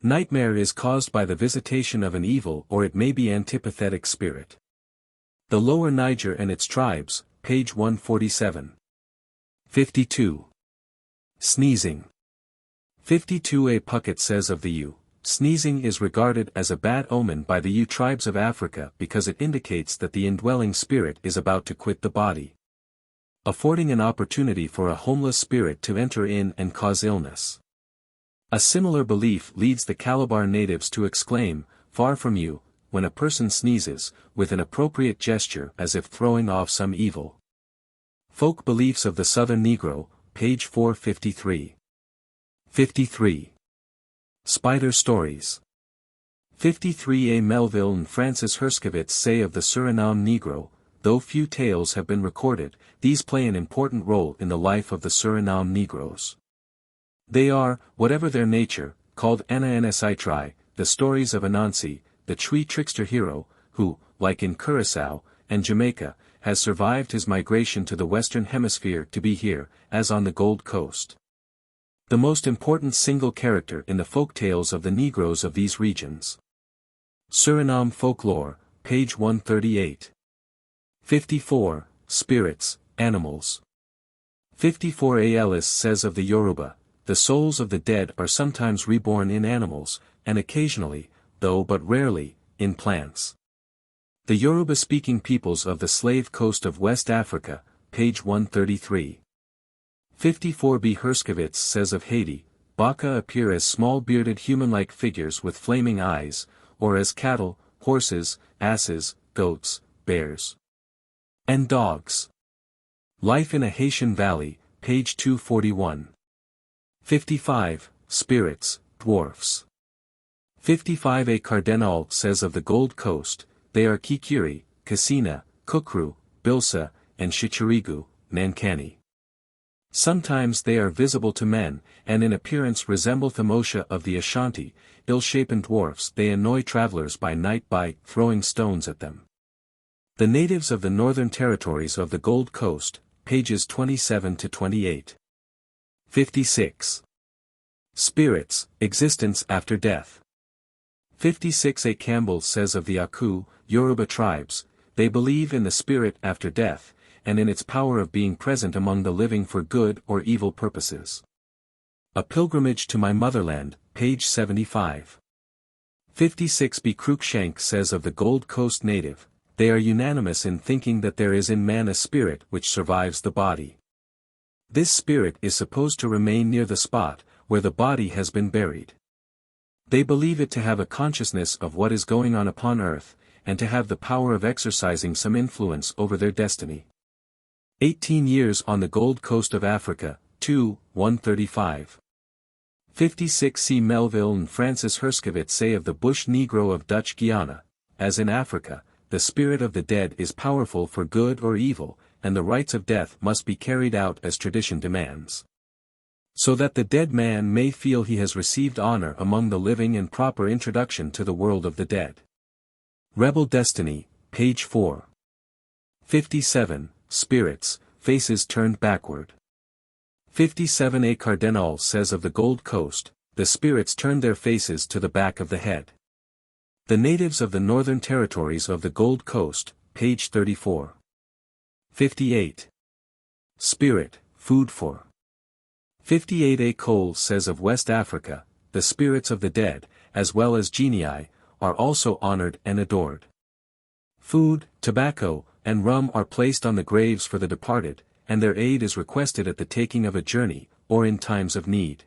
Nightmare is caused by the visitation of an evil or it may be antipathetic spirit. The Lower Niger and its tribes, page 147. 52. Sneezing. 52 A. Puckett says of the Yu, sneezing is regarded as a bad omen by the Yu tribes of Africa because it indicates that the indwelling spirit is about to quit the body, affording an opportunity for a homeless spirit to enter in and cause illness. A similar belief leads the Calabar natives to exclaim, "Far from you," when a person sneezes, with an appropriate gesture as if throwing off some evil. Folk Beliefs of the Southern Negro, page 453. 53. Spider Stories. 53 A. Melville and Francis Herskovits say of the Suriname Negro, though few tales have been recorded, these play an important role in the life of the Suriname Negroes. They are, whatever their nature, called Ana-Nsitri, the stories of Anansi, the Chui trickster hero, who, like in Curaçao and Jamaica, has survived his migration to the Western Hemisphere to be here, as on the Gold Coast. The most important single character in the folk tales of the Negroes of these regions. Suriname Folklore, page 138. 54. Spirits, Animals. 54 A. Ellis says of the Yoruba, the souls of the dead are sometimes reborn in animals, and occasionally, though but rarely, in plants. The Yoruba-speaking peoples of the Slave Coast of West Africa, page 133. 54 B. Herskovits says of Haiti, Baka appear as small bearded human-like figures with flaming eyes, or as cattle, horses, asses, goats, bears, and dogs. Life in a Haitian Valley, page 241. 55. Spirits, Dwarfs. 55 A. Cardinal says of the Gold Coast, they are Kikiri, Kasina, Kukru, Bilsa, and Shichirigu, Nankani. Sometimes they are visible to men, and in appearance resemble Themosha of the Ashanti, ill-shapen dwarfs. They annoy travelers by night by throwing stones at them. The natives of the Northern Territories of the Gold Coast, pages 27 to 28. 56. Spirits, existence after death. 56. A. Campbell says of the Aku, Yoruba tribes, they believe in the spirit after death, and in its power of being present among the living for good or evil purposes. A Pilgrimage to My Motherland, page 75. 56. B. Cruikshank says of the Gold Coast native, they are unanimous in thinking that there is in man a spirit which survives the body. This spirit is supposed to remain near the spot where the body has been buried. They believe it to have a consciousness of what is going on upon earth, and to have the power of exercising some influence over their destiny. 18 Years on the Gold Coast of Africa, 2, 135. 56. C. Melville and Francis Herskovits say of the bush Negro of Dutch Guiana, as in Africa, the spirit of the dead is powerful for good or evil, and the rites of death must be carried out as tradition demands. So that the dead man may feel he has received honor among the living and proper introduction to the world of the dead. Rebel Destiny, page 4. 57. Spirits, faces turned backward. 57. A. Cardinal says of the Gold Coast, the spirits turn their faces to the back of the head. The natives of the Northern Territories of the Gold Coast, page 34. 58. Spirit, food for. 58. A. Cole says of West Africa, the spirits of the dead, as well as genii, are also honored and adored. Food, tobacco, and rum are placed on the graves for the departed, and their aid is requested at the taking of a journey, or in times of need.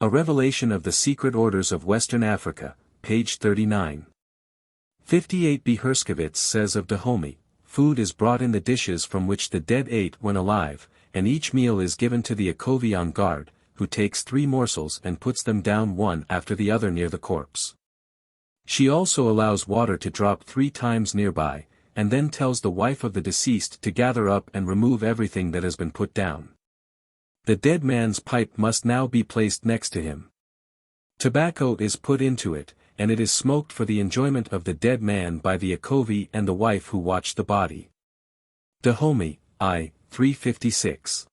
A Revelation of the Secret Orders of Western Africa, page 39. 58. B. Herskovits says of Dahomey, food is brought in the dishes from which the dead ate when alive, and each meal is given to the Akovi on guard, who takes 3 morsels and puts them down one after the other near the corpse. She also allows water to drop 3 times nearby, and then tells the wife of the deceased to gather up and remove everything that has been put down. The dead man's pipe must now be placed next to him. Tobacco is put into it, and it is smoked for the enjoyment of the dead man by the Akovi and the wife who watch the body. Dahomey, I. 356.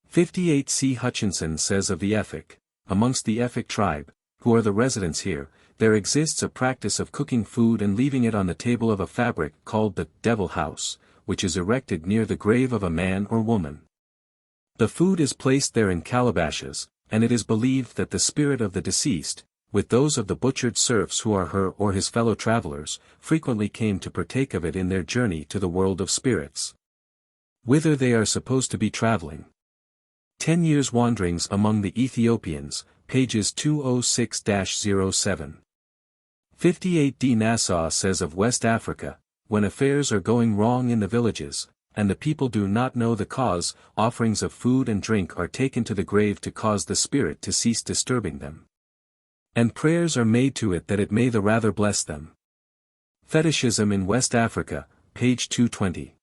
58. C. Hutchinson says of the Efik, amongst the Efik tribe, who are the residents here, there exists a practice of cooking food and leaving it on the table of a fabric called the devil house, which is erected near the grave of a man or woman. The food is placed there in calabashes, and it is believed that the spirit of the deceased, with those of the butchered serfs who are her or his fellow travelers, frequently came to partake of it in their journey to the world of spirits, whither they are supposed to be traveling. 10 Years Wanderings Among the Ethiopians, pages 206-07. 58. D. Nassau says of West Africa, when affairs are going wrong in the villages, and the people do not know the cause, offerings of food and drink are taken to the grave to cause the spirit to cease disturbing them. And prayers are made to it that it may the rather bless them. Fetishism in West Africa, page 220.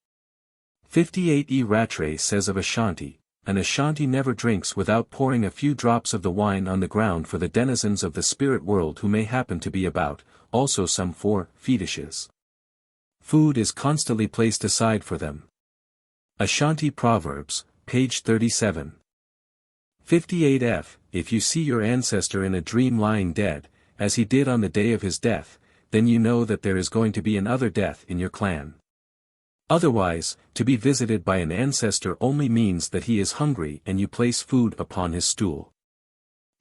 58. E. Rattray says of Ashanti, an Ashanti never drinks without pouring a few drops of the wine on the ground for the denizens of the spirit world who may happen to be about, also some 4 fetishes. Food is constantly placed aside for them. Ashanti Proverbs, page 37. 58. F. If you see your ancestor in a dream lying dead, as he did on the day of his death, then you know that there is going to be another death in your clan. Otherwise, to be visited by an ancestor only means that he is hungry and you place food upon his stool.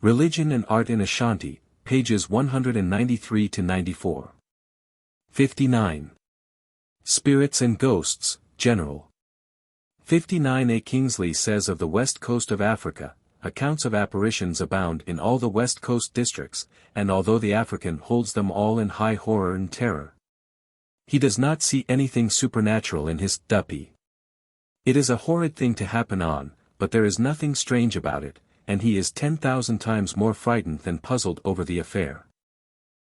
Religion and Art in Ashanti, pages 193-94. 59. Spirits and Ghosts, General. 59. A. Kingsley says of the west coast of Africa, accounts of apparitions abound in all the west coast districts, and although the African holds them all in high horror and terror, he does not see anything supernatural in his duppy. It is a horrid thing to happen on, but there is nothing strange about it, and he is 10,000 times more frightened than puzzled over the affair.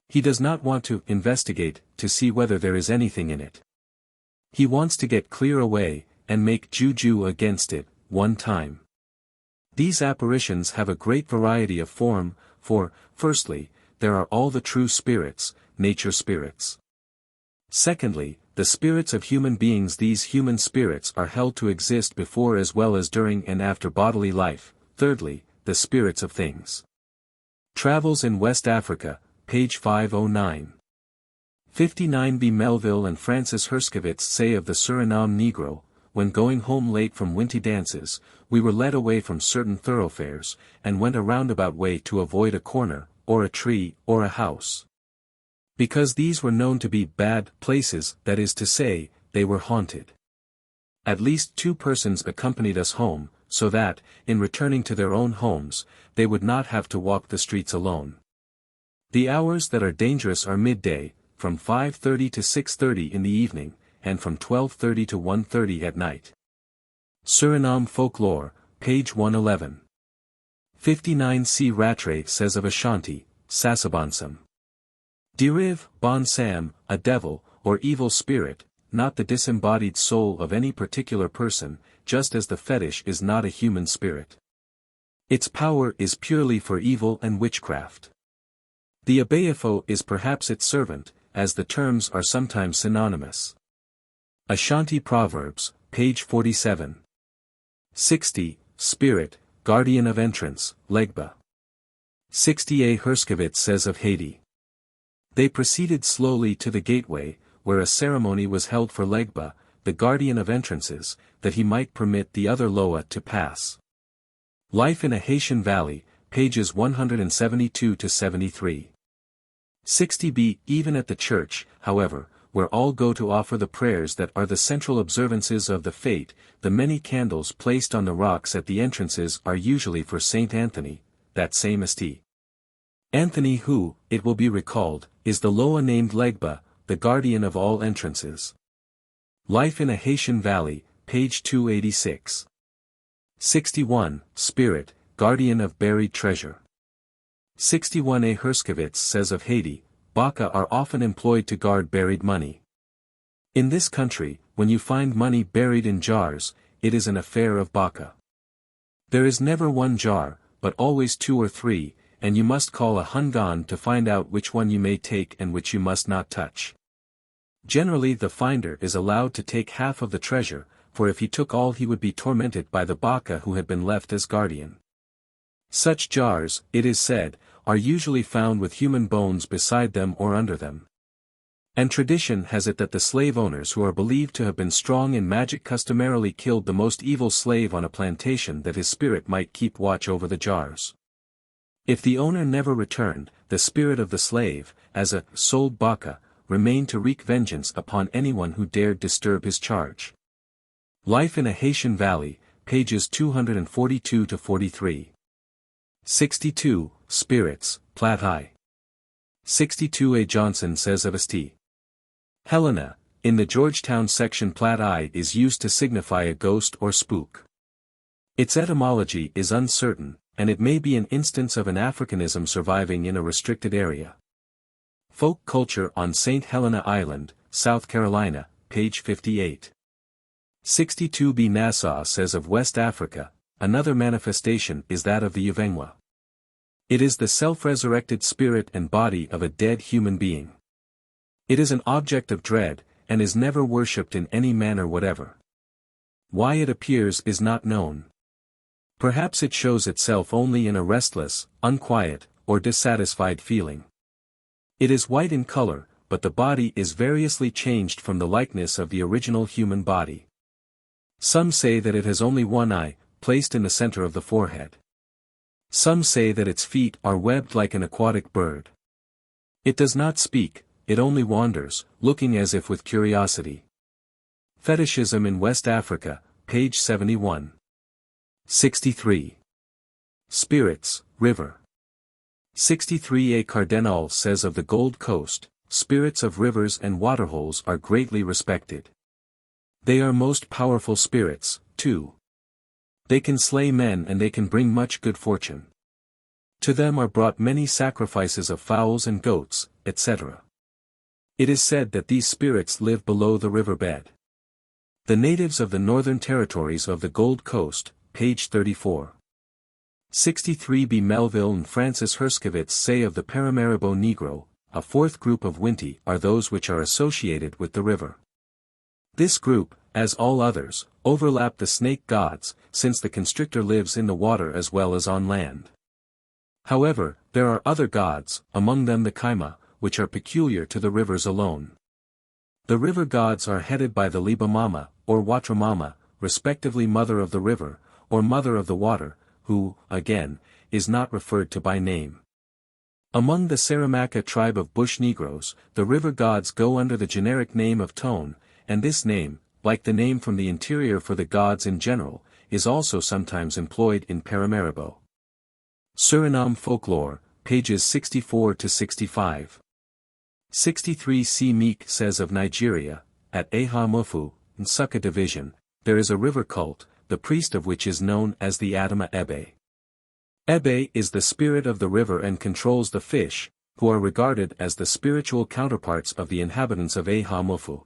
He does not want to investigate to see whether there is anything in it. He wants to get clear away, and make juju against it, one time. These apparitions have a great variety of form, for, firstly, there are all the true spirits, nature spirits. Secondly, the the spirits of human beings. These human spirits are held to exist before as well as during and after bodily life. Thirdly, the spirits of things. Travels in West Africa, page 509. 59b. Melville and Francis Herskovits say of the Suriname Negro, when going home late from winty dances, we were led away from certain thoroughfares, and went a roundabout way to avoid a corner, or a tree, or a house. Because these were known to be bad places, that is to say, they were haunted. At least 2 persons accompanied us home, so that, in returning to their own homes, they would not have to walk the streets alone. The hours that are dangerous are midday, from 5:30 to 6:30 in the evening, and from 12:30 to 1:30 at night. Suriname Folklore, page 111. 59c. Rattray says of Ashanti, Sasabansam. Deriv, Bon Sam, a devil, or evil spirit, not the disembodied soul of any particular person, just as the fetish is not a human spirit. Its power is purely for evil and witchcraft. The Abayafo is perhaps its servant, as the terms are sometimes synonymous. Ashanti Proverbs, page 47. 60. Spirit, guardian of entrance, Legba. 60a. Herskovits says of Haiti. They proceeded slowly to the gateway, where a ceremony was held for Legba, the guardian of entrances, that he might permit the other Loa to pass. Life in a Haitian Valley, pages 172 to 73. 60b. Even at the church, however, where all go to offer the prayers that are the central observances of the fete, the many candles placed on the rocks at the entrances are usually for Saint Anthony, that same St. Anthony who, it will be recalled, is the Loa named Legba, the guardian of all entrances. Life in a Haitian Valley, page 286. 61. Spirit, guardian of buried treasure. 61a. Herskovits says of Haiti, Baka are often employed to guard buried money. In this country, when you find money buried in jars, it is an affair of Baka. There is never one jar, but always 2 or 3, and you must call a hungan to find out which one you may take and which you must not touch. Generally the finder is allowed to take half of the treasure, for if he took all he would be tormented by the Baka who had been left as guardian. Such jars, it is said, are usually found with human bones beside them or under them. And tradition has it that the slave owners who are believed to have been strong in magic customarily killed the most evil slave on a plantation that his spirit might keep watch over the jars. If the owner never returned, the spirit of the slave, as a sold Baka, remained to wreak vengeance upon anyone who dared disturb his charge. Life in a Haitian Valley, pages 242 to 43. 62. Spirits, Platai. 62a. Johnson says of St. Helena, in the Georgetown section Platai is used to signify a ghost or spook. Its etymology is uncertain, and it may be an instance of an Africanism surviving in a restricted area. Folk Culture on St. Helena Island, South Carolina, page 58. 62b. Nassau says of West Africa, another manifestation is that of the Uvengwa. It is the self-resurrected spirit and body of a dead human being. It is an object of dread, and is never worshipped in any manner whatever. Why it appears is not known. Perhaps it shows itself only in a restless, unquiet, or dissatisfied feeling. It is white in color, but the body is variously changed from the likeness of the original human body. Some say that it has only one eye, placed in the center of the forehead. Some say that its feet are webbed like an aquatic bird. It does not speak, it only wanders, looking as if with curiosity. Fetishism in West Africa, page 71. 63. Spirits, River. 63a. Cardinal says of the Gold Coast, spirits of rivers and waterholes are greatly respected. They are most powerful spirits, too. They can slay men and they can bring much good fortune. To them are brought many sacrifices of fowls and goats, etc. It is said that these spirits live below the riverbed. The natives of the Northern Territories of the Gold Coast, page 34. 63b. Melville and Francis Herskovits say of the Paramaribo Negro, a fourth group of Winti are those which are associated with the river. This group, as all others, overlap the snake gods, since the constrictor lives in the water as well as on land. However, there are other gods, among them the Kaima, which are peculiar to the rivers alone. The river gods are headed by the Libamama, or Watramama, respectively Mother of the River, or Mother of the Water, who, again, is not referred to by name. Among the Saramacca tribe of bush Negroes, the river gods go under the generic name of Tone, and this name, like the name from the interior for the gods in general, is also sometimes employed in Paramaribo. Suriname Folklore, pages 64 to 65. 63 C. Meek says of Nigeria, at Aha Mufu, Nsukka Division, there is a river cult, the priest of which is known as the Adama Ebe. Ebe is the spirit of the river and controls the fish, who are regarded as the spiritual counterparts of the inhabitants of Aha Mufu.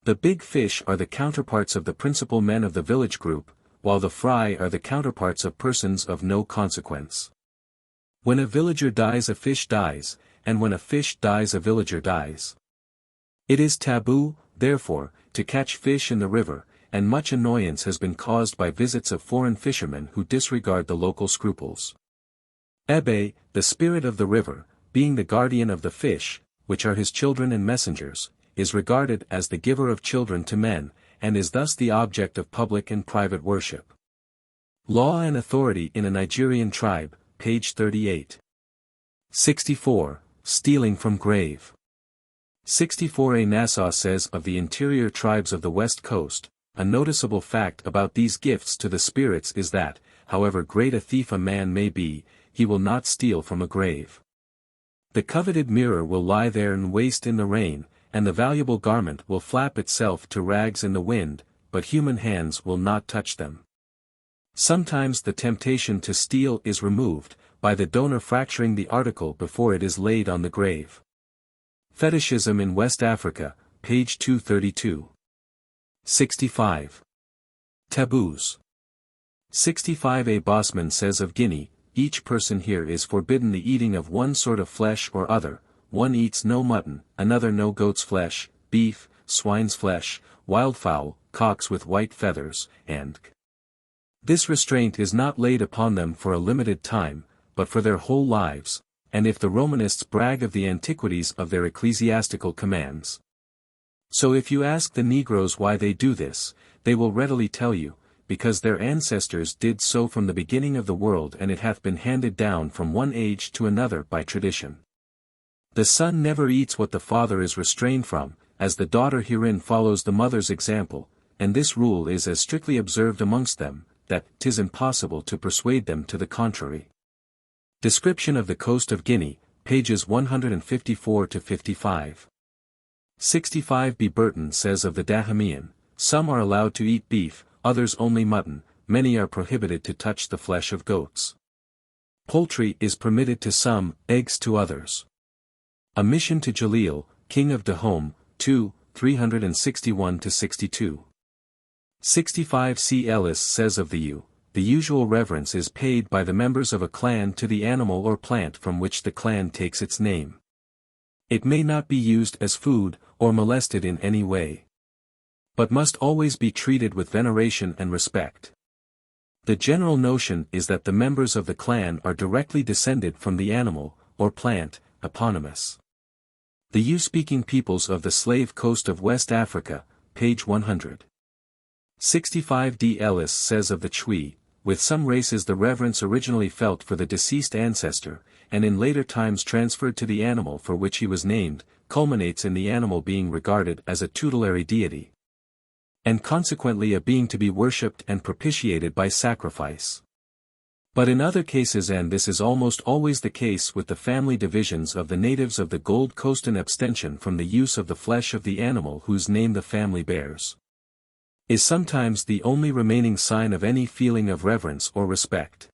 The big fish are the counterparts of the principal men of the village group, while the fry are the counterparts of persons of no consequence. When a villager dies, a fish dies, and when a fish dies, a villager dies. It is taboo, therefore, to catch fish in the river, and much annoyance has been caused by visits of foreign fishermen who disregard the local scruples. Ebe, the spirit of the river, being the guardian of the fish, which are his children and messengers, is regarded as the giver of children to men, and is thus the object of public and private worship. Law and Authority in a Nigerian Tribe, page 38. 64. Stealing from Grave. 64a Nassau says of the interior tribes of the West Coast, a noticeable fact about these gifts to the spirits is that, however great a thief a man may be, he will not steal from a grave. The coveted mirror will lie there and waste in the rain, and the valuable garment will flap itself to rags in the wind, but human hands will not touch them. Sometimes the temptation to steal is removed, by the donor fracturing the article before it is laid on the grave. Fetishism in West Africa, page 232. 65. Taboos. 65a Bosman says of Guinea, each person here is forbidden the eating of one sort of flesh or other, one eats no mutton, another no goat's flesh, beef, swine's flesh, wildfowl, cocks with white feathers, and this restraint is not laid upon them for a limited time, but for their whole lives, and if the Romanists brag of the antiquities of their ecclesiastical commands. So if you ask the Negroes why they do this, they will readily tell you, because their ancestors did so from the beginning of the world, and it hath been handed down from one age to another by tradition. The son never eats what the father is restrained from, as the daughter herein follows the mother's example, and this rule is as strictly observed amongst them, that 'tis impossible to persuade them to the contrary. Description of the coast of Guinea, pages 154 to 55. 65b Burton says of the Dahamian, some are allowed to eat beef, others only mutton, many are prohibited to touch the flesh of goats. Poultry is permitted to some, eggs to others. A mission to Jalil, king of Dahomey, 2, 361-62. 65 C. Ellis says of the usual reverence is paid by the members of a clan to the animal or plant from which the clan takes its name. It may not be used as food, or molested in any way, but must always be treated with veneration and respect. The general notion is that the members of the clan are directly descended from the animal, or plant, eponymous. The U-speaking peoples of the slave coast of West Africa, page 100. 65 D. Ellis says of the Chui, with some races the reverence originally felt for the deceased ancestor, and in later times transferred to the animal for which he was named, culminates in the animal being regarded as a tutelary deity, and consequently a being to be worshipped and propitiated by sacrifice. But in other cases, and this is almost always the case with the family divisions of the natives of the Gold Coast, an abstention from the use of the flesh of the animal whose name the family bears is sometimes the only remaining sign of any feeling of reverence or respect.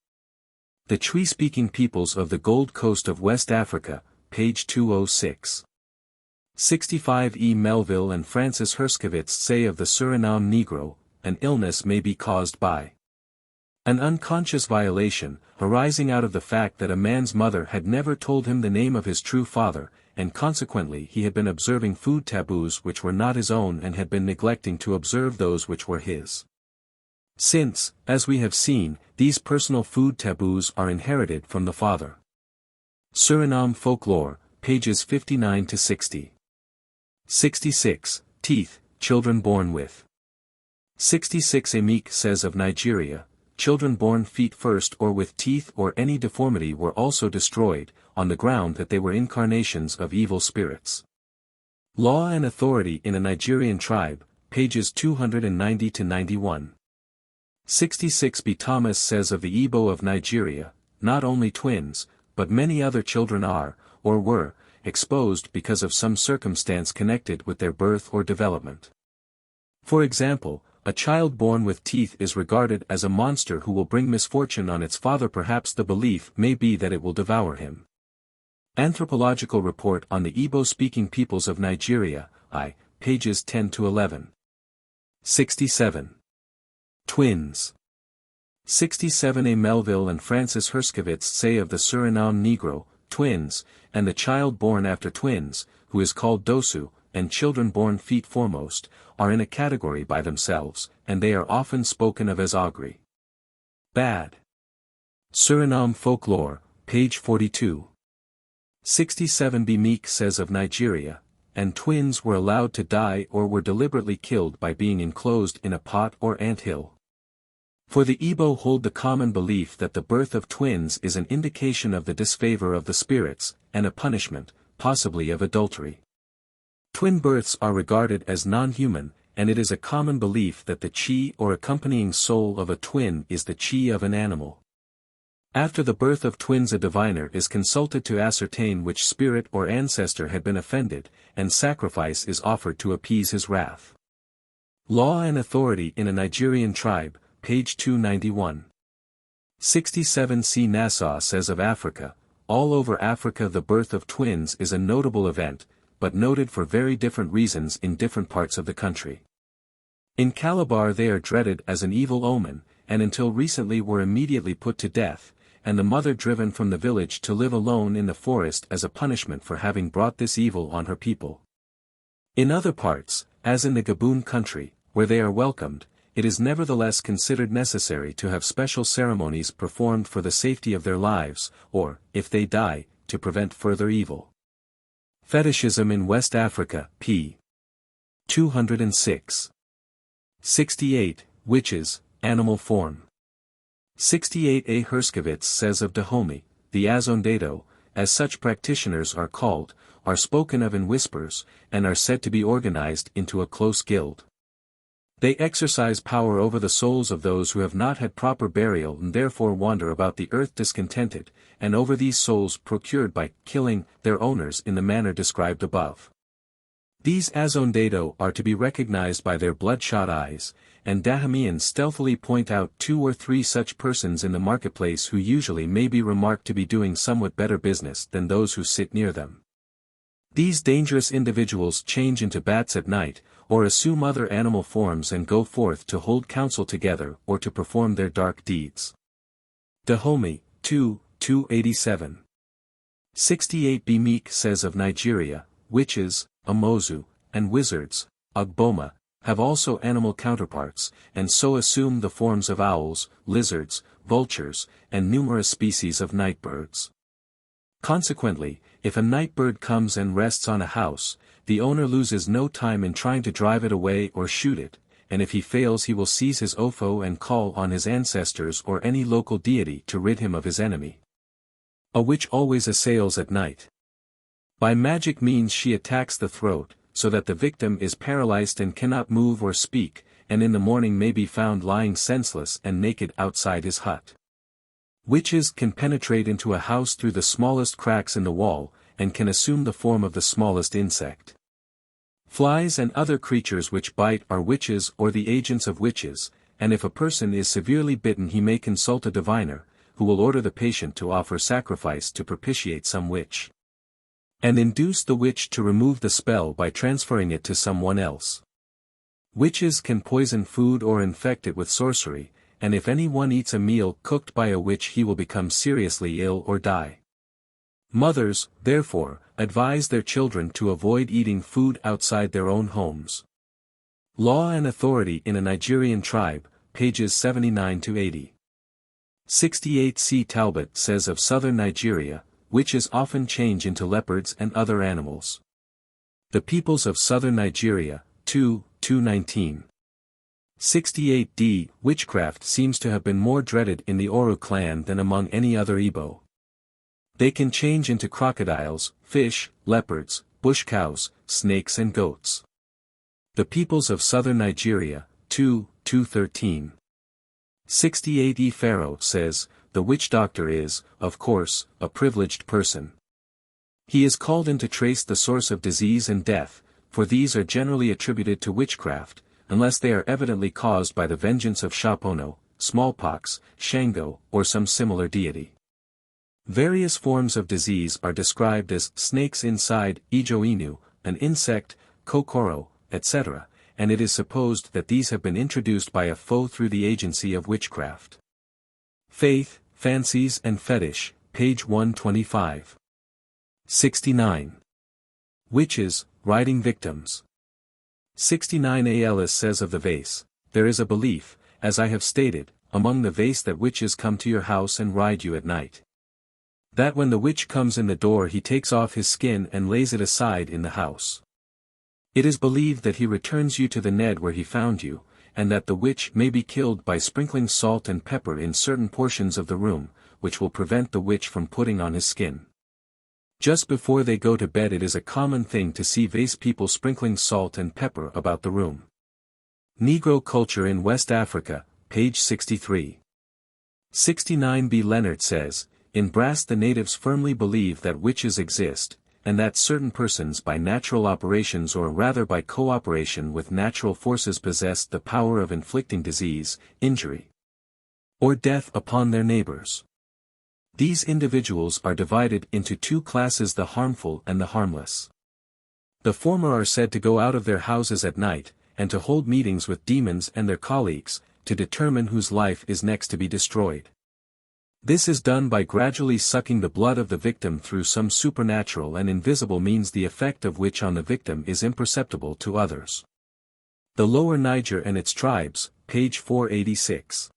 The Twi-speaking peoples of the Gold Coast of West Africa, page 206. 65 E. Melville and Francis Herskovitz say of the Suriname Negro, an illness may be caused by An unconscious violation, arising out of the fact that a man's mother had never told him the name of his true father, and consequently he had been observing food taboos which were not his own and had been neglecting to observe those which were his. Since, as we have seen, these personal food taboos are inherited from the father. Suriname Folklore, pages 59 to 60. 66. Teeth, children born with. 66. Emeke says of Nigeria, children born feet first or with teeth or any deformity were also destroyed, on the ground that they were incarnations of evil spirits. Law and Authority in a Nigerian Tribe, pages 290 to 91. 66. B. Thomas says of the Igbo of Nigeria, not only twins, but many other children are, or were, exposed because of some circumstance connected with their birth or development. For example, a child born with teeth is regarded as a monster who will bring misfortune on its father. Perhaps the belief may be that it will devour him. Anthropological Report on the Igbo-speaking peoples of Nigeria, pages 10 to 11. 67. Twins. 67. A. Melville and Francis Herskovits say of the Suriname Negro, twins, and the child born after twins, who is called dosu, and children born feet foremost, are in a category by themselves, and they are often spoken of as ogre. Bad. Suriname Folklore, page 42. 67. B. Meek says of Nigeria, and twins were allowed to die or were deliberately killed by being enclosed in a pot or anthill. For the Igbo hold the common belief that the birth of twins is an indication of the disfavor of the spirits, and a punishment, possibly of adultery. Twin births are regarded as non-human, and it is a common belief that the chi or accompanying soul of a twin is the chi of an animal. After the birth of twins a diviner is consulted to ascertain which spirit or ancestor had been offended, and sacrifice is offered to appease his wrath. Law and Authority in a Nigerian Tribe, page 291. 67. C. Nassau says of Africa, all over Africa the birth of twins is a notable event, but noted for very different reasons in different parts of the country. In Calabar they are dreaded as an evil omen, and until recently were immediately put to death, and the mother driven from the village to live alone in the forest as a punishment for having brought this evil on her people. In other parts, as in the Gaboon country, where they are welcomed, it is nevertheless considered necessary to have special ceremonies performed for the safety of their lives, or, if they die, to prevent further evil. Fetishism in West Africa, p. 206. 68. Witches, animal form. 68. A. Herskovits says of Dahomey, the Azondado, as such practitioners are called, are spoken of in whispers, and are said to be organized into a close guild. They exercise power over the souls of those who have not had proper burial and therefore wander about the earth discontented, and over these souls procured by killing their owners in the manner described above. These Azondado are to be recognized by their bloodshot eyes, and Dahameans stealthily point out 2 or 3 such persons in the marketplace who usually may be remarked to be doing somewhat better business than those who sit near them. These dangerous individuals change into bats at night, or assume other animal forms and go forth to hold council together or to perform their dark deeds. Dahomey, 2:287. 68. B. Meek says of Nigeria, witches, Amozu, and wizards, Ogboma, have also animal counterparts, and so assume the forms of owls, lizards, vultures, and numerous species of night birds. Consequently, if a night bird comes and rests on a house, the owner loses no time in trying to drive it away or shoot it, and if he fails he will seize his ofo and call on his ancestors or any local deity to rid him of his enemy. A witch always assails at night. By magic means she attacks the throat, so that the victim is paralyzed and cannot move or speak, and in the morning may be found lying senseless and naked outside his hut. Witches can penetrate into a house through the smallest cracks in the wall, and can assume the form of the smallest insect. Flies and other creatures which bite are witches or the agents of witches, and if a person is severely bitten he may consult a diviner, who will order the patient to offer sacrifice to propitiate some witch, and induce the witch to remove the spell by transferring it to someone else. Witches can poison food or infect it with sorcery, and if any one eats a meal cooked by a witch he will become seriously ill or die. Mothers, therefore, advise their children to avoid eating food outside their own homes. Law and Authority in a Nigerian Tribe, pages 79–80. 68 C. Talbot says of southern Nigeria, witches often change into leopards and other animals. The Peoples of Southern Nigeria, 2:219. 68 D. Witchcraft seems to have been more dreaded in the Oru clan than among any other Igbo. They can change into crocodiles, fish, leopards, bush cows, snakes and goats. The Peoples of Southern Nigeria, 2:213. 68 E. Pharaoh says, the witch doctor is, of course, a privileged person. He is called in to trace the source of disease and death, for these are generally attributed to witchcraft, unless they are evidently caused by the vengeance of Shapono, smallpox, Shango, or some similar deity. Various forms of disease are described as snakes inside, Ijo Inu, an insect, Kokoro, etc., and it is supposed that these have been introduced by a foe through the agency of witchcraft. Faith, Fancies and Fetish, page 125. 69. Witches, riding victims. 69 A. Ellis says of the vase, there is a belief, as I have stated, among the vase that witches come to your house and ride you at night. That when the witch comes in the door he takes off his skin and lays it aside in the house. It is believed that he returns you to the ned where he found you, and that the witch may be killed by sprinkling salt and pepper in certain portions of the room, which will prevent the witch from putting on his skin. Just before they go to bed it is a common thing to see vase people sprinkling salt and pepper about the room. Negro Culture in West Africa, page 63. 69 B. Leonard says, in Brass the natives firmly believe that witches exist, and that certain persons by natural operations or rather by cooperation with natural forces possess the power of inflicting disease, injury, or death upon their neighbors. These individuals are divided into two classes, the harmful and the harmless. The former are said to go out of their houses at night, and to hold meetings with demons and their colleagues, to determine whose life is next to be destroyed. This is done by gradually sucking the blood of the victim through some supernatural and invisible means, the effect of which on the victim is imperceptible to others. The Lower Niger and its Tribes, page 486.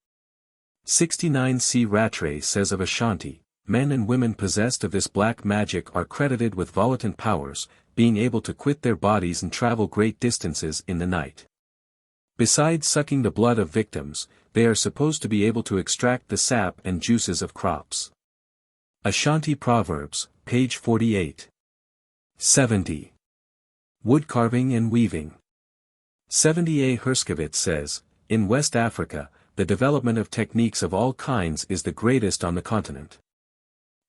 69 C. Rattray says of Ashanti, men and women possessed of this black magic are credited with volitant powers, being able to quit their bodies and travel great distances in the night. Besides sucking the blood of victims, they are supposed to be able to extract the sap and juices of crops. Ashanti Proverbs, page 48. 70. Woodcarving and weaving. 70 A. Herskovitz says, in West Africa, the development of techniques of all kinds is the greatest on the continent.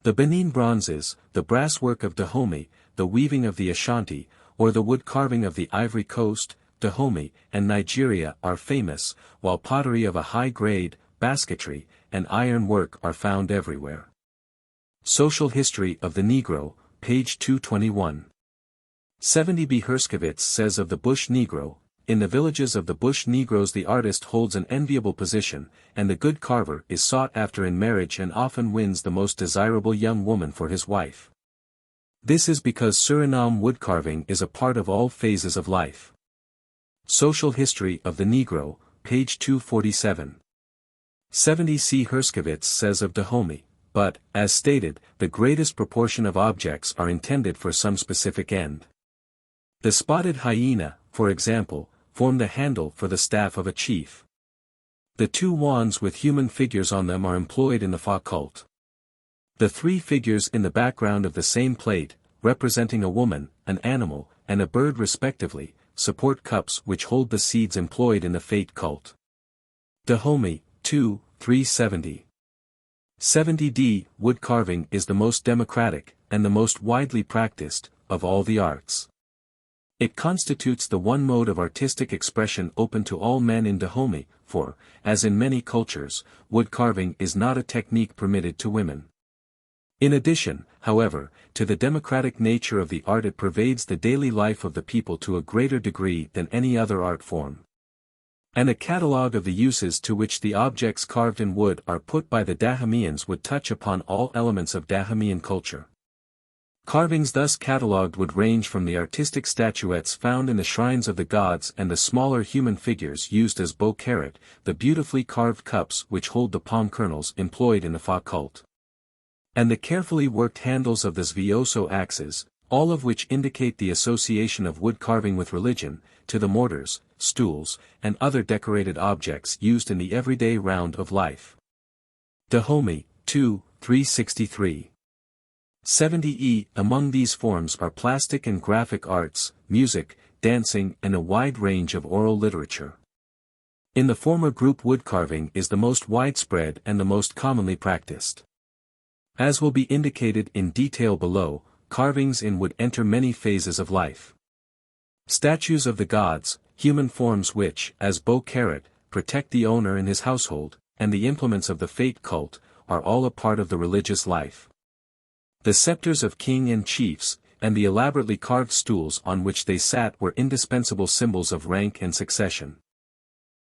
The Benin bronzes, the brasswork of Dahomey, the weaving of the Ashanti, or the wood carving of the Ivory Coast, Dahomey, and Nigeria are famous, while pottery of a high grade, basketry, and iron work are found everywhere. Social History of the Negro, page 221. 70 B. Herskovitz says of the Bush Negro, in the villages of the Bush Negroes the artist holds an enviable position, and the good carver is sought after in marriage and often wins the most desirable young woman for his wife. This is because Suriname woodcarving is a part of all phases of life. Social History of the Negro, page 247. 70 C. Herskovitz says of Dahomey, but, as stated, the greatest proportion of objects are intended for some specific end. The spotted hyena, for example, form the handle for the staff of a chief. The two wands with human figures on them are employed in the Fa cult. The three figures in the background of the same plate, representing a woman, an animal, and a bird respectively, support cups which hold the seeds employed in the Fate cult. Dahomey, 2:370. 70 D. Wood carving is the most democratic, and the most widely practiced, of all the arts. It constitutes the one mode of artistic expression open to all men in Dahomey, for, as in many cultures, wood carving is not a technique permitted to women. In addition, however, to the democratic nature of the art, it pervades the daily life of the people to a greater degree than any other art form. And a catalogue of the uses to which the objects carved in wood are put by the Dahamians would touch upon all elements of Dahamian culture. Carvings thus catalogued would range from the artistic statuettes found in the shrines of the gods and the smaller human figures used as bow carrot, the beautifully carved cups which hold the palm kernels employed in the Fa cult, and the carefully worked handles of the Zvioso axes, all of which indicate the association of wood carving with religion, to the mortars, stools, and other decorated objects used in the everyday round of life. Dahomey, 2, 363. 70e. Among these forms are plastic and graphic arts, music, dancing, and a wide range of oral literature. In the former group, wood carving is the most widespread and the most commonly practiced. As will be indicated in detail below, carvings in wood enter many phases of life. Statues of the gods, human forms which, as bow carrot, protect the owner and his household, and the implements of the fate cult, are all a part of the religious life. The scepters of king and chiefs, and the elaborately carved stools on which they sat were indispensable symbols of rank and succession.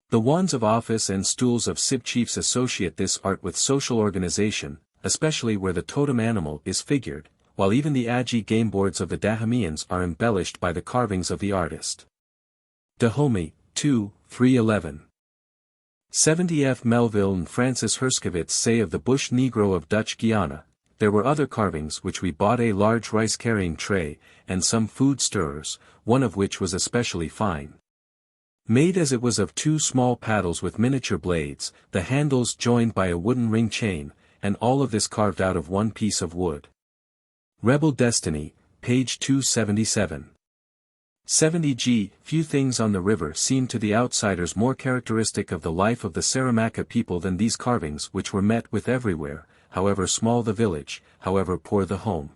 The wands of office and stools of sib chiefs associate this art with social organization, especially where the totem animal is figured, while even the Aji game boards of the Dahamians are embellished by the carvings of the artist. Dahomey, 2, 311. 70 F. Melville and Francis Herskovits say of the bush Negro of Dutch Guiana, there were other carvings which we bought, a large rice-carrying tray, and some food stirrers, one of which was especially fine. Made as it was of two small paddles with miniature blades, the handles joined by a wooden ring chain, and all of this carved out of one piece of wood. Rebel Destiny, page 277. 70g. Few things on the river seem to the outsiders more characteristic of the life of the Saramacca people than these carvings which were met with everywhere, however small the village, however poor the home.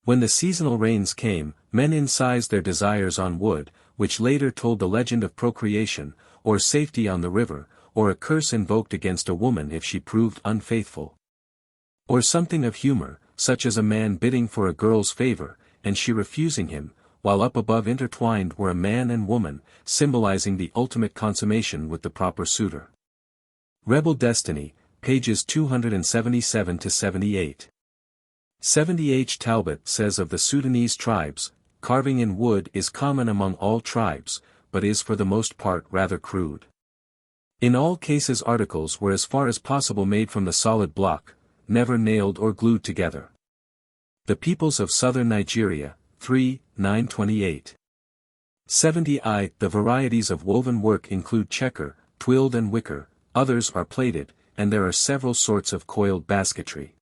When the seasonal rains came, men incised their desires on wood, which later told the legend of procreation, or safety on the river, or a curse invoked against a woman if she proved unfaithful. Or something of humor, such as a man bidding for a girl's favor, and she refusing him, while up above intertwined were a man and woman, symbolizing the ultimate consummation with the proper suitor. Rebel Destiny, pages 277-78. 70 H. Talbot says of the Sudanese tribes, carving in wood is common among all tribes, but is for the most part rather crude. In all cases articles were as far as possible made from the solid block, never nailed or glued together. The Peoples of Southern Nigeria, 3, 928. 70 I. The varieties of woven work include checker, twilled and wicker, others are plaited, and there are several sorts of coiled basketry.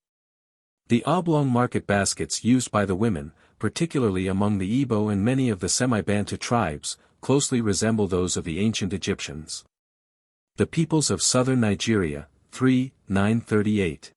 The oblong market baskets used by the women, particularly among the Igbo and many of the semi-Bantu tribes, closely resemble those of the ancient Egyptians. The Peoples of Southern Nigeria, 3, 938.